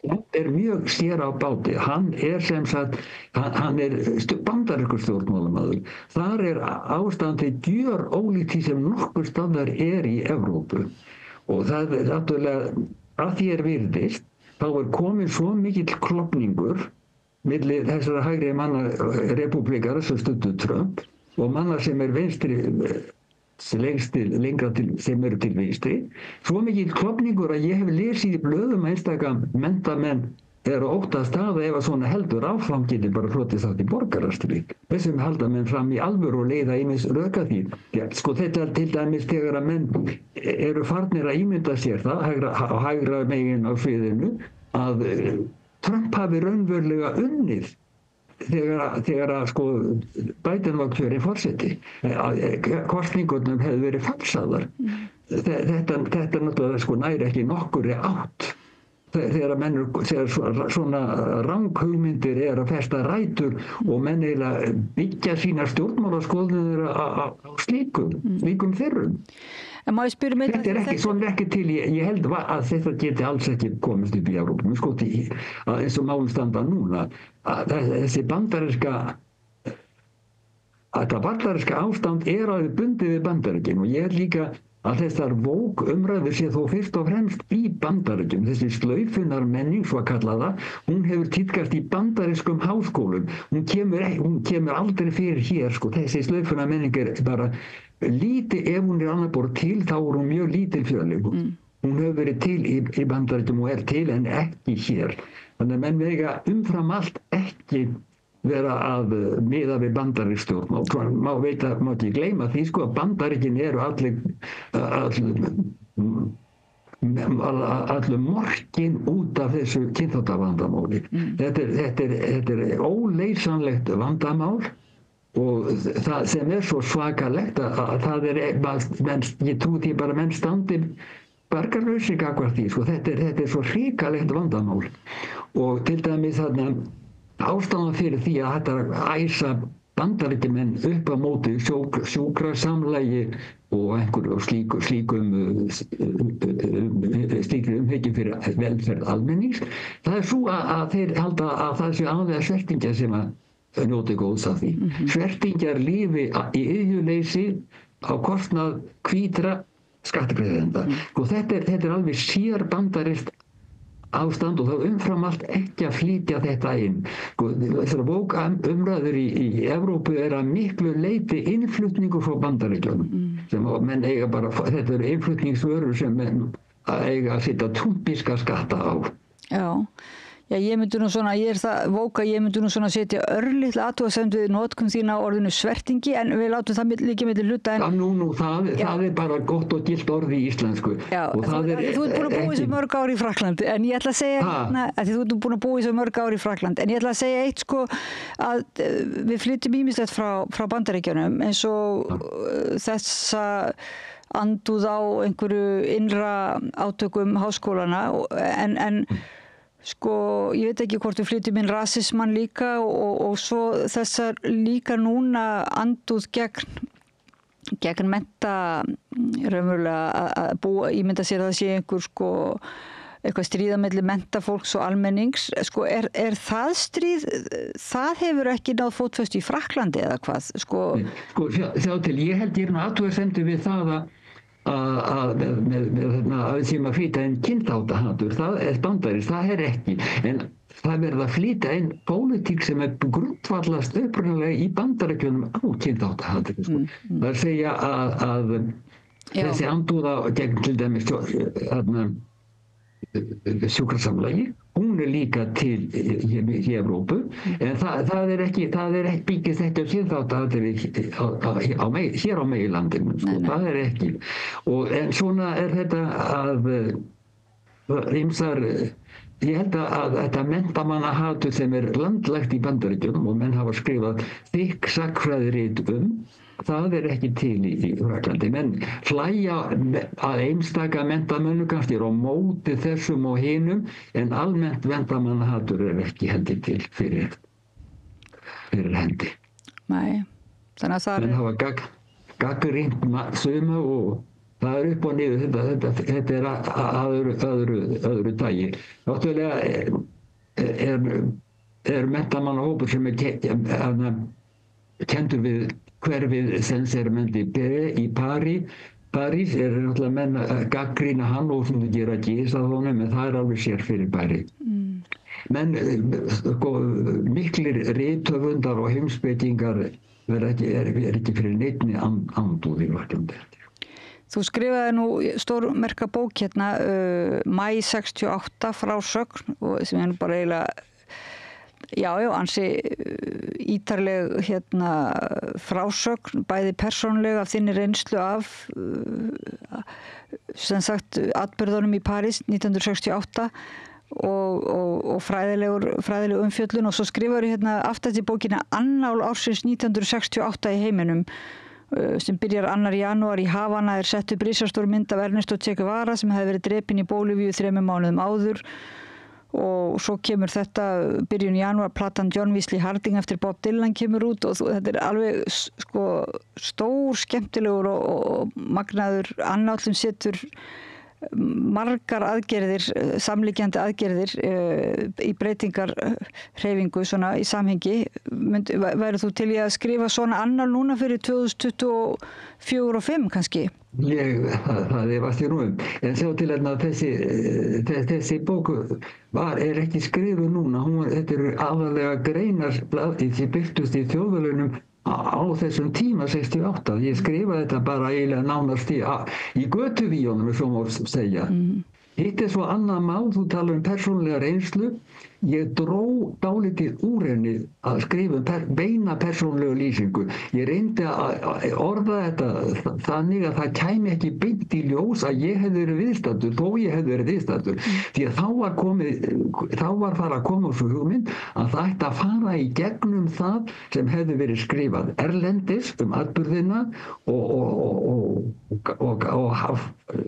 Trump er mjög sér á báti. Hann er sem sagt, hann er bandarískur stjórnmálamaður. Þar er ástandið gjör ólíkt því sem nokkur staðar er í Evrópu. Og það er náttúrulega, að því virðist, þá er komin svo mikill klofningur milli þessara hægri manna repúblikara sem studdu Trump og manna sem vinstri lengra sem eru til vinstri. Svo mikið klofningur að ég hef lesið í blöðum að einstaka menntamenn eru óttast að ef að svona heldur áfram geti bara hlotið þátt í borgarastrík. Þessum halda menn fram í alvöru og leiða ýmis rök að því. Þetta er til dæmis þegar að menn eru farnir að ímynda sér það, hægra megin á sviðinu, að Trump hafi raunverulega unnið þegar Biden var kjörinn forseti. Kosningunum hefði verið falsaðar. Þetta náttúrulega næri ekki nokkurri átt. Þegar svona ranghugmyndir að festa rætur og menn eiginlega byggja sína stjórnmálaskoðanir á slíkum þeirrum. Þetta er ekki til, ég held að þetta geti alls ekki komist upp í Evrópu. Eins og málum standa núna, að þessi bandaríska ástand að bundið við Bandaríkin og ég líka að þessar umræður sé þó fyrst og fremst í Bandaríkjum. Þessi slaufunar menning, svo að kalla það, hún hefur tíðkast í bandarískum háskólum. Hún kemur aldrei fyrir hér, Þessi slaufunar menning er bara lítið, ef hún annað borð til, þá er hún mjög lítil fjölug. Hún hefur verið til í Bandaríkjum og er til en ekki hér. Þannig að menn vega umfram allt ekki vera að miða við bandarísk stjórnmál. Má ekki gleyma því að Bandaríkin eru allir morkin út af þessu kynþáttavandamáli. Þetta er óleysanlegt vandamál og það sem er svo svakalegt að það ég trúi því bara menn standi bargarlausir gagnvart því. Þetta er svo hrikalegt vandamál og til dæmis þarna ástæðan fyrir því að þetta æsa Bandaríkjamenn upp á móti sjúkrasamlagi og einhverju slíkum umhyggju fyrir velferð almennings. Það er svo að þeir halda að það sé aðeins svertingjar sem að njóti góðs af því. Svertingjar lífi í iðjuleysi á kostnað hvítra skattgreiðenda. Þetta er alveg sér bandarískt ástand og þá umfram allt ekki að flytja þetta inn. Þessar bókumræður í Evrópu að miklu leyti innflutningur frá Bandaríkjunum sem menn eiga bara, þetta eru innflutningsvörur sem menn eiga að setja túnbíska skatta á. Já, ég myndi nú svona, ég myndi nú svona setja örlítið athugasemd við notkun þína orðinu svertingi, en við látum það líka milli hluta. Það er bara gott og gilt orð í íslensku. Já, þú ert búin að búa í svo mörg ár í Frakklandi, en ég ætla að segja, þú ert búin að búa í svo mörg ár í Frakklandi, en ég ætla að segja eitt sko, að við flytjum ýmislegt frá Bandaríkjunum, eins og þessa andúð á einhverju innra átökum háskólana, en sko, ég veit ekki hvort við flytjum inn rasisman líka og svo þessar líka núna andúð gegn mennta raunverulega að búa, ímynda sér að það sé einhver sko, eitthvað stríða milli mentafólks og almennings. Sko, er það stríð, það hefur ekki náð fótfestu í Frakklandi eða hvað? Sko, sjá til, ég held ég athugasemdi við það að sem að flytja inn kynþáttahatur, það er bandarist, það er ekki, en það verður að flytja inn pólitík sem er grundvallast upprunalega í Bandaríkjunum á kynþáttahatur. Það er segja að þessi andúða gegn til dæmis sjúkrasamlagi, hún er líka til í Evrópu, en það er ekki byggist þetta kynþáttahatri hér á meginlandinu, sko, það er ekki. En svona er þetta að ýmsar, ég held að þetta menntamannahatur sem er landlægt í Bandaríkjunum og menn hafa skrifað þykk sagnfræðirit það er ekki til í Frakklandi. Menn hlæja að einstaka menntamönnum kannski á móti þessum og hinum, en almennt menntamannahatur er ekki hendi til fyrir hendi. Nei, þannig að það menn hafa gagnrýnt suma og það er upp og niður, þetta er öðru dagi. Náttúrulega er menntamannahópur sem kendur við hverfið Saint-Germain í París náttúrulega menn að gagnrýna hann og svona gera gís að honum, en það er alveg sér fyrir bæri. Menn miklir rithöfundar og heimspekingar er ekki fyrir neinni andúð í Frakklandi. Þú skrifaði nú stórmerka bók hérna, Maí 68 frásögn, og sem er nú bara eiginlega ansi ítarleg hérna frásögn, bæði persónulega af þinni reynslu af sem sagt atburðunum í París 1968 og fræðileg umfjöllun, og svo skrifaði hérna aftast í bókina Annál ársins 1968 í heiminum, sem byrjar 2. janúar í Havana, er sett upp risastór mynd af Ernesto Che Guevara sem hefði verið drepinn í Bólivíu 3 mánuðum áður, og svo kemur þetta byrjun janúar, platan John Wesley Harding eftir Bob Dylan kemur út, og þetta er alveg sko stór, skemmtilegur og magnaður annállum setur margar aðgerðir, samlíkjandi aðgerðir í breytingarhreyfingu svona í samhengi. Væri þú til í að skrifa svona annál núna fyrir 2024 og 2025 kannski? Það er vart í rúm, en sjá til að þessi bók er ekki skrifuð núna, þetta eru aðalega greinar sem birtust í Þjóðviljanum á þessum tíma 68. Ég skrifaði þetta bara eiginlega nánast í götuvíunum, svo má segja. Hitt er svo annað mál, þú talar persónulega reynslu. Ég dró dálítið úr henni að skrifa beina persónulegu lýsingu. Ég reyndi að orða þetta þannig að það kæmi ekki beint í ljós að ég hefði verið viðstaddur, þó ég hefði verið viðstaddur. Því að þá var farið að koma svo hugmynd að það ætti að fara í gegnum það sem hefði verið skrifað erlendis atburðina og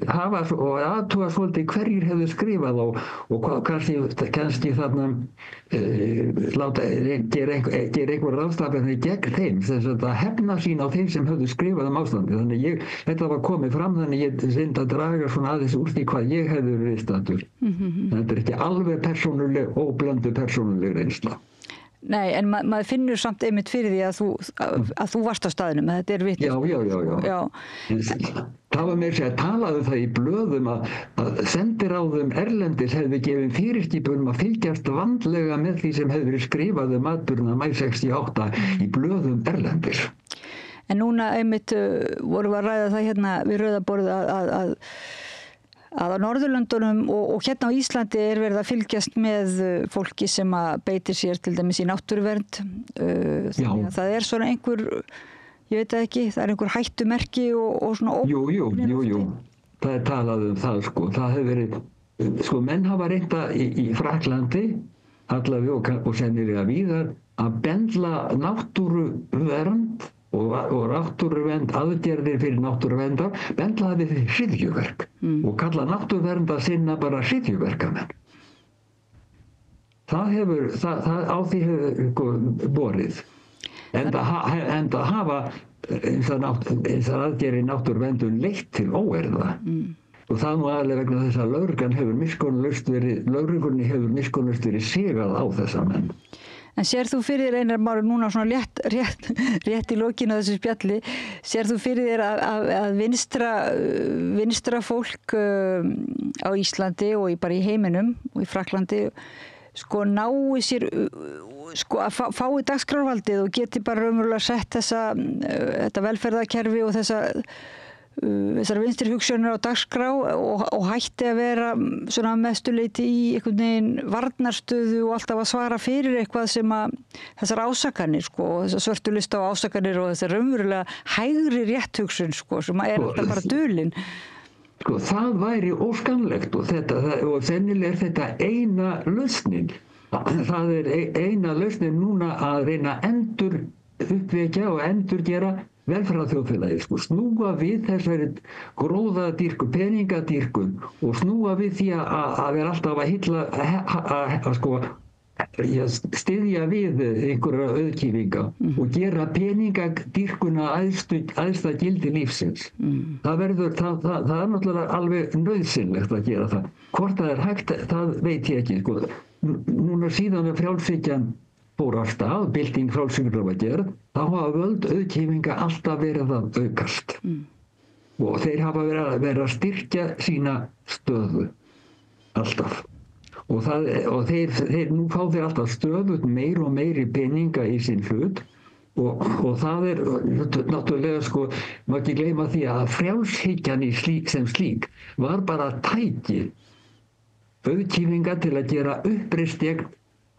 hafa og athuga svolítið hverjir hefðu skrifað og kannski þarna gera einhver ráðstafanir gegn þeim, þess að hefna sín á þeim sem höfðu skrifað ástandi. Þannig þetta var komið fram, þannig ég reyndi að draga svona aðeins úr því hvað ég hefði verið viðstaddur. Þetta er ekki alveg persónuleg og blöndu persónuleg reynsla. Nei, en maður finnur samt einmitt fyrir því að þú varst á staðnum, þetta er vitlaust. Já. Það var meira að talaðu það í blöðum að sendiráðum erlendis hefði gefið fyrirskipunum að fylgjast vandlega með því sem hefði verið skrifað atburðina Maí 68 í blöðum erlendis. En núna einmitt vorum við að ræða það hérna við Rauða borðið að á Norðurlöndunum og hérna á Íslandi er verið að fylgjast með fólki sem að beitir sér til dæmis í náttúruvernd. Þannig að það er svona einhver, ég veit ekki, það er einhver hættumerki og svona... Jú. Það er talað það, sko. Það hefur verið, sko, menn hafa reynda í Fraklandi, allavega og sennilega víðar, að bendla náttúruvernd og náttúruvernd, aðgerðir fyrir náttúruverndar, bendlaði við hryðjuverk og kalla náttúruvernd að sinna bara hryðjuverkamenn. Það á því hefur borið. Enda hafa eins og aðgerðir náttúruverndun leitt til óerða. Og það nú aðlega vegna þess að lögreglunni hefur miskunnlaust verið sigað á þessa menn. En sér þú fyrir Einar Már núna svona rétt í lokinu af þessu spjalli, sér þú fyrir þér að vinstra fólk á Íslandi og bara í heiminum og í Fraklandi sko nái sér sko að fái dagskrárvaldið og geti bara raunverulega sett þetta velferðarkerfi og þessar vinstri hugsanir á dagskrá og hætti að vera svona mestuleiti í einhvern veginn varnarstöðu og alltaf að svara fyrir eitthvað sem að þessar ásakanir sko og þessar svörtulista á ásakanir og þessar raunverulega hægri rétthugsun sko sem er alltaf bara dulin. Sko það væri óskanlegt og sennilega er þetta eina lausnin. Það er eina lausnin núna að reyna að endur uppvekja og endurgera velferðarþjóðfélagið, sko, snúa við þessari gróðadýrku, peningadýrkun og snúa við því að vera alltaf að styðja við einhverja auðkýfinga og gera peningadýrkuna æðsta gildi lífsins. Það er náttúrulega alveg nauðsynlegt að gera það. Hvort það er hægt, það veit ég ekki, sko. Núna síðan að frjálshyggjan fór af stað, bylting frjálshyggjar var gerð, þá hafa völd auðkýfinga alltaf verið að aukast. Og þeir hafa verið að styrkja sína stöðu, alltaf. Og þeir nú fá þeir alltaf stöðut meir og meiri peninga í sinn hlut og það er náttúrulega, sko, má ekki gleyma því að frjálshyggjan sem slík var bara tæki auðkýfinga til að gera uppreist gegn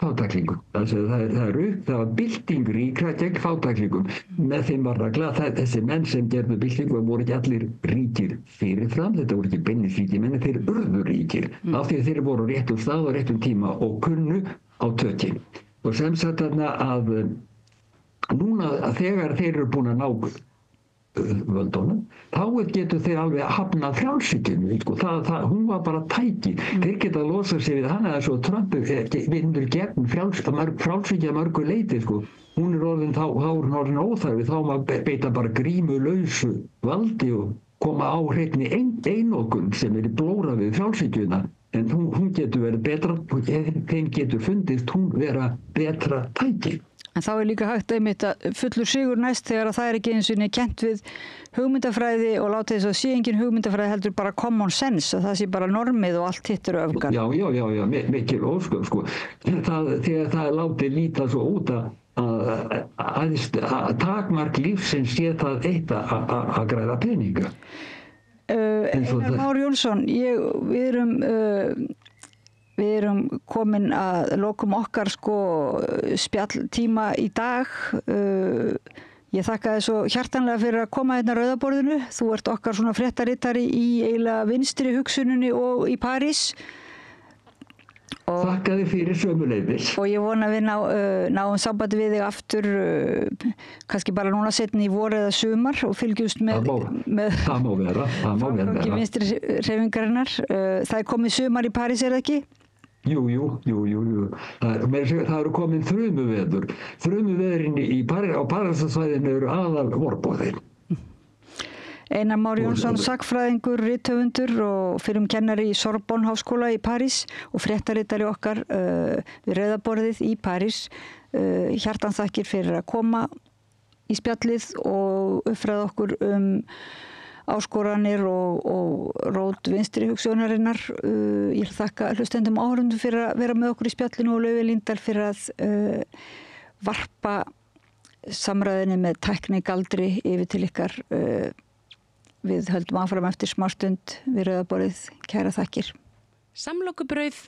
fátæklingum. Það var bylting ríkra gegn fátæklingum. Með þeim var regla að þessi menn sem gerðu byltingu voru ekki allir ríkir fyrirfram, þetta voru ekki beinir ríkir menn, þeir urðu ríkir af því að þeir voru réttum stað og réttum tíma og kunnu á tökin. Og sem sagt þarna að núna þegar þeir eru búin að ná völdunum, þá getur þeir alveg hafnað frjálshyggjunni, sko. Hún var bara tæki. Þeir geta losað sig við hana eins og Trump vindur gegn frjálshyggja mörgu leyti, sko. Hún er orðin óþarfi, þá maður beita bara grímulausu valdi og koma á hreinni einokun sem er blóra við frjálshyggjuna. En hún getur verið betra, þeim getur fundist hún vera betra tæki. En þá er líka hægt einmitt að fullur sigur næst þegar það er ekki eins og kennt við hugmyndafræði og láta þess að sé engin hugmyndafræði heldur bara common sense, að það sé bara normið og allt hitt eru öfgar. Já, mikil ósköp, sko. Þegar það er látið líta svo út að takmark lífsins sé það eitt að græða peninga. Einar Már Jónsson, við erum komin að lokum okkar sko spjalltíma í dag. Ég þakka þér svo hjartanlega fyrir að koma hérna Rauðaborðinu. Þú ert okkar svona fréttarittari í eiginlega vinstri hugsuninni og í París. Þakka þér fyrir sömuleiðis. Og ég vona að við náum sambandi við þig aftur kannski bara núna seinna í vor eða sumar og fylgjumst með það má vera. Framgangi vinstri hreyfingarinnar. Það er komið sumar í París, er það ekki? Jú. Það eru komin þrumuveður. Þrumuveðurinn á Parísarsvæðinu eru aðal vorboðin. Einar Már Jónsson, sagnfræðingur, rithöfundur og fyrirkennari í Sorbonne háskóla í París og fréttarittari okkar við Rauðaborðið í París. Hjartan þakkir fyrir að koma í spjallið og uppfræða okkur áskoranir og rót vinstri hugsunarinnar. Ég þakka hlustendum áhorfendum fyrir að vera með okkur í spjallinu og Laufey Líndal fyrir að varpa samræðinni með tæknigaldri yfir til ykkar við höldum áfram eftir smástund við rauðaborðið. Kæra þakkir. Samlokubrauð,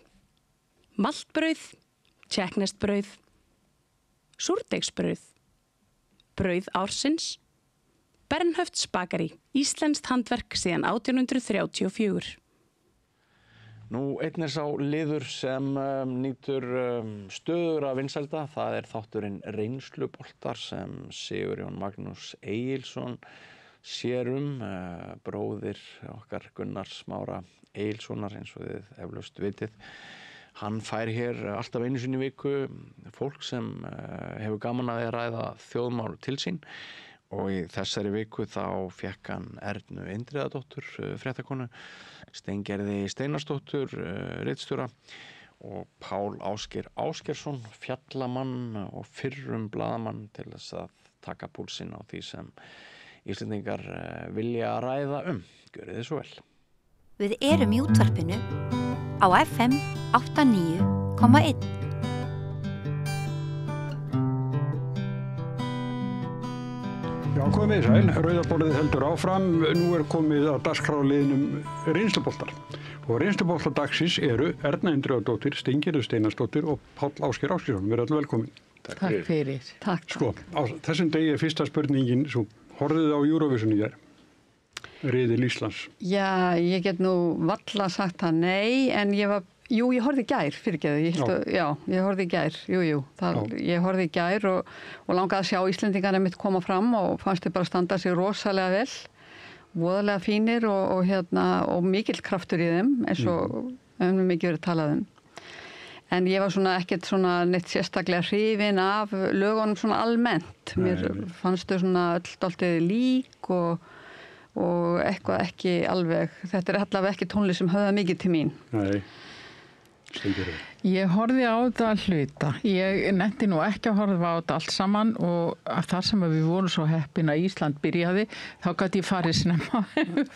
maltbrauð, tjekknestbrauð, súrdeigsbrauð, brauð ársins, Bernhöfts bakari, íslenskt handverk síðan 1834. Nú, einn sá liður sem nýtur stöðugra vinsælda, það þátturinn Reynsluboltar sem Sigurjón Magnús Egilsson sér bróðir okkar Gunnars Smára Egilssonar eins og þið eflaust vitið. Hann fær hér alltaf einu sinni í viku fólk sem hefur gaman að ræða þjóðmál til sín. Og í þessari viku þá fékk hann Ernu Indriðadóttur, fréttakonu, Steingerði Steinarsdóttur, ritstjóra og Pál Ásgeir Ásgeirsson, fjallamann og fyrrum blaðamann til þess að taka púlsinn á því sem Íslendingar vilja ræða Gjörið þið svo vel. Við erum í útvarpinu á FM 89,1. Já, komið sæl. Rauðaborðið heldur áfram. Nú komið að dagskrárliðnum Reynsluboltar. Og Reynsluboltar dagsins eru Erna Indriðadóttir, Steingerður Steinarsdóttir og Páll Ásgeir Ásgeirsson. Við erum öll velkomin. Takk fyrir. Takk. Sko, á þessum degi fyrsta spurningin, svo horfðuð á Eurovision í gær. Riðil Íslands. Já, ég get nú varla sagt það nei, en ég horfði í gær, fyrirgeðu, ég horfði í gær, ég horfði í gær og langaði að sjá Íslendingarna mitt koma fram og fannst þið bara standa sig rosalega vel, voðalega fínir og mikill kraftur í þeim, eins og mikið verið talað En ég var ekkert neitt sérstaklega hrifin af lögunum almennt, mér fannst þau öll dálítið lík og eitthvað ekki alveg, þetta allavega ekki tónlist sem höfða mikið til mín. Nei. Ég horfði á þetta að hluta. Ég nefndi nú ekki að horfa á þetta allt saman og þar sem við vorum svo heppin að Ísland byrjaði, þá gat ég farið snemma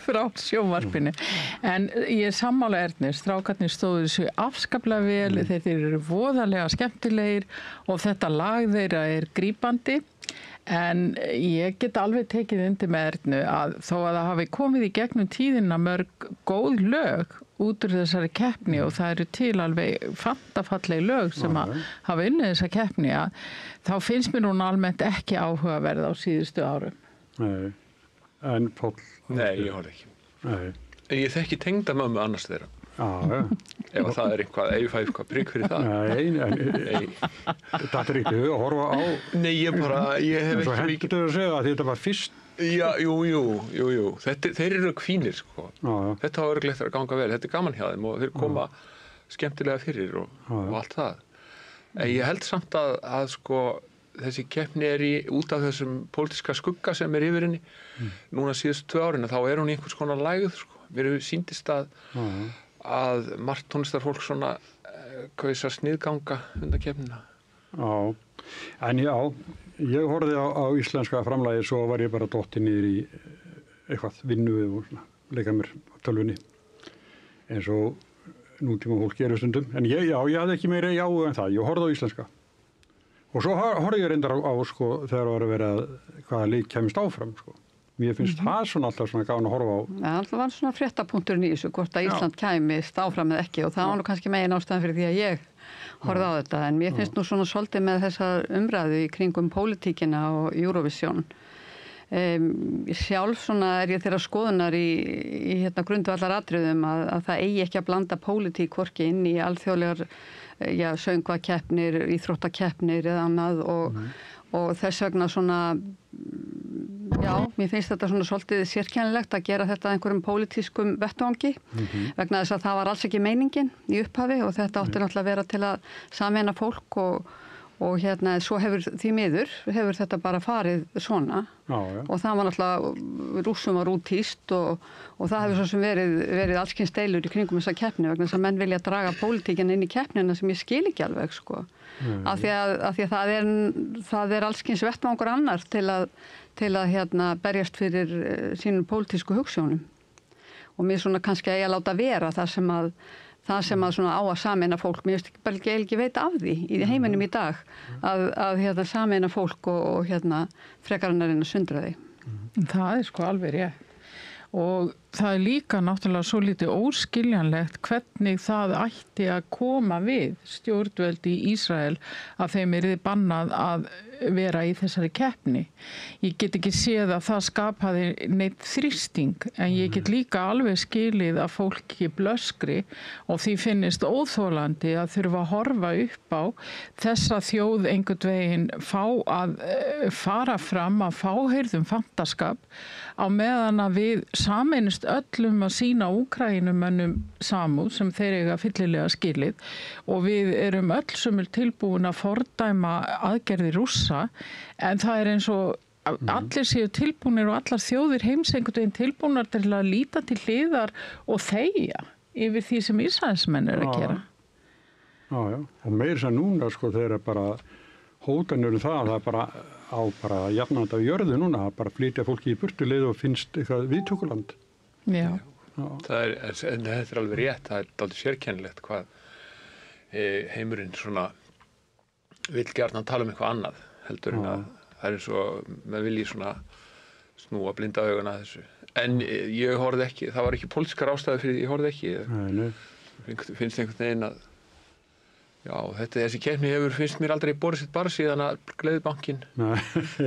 frá sjónvarpinu. En ég sammála Ernu, strákarnir stóðu þessu afskaplega vel, þeir eru voðalega skemmtilegir og þetta lag þeirra grípandi. En ég get alveg tekið undir með Ernu að þó að það hafi komið í gegnum tíðina mörg góð lög út úr þessari keppni og það eru til alveg fantafalleg lög sem hafa unnið þessa keppni þá finnst mér hún almennt ekki áhugaverð á síðustu árum. Nei, en Páll? Nei, ég horfði ekki. Nei. En ég þekki tengdamömmu annars þeirra. Já. Ef það eitthvað, ef ég fæ eitthvað prikk fyrir það. Nei, þetta ekki að horfa á. Nei, ég hef ekki. Svo hendur að segja að þetta var fyrst. Já, jú. Þeir eru kvínir, sko. Þetta var örugglega eftir að ganga vel. Þetta gaman hjá þeim og þeir koma skemmtilega fyrir og allt það. En ég held samt að sko, þessi keppni út af þessum pólitíska skugga sem yfir henni. Núna síðustu 2 árin, þá hún í einhvers konar lægð, sko. Mér hefur sýndist að margt tónlistarfólk kaus að sniðganga undan keppnina. Já, en ég horfði á íslenska framlagi, svo var ég bara dottinn niður í eitthvað vinnu og leika mér á tölvunni eins og nútíma fólk gerir stundum. En ég hafði ekki meira en það, ég horfði á íslenska. Og svo horfði ég reyndar á sko, þegar var að vera hvaða leik kemist áfram, sko. Mér finnst það alltaf gaman að horfa á. Það var fréttapunkturinn í þessu, hvort að Ísland kæmist áfram eða ekki og það var nú kannski megin ástæðan fyrir því að ég horfði á þetta. En mér finnst nú svolítið með þessa umræðu í kringum pólitíkina og Eurovision. Sjálf ég þeirra skoðunar í grundvallaratriðum að það eigi ekki að blanda pólitík hvorki inn í alþjóðlegar söngvakeppnir, íþróttakeppnir eða annað og þess vegna mér finnst þetta svolítið sérkennilegt að gera þetta einhverjum pólitískum vettvangi vegna þess að það var alls ekki meiningin í upphafi og þetta átti náttúrulega að vera til að sameina fólk og svo því miður hefur þetta bara farið svona og það var náttúrulega Rússum var útýst og það hefur svo sem verið allskyns deilur í kringum þessa keppni vegna þess að menn vilja draga pólitíkina inn í keppnina sem ég skil ekki alveg sko. Af því að það allskyns vettvangur annar til að berjast fyrir sínum pólitísku hugsjónum og mér kannski eigi að láta vera það sem að á að sameina fólk, mér finnst ekki veit af því í heiminum í dag að sameina fólk og frekar hann að reyna að sundra því. Það sko alveg rétt. og það líka náttúrulega svo lítið óskiljanlegt hvernig það ætti að koma við stjórnvöld í Ísrael að þeim yrði bannað að vera í þessari keppni. Ég get ekki séð að það skapaði neitt þrýsting, en ég get líka alveg skilið að fólki blöskri og því finnist óþolandi að þurfa að horfa upp á þessa þjóð einhvern veginn fá að fara fram að fáheyrðum fantaskap á meðan að við sameinist öllum að sína Úkrænumönnum samúð sem þeir eiga fyllilega skilið og við erum öll sem er tilbúin að fordæma aðgerði Rússa, en það er eins og allir séu tilbúinir og allar þjóðir heims einhvern veginn tilbúinar til að líta til hliðar og þegja yfir því sem Ísraelsmenn eru að gera. Já, og meir sem núna sko þeir eru bara hótanur það er bara á bara jafnand af jörðu núna, það bara flytja fólki í burtuleið og finnst eitthvað viðtökuland. Já. Þetta er alveg rétt, það er dálítið sérkennilegt hvað heimurinn svona vill gjarnan tala eitthvað annað heldur en að það er svo, maður vilji svona snúa blinda auguna að þessu. En ég horfði ekki, það var ekki pólitískar ástæður fyrir því, ég horfði ekki. Nei. Finnst einhvern veginn að já, þessi keppni finnst mér aldrei borið sitt bara síðan að Gleðibankinn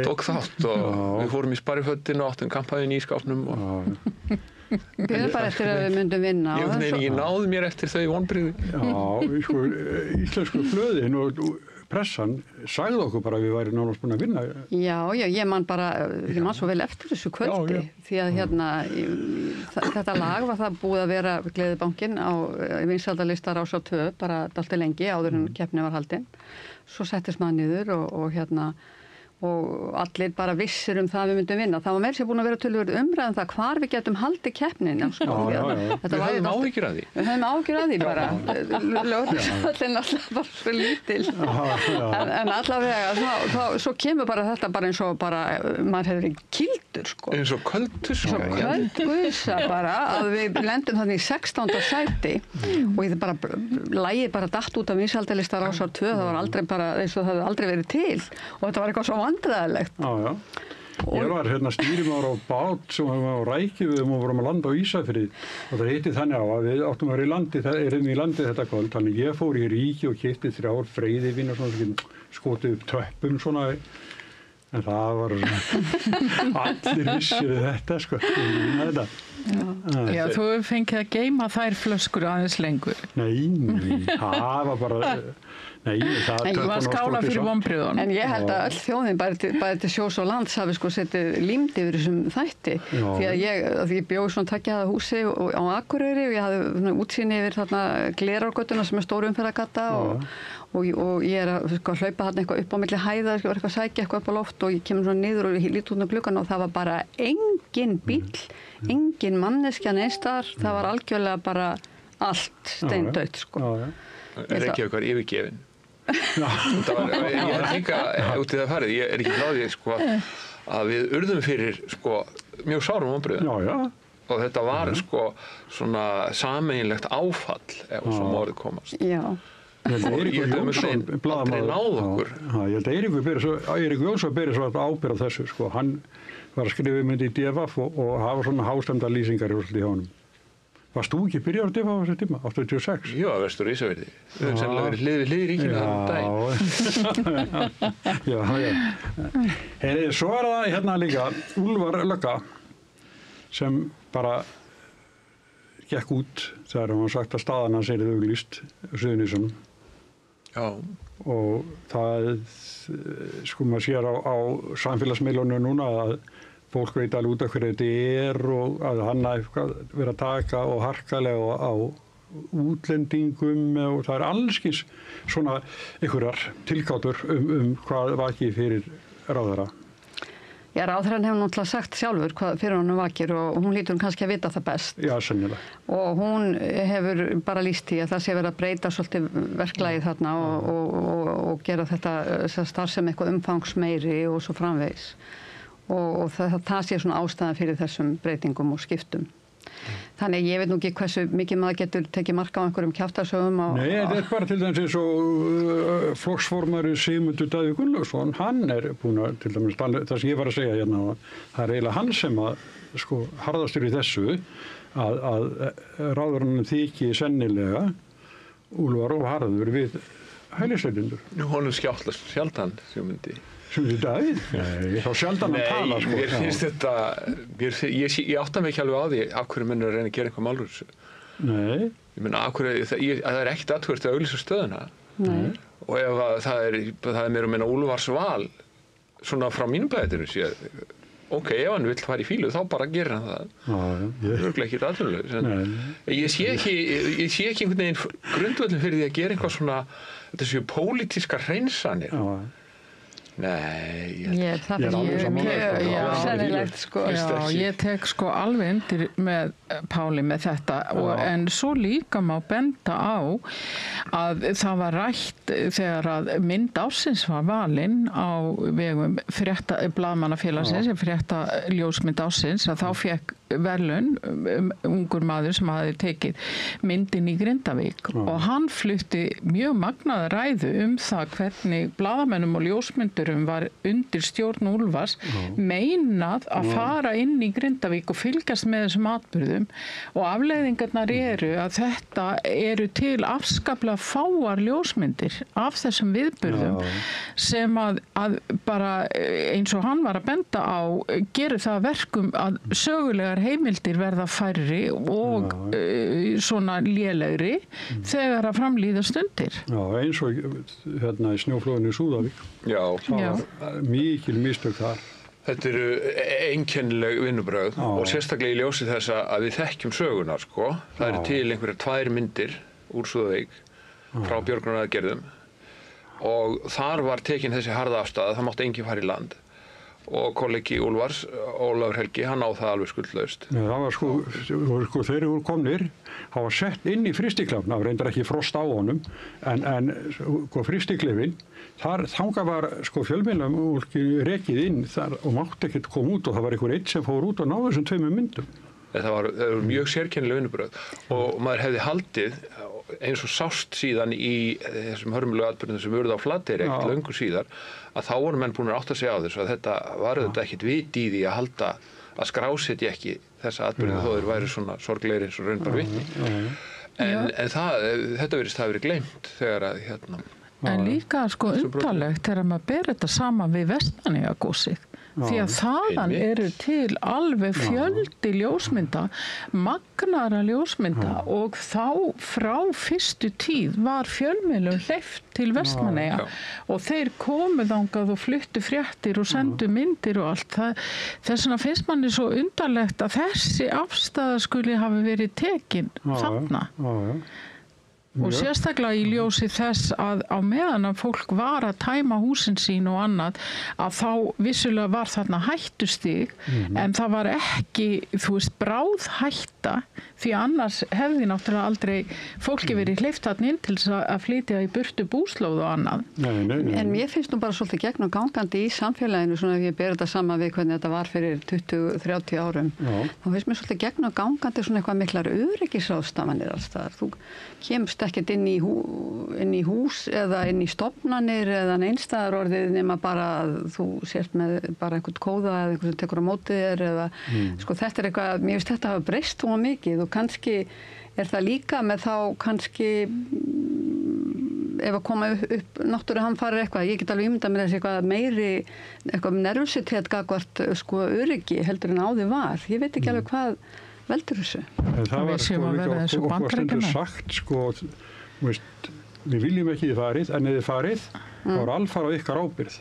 tók þátt og við fórum í sparifötin og áttum kampaðin í skápnum og Bíðum bara eftir að við myndum vinna. Ég náði mér eftir þau vonbrigði. Já, sko, íslensku blöðin og pressan sagði okkur bara að við væri nánast búin að vinna. Já, ég man svo vel eftir þessu kvöldi því að þetta lag var það búið að vera Gleðibankinn á vinsældarlista Rásar 2 bara dálítið lengi áður en keppni var haldin. Svo settist maður niður og allir bara vissir það að við myndum vinna. Það var meira sér búin að vera töluvert umræðan það hvar við getum haldið keppnina. Sko. Við höfum áhyggjur af því. Við höfum áhyggjur af því bara. Lögreglan alltaf bara svo lítil. En allavega, svo kemur bara þetta bara eins og bara, maður hefur verið kildur. Sko. Eins og köldtuska. Köldgusa bara, að við lendum þannig í 16. sæti og ég lagið bara datt út af vinsældarlista Rásar 2, það var aldrei bara, eins og það hefði aldrei verið til og þetta var eitthvað svo vandræðilegt. Já. Ég var stýrimaður á bát sem var á Rækjuvöðum og vorum að landa á Ísafirði og það hitti þannig á að við áttum að vera í landi þetta kvöld, þannig ég fór í ríki og keypti 3 freyðivin og svona skotið upp töppum svona, en það var allir vissir þetta sko, þetta. Já, þú fengið að geyma þær flöskur aðeins lengur. Nei, það var bara ég var skála fyrir vonbrigðunum. En ég held að öll þjóðin bæði til sjós og lands hafi sko setið límd yfir þessum þætti. Því að ég bjó í svona tveggja húsi á Akureyri og ég hafði útsýni yfir þarna Glerárgötuna sem er stór umferðargata og ég að hlaupa þarna eitthvað upp á milli hæða, eitthvað að sækja eitthvað upp á loft og ég kemur svona niður og ég lít út á gluggann og það var bara engin bíll, engin manneskja neins staðar, það var algjörlega bara allt steindautt sko. Reykjavík var yfirgefin. Ég er líka út í það farið, ég er ekki hláðið sko, að við urðum fyrir sko, mjög sárum vonbrigðum og þetta var sko, svona sameiginlegt áfall ef svo orðið komast. Já. Ég held að Eiríkur Jónsson beri svo ábyrgð á þessu sko. Hann var að skrifa mynd í DFF og hafa svona hástemmdar lýsingar í honum. Varst þú ekki byrjar á DFF á þessu tíma, 86? Já, vestur Ísafirði. Við höfum sennilega verið hlið við hlið í ríkinu þann daginn. Svo er það hérna líka Úlfar Lögga sem bara gekk út þegar hann sagt að staðan hans er auglýst Suðurnesjum. Já. Og það, sko maður sér á samfélagsmiðlunum núna að fólk veit alveg út af hverju þetta og að hann hafi verið að taka og harkalega á útlendingum og það allskins svona einhverjar tilgátur hvað vakir fyrir ráðherra. Já, ráðherrann hefur náttúrulega sagt sjálfur hvað fyrir honum vakir og hún lítur kannski að vita það best. Já, sennilega. Og hún hefur bara lýst í að það sé verið að breyta svolítið verklagið þarna og gera þetta starfsemi eitthvað umfangsmeiri og svo framvegis. Og það sé svona ástæðan fyrir þessum breytingum og skiptum. Þannig ég veit nú ekki hversu mikið maður getur tekið marka á einhverjum kjaftasögum. Nei, þetta er bara til dæmis eins og flokksformari Sigmundur Davíð Gunnlaugsson, hann búin að, til dæmis, það sem ég var að segja hérna, það eiginlega hann sem að, sko, harðastur í þessu, að ráðurinn þykji sennilega Úlfar og Harður við hælisleitendur. Nú honum skjáttlast sjaldan, Sigmundi. Sigmundur Davíð? Nei, þá sjaldan að tala, sko. Mér finnst þetta, ég átta mig ekki alveg á því af hverju menn að reyna að gera eitthvað mál úr þessu. Nei. Ég meina, af hverju, það er ekkert athugavert að auglýsa stöðuna. Nei. Og ef það er meira og minna Úlfars val, svona frá mínum bæðinu séð, ok, ef hann vill fara í fílu, þá bara gerir hann það. Það er örugglega ekkert atvinnulegur. Ég sé ekki einhvern veginn grundvöllin fyrir því að gera eitthvað svona, þetta séu pólitískar hreinsanir. Nei, ég sennilegt, sko. Já, ég tek sko alveg undir með Páli með þetta, en svo líka má benda á að það var rætt þegar að mynd ársins var valinn á vegum blaðmannafélagsins, frétta ljósmynd ársins, að þá fékk verðlaun ungur maður sem hafði tekið myndin í Grindavík og hann flutti mjög magnaða ræðu það hvernig blaðamennum og ljósmyndurum var undir stjórn Úlfars meinað að fara inn í Grindavík og fylgjast með þessum atburðum og afleiðingarnar eru að þetta eru til afskaplega fáar ljósmyndir af þessum viðburðum sem að bara eins og hann var að benda á gerir það verkum að sögulegar heimildir verða færri og svona lélegri þegar að framlíða stundir. Já, eins og hérna í snjóflóðinu í Súðavík. Já. Það var mikil mistök þar. Þetta eru einkennileg vinnubrögð og sérstaklega í ljósi þess að við þekkjum söguna, sko. Það eru til einhverjar 2 myndir úr Súðavík frá björgunaraðgerðum og þar var tekin þessi harða afstaða, það mátti enginn fara í land. Og kollegi Úlfars, Ólafur Helgi, hann á það alveg skuldlaust. Það var sko þeir eru komnir, það var sett inn í frystiklefn, það var reyndar ekki frost á honum, en sko fristiklefin, þangað var sko fjölmiðlum rekið inn þar og mátti ekkert koma út og það var einhver einn sem fór út og náði þessum 2 myndum. Það var mjög sérkennileg vinnubrögð og maður hefði haldið eins og sást síðan í þessum hörmulegu atburðum sem urðu á Flateyri ekkert löngu síðar að þá voru menn búin að átta sig á þessu að þetta var auðvitað ekkert vit í því að skrásetja ekki þessa atburði þó þeir væri svona sorglegir eins og raun bara vitni. En þetta virðist hafa verið gleymt þegar að hérna. En líka sko undarlegt þegar maður ber þetta saman við Vestmannaeyjagosið. Því að þaðan eru til alveg fjöldi ljósmynda, magnara ljósmynda og þá frá fyrstu tíð var fjölmiðlum hleypt til Vestmannaeyja og þeir komu þangað og fluttu fréttir og sendu myndir og allt. Þess vegna finnst manni svo undarlegt að þessi afstaða skuli hafi verið tekin þarna. Og sérstaklega í ljósi þess að á meðan að fólk var að tæma húsin sín og annað að þá vissulega var þarna hættustig en það var ekki, þú veist, bráð hætta því annars hefði náttúrulega aldrei fólki verið hleypt þarna inn til þess að flytja í burtu búslóð og annað. En mér finnst nú bara svolítið gegn og gangandi í samfélaginu svona ef ég ber þetta saman við hvernig þetta var fyrir 20-30 árum. Þá finnst mér svolítið gegn og gangandi svona eitthvað miklar öryggisráðstafanir alls staðar. Þú kemst ekkert inn í hús eða inn í stofnanir eða einstæðar orðið nema bara að þú sért með bara einhvern kóða eða einhvern sem tekur á mótið þér eða sko þetta er eitthvað, mér finnst þetta hafa breyst svo mikið og kannski er það líka með þá kannski ef að koma upp náttúruhamfarir eitthvað, ég get alveg ímyndað með þessi eitthvað meiri, eitthvað nervositet gagvart sko öryggi heldur en áður var, ég veit ekki alveg hvað veldur þessu. Það var sko líka okkur stendur sagt sko, við viljum ekki þið farið, en ef þið farið, þá var alfar á ykkar ábyrgð.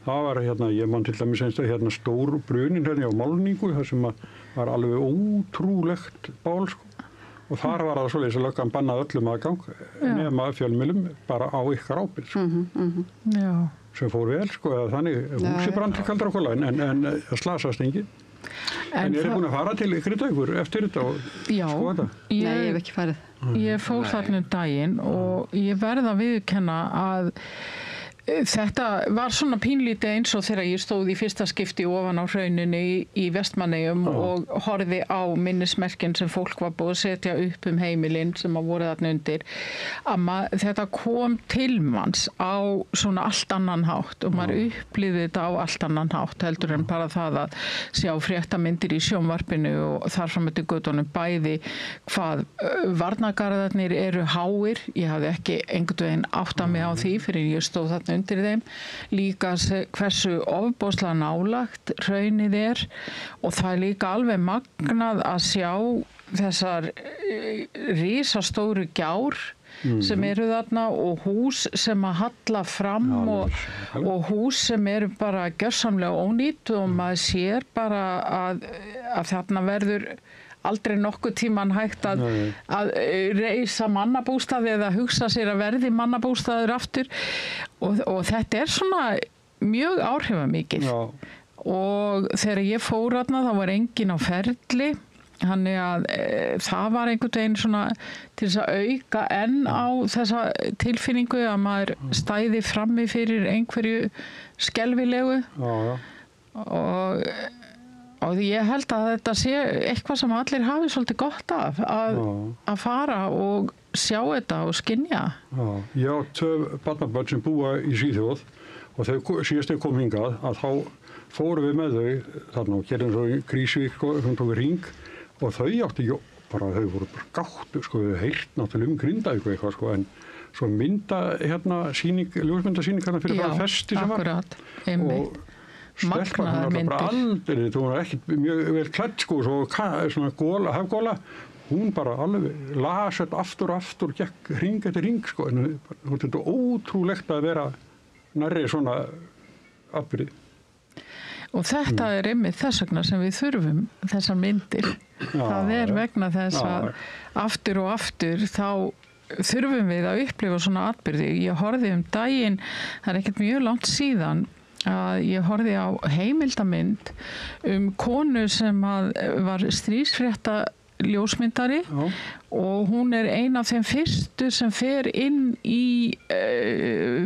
Það var hérna, ég man til dæmis einstu hérna stór brunin hérna á Málningu, það sem var alveg ótrúlegt bál sko. Og þar var það svoleiðis að löggan bannað öllum aðgang nema fjölmiðlum bara á ykkar ábyrgð sko. Sem fór vel sko, eða þannig húsi brann til kaldra kola en slasast enginn. En er þið búin að fara til Grindavíkur eftir þetta og skoða þetta? Nei, ég hef ekki farið. Ég fór þarna daginn og ég verð að viðurkenna að Þetta var svona pínlítið eins og þegar ég stóð í fyrsta skipti ofan á hrauninu í Vestmannaeyjum og horfði á minnismerkin sem fólk var búið að setja upp heimilin sem að voru þarna undir. Þetta kom til manns á svona allt annan hátt og maður upplýði þetta á allt annan hátt heldur en bara það að sjá fréttamyndir í sjónvarpinu og þar fram eftir götunum bæði hvað varnargarðarnir eru háir. Ég hafði ekki einhvern veginn áttað mig á því fyrir ég stóð þarna undir þeim, líka hversu ofboðslega nálagt hraunið og það líka alveg magnað að sjá þessar risastóru gjár sem eru þarna og hús sem að halla fram og hús sem eru bara gjörsamlega ónýtt og maður sér bara að þarna verður aldrei nokkuð tíman hægt að reisa mannabústaði eða hugsa sér að verði mannabústaður aftur og þetta svona mjög áhrifamikið og þegar ég fór þarna þá var enginn á ferli þannig að það var einhvern veginn svona til þess að auka enn á þessa tilfinningu að maður stæði frammi fyrir einhverju skelfilegu og ég held að þetta sé eitthvað sem allir hafi svolítið gott af að fara og sjá þetta og skynja. Ég á 2 barnabörn sem búa í Svíþjóð og þau síðast kom hingað að þá fórum við með þau þarna og gerðum svo í Krísuvík og hún tók hring og þau átti bara, þau voru bara gáttu þau heyrt náttúrulega Grindavík eitthvað en svo ljósmyndasýning fyrir bara festi sem var. Og stelpan, hún var bara aldrei, hún var ekkert mjög vel klædd svona hafgóla, hún bara alveg las þetta aftur og aftur, gekk hring eftir hring en þetta er ótrúlegt að vera nærri svona atburði. Og þetta einmitt þess vegna sem við þurfum þessar myndir. Það vegna þess að aftur og aftur þá þurfum við að upplifa svona atburði. Ég horfði daginn, það ekkert mjög langt síðan að ég horfði á heimildamynd konu sem var stríðsfrétta ljósmyndari og hún ein af þeim fyrstu sem fer inn í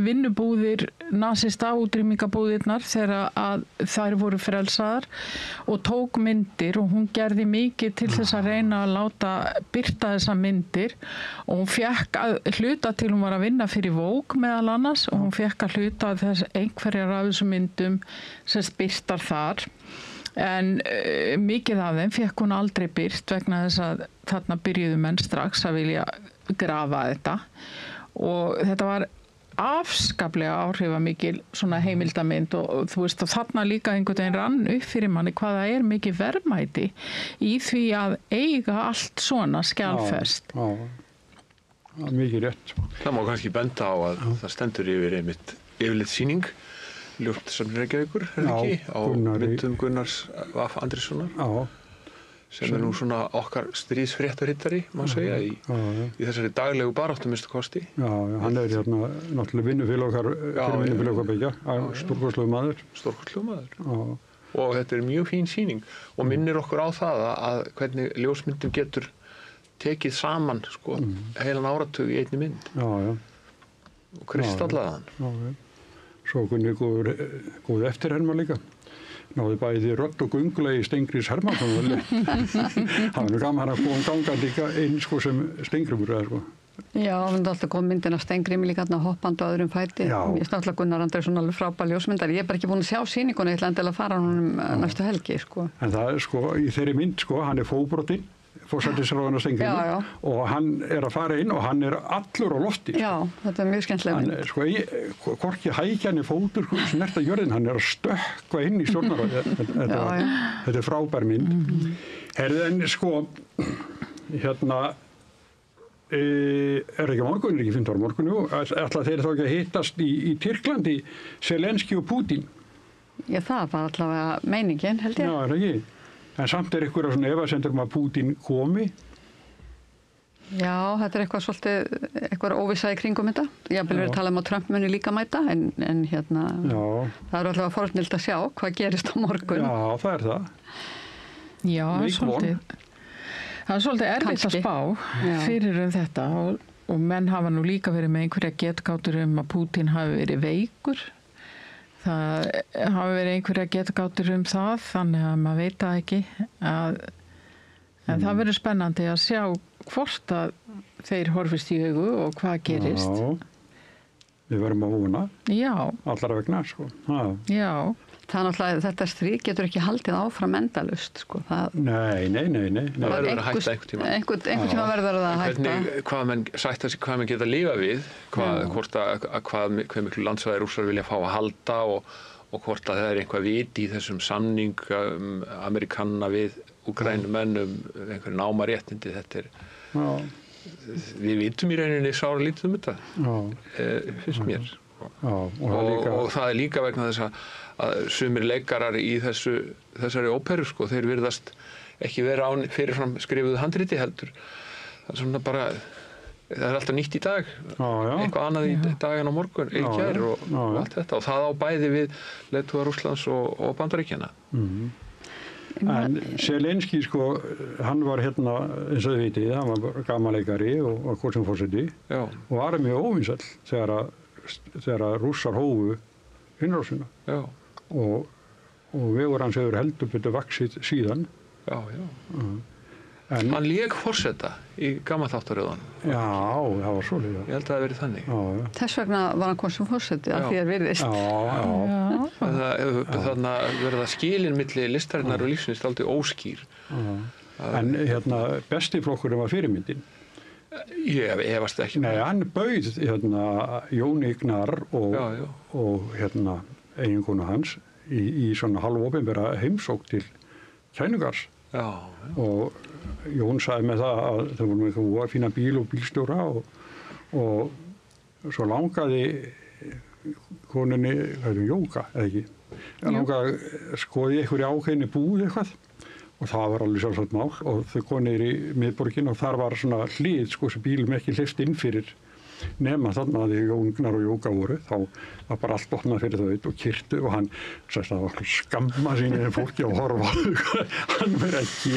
vinnubúðir nasista útrýmingabúðirnar þegar að þær voru frelsaðar og tók myndir og hún gerði mikið til þess að reyna að láta birta þessar myndir og hún fekk að hluta til hún var að vinna fyrir Vogue meðal annars og hún fekk að hluta þess einhverjar af þessum myndum sem birtar þar. En mikið af þeim fekk hún aldrei birt vegna þess að þarna byrjuðu menn strax að vilja grafa þetta og þetta var afskaplega áhrifamikil svona heimildamynd og þú veist og þarna líka einhvern veginn rann upp fyrir manni hvað það mikið verðmæti í því að eiga allt svona skjalfest. Mikið rétt. Það má kannski benda á að það stendur einmitt yfirleitt sýning Ljósmyndasafni Reykjavíkur, ekki? Á myndum Gunnars Vaff Andréssonar sem nú svona okkar stríðsfréttarittari, má segja, í þessari daglegu baráttu minnstu kosti. Hann hérna náttúrulega vinnufélag okkar byggja, stórkostlegu maður. Stórkostlegu maður. Og þetta mjög fín sýning og minnir okkur á það að hvernig ljósmyndum getur tekið saman heilan áratug í einni mynd. Og kristallaðan. Svo kunni góð eftirherma líka. Náði bæði rödd og gungulegi Steingríms Hermannsson. Það var gaman að koma gangandi inn sem Steingrímur. Já, það er alltaf góð myndin af Steingrími líka hoppandi á öðrum fæti. Ég snart Gunnar Andrésson alveg frábær ljósmyndari. Ég bara ekki búin að sjá sýninguna, ég ætla endilega að fara honum næstu helgi. En það í þeirri mynd, hann fóbrotinn. Forsætisráðherra Steingrímur og hann að fara inn og hann allur á lofti. Já, þetta mjög skemmtileg mynd. Hvorki hækjan fótur snerta jörðin, hann að stökkva inn í stjórnarráðið. Þetta frábær mynd. En hérna ekki morgun, ekki 5. morgun, ætla þeir þá ekki að hittast í Tyrklandi, Zelenski og Putin. Já, það var allavega meiningin, held ég. Já, ekki. En samt einhverja svona efasemdir að Putin komi? Já, þetta eitthvað svolítið, eitthvað óvissa í kringum þetta. Ég hef verið að tala að Trump muni líka mæta, en hérna, það allavega fornilt að sjá hvað gerist á morgun. Já, það það. Já, það svolítið erfitt að spá fyrir þetta og og menn hafa nú líka verið með einhverja getgátur að Pútín hafi verið veikur. Það hafi verið einhverja getgátur það, þannig að maður veit það ekki. En það verður spennandi að sjá hvort að þeir horfist í augu og hvað gerist. Já, við verðum að vona. Já. Allara vegna, sko. Já. Það er náttúrulega, þetta stríð getur ekki haldið áfram endalaust, sko. Nei. Það verður að hætta einhvern tíma. Einhvern tíma verður það að hætta. Hvað menn sætta sig, hvað menn geta að lifa við, hvað miklu landsvæði rússar vilja fá að halda og hvort að það er einhvað vit í þessum samning Amerikanna við Úkrænumennum, einhverju námaréttindi, þetta er... Við vitum í rauninni sára lítið þetta, finnst mér. Og það er líka vegna þess að sumir leikarar í þessari óperu, sko, þeir virðast ekki vera fyrirfram skrifuðu handriti heldur. Það er svona bara, það er alltaf nýtt í dag, eitthvað annað í dag en á morgun, í gær og allt þetta. Og það á bæði við leiðtoga Rússlands og Bandaríkjanna. En Zelenský, sko, hann var hérna, eins og þið vitið, hann var gamanleikari og var kosinn forseti og var mjög óvinsæll þegar rússar hófu innrásina. Og vegur hans hefur heldur betur vaxið síðan. Hann lék forseta í gamanþáttaröðunum. Já, það var svolítið. Ég held að það verið þannig. Þess vegna var hann kosinn forseti að því virðist. Þannig að verða skilin milli listarinnar og lífsins aldrei óskýr. En hérna, besti flokkurinn var fyrirmyndin. Ég efast ekki. Nei, hann bauð Jón Ignar og eiginkonu hans í svona halvopinbera heimsókn til Kænugars. Og Jón sagði með það að þau voru með eitthvað fína bíl og bílstjóra og svo langaði konunni, jóga, eða ekki? Langaði að skoði einhverju ákveðinni búð eitthvað og það var alveg sjálfsagt mál og þau konir í miðborgin og þar var svona hlið, sko, sem bílum ekki hleypt inn fyrir nema þarna að því Jóngnar og Jóga voru, þá var bara allt opnað fyrir þau og kyrtu og hann sagði að það var skamma sín en fólki að horfa hann verið ekki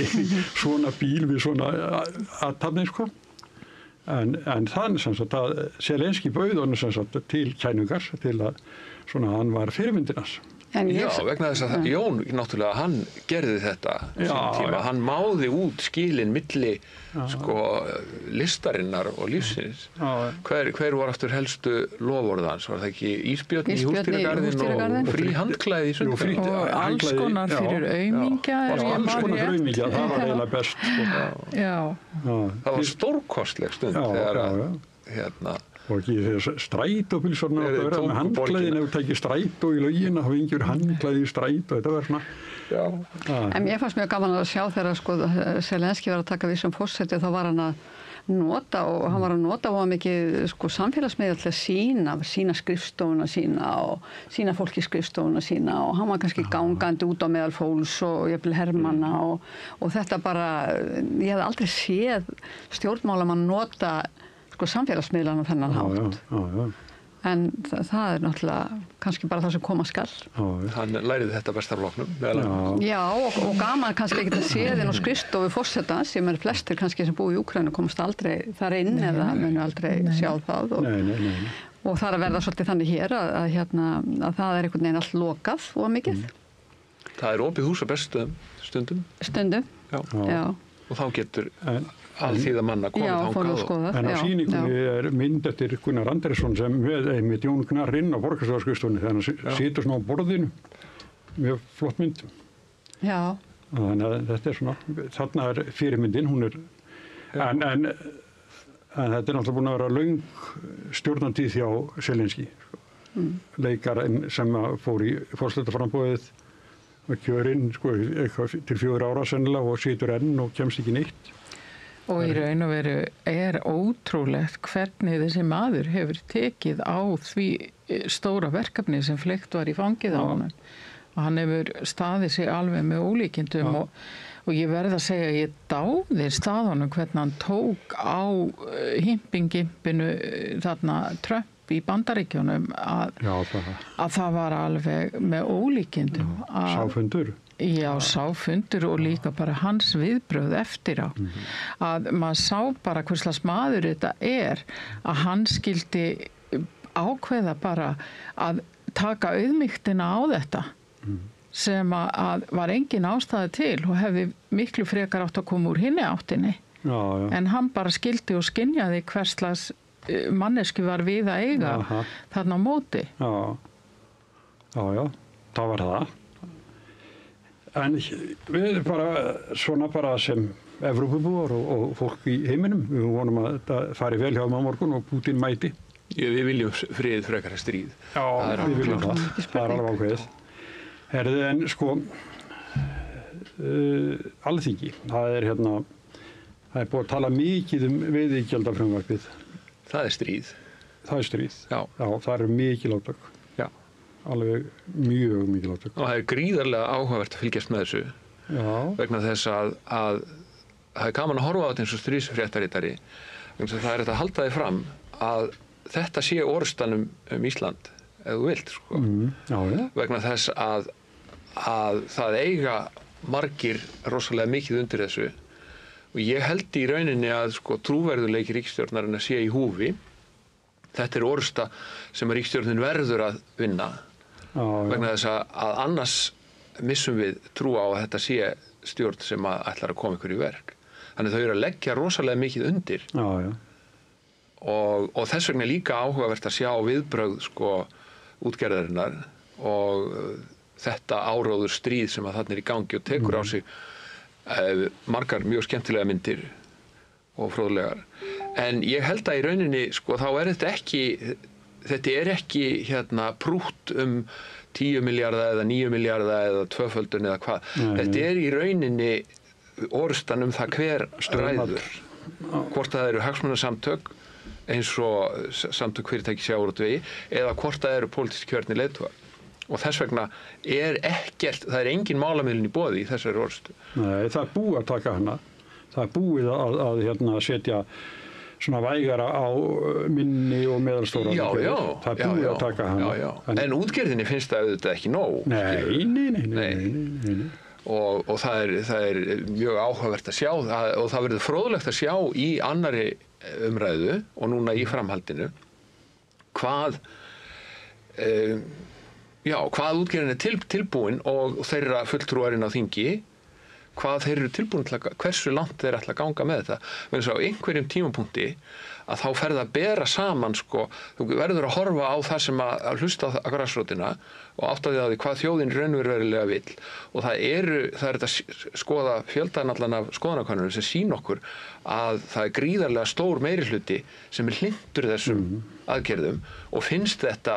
svona bíl við svona aðtafni, sko. En þannig sem sagt að Zelenský bauð honum sem sagt til Kænugars til að svona hann var fyrirmyndinas. Já, vegna þess að Jón, náttúrulega, hann gerði þetta sín tíma. Hann máði út skilin milli sko, listarinnar og lífsins. Hver var aftur helstu loforðans? Var það ekki ísbjörn í húsdýragarðin og frí handklæði í Sundgarði? Og alls konar fyrir aumingja. Alls konar fyrir aumingja, það var eiginlega best. Það var stórkostleg stund þegar að og ekki þegar strætópilsarna átt að vera með handklæðin ef þú tekið strætó í laugina þá vingjur handklæði í strætó, þetta var svona En ég fannst mjög gaman að sjá þegar sko Zelenský var að taka við sem forseti þá var hann að nota og hann var að nota og mikið sko samfélagsmiðla til að sína skrifstofuna sína og sína fólki skrifstofuna sína og hann var kannski gangandi út á meðal fólks og jafnvel hermanna og þetta bara, ég hef aldrei séð stjórnmálamann nota samfélagsmiðlana þennan hátt. En það er náttúrulega kannski bara það sem koma skall. Hann læriði þetta bestarfloknum. Já, og gaman kannski ekki að sé þinn á skrifstofu forseta sem flestir kannski sem búi í Úkraínu komast aldrei þar inn eða munu aldrei sjá það. Og það er að verða svolítið þannig hér að það er einhvern veginn allt lokað og mikið. Það er opið hús á bestum stundum. Stundum, já. Og þá getur alþýða manna komið þangað. En á sýningunni er mynd eftir Gunnar Andersson sem með Jón Gnarr inn á borgarstjóðarskrifstofunni þegar hann situr svona á borðinu. Mjög flott mynd. Já. Þannig að þetta er svona, þarna er fyrirmyndin, hún er, en þetta er náttúrulega búin að vera löng stjórnartíð hjá Zelenský. Leikarinn sem fór í forsetaframboðið og kjörinn sko, til 4 ára sennilega og situr enn og kemst ekki neitt. Og í raun og veru er ótrúlegt hvernig þessi maður hefur tekið á því stóra verkefni sem fleygt var í fangið á honum. Og hann hefur staðið sig alveg með ólíkindum og ég verð að segja að ég dáði staðunum hvernig hann tók á himpingimpinu þarna Trump í Bandaríkjunum að það var alveg með ólíkindum. Sáfundur. Já, sáfundur og líka bara hans viðbrögð eftir á. Að maður sá bara hverslags maður þetta að hann skildi ákveða bara að taka auðmýktina á þetta sem að var engin ástæði til og hefði miklu frekar átt að koma úr hinni áttinni. En hann bara skildi og skynjaði hverslags mannesku var við að eiga þarna á móti. Já, það var það. En við svona bara sem Evrópubúar og fólk í heiminum, við vonum að þetta fari vel hjá á morgun og Pútín mæti. Við viljum frið frekar stríð. Já, við viljum það. Það alveg ákveðið. Herðu, en sko, Alþingi, það er búið að tala mikið veiðigjaldafrumvarpið. Það er stríð. Það er stríð. Já, það eru mikil átök. Alveg mjög mikil átök. Og það er gríðarlega áhugavert að fylgjast með þessu. Vegna þess að það er gaman að horfa á þetta eins og stríðsfréttaritari. Það er þetta að halda þig fram að þetta sé orðstanum Ísland, ef þú vilt, sko. Vegna þess að það eiga margir rosalega mikið undir þessu. Og ég held í rauninni að sko trúverðuleiki ríkisstjórnarinnar sé í húfi. Þetta er orðsta sem ríkisstjórnin verður að vinna. Vegna þess að annars missum við trú á að þetta sé stjórn sem ætlar að koma ykkur í verk. Þannig þau eru að leggja rosalega mikið undir. Og þess vegna líka áhugavert að sjá viðbrögð sko útgerðarinnar og þetta áróður stríð sem að þarna er í gangi og tekur á sig margar mjög skemmtilega myndir og fróðlegar. En ég held að í rauninni sko þá er þetta er ekki prútt 10 milljarða eða 9 milljarða eða tvöföldun eða hvað. Þetta er í rauninni orðstan það hver ræður. Hvort það eru hagsmunasamtök eins og samtök fyrirtæki sjávarútvegi eða hvort það eru pólitísk kjörnir leiðtogar. Og þess vegna það er engin málamiðlun í boði í þessari orðstu. Nei, það er búið að taka hana. Það er búið að setja svona vægara á minni og meðalstóra. Það er búið að taka hana. En útgerðinni finnst það auðvitað ekki nóg. Nei. Og það er mjög áhugavert að sjá og það verður fróðlegt að sjá í annarri umræðu og núna í framhaldinu hvað útgerðin er tilbúin og þeirra fulltrúarinn á þingi hvað þeir eru tilbúin til hversu langt þeir ætla að ganga með þetta. Vegna þess að á einhverjum tímapunkti að þá fer það að bera saman sko, þú verður að horfa á það sem að hlusta á grasrótina og átta því á því hvað þjóðin raunverulega vill og það er þetta að skoða fjöldanallan af skoðanakönnunum sem sýna okkur að það er gríðarlega stór meirihluti sem er hlynntur þessum aðgerðum og finnst þetta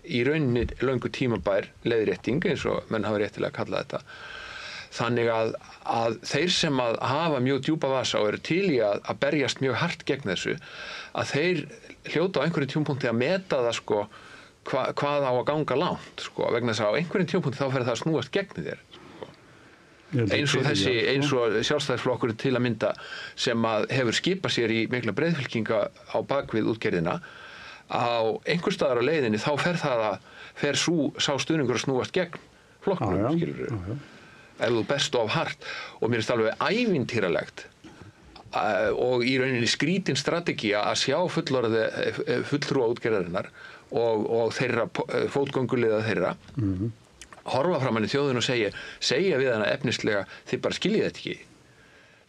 í rauninni löngu tímabær leiðrétting eins og menn hafa réttilega að kalla þetta. Þannig að þeir sem að hafa mjög djúpa vasa og eru til í að berjast mjög hart gegn þessu, að þeir hljóta á einhverjum tímapunkti að meta það sko, hvað á að ganga langt, sko, vegna þess að á einhverjum tímapunkti þá fer það að snúast gegn þér. Sko. Eins og Sjálfstæðisflokkurinn til að mynda sem að hefur skipað sér í mikla breiðfylkinga á bakvið útgerðina, á einhver staðar á leiðinni þá fer sá stuðningur að snúast gegn flokknum, skilurðu. Ef þú berst of hart og mér finnst alveg ævintýralegt og í rauninni skrítin strategía að sjá fulltrúa útgerðarinnar og þeirra fótgönguliða þeirra horfa framan í þjóðinu og segja við hana efnislega þið bara skiljið þetta ekki.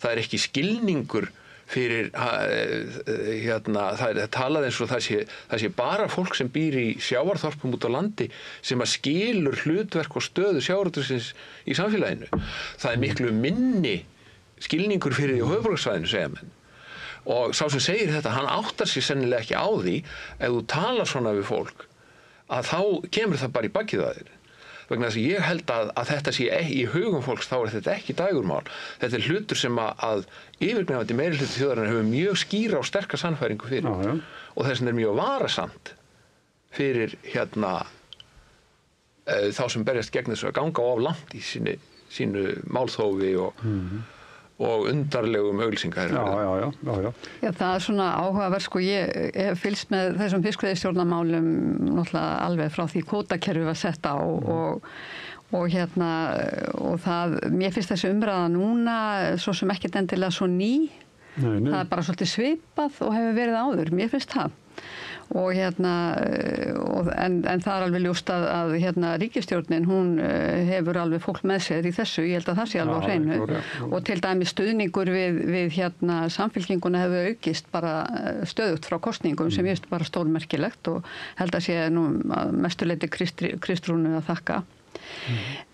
Það er ekki skilningur fyrir það er talað eins og það sé bara fólk sem býr í sjávarþorpum út á landi sem að skilur hlutverk og stöðu sjávarútvegsins í samfélaginu. Það er miklu minni skilningur fyrir því á höfuðborgarsvæðinu, segja menn. Og sá sem segir þetta, hann áttar sig sennilega ekki á því ef þú talar svona við fólk að þá kemur það bara í bakið á þér. Vegna þess að ég held að þetta sé í hugum fólks, þá er þetta ekki dægurmál. Þetta er hlutur sem að yfirgnefandi meirihluti þjóðarinnar hefur mjög skýra og sterka sannfæringu fyrir. Og þess vegna er mjög varasamt fyrir þá sem berjast gegn þessu að ganga of langt í sínu málþófi og undarlegum auglýsingar. Já, það er svona áhugaverð, sko, ég hef fylgst með þessum fiskveiðistjórnarmálum náttúrulega alveg frá því kvótakerfið var sett á og það, mér finnst þessi umræða núna svo sem ekkert endilega svo ný. Það er bara svolítið svipað og hefur verið áður, mér finnst það. Og en það er alveg ljóst að ríkisstjórnin, hún hefur alveg fólk með sér í þessu, ég held að það sé alveg á hreinu. Og til dæmis stuðningur við samfylkinguna hefur aukist bara stöðugt frá kosningum sem ég veist bara stórmerkilegt og held að sé nú að mestuleiti Kristrúnu að þakka.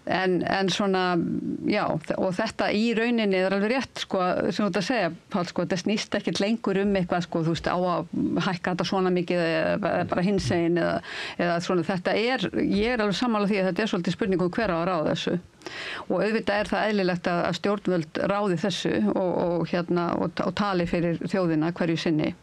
En svona, já, og þetta í rauninni er alveg rétt, sko, sem þú ert að segja, Páll, sko, það snýst ekkert lengur eitthvað, sko, þú veist, á að hækka þetta svona mikið eða bara hinsegin eða svona, þetta ég er alveg sammála því að þetta er svolítið spurning hver á að ráða þessu. Og auðvitað er það eðlilegt að stjórnvöld ráði þessu og tali fyrir þjóðina hverju sinni.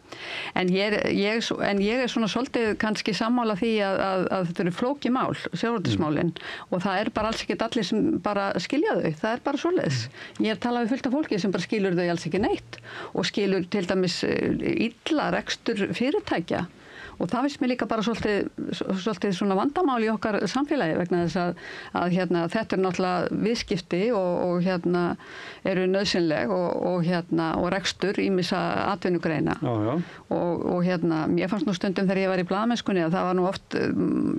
En ég er svona svolítið kannski sammála því að þetta eru flókið mál, sjávarútvegsmálin, og það er bara alls ekkert allir sem bara skilja þau, það er bara svoleiðis. Ég er talað við fullt af fólki sem bara skilur þau alls ekki neitt og skilur til dæmis illa rekstur fyrirtækja. Og það finnst mér líka bara svolítið svona vandamál í okkar samfélagi vegna þess að þetta er náttúrulega viðskipti og eru nauðsynleg og rekstur ýmissa atvinnugreina. Og mér fannst nú stundum þegar ég var í blaðamennskunni að það var nú oft,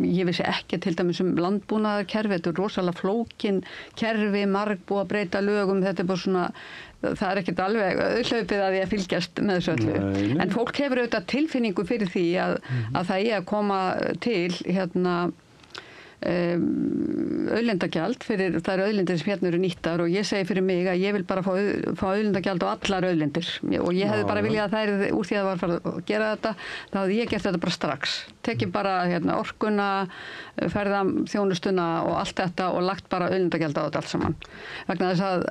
ég vissi ekki til dæmis landbúnaðarkerfi, þetta er rosalega flókin kerfi, margbúið að breyta lögum, þetta er bara svona, það er ekkert alveg hlaupið að ég fylgjast með þessu öllu. En fólk hefur auðvitað tilfinningu fyrir því að það að koma til auðlindagjald fyrir þær auðlindir sem hérna eru nýttar og ég segi fyrir mig að ég vil bara fá auðlindagjald á allar auðlindir og ég hefði bara viljað að það er úr því að það var farið að gera þetta, þá hefði ég gert þetta bara strax. Tekið bara orkuna, ferðaþjónustuna og allt þetta og lagt bara auðlindagjald á þetta allt saman. Vegna þess að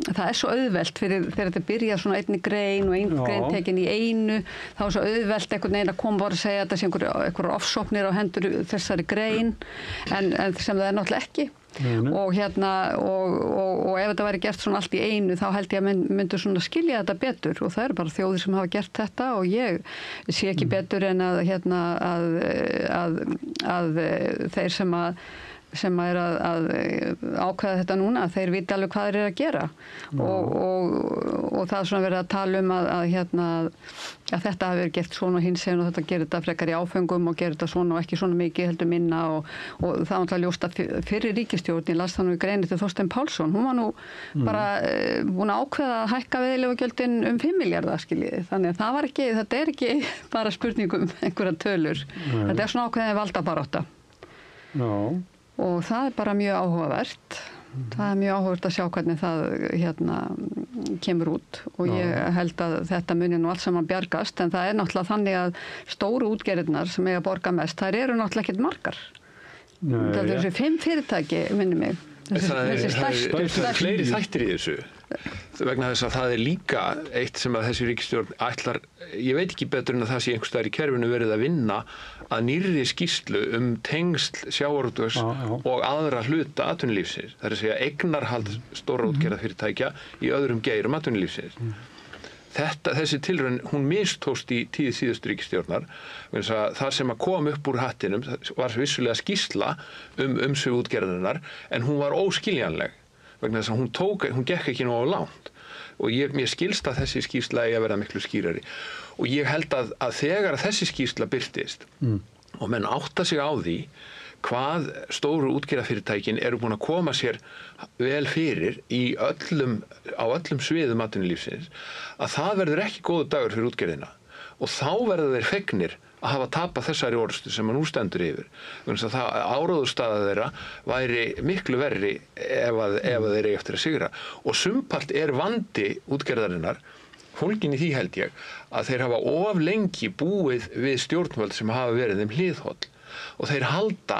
það er svo auðvelt fyrir þegar þetta byrja svona einni grein og einn grein tekin í einu, þá er svo auðvelt einhvern veginn að koma bara að segja að þetta sé einhverjar ofsóknir á hendur þessari grein en sem það er náttúrulega ekki. Og og ef þetta væri gert svona allt í einu þá held ég að myndu svona skilja þetta betur og það eru bara þjóðir sem hafa gert þetta og ég sé ekki betur en að þeir sem er að ákveða þetta núna, þeir viti alveg hvað þeir eru að gera og það er svona verið að tala um að þetta hafi verið gert svona og hinsegin og þetta gerir þetta frekar í áfengum og gerir þetta svona og ekki svona mikið heldur minna og það var náttúrulega ljóst að fyrir ríkisstjórn, ég las það nú í greinu til Þorstein Pálsson, hún var nú bara búin að ákveða að hækka veiðileyfagjöldin 5 milljarða skiljiði, þannig að þetta er ekki bara spurningum einhverja tölur, þetta er svona ákveðin valdabarátta. Og það er bara mjög áhugavert. Það er mjög áhugavert að sjá hvernig það kemur út og ég held að þetta muni nú allt saman bjargast en það er náttúrulega þannig að stóru útgerðirnar sem eiga að borga mest, þær eru náttúrulega ekkert margar. Það er þessi 5 fyrirtæki, minni mig. Það er fleiri þættir í þessu vegna þess að það er líka eitt sem að þessi ríkisstjórn ætlar, ég veit ekki betur en að það sé einhvers staðar í kerfinu verið að vinna að nýrri skýrslu tengsl sjávarútvegs og aðra hluta atvinnulífsins, það er að segja eignarhald stórútgerðarfyrirtækja í öðrum geirum atvinnulífsins. Þessi tilraun, hún mistókst í tíð síðustu ríkisstjórnar, það sem að kom upp úr hattinum var vissulega skýrsla umsvif útgerðarinnar en hún var óskiljanleg vegna þess að hún gekk ekki nógu langt og mér skilst að þessi skýrsla eigi að verða miklu skýrari og ég held að þegar þessi skýrsla birtist og menn átta sig á því hvað stóru útgerðarfyrirtækin eru búin að koma sér vel fyrir á öllum sviðum atvinnulífsins að það verður ekki góður dagur fyrir útgerðina og þá verður þeir fegnir að hafa tapað þessari orðstu sem nú stendur yfir. Þannig að áróðurstaða þeirra væri miklu verri ef þeir eru eftir að sigra. Og sumpart er vandi útgerðarinnar, fólgin í því held ég, að þeir hafa of lengi búið við stjórnvöld sem hafa verið þeim hliðholl. Og þeir halda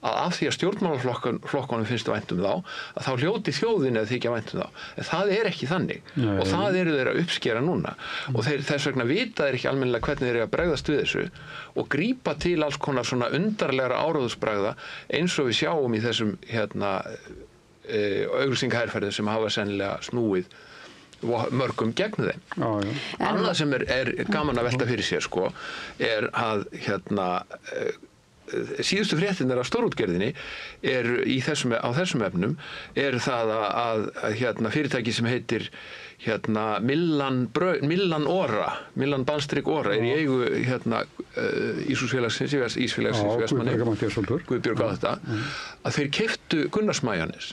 að af því að stjórnmálaflokkunum finnst vænt þá, að þá hljóti þjóðin eða þykja vænt þá. En það er ekki þannig. Og það eru þeir að uppskera núna. Og þess vegna vita þeir ekki almennilega hvernig þeir eru að bregðast við þessu og grípa til alls konar svona undarlegra áróðusbragða eins og við sjáum í þessum auglýsingaherferðir sem hafa sennilega snúið mörgum gegn þeim. Annað sem er gaman að velta fyrir sér sko, er að síðustu fréttirnar af stórútgerðinni er á þessum efnum er það að fyrirtæki sem heitir Millan Ora, Millan Bandstrik Ora er í eigu Ísfélagsins Vestmanni, Guðbjörg á þetta, að þeir keyptu Gunnarsmajónes.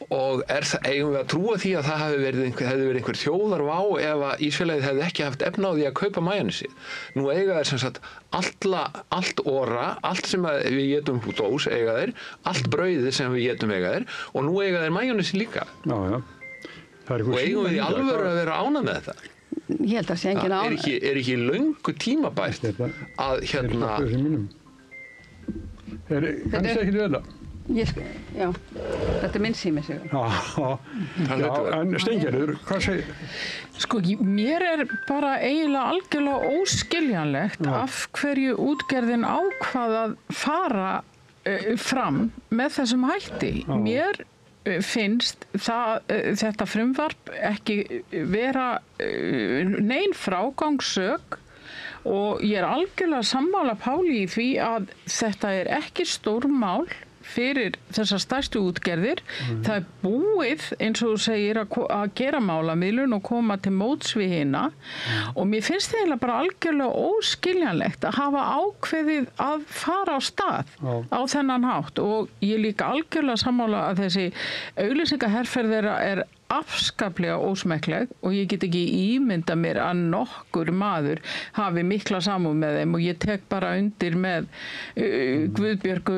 Og eigum við að trúa því að það hefði verið einhver þjóðarvá ef að Ísfélagið hefði ekki haft efna á því að kaupa majónesið. Nú eiga þeir sem sagt allt Ora, allt sem við étum úr dós eiga þeir, allt brauðið sem við étum eiga þeir og nú eiga þeir majónesið líka. Og eigum við í alvöru að vera ánað með þetta? Ég held að sé engin ánað. Er ekki löngu tímabært að Kannski ekki þetta? Já, þetta er minn sími sig. En Steingerður, hvað segir? Sko, mér er bara eiginlega algjörlega óskiljanlegt af hverju útgerðin ákvað að fara fram með þessum hætti. Mér finnst þetta frumvarp ekki vera nein frágangssök og ég er algjörlega sammála Páli í því að þetta er ekki stórmál fyrir þessar stærstu útgerðir. Það er búið, eins og þú segir, að gera málamiðlun og koma til móts við hina og mér finnst það eiginlega bara algjörlega óskiljanlegt að hafa ákveðið að fara á stað á þennan hátt og ég líka algjörlega sammála að þessi auglýsingaherferð er afskaplega ósmekkleg og ég get ekki ímynda mér að nokkur maður hafi mikla samúð með þeim og ég tek bara undir með Guðbjörgu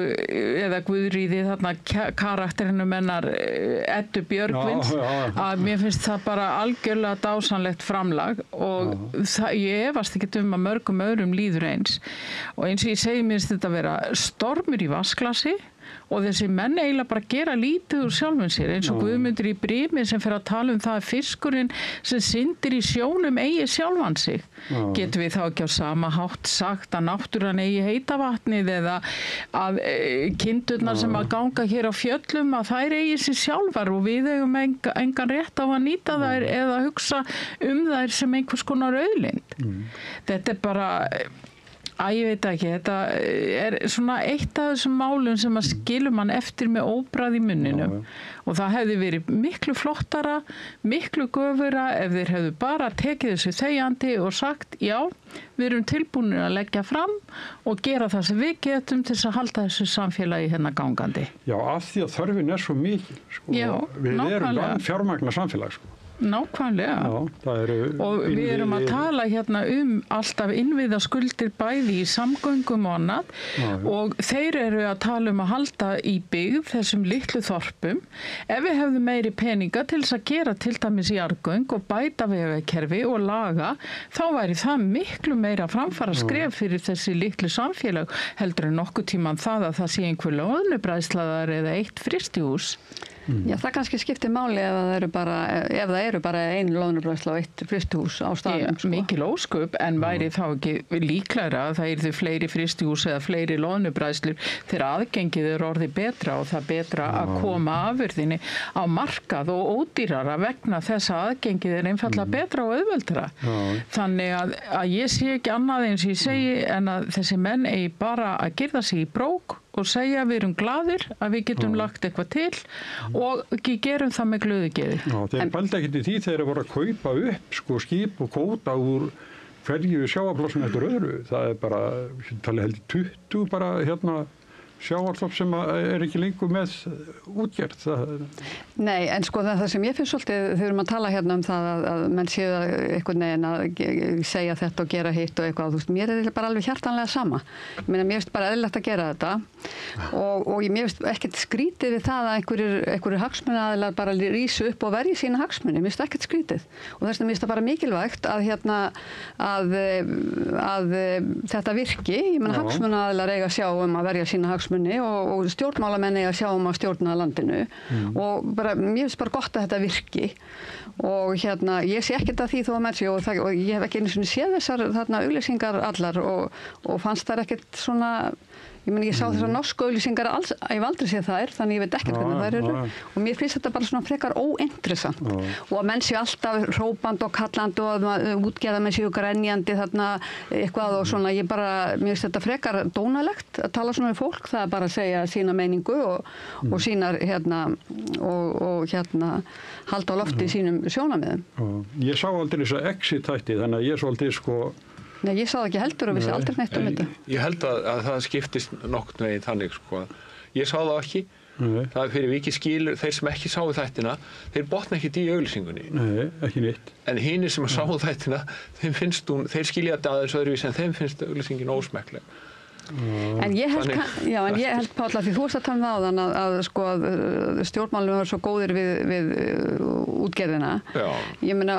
eða Guðríði þarna karakterinum hennar Eddu Björgvins að mér finnst það bara algjörlega dásanlegt framlag og ég efast ekki að mörgum öðrum líður eins og eins og ég segi mér finnst þetta að vera stormur í vatnsglasi og þessi menn eiginlega bara gera lítið úr sjálfum sér eins og Guðmundur í Brimi sem fer að tala um það að fiskurinn sem syndir í sjónum eigi sjálfan sig. Getum við þá ekki á sama hátt sagt að náttúran eigi heita vatnið eða að kindurnar sem að ganga hér á fjöllum að þær eigi sér sjálfar og við eigum engan rétt á að nýta þær eða hugsa þær sem einhvers konar auðlind. Þetta er bara ég veit ekki, þetta er svona eitt af þessum málum sem að skilur mann eftir með óbragð í munninum og það hefði verið miklu flottara, miklu göfura ef þeir hefðu bara tekið þessu þegjandi og sagt já, við erum tilbúinir að leggja fram og gera það sem við getum til þess að halda þessu samfélagi hérna gangandi. Já, af því að þörfin er svo mikil, sko. Já, við erum fjármagna samfélag, sko. Nákvæmlega. Og við erum að tala hérna alltaf innviðaskuldir bæði í samgöngum og annað og þeir eru að tala að halda í byggð þessum litlu þorpum. Ef við hefðum meiri peninga til þess að gera til dæmis jarðgöng og bæta vegakerfi og laga, þá væri það miklu meira framfara skref fyrir þessi litlu samfélag heldur en nokkuð tíman það að það sé einhver loðnubræðslaðar eða eitt frystihús. Já, það kannski skiptir máli ef það eru bara ein loðnubræðsla og eitt frystihús á staðnum. Sko. Mikil ósköp en væri þá ekki líklegra að það yrðu fleiri frystihús eða fleiri loðnubræðslur þegar aðgengið er orðið betra og það betra að koma afurðinni á markað og ódýrara vegna þess að aðgengið er einfallega betra og auðveldara. Þannig að ég sé ekki annað eins og ég segi en að þessi menn eigi bara að girða sig í brók og segja við erum glaðir að við getum lagt eitthvað til og gerum það með glöðugeði. Þeir bældi ekkert í því þegar þeir voru að kaupa upp skip og kvóta úr hverju sjávarplássun eftir öðru. Það er bara, talið heldur 20 bara sjávarþorp sem er ekki lengur með útgerð. Nei, en sko það sem ég finnst svolítið, þegar við erum að tala hérna um það að menn séu einhvern veginn að segja þetta og gera hitt og eitthvað, þú veist, mér er bara alveg hjartanlega sama. Mér finnst bara eðlilegt að gera þetta og mér finnst ekkert skrítið við það að einhverjir hagsmunaaðilar bara rísu upp og verji sína hagsmuni, mér finnst ekkert skrítið og þess vegna mér finnst það bara mikilvægt að þetta virki, ég meina hagsmunaaðilar eiga að sjá að verja sína hagsmuni og stjórnmálamenn eiga að sjá að stjórna landinu og bara, mér finnst bara gott að þetta virki og ég sé ekkert að því þó að menn sé og ég hef ekki einu sinni séð þessar auglýsingar allar og fannst þær ekkert svona Ég meni, ég sá þessar norsku auglýsingar alls, ég hef aldrei séð þær, þannig ég veit ekkert hvernig þær eru. Og mér finnst þetta bara svona frekar óinteressant. Og að menn séu alltaf hrópandi og kallandi og að útgeða menn séu grenjandi þarna eitthvað og svona. Mér finnst þetta frekar dónalegt að tala svona við fólk. Það er bara að segja sína meiningu og sínar halda á lofti sínum sjónarmiðum. Ég sá aldrei þess að exit-þætti, þannig að ég svolítið Nei, ég sá það ekki heldur og vissi aldrei neitt þetta. Ég held að það skiptist nokkurn veginn þannig, Ég sá það ekki. Það er fyrir vikið skilur, þeir sem ekki sáu þættina, þeir botna ekkert í auglýsingunni. Nei, ekki neitt. En hinir sem sáu þættina, þeir skilja þetta aðeins öðruvísi en þeim finnst auglýsingin ósmekkleg. En ég held Páll að því þú veist að tala áðan að stjórnmálum var svo góðir við útgerðina. Ég meina,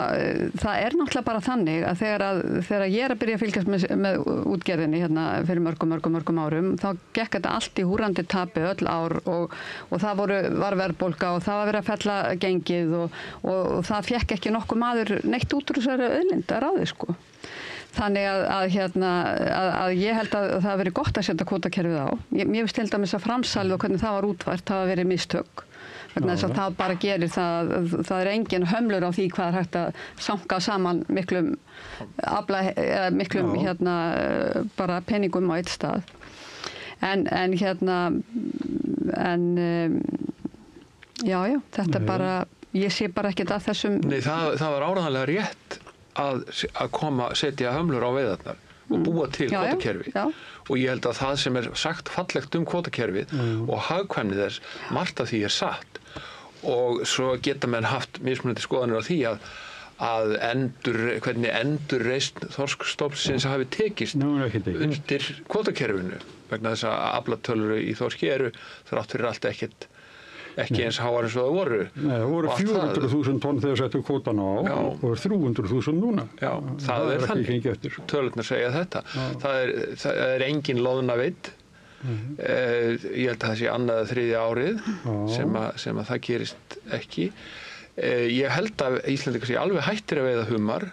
það er náttúrulega bara þannig að þegar ég er að byrja að fylgjast með útgerðinni hérna fyrir mörgum árum, þá gekk þetta allt í húrandi tapi öll ár og það var verðbólga og það var verið að fella gengið og það fekk ekki nokkuð maður neitt út úr þessari auðlind að ráði, Þannig að ég held að það hafi verið gott að setja kvótakerfið á. Mér finnst til dæmis að framsalið og hvernig það var útvært, það hafi verið mistök. Vegna þess að það bara gerir það er engin hömlur á því hvað er hægt að sanka saman miklum bara peningum á eitt stað. Þetta bara, ég sé bara ekkert að þessum... Nei, það var áreiðanlega rétt að setja hömlur á veiðarnar og búa til kvótakerfi. Og ég held að það sem er sagt fallegt kvótakerfið og hagkvæmni þess, margt af því er satt. Og svo geta menn haft mismunandi skoðanir á því hvernig endurreisn þorskstofnsins hafi tekist undir kvótakerfinu. Vegna þess að aflatölur í þorski eru þrátt fyrir allt ekki eins háar eins og það voru. Nei, það voru 400.000 tonn þegar settu kvótana á og 300.000 núna. Já, það er þannig. Tölurnar segja þetta. Það er engin loðnaveidd. Ég held að það sé annað eða þriðja árið sem að það gerist ekki. Ég held að Íslendingar sé alveg hættir að veiða humar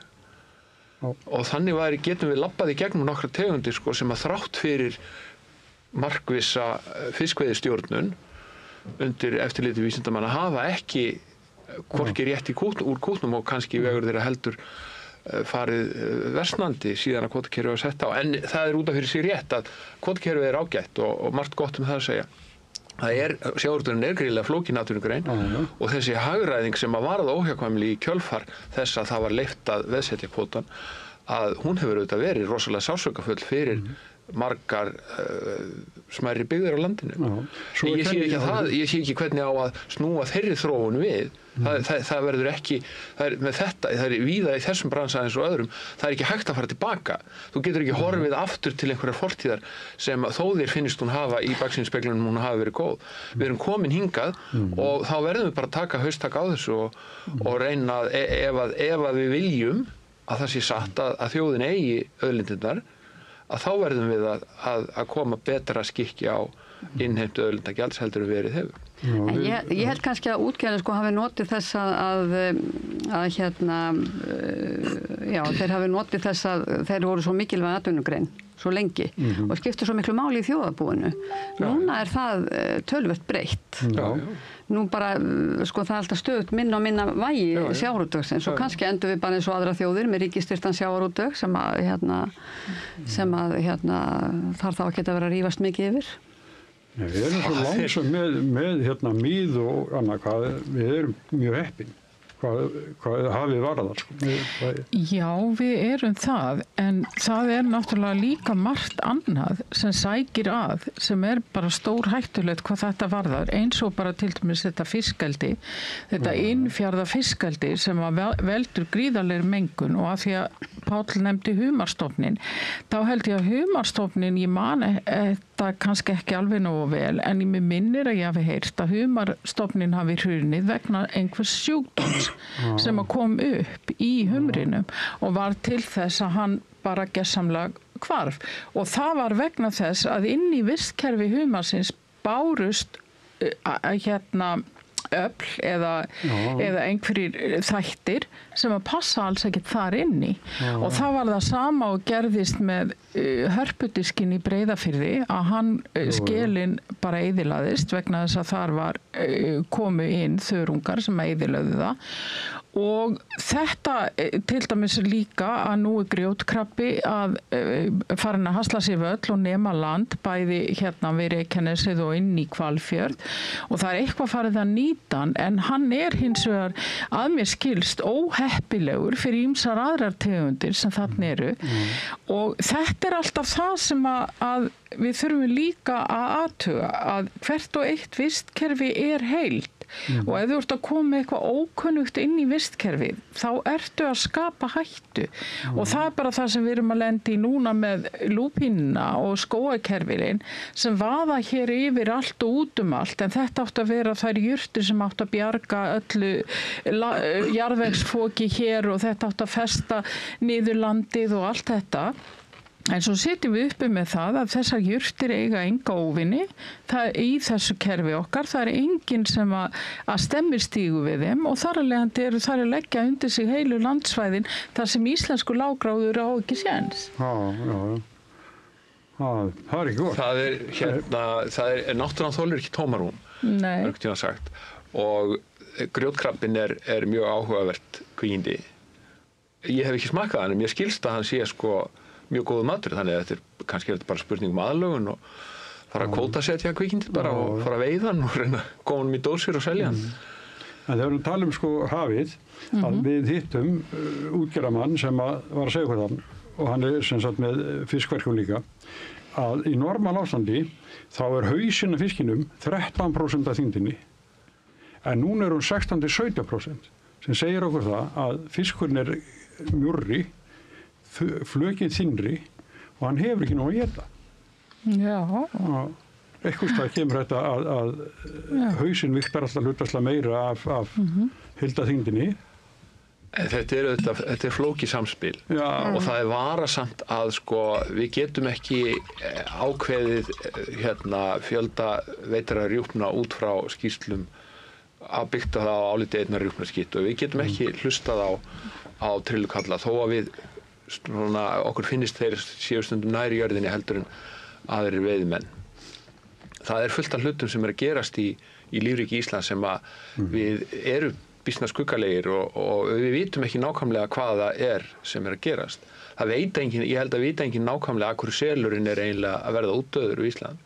og þannig getum við labbað í gegnum nokkra tegundir sem að þrátt fyrir markvissa fiskveiðistjórnun undir eftirliti vísindamanna hafa ekki hvorki rétt úr kútnum og kannski vegur þeirra heldur farið versnandi síðan að kvótakerfið var sett á. En það er út af fyrir sig rétt að kvótakerfið er ágætt og margt gott það að segja. Sjávarútvegurinn er gríðarlega flókin atvinnugrein og þessi hagræðing sem að varða óhjákvæmilega í kjölfar þess að það var leyft að veðsetja kvótan, að hún hefur auðvitað verið rosalega sársaukafull fyrir margar smærri byggðir á landinu. Ég sé ekki hvernig á að snúa þeirri þróun við. Það verður ekki, það er víða í þessum bransa eins og öðrum, það er ekki hægt að fara tilbaka. Þú getur ekki horfið aftur til einhverjar fortíðar sem þó þér finnst hún hafa í baksýnisspeglinum hún hafi verið góð. Við erum komin hingað og þá verðum við bara að taka haustak á þessu og reyna ef að við viljum að það sé satt að þjóðin eigi auðlindirnar, að þá verðum við að koma betra skikki á innheimtu auðlindagjalds heldur en verið hefur. Ég held kannski að útgerðin hafi notið þess þeir hafi notið þess að þeir voru svo mikilvæg atvinnugrein svo lengi og skiptu svo miklu máli í þjóðarbúinu. Núna er það töluvert breytt. Nú bara, það er alltaf stöðugt minna og minna vægi sjávarútvegsins og kannski endur við bara eins og aðra þjóðir með ríkisstyrtan sjávarútveg sem þarf þá ekki að vera að rífast mikið yfir. Við erum svo langsam með mýð og annað, við erum mjög heppin. Hvað hafið varðar? Já, við erum það, en það er náttúrulega líka margt annað sem sækir að, sem er bara stór hættulegt hvað þetta varðar, eins og bara til dæmis þetta fiskeldi, þetta innfjarða fiskeldi sem veldur gríðarlegri mengun og að því að Páll nefndi humarstofnin, þá held ég að humarstofnin, ég man þetta kannski ekki alveg nógu vel, en ég minnir að ég hafi heyrt að humarstofnin hafi hrunið vegna einhvers sjúkdóms sem að kom upp í humrinum og var til þess að hann bara gersamlega hvarf. Og það var vegna þess að inn í vistkerfi humarsins bárust öfl eða einhverjir þættir sem að passa alls ekkert þar inni og það var það sama og gerðist með hörpudiskin í Breiðafirði að hann skelin bara eyðilagðist vegna þess að þar var komu inn þörungar sem eyðilögðu það og þetta til dæmis líka að nú grjótkrabbi að farin að hasla sér völl og nema land bæði hérna við Reykjanesið og inn í Hvalfjörð og það eitthvað farið að nýta hann en hann hins vegar að mér skilst óheppilegur fyrir ýmsar aðrar tegundir sem þarna eru og þetta alltaf það sem að við þurfum líka að athuga að hvert og eitt vistkerfi heild og ef þú ert að koma með eitthvað ókunnugt inn í vistkerfið þá ertu að skapa hættu og það bara það sem við erum að lenda í núna með lúpínuna og skógakerfilinn sem vaða hér yfir allt og út allt en þetta átt að vera þær jurtir sem átt að bjarga öllu jarðvegsfoki hér og þetta átt að festa niður landið og allt þetta en svo sitjum við uppi með það að þessar jurtir eiga enga óvinni í þessu kerfi okkar, það enginn sem að stemmir stígu við þeim og þar að leiðandi eru þar að leggja undir sig heilu landsvæðin þar sem íslensku lágráður á ekki séns. Það ekki gott. Það náttúran þolir ekki tómarúm, örgtíðan sagt og grjótkrabbin mjög áhugavert kvígindi. Ég hef ekki smakað hann en mér skilst að hann sé mjög góðu matur, þannig að þetta kannski bara spurning aðlögun og fara að kvótasetja kvikindið bara og fara að veiða hann og reyna að koma hann í dósir og selja hann. En þegar við talum hafið, að við hittum útgerðarmann sem var að segja hvað hann og hann sem sagt með fiskverkum líka, að í normal ástandi þá hausinn af fiskinum 13% af þyngdinni en núna hún 16-17% sem segir okkur það að fiskurinn mjórri flökið þynnri og hann hefur ekki nóg að éta. Já. Eitthvað stað kemur þetta að hausinn viktar alltaf hlutfallslega meira af heildarþyngdinni. Þetta er flókið samspil og það varasamt að við getum ekki ákveðið fjölda veitara rjúpna út frá skýrslum að byggta það á áliti einnar rjúpnaskýtt og við getum ekki hlustað á trillukalla þó að við okkur finnist þeir séu stundum næri jörðinni heldur en aðrir veiðmenn. Það fullt af hlutum sem að gerast í lífríki Íslands sem að við erum býsna skuggalegir og við vitum ekki nákvæmlega hvað það sem að gerast. Það veit enginn, ég held að vita enginn nákvæmlega að hverju selurinn eiginlega að verða útdauður í Ísland.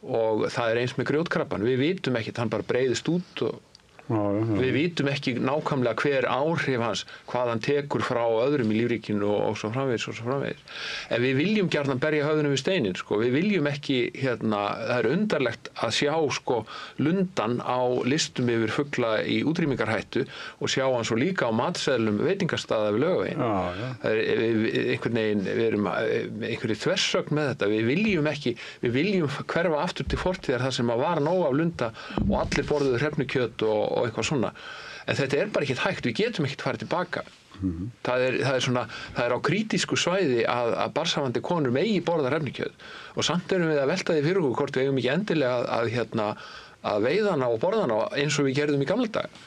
Og það eins með grjótkrabbann. Við vitum ekki, hann bara breiðist út og við vitum ekki nákvæmlega hver áhrif hans, hvað hann tekur frá öðrum í lífríkinu og svo framvegis og svo framvegis. En við viljum gjarnan berja höfðunum við steinin, við viljum ekki, það undarlegt að sjá lundan á listum yfir fugla í útrýmingarhættu og sjá hann svo líka á matseðlum veitingastaða við Laugaveginn. Einhvern veginn, við erum einhverju þversögn með þetta, við viljum hverfa aftur til fortíðar þar sem að var nóg af lunda og allir borðuðu hrefnukjöt og eitthvað svona. En þetta bara ekkert hægt, við getum ekkert farið tilbaka. Það er á krítísku svæði að barnshafandi konur megi borða hrefnukjöt og samt erum við að velta því fyrir okkur hvort við eigum ekki endilega að veiða hana og borða hana eins og við gerðum í gamla daga.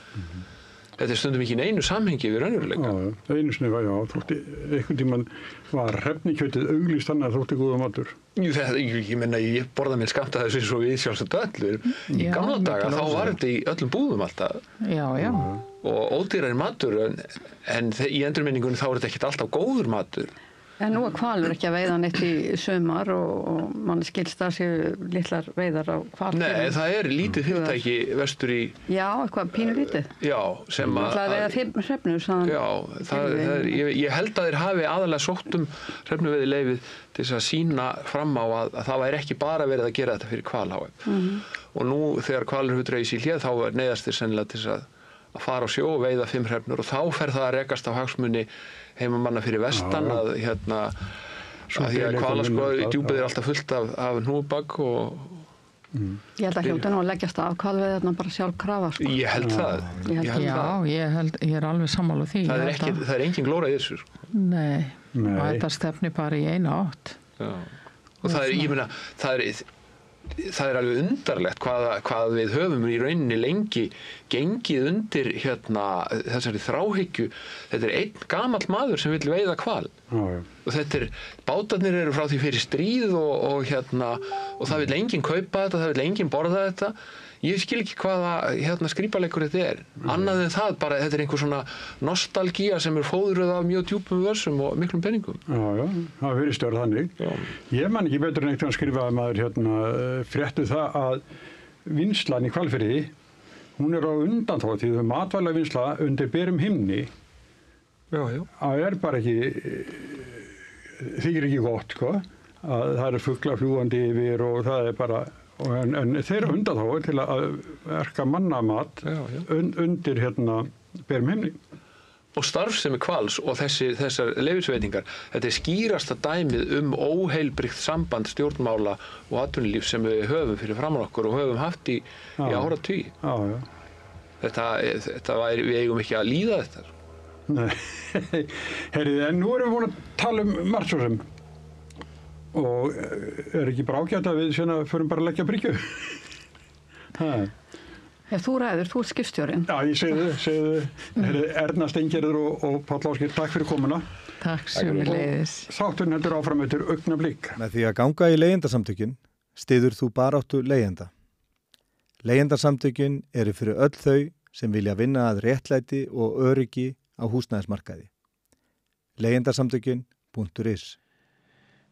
Þetta stundum ekki í einu samhengi við raunveruleika. Einu sinni þótti einhvern tímann var hrefnikjötið auglýst þannig að þótti góða matur. Ég menna, ég borða mér skammt að þessu eins og við sjálfsagt öllur. Í gamla daga þá var þetta í öllum búðum alltaf. Já. Og ódýrari matur, en í endurminningunni þá þetta ekkert alltaf góður matur. En nú hvalur ekki að veiða neitt í sumar og mann skilst að séu litlar veiðar á hval. Nei, það lítið fyrirtæki vestur í... Já, eitthvað pínulítið. Já, sem að... Það veiða hrefnur, sagðan. Já, ég held að þeir hafi aðalega sótt hrefnuveiðileyfið til þess að sýna fram á að það væri ekki bara verið að gera þetta fyrir hval-HF. Og nú þegar hvalur hefur dregið sér í hlé þá neyðast þeir sennilega til að fara á sjó og veiða 5 hrefnur og þá fer það að rekast á hagsmuni heimamanna fyrir vestan að því að hvalaskoði djúpið alltaf fullt af hnúfubak og Ég held að hljóta nú að leggjast af hvalveiðarna bara sjálf krafa. Ég held það. Ég er alveg sammála því. Það er engin glóra í þessu. Nei. Og þetta stefni bara í eina átt. Já. Og það ég meina, það alveg undarlegt hvað við höfum í rauninni lengi gengið undir þessari þráhyggju. Þetta einn gamall maður sem vill veiða hval. Og bátarnir eru frá því fyrir stríð og það vill enginn kaupa þetta, það vill enginn borða þetta. Ég skil ekki hvaða skrípaleikur þetta annað en það bara, þetta einhver svona nostalgía sem fóðruð af mjög djúpum vörsum og miklum peningum. Já, það fyrir stjórn þannig. Ég man ekki betur en einhvern veginn skrifaði maður fréttu það að vinslan í Hvalfirði, hún á undanþátt því þau matvælavinnsla undir berum himni. Það bara ekki, þykir ekki gott, sko, að það fuglar fljúgandi yfir og það bara. En þeir eru undanþágur til að verka mannamat undir berum himni. Og starfsemi hvals og þessar leyfisveitingar, þetta skýrasta dæmið óheilbrigt samband stjórnmála og atvinnulífs sem við höfum fyrir framan okkur og höfum haft í áratugi. Við eigum ekki að líða þetta. Nei, en nú erum við búin að tala margt svo sem. Og ekki bara ágætt að við förum bara að leggja bryggju? Þú ræður, þú ert skipstjórinn. Já, ég segðu. Erna Steingerður og Páll Ásgeir, takk fyrir komuna. Takk sömuleiðis. Þátturinn heldur áfram eftir Augnablik. Með því að ganga í leigjendasamtökin styður þú baráttu leigjenda. Leigjendasamtökin eru fyrir öll þau sem vilja vinna að réttlæti og öryggi á húsnæðismarkaði. Leigjendasamtökin.is.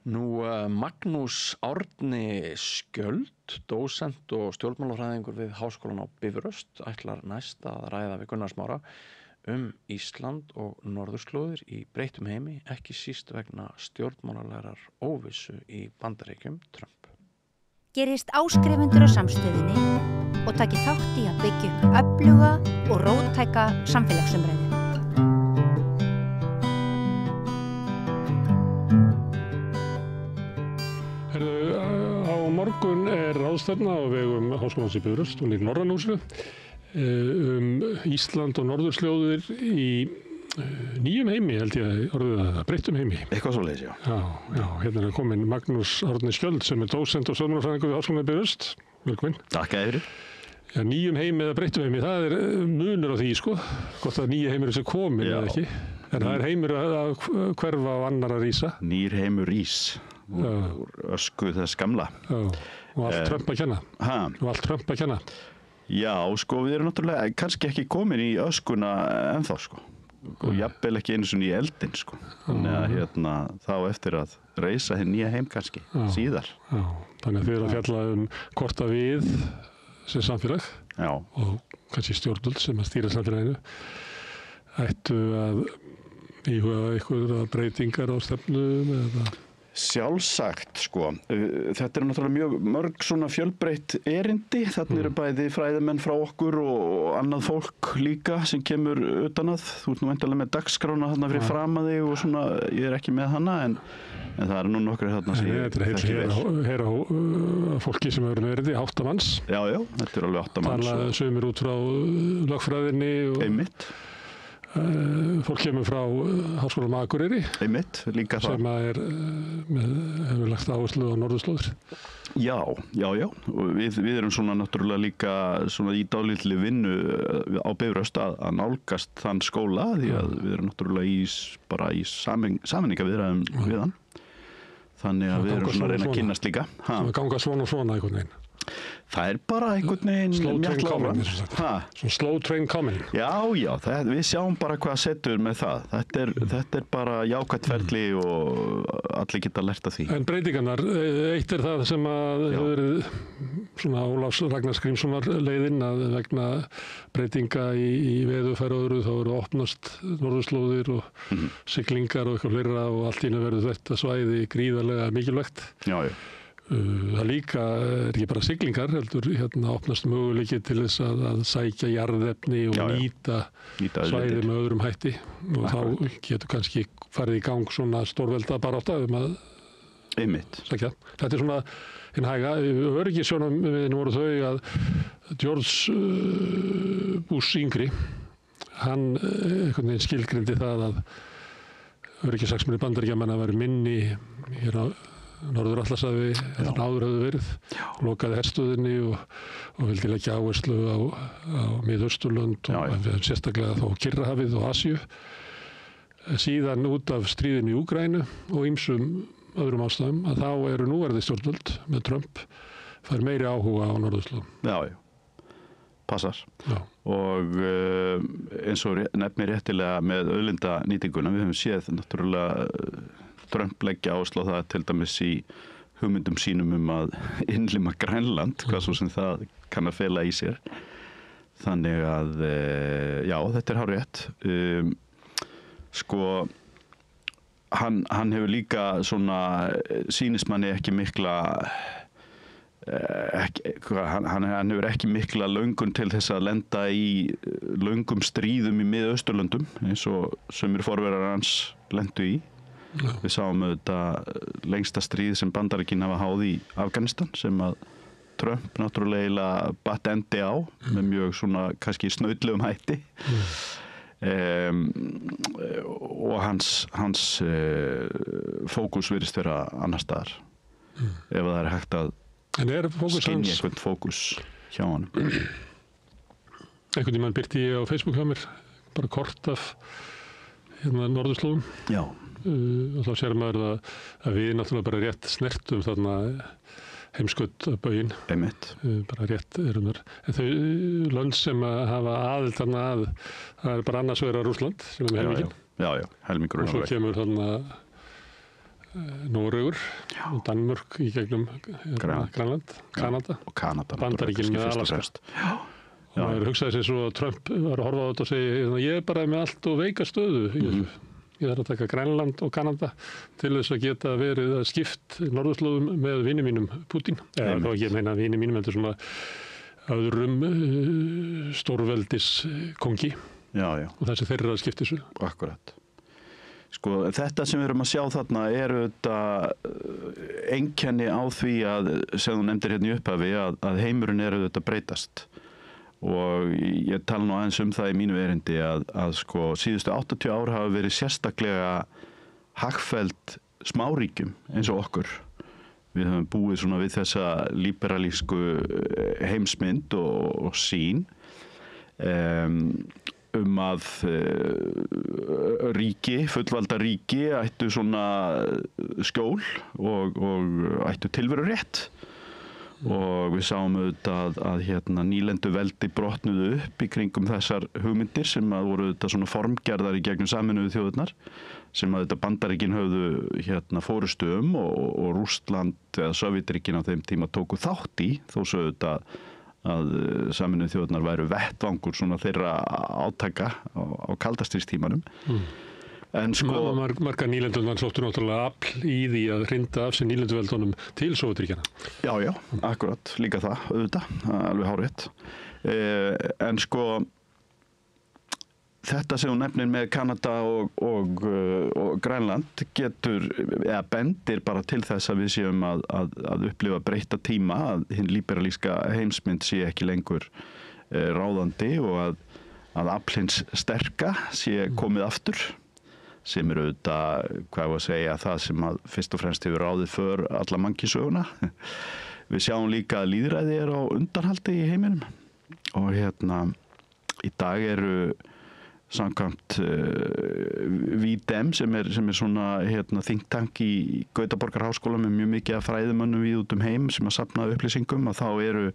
Nú, Magnús Árni Skjöld, dósent og stjórnmálafræðingur við Háskólann á Bifröst, ætlar næst að ræða við Gunnar Smára Ísland og norðurslóðir í breyttum heimi, ekki síst vegna stjórnmálalegrar óvissu í Bandaríkjum Trump. Gerist áskrifendur á Samstöðinni og taki þátt í að byggja upp öfluga og róttæka samfélagsumræðu. Morgun ráðstefna á vegum Háskólans í Bifröst og í Norðurhúsinu Ísland og norðurslóðir í nýjum heimi, held ég orðið það, breyttum heimi. Eitthvað svoleiðis, já. Já, hérna kominn Magnús Árni Skjöld sem dósent og stjórnmálafræðingur við Háskólann í Bifröst. Velkomin. Takk fyrir. Já, nýjum heimi eða breyttum heimi, það munur á því, sko. Hvort að nýja heimur sé komin eða ekki. En það heimur að hverfa og annar að rísa. Nýr heimur rís. Úr ösku þess gamla. Og allt Trump að kenna. Já, sko, við erum náttúrulega kannski ekki komin í öskuna ennþá, sko. Og jafnvel ekki einu svona í eldin, sko. Þannig að þá eftir að reisa hinn nýja heim kannski, síðar. Já, þannig að þið eru að fjalla hvort að við sem samfélag og kannski stjórnvöld sem að stýra samfélaginu ættu að íhuga einhverja breytingar á stefnum eða... Sjálfsagt, sko. Þetta náttúrulega mjög mörg svona fjölbreytt erindi. Þarna eru bæði fræðimenn frá okkur og annað fólk líka sem kemur utan að. Þú ert nú endalega með dagskrána þarna fyrir fram að þig og svona, ég ekki með hana en það eru nú nokkur þarna sem ég þekki vel. Þetta er fólki sem eru erindi, 8 manns. Já, þetta eru alveg 8 manns. Tala sömur út frá lögfræðinni og... Einmitt. Fólk kemur frá Háskólanum á Akureyri líka það sem hefur lagt áherslu á norðurslóðir. Já og við erum svona náttúrulega líka svona í dálítli vinnu á Bifröst að nálgast þann skóla því að við erum náttúrulega í sameiningaviðræðum við hann. Þannig að við erum svona að reyna að kynnast líka. Sem að ganga svona einhvern veginn. Það er bara einhvern veginn slow train coming. Svona slow train coming. Já, við sjáum bara hvað setur með það. Þetta er bara jákvætt ferli og allir geta lært af því. En breytingarnar, eitt er það sem að hefur verið svona Ólafs Ragnar Grímssonar leiðin að vegna breytinga í veðurfæri og öðru þá eru opnast norðurslóðir og siglingar og eitthvað fleira og allt í einu verður þetta svæði gríðarlega mikilvægt. Já. Það líka ekki bara siglingar, heldur opnast möguleiki til þess að sækja jarðefni og nýta svæði með öðrum hætti og þá getur kannski farið í gang svona stórvelda barátta að sækja. Þetta er svona hinn hæga. Öryggisjónarmiðin voru þau að George Bush yngri, hann einhvern veginn skilgrindi það að öryggishagsmunir Bandaríkjamanna væri minni hér á Norður-Atlantshafi áður höfðu verið, lokaði herstöðinni og vildi leggja áherslu á Mið-Austurlönd og sérstaklega þó Kyrrahafið og Asíu. Síðan út af stríðinu í Úkraínu og ýmsum öðrum ástæðum að þá eru núverandi stjórnvöld með Trump fær meiri áhuga á Norðurslóðum. Já, passar. Já. Og eins og nefnir réttilega með auðlindanýtinguna, við höfum séð náttúrulega Trump leggja áherslu á það til dæmis í hugmyndum sínum að innlima Grænland, hvað svo sem það kann að fela í sér. Þannig að, já, þetta hárrétt. Sko, hann hefur líka svona, sýnist manni ekki mikla, hann hefur ekki mikla löngun til þess að lenda í löngum stríðum í Mið-Austurlöndum, eins og sumir forverar hans lendu í. Við sáum auðvitað lengsta stríð sem Bandaríkin hafa háð í Afganistan sem að Trump náttúrulega batt endi á með mjög svona kannski snaudlegum hætti. Og hans fókus virðist vera annar staðar ef það er hægt að skynja einhvern fókus hjá honum. Einhvern tímann birti ég á Facebook hjá mér bara kort af Norðurslóðum. Já. Og þá sér maður að við náttúrulega bara rétt snertum þarna heimskautbögin. Einmitt. Bara rétt erum þar. En þau lönd sem hafa aðild þarna að, það er bara annars vegar Rússland sem er með helminginn. Já, helmingur. Og svo kemur þarna Noregur og Danmörk í gegnum Grænland, Kanada. Og Kanada. Bandaríkin með Alaska. Og maður hugsaði sér svo að Trump var að horfa á þetta og segi ég er bara með allt og veika stöðu í þessu. Ég þarf að taka Grænland og Kanada til þess að geta verið að skipt Norðurslóðum með vini mínum Putin. Eða þá ekki meina vini mínum heldur svona öðrum stórveldis kongi. Já. Og þessi þeirra að skipta þessu. Akkurat. Sko þetta sem við erum að sjá þarna er auðvitað einkenni á því að, sem þú nefndir hérna í upphafi, að heimurinn er auðvitað breytast. Og ég tala nú aðeins það í mínu erindi að sko síðustu 80 ár hafa verið sérstaklega hagfelld smáríkjum eins og okkur. Við höfum búið svona við þessa líberalísku heimsmynd og sýn að ríki, fullvalda ríki ættu svona skjól og ættu tilveru rétt. Og við sáum auðvitað að nýlendu veldi brotnuðu upp í kringum þessar hugmyndir sem að voru auðvitað svona formgerðar í gegnum Sameinuðu þjóðirnar sem að auðvitað Bandaríkin höfðu fórustu og Rússland eða Sovétríkin á þeim tíma tóku þátt í þó svo auðvitað að Sameinuðu þjóðirnar væru vettvangur svona þeirra átaka á kaldastríðstímanum. En sko margar nýlendurnar sóttu náttúrulega afl í því að hrinda af sér nýlenduveldunum til Sovétríkjanna. Já, akkurat, líka það, auðvitað, alveg hárrétt. En sko þetta sem hún nefnir með Kanada og Grænland getur, eða bendir bara til þess að við séum að upplifa breytta tíma, að hinn líberalíska heimsmynd sé ekki lengur ráðandi og að afl hins sterka sé komið aftur. Sem auðvitað, hvað var að segja, það sem að fyrst og fremst hefur ráðið för alla mannkynssöguna. Við sjáum líka að lýðræði á undanhaldi í heiminum. Og í dag eru samkvæmt VDM sem er svona think tank í Gautaborgarháskóla með mjög mikið af fræðimönnum við út heim sem að safna upplýsingum og þá eru,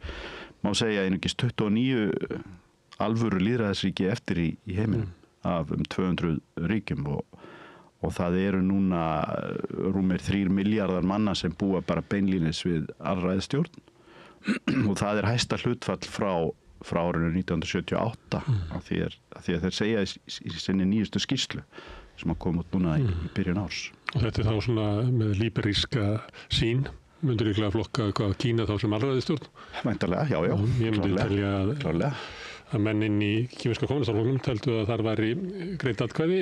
má segja, einungis 29 alvöru lýðræðisríki eftir í heiminum af 200 ríkjum og það eru núna rúmir 3 milljarðar manna sem búa bara beinlínis við alræðisstjórn og það er hæsta hlutfall frá árinu 1978 af því að þeir segja í sinni nýjustu skýrslu sem að koma út núna í byrjun árs. Og þetta er þá svona með líberíska sýn, myndur ykkurlega flokka hvað Kína þá sem alræðisstjórn? Væntanlega, já. Ég myndi telja að menn inn í kínverska kommunistaflokknum teldu að þar væri greitt atkvæði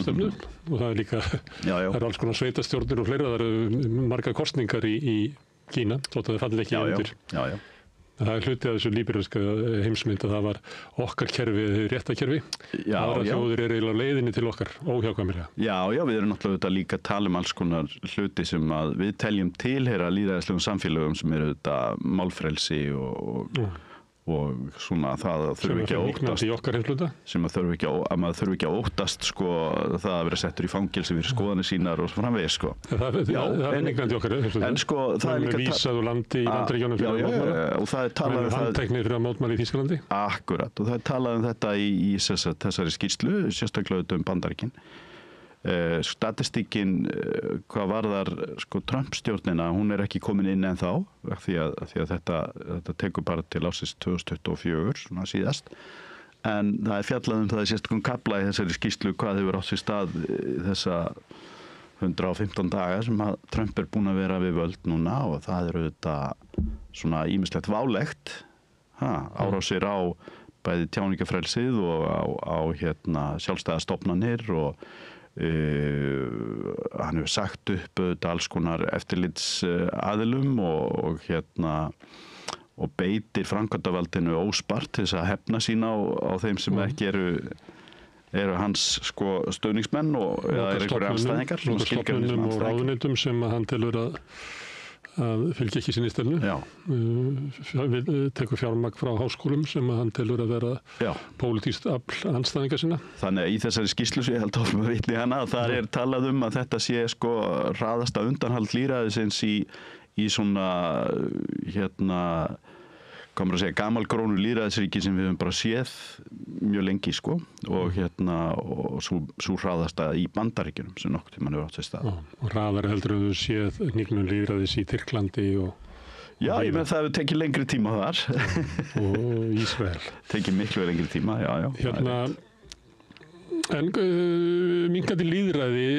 stefnu og það er líka, það eru alls konar sveitastjórnir og fleira, það eru margar kostningar í Kína, þótt að það falli ekki undir. Það er hluti af þessu líberaska heimsmynd að það var okkar kerfi, réttakerfi. Aðra þjóðir eru eiginlega á leiðinni til okkar, óhjákvæmilega. Já, við erum náttúrulega líka að tala alls konar hluti sem að við teljum tilheyra lýðræðislegum samfélögum sem eru málfrelsi og svona það að þurfi ekki að óttast sem að maður þurfi ekki að óttast sko það að vera settur í fangelsi fyrir skoðanir sínar og framvegis sko. Það er líknandi okkar en sko það er líka vísað úr landi í Bandaríkjunum fyrir að mótmæla og það er talað um handteknir fyrir að mótmæla í Þýskalandi. Akkurat og það er talað um þetta í þessari skýrslu sérstaklega Bandaríkin. Statistíkin hvað varðar sko Trump-stjórnina, hún er ekki komin inn ennþá því að þetta tekur bara til ársins 2024 svona síðast en það er fjallað það sérstaklega kafla í þessari skýrslu hvað hefur átt sér stað þessa 115 daga sem að Trump er búin að vera við völd núna og það eru þetta svona ýmislegt válegt árásir á bæði tjáningafrelsið og á sjálfstæða stofnanir og hann hefur sagt upp alls konar eftirlitsaðilum og beitir framkvæmdavaldinu óspart til þess að hefna sín á þeim sem ekki eru hans sko stöðningsmenn eða einhverja andstæðingar stofnunum og ráðuneytum sem hann telur að fylgja ekki sinni stefnu tekur fjármagn frá háskólum sem hann telur að vera pólitískt afl andstæðinga sinna. Þannig að í þessari skýrslu sem ég held áfram að vitna í hana þar er talað að þetta sé sko hraðasta undanhald lýðræðisins í svona komur að segja gamalgrónu lýðræðisríki sem við höfum bara séð mjög lengi sko og og svo hraðasta í Bandaríkjunum sem nokkuð tímann hefur átt sér stað. Og hraðar heldur við séð hnignun lýðræðis í Tyrklandi Já, ég með það hefur tekið lengri tíma þar. Og Ísrael. Tekið miklu lengri tíma, já. En minnkandi lýðræði,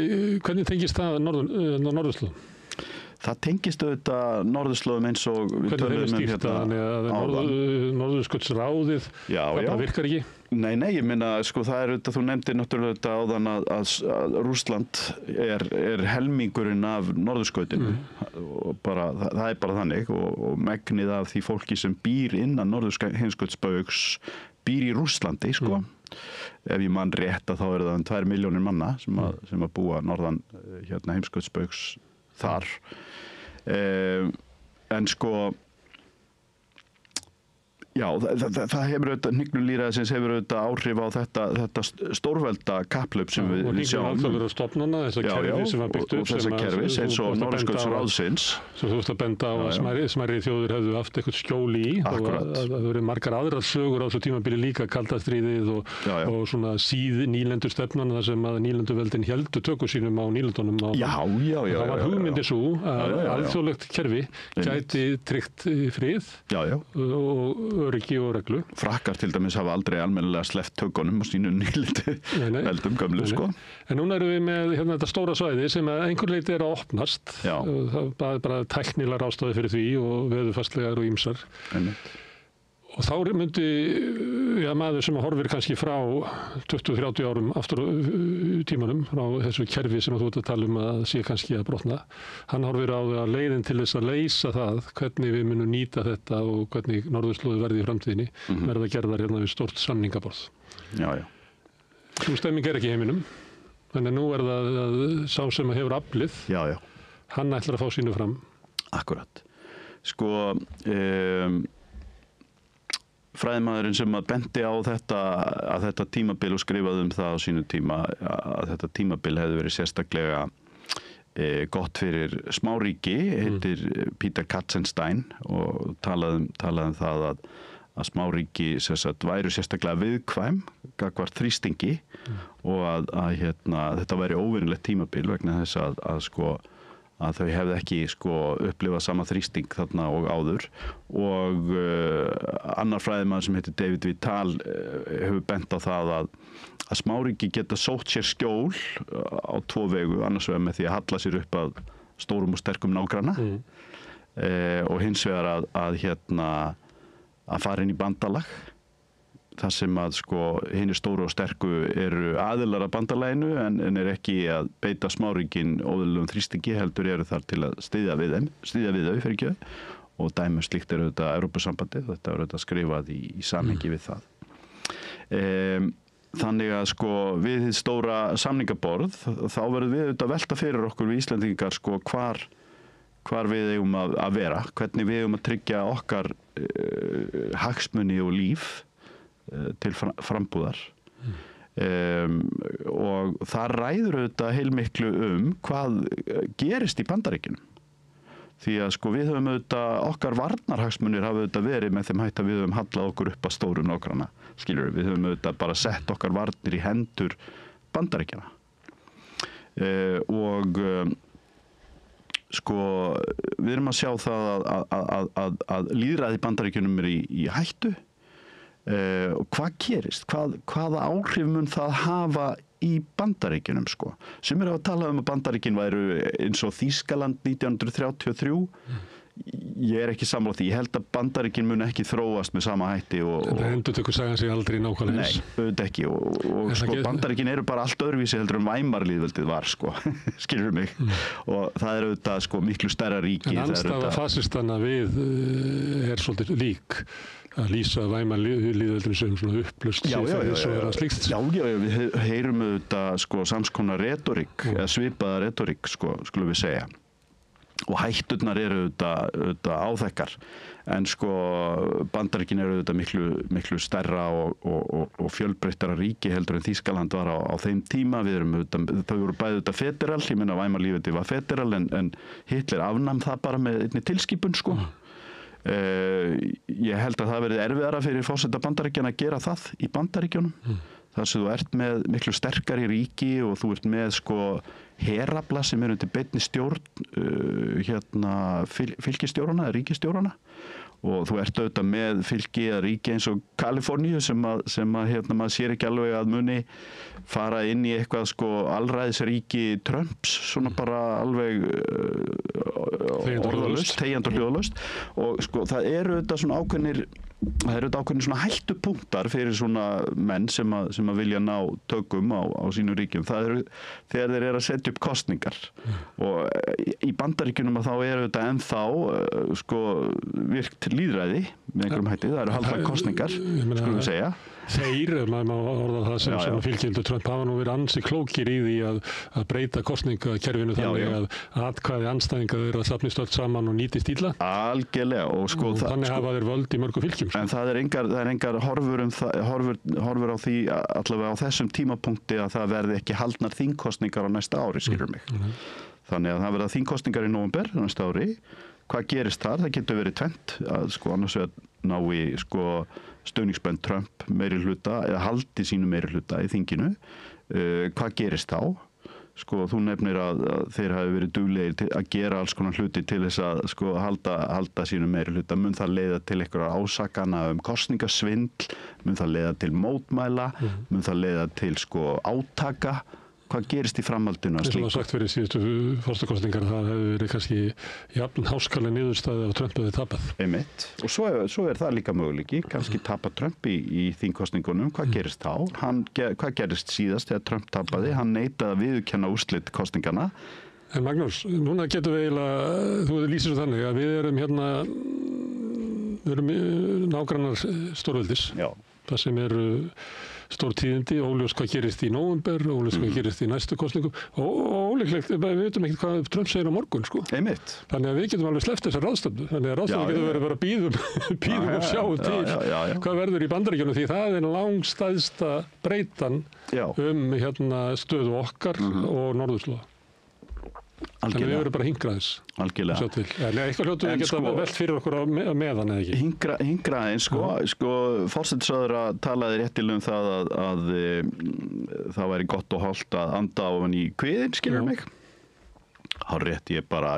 hvernig tengist það norðurslóðum? Það tengist auðvitað norðurslóðum eins og við tölum áðan. Norðurskautsráðið, það virkar ekki? Nei, ég minna, sko það er auðvitað, þú nefndir náttúrulega áðan að Rússland er helmingurinn af norðurskautinu og það er bara þannig og megnið af því fólki sem býr innan norðurskautsbaugs býr í Rússlandi, sko. Ef ég man rétt að þá er það 2 milljónir manna sem að búa norðan heimskautsbaugs þar. En sko já, það hefur auðvitað hnignun lýðræðisins hefur auðvitað áhrif á þetta stórvelda kapphlaup sem við sjáum. Og hnignun stofnana, þessa kerfi sem var byggt upp og þessa kerfis eins og Norðurskautsráðsins sem þú veist að benda á að smærri þjóðir hefðu haft eitthvað skjól í og það verið margar aðrar sögur á þessu tímabili líka kaldastríðið og svona nýlendustefnan þar sem að nýlenduveldin héldu tökum sínum á nýlendunum það var hugmyndi svo að alþjóðlegt kerfi gæti tryggt frið og öryggi og reglu. Frakkar til dæmis hafa aldrei almennilega sleppt tökunum á sínu nýlendu veldum gömlu sko. En núna erum við með þetta stóra svæði sem að einhver leiti er að opnast. Það er bara tæknilegar ástæður fyrir því og veðurfarslegar og ýmsar. Og þá myndi maður sem horfir kannski frá 20-30 árum aftur tímanum frá þessu kerfi sem þú ert að tala að sé kannski að brotna. Hann horfir á það leiðin til þess að leysa það hvernig við munum nýta þetta og hvernig norðurslóði verði í framtíðinni verða gerðar við stórt samningaborð. Sú stemming er ekki í heiminum. Þannig að nú er það sá sem hefur aflið. Hann ætlar að fá sínu fram. Akkurat. Sko fræðimaðurinn sem að bendi á þetta tímabil og skrifaði það á sínu tíma að þetta tímabil hefði verið sérstaklega gott fyrir smáríki, heitir Peter Katzenstein og talaði um það að smáríki væru sérstaklega viðkvæm gagnvart þrýstingi og að þetta væri óvenjulegt tímabil vegna þess að þau hefði ekki upplifað sama þrýsting þarna og áður og annar fræðimaður sem heitir David Vitale hefur bent á það að smáríki geta sótt sér skjól á 2 vegu, annars vegar með því að halla sér upp að stórum og sterkum nágranna og hins vegar að fara inn í bandalag þar sem að hinir stóru og sterku eru aðilar að bandalaginu en er ekki að beita smáríkin óðurlegum þrýstingi heldur eru þar til að styðja við þau og dæmi slíkt auðvitað Evrópusambandið, þetta auðvitað skrifað í samhengi við það. Þannig að sko við hið stóra samningaborð þá verðum við auðvitað velta fyrir okkur við Íslendingar sko hvar við eigum að vera, hvernig við eigum að tryggja okkar hagsmuni og líf til frambúðar. Og það ræður auðvitað heilmiklu hvað gerist í Bandaríkjunum. Því að sko við höfum auðvitað, okkar varnarhagsmunir hafa auðvitað verið með þeim hætt að við höfum hallað okkur upp að stórum nágranna. Skilur við höfum auðvitað bara sett okkar varnir í hendur Bandaríkjanna. Sko við erum að sjá það að lýðræði í Bandaríkjunum í hættu. Og hvað gerist? Hvaða áhrif mun það hafa í Bandaríkjunum sko? Sumir hafa talað að Bandaríkin væru eins og Þýskaland 1933. Ég ekki sammála því. Ég held að Bandaríkin mun ekki þróast með sama hætti. Þetta endurtekur sagan sig aldrei nákvæmlega eins. Nei, auðvitað ekki. Og sko, Bandaríkin eru bara allt öðruvísi heldur en Weimarlýðveldið var sko. Skilur mig. Og það auðvitað sko miklu stærra ríki. En andstaða fasistana við svolítið lík. Að lýsa Weimarlýðveldinu sem svona upplust slíkt. Já, við heyrum auðvitað sko samskonar retorík, eða svipaða retorík sko, skulum við segja. Og hætturnar eru auðvitað áþekkar. En sko Bandaríkin eru auðvitað miklu stærra og fjölbreyttara ríki heldur en Þýskaland var á þeim tíma. Þau voru bæði auðvitað federal, ég meina Weimarlýðveldið var federal en Hitler afnam það bara með einni tilskipun sko. Ég held að það verið erfiðara fyrir forseta Bandaríkjanna að gera það í Bandaríkjunum. Þar sem þú ert með miklu sterkari ríki og þú ert með sko herafla sem undir beinni stjórn fylkistjórana eða ríkistjórana og þú ert auðvitað með fylki eða ríki eins og Kaliforníu sem að maður sér ekki alveg að muni fara inn í eitthvað sko alræðisríki Trumps svona bara alveg orðalaust, þegjandi og hljóðalaust og sko það eru auðvitað svona ákveðnir svona hættupunktar fyrir svona menn sem að vilja ná tökum á sínu ríkjum. Það eru þegar þeir eru að setja upp kosningar og í Bandaríkjunum að þá eru þetta ennþá sko virkt lýðræði með einhverjum hætti. Það eru haldnar kosningar, skulum við segja. Þeir, maður má orða það sem fylgjöldur Trump hafa nú verið ansi klókir í því að breyta kosningakerfinu þannig að atkvæði andstæðinga þeirra safnist öll saman og nýtist illa. Algjörlega. Og sko þannig hafa þeir völd í mörgum fylgjum. En það er engar horfur á því allavega á þessum tímapunkti að það verði ekki haldnar þingkosningar á næsta ári, skilur mig. Þannig að það verða þingkosningar í nóvember næsta ári. Hvað gerist þar? Það getur verið tvennt að sko annars vegar ná í sko stuðningsmenn Trump meirihluta eða haldi sínu meirihluta í þinginu. Hvað gerist þá? Sko þú nefnir að þeir hafi verið duglegir að gera alls konar hluti til þess að sko halda sínu meirihluta. Mun það leiða til einhverja ásakana kosningasvindl, mun það leiða til mótmæla, mun það leiða til sko átaka. Hvað gerist í framhaldinu? Eins og það sagt fyrir síðustu forsetakosningar það hefur verið kannski jafn háskalega niðurstaði að Trump hefði tapað. Einmitt. Og svo er það líka möguleiki, kannski tapað Trump í þingkosningunum. Hvað gerist þá? Hvað gerist síðast þegar Trump tapaði? Hann neitaði að viðurkenna úrslit kosninganna. En Magnús, núna getum við eiginlega, þú lýsir svo þannig að við erum nágrannar stórveldis. Já. Það sem eru stór tíðindi, óljós hvað gerist í nóvember, óljós hvað gerist í næstu kosningum og ólíklegt, við veitum ekkert hvað Trump segir á morgun sko. Einmitt. Þannig að við getum alveg sleppt þessar ráðstöfnu. Þannig að ráðstöfnu getur verið bara bíðum og sjáum til hvað verður í Bandaríkjunum því það er langstæðsta breytan stöðu okkar og norðurslóða. Þannig að við verðum bara hingraðis. Algjörlega. Eitthvað hljótu við geta velt fyrir okkur á meðan eða ekki. Hingraðins, sko forsætisráðherra talaði réttilega það að það væri gott og hollt að anda ofan í kviðinn, skilur mig. Hárrétt, ég bara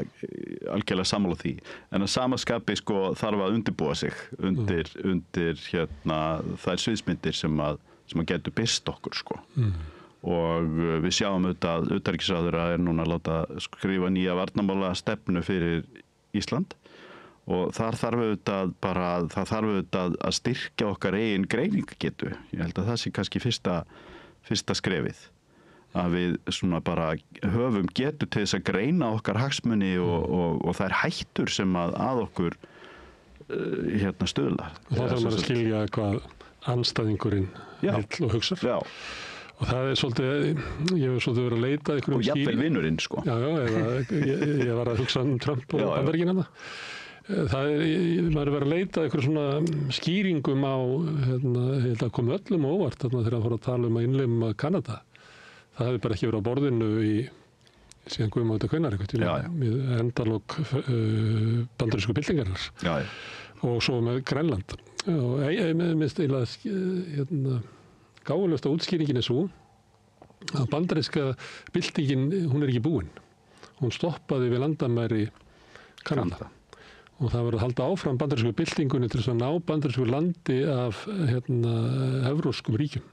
algjörlega sammála því. En að sama skapi sko þarf að undirbúa sig undir þær sviðsmyndir sem að getur birst okkur sko. Og við sjáum auðvitað að utanríkisráðherra er núna að láta skrifa nýja varnarmála stefnu fyrir Ísland og þar þarf auðvitað að styrkja okkar eigin greiningagetu. Ég held að það sé kannski fyrsta skrefið að við svona bara höfum getu til þess að greina okkar hagsmuni og þær hættur sem að okkur stuðla. Og þá þarf maður að skilja hvað anstæðingurinn vill og hugsar. Já. Og það svolítið, ég hef svolítið verið að leita einhverjum og jafnvel vinnurinn, sko. Já, ég var að hugsa Trump og Bandaríkin hana. Maður er verið að leita einhverjum svona skýringum á, ég held að komi öllum óvart þarna þegar hann fór að tala að innlima Kanada. Það hefði bara ekki verið á borðinu síðan Guðmund Hvenær við endalok bandarísku byltingarinnar og svo með Grænland. Og ég minnst eiginlega gáfulegsta útskýringin svo að bandaríska byltingin, hún ekki búin. Hún stoppaði við landamæri Kanada. Og það var að halda áfram bandarísku byltingunni til þess að ná bandarísku landi af evrópskum ríkjum.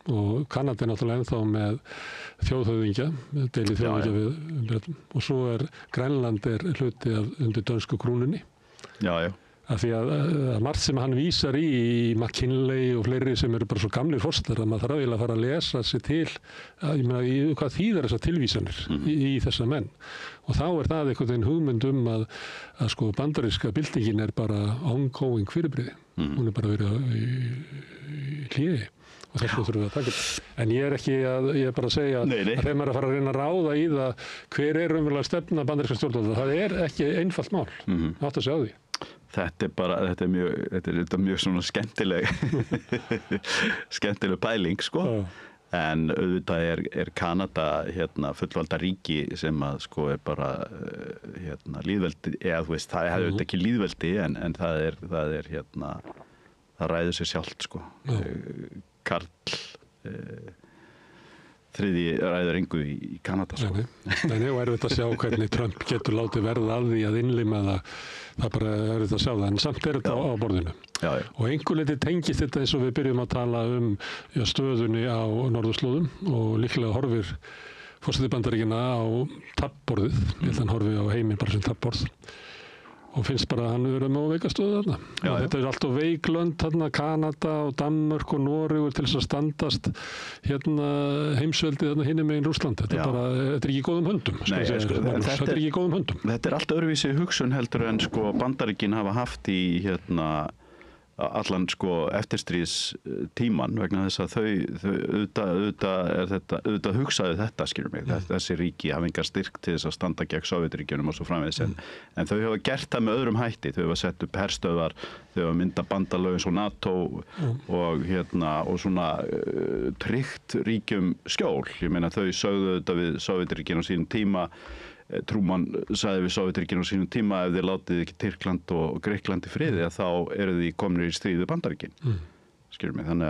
Og Kanada náttúrulega ennþá með þjóðhöfðingja, deilið þjóðhöfðingja við Bretum. Og svo Grænland hluti undir dönsku krúnunni. Já. Af því að margt sem hann vísar í McKinley og fleiri sem eru bara svo gamlir forsetar að maður þarf eiginlega að fara að lesa sig til, ég meina, hvað þýðar þessar tilvísanir í þessa menn. Og þá það einhvern veginn hugmynd að sko bandaríska byltingin bara ongoing fyrirbrigði. Hún bara verið í hléi. Og þess vegna þurfum við að taka þetta. En ég er bara að segja að þegar maður að fara að reyna að ráða í það hver raunverulega stefna bandaríska stjórnvalda, það ekki einfalt mál. Átt að segja á því. Þetta er mjög svona skemmtileg pæling, sko. En auðvitað Kanada fullvalda ríki sem að sko bara lýðveldi, eða þú veist, það auðvitað ekki lýðveldi en það það ræður sig sjálft, sko. Karl þriðji ræður engu í Kanada, sko. Nei, og erfitt að sjá hvernig Trump getur látið verða af því að innlima það bara erfitt að sjá það, en samt þetta á borðinu. Já. Og einhver leyti tengist þetta eins og við byrjum að tala stöðunni á norðurslóðum og líklega horfir forseti Bandaríkjanna á tappborðið, ég held að hann horfi á heiminn bara sem tappborð. Og finnst bara að hann verið með óveika stöðu þarna. Og þetta allt á veiklönd þarna, Kanada og Danmörk og Noregur til þess að standast heimsveldið þarna hinum megin Rússland. Þetta er ekki í góðum höndum. Þetta er ekki í góðum höndum. Þetta er allt öðruvísi hugsun heldur en sko Bandaríkin hafa haft í allan sko eftirstríðstíman vegna þess að þau auðvitað hugsaðu þetta, skilur mig, þessi ríki hafa engan styrk til þess að standa gegn Sovétríkjunum og svo framvegis en þau hafa gert það með öðrum hætti, þau hafa sett upp herstöðvar, þau hafa myndað bandalög eins og NATO og svona tryggt ríkjum skjól, ég meina þau sögðu þetta við Sovétríkjun á sínum tíma. Trúmann sagði við Sovétríkin á sínum tíma ef þið látið ekki Tyrkland og Grikkland í friði að þá eru þið komnir í stríð við Bandaríkin. Skilur mig, þannig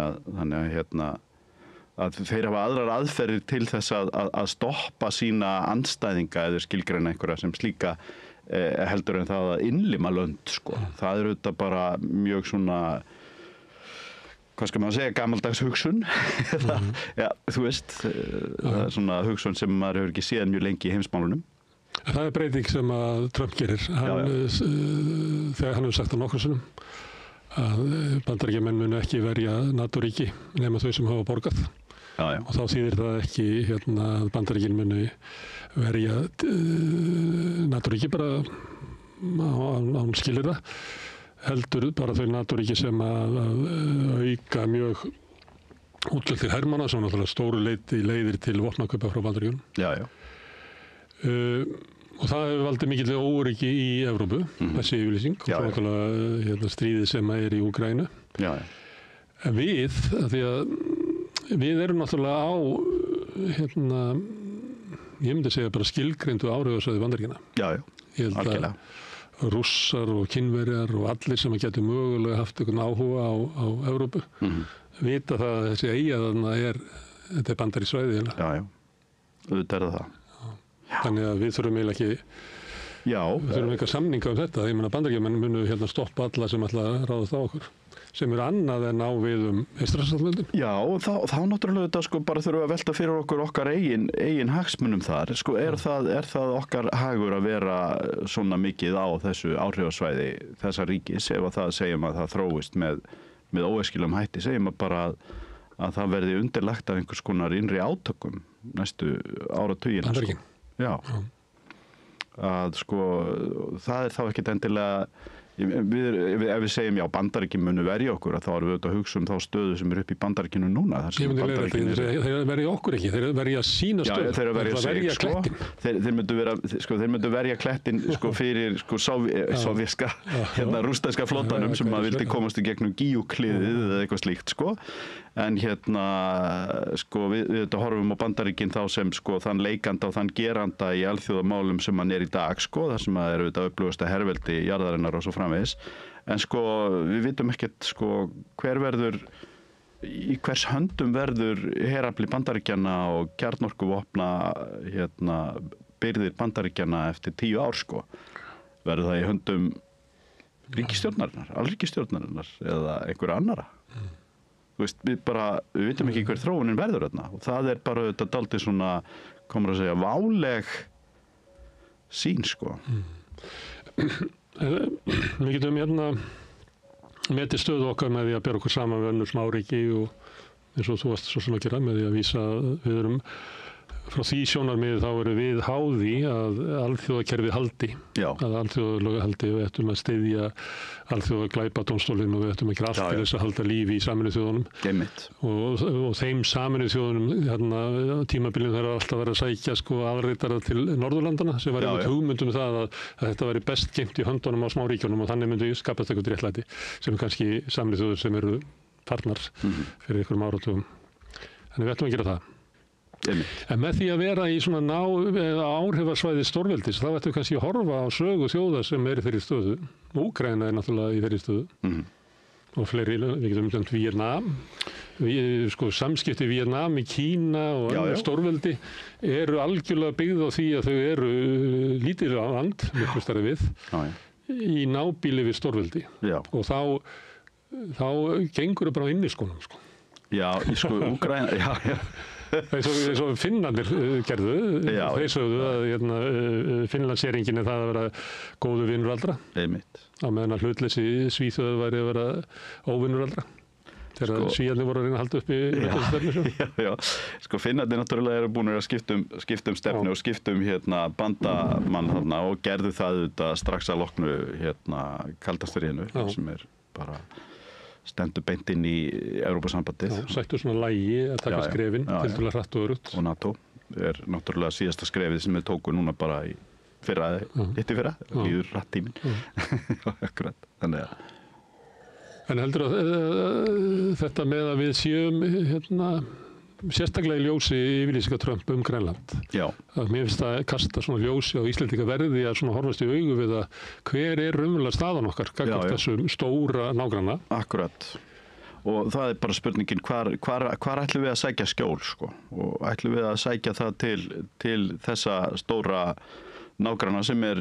að þeir hafa aðrar aðferðir til þess að stoppa sína andstæðinga eða skilgreina einhverja sem slíka heldur en það að innlima lönd, sko. Það auðvitað bara mjög svona hvað skal maður segja, gamaldags hugsun. Já, þú veist, það svona hugsun sem maður hefur ekki séð mjög lengi í heimsmálunum. Það breyting sem að Trump gerir. Þegar hann hefur sagt á nokkrum sinnum að Bandaríkjamenn munu ekki verja NATO-ríki nema þau sem hafa borgað. Og þá þýðir það ekki að Bandaríkin munu verja NATO-ríki bara án skilir það. Heldur bara þau NATO-ríki sem að auka mjög útgjöld til hermanna, svo náttúrulega stóru leiðir til vopnakaupa frá Bandaríkjunum. Já. Og það hefur valdið mikilvæg óöryggi í Evrópu, þessi yfirlýsing, og svo náttúrulega stríðið sem er í Úkraínu. En við erum náttúrulega á, ég myndi segja bara skilgreindu áhrifasvæði Bandaríkjanna. Já, algjörlega. Rússar og Kínverjar og allir sem getur mögulega haft einhvern áhuga á Evrópu vita það að þessi eyja þarna þetta bandarískt svæði. Já, auðvitað það. Þannig að við þurfum eiginlega ekki við þurfum eitthvað samninga þetta. Ég meina Bandaríkjamenn munu stoppa alla sem ætla að ráðast á okkur sem annað en á við Eystrasaltslöndin. Já, og þá náttúrulega þetta sko bara þurfum við að velta fyrir okkar eigin hagsmunum þar. Sko er það okkar hagur að vera svona mikið á þessu áhrifasvæði þessa ríkis ef að það segjum að það þróist með óæskilegum hætti, segjum að bara að það verði undirlagt af einhvers konar innri átökum næstu áratugina. Bandaríkin. Já. Að sko það þá ekkert endilega ef við segjum já, Bandaríkin munu verja okkur, þá erum við auðvitað að hugsa þá stöðu sem upp í Bandaríkinu núna. Þeir verja okkur ekki, þeir verja sína stöðu. Já, þeir verja sig, klettin. Þeir myndu verja klettin fyrir sovjerska, rússneska flottanum sem að vildi komast í gegnum Gíukliðið eða eitthvað slíkt, En við horfum á Bandaríkin þá sem þann leikanda og þann geranda í alþjóðamálum sem hann í dag, þar sem að auðvitað öflugasta herveldi jarðarinnar og svo framvegis. En við vitum ekkert hver verður, í hvers höndum verður herafli Bandaríkjanna og kjarnorkuvopna byrðir Bandaríkjanna eftir 10 ár. Verður það í höndum ríkisstjórnarinnar, alríkisstjórnarinnar eða einhverja annara? Við vitum ekki hver þróunin verður þarna og það bara auðvitað dálítið svona, komur að segja, váleg sín, Við getum metið stöðu okkar með því að bera okkur saman við önnur smáríki og eins og þú varst svo sem að gera með því að vísa að við erum frá því sjónarmiði þá erum við háði að alþjóðakerfi haldi, að alþjóðalög haldi og við ættum að styðja alþjóðaglæpadómstólinn og við ættum að gera allt til þess að halda lífi í Sameinuðu þjóðunum. Og þeim Sameinuðu þjóðunum, tímabilin þarf alltaf að vera að sækja aðritara til Norðurlandana sem var einmitt hugmyndum það að þetta væri best geymt í höndunum á smáríkjunum og þannig myndi skapast eitthvað réttlæti sem kannski Sameinuðu þjóður sem eru farnar fyrir einhverjum áratugum. Þannig við ættum að gera það. En með því að vera í svona áhrifasvæði stórveldis, þá ættum við kannski að horfa á sögu þjóða sem í þeirri stöðu. Úkraína náttúrulega í þeirri stöðu. Og fleiri, við getum nefnt Víetnam. Samskipti Víetnam í Kína og önnur stórveldi eru algjörlega byggð á því að þau eru lítið land, miklu stærri við, í nábýli við stórveldi. Og þá gengur það bara á inniskónum. Já, Úkraína, eins og Finnarnir gerðu, þeir sögðu að Finnlandseringinni það að vera góðu vinnur allra á meðan að hlutleysi Svíþjóð væri að vera óvinnur allra þegar Svíarnir voru að reyna að halda upp í stefnu. Finnarnir náttúrulega eru búin að skipta um stefnu og skipta bandamann þarna og gerðu það strax að loknu kalda stríðinu sem bara stendur beint inn í Evrópusambandið. Sættu svona lægi að taka skrefin tildulega hratt og örugt. Og NATO náttúrulega síðasta skrefið sem við tókum núna bara í fyrra, líður hratt tíminn. Akkurat, þannig að. En heldur að þetta með að við séum sérstaklega í ljósi yfirlýsingar Trump Grænland. Að mér finnst það kasta svona ljósi á Íslendinga verði að svona horfast í augu við að hver raunverulega staðan okkar gagnvart þessum stóra nágranna. Akkurat. Og það bara spurningin hvar ætlum við að sækja skjól og ætlum við að sækja það til þessa stóra nágranna sem er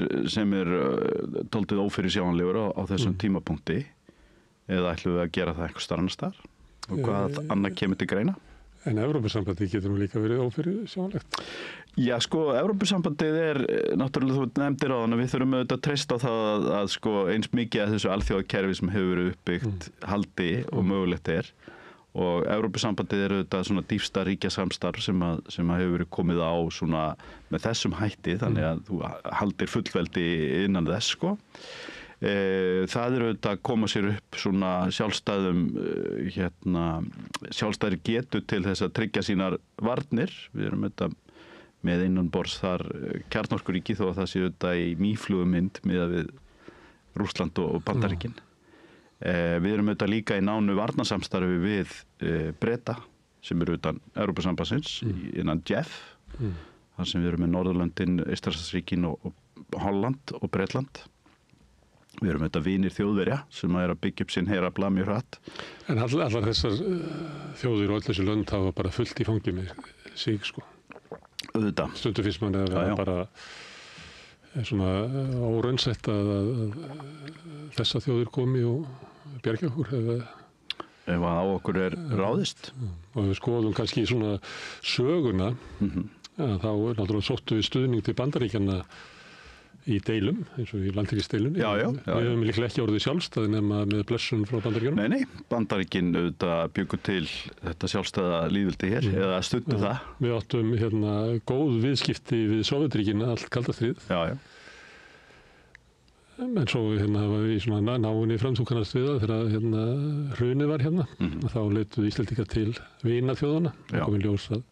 dálítið ófyrirsjáanlegur á þessum tímapunkti eða ætlum við að gera það einhvers staðar annars staðar og hvað annað kemur til greina? En Evrópusambandið getur nú líka verið ófyrirsjáanlegt. Já, Evrópusambandið náttúrulega, þú nefndir á þannig, við þurfum auðvitað að treysta á það að eins mikið að þessu alþjóðakerfi sem hefur verið uppbyggt haldi og mögulegt og Evrópusambandið auðvitað svona dýpsta ríkjasamstarf sem hefur verið komið á svona með þessum hætti, þannig að þú haldir fullveldi innan þess, Það auðvitað að koma sér upp svona sjálfstæðri getu til þess að tryggja sínar varnir. Við erum auðvitað með innanborðs þar kjarnorkuríki þó að það sé auðvitað í mýflugumynd miðað við Rússland og Bandaríkin. Við erum auðvitað líka í nánu varnarsamstarfi við Breta sem eru utan Evrópusambandsins innan JEF, þar sem við erum með Norðurlöndin, Eystrasaltsríkin og Holland og Bretland. Við erum auðvitað vinir Þjóðverja sem að byggja upp sinn herafla mjög hratt. En allar þessar þjóðir og öll þessi lönd hafa bara fullt í fangi með sig, Auðvitað. Stundu finnst manni að vera bara svona óraunsætt að þessa þjóðir komi og bjargi okkur. Ef á okkur ráðist. Og við skoðum kannski svona söguna, að þá náttúrulega sóttu við stuðning til Bandaríkjanna í deilum, eins og í landhelgisdeilunni. Við höfum líklega ekki orðið sjálfstæði nema með blessun frá Bandaríkjunum. Nei, Bandaríkin auðvitað bjuggu til þetta sjálfstæða lýðveldi hér, eða studdu það. Við áttum góð viðskipti við Sovétríkin allt kalda stríð. En svo var í svona náinni framtúkanast við það þegar hrunið var og þá leituðu Íslendingar til vinaþjóðana og komið ljós að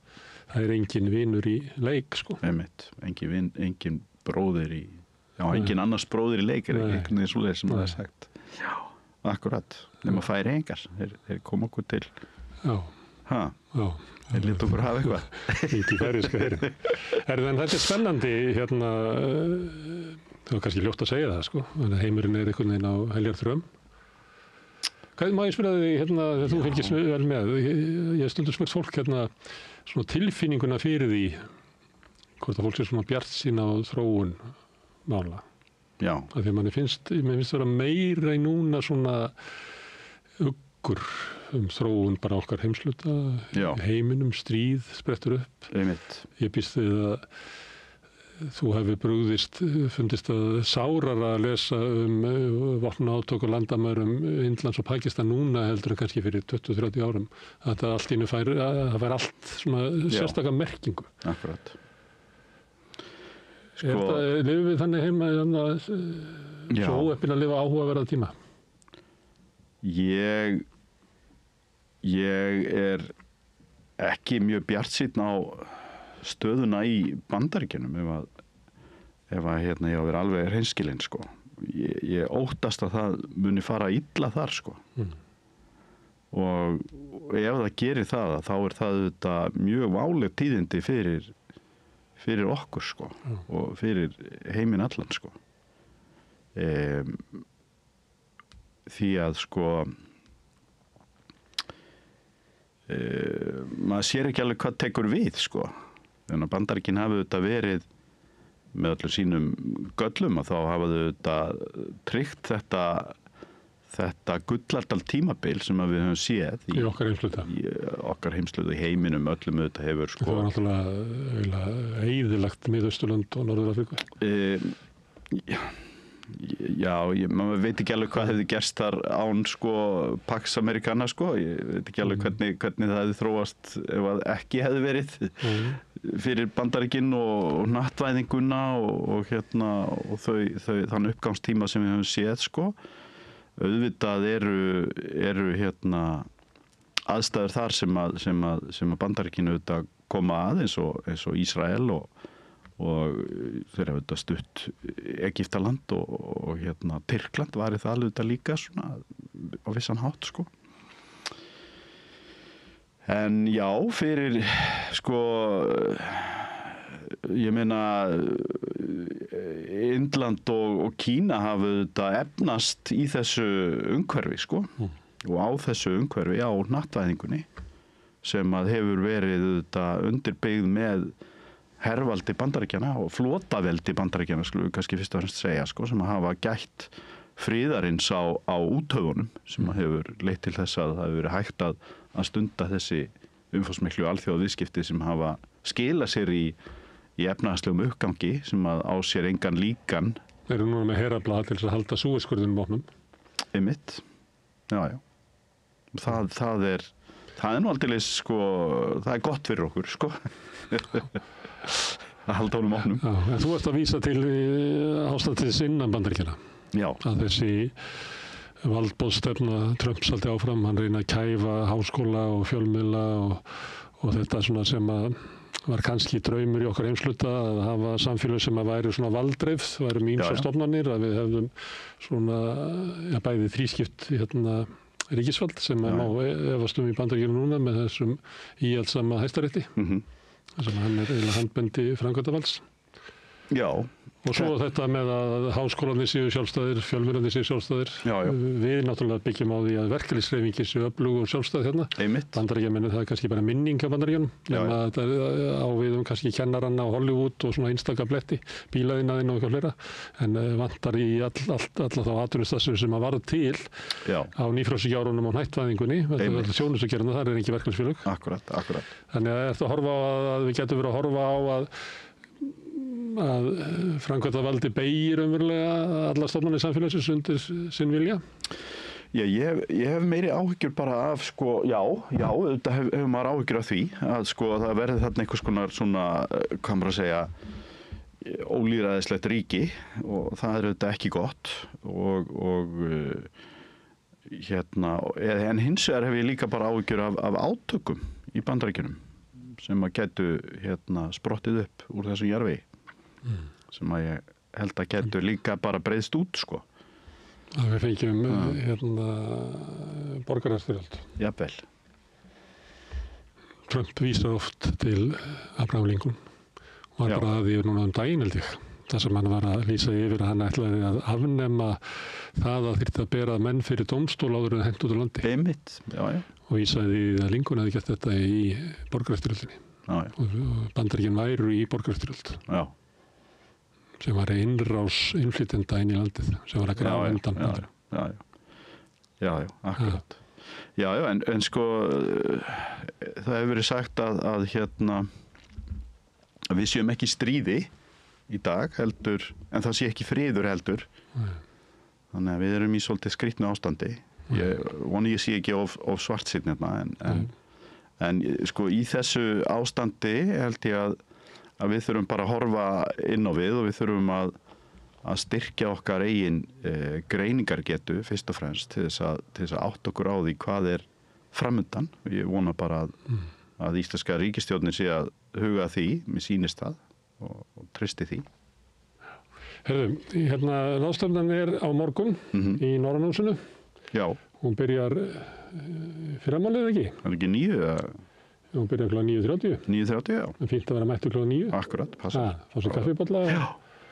það engin vinur í leik, sko. Einmitt, engin bróðir í, engin annars bróðir í leik einhvern veginn svoleiðis sem það sagt. Já, akkurat, nema Færeyingar, þeir kom okkur til. Já. Þeir létu okkur hafa eitthvað. Lítið færeyska herin. En þetta spennandi, það var kannski ljótt að segja það, sko. Heimurinn einhvern veginn á heljarþröm. Hvað má ég spyrja þig, þegar þú fylgist vel með? Ég stundum spurt fólk, svona tilfinninguna fyrir því, hvort að fólk sé svona bjartsýn á þróun mála. Já. Af því að mér finnst vera meira í núna svona uggur þróun bara okkar heimsluta, heiminum, stríð sprettur upp. Einmitt. Ég býst við að þú hefur fundist að sárar að lesa vopnaátök og landamærum Indlands og Pakistan núna heldur en kannski fyrir 20-30 árum. Að það allt innu það fær allt svona sérstaka merkingu. Akkurat. Lifum við þannig heima svo óheppin að lifa áhugaverða tíma? Ég er ekki mjög bjartsýnn á stöðuna í Bandaríkjunum ef að ég á að vera alveg hreinskilinn, sko. Ég óttast að það muni fara illa þar, sko. Og ef það gerir það, þá er það mjög váleg tíðindi fyrir okkur, sko, og fyrir heiminn allan, sko. Því að, sko, maður sér ekki alveg hvað tekur við, sko. Þannig að Bandaríkin hafi verið með öllum sínum göllum að þá hafa þau tryggt þetta gullaldal tímabil sem við höfum séð í okkar heimsluta. Í okkar heimsluta, í heiminum öllum hefur, sko. Það var náttúrulega eyðilagt Miðausturlönd og Norður-Afríku. Já, maður veit ekki alveg hvað hefði gerst þar án, sko, Pax Americana, sko. Ég veit ekki alveg hvernig það hefði þróast ef það ekki hefði verið fyrir Bandaríkin og hnattvæðinguna og þann uppgangstíma sem við höfum séð, sko. Auðvitað eru aðstæður þar sem að Bandaríkin koma að eins og Ísrael og þeir hafa stutt Egyptaland og Tyrkland var það alveg líka svona á vissan hátt, sko. En já, fyrir, sko, ég meina Indland og Kína hafa efnast í þessu umhverfi, sko, og á þessu umhverfi, á hnattvæðingunni sem að hefur verið undirbyggð með hervaldi Bandaríkjanna og flotaveldi Bandaríkjanna, skulum við kannski fyrst og fremst segja, sko, sem að hafa gætt friðarins á úthöfunum sem að hefur leitt til þess að það hefur verið hægt að stunda þessi umfangsmiklu alþjóðaviðskipti sem hafa skilað sér í efnahagslegum uppgangi sem að á sér engan líkan. Þeir eru núna með herafla til þess að halda Súezskurðinum opnum. Einmitt. Já. Það er nú aldeilis, sko, það er gott fyrir okkur, sko. Að halda honum opnum. Já, en þú ert að vísa til ástandis innan Bandaríkjanna. Já. Að þessi valdboðsstefna Trumps haldi áfram, hann reyna að kæfa háskóla og fjölmiðla og þetta svona sem að var kannski draumur í okkar heimsluta að hafa samfélag sem að væri svona valdreifð, væri ýmsar stofnanir, að við hefðum svona bæði þrískipt ríkisvald sem má efast í Bandaríkjunum núna með þessum íhaldssama hæstarétti. Sem hann eiginlega handbendi framkvæmdavalds. Já. Og svo þetta með að háskólarnir séu sjálfstæðir, fjölmiðlarnir séu sjálfstæðir. Já. Við náttúrulega byggjum á því að verkalýðshreyfingin séu öflug og sjálfstæð hérna. Einmitt. Bandaríkjamenn, það er kannski bara minning af Bandaríkjunum. Þetta er á við kannski kennaranna á Hollywood og svona einstaka bletti, bílaðinaðinn og eitthvað fleira. En vantar í alla þá atvinnustarfsemi sem að varð til á nýfrjálshyggjuárunum og hnattvæðingunni. Þetta er þjónustugerðina, þar er ekki verkalýðsfélög. Akkurat. Þannig að ertu að horfa á að við getum verið að horfa á að framkvæmdavaldi beygir umverulega alla stofnanir samfélagsins undir sinn vilja? Já, ég hef meiri áhyggjur bara af, sko, auðvitað hefur maður áhyggjur af því að, sko, það verði þarna einhvers konar svona, hvað maður að segja, ólýðræðislegt ríki og það auðvitað ekki gott en hins vegar hef ég líka bara áhyggjur af átökum í Bandaríkjunum sem að gætu sprottið upp úr þessum jarðvegi sem að ég held að gætu líka bara breiðst út sko. Að við fengjum borgarastyrjöld. Jafnvel. Trump vísar oft til Abraham Lincoln og var bara að því núna daginn held ég. Það sem hann var að lýsa yfir að hann ætlaði að afnema það að þyrfti að bera menn fyrir dómstól áður en hent út úr landi. Einmitt, já. Og vísaði að Lincoln hefði gert þetta í borgarastyrjöldinni. Og Bandaríkin væru í borgarastyrjöld. Já. Sem var innrás innflytjenda inn í landið sem var að grafa undan. Já, akkurat. Já, en sko það hefur verið sagt að við séum ekki í stríði í dag heldur, en það sé ekki friður heldur. Þannig að við erum í svolítið skrýtnu ástandi. Ég sé ekki of svartsýnn en sko í þessu ástandi held ég að við þurfum bara að horfa inn á við og við þurfum að styrkja okkar eigin greiningargetu fyrst og fremst til þess að átta okkur á því hvað er framundan. Ég vona bara að íslenska ríkisstjórnin sé að huga því, mér sýnist það og treysti því. Herðu, ráðstefnan er á morgun í Norrannahúsinu. Já. Hún byrjar fyrramálið ekki? Það er ekki 9? Hún byrjar kl. 9:30. 9:30, já. En fínt að vera mættur kl. 9. Akkurat, passa. Fá sér kaffibolla. Já,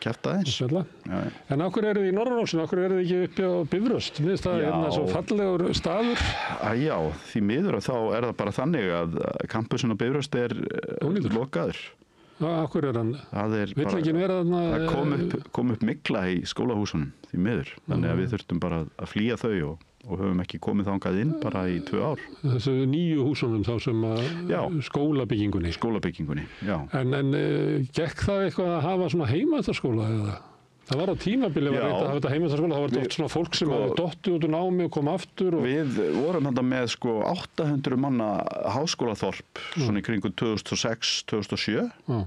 kjafta eins. En af hverju eru þið í Norrannahúsinu? Af hverju eru þið ekki uppi á Bifröst? Mér finnst það svo fallegur staður. Já, því miður þá er það bara þannig að kampusin á Bifröst er lokaður. Af hverju er hann? Vill ekki vera þarna? Það kom upp mygla í skólahúsunum, því miður. Þannig að við þurftum bara að flýja þau og höfum ekki komið þangað inn bara í 2 ár. Þessu nýju húsunum þá sem skólabyggingunni. Skólabyggingunni, já. En gekk það eitthvað að hafa svona heimaðarskóla eða? Það var á tímabili var reynt að hafa þetta heimaðarskóla, það var oft svona fólk sem hafði dottið út úr námi og kom aftur. Við vorum þetta með 800 manna háskólaþorp svona í kringum 2006-2007.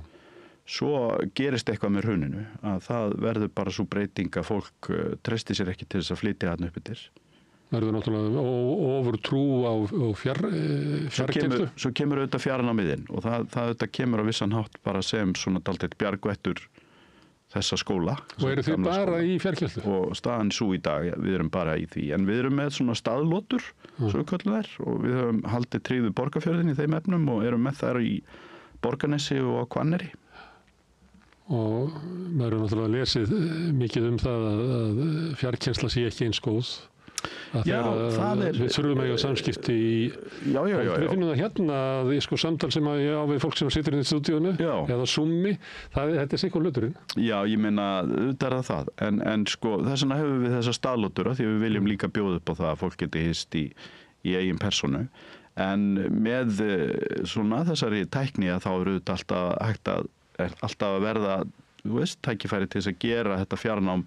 Svo gerist eitthvað með hruninu að það verður bara svo breyting að fólk treysti sér ekki til þess að flytja þarna upp yfir. Verður náttúrulega ofur trú á fjarkennslu. Svo kemur auðvitað fjarnámiðinn og það auðvitað kemur á vissan hátt bara sem svona dálítið bjargvættur þessa skóla. Og eru þið bara í fjarkennslu? Og staðan svo í dag, við erum bara í því. En við erum með svona staðlotur, svo kallum þær, og við höfum haldið tryggðu Borgarfjörðin í þeim efnum og erum með þær í Borgarnesi og Hvanneyri. Og maður er náttúrulega lesið mikið það að fjarkennsla sé ekki eins góð. Við þurfum að eiga samskipti í... Við finnum það hérna að samtal sem ég á við fólk sem situr inn í stúdíónu eða Zoom-i, þetta er sikkur hluturinn. Já, ég meina, auðvitað er það. En þess vegna hefur við þessa staðlótura því við viljum líka bjóða upp á það að fólk geti hist í eigin persónu. En með svona þessari tækni að þá eru auðvitað alltaf að verða, tækifæri til þess að gera þetta fjarnám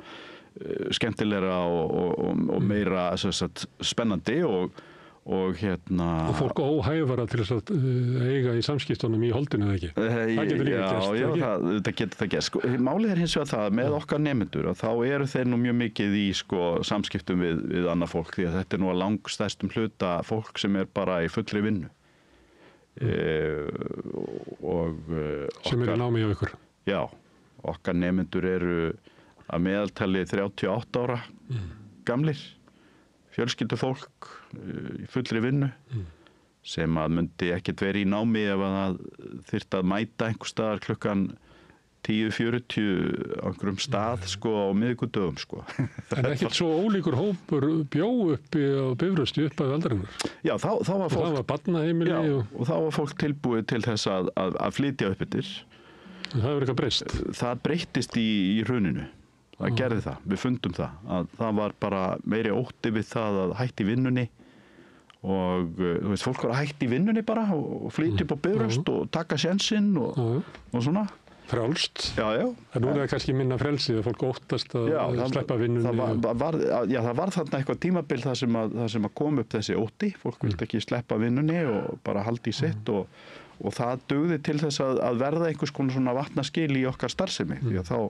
skemmtilegra og meira spennandi og fólk óhæfara til þess að eiga í samskiptunum í holdinu eða ekki. Það getur líka gerst. Já, það getur það gerst. Málið er hins vegar það með okkar nemendur að þá eru þeir nú mjög mikið í samskiptum við annað fólk því að þetta er nú að langstærstum hluta fólk sem er bara í fullri vinnu. Sem er í námi hjá ykkur. Já, okkar nemendur eru að meðaltali 38 ára gamlir, fjölskyldufólk í fullri vinnu sem að myndi ekkert verið í námi ef að það þyrfti að mæta einhver staðar klukkan 10:40 á einhverjum stað á miðvikudögum. En ekkert svo ólíkur hópur bjó uppi á Bifröst upp af aldarinnar? Já, þá var fólk... Það var barnaheimili og þá var fólk tilbúið til þess að flytja upp yfir. Það hefur eitthvað breyst? Það breyttist í hruninu. Það gerði það, við fundum það að það var bara meiri ótti við það að hætti vinnunni og fólk var að hætti vinnunni bara og flytja upp á Bifröst og taka sjensinn og svona. Frjálst? Já. En nú er það kannski minna frelsi að fólk óttast að sleppa vinnunni. Það var þarna eitthvað tímabil þar sem að kom upp þessi ótti, fólk vildi ekki sleppa vinnunni og bara haldi í sitt og og það dugði til þess að verða einhvers konar svona vatnaskil í okkar starfsemi því að þá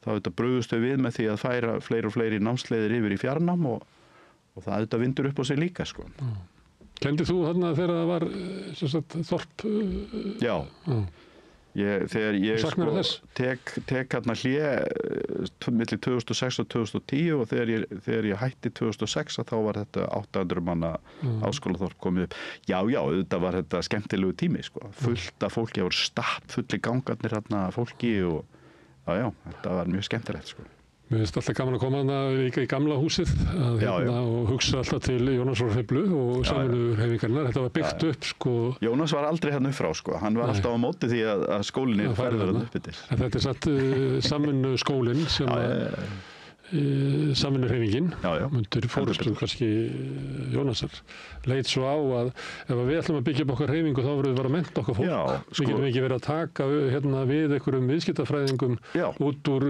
þetta brugðust við með því að færa fleiri og fleiri námsleiðir yfir í fjarnám og það þetta vindur upp á sig líka sko. Kenndi þú þarna þegar það var þorp? Já. Þegar ég sko tek hérna hlé milli 2006 og 2010 og þegar ég hætti 2006 þá var þetta 800 manna háskólaþorp komið upp. Já, þetta var þetta skemmtilegu tími sko. Fullt af fólki, það voru stappfulli gangarnir hérna fólki og já, þetta var mjög skemmtilegt sko. Mér finnst alltaf gaman að koma þarna líka í gamla húsið og hugsa alltaf til Jónasarhreyflu og samvinnuhreyfingarinnar. Þetta var byggt upp sko. Jónas var aldrei hérna upp frá sko. Hann var alltaf á móti því að skólinn er færður upp yfir. Þetta er satt samvinnuskólinn sem samvinnuhreyfingin undir forystu kannski Jónasar leit svo á að ef við ætlum að byggja upp okkar hreyfingu þá verðum við að mennta okkar fólk. Við getum ekki verið að taka við einhverjum viðskiptafræðingum út úr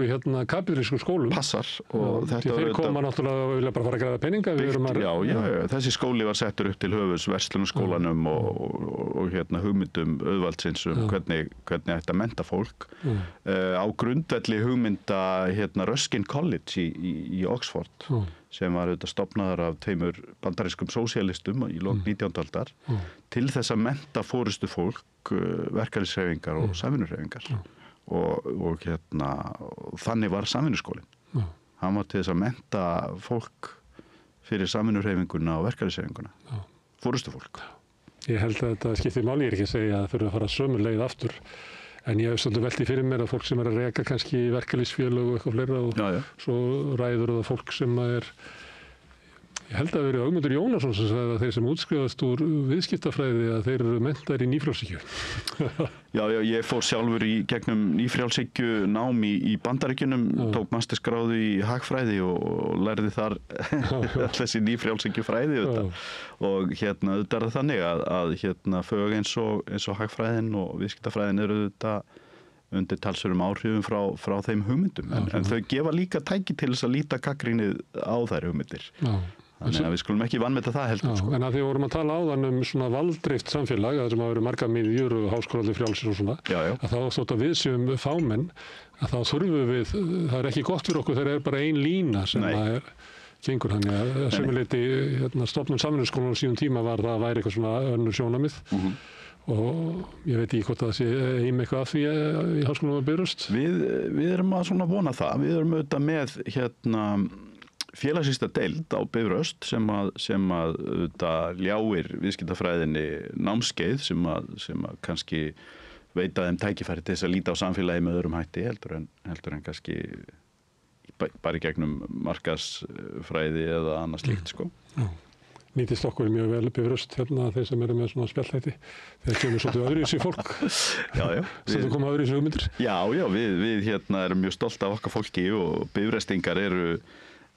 kapitrískum skólum. Passar. Þeir koma náttúrulega og vilja bara fara að græða peninga. Þessi skóli var settur upp til höfuðs verslunarskólanum og hugmyndum auðvaldsins hvernig ætti að mennta fólk. Á grundvelli hugmynda Ruskin College í Oxford sem var auðvitað stofnaður af tveimur bandarískum sósíalistum í lok 19. aldar til þess að mennta forystu fólk, verkalýðshreyfingar og samvinnuhreyfingar og þannig var samvinnuskólinn. Hann var til þess að mennta fólk fyrir samvinnuhreyfinguna og verkalýðshreyfinguna, forystu fólk. Ég held að þetta skiptir máli, ég er ekki að segja að það fyrir að fara sömu leið aftur. En ég hef stundum velt í fyrir mér að fólk sem að reka kannski verkalýðsfélög og eitthvað fleira og svo ræður það fólk sem ég held að verið Ögmundur Jónasson sem sagði að þeir sem útskrifast úr viðskiptafræði að þeir eru menntaðir í nýfrjálshyggju. Já, ég fór sjálfur í gegnum nýfrjálshyggju nám í Bandaríkjunum, tók mastersgráðu í hagfræði og lærði þar þessi nýfrjálshyggjufræði og þetta er það þannig að fög eins og hagfræðin og viðskiptafræðin eru þetta undir talsverðum áhrifum frá þeim hugmyndum en þau gefa líka tæki til þess að líta gagnrýnið á þær hugmyndir. Þannig að við skulum ekki vanmeta það heldur. Sko. En að því vorum að tala áðan svona valddreift samfélag, það sem hafa verið marga miðjur og háskólallir frjálsir og svona, að þá þótt að við séum fámenn, að þá þurfum við, það er ekki gott fyrir okkur þegar bara ein lína sem gengur hann. Að sömuleyti stofnun samvinnuskólanum á síðan tíma var það að væri eitthvað svona önnur sjónamið og ég veit ekki hvort það sé eitthvað af því í Háskólanum á Bifröst. Við erum að svona vona það. Við erum auðvitað með félagsvísindadeild á Bifröst sem að ljáir viðskiptafræðinni námskeið sem að kannski veita þeim tækifæri til þess að líta á samfélagi með öðrum hætti heldur en kannski bara í gegnum markaðsfræði eða annað slíkt sko. Nýtist okkur mjög vel Bifröst þeir sem eru með svona spjallhætti. Þeir kemur svolítið öðruvísi fólk. Svolítið koma öðruvísi hugmyndir. Já, við erum mjög stolt af okkar fólki og Bifröstingar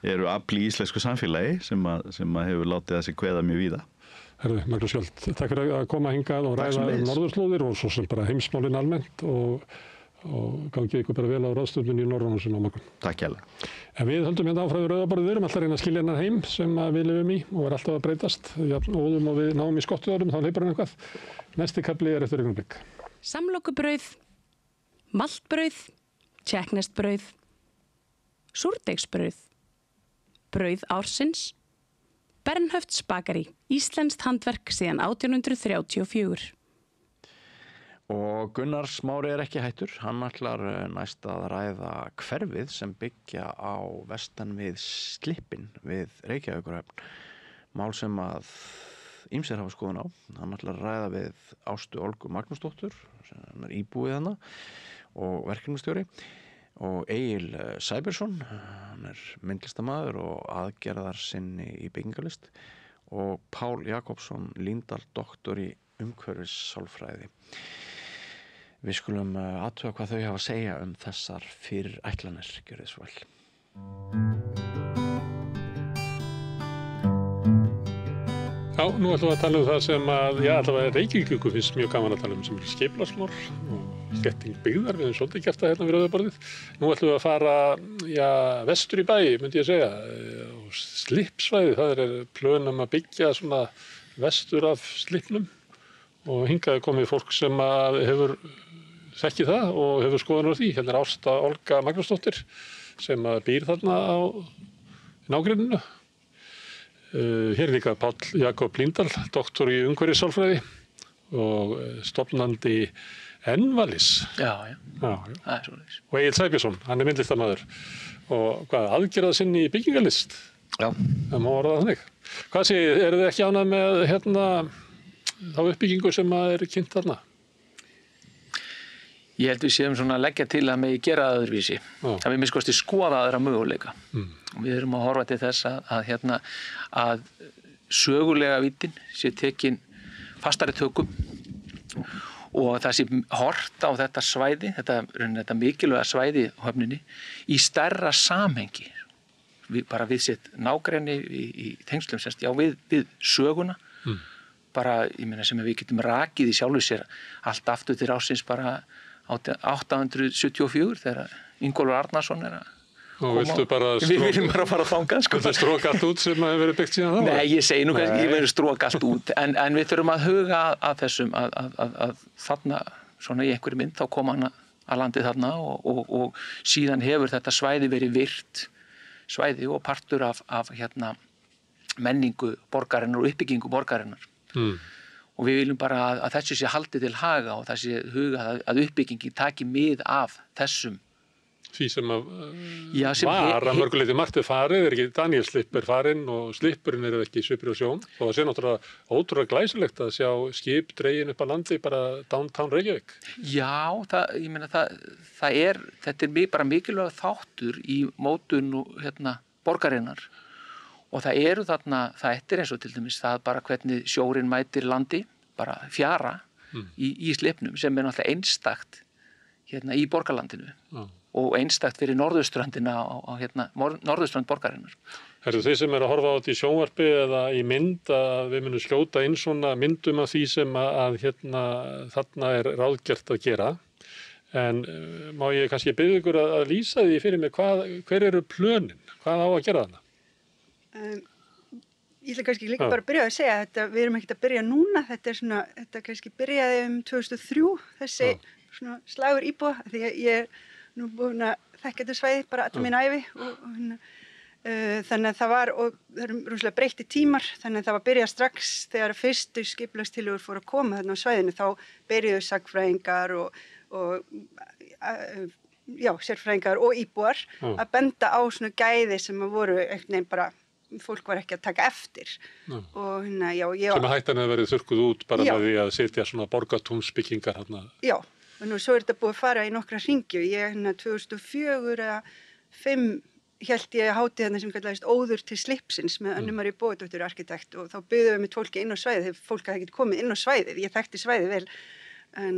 eru afl í íslensku samfélagi sem að hefur látið að sig kveða mjög víða. Herðu, Magnús Skjöld, takk fyrir að koma hingað og ræða norðurslóðir og svo sem bara heimsmálin almennt og gangið ykkur bara vel á ráðstöfnunni í Norðurlandsinu á morgun. Takk hjálpa. En við höldum áfram við Rauðaborðið, við erum alltaf að reyna að skilja hennar heim sem við lifum í og er alltaf að breytast. Óðum og við náum í skottuðarum, þá hleypar hann eitthvað. Næsti kafli er eftir augnablik. Samlokubrauð, maltbrauð, tékkneskt súrdeigsbrauð, brauð ársins, Bernhöfts bakari, íslenskt handverk síðan 1834. Og Gunnar Smári er ekki hættur, hann ætlar næst að ræða hverfið sem byggja á vestan við Slippinn við Reykjavíkurhöfn. Mál sem að ýmsir hafa skoðun á. Hann ætlar að ræða við Ástu Olgu Magnúsdóttur, hann er íbúið hana og verkefnastjóri. Og Egil Sæbjörnsson, hann er myndlistarmaður og aðgerðarsinni í byggingarlist og Pál Jakobsson Líndal, doktor í umhverfissálfræði. Við skulum athuga hvað þau hafa að segja þessar fyrirætlanir, gjörið svo vel. Já, nú ætlum við að tala það sem allavega Reykjavíkur finnst mjög gaman að tala sem er skipulagsmál og þétting byggðar, við höfum svolítið gert það við Rauðaborðið. Nú ætlum við að fara vestur í bæ, myndi ég segja, og Slippsvæði, það er plönum að byggja svona vestur af Slippnum og hingað komið fólk sem að hefur þekkið það og hefur skoðanur á því. Hérna Ásta Olga Magnúsdóttir sem að býr þarna á nágrenninu. Hér líka Páll Jakob Líndal, doktor í umhverfissálfræði og stofnandi Envalis. Já. Það svoleiðis. Og Egill Sæbjörnsson, hann myndlistarmaður. Og aðgerðasinni í byggingarlist. Já. Það má orða þannig. Hvað segir, eru þið ekki ánægð með þá uppbyggingu sem er kynnt þarna? Ég held við séum svona að leggja til að megi gera það öðruvísi. Það við minnst kosti skoða aðra möguleika. Við erum að horfa til þess að sögulega víddin sé tekin fastari tökum og það sé hort á þetta svæði, þetta mikilvæga svæði höfninni í stærra samhengi. Bara við sitt nágrenni í tengslum við söguna. Bara, ég meina sem við getum rakið í sjálfu sér allt aftur til ársins bara 874 þegar Ingólfur Arnarsson er að og viltu bara við viljum bara fara að þangað sko. Viltu stróka allt út sem hefur verið byggt síðan þá? Nei, ég segi nú kannski, ég verður stróka allt út en við þurfum að huga að þessum að þarna svona í einhverju mynd þá kom hann að landi þarna og síðan hefur þetta svæði verið virt svæði og partur af menningu borgarinnar og uppbyggingu borgarinnar. Og við viljum bara að þessu sé haldið til haga og það sé hugað að uppbyggingi taki mið af þessum. Því sem var að mörguleiti margt farið, ekki Daniel Slipp farinn og Slippurinn ekki svipur á sjón. Og það sé náttúrulega ótrúlega glæsilegt að sjá skip dregin upp að landi bara downtown Reykjavík. Já, þetta er bara mikilvæg þáttur í mótun borgarinnar. Og það eru þarna, það er eins og til dæmis það bara hvernig sjórinn mætir landi, bara fjara í Slippnum sem er náttúrulega einstakt í borgarlandinu og einstakt fyrir norðurströndina á norðurströnd borgarinnar. Þeir sem að horfa á þetta í sjónvarpi eða í mynd að við munum skjóta inn svona myndum af því sem að þarna er ráðgert að gera. En má ég kannski biðja ykkur að lýsa því fyrir mig hver eru plönin? Hvað á að gera þarna? Ég ætla kannski líka bara að byrja að segja þetta, við erum ekkert að byrja núna, þetta kannski byrjaði 2003, þessi svona slagur íbúa, því ég er nú búin að þekka þetta svæði bara alla mín ævi þannig að það var, og það eru rosalega breytti tímar, þannig að það var byrjað strax þegar fyrstu skipulagstillögur fóru að koma þarna á svæðinu, þá byrjuðu sagnfræðingar sérfræðingar og íbúar að benda á svona gæði sem voru einhvern veginn bara fólk var ekki að taka eftir og sem að hættan hefur verið þurrkuð út bara með því að setja svona borgatúnsbyggingar hérna. Já, og nú svo er þetta búið að fara í nokkra hringju. Ég 2004 eða 2005 hélt ég hátíð þarna sem kallaðist Óður til Slippsins með Önnu Maríu Bóadóttur arkitekt og þá byggðum við mitt fólki inn á svæðið þegar fólk hafði ekki komið inn á svæðið. Ég þekkti svæðið vel en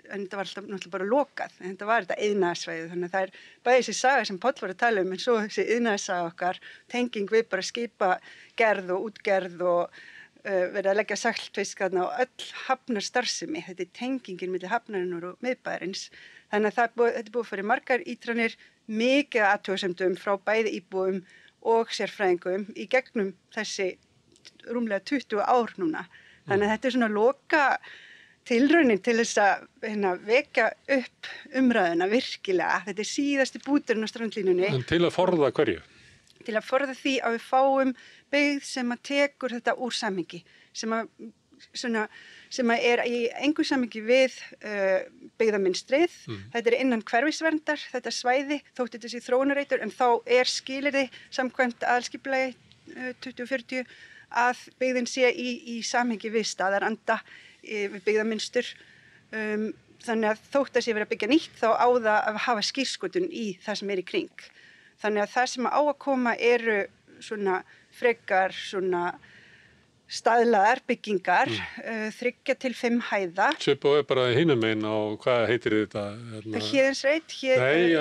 þetta var alltaf náttúrulega bara lokað, en þetta var þetta iðnaðarsvæðið, þannig að það er bæði þessi saga sem Páll var að tala en svo þessi iðnaðarsaga okkar, tenging við bara skipagerð og útgerð og verið að leggja saltfisk þarna og öll hafnarstarfsemi, þetta er tengingin milli hafnarinnar og miðbæjarins, þannig að þetta er búið að fara í margar ítranir, mikið athugasemdum frá bæði íbúum og sérfræðingum í gegnum þessi rúmlega 20 ár núna, þannig að þetta er svona loka tilraunin til þess að vekja upp umræðuna virkilega. Þetta er síðasti búturinn á strandlínunni. En til að forða hverju? Til að forða því að við fáum byggð sem að tekur þetta úr samhengi, sem að er í engu samhengi við byggðamynstrið. Þetta er innan hverfisverndar, þetta svæði, þótt þetta sé þróunarreitur, en þá er skilyrði samkvæmt aðalskipulagi 2040 að byggðin sé í samhengi við staðaranda við byggðamynstur þannig að þótt að sé verið að byggja nýtt þá á það að hafa skírskotun í það sem er í kring. Þannig að það sem á að koma eru svona frekar svona staðlaðar byggingar 3 til 5 hæða. Svipað er bara hinum megin á, hvað heitir þetta? Héðinsreit,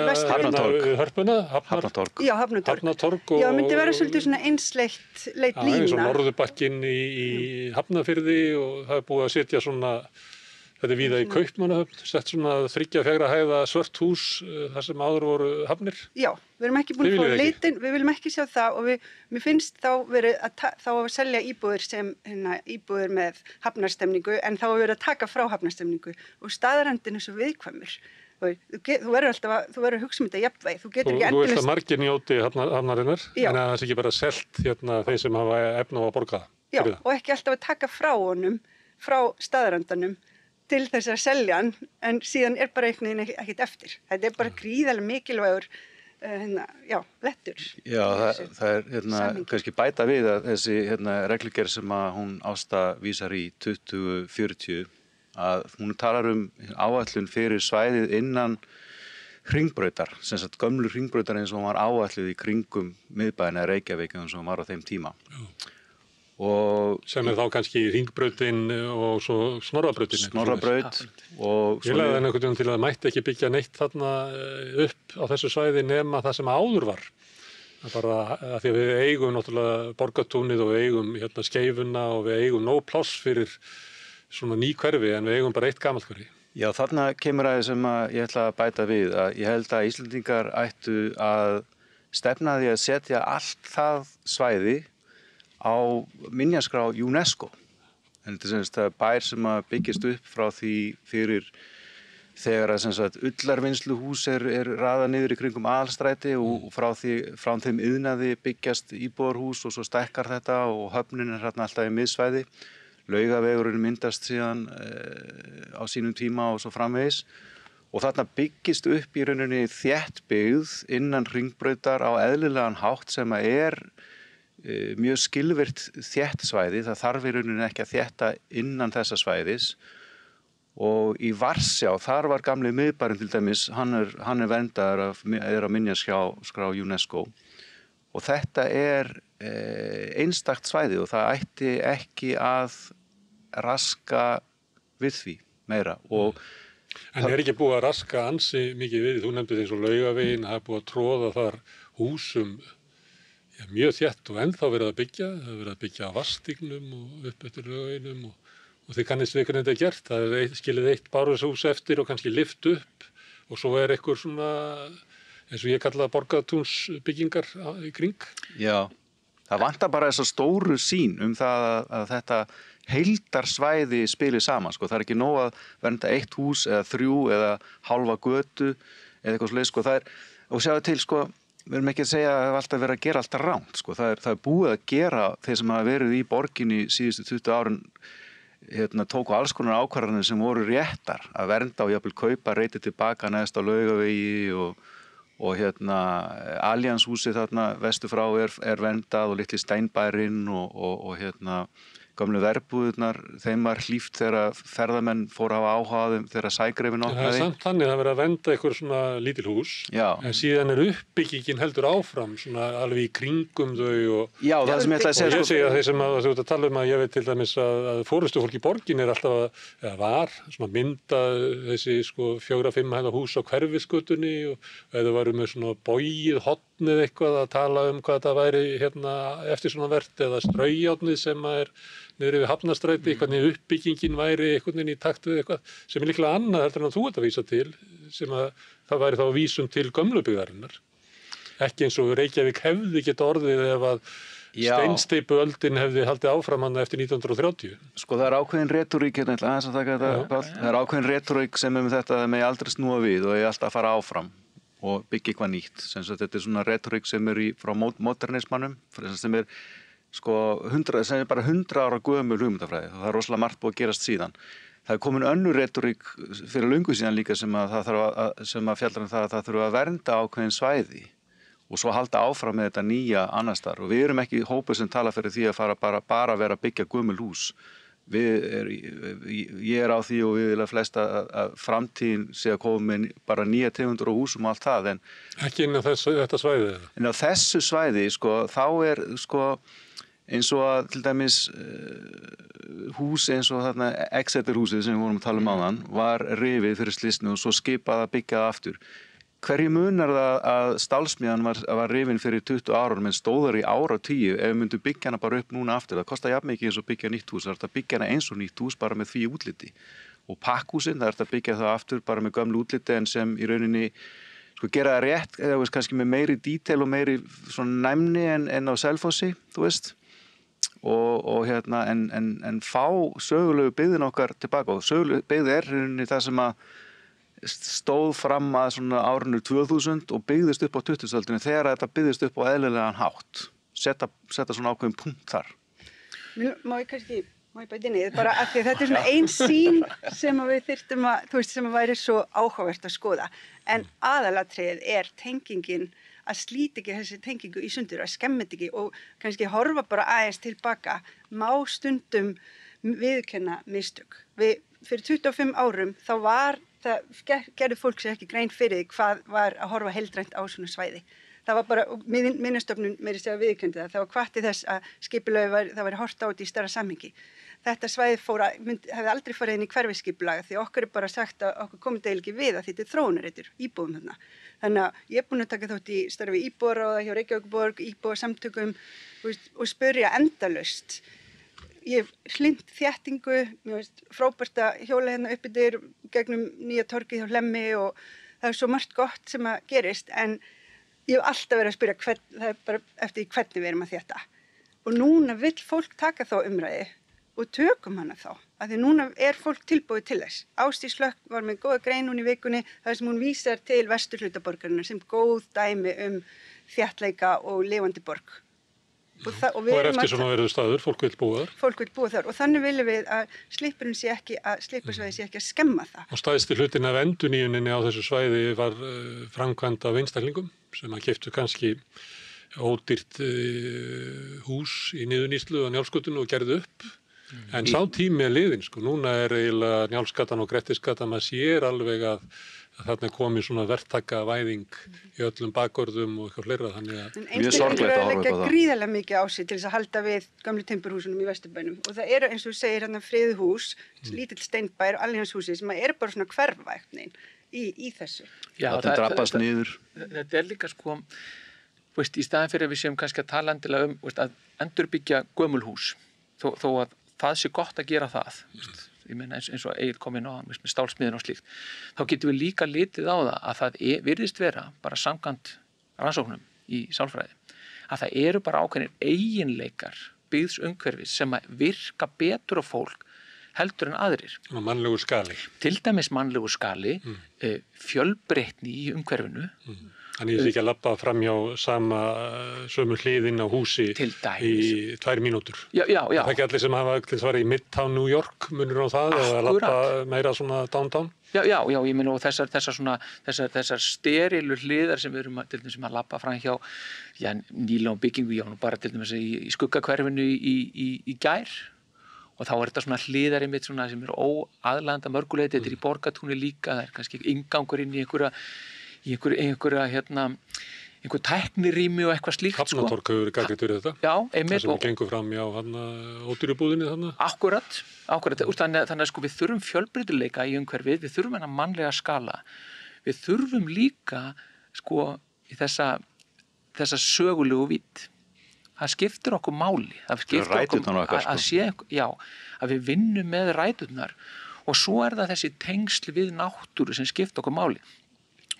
vesturinn. Hörpuna? Hafnatorg. Já, Hafnatorg. Já, myndi vera svolítið svona einsleitt lína. Eins og Norðurbakkinn í Hafnarfirði og það er búið að setja svona Þetta er víða í Kaupmannahöfn, sett svona 3-4 hæða svört hús þar sem áður voru hafnir. Já, við erum ekki búin að fá leitin, við viljum ekki sjá það og mér finnst þá verið að selja íbúðir sem íbúðir með hafnarstemningu en þá verið að taka frá hafnarstemningu og staðarendin er svo viðkvæmur. Þú verður að hugsa þetta jafnvægi. Þú vilt að margir njóti hafnarinnar en að það sé ekki bara selt þeir sem hafa efna á að borga það. Já, og ekki alltaf að taka frá honum, frá staðarendanum til þess að selja hann en síðan er bara einhvern veginn ekkert eftir. Þetta er bara gríðarlega mikilvægur blettur. Já, það er kannski bæta við að þessi reglugerð sem að hún Ásta vísar í 2040 að hún talar áætlun fyrir svæðið innan hringbrautar, sem sagt gömlu hringbrautar eins og hún var áætluð í kringum miðbæina Reykjavík eins og hún var á þeim tíma. Og sem þá kannski hringbrautin og svo Snorrabrautin. Snorrabraut. Ég lagði einhvern veginn til að mætti ekki byggja neitt þarna upp á þessu svæði nema það sem áður var. Bara að því að við eigum náttúrulega Borgartúnið og við eigum Skeifuna og við eigum nóg pláss fyrir svona ný hverfi en við eigum bara eitt gamalt hverfi. Já, þarna kemur að sem að ég ætla að bæta við að ég held að Íslendingar ættu að stefna því að setja allt það svæði á minjaskrá UNESCO. En þetta er það bær sem að byggjast upp frá því fyrir þegar að ullarvinnsluhús er raðað niður í kringum Aðalstræti og frá þeim iðnaði byggjast íbúðarhús og svo stækkar þetta og höfnin er hérna alltaf í miðsvæði. Laugavegurinn myndast síðan á sínum tíma og svo framvegis og þarna byggist upp í rauninni þéttbyggð innan hringbrautar á eðlilegan hátt sem að er mjög skilvirkt þétt svæði, það þarf í rauninni ekki að þétta innan þessa svæðis og í Varsjá, þar var gamli miðbærinn til dæmis, hann er verndaður er á minjaskrá UNESCO og þetta er einstakt svæði og það ætti ekki að raska við því meira. En er ekki búið að raska ansi mikið við? Þú nefndir eins og Laugaveginn, það er búið að tróða þar húsum mjög þétt og ennþá verið að byggja. Það er verið að byggja á Vatnstígnum og upp eftir Laugaveginum og þið kannist við hvernig þetta er gert. Það er skilið eitt bárhús eftir og kannski lyft upp og svo er eitthvað svona eins og ég kalla borgartúnsbyggingar í kring. Já, það vantar bara þessa stóru sýn það að þetta heildarsvæði spili saman. Það er ekki nóg að vernda 1 hús eða 3 eða halva götu eða eitthvað svoleiðis. Og sjáðu til, við erum ekki að segja að það er alltaf verið að gera alltaf rangt. Það er búið að gera þeir sem hafa verið í borginni síðustu 20 árin tóku alls konar ákvarðanir sem voru réttar að vernda og jafnvel kaupa reiti tilbaka neðst á Laugavegi og Allianshúsið þarna vestur frá er verndað og litli Steinbærinn og gömlu verbúðurnar, þeim var hlíft þegar ferðamenn fóru á áhugaðum þegar sægrefin opnaði. Það er samt þannig að það verið að vernda eitthvað svona lítil hús, en síðan er uppbyggingin heldur áfram, svona alveg í kringum þau Já, það sem ég ætla að segja. Og ég segja þeir sem þú ert að tala að ég veit til dæmis að forystufólk í borgin er alltaf eða var svona mynda þessi 4-5 hæða hús á Hverfisgötunni og eða varu með svona bogið hotnið eitthvað að tala hvað það væri eftir svona vert eða straujárnið sem er niður yfir Hafnarstræti, hvernig uppbyggingin væri einhvern veginn í takt við eitthvað sem er líklega annað heldur en þú ert að vísa til sem að það væri þá vísum til gömlu byggðarinnar. Ekki eins og Reykjavík hefði geta orðið ef að steinsteypuöldin hefði haldið áfram hann eftir 1930. Það er ákveðin retórík það er ákveðin retórík sem þetta með aldrei snúa við og alltaf að fara áfram og byggja eitthvað nýtt. Þetta er svona retórík sem er frá modernismannum sem er sem er bara 100 ára gömul hugmyndafræði og það er rosalega margt búið að gerast síðan. Það er komin önnur retórík fyrir löngu síðan líka sem að fjallar það að það þurfa að vernda ákveðin svæði og svo halda áfram með þetta nýja annars staðar og við erum ekki hópur sem tala fyrir því að fara bara að vera að byggja gömul hús. Ég er á því og við vilja flesta að framtíðin sé að koma með bara nýja tegundur og húsum og allt það en ekki inn á þetta svæði? En á þessu svæði þá er eins og að til dæmis hús eins og þarna Exeterhúsið sem við vorum að tala áðan var rifið fyrir slysni og svo skipað að byggja það aftur. Hverju munar það að stálsmíðan var rifin fyrir 20 árum en stóðar í áratugi ef við myndum byggja hana bara upp núna aftur? Það kostar jafn mikið eins og byggja nýtt hús. Það er að byggja hana eins og nýtt hús bara með því útliti. og pakkhúsin, það er að byggja það aftur bara með gömlu útliti en sem í rauninni sko gera það rétt, eða veist, kannski með meiri dítel og meiri svona næmni en á Selfossi, þú veist og hérna en fá sögulegu byggðin okkar tilbaka og sögulegu byggð í rauninni það sem að stóð fram að svona árinu 2000 og byggðist upp á 2000-öldinni þegar þetta byggðist upp á eðlilegan hátt setja svona ákveðin punkt þar. Má ég bæta inn í þetta bara af því að þetta svona ein sýn sem að við þyrftum að, þú veist, sem að væri svo áhugavert að skoða en aðalatriðið tengingin að slíti ekki þessi tengingu í sundur, að skemmi þetta ekki og kannski horfa bara aðeins tilbaka, má stundum viðurkenna mistök. Fyrir 25 árum þá það gerði fólk sér ekki grein fyrir hvað var að horfa heildrænt á svona svæði. Það var bara, Minjastofnun meiri segja viðurkenndi það var hvatti þess að skipulagi það væri horft á þetta í stærra samhengi. Þetta svæði hefði aldrei farið inn í hverfisskipulaga því okkur bara sagt að okkur komið deil ekki við að þetta þróunarreitur íbúðum þarna. Þannig að ég er búin að taka þátt í starfi íbúðaráða hjá Reykjavíkurborg, íbúðasamtökum og spyrja endalaust. Ég hef hlynnt þéttingu, mér veist frábært að hjóla hérna uppi dyr gegnum nýja torgið hjá Hlemmi og það er svo margt gott sem að gerist en ég hef alltaf verið að spyrja það er bara eftir hvernig við erum að þétta. Og núna vill fólk taka þá umræði og tökum hana þá. Af því núna er fólk tilbúið til þess. Ásdís Hlökk var með góða grein hún í vikunni þar sem hún vísar til vesturhluta borgarinnar sem góð dæmi þéttleika og lifandi borg. Og er eftir svona verður staður, fólk vil búa þar og þannig viljum við að slippursvæði sé ekki að skemma það. Og stæðsti hlutin af endurnýjuninni á þessu svæði var framkvæmd af einstaklingum sem að keyptu kannski ódýrt hús í niðurnýslu á Njálsgötunni og gerðu upp en sá tími liðinn sko, núna eiginlega Njálsgatan og Grettisgatan maður sér alveg að þarna komið svona verktakavæðing í öllum bakgörðum og eitthvað fleira þannig að mjög sorglegt að horfa upp á það. Gríðarlega mikið á sig til þess að halda við gamlu timburhúsunum í Vesturbænum og það eru eins og þú segir hérna friðuhús, lítill steinbær, allianshúsi sem eru bara svona hverfvægnin í þessu. Já, þetta drabbast niður. Þetta er líka sko, veist, í staðan fyrir að við séum kannski að tala endilega veist, að endurbyggja gömul hús þó að það sé gott að gera það, veist. Ég meina eins og Egill kom inn á hann með stálsmiðin og slíkt, þá getum við líka litið á það að það virðist vera bara samkvæmt rannsóknum í sálfræði, að það eru bara ákveðnir eiginleikar byggðsumhverfis sem að virka betur á fólk heldur en aðrir. Mannlegur skali. Til dæmis mannlegur skali, fjölbreytni í umhverfinu. Þannig ég sé ekki að labba fram hjá sömu hliðin á húsi í 2 mínútur. Já. Það er ekki allir sem hafa til þess að vera í Midtown, New York, munur á það, eða labba meira svona downtown? Já, ég meina og þessar sterilu hliðar sem við erum til dæmis að labba fram hjá nýlegum byggingu, bara til dæmis í skuggakverfinu í gær. Og þá er þetta svona hliðar einmitt svona sem eru óaðlagandi að mörguleiti, þetta er í Borgartúni líka, það er kannski ingangur inn í einhver tæknirými og eitthvað slíkt. Hafnatorg hefur gagnrýnt fyrir þetta. Já, einmitt. Það sem gengur fram hjá ódýrubúðinni þarna. Akkurat. Þannig að sko við þurfum fjölbreytileika í umhverfið, við þurfum hennar mannlega skala. Við þurfum líka sko í þessa sögulegu vídd. Það skiptir okkur máli. Það skiptir okkur að við vinnum með ræturnar og svo er það þessi tengsl við náttúru sem skiptir okkur máli.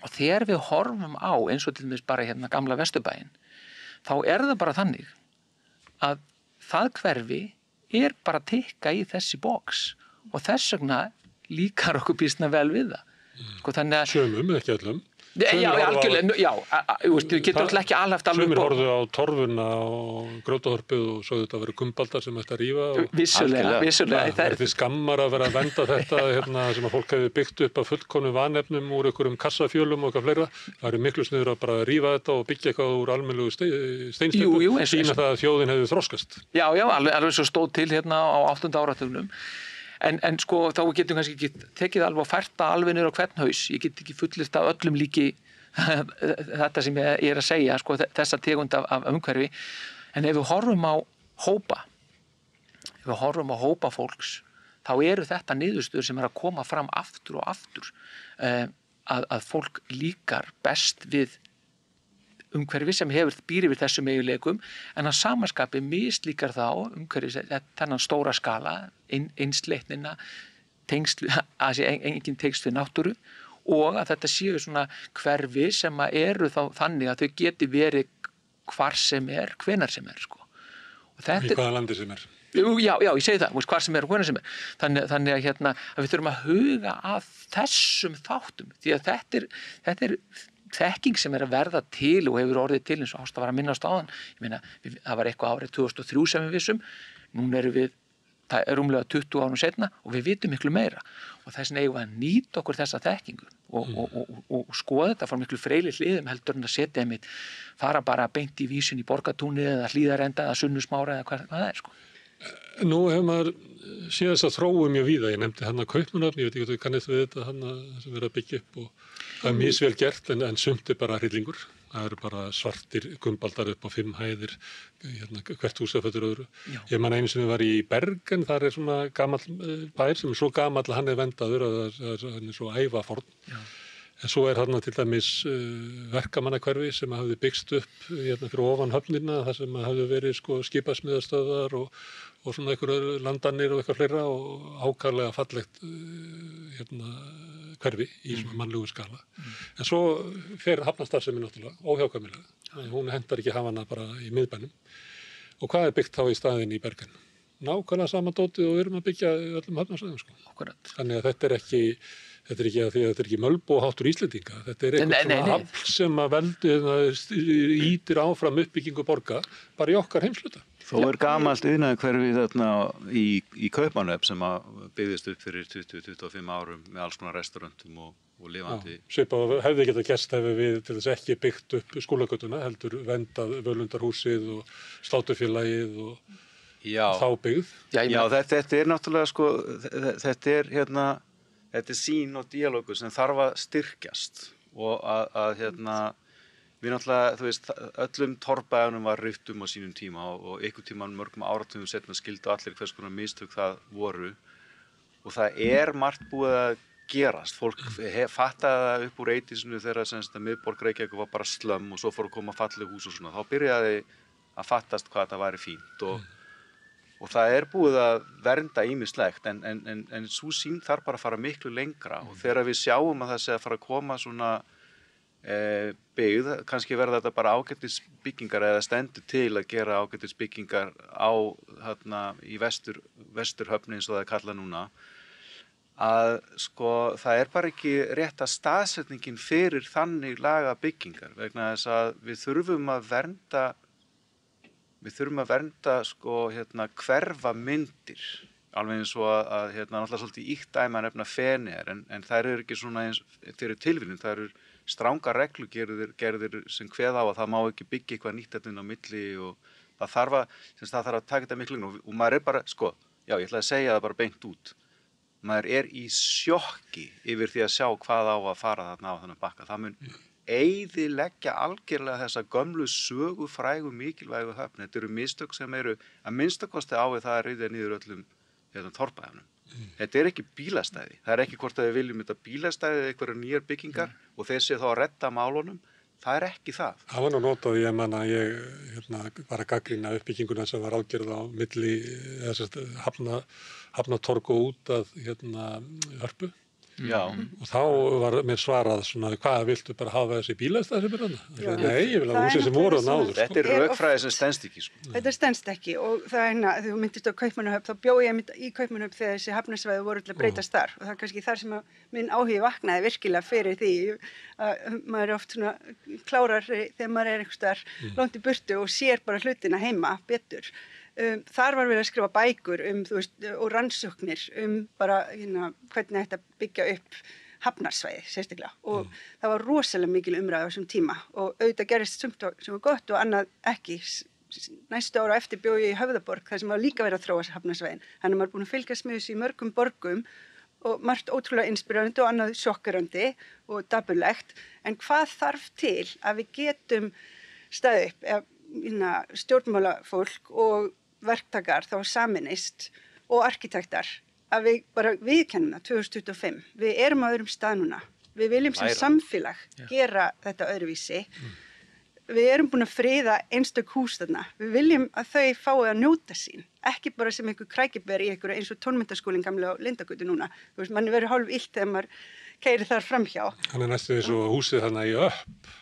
Og þegar við horfum á eins og til dæmis bara hérna gamla Vesturbæinn, þá er það bara þannig að það hverfi er bara að tikka í þessi box og þess vegna líkar okkur býsna vel við það. Sumum, ekki öllum. Já, algjörlega, þú getur alltaf ekki alhæft alveg. Sumir horfðu á torfuna og grótahörpuð og svo þetta verið kumbaldar sem ætti að rífa. Vissulega. Það er því skammar að vera að venda þetta sem að fólk hefði byggt upp af fullkonu vanefnum úr einhverjum kassafjölum og eitthvað fleira. Það er miklu sniður að bara rífa þetta og byggja eitthvað úr almennilegu steinsteypu, sýna það að þjóðin hefði þroskast. Já, alveg svo stóð til hérna á 8. áratugnum. En sko þá getum kannski ekki tekið alveg að færta alveg niður á hvern haus. Ég get ekki fullyrt af öllum líki þetta sem ég er að segja, sko, þessa tegund af umhverfi. En ef við horfum á hópa fólks, þá eru þetta niðurstöður sem er að koma fram aftur og aftur. Að fólk líkar best við umhverfi sem býr yfir þessum eiginleikum en að samaskapi mislíkar þá umhverfi þennan stóra skala, einsleitnina, engin tengsl við náttúru og að þetta séu svona hverfi sem að eru þá þannig að þau geti verið hvar sem hvenar sem sko. Í hvaða landi sem Já, ég segi það, hvar sem og hvenar sem þannig að, að við þurfum að huga að þessum þáttum því að þetta er þekking sem að verða til og hefur orðið til eins og Ásta var að minnast á þann ég meina, það var eitthvað árið 2003 sem við vissum núna erum við rúmlega 20 árum setna og við vitum miklu meira og þess vegna eigum við að nýta okkur þessa þekkingu og skoða þetta frá miklu fleiri hliðum heldur en að setja einmitt fara bara beint í vísun í Borgartúni eða Hlíðarenda eða Sunnusmára eða hvað það er sko. Nú hefur maður séð þess að þróu mjög víða, ég nefndi hann að Kaupmannahöfn, ég veit ekki hvað þú kannist við þetta hann sem verið að byggja upp og það er misvel gert en sumt er bara hryllingur, það eru bara svartir gumbaldar upp á 5 hæðir, hvert hús af öðru. Ég man einu sem var í Bergen, þar er svona gamall bær sem er svo gamall að hann er vendaður að hann er svo ævaforn. En svo er þarna til dæmis verkamannahverfi sem hafði byggst upp fyrir ofan höfnina, þar sem hafði verið skipasmiðastöðar og svona einhverju landanir og eitthvað fleira og ákaflega fallegt hverfi í svona mannlegu skala. En svo fer hafnastarfsemi náttúrulega óhjákvæmilega. Hún hendar ekki hafana bara í miðbænum. Og hvað er byggt þá í staðinn í Bergen? Nákvæmlega sama dótið og við erum að byggja öllum hafnarsvæðum sko. Þannig að þetta er ekki að því að þetta er ekki mölbóháttur Íslendinga. Þetta er eitthvað svona afl sem að ítir áfram uppbyggingu borga bara í okkar heimsluta. Þó er gamalt iðnaðarhverfi þarna í Kaupmannahöfn sem að byggðist upp fyrir 20-25 árum með alls konar restauröntum og lifandi. Svipað hefði getað gerst hefði við til þess ekki byggt upp Skúlagötuna, heldur vendað Völundarhúsið og Slátufélagið og þá byggð. Já, þetta er náttúrulega sko, þetta er sín og díalógur sem þarf að styrkjast og að við náttúrulega, þú veist, öllum torfbæjunum var rift á sínum tíma og einhvern tímann mörgum áratugum setna skildu allir hvers konar mistök það voru og það er margt búið að gerast. Fólk fattaði það upp úr 80-sinu þegar að miðborg Reykjavíkur var bara slömm og svo fór að koma falleg hús og svona. Þá byrjaði að fattast hvað þetta væri fínt og það er búið að vernda ýmislegt en sú sýn þarf bara að fara miklu lengra og þegar við sjáum að það sé að fara að koma svona byggð, kannski verða þetta bara ágætisbyggingar eða stendur til að gera ágætisbyggingar í vesturhöfni eins og það er kallað núna að sko það er bara ekki rétta staðsetningin fyrir þannig laga byggingar vegna þess að við þurfum að vernda sko hverfamyndir alveg eins og að náttúrulega svolítið íkt dæmi að nefna Feneyjar en þær eru ekki svona eins fyrir tilviljun, þær eru stranga reglugerðir sem kveða á að það má ekki byggja eitthvað nýtt þetta inn á milli og það þarf að taka þetta miklu og maður er bara, sko, já ég ætla að segja það bara beint út maður er í sjokki yfir því að sjá hvað á að fara þarna á þennan bakka það mun eyðileggja algjörlega þessa gömlu sögufrægu mikilvægu höfn þetta eru mistök sem eru að minnstakosti á við það að ryðja niður öllum torfbæjunum. Þetta er ekki bílastæði. Það er ekki hvort að við viljum þetta bílastæði eða einhverjar nýjar byggingar og þeir séu þá að redda málunum. Það er ekki það. Það var nú notað, ég man að ég var að gagnrýna uppbygginguna sem var ágerð á milli Hafnatorg og út að Hörpu. Já. Og þá var mér svarað svona, hvað viltu bara hafa þessi bílastæði sem er þarna? Nei, ég vil að húsið sem voru að náður. Þetta er rökfræði sem stenst ekki. Sko. Þetta stenst ekki og það er þegar þú myndist á Kaupmannahöfn, þá bjó ég í Kaupmannahöfn þegar þessi hafnarsvæði voru til að breytast þar og það er kannski þar sem minn áhugi vaknaði virkilega fyrir því að maður er oft svona klárar þegar maður er einhvers staðar langt í burtu og sér bara hlutina heima betur. Þar var verið að skrifa bækur og rannsóknir bara hvernig þetta byggja upp hafnarsvæði sérstaklega og það var rosalega mikil umræða á þessum tíma og auðvitað gerist sumt sem var gott og annað ekki. Næstu ára eftir bjó ég í Höfðaborg þar sem var líka verið að þróa hafnarsvæðin. Þannig maður er búin að fylgjast með þessu í mörgum borgum og margt ótrúlega inspirerandi og annað sjokkerandi og dapurlegt. En hvað þarf til að við getum staðið upp stjórnmálafólk og verktakar þá saminist og arkitektar að við bara viðkennum það 2025. Við erum á öðrum stað núna. Við viljum sem samfélag gera þetta öðruvísi. við erum búin að friða einstök hús þarna. Við viljum að þau fái að njóta sín, ekki bara sem einhver krækiber í einhverju eins og tónmyndaskólinn gamla á Lindagötu núna. Þú veist, mann verður hálf illt þegar maður keyrir þar framhjá. Hann næstu eins og húsið þarna í Upp,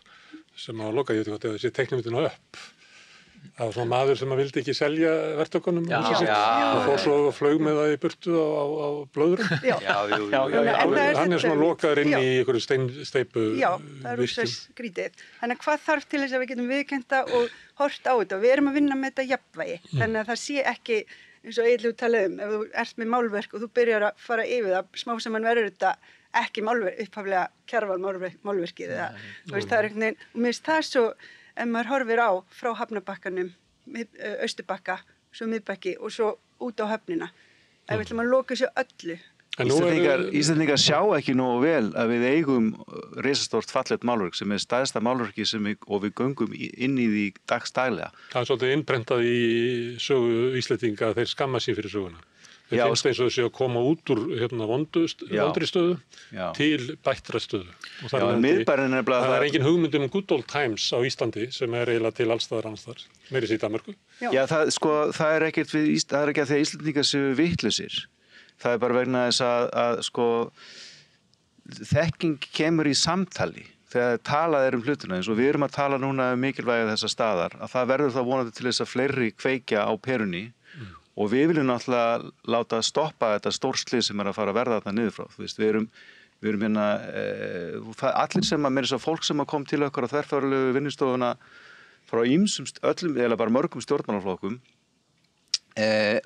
sem á loka, ég veit ekki hvað þessi teiknimyndin á Upp. Það var svona maður sem vildi ekki selja verktökunum og fór svo og flaug með það í burtu á blöðurum. Hann svona lokaður inn í einhverju steipu. Já, það er svo skrítið. Þannig að hvað þarf til þess að við getum viðkennta og hort á þetta? Við erum að vinna með þetta jafnvægi. Þannig að það sé ekki, eins og Egill talaði ef þú ert með málverk og þú byrjar að fara yfir það, smá sem hann verður þetta ekki upphaflega Kjarval málverkið. Það er einhvern veginn, og mér finnst það svo ef maður horfir á frá Hafnarbakkanum, Austurbakka, svo miðbakki og svo út á höfnina. Ef við ætlum að loka þessu öllu. Íslendingar sjá ekki nógu vel að við eigum risastórt fallegt málverk sem stærsta málverki og við göngum inn í því dagstælega. Það er svolítið innprentað í sögu Íslendinga að þeir skamma sín fyrir söguna. Þeir finnst eins og þessi að koma út úr vondri stöðu til bættra stöðu. Það er engin hugmynd good old times á Íslandi sem er eiginlega til allstaðar annars, meiri sér í Danmörku. Já, það er ekki að því að Íslendingar séu vitlausir. Það er bara vegna þess að þekking kemur í samtali. Þegar talað er hlutina, eins og við erum að tala núna mikilvægi þessa staðar, að það verður það vonandi til þess að fleiri kveikja á perunni. Og við viljum náttúrulega láta stoppa þetta stórslið sem að fara að verða þarna niður frá. Þú veist, við erum hérna, allir sem að, mér þess að fólk sem að kom til okkar á þverfærulegu vinnustofuna frá öllum, eða bara mörgum stjórnmálaflokkum,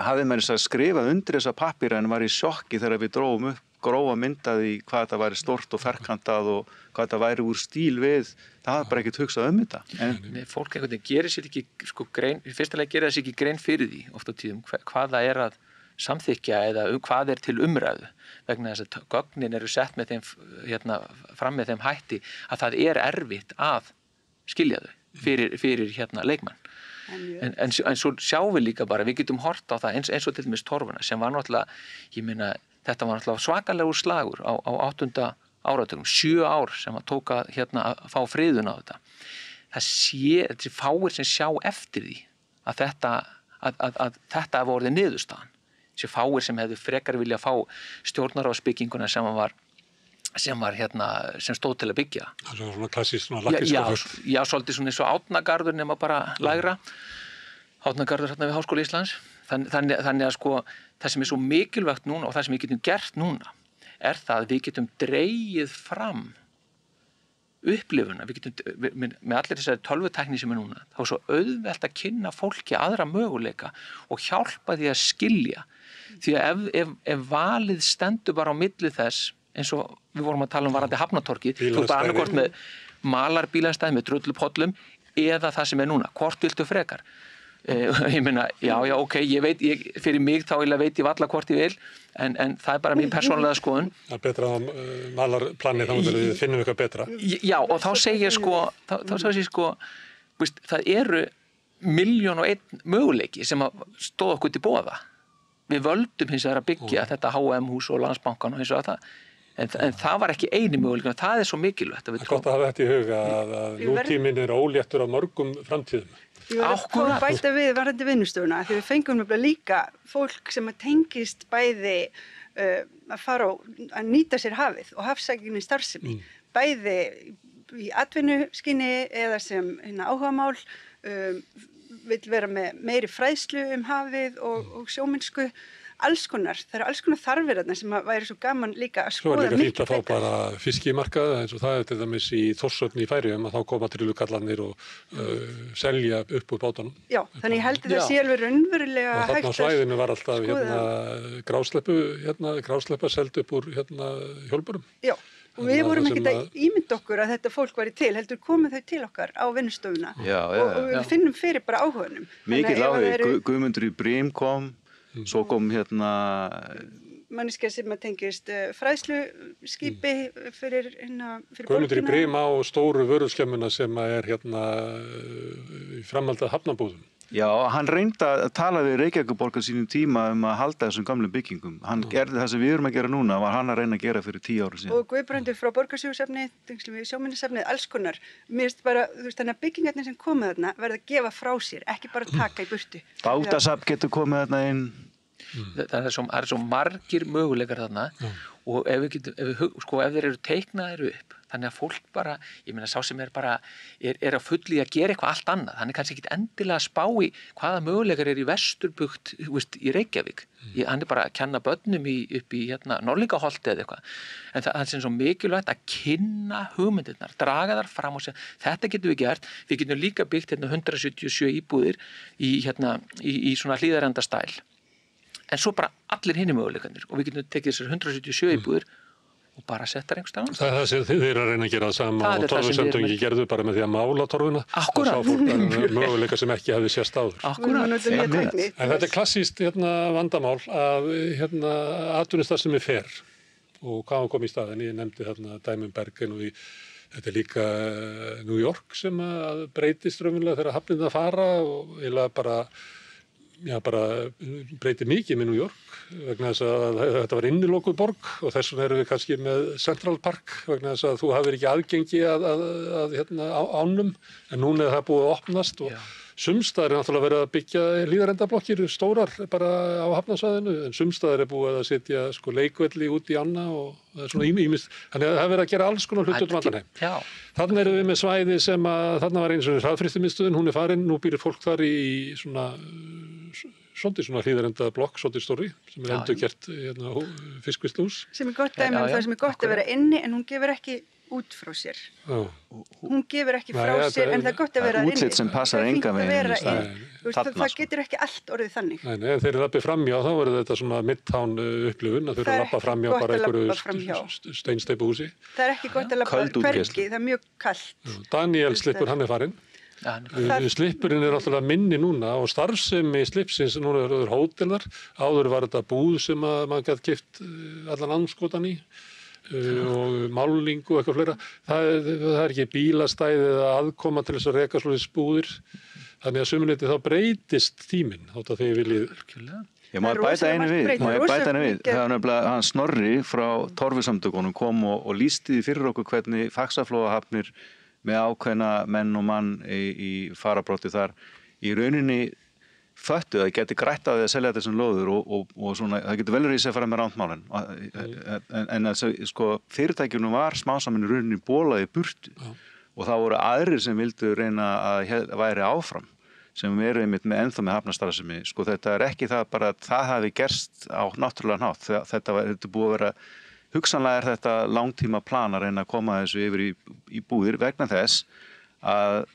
hafði mér þess að skrifa undir þessa pappíra en var í sjokki þegar við drófum upp grófa myndaði hvað þetta væri stórt og ferkantað og hvað þetta væri úr stíl við, það var bara ekkert hugsað þetta. Fólk einhvern veginn gerir sér ekki grein, í fyrsta lagi gerir það sér ekki grein fyrir því oft á tíðum hvað það er að samþykja eða hvað er til umræðu vegna þess að gögnin eru sett með þeim, fram með þeim hætti að það er erfitt að skilja þau fyrir leikmann. En svo sjáum við líka bara, við getum hort á það eins og til dæmis Torfuna sem var náttúrulega, ég meina, þetta var náttúrulega svakalegur slagur á 8. áratugum, 7 ár sem að tóka að fá friðun á þetta. Þessi fáir sem sjá eftir því að þetta hafa orðið niðurstaðan. Þessi fáir sem hefðu frekar vilja fá stjórnarráðsbygginguna sem stóð til að byggja. Það er svona klassískt lakkískapur. Já, svolítið svona eins og Árnagarður nema bara lægra. Árnagarður við Háskóla Íslands. Þannig að það sem er svo mikilvægt núna og það sem við getum gert núna er það að við getum dregið fram upplifuna. Við getum, með allir þessari tölvutækni sem er núna, þá er svo auðvelt að kynna fólki aðra möguleika og hjálpa því að skilja. Því að ef valið stendur bara á milli þess, eins og við vorum að tala varðandi Hafnatorgið, þú bara annarkvort með malarbílastæði með drullupollum eða það sem er núna, hvort viltu frekar? Ég meina, ok, fyrir mig þá veit ég varla hvort ég vil, en það er bara mín persónulega skoðun. Það er betra að malarplanið þá við finnum eitthvað betra. Já, og þá segir það eru 1.000.001 möguleiki sem stóð okkur til boða. Við völdum hins vegar að byggja þetta H&M-hús og Landsbankan og hins vegar það. En það var ekki eini möguleik, það er svo mikilvægt. Það er gott að hafa þetta í huga að nútíminn er óléttur af mörgum framtíðum. Ég var að bæta við varðandi vinnustofuna því við fengum líka fólk sem að tengist bæði að fara að nýta sér hafið og hafsækjunni starfsemi. Bæði í atvinnuskyni eða sem áhugamál, vill vera með meiri fræðslu hafið og sjómennsku. Það eru alls konar þarfir þarna sem væri svo gaman líka að skoða miklu. Svo er líka fínt að fá bara fiskimarkað eins og það er til dæmis í Þórshöfn í Færeyjum að þá koma trillukallarnir og selja upp úr bátunum. Já, þannig ég held að það sé alveg raunverulega hægt að skoða. Og þarna á svæðinu var alltaf grásleppa seld upp úr hjólburum. Já, og við vorum ekkert að ímynda okkur að þetta fólk væri til, heldur komið þau til okkar á vinnustofuna og við finnum fyrir bara áhuganum. Mikill áhugi, Guðmundur í Brím kom. Svo kom manneskja sem að tengist fræðsluskipi fyrir borgina. Guðmundur í Brim á stóru vöruskemmuna sem er hérna í framhaldið hafnabúðum. Já, hann reyndi að tala við Reykjavíkurborg á sínum tíma að halda þessum gamlum byggingum. Hann gerði það sem við erum að gera núna, var hann að reyna að gera fyrir 10 ára síðan. Og Guðbrandur frá Borgarsögusafnið, tengslum við sjóminjasafnið, alls konar. Mér finnst bara, þannig að byggingarnir sem komið þarna verða að gefa frá sér, ekki bara taka í burtu. Bátasafn getur komið þarna inn. Það er svo margir möguleikar þarna og ef þeir eru teiknaðir upp, þannig að fólk bara, ég meina sá sem er bara, er að fulli að gera eitthvað allt annað, hann er kannski ekki endilega að spá í hvaða möguleikar er í Vesturbugt, í Reykjavík, hann er bara að kenna börnum upp í Norðlingaholti eða eitthvað, en það er sem svo mikilvægt að kynna hugmyndirnar, draga þar fram og segja, þetta getum við gert, við getum líka byggt 177 íbúðir í svona hlíðarendastæl, en svo bara allir hinni möguleikarnir og við getum tekið þessar 177 íbúðir og bara setja einhvers staðar. Það er það sem þið eru að reyna að gera það sama og torfusamtöngin gerðu bara með því að mála torfuna. Akkúrat. Og sá fólk möguleika sem ekki hefði sést áður. Akkúrat. En þetta er klassískt vandamál að atvinnustarfsemi fer og hvað kom í staðinn. Ég nefndi dæmi Bergen og þetta er líka New York sem að breytist raunverulega þegar hafnirnar fara og eiginlega bara breytir mikið með New York vegna þess að þetta var innilokuð borg og þess vegna erum við kannski með Central Park vegna þess að þú hafðir ekki aðgengi að ánum en núna er það búið að opnast og sumstaðar er náttúrulega verið að byggja hlíðarendablokkir stórar bara á hafnasvæðinu en sumstaðar er búið að setja leikvelli út í ána og það er svona ýmist þannig að það er verið að gera alls konar hluti út um allan heim. Þannig erum við með svæði sem að þarna var eins og hraðfrystimiðstöðin, hún er farin, nú býr fólk þar í svona hlíðarenda blokk, svolítið stóri sem er endurgert fiskvistlús. Sem er gott dæmi það sem er gott að vera inni en hún gefur ekki út frá sér. Hún gefur ekki frá sér en það er gott að vera inni. Útlit sem passar enga veginn. Það getur ekki allt orðið þannig. Nei, ef þeir eru lappið framjá þá verður þetta svona midtown upplifun að þeir eru lappað framjá bara einhverju steinsteipuhúsi. Það er ekki gott að lappa hvergi, það er mjög kallt. Daniel Slippur, hann er farinn. Slippurinn er náttúrulega minni núna og starfsemi slipsins, núna eru hótelar, áður var þetta búð sem að maður gæti keypt allan andskotan í og máling og eitthvað fleira. Það er ekki bílastæði eða aðkoma til þess að reka svoleiðis búðir, þannig að sumuleyti þá breytist tíminn, þótt að þið viljið. Ég má bæta einu við, það var nefnilega hann Snorri frá Torfusamtökunum kom og lýsti fyrir okkur hvernig Faxaflóahafnir með ákveðna menn og mann í farabróti þar í rauninni föttu að það geti grætt á því að selja þessum lóður og svona, það getur velur í sig að fara með rántmálin en sko fyrirtækjunum var smásamin í rauninni bólaði burtu og það voru aðrir sem vildu reyna að væri áfram sem eru einmitt með ennþá með hafnastarfsemi sko þetta er ekki það bara að það hafi gerst á náttúrulega hátt þetta búið að vera hugsanlega er þetta langtíma plan að reyna að koma þessu yfir í búðir vegna þess að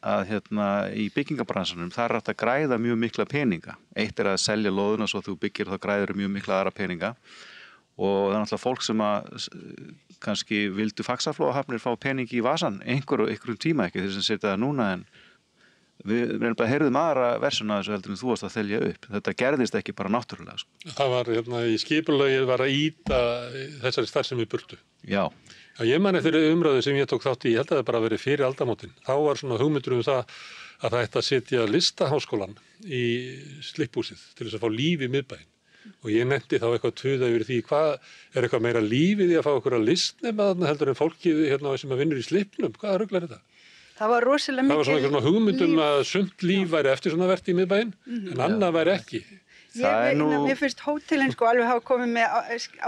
í byggingabransanum það er hægt að græða mjög mikla peninga. Eitt er að selja lóðuna svo þú byggir þá græður mjög mikla aðra peninga og það er náttúrulega fólk sem að kannski vildu Faxaflóahafnir fá peningi í vasan einhverjum tíma ekki þess að setja það núna en við bara heyrðum aðra versuna þessu heldur en þú varst að þelja upp. Þetta gerðist ekki bara náttúrulega. Sko. Það var í skipulagið var að ýta þessari starfsemi í burtu. Já. Ég man eftir umræðu sem ég tók þátt í, ég held að það bara verið fyrir aldamótin. Þá var svona hugmyndur það að það ætti að setja listaháskólan í slipphúsið til þess að fá líf í miðbæinn. Og ég nefndi þá eitthvað tuða yfir því hvað er eitthvað meira lífið í að fá okkur að listnema þarna heldur en fólkið sem að vinnur í slipnum. Hvaða rugl er þetta? Það var rosalega mikið líf. Það var svona hugmyndum að sumt líf væri eftir svona vert í miðbæinn, en annað væri ekki. Mér finnst hótelin sko alveg hafa komið með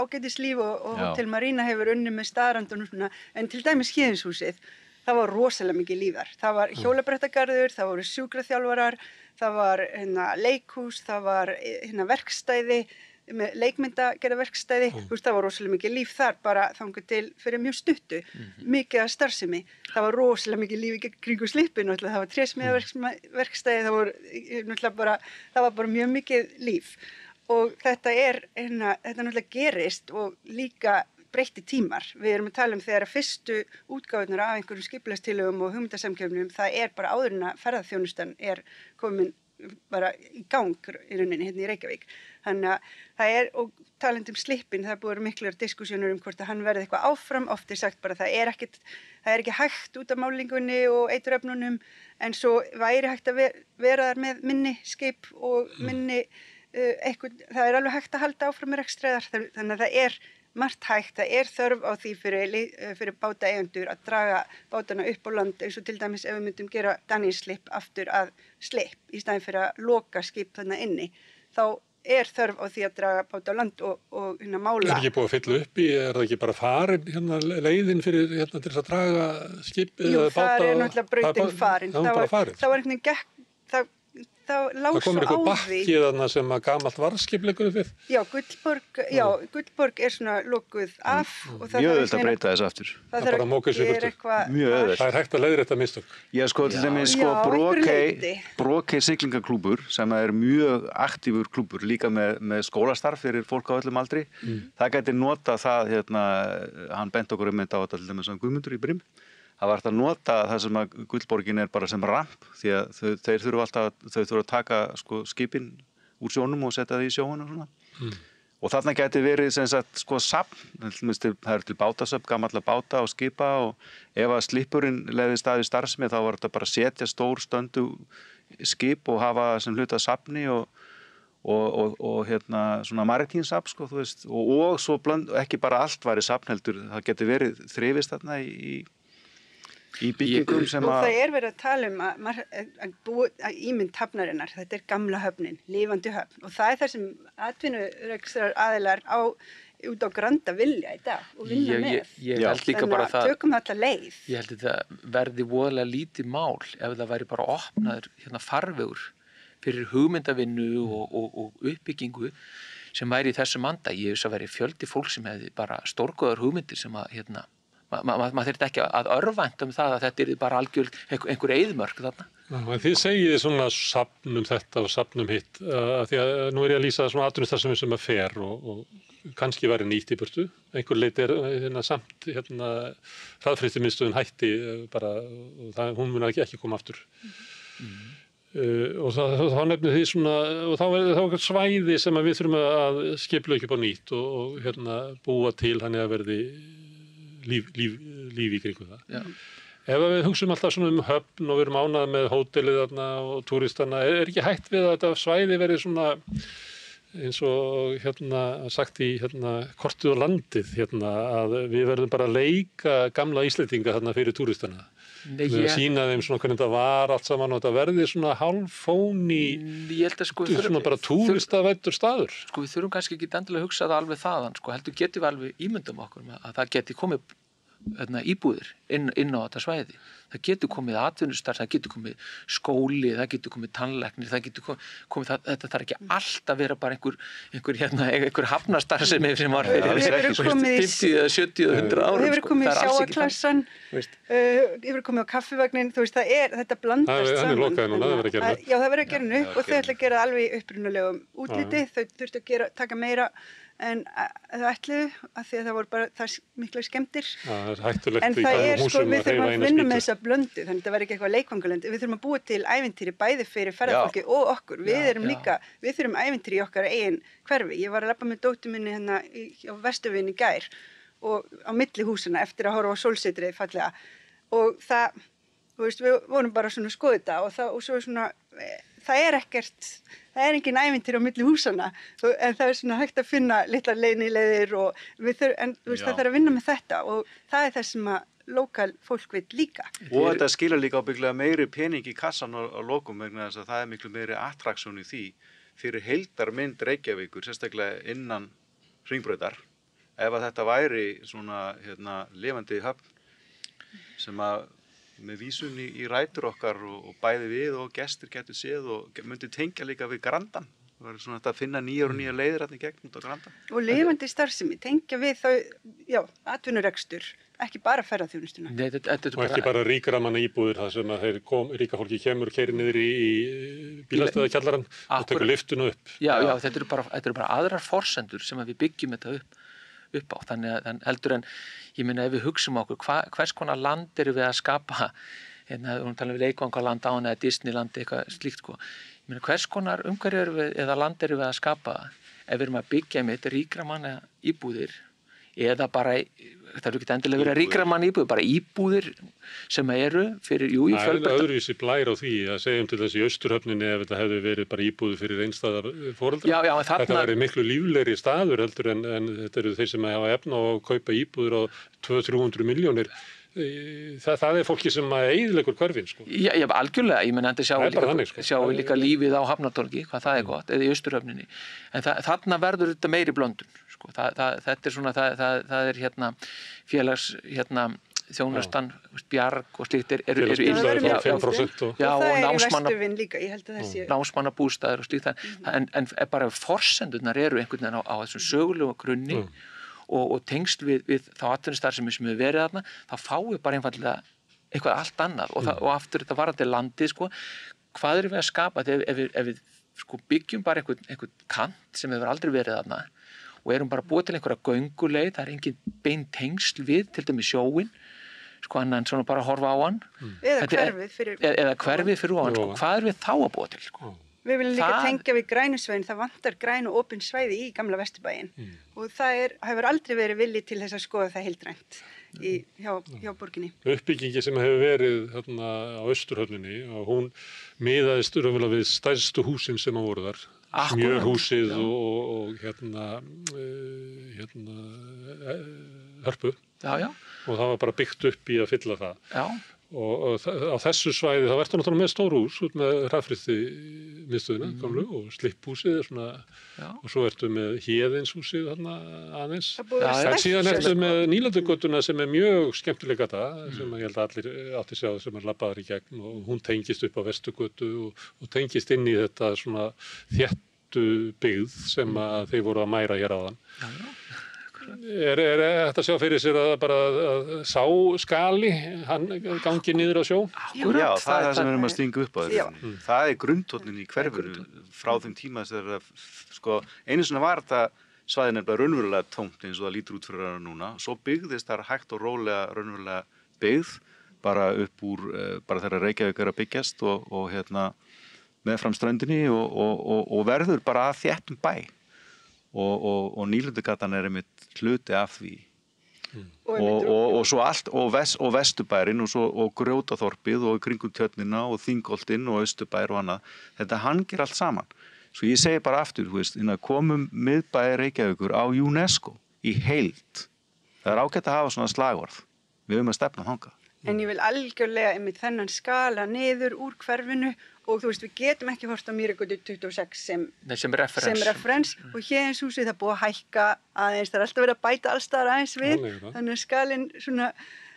ágætislíf og Hótel Marína hefur unnið með staðrandunum svona, en til dæmis Héðinshúsið, það var rosalega mikið líf þar. Það var hjólabrettagarður, það voru sjúkraþjálfarar, það var leikhús, það var verkstæði, með leikmyndagerðarverkstæði, það var rosalega mikið líf þar bara þangað til fyrir mjög stuttu, mikið að starfsemi. Það var rosalega mikið líf í kringu Slippinn, það var trésmíðaverkstæði, það var bara mjög mikið líf. Og þetta náttúrulega gerist og líka breytti tímar. Við erum að tala þegar fyrstu útgáfurnar af einhverjum skipulagstillögum og hugmyndasamkeppnum, það bara áður en að ferðaþjónustan komin bara í gang í rauninni hérna í Reykjavík. Þannig að það og talandi slippin, það búið miklar diskussjónur hvort að hann verði eitthvað áfram, oft sagt bara það er ekki hægt út af málingunni og eiturefnunum, en svo væri hægt að vera þar með minni skip og minni það alveg hægt að halda áfram með rekstræðar, þannig að það margt hægt, það þörf á því fyrir bátaeigendur að draga bátana upp á land, eins og til dæmis ef við myndum gera Danísslipp aftur að slipp í staðinn fyrir að loka skip þarna inni, þá þörf á því að draga báta á land og mála. Ekki búið að fylla upp í, það ekki bara farin leiðin fyrir til þess að draga skip eða báta? Jú, það náttúrulega brautin farin. Það var einhvern veginn gekk, það lá svo á því. Það komur eitthvað bakki þarna sem að gamalt varðskip liggur upp við? Já, Gullborg svona lokuð af. Mjög öðvöld að breyta þessu aftur. Það bara mókast upp aftur. Mjög öðvöld. Það hægt að leiðrétta mistök. Já, til dæmis Brokey siglingaklúbbur sem mjög aktífur klúbbur líka með skólastarf fyrir fólk á öllum aldri. Það gæti nota það, hann bent okkur þetta á þetta til dæmis Guðmundur í Brim. Það var hægt að nota það sem að Gullborgin bara sem ramp, því að þau þurfa að taka skipin úr sjónum og setja það í sjóun og svona. Og þarna gæti verið safn, það til bátasöfn, gamalla báta og skipa, og ef að slippurinn leiði stað í starfsemi þá var þetta bara að setja stór stöndu skip og hafa sem hluta safni og svona maritínssafn, þú veist, og svo ekki bara allt væri safn heldur, það geti verið þrifist þarna í byggingum sem að... Og það verið að tala að ímynd hafnarinnar, þetta gamla höfnin, lifandi höfn, og það það sem atvinnurekstrar aðilar út á Granda vilja í dag og vinna með. Ég held líka bara það... Tökum þetta leið. Ég held þetta verði voðalega lítið mál ef það væri bara opnaður farvegur fyrir hugmyndavinnu og uppbyggingu sem væri í þessum anda. Ég veist að væri fjöldi fólk sem hefði bara stórgóðar hugmyndir sem að maður þurfti ekki að örvænt það að þetta bara algjör einhver eyðmörk þarna. En þið segið svona safnum þetta og safnum hitt, því að nú ég að lýsa svona atvinnustarfsemi sem að fer og kannski væri nýtt í burtu. Einhver leiti samt hraðfrystimiðstöðin hætti bara, og hún mun ekki koma aftur. Og þá nefnir því svona, og þá eitthvað svæði sem við þurfum að skipuleggja upp á nýtt og búa til þannig að verði líf í kringum það. Já. Ef við hugsum alltaf svona höfn og við erum ánægð með hótelið þarna og túristana, ekki hægt við að þetta svæði verið svona eins og sagt í kortið og landið að við verðum bara að leika gamla Íslendinga þarna fyrir túristana. Við sýna þeim svona hvernig þetta var allt saman og þetta verði svona hálffóni svona bara túristavættur staður. Við þurfum kannski ekki endilega að hugsa það alveg þaðan, heldur getum við alveg ímyndum okkur að það geti komið íbúðir inn á þetta svæði. Það getur komið atvinnustarf, það getur komið skóli, það getur komið tannlæknir, það getur komið þetta þarf ekki alltaf vera bara einhver hafnastarfsemi sem var fyrir 50 eða 70 eða 100 árum. Hefur komið í sjáaklassan, hefur komið á kaffivagnin, þú veist, þetta blandast saman. Það er lokaði núna, það verður að gera upp. Já, það verður að gera upp og þau ætla að gera alveg í upprunalegum útliti, þau þurftu að taka meira en þau ætluðu að því að það voru bara það mikla skemmtir. En það við þurfum að vinna með þessa blöndu, þannig að það verður ekki eitthvað leikvangulönd. Við þurfum að búa til ævintýri bæði fyrir ferðarfólki og okkur. Við þurfum ævintýri í okkar eigin hverfi. Ég var að labba með dóttur minni á Vesturvin í gær og á milli húsina eftir að horfa á sólsetrið fallega. Og það, við vorum bara svona að skoða þetta og svo svona, það er engin ævintýri á milli húsana, en það er svona hægt að finna litlar leynileiðir og það þarf að vinna með þetta og það það sem að lokal fólk veit líka. Og þetta skilur líka ábygglega meiri pening í kassan á lokum vegna þess að það miklu meiri attraksjón í því fyrir heildarmynd Reykjavíkur, sérstaklega innan Hringbrautar. Ef að þetta væri svona lifandi höfn sem að með vísun í rætur okkar og bæði við og gestir getur séð og myndi tengja líka við Grandan. Það var svona að finna nýjar og nýjar leiðir í gegn út á Granda. Og lifandi starfsemi, tengja við atvinnurekstur, ekki bara ferðaþjónustuna. Og ekki bara ríkramanna íbúðir, það sem að ríka fólki kemur og keyrir niður í bílastæðakjallarann og tekur liftuna upp. Já, þetta eru bara aðrar forsendur sem að við byggjum þetta upp á, þannig að heldur en ég meina ef við hugsum okkur hvers konar land eru við að skapa við tala við leikvangaland án eða Disneyland eitthvað slíkt Hvers konar umhverju erum við eða land erum við að skapa ef við erum að byggja með ríkra manna íbúðir eða bara, það eru ekki endilega verið ríkra manna íbúðir, bara íbúðir sem eru fyrir, fjölbreytta. Það er öðruvísi blær á því að segjum til þessi í Austurhöfninni ef þetta hefði verið bara íbúðir fyrir einstæðar foreldra. Þetta verið miklu líflegri staður heldur en þetta eru þeir sem hafa efna á að kaupa íbúðir á 200-300 milljónir. Það er fólki sem eyðileggur hverfin sko. Já, algjörlega, ég menn sjá líka lífið á Hafnartorgi, hvað það er gott, eða í Austurhöfninni. En þarna verður þetta meiri blöndun sko. Þetta er svona, það er félags þjónustan, bjarg og slíkt eru og það er í Vesturvinn líka, ég held að það sé námsmannabústaðir og slíkt en bara forsendurnar eru einhvern veginn á þessum sögulegu grunni og tengsl við þá atvinnustarfsemi sem við verið þarna, þá fáum við bara einfallega eitthvað allt annað og aftur þetta varandi landið sko, hvað erum við að skapa ef við sko, byggjum bara einhvern kant sem hefur aldrei verið þarna og erum bara búið til einhverja gönguleið, það er engin bein tengsl við til dæmis sjóin sko annað en svona bara að horfa á hann eða hverfið fyrir ofan sko, hvað erum við þá að búið til sko? Við viljum líka tengja við grænusvæðin, það vantar græn og opin svæði í gamla Vesturbæinn og það hefur aldrei verið vilji til þess að skoða það heildrænt hjá borginni. Uppbyggingi sem hefur verið þarna á Austurhöfninni og hún miðaðist raunverulega við stærstu húsin sem voru þar, Smjörhúsið og Hörpu og það var bara byggt upp í að fylla það. Og á þessu svæði þá ertu náttúrulega með stór hús út með Hrafnfirði miðstöðina gamlu og Slippúsið og svo ertu með Héðinshúsið þarna aðeins en síðan ertu með Nýlendugötuna sem er mjög skemmtileg gata sem ég held að allir átti sjá sem er labbaðar í gegn og hún tengist upp á Vestugötu og tengist inn í þetta svona þéttu byggð sem að þeir voru að mæra hér áðan. Er þetta að sjá fyrir sér að bara sá skali, hann gangi niður á sjó? Já, það er það sem við erum að stinga upp á þetta. Það er grundtónnin í hverfinu frá þeim tíma þegar sko, einu svona var þetta svæðin er bara raunverulega tómt eins og það lítur út fyrir það núna. Svo byggðist þar hægt og rólega raunverulega byggð bara upp úr, bara þegar Reykjavík er að byggjast og meðfram ströndinni og verður bara að þéttum bæ. Og Nýlendugatan er einmitt hluti af því og svo allt og Vesturbærin og Grjótaþorpið og kringum Tjörnina og Þingholtinn og Austurbær og annað, þetta hangir allt saman svo ég segi bara aftur, komum miðbæi Reykjavíkur á UNESCO í heild, það er ágætt að hafa svona slagorð, við höfum að stefna þangað. En ég vil algjörlega einmitt þennan skala niður úr hverfinu og þú veist, við getum ekki horft á Mýragötu 26 sem referens og Héðinshúsið það búið að hækka aðeins, það er alltaf verið að bæta allstaðar aðeins við, þannig að skalinn svona,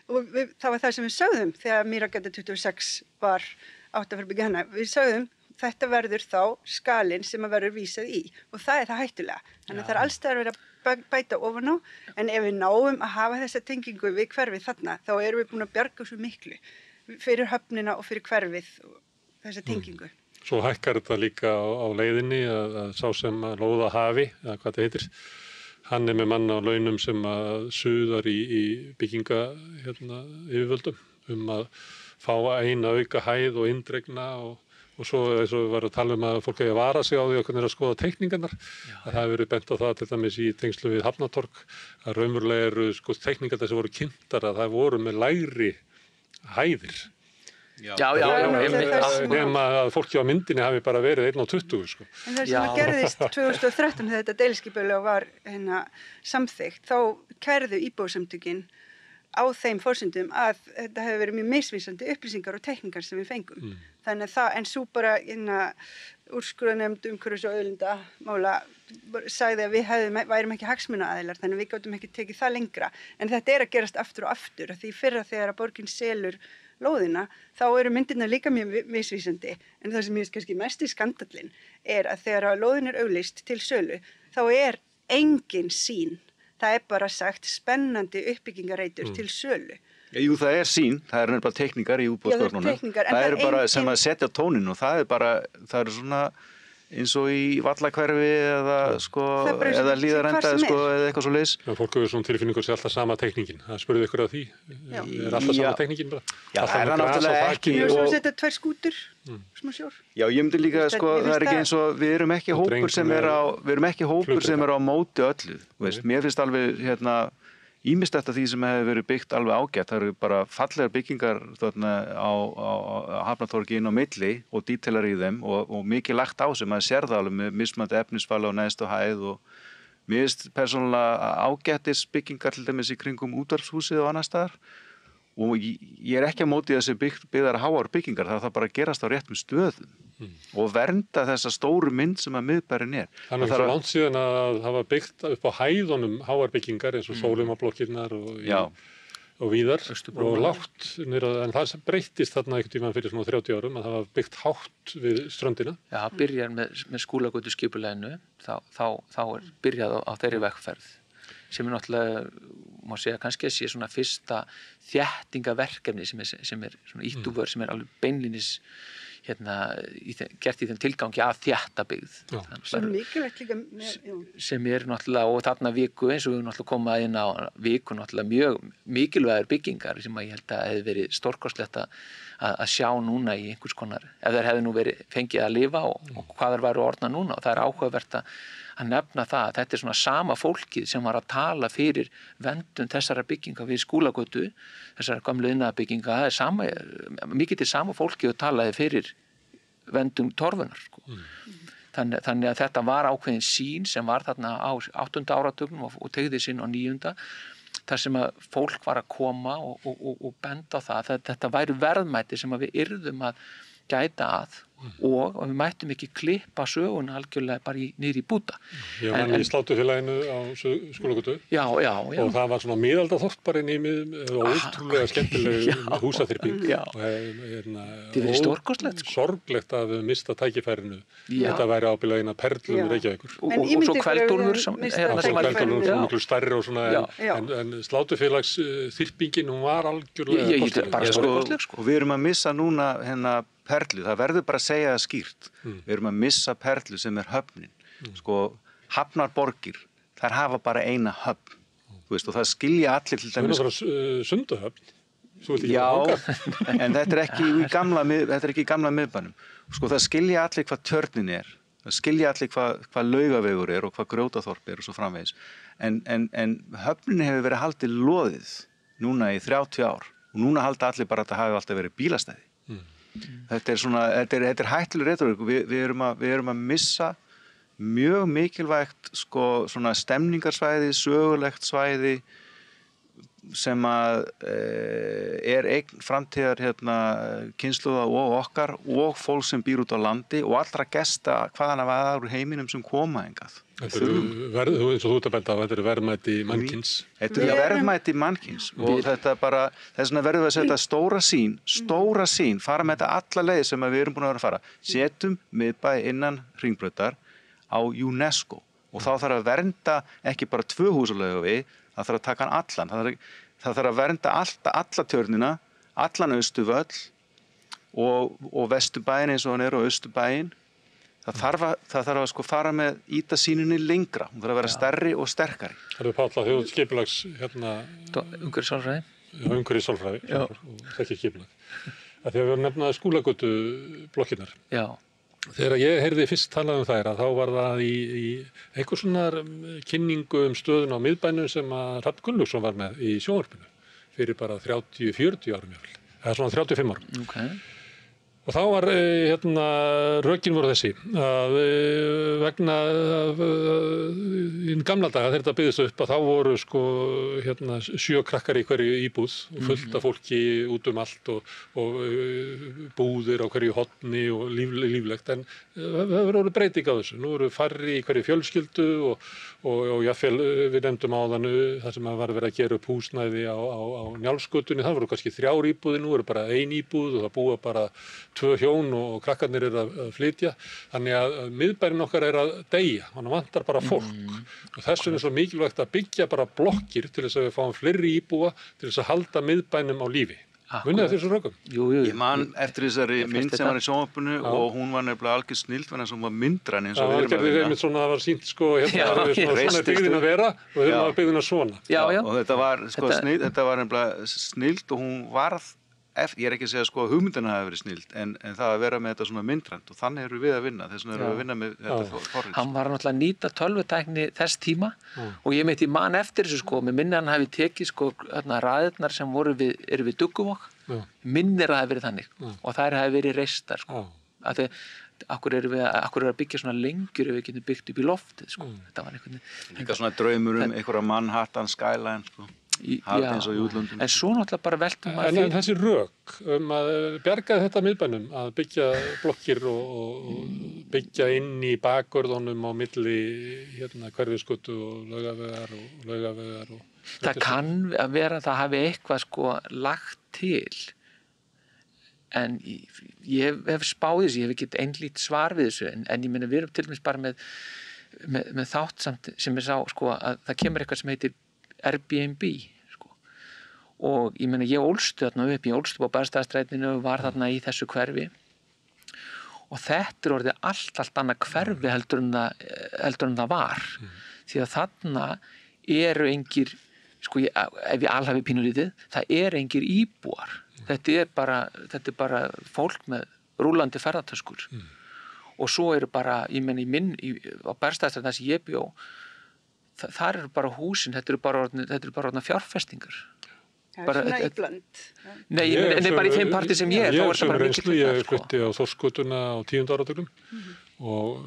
og það var það sem við sögðum þegar Mýragötu 26 var átt að fyrir byggja hana, við sögðum þetta verður þá skalinn sem að verður vísað í og það er það hættulega, þannig að það er allstaðar verið að bæta ofan á, en ef við náum að hafa þessa tengingu við hverfið þarna, þá erum við búin að bjarga svo miklu fyrir höfnina og fyrir hverfið þessa tengingu. Svo hækkar þetta líka á leiðinni að sá sem að lóða hafi, eða hvað þetta heitir, hann er með mann á launum sem að suðar í bygginga yfirvöldum að fá eina auka hæð og indregna og svo eins og við varum að tala að fólk eigi að vara sig á því að hvernig að skoða teikningarnar. Það hefur verið bent á það til dæmis í tengslu við Hafnartorg að raunverulega eru teikningarnar sem voru kynntar að það voru með lægri hæðir. Nema að fólki á myndinni hafi bara verið 1,20 sko. En það sem gerðist 2013 þegar þetta deiliskipulagið var samþykkt, þá kærðu íbúasamtökin á þeim forsendum að þetta hefur verið mjög misvísandi upplýsingar og teikningar sem við fengum. Þannig að það, en svo bara úrskurðarnefnd umhverfis- og auðlindamála sagði að við værum ekki hagsmunaaðilar, þannig að við gátum ekki tekið það lengra. En þetta er að gerast aftur og aftur, því fyrra þegar að borgin selur lóðina, þá eru myndirnar líka mjög misvísandi, en það sem ég kannski mest í skandallinn er að þegar að lóðin er auglýst til sölu, þá er engin sýn, það er bara sagt spennandi uppbyggingareitur til sölu. Jú, það er sýn, það er bara teikningar í útboðsgögnunum, það er bara sem að setja tónin og það er bara, það er svona eins og í Vallahverfi eða Hlíðarenda eða eitthvað svo leys. Fólk hefur svona tilfinningur sér alltaf sama tekningin. Það spurði ykkur að því. Alltaf sama tekningin bara? Já, það er náttúrulega ekki. Og svo setja 2 skútur, smá sjór. Já, ég myndi líka, það er ekki eins og við erum ekki hópur sem er á móti öllu. Mér finnst alveg ýmislegt af því sem hefur verið byggt alveg ágætt. Það eru bara fallegar byggingar á Hafnartorgi inn á milli og dítelar í þeim og mikið lagt á sem maður sér það alveg með mismunandi efnisfali á neðstu hæð og mér finnst persónulega ágættis byggingar til dæmis í kringum útvarpshúsið og annar staðar og ég er ekki á móti þessi byggðar háar byggingar, það bara að gerast á réttum stöðum og vernda þessa stóru mynd sem að miðbærin er. Það er ekki svo langt síðan að hafa byggt upp á hæðunum háar byggingar eins og Sólheimablokirnar og víðar og lágt niður, en það breyttist þarna einhvern tímann fyrir svona 30 árum að það hafa byggt hátt við ströndina. Já, það byrjar með Skúlagötu skipuleginu, þá er byrjað á þeirri vegferð sem er náttúrulega, má segja kannski að sé svona fyrsta þéttingaverkefni sem er svona íttúvör sem er alveg beinlínis gert í þeim tilgangi að þétta byggð. Sem mikilvægt líka. Sem er náttúrulega, og þarna viku eins og við náttúrulega komað inn á viku náttúrulega mjög mikilvægur byggingar sem að ég held að hefði verið stórkostlegt að sjá núna í einhvers konar, ef þeir hefði nú verið fengið að lifa og hvað þeir væru að orðna núna og það er áhugavert að nefna það að þetta er svona sama fólkið sem var að tala fyrir verndun þessara bygginga við Skúlagötu, þessara gömlu iðnaðarbygginga, það er mikið til sama fólkið og talaði fyrir verndun torfunnar. Þannig að þetta var ákveðin sýn sem var þarna á 8. áratugnum og tegði sinn á 9. þar sem að fólk var að koma og benda á það að þetta væru verðmæti sem að við yrðum að gæta að og við mættum ekki klippa söguna algjörlega bara niður í búta. Ég var í Slátufélaginu á Skúlagötu og það var svona miðaldaþorp bara inn í ótrúlega skemmtileg húsaþyrping og það er stórkostlegt sorglegt að við mista tækifærinu. Þetta væri ábyggilega eina perlum Reykjavíkur. Og svo Kveldúlfur sem miklu stærri og svona en Slátufélagsþyrpingin hún var algjörlega stórkostleg. Og við erum að missa núna perlu, það verður bara að segja það skýrt. Við erum að missa perlu sem er höfnin. Hafnarborgir, þær hafa bara eina höfn. Og það skilja allir til dæmis. Það er náttúrulega Sundahöfn. Já, en þetta er ekki í gamla miðbænum. Það skilja allir hvað Tjörnin er. Það skilja allir hvað Laugavegur er og hvað Grjótaþorp er og svo framvegis. En höfnin hefur verið haldið loðið núna í 30 ár. Og núna halda allir bara að það hafi alltaf verið bílastæði. Þetta er hættuleg retórik. Við erum að missa mjög mikilvægt svona stemningarsvæði, sögulegt svæði sem að er eign framtíðar kynslóða og okkar og fólk sem býr út á landi og allra gesta hvaðan að vaða úr heiminum sem koma hingað. Þetta eru, eins og þú ert að benda á, þetta eru verðmæti mannkyns. Þetta eru verðmæti mannkyns og þetta bara, þess vegna verðum við að setja stóra sín, fara með þetta alla leið sem við erum búin að vera að fara. Setjum miðbæ innan Hringbrautar á UNESCO og þá þarf að vernda ekki bara 2 hús á Laugavegi, það þarf að taka hann allan. Það þarf að vernda alla Tjörnina, allan Austurvöll og Vesturbæinn eins og hann er og Austurbæinn. Það þarf að fara með íta sýninni lengra. Hún þarf að vera stærri og sterkari. Það eru Páll að þjóð skipulags umhverfissálfræði. Já, umhverfissálfræði og ekki skipulag. Þegar við vorum nefnaði Skúlagötu blokkirnar. Já. Þegar ég heyrði fyrst talað þær þá var það í einhvers svona kynningu stöðun á miðbænum sem að Hrafn Gunnlaugsson var með í sjónvarpinu fyrir bara 30-40 árum jafnvel. Eða svona 35 árum. Okay. Og þá var, rökin voru þessi, að vegna í gamla daga þegar þetta byggðist upp að þá voru 7 krakkar í hverju íbúð og fullt af fólki út allt og búðir á hverju horni og líflegt, en það voru breyting á þessu. Nú voru færri í hverju fjölskyldu og jáfnvel við nefndum áðan þar sem var verið að gera upp húsnæði á Njálsgötunni, það voru kannski 3 íbúðir, nú voru bara 1 íbúð og það búa bara 2 hjón og krakkarnir eru að flytja, þannig að miðbærin okkar er að deyja, hann vantar bara fólk og þess vegna er svo mikilvægt að byggja bara blokkir til þess að við fáum fleiri íbúa til þess að halda miðbænum á lífi. Munið eftir þessu rökum? Jú. Ég man eftir þessari mynd sem var í sjónvarpinu og hún var nefnilega algjör snilld þannig að hún var myndræn eins og við erum að vinna. Það var sínt sko, svona byggðin að vera og við erum að byggðin að svona. Og þetta var sko snilld, þetta var nefnilega snilld og hún varð, ég er ekki að segja sko að hugmyndina hafi verið snilld, en það að vera með þetta svona myndrænt og þannig erum við að vinna, þess vegna erum við að vinna með þetta forrit. Hann var náttúrulega að nýta tölvutækni þess tíma og ég meinti man eftir þessu sko, með minni hann hafi tekið sko ræðirnar sem eru við Dugguvog, minnir að það hafi verið þannig og þær hafi verið reistar sko. Akkur eru að byggja svona lengjur ef við getum byggt upp í loftið sko. Þetta var einhvern veginn. Líka svona draumur einhverja Manhattan skyline sko. Eins og í útlöndum. En svo náttúrulega bara veltum að en þessi rök að bjargaði þetta miðbænum að byggja blokkir og byggja inn í bakgörðunum á milli Hverfisgötu og Laugavegar það kann að vera að það hafi eitthvað sko lagt til en ég hef spáð þessu, ég hef ekki einlít svar við þessu en ég meina við erum til dæmis bara með þátt samt sem ég sá sko að það kemur eitthvað sem heitir Airbnb sko. Og ég meina ég ólstu þarna upp, ég ólstu á Bæjarstæðastrætinu og var þarna í þessu hverfi og þetta orðið allt annað hverfi heldur en það var því að þarna eru engir sko ef ég alhafi pínulítið það eru engir íbúar þetta er bara fólk með rúlandi ferðartöskur og svo eru bara ég meina á Bæjarstæðastrætinu sem ég bjó þar eru bara húsin, þetta eru bara fjárfestingar. Það er svona íbland. Nei, bara í þeim parti sem ég er. Ég hef sömu reynslu, ég flutti á Þórsgötuna á 10. áratugnum og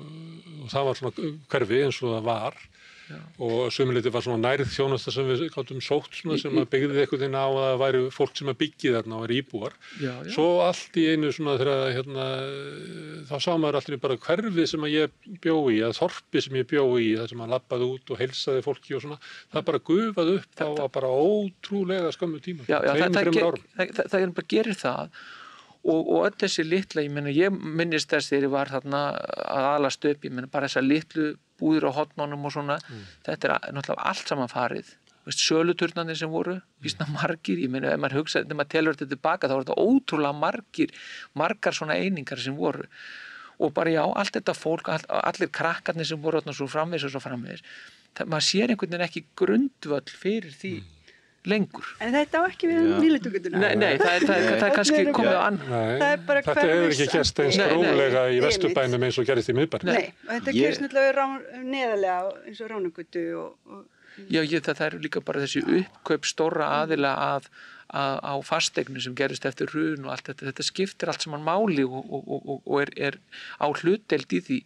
það var svona hverfi eins og það var og sömuleyti var svona nærð þjónusta sem við gátum sótt svona sem að byggði einhvern veginn á að það væri fólk sem að byggja þarna og væri íbúar. Svo allt í einu svona þegar þá sá maður allir bara hverfið sem að ég bjó í, að þorpi sem ég bjó í, það sem að labbaði út og heilsaði fólki og svona, það bara gufaði upp, það var bara ótrúlega skömmu tíma. Það bara gerir það og öll þessi litla, ég minnist þess þegar ég var þarna að alast upp, ég meina bara þessar litlu búðir á hornunum og svona, þetta er náttúrulega allt saman farið, söluturnarnir sem voru, býsna margir, ég meina ef maður hugsa, þegar maður telur þetta tilbaka þá voru þetta ótrúlega margar svona einingar sem voru og bara já, allt þetta fólk, allir krakkarnir sem voru þarna svo framvegis, maður sér einhvern veginn ekki grundvöll fyrir því lengur. En þetta á ekki við Nýlendugötuna. Nei, það er kannski komið á Þetta hefur ekki gerst eins rólega í Vesturbænum eins og gerist í miðbænum. Nei, og þetta gerist náttúrulega neðarlega eins og Ránugötu og... Já, það eru líka bara þessi uppkaup stórra aðila á fasteignu sem gerist eftir hrun og allt þetta skiptir allt saman máli og er á hlutdeild í því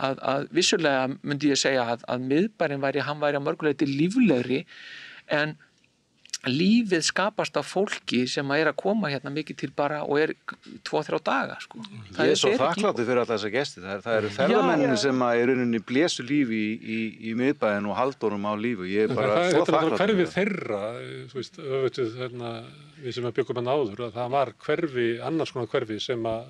að vissulega myndi ég segja að miðbærin væri að mörguleyti líflegri en lífið skapast af fólki sem er að koma hérna mikið til bara og er 2-3 daga sko. Ég er svo þakkláttur fyrir alla þessa gesti það eru ferðamenninu sem að í rauninni blésu lífi í miðbæinn og haldunum á lífi ég er bara svo þakkláttur þetta er hverfi þeirra þú veist, við sem byggum hann áður að það var hverfi, annars konar hverfi sem að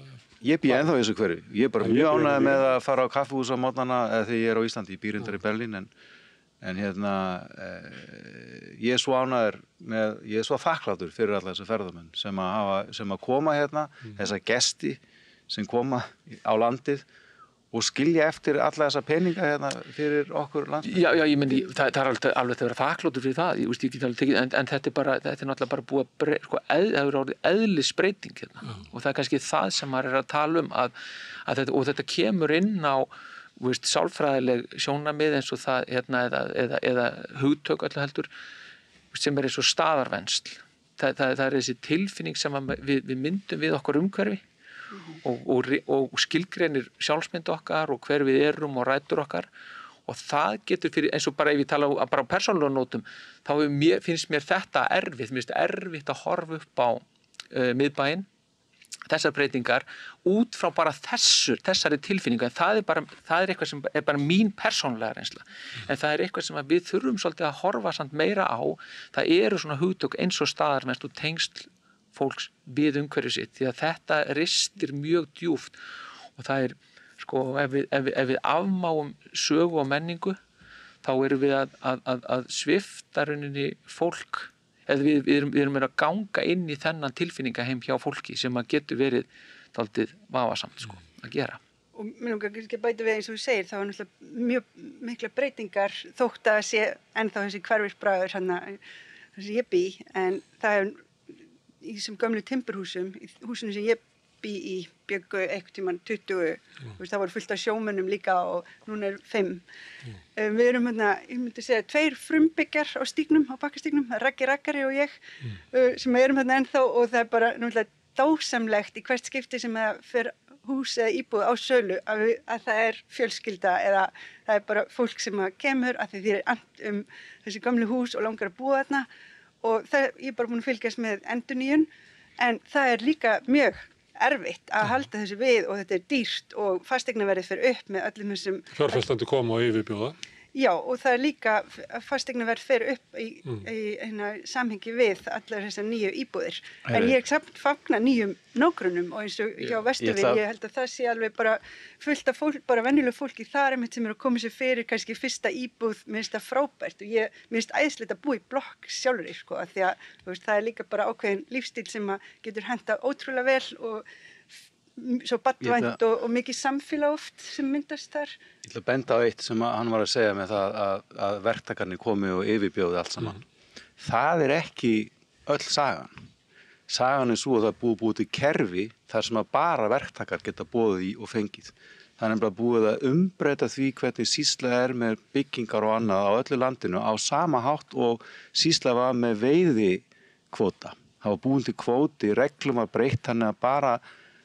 ég bý ennþá í þessu hverfi, ég er bara mjög ánægður með að fara á kaffihús á mótnana þegar ég er á Íslandi, ég býr reyndar í Berlín en ég er svo ánægður ég er svo þakklátur fyrir alla þessu ferðamenn sem að koma hérna, þessa gesti sem koma á landið og skilja eftir alla þessa peninga hérna fyrir okkur landsmenn. Já, ég myndi, það er alveg að vera þakklátur fyrir það, ég get alveg tekið, en þetta er náttúrulega bara búið að það hefur orðið eðlisbreyting hérna og það er kannski það sem maður er að tala og þetta kemur inn á sálfræðileg sjónarmið eins og það eða hugtök öllu heldur sem er eins og staðarvensl það er þessi tilfinning sem við myndum við okkur umhverfi og skilgreinir sjálfsmynd okkar og hver við erum og rætur okkar og það getur fyrir, eins og bara ef ég tala bara á persónulegum nótum, þá finnst mér þetta erfitt að horfa upp á miðbæinn þessar breytingar út frá bara þessari tilfinningu en það er eitthvað sem er bara mín persónulega reynsla en það er eitthvað sem við þurfum svolítið að horfa samt meira á það eru svona hugtök eins og staðarvensl og tengsl fólks við umhverfið sitt því að þetta ristir mjög djúpt og það er sko ef við afmáum sögu og menningu þá erum við að svifta rauninni fólk eða við erum að ganga inn í þennan tilfinningaheim hjá fólki sem að getur verið dálítið vafasamt sko, að gera. Og mér langar ekki að bæta við eins og þú segir, það var náttúrulega mjög mikla breytingar þótt að sé ennþá þessi hverfisbragur þessi ég bý, en það er í þessum gömlu timburhúsum, í húsinu sem ég bý í byggu eitthvað tímann 20, það voru fullt af sjómönnum líka og núna 5. Við erum ég myndi segja 2 frumbyggjar á stígnum, á bakkastígnum, Raggi Raggari og ég, sem erum ennþá og það er bara náttúrulega dásamlegt í hvert skipti sem það fer hús eða íbúð á sölu að það er fjölskylda eða það er bara fólk sem kemur að því er and þessi gamlu hús og langar að búa þarna og ég er bara búin að fylgjast með endurnýjun en það er líka mjög erfitt að halda þessu við og þetta er dýrt og fasteignaverðið fer upp með öllum þessum fjárfestandi koma og yfirbjóða. Já, og það er líka að fasteignaverð fer upp í samhengi við allar þessar nýju íbúðir. En ég fagna nýjum nágrunum og eins og hjá Vesturvík, ég held að það sé alveg bara fullt af fólk, bara venjuleg fólki þar sem eru að koma sér fyrir kannski fyrsta íbúð, mér finnst það frábært og mér finnst æðislegt að búa í blokk sjálfur, sko, af því að það er líka bara ákveðin lífstíl sem getur henta ótrúlega vel og svo barnvænt og mikið samfélag oft sem myndast þar. Ég ætla að benda á eitt sem hann var að segja með það að verktakarnir komi og yfirbjóði allt saman. Það er ekki öll sagan. Sagan er svo að það er búið til kerfi þar sem að bara verktakar geta boðið í og fengið. Það er nefnilega búið að umbreyta því hvernig sýsla er með byggingar og annað á öllu landinu á sama hátt og sýsla var með veiðikvóta. Það var búin til kvóti, reglum var breytt þannig að bara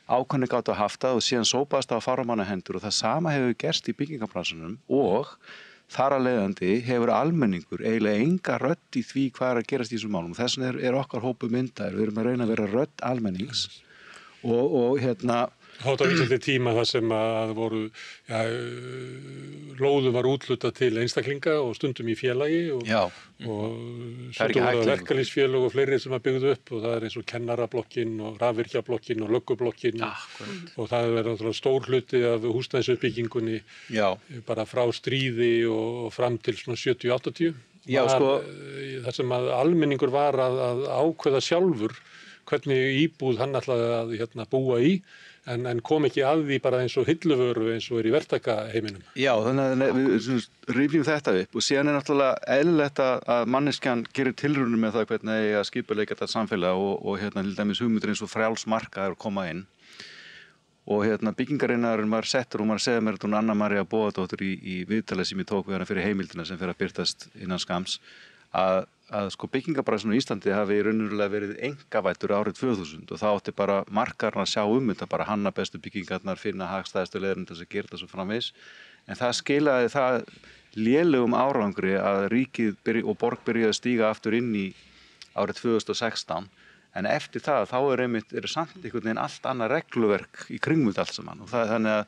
ákvæmni gátu að haft það og síðan sópaðast á fáramannahendur og það sama hefur gerst í byggingarbransunum og þar að leiðandi hefur almenningur eiginlega enga rödd í því hvað er að gerast í þessum málum. Þess vegna er okkar hópu myndaðir, við erum að reyna að vera rödd almennings og Hátt á Íslandi tíma þar sem að voru, lóðum var úthlutað til einstaklinga og stundum í félagi og stundum voru verkalýsfélög og fleiri sem að byggðu upp og það er eins og kennarablokkin og rafvirkjablokkin og löggublokkin og það er verið stór hluti af húsnæðisuppbyggingunni bara frá stríði og fram til svona 70-80. Þar sem að almenningur var að ákveða sjálfur hvernig íbúð hann ætlaði að búa í en kom ekki að því bara eins og hilluvöru eins og er í verktakaheiminum. Já, þannig að við rifjum þetta upp og síðan er náttúrulega eðlilegt að manneskjan gerir tilraunir með það hvernig eigi að skipuleika þetta samfélag og til dæmis hugmyndir eins og frjálsmarkaður koma inn og byggingarinnarinn var settur og maður segja mér þetta Anna María Bogadóttir í viðtali sem ég tók við hana fyrir heimildina sem fyrir að birtast innan skams að byggingarbransun á Íslandi hafi raunverulega verið einkavæddur árið 2000 og það átti bara markarinn að sjá þetta bara hanna bestu byggingarnar, finna hagstæðustu leiðirinn til þess að gera þetta svo framvegis en það skilaði það lélegum árangri að ríkið og borg byrjaði að stíga aftur inn í árið 2016 en eftir það þá er samt einhvern veginn allt annað regluverk í kringum allt saman og þannig að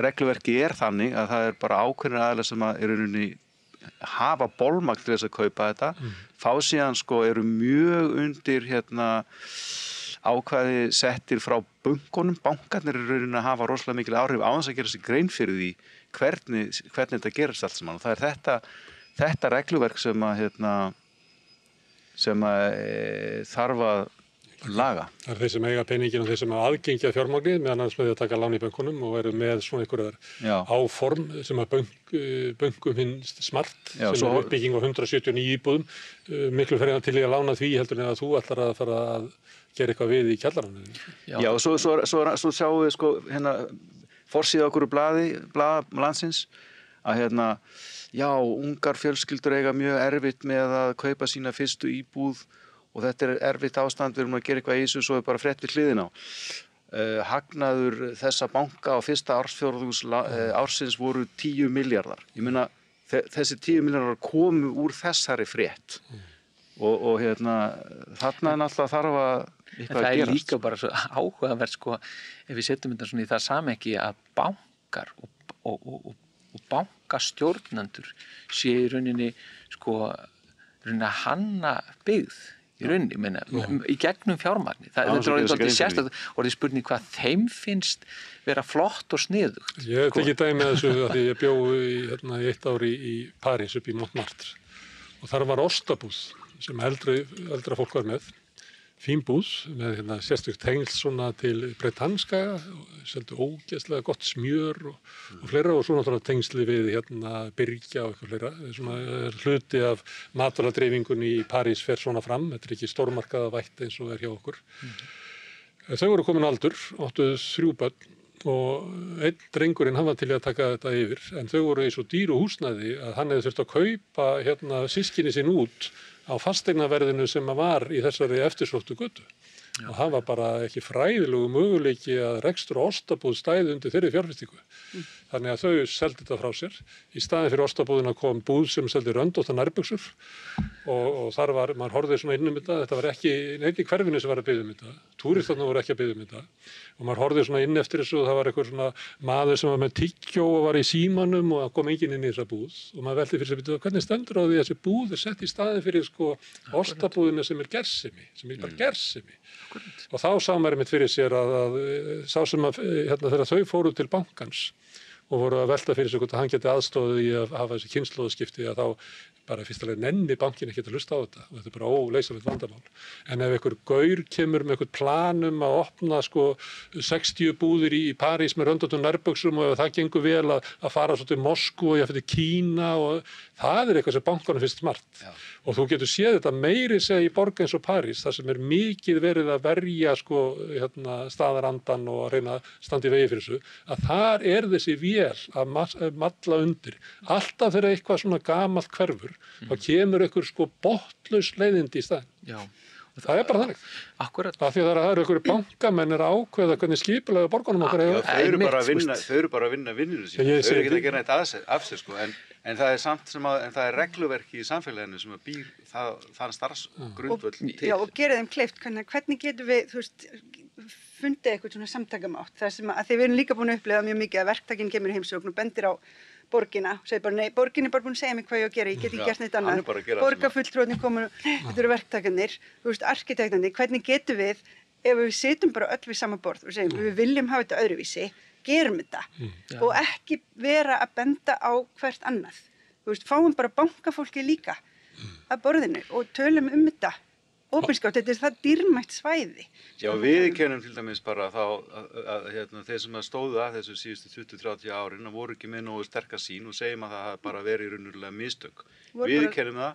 regluverki er þannig að það er bara ákveðnir aðilar sem er rauninni hafa bolmagn til þess að kaupa þetta fá síðan eru mjög undir ákvæði settir frá bankarnir eru rauninni að hafa rosalega mikil áhrif á þess að gera sig grein fyrir því hvernig þetta gerast allt saman og það er þetta regluverk sem þarf að laga. Það er þeir sem eiga peningin og þeir sem hafa aðgengi að fjármagni meðan annars með því að taka lán í bönkunum og eru með svona einhverjar áform sem að bönkum finnst smart sem er uppbygging á 179 íbúðum miklu fyrir til að lána því heldur en að þú ætlar að fara að gera eitthvað við í kjallaranum. Já, og svo sjáum við forsíða okkur blaði landsins að ungar fjölskyldur eiga mjög erfitt með að kaupa sína fyrstu íbúð og þetta er erfitt ástand, við erum að gera eitthvað í þessu svo er bara frétt við hliðina á. Hagnaður þessa banka á fyrsta ársfjórðungs ársins voru 10 milljarðar. Ég meina, þessi 10 milljarðar komu úr þessari frétt og þarna er náttúrulega þarf að eitthvað að gerast. Það er líka bara svo áhugavert ef við setjum þetta svona í það samhengi að bankar og bankastjórnendur sé í rauninni að hanna byggð í rauninni, í gegnum fjármagni. Þetta er orðið sérstaklega orðið spurning hvað þeim finnst vera flott og sniðugt. Ég hef tekið dæmi með þessu að því ég bjó í 1 ár í París upp í Montmartre og þar var ostabúð sem eldra fólk var með, fín búð með sérstök tengsl svona til Bretanska, seldu ógeðslega gott smjör og fleira og svo náttúrulega tengsli við Byrgja og eitthvað fleira. Svona hluti af matvæladreifingunni í París fer svona fram, þetta ekki stórmarkaða vætt eins og hjá okkur. Þau voru komin aldur, áttu 3 börn og einn drengurinn hann var til að taka þetta yfir en þau voru í svo dýru húsnæði að hann hefði þurft að kaupa systkini sín út á fasteignaverðinu sem var í þessari eftirsóttu götu. Og það var bara ekki fræðilegu möguleiki að rekstur og ostabúð stæði undir þeirri fjárfestingu. Þannig að þau seldi þetta frá sér. Í staðin fyrir ostabúðina kom búð sem seldi röndóttar nærbuxur og þar var, maður horfði svona inn þetta var ekki neitt í hverfinu sem var að biðja þetta. Túristarnir voru ekki að biðja þetta. Og maður horfði svona inn eftir þessu og það var eitthvað svona maður sem var með tyggjó og var í símanum og það kom enginn inn í þessa búð. Og maður velti fyrir sig, hvernig stendur á því að þessi búð sett í staðin fyrir ostabúðina sem gersemi, sem bara gersemi. Og þá sá maður einmitt fyrir sér að sá sem þegar þau fóru til bankans og voru að velta fyrir sig hvort að hann geti aðstofið í að hafa þessi kynslóðaskipti að þá bara fyrst alveg nenni bankin ekki að hlusta á þetta og þetta er bara óleysanlegt vandamál. En ef einhver gaur kemur með einhvern planum að opna 60 búðir í París með röndóttum nærbuxum og ef það gengur vel að fara svo til Moskvu og ég fyrir Kína og það er eitthvað sem bankanum finnst smart. Já. Og þú getur séð þetta meiri segja í borg eins og París, þar sem er mikið verið að verja staðarandan og að reyna að standa í vegi fyrir þessu, að þar er þessi vél að malla undir. Alltaf þegar eitthvað svona gamalt hverfur, þá kemur einhver botlaus leiðindi í staðinn. Já. Það er bara þannig. Akkurat. Af því að það eru einhverju bankamenn að ákveða hvernig skipulega borgunum okkar hefur. Þau eru bara að vinna vinninu sín. Þau eru ekki að gera neitt af sér en það er samt sem að það er regluverki í samfélaginu sem að býr þann starfsgrundvöll til. Já, og gera þeim kleift, hvernig getum við, fundið eitthvað svona samtakamátt, það sem að því við erum líka búin að upplega mjög mikið að verktakinn kemur í heimsókn og bendir á borgina og segir bara nei, borgin er bara búin að segja mig hvað ég á að gera, ég get ekki gert neitt annað. Borgarfulltrúarnir komin, þetta eru verktakarnir, arkitektarnir, hvernig getum við, ef við sitjum bara öll við sama borð og segjum við viljum hafa þetta öðruvísi, gerum þetta og ekki vera að benda á hvert annað. Fáum bara bankafólki líka að borðinu og tölum þetta. Opinskátt, þetta er það dýrmætt svæði. Já, við kennum til dæmis bara þá að þeir sem stóðu að þessu síðustu 20-30 árin og voru ekki með nógu sterka sín og segjum að það bara verið raunverulega mistök. Við kennum það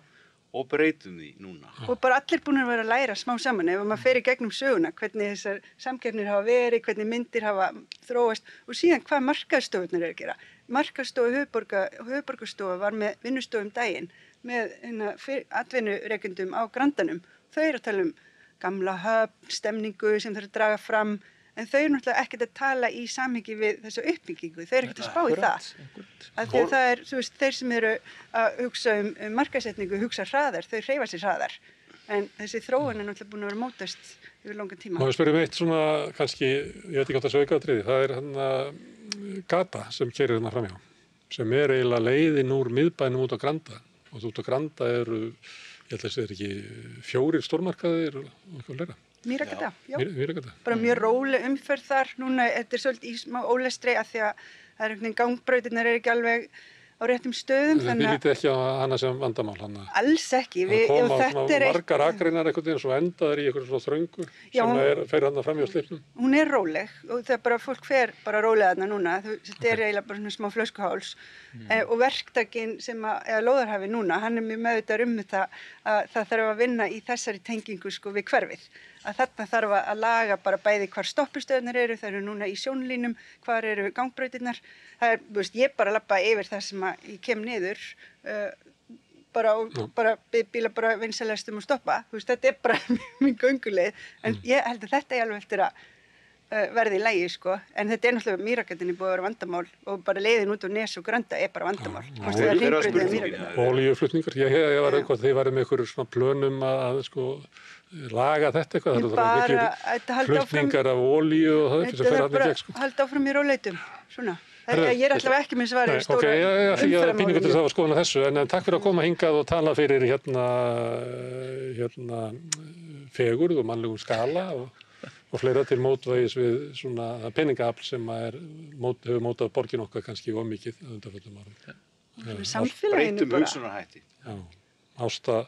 og breytum því núna. Og bara allir búin að vera að læra smá saman ef maður fer í gegnum söguna, hvernig þessar samkeppnir hafa verið, hvernig myndir hafa þróast og síðan hvað markaðstofurnar að gera. Markaðstofa höfuðborgarstofa var með vinnustofum daginn með atvinnurekendum á Grandanum. Þau eru að tala gamla höfn, stemningu sem þarf að draga fram, en þau eru náttúrulega ekkert að tala í samhengi við þessu uppbyggingu. Þau eru ekkert að spá í það. Af því að það er, þeir sem eru að hugsa markaðssetningu, hugsa hraðar, þau hreyfa sér hraðar. En þessi þróun er náttúrulega búin að vera mótast yfir langan tíma. Má ég spyrja eitt svona, kannski, ég veit ekki hvort það svo aukaatriði, það er gata sem keyrir framhjá, sem er eiginlega leiðin úr miðbænum út á Granda. Og út á Granda eru ég held að það er ekki 4 stórmarkaðir og eitthvað leira. Mýragata, já. Mýragata. Bara mjög róleg umferð þar. Núna þetta er svolítið í smá ólestri að því að það er einhvern veginn gangbrautirnar er ekki alveg á réttum stöðum. Þið lítið ekki á hana sem vandamál hana? Alls ekki. Það koma margar akreinar einhvern veginn og svo endaður í einhverju svo þröngu sem fer hann fram hjá slipnum. Hún er róleg og það bara fólk fer bara rólega þarna núna. Þetta er eiginlega bara svona smá flöskuháls. Og verktakinn sem eða lóðarhafi núna, hann er mjög meðvitaður þetta að það þarf að vinna í þessari tengingu við hverfið. Að þarna þarf að laga bara bæði hvar stoppistöðunar eru, það eru núna í sjónlínum, hvar eru gangbrautirnar. Það er, ég bara labba yfir það sem ég kem niður, bara bíla bara vinsælastum og stoppa. Þetta er bara mín gönguleið, en ég held að þetta er alveg eftir að verði í lagi, en þetta er náttúrulega Mýragatinni búið að vera vandamál og bara leiðin út á Nes og Granda er bara vandamál. Olíuflutningar, ég var eitthvað, þið varum með einhverjum svona plönum að laga þetta eitthvað, það er flutningar af olíu og það er fyrir að bara halda áfram í róleitum, svona. Ég er allavega ekki með svari stóra umfram. Ok, ég er píningu til að skoða þessu, en takk fyrir að koma hingað og tala fyrir fegurð og mannlegum skala og fleira til mótvægis við svona peningafl sem hefur mótað borgin okkar kannski of mikið að undanföllum árum. Samfélaginu bara. Breytum hugsunarhætti. Já. Ásta,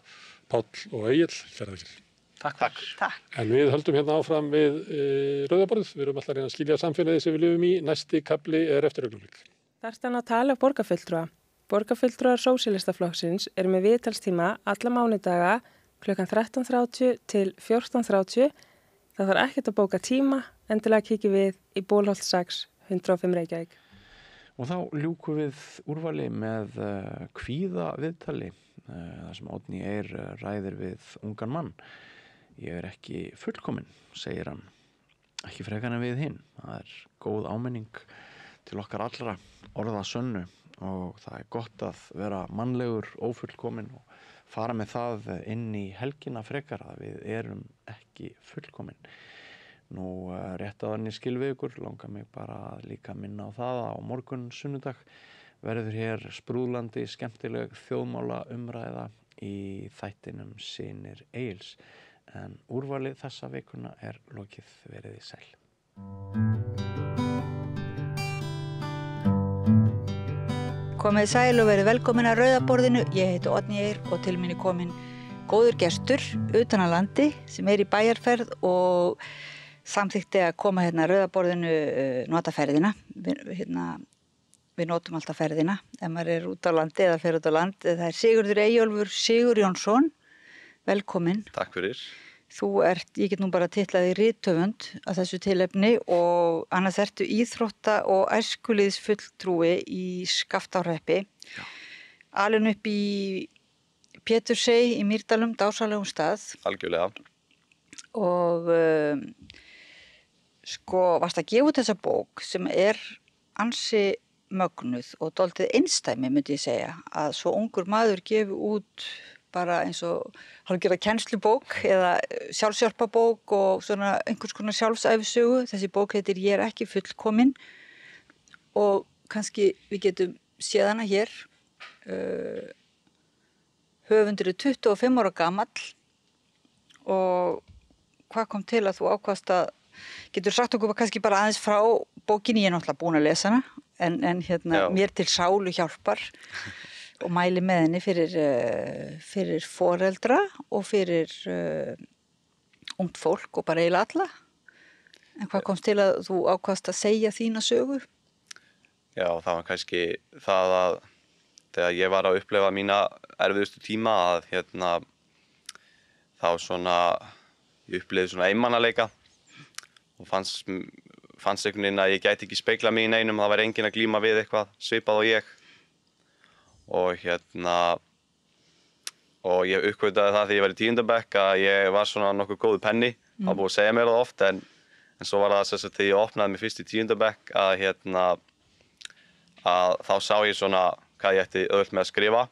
Páll og Egill, kærar þakkir. Takk. En við höldum hérna áfram við Rauðaborðið. Við erum alltaf að reyna að skilja samfélagið sem við lifum í. Næsti kafli eftir augnablik. Þar stann að tala borgarfulltrúa. Borgarfulltrúar Sósíalistaflokksins eru með viðtalstíma alla mánudaga klukkan 13:30 til 14:30. Það þarf ekkert að bóka tíma, endilega kíkjum við í Bólholt 6, 105 Reykjavík. Og þá ljúkum við úrvali með kvíða viðtali, þar sem Árni Eir ræðir við ungan mann. Ég ekki fullkominn, segir hann, ekki frekar en við hinn. Það góð áminning til okkar allra, orða sönnu, og það gott að vera mannlegur, ófullkominn og fara með það inn í helgina frekar að við erum ekki fullkominn. Nú rétt áður en ég skil við ykkur, langar mig bara líka minna á það á morgun sunnudag verður hér sprúðlandi skemmtileg þjóðmála umræða í þættinum Synir Egils. En úrvalið þessa vikuna lokið, verið í sæl. Komið sæl og verið velkomin að Rauðaborðinu. Ég heiti Árni Eir og til mín kominn góður gestur utan að landi sem í bæjarferð og samþykti að koma hérna að Rauðaborðinu nota ferðina. Við notum alltaf ferðina ef maður út á landi eða fer út á land. Það Sigurður Eyjólfur Sigurjónsson. Velkomin. Takk fyrir. Ég get nú bara titlað í rithöfund að þessu tilefni og annars ertu íþrótta- og æskulýðsfulltrúi í Skaftárhreppi. Alinn upp í Pétursey í Mýrdalum, dásalegum stað. Algjörlega. Og varst að gefa út þessa bók sem ansi mögnuð og dálítið einstæmi myndi ég segja að svo ungur maður gefi út bara eins og hálfgerða kennslubók eða sjálfshjálparbók og svona einhvers konar sjálfsæfisögu. Þessi bók heitir Ég ekki fullkomin og kannski við getum séð hana hér. Höfundur 25 ára gamall og hvað kom til að þú ákvast að getur sagt okkur kannski bara aðeins frá bókinni, ég náttúrulega búin að lesa hana en mér til sálu hjálpar og mæli með henni fyrir foreldra og fyrir ungt fólk og bara eiginlega alla. En hvað komst til að þú ákvast að segja þína sögu? Já, það var kannski það að þegar ég var að upplifa mína erfiðustu tíma að þá svona ég upplifði svona einmannaleika og fannst einhvern veginn að ég gæti ekki spegla mig í neinum, það væri enginn að glíma við eitthvað svipað og ég. Og ég uppgötaði það þegar ég var í 10. bekk að ég var svona nokkuð góður penni. Það var búið að segja mér það oft en svo var það þegar ég opnaði mig fyrst í 10. bekk að þá sá ég svona hvað ég ætti auðvelt með að skrifa.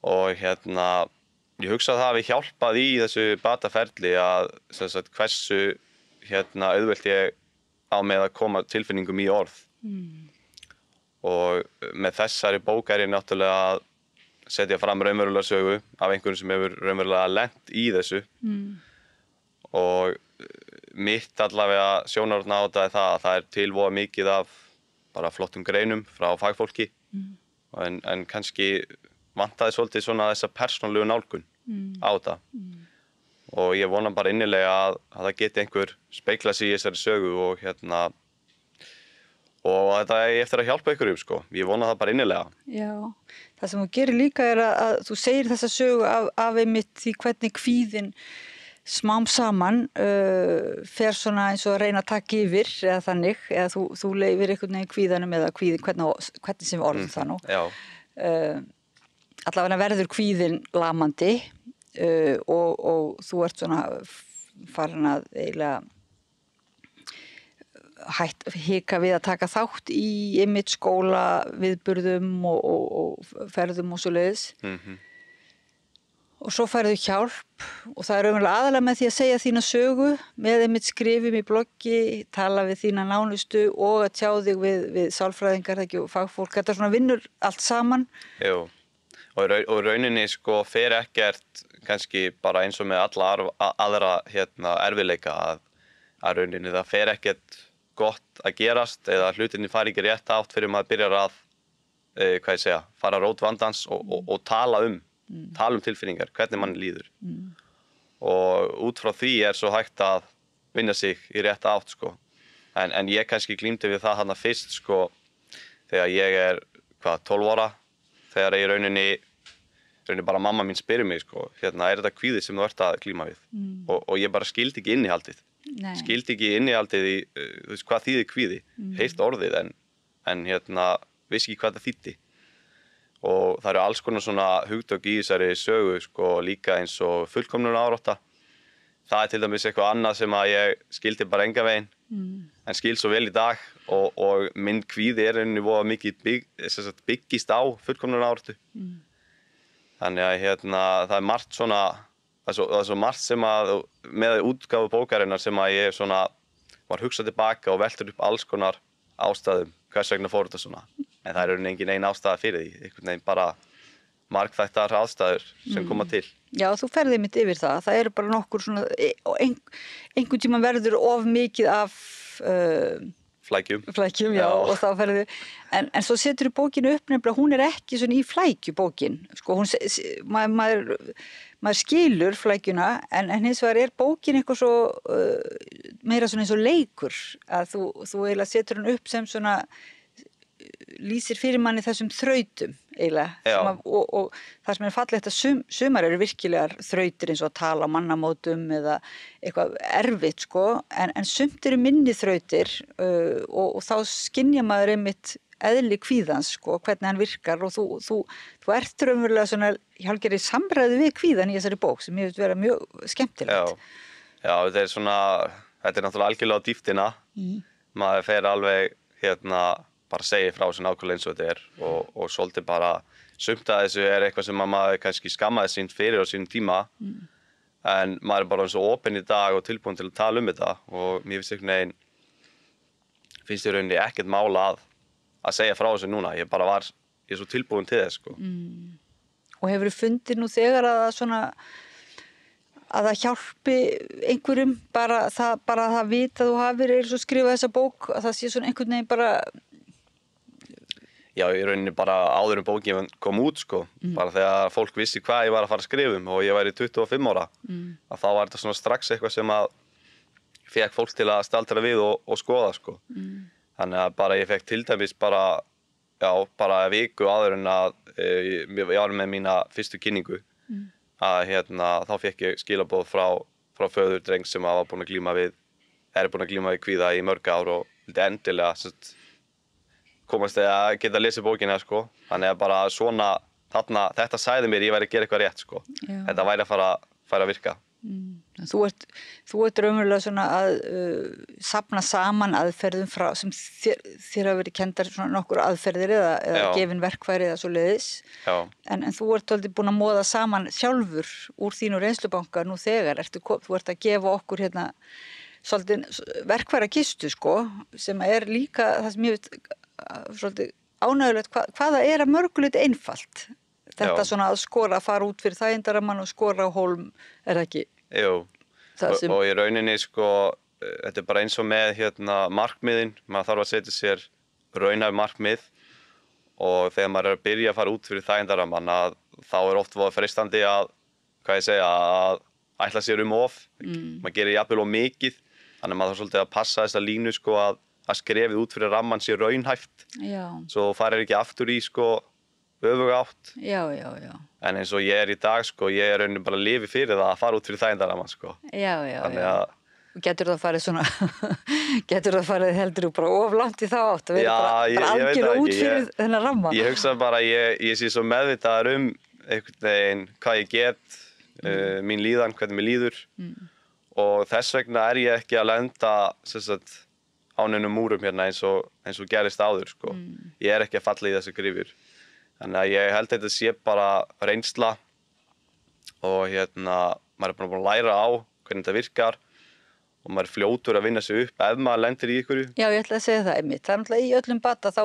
Og ég hugsa að það hafi hjálpað í þessu bataferli að hversu auðvelt ég á með að koma tilfinningum í orð. Og með þessari bók ég náttúrulega að setja fram raunverulega sögu af einhverjum sem hefur raunverulega lent í þessu. Og mitt allavega sjónarhorn á þetta það að það til voða mikið af bara flottum greinum frá fagfólki en kannski vantaði svolítið svona þessa persónulegu nálgun á þetta. Og ég vona bara innilega að það geti einhver speglað sig í þessari sögu og þetta eftir að hjálpa ykkur sko. Ég vona það bara innilega. Já, það sem þú gerir líka að þú segir þessa sögu af einmitt því hvernig kvíðinn smám saman fer svona eins og að reyna að taka yfir eða þannig, eða þú leyfir einhvern veginn kvíðanum eða kvíðin, hvernig sem orðum það nú. Já. Allavega verður kvíðinn lamandi og þú ert svona farin að eiginlega hika við að taka þátt í einmitt skóla viðburðum og ferðum og svoleiðis. Og svo færðu hjálp og það raunverulega aðalega með því að segja þína sögu með einmitt skrifum í bloggi, tala við þína nánustu og að tjá þig við sálfræðingar og fagfólk. Þetta svona vinnur allt saman. Jú, og rauninni sko fer ekkert kannski bara eins og með alla aðra erfiðleika að rauninni það fer ekkert gott að gerast eða hlutinni fari ekki rétt átt fyrir maður byrjar að fara rót vandans og tala tala tilfinningar, hvernig mann líður. Og út frá því svo hægt að vinna sig í rétta átt, sko. En ég kannski glímdi við það hana fyrst, sko, þegar ég 12 ára, þegar ég rauninni bara mamma mín spyrir mig, sko, hérna, þetta kvíði sem þú ert að glíma við? Og ég bara skildi ekki innihaldið. Skildi ekki innihaldið í, þú veist, hvað þýðir kvíði? Heyrt orðið, en hérna, vissi ekki hvað það þýddi. Og það eru alls konar svona hugtök í þessari sögu, sko, líka eins og fullkomnun árátta. Það til dæmis eitthvað annað sem að ég skildi bara enga veginn, en skil svo vel í dag og minn kvíði rauninni voða mikið byggist á fullkomnun áráttu. Þannig að hérna, það margt svona, það er svo margt sem að, með útgáfu bókarinnar sem að ég svona var hugsað tilbaka og veltur upp alls konar ástæðum, hvers vegna fór þetta svona. En það er engin ein ástæða fyrir því, einhvern veginn bara margþættar ástæður sem koma til. Já, þú ferði mitt yfir það. Það eru bara nokkur svona, einhvern tíma verður of mikið af flækjum, já, og þá ferði, en svo setur þú bókinu upp nefnilega, hún ekki svona í flækju bókin, sko, maður skilur flækjuna, en hins vegar bókin eitthvað svo meira svona eins og leikur, að þú eiginlega setur hann upp sem svona lýsir fyrir manni þessum þrautum eiginlega, og það sem fallegt að sumar eru virkilegar þrautir eins og að tala á mannamótum eða eitthvað erfitt, sko, en sumt eru minni þrautir og þá skynja maður einmitt eðli kvíðans, sko, hvernig hann virkar, og þú ert raunverulega svona hálfgerði samræðu við kvíðan í þessari bók sem ég veit vera mjög skemmtilegt. Já, þetta náttúrulega algjörlega á dýptina, maður fer alveg hérna bara segja frá þessu nákvæmlega eins og þetta og svolítið bara sumt að þessu eitthvað sem maður kannski skammaði sín fyrir á sínum tíma, en maður bara svo opinn í dag og tilbúin til að tala þetta, og mér finnst í rauninni ekkert mála að segja frá þessu núna, ég er svo tilbúin til þess, sko. Og hefur þú fundið nú þegar að það hjálpi einhverjum bara það vita að þú hafir svo skrifað þessa bók, að það sé svona einhvern veginn bara. Já, í rauninni bara áður bókin kom út, sko, bara þegar fólk vissi hvað ég var að fara að skrifa og ég væri 25 ára, að þá var þetta svona strax eitthvað sem að fekk fólk til að staldra við og skoða, sko. Þannig að bara ég fekk til dæmis bara viku áður en að ég var með mína fyrstu kynningu, að hérna, þá fekk ég skilaboð frá föður dreng sem var búinn að glíma við kvíða í mörg ár og vildi endilega komast að geta að lesa bókina, sko. Þannig að bara svona, þetta sagði mér ég væri að gera eitthvað rétt, sko. Þetta væri að fara að virka. Þú ert raunverulega svona að safna saman aðferðum sem þér hafa verið kenndar svona nokkur aðferðir eða gefin verkfæri eða svo leiðis. En þú ert aldrei búin að móða saman sjálfur úr þínu reynslubanka nú þegar. Þú ert að gefa okkur hérna svolítið verkfæra kistu, sko, sem líka það sem ég veit svolítið ánægulegt hvaða að mörgulegt einfalt. Þetta svona að skora, að fara út fyrir þægindaramman og skora á hólm, það ekki? Jú, og í rauninni, sko, þetta bara eins og með hérna markmiðin, maður þarf að setja sér raunhæf markmið, og þegar maður að byrja að fara út fyrir þægindaramman, þá oft voða freistandi að ætla sér of, maður gerir jafnvel of mikið, þannig að maður þarf svolítið að passa þessa línu, sko, að skrefið út fyrir ramman sé raunhæft, svo farir ekki aftur í, sko, öfuga átt. Já. En eins og ég í dag, sko, ég rauninni bara lifi fyrir það að fara út fyrir þægindaramman, sko. Já. Getur það farið svona, heldur þú bara of langt í þá átt, að vera bara algjörlega út fyrir þennan ramma? Ég hugsa bara, ég sé svo meðvitaður einhvern veginn hvað ég get, mín líðan, hvernig mér líður, og þess vegna ég ekki að lenda, á neinum múrum hérna eins og gerist áður, sko. Ég ekki að falla í þessu gryfjur. Þannig að ég held að þetta sé bara reynsla og hérna, maður búin að læra á hvernig þetta virkar og maður fljótur að vinna sig upp ef maður lendir í ykkur. Já, ég ætla að segja það einmitt. Það náttúrulega í öllum bata þá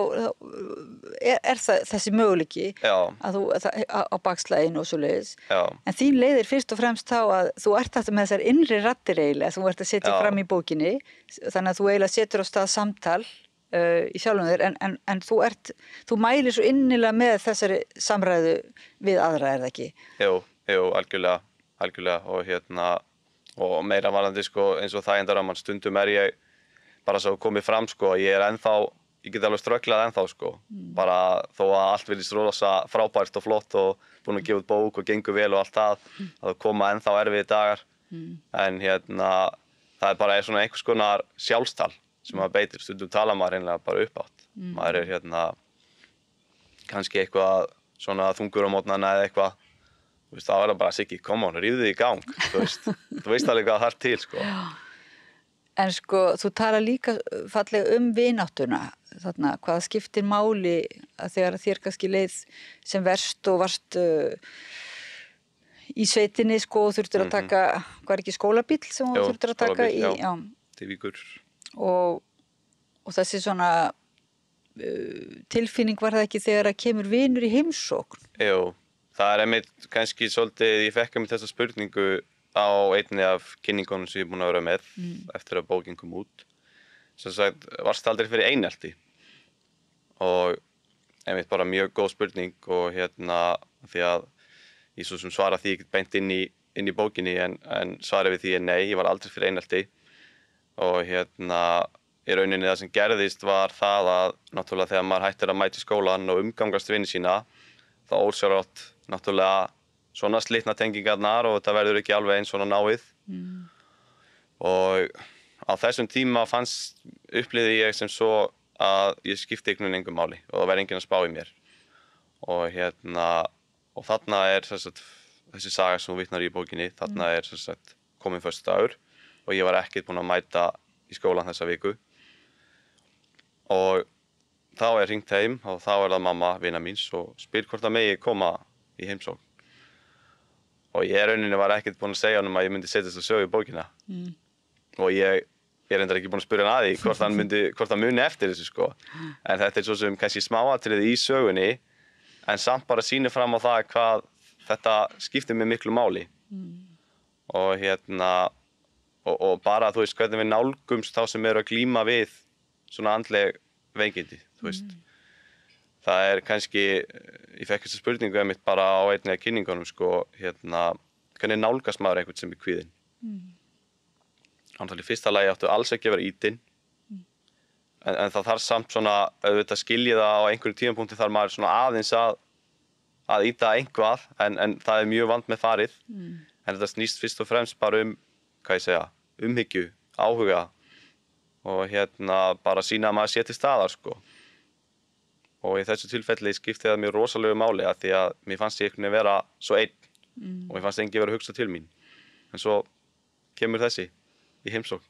það þessi möguleiki að þú á bakslaginu og svo leiðis. En þín leiðir fyrst og fremst þá að þú ert þetta með þessar innri raddir eiginlega, þú ert að setja fram í bókinni, þannig að þú eiginlega setur á stað samtal í sjálfum þér en þú mælir svo innilega með þessari samræðu við aðra, er það ekki? Jú, algjörlega og meira varðandi sko eins og þægindaramman stundum ég bara svo komið fram sko, ég get alveg strögglað ennþá sko, bara þó að allt virðist rosa frábært og flott og búin að gefa út bók og gengur vel og allt það, að koma ennþá erfiðir dagar, en það bara svona einhvers konar sjálfstal sem maður beitir, stundum tala maður einlega bara uppátt, maður kannski eitthvað svona þungur á mótnana eða eitthvað, þá það bara Siggi, come on, rífðu þig í gang, þú veist alveg hvað það er til sko. En sko, þú tala líka fallega vináttuna, þarna, hvað skiptir máli að þegar þér kannski leið sem verst og varst í sveitinni sko og þurftir að taka, hvað ekki skólabíll sem þú þurftir að taka í, til Víkur. Og þessi svona tilfinning var það ekki þegar að kemur vinur í heimsókn? Jú, það einmitt kannski svolítið, ég fekk þessa spurningu á einni af kynningunum sem ég er búin að vera með eftir að bókin kom út. Sem sagt, varst aldrei fyrir einelti? Og einmitt bara mjög góð spurning og því að ég svo sem svara því ekki beint inn í bókinni en svara við því nei, ég var aldrei fyrir einelti. Og í rauninni það sem gerðist var það að náttúrulega þegar maður hættir að mæta í skólan og umgangast vini sína, þá ósjálfrátt náttúrulega svona slitna tengingarnar og þetta verður ekki alveg eins svona náið. Og á þessum tíma upplifði ég sem svo að ég skipti einhvern veginn engu máli og það verði enginn að spá í mér. Og þarna þessi saga sem þú vitnar í bókinni, þarna komin föstudagur og ég var ekkert búinn að mæta í skólan þessa viku. Og þá hringt heim og þá það mamma vina míns og spyr hvort að megi koma í heimsókn. Og ég rauninni var ekkert búinn að segja honum að ég myndi setja þess að sögu í bókina. Og ég reyndar ekki búinn að spyrja hann að því hvort hann muni eftir þessu sko. En þetta svo sem kannski smáatriði í sögunni, en samt bara sýnir fram á það hvað þetta skiptir mig miklu máli. Og og bara þú veist hvernig við nálgumst þá sem eru að glíma við svona andleg veikindi, þú veist. Það kannski, ég fekk þessa spurningu einmitt bara á einni af kynningunum sko, hvernig nálgast maður einhvern sem er kvíðinn? Í fyrsta lagi áttu alls ekki að vera ítinn, en það þarf samt svona, auðvitað skilji það á einhverjum tímapunkti þarf maður svona aðeins að íta einhvað, en það er mjög vant með farið, en þetta snýst fyrst og fremst bara umhyggju, áhuga og bara sýna að maður sé til staðar sko. Og í þessu tilfelli skipti það mjög rosalegu máli að því að mér fannst ég einhvern veginn vera svo einn og mér fannst enginn vera að hugsa til mín. En svo kemur þessi í heimsókn.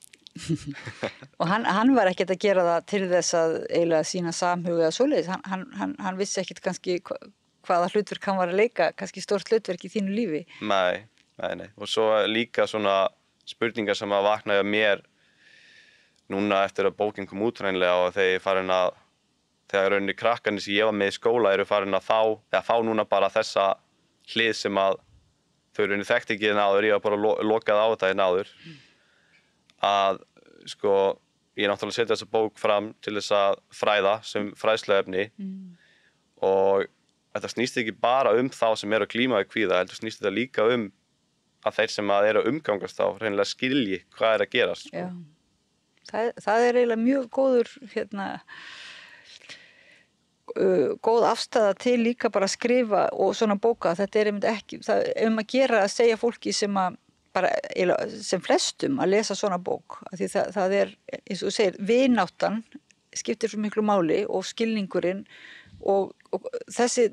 Og hann var ekkert að gera það til þess að eiginlega sína samhuga eða svoleiðis. Hann vissi ekkert kannski hvaða hlutverk hann var að leika, kannski stórt hlutverk í þínu lífi. Nei. Og svo líka svona spurningar sem að vakna hjá mér núna eftir að bókin kom út hreinlega og þegar rauninni krakkarnir sem ég var með í skóla eru farin að fá núna bara þessa hlið sem að þau rauninni þekkt ekki áður, ég var bara lokað á þetta áður. Að sko, ég náttúrulega setja þessa bók fram til þess að fræða sem fræðsluefni og þetta snýst ekki bara þá sem eru að glíma við kvíða, heldur snýst þetta líka að þeir sem eru að umgangast þá reynilega skilji hvað að gerast. Já, það er eiginlega mjög góður góð afstæða til líka bara að skrifa og svona bóka. Þetta er ekki, það er að gera að segja fólki sem flestum að lesa svona bók. Því það er, eins og þú segir, vináttan skiptir svo miklu máli og skilningurinn og þessi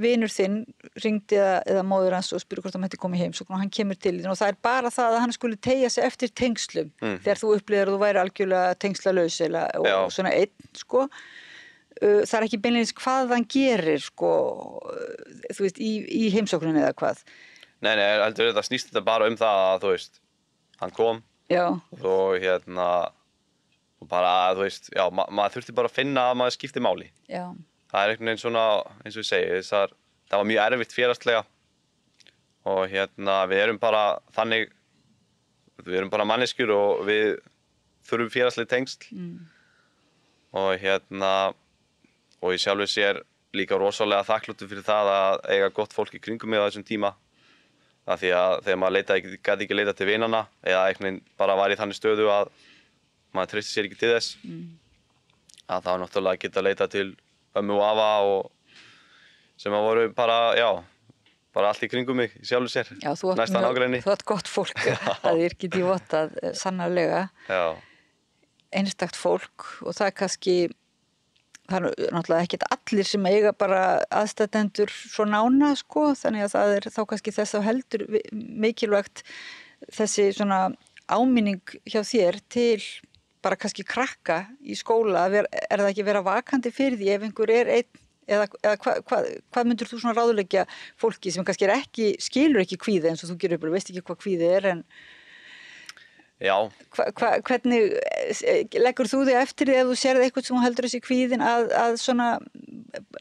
vinur þinn ringdi eða móður hans og spurði hvort hann mætti koma í heimsókn og hann kemur til þín og það er bara það að hann skuli teygja sig eftir tengslum þegar þú upplifir að þú væri algjörlega tengslalaus og svona einn sko. Það er ekki beinleins hvað hann gerir sko, þú veist, í heimsókninni eða hvað. Nei, heldur þetta snýst þetta bara það að, þú veist, hann kom og og bara, þú veist, já, maður þurfti bara að finna að maður skipti máli. Já. Það er einhvern veginn svona, eins og ég segi, það var mjög erfitt félagslega og við erum bara þannig, við erum bara manneskjur og við þurfum félagslega tengsl. og og ég sjálfur sér líka rosalega þakkláttur fyrir það að eiga gott fólk í kringum mig á þessum tíma. Af því að þegar maður gat ekki leita til vinanna eða einhvern veginn bara var í þannig stöðu að maður treysti sér ekki til þess, að þá náttúrulega geta leita til ömmu og afa og sem að voru bara allt í kringum mig sjálfur sér. Já, þú átt gott fólk að þér geti vottað sannarlega. Já. Einstakt fólk og það kannski, það náttúrulega ekkert allir sem eiga bara aðstæðendur svo nána sko, þannig að það þá kannski þess að heldur mikilvægt þessi svona áminning hjá þér til bara kannski krakka í skóla, það ekki vera vakandi fyrir því ef einhver einn eða hvað myndir þú svona ráðleggja fólki sem kannski skilur ekki kvíði eins og þú gerir upp og veist ekki hvað kvíði en já. Hvernig leggur þú þig eftir því ef þú sérð eitthvað sem heldur þessi kvíðin að svona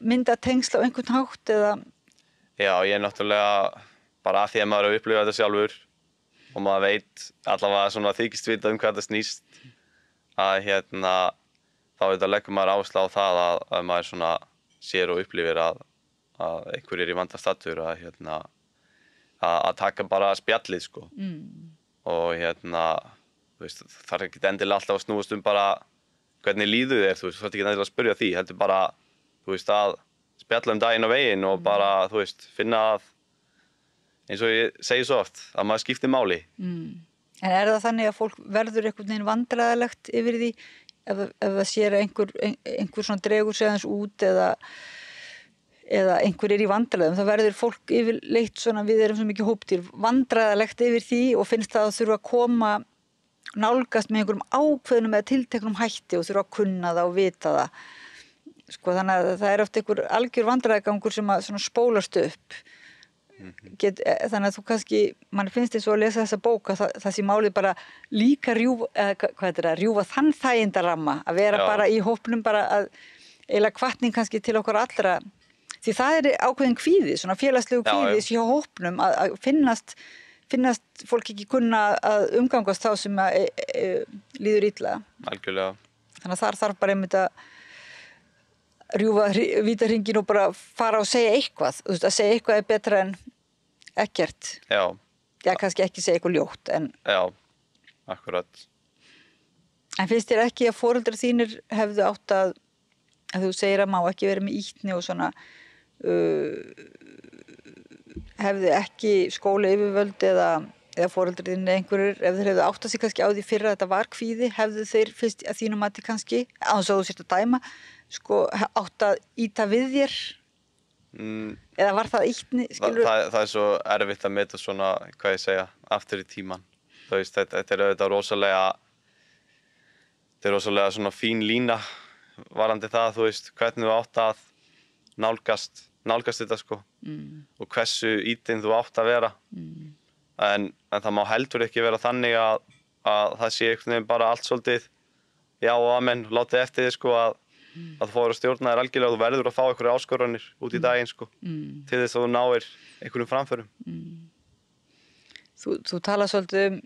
mynda tengsl á einhvern hátt eða? Já, ég náttúrulega bara af því að maður upplifa þetta sjálfur og maður veit allavega svona þykist vita hvað þetta snýst að þá leggur maður áherslu á það að maður svona sér og upplifir að einhver í vanda staddur að taka bara spjallið sko. Og þú veist, það er ekki endilega alltaf að snúast bara hvernig líður þér, þú veist, það er ekki endilega að spyrja því, heldur bara, þú veist, að spjalla daginn og veginn og bara, þú veist, finna að, eins og ég segi svo oft, að maður skiptir máli. En það þannig að fólk verður einhvern veginn vandræðalegt yfir því ef það sér einhver svona dregur sig aðeins út eða einhver í vandræðum, þá verður fólk yfirleitt svona, við erum svo mikið hópdýr, vandræðalegt yfir því og finnst það að þurfa að koma nálgast með einhverjum ákveðnum eða tilteknum hætti og þurfa að kunna það og vita það. Sko, þannig að það oft einhver algjör vandræðagangur sem að svona spólast upp. Þannig að þú kannski, mann finnst eins og að lesa þessa bók að það sé málið bara líka rjúfa þann þægindaramma, að vera bara í hópnum bara að eiginlega hvatning kannski til okkur allra. Því það er ákveðin kvíði, svona félagslegu kvíði hjá hópnum að finnast fólk ekki kunna að umgangast þá sem líður illa. Algjörlega. Þannig að þar þarf bara einmitt að rjúfa vítahringinn og bara fara og segja eitthvað. Þú veist, að segja eitthvað er betra en ekkert. Já. Já, kannski ekki segja eitthvað ljótt, en... Já, akkurat. En finnst þér ekki að foreldrar þínir hefðu átt að þú segir að má ekki vera með ýtni og svona hefðu ekki skóla yfirvöld eða foreldrar þínir einhverjir, ef þeir hefðu átt að sig kannski á því fyrir að þetta var kvíði, hefðu þeir fyrst að þínum mati kannski, án svo þú sért að dæma, sko, átt að ýta við þér? Eða var það ýtni? Það er svo erfitt að meta svona, hvað ég segja, aftur í tíman. Þú veist, þetta er auðvitað rosalega svona fín lína varandi það, þú veist, hvernig þú átt að nálgast þetta sko og hversu ítinn þú átt að vera en það má heldur ekki vera þannig að það sé einhvern veginn bara allt svolítið já og amen, látið eftir þið sko að þú fóður að stjórna þér algjörlega og þú verður að fá einhverju áskoranir út í daginn sko til þess að þú náir einhverjum framförum. Þú talar svolítið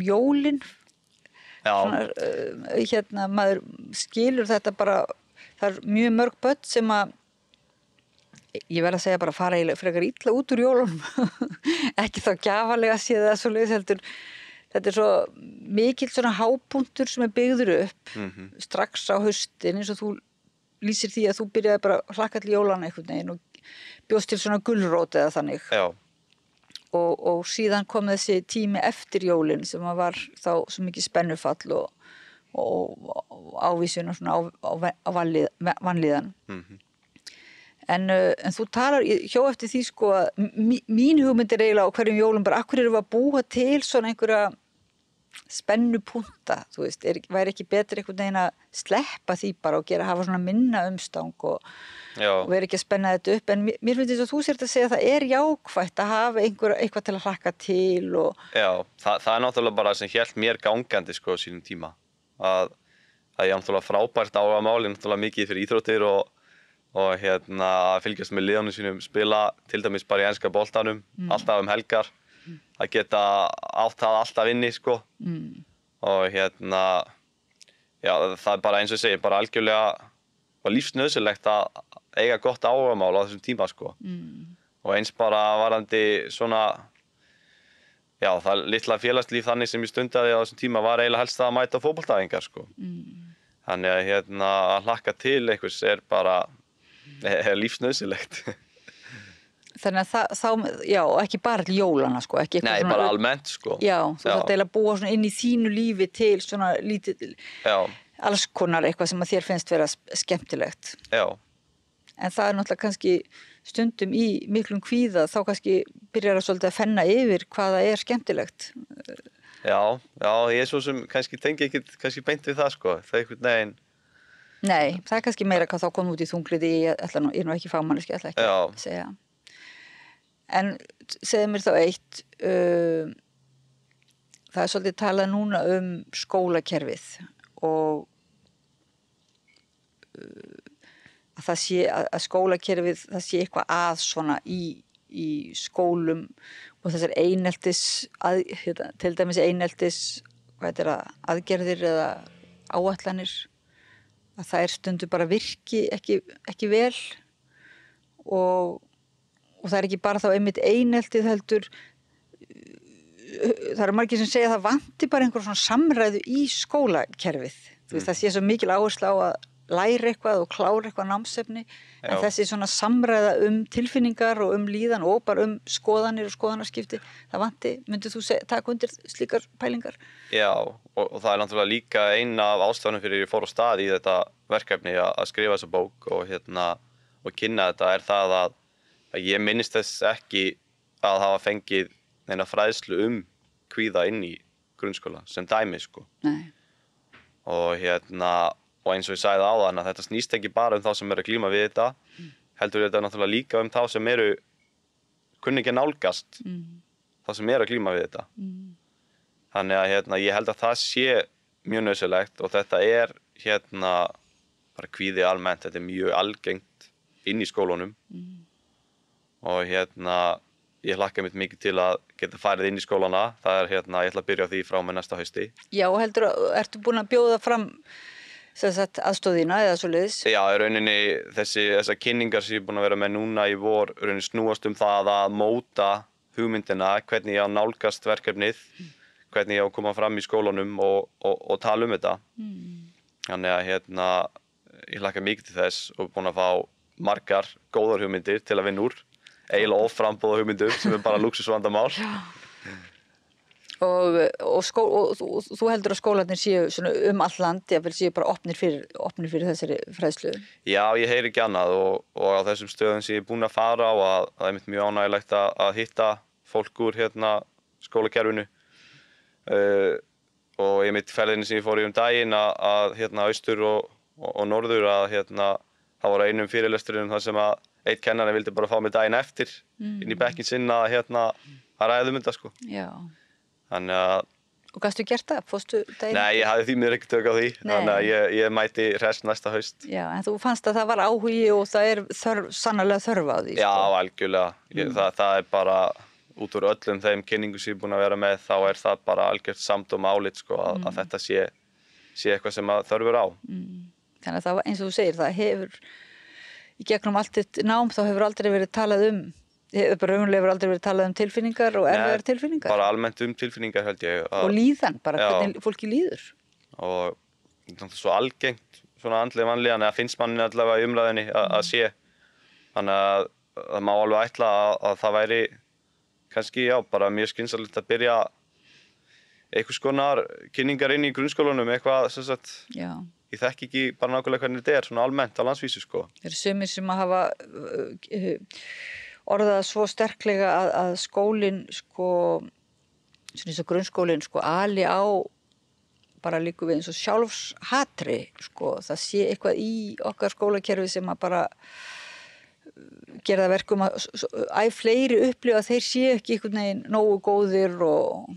jólin. Já. Svona, maður skilur þetta bara, það er mjög mörg börn sem að ég verð að segja bara fara frekar illa út úr jólunum ekki þá gjafalega sé það svoleiðis heldur þetta er svo mikill svona hápunktur sem er byggður upp strax á haustin eins og þú lýsir því að þú byrjaði bara að hlakka til jólana einhvern veginn og bjóst til svona gulrót eða þannig. Já. Og síðan kom þessi tími eftir jólin sem var þá svo mikið spennufall og ávísun og svona á vanlíðan. En þú talar, hjó eftir því sko að mín hugmynd er eiginlega á hverjum jólum bara akkur erum við að búa til svona einhverja spennupunta, þú veist, væri ekki betur einhvern veginn að sleppa því bara og hafa svona minna umstang og vera ekki að spenna þetta upp, en mér finnst þess að þú sért að segja að það er jákvætt að hafa eitthvað til að hlakka til og... Já, það er náttúrulega bara sem hélt mér gangandi sko á sínum tíma, að það er náttúrulega frábært áhugamáli, náttúrulega mikið fyrir íþróttir og fylgjast með liðunum sínum, spila til dæmis bara í enska boltanum, alltaf helgar, að geta átt það alltaf inni sko og já, það bara eins og ég segi, bara algjörlega og lífsnauðsynlegt að eiga gott áhugamál á þessum tíma, sko. Og eins bara varandi svona, já, það litla félagslíf þannig sem ég stundaði á þessum tíma var eiginlega helst að mæta fótboltaæfingar, sko. Þannig að að hlakka til einhvers bara lífsnauðsynlegt. Þannig að þá, já, ekki bara til jólana, sko. Ekki Nei, svona, bara almennt, sko. Já, þú þarft eiginlega að búa svona inn í þínu lífi til svona lítið, alls konar eitthvað sem að þér finnst vera skemmtilegt. Já. En það náttúrulega kannski stundum í miklum kvíða, þá kannski byrjar það svolítið að fenna yfir hvaða skemmtilegt. Já, ég svo sem kannski tengi ekki kannski beint við það, sko. Það einhvern veginn. Nei, það kannski meira hvað þá kom út í þungliði, ég er nú ekki fagmanniski, ég ætla ekki að segja. En segðu mér þá eitt, það svolítið talað núna skólakerfið og að það sé að skólakerfið, það sé eitthvað að svona í skólum og þessar eineltis, til dæmis eineltis, aðgerðir eða áætlanir, að það stundu bara virki ekki vel og það ekki bara þá einmitt eineltið heldur, það eru margir sem segja að það vanti bara einhver svona samræðu í skólakerfið. Þú veist, það sé svo mikil áherslu á að læra eitthvað og klára eitthvað námsefni, en þessi svona samræða tilfinningar og líðan og bara skoðanir og skoðanarskipti, það vanti, myndir þú taka undir slíkar pælingar? Já, og það náttúrulega líka eina af ástæðunum fyrir ég fór á stað í þetta verkefni að skrifa þessa bók og kynna þetta það að ég minnist þess ekki að hafa fengið neina fræðslu kvíða inn í grunnskóla sem dæmi, sko. Nei. Og eins og ég sagði áðan að þetta snýst ekki bara þá sem að glíma við þetta, heldur þetta náttúrulega líka þá sem kunni ekki að nálgast þá sem að glíma við þetta. Þannig að ég held að það sé mjög nauðsynlegt og þetta bara kvíði almennt, þetta mjög algengt inn í skólunum. Og ég hlakka mitt mikið til að geta farið inn í skólana. Það ég ætla að byrja á því frá með næsta hausti. Já, og ertu búin að bjóða fram aðstoðina eða svoleiðis? Já, í rauninni þessar kynningar sem ég er búin að vera með núna í vor rauninni snúast það að móta hugmyndina, hvernig ég á nálgast verkefnið, hvernig ég á að koma fram í skólanum og tala þetta. Þannig að ég hlakka mikið til þess og búin að fá margar góðar hugmyndir til að vinna úr. Eiginlega offrambóða hugmyndum sem bara lúxusvandamál. Og þú heldur að skólarnir séu svona all land, jafnvel séu bara opnir fyrir þessari fræðslu? Já, ég heyri ekki annað og á þessum stöðum sem ég er búin að fara á að það er mjög ánægilegt að hitta fólk úr skólakerfinu og ég mitt ferðinni sem ég fór í daginn að austur og norður að það voru einum fyrirlesturinn þar sem að einn kennari vildi bara fá mig daginn eftir inn í bekkinn sinn að ræða þetta, sko. Já. Þannig að... Og gastu gert það? Fórstu daginn? Nei, ég hafði því miður ekki tök á því. Nei. Þannig að ég mæti hress næsta haust. Já, en þú fannst að það var áhugi og það sannarlega þörf á því, sko. Já, algjörlega. Það bara, út úr öllum þeim kynningum sem ég er búin að vera með, þá það bara algjört samdóma álit, sko, að þetta sé eitthvað sem að þörfur á. Þannig að það, eins og þú segir, það hefur í gegnum allt þitt nám þá hefur aldrei verið talað tilfinningar og erfiðar tilfinningar. Bara almennt tilfinningar held ég. Og líðan, bara hvernig fólki líður. Og svo algengt, svona andlega vanlíðan, eða finnst manni allavega í umræðinni að sé. Þannig að það má alveg ætla að það væri kannski, bara mjög skynsamlegt að byrja einhvers konar kynningar inn í grunnskólanum, eitthvað, sem sagt. Já. Ég þekki ekki bara nákvæmlega hvernig þetta svona almennt á landsvísu, sko. Það eru sumir sem að hafa orðað svo sterklega að skólinn, sko, svona eins og grunnskólinn, sko, ali á bara líku við eins og sjálfshatri, sko. Það sé eitthvað í okkar skólakerfi sem að bara gera það verkum að fleiri upplifa að þeir séu ekki einhvern veginn nógu góðir og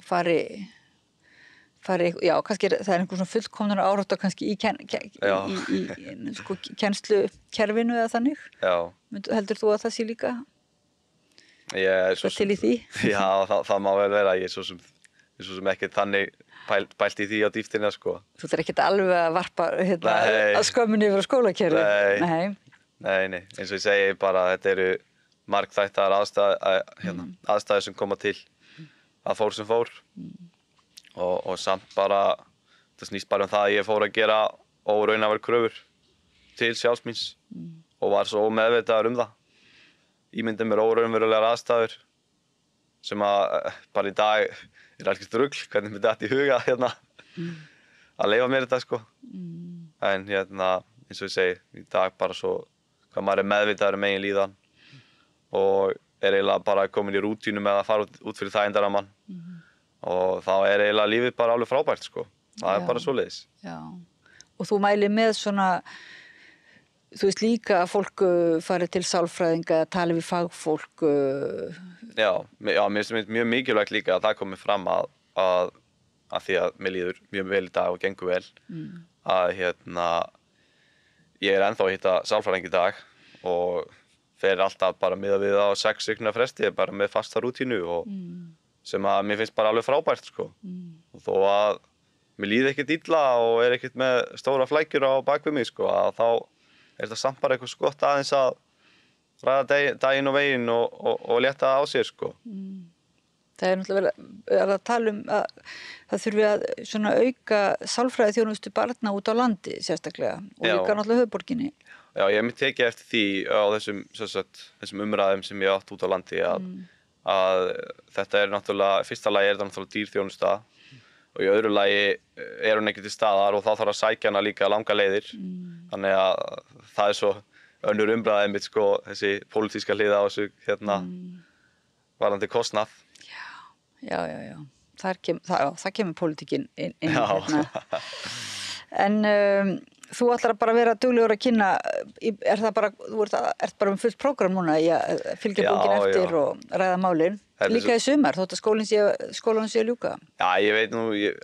fari, já, kannski það einhver svona fullkomnar árátta kannski í sko, kennslukerfinu eða þannig. Já. Heldur þú að það sé líka til í því? Já, það má vel vera. Ég svo sem svo sem ekkert þannig pælt í því á dýftina sko. Þú ætlar ekkert alveg að varpa að skömmin yfir á skólakerfið? Nei, eins og ég segi bara þetta eru margþættar aðstæður sem koma til að fór sem fór og samt bara það snýst bara það að ég fór að gera óraunhæfar kröfur til sjálfs míns og var svo meðvitaður það. Ímyndið mér óraunverulegar aðstæður sem að bara í dag er algjört rugl, hvernig mér datt í huga að leyfa mér þetta sko. En eins og ég segi, í dag bara svo hvað maður meðvitaður eigin líðan og eiginlega bara komin í rútínu með að fara út fyrir þægindarammann og þá eiginlega lífið bara alveg frábært sko. Það bara svoleiðis. Já, og þú mælir með svona, þú veist líka að fólk fari til sálfræðinga, tala við fagfólk. Já, mér finnst mjög mikilvægt líka að það komi fram að því að mér líður mjög vel í dag og gengur vel, að ég ennþá að hitta sálfræðing í dag og fer alltaf bara miðað við á 6 vikna fresti, bara með fasta rútínu og sem að mér finnst bara alveg frábært sko. Og þó að mér líði ekkert illa og ekkert með stóra flækjur á bakvið mig sko, að þá þetta samt bara eitthvað gott aðeins að ræða daginn og veginn og létta á sér sko. Það er náttúrulega að tala að það þurfi að svona auka sálfræði þjónustu barna út á landi sérstaklega og líka náttúrulega höfuðborginni. Já, ég hef mér tekið eftir því á þessum umræðum sem ég átt út á landi að þetta er náttúrulega, fyrsta lagi er þetta náttúrulega dýr þjónusta og í öðru lagi er hún ekki til staðar og þá þarf að sækja hana líka langa leiðir. Þannig að það er svo önnur umræða einmitt sko, þessi pólitíska hliða á þessu varðandi kostnað. Já. Það kemur pólitíkin inn En þú ætlar bara að vera duglegur að kynna, er það bara, þú ert bara fullt prógram núna í að fylgja bókin eftir og ræða málin. Líka í sumar, þótt að skólanum sé að ljúka. Já, ég veit nú, ég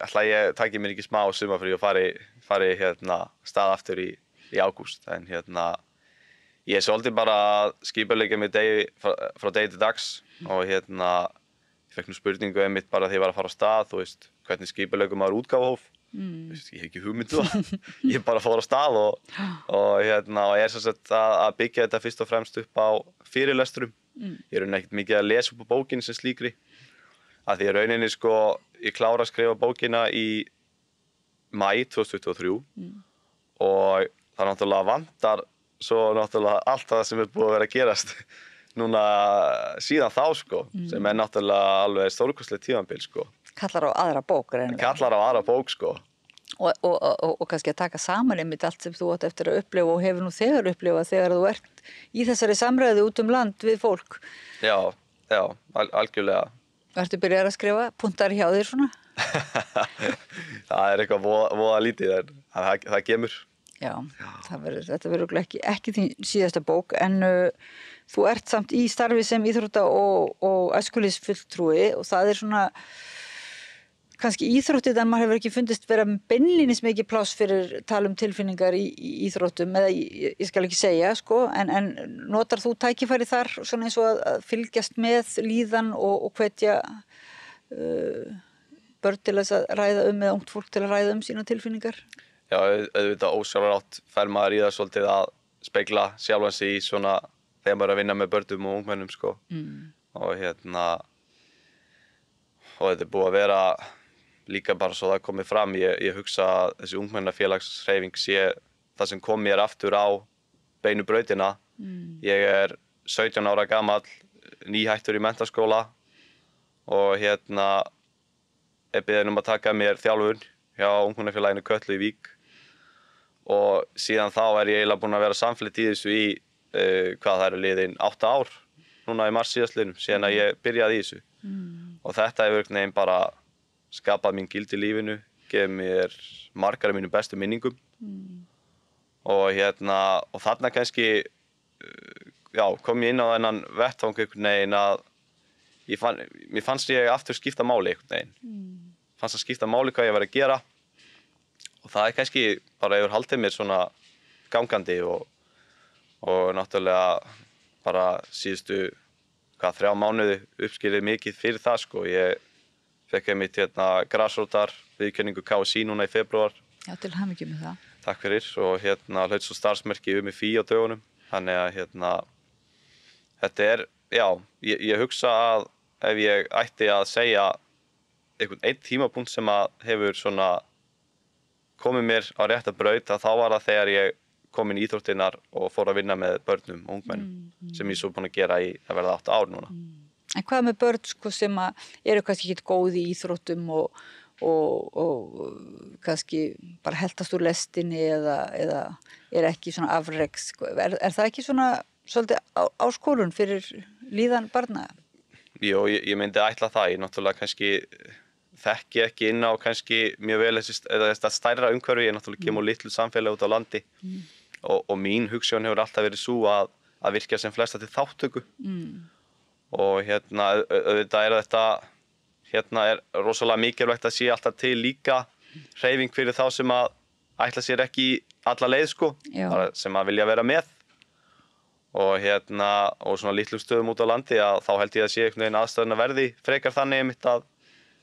taki mér ekki smá sumarfrí og fari stað aftur í ágúst. En ég er svolítið bara að skipuleggja mig frá degi til dags og ég fekk nú spurningu einmitt bara þegar ég var að fara á stað, þú veist, hvernig skipuleggum maður útgáfuhóf. Ég hef ekki hugmyndu ég bara fór á stað og ég er svo sett að byggja þetta fyrst og fremst upp á fyrirlesturum. Ég er ekkert mikið að lesa upp á bókinni sem slíkri að því að rauninni sko ég klára að skrifa bókina í maí 2023 og það náttúrulega vantar svo náttúrulega allt það sem er búið að vera að gerast núna síðan þá sko sem er náttúrulega alveg stórkostlegt tímabil sko. Kallar á aðra bók reynilega. Kallar á aðra bók sko. Og kannski að taka saman einmitt allt sem þú átt eftir að upplifa og hefur nú þegar upplifað þegar þú ert í þessari samræðu út land við fólk. Já, algjörlega. Ertu byrjað að skrifa puntar hjá þér svona? Það er eitthvað voða lítið en það kemur. Já, þetta verður ekki þín síðasta bók en þú ert samt í starfi sem íþrótta og æskulýðsfulltrúi og það er svona kannski íþróttið en maður hefur ekki fundist vera beinlínis mikið pláss fyrir tala tilfinningar í íþróttum eða ég skal ekki segja sko en notar þú tækifæri þar svona eins og að fylgjast með líðan og hvetja börn til að ræða eða ungt fólk til að ræða sína tilfinningar? Já, auðvitað ósjálfrátt fer maður í það svolítið að spegla sjálfan sig í svona þegar maður er að vinna með börnum og ungmennum sko og og þetta er búið að vera líka bara svo það komið fram, ég hugsa að þessi ungmennafélagshreyfing sé það sem kom mér aftur á beinu brautina. Ég er 17 ára gamall, nýhættur í menntaskóla og er beðinn að taka mér þjálfun hjá ungmennafélaginu Kötlu í Vík og síðan þá er ég eiginlega búinn að vera samfleytt í þessu í hvað það eru liðin 8 ár núna í mars síðastliðnum síðan að ég byrjaði í þessu og þetta hefur einhvern veginn bara skapað mín gildi í lífinu, gefið mér margar af mínum bestu minningum og og þarna kannski kom ég inn á þennan vettvang einhvern veginn að mér fannst ég aftur skipta máli einhvern veginn. Fannst að skipta máli hvað ég var að gera og það er kannski bara hefur haldið mér svona gangandi og náttúrulega bara síðustu 3 mánuði uppskilið mikið fyrir það sko. Ég fekk einmitt grasrótar viðurkenningu KSÍ núna í febrúar. Já, til hamingju með það. Takk fyrir og hlaut svo starfsmerki UMFI á dögunum. Þannig að þetta já, ég hugsa að ef ég ætti að segja einn tímapunkt sem að hefur svona komið mér á rétta braut, að þá var það þegar ég kom inn í íþróttirnar og fór að vinna með börnum og ungmennum sem ég svo búin að gera í að verða 8 ár núna. En hvað með börn sko, sem eru kannski ekki góð í íþróttum og kannski bara heltast úr lestinni eða er ekki svona afreks, sko. Er það ekki svona svolítið áskorun fyrir líðan barna? Jó, ég myndi ætla það. Ég náttúrulega kannski þekki ekki inn á kannski mjög vel þetta stærra umhverfi. Ég náttúrulega kemur litlu samfélagi út á landi og mín hugsjón hefur alltaf verið sú að virkja sem flesta til þáttöku. Og auðvitað þetta er rosalega mikilvægt að sé alltaf til líka hreyfing fyrir þá sem að ætla sér ekki alla leið sko, sem að vilja vera með. Og svona litlum stöðum út á landi að þá held ég að sé einhvern veginn aðstæðuna verði frekar þannig einmitt að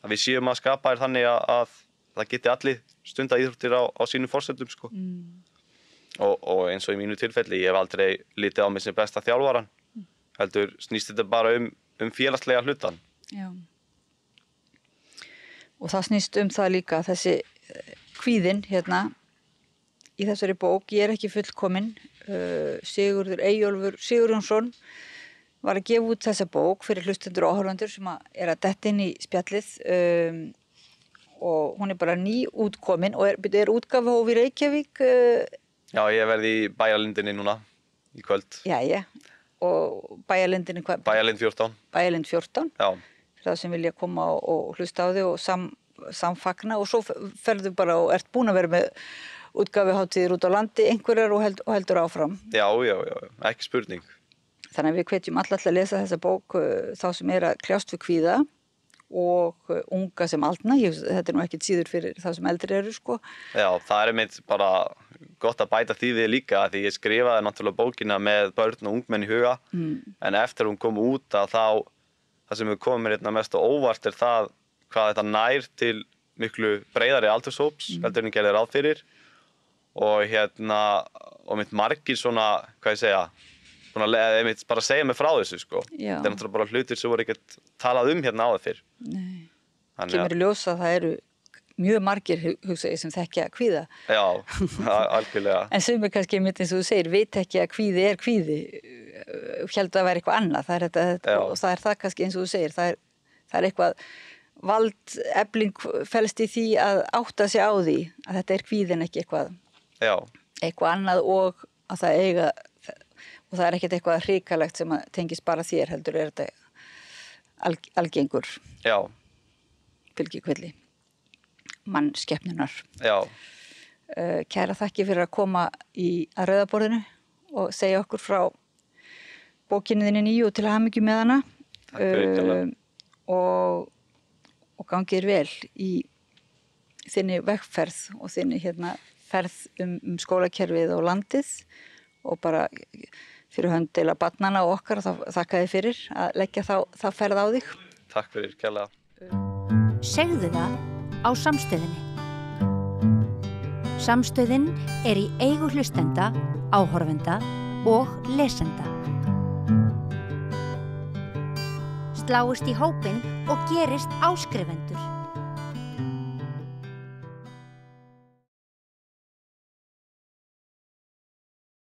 við séum að skapa þér þannig að það geti allir stunda íþróttir á sínum forsendum sko. Og eins og í mínu tilfelli, ég hef aldrei litið á mig sem besta þjálfaran. Heldur snýst þetta bara um félagslega hlutan. Já. Og það snýst það líka, þessi kvíðinn í þessari bók, ég er ekki fullkomin. Sigurður Eyjólfur Sigurjónsson var að gefa út þessa bók fyrir hlustendur og áhorfendur sem er að detta inn í spjallið og hún er bara nýútkomin og er útgáfuhóf í Reykjavík. Já, ég verði í Bæjarlindinni núna í kvöld. Jæja, og Bæjarlindinni hvað? Bæjarlind 14. Bæjarlind 14. Já. Það sem vilja koma og hlusta á þig og samfagna og svo ferðu bara og ert búin að vera með útgáfuhátíðir út á landi einhverjar og heldur áfram. Já, ekki spurning. Þannig að við hvetjum alla að lesa þessa bók þá sem er að kljást við kvíða og unga sem aldna. Þetta er nú ekkert síður fyrir þá sem eldri eru sko. Já, það er einmitt bara gott að bæta því við líka því ég skrifaði náttúrulega bókina með börn og ungmenn í huga en eftir hún kom út að það sem við komum mér mest á óvart er það hvað þetta nær til miklu breiðari aldurshóps heldur en gerði ráð fyrir og og mitt margir svona, hvað ég segja, bara segja mig frá þessu sko. Já. Það er náttúrulega bara hlutir sem voru ekkert talað áður fyrr. Nei. Kemur í ljós að það eru mjög margir hugsa ég sem þekkja kvíða. Já, algjörlega. En sumir kannski mitt eins og þú segir, veit ekki að kvíði er kvíði. Héldu að vera eitthvað annað. Það er þetta og það er það kannski eins og þú segir, það er eitthvað valdefling felst í því að átta sig á því að þetta er kvíðin ekki eitthvað annað og að það eiga og það er ekkert eitthvað hrikalegt sem tengist bara þér heldur er þetta algengur fylgikvilli mannskepnunar. Já. Kæra þakki fyrir að koma að rauðaborðinu og segja okkur frá bókinni þinni nýju og til hamingju með hana. Takk fyrir og gangið vel í þinni vegferð og þinni ferð skólakerfið og landið og bara fyrir hönd deila barnanna og okkar og þakka þið fyrir að leggja þá ferð á þig. Takk fyrir, kærlega. Segðu það á Samstöðinni. Samstöðin er í eigu hlustenda, áhorfenda og lesenda. Sláist í hópinn og gerist áskrifendur.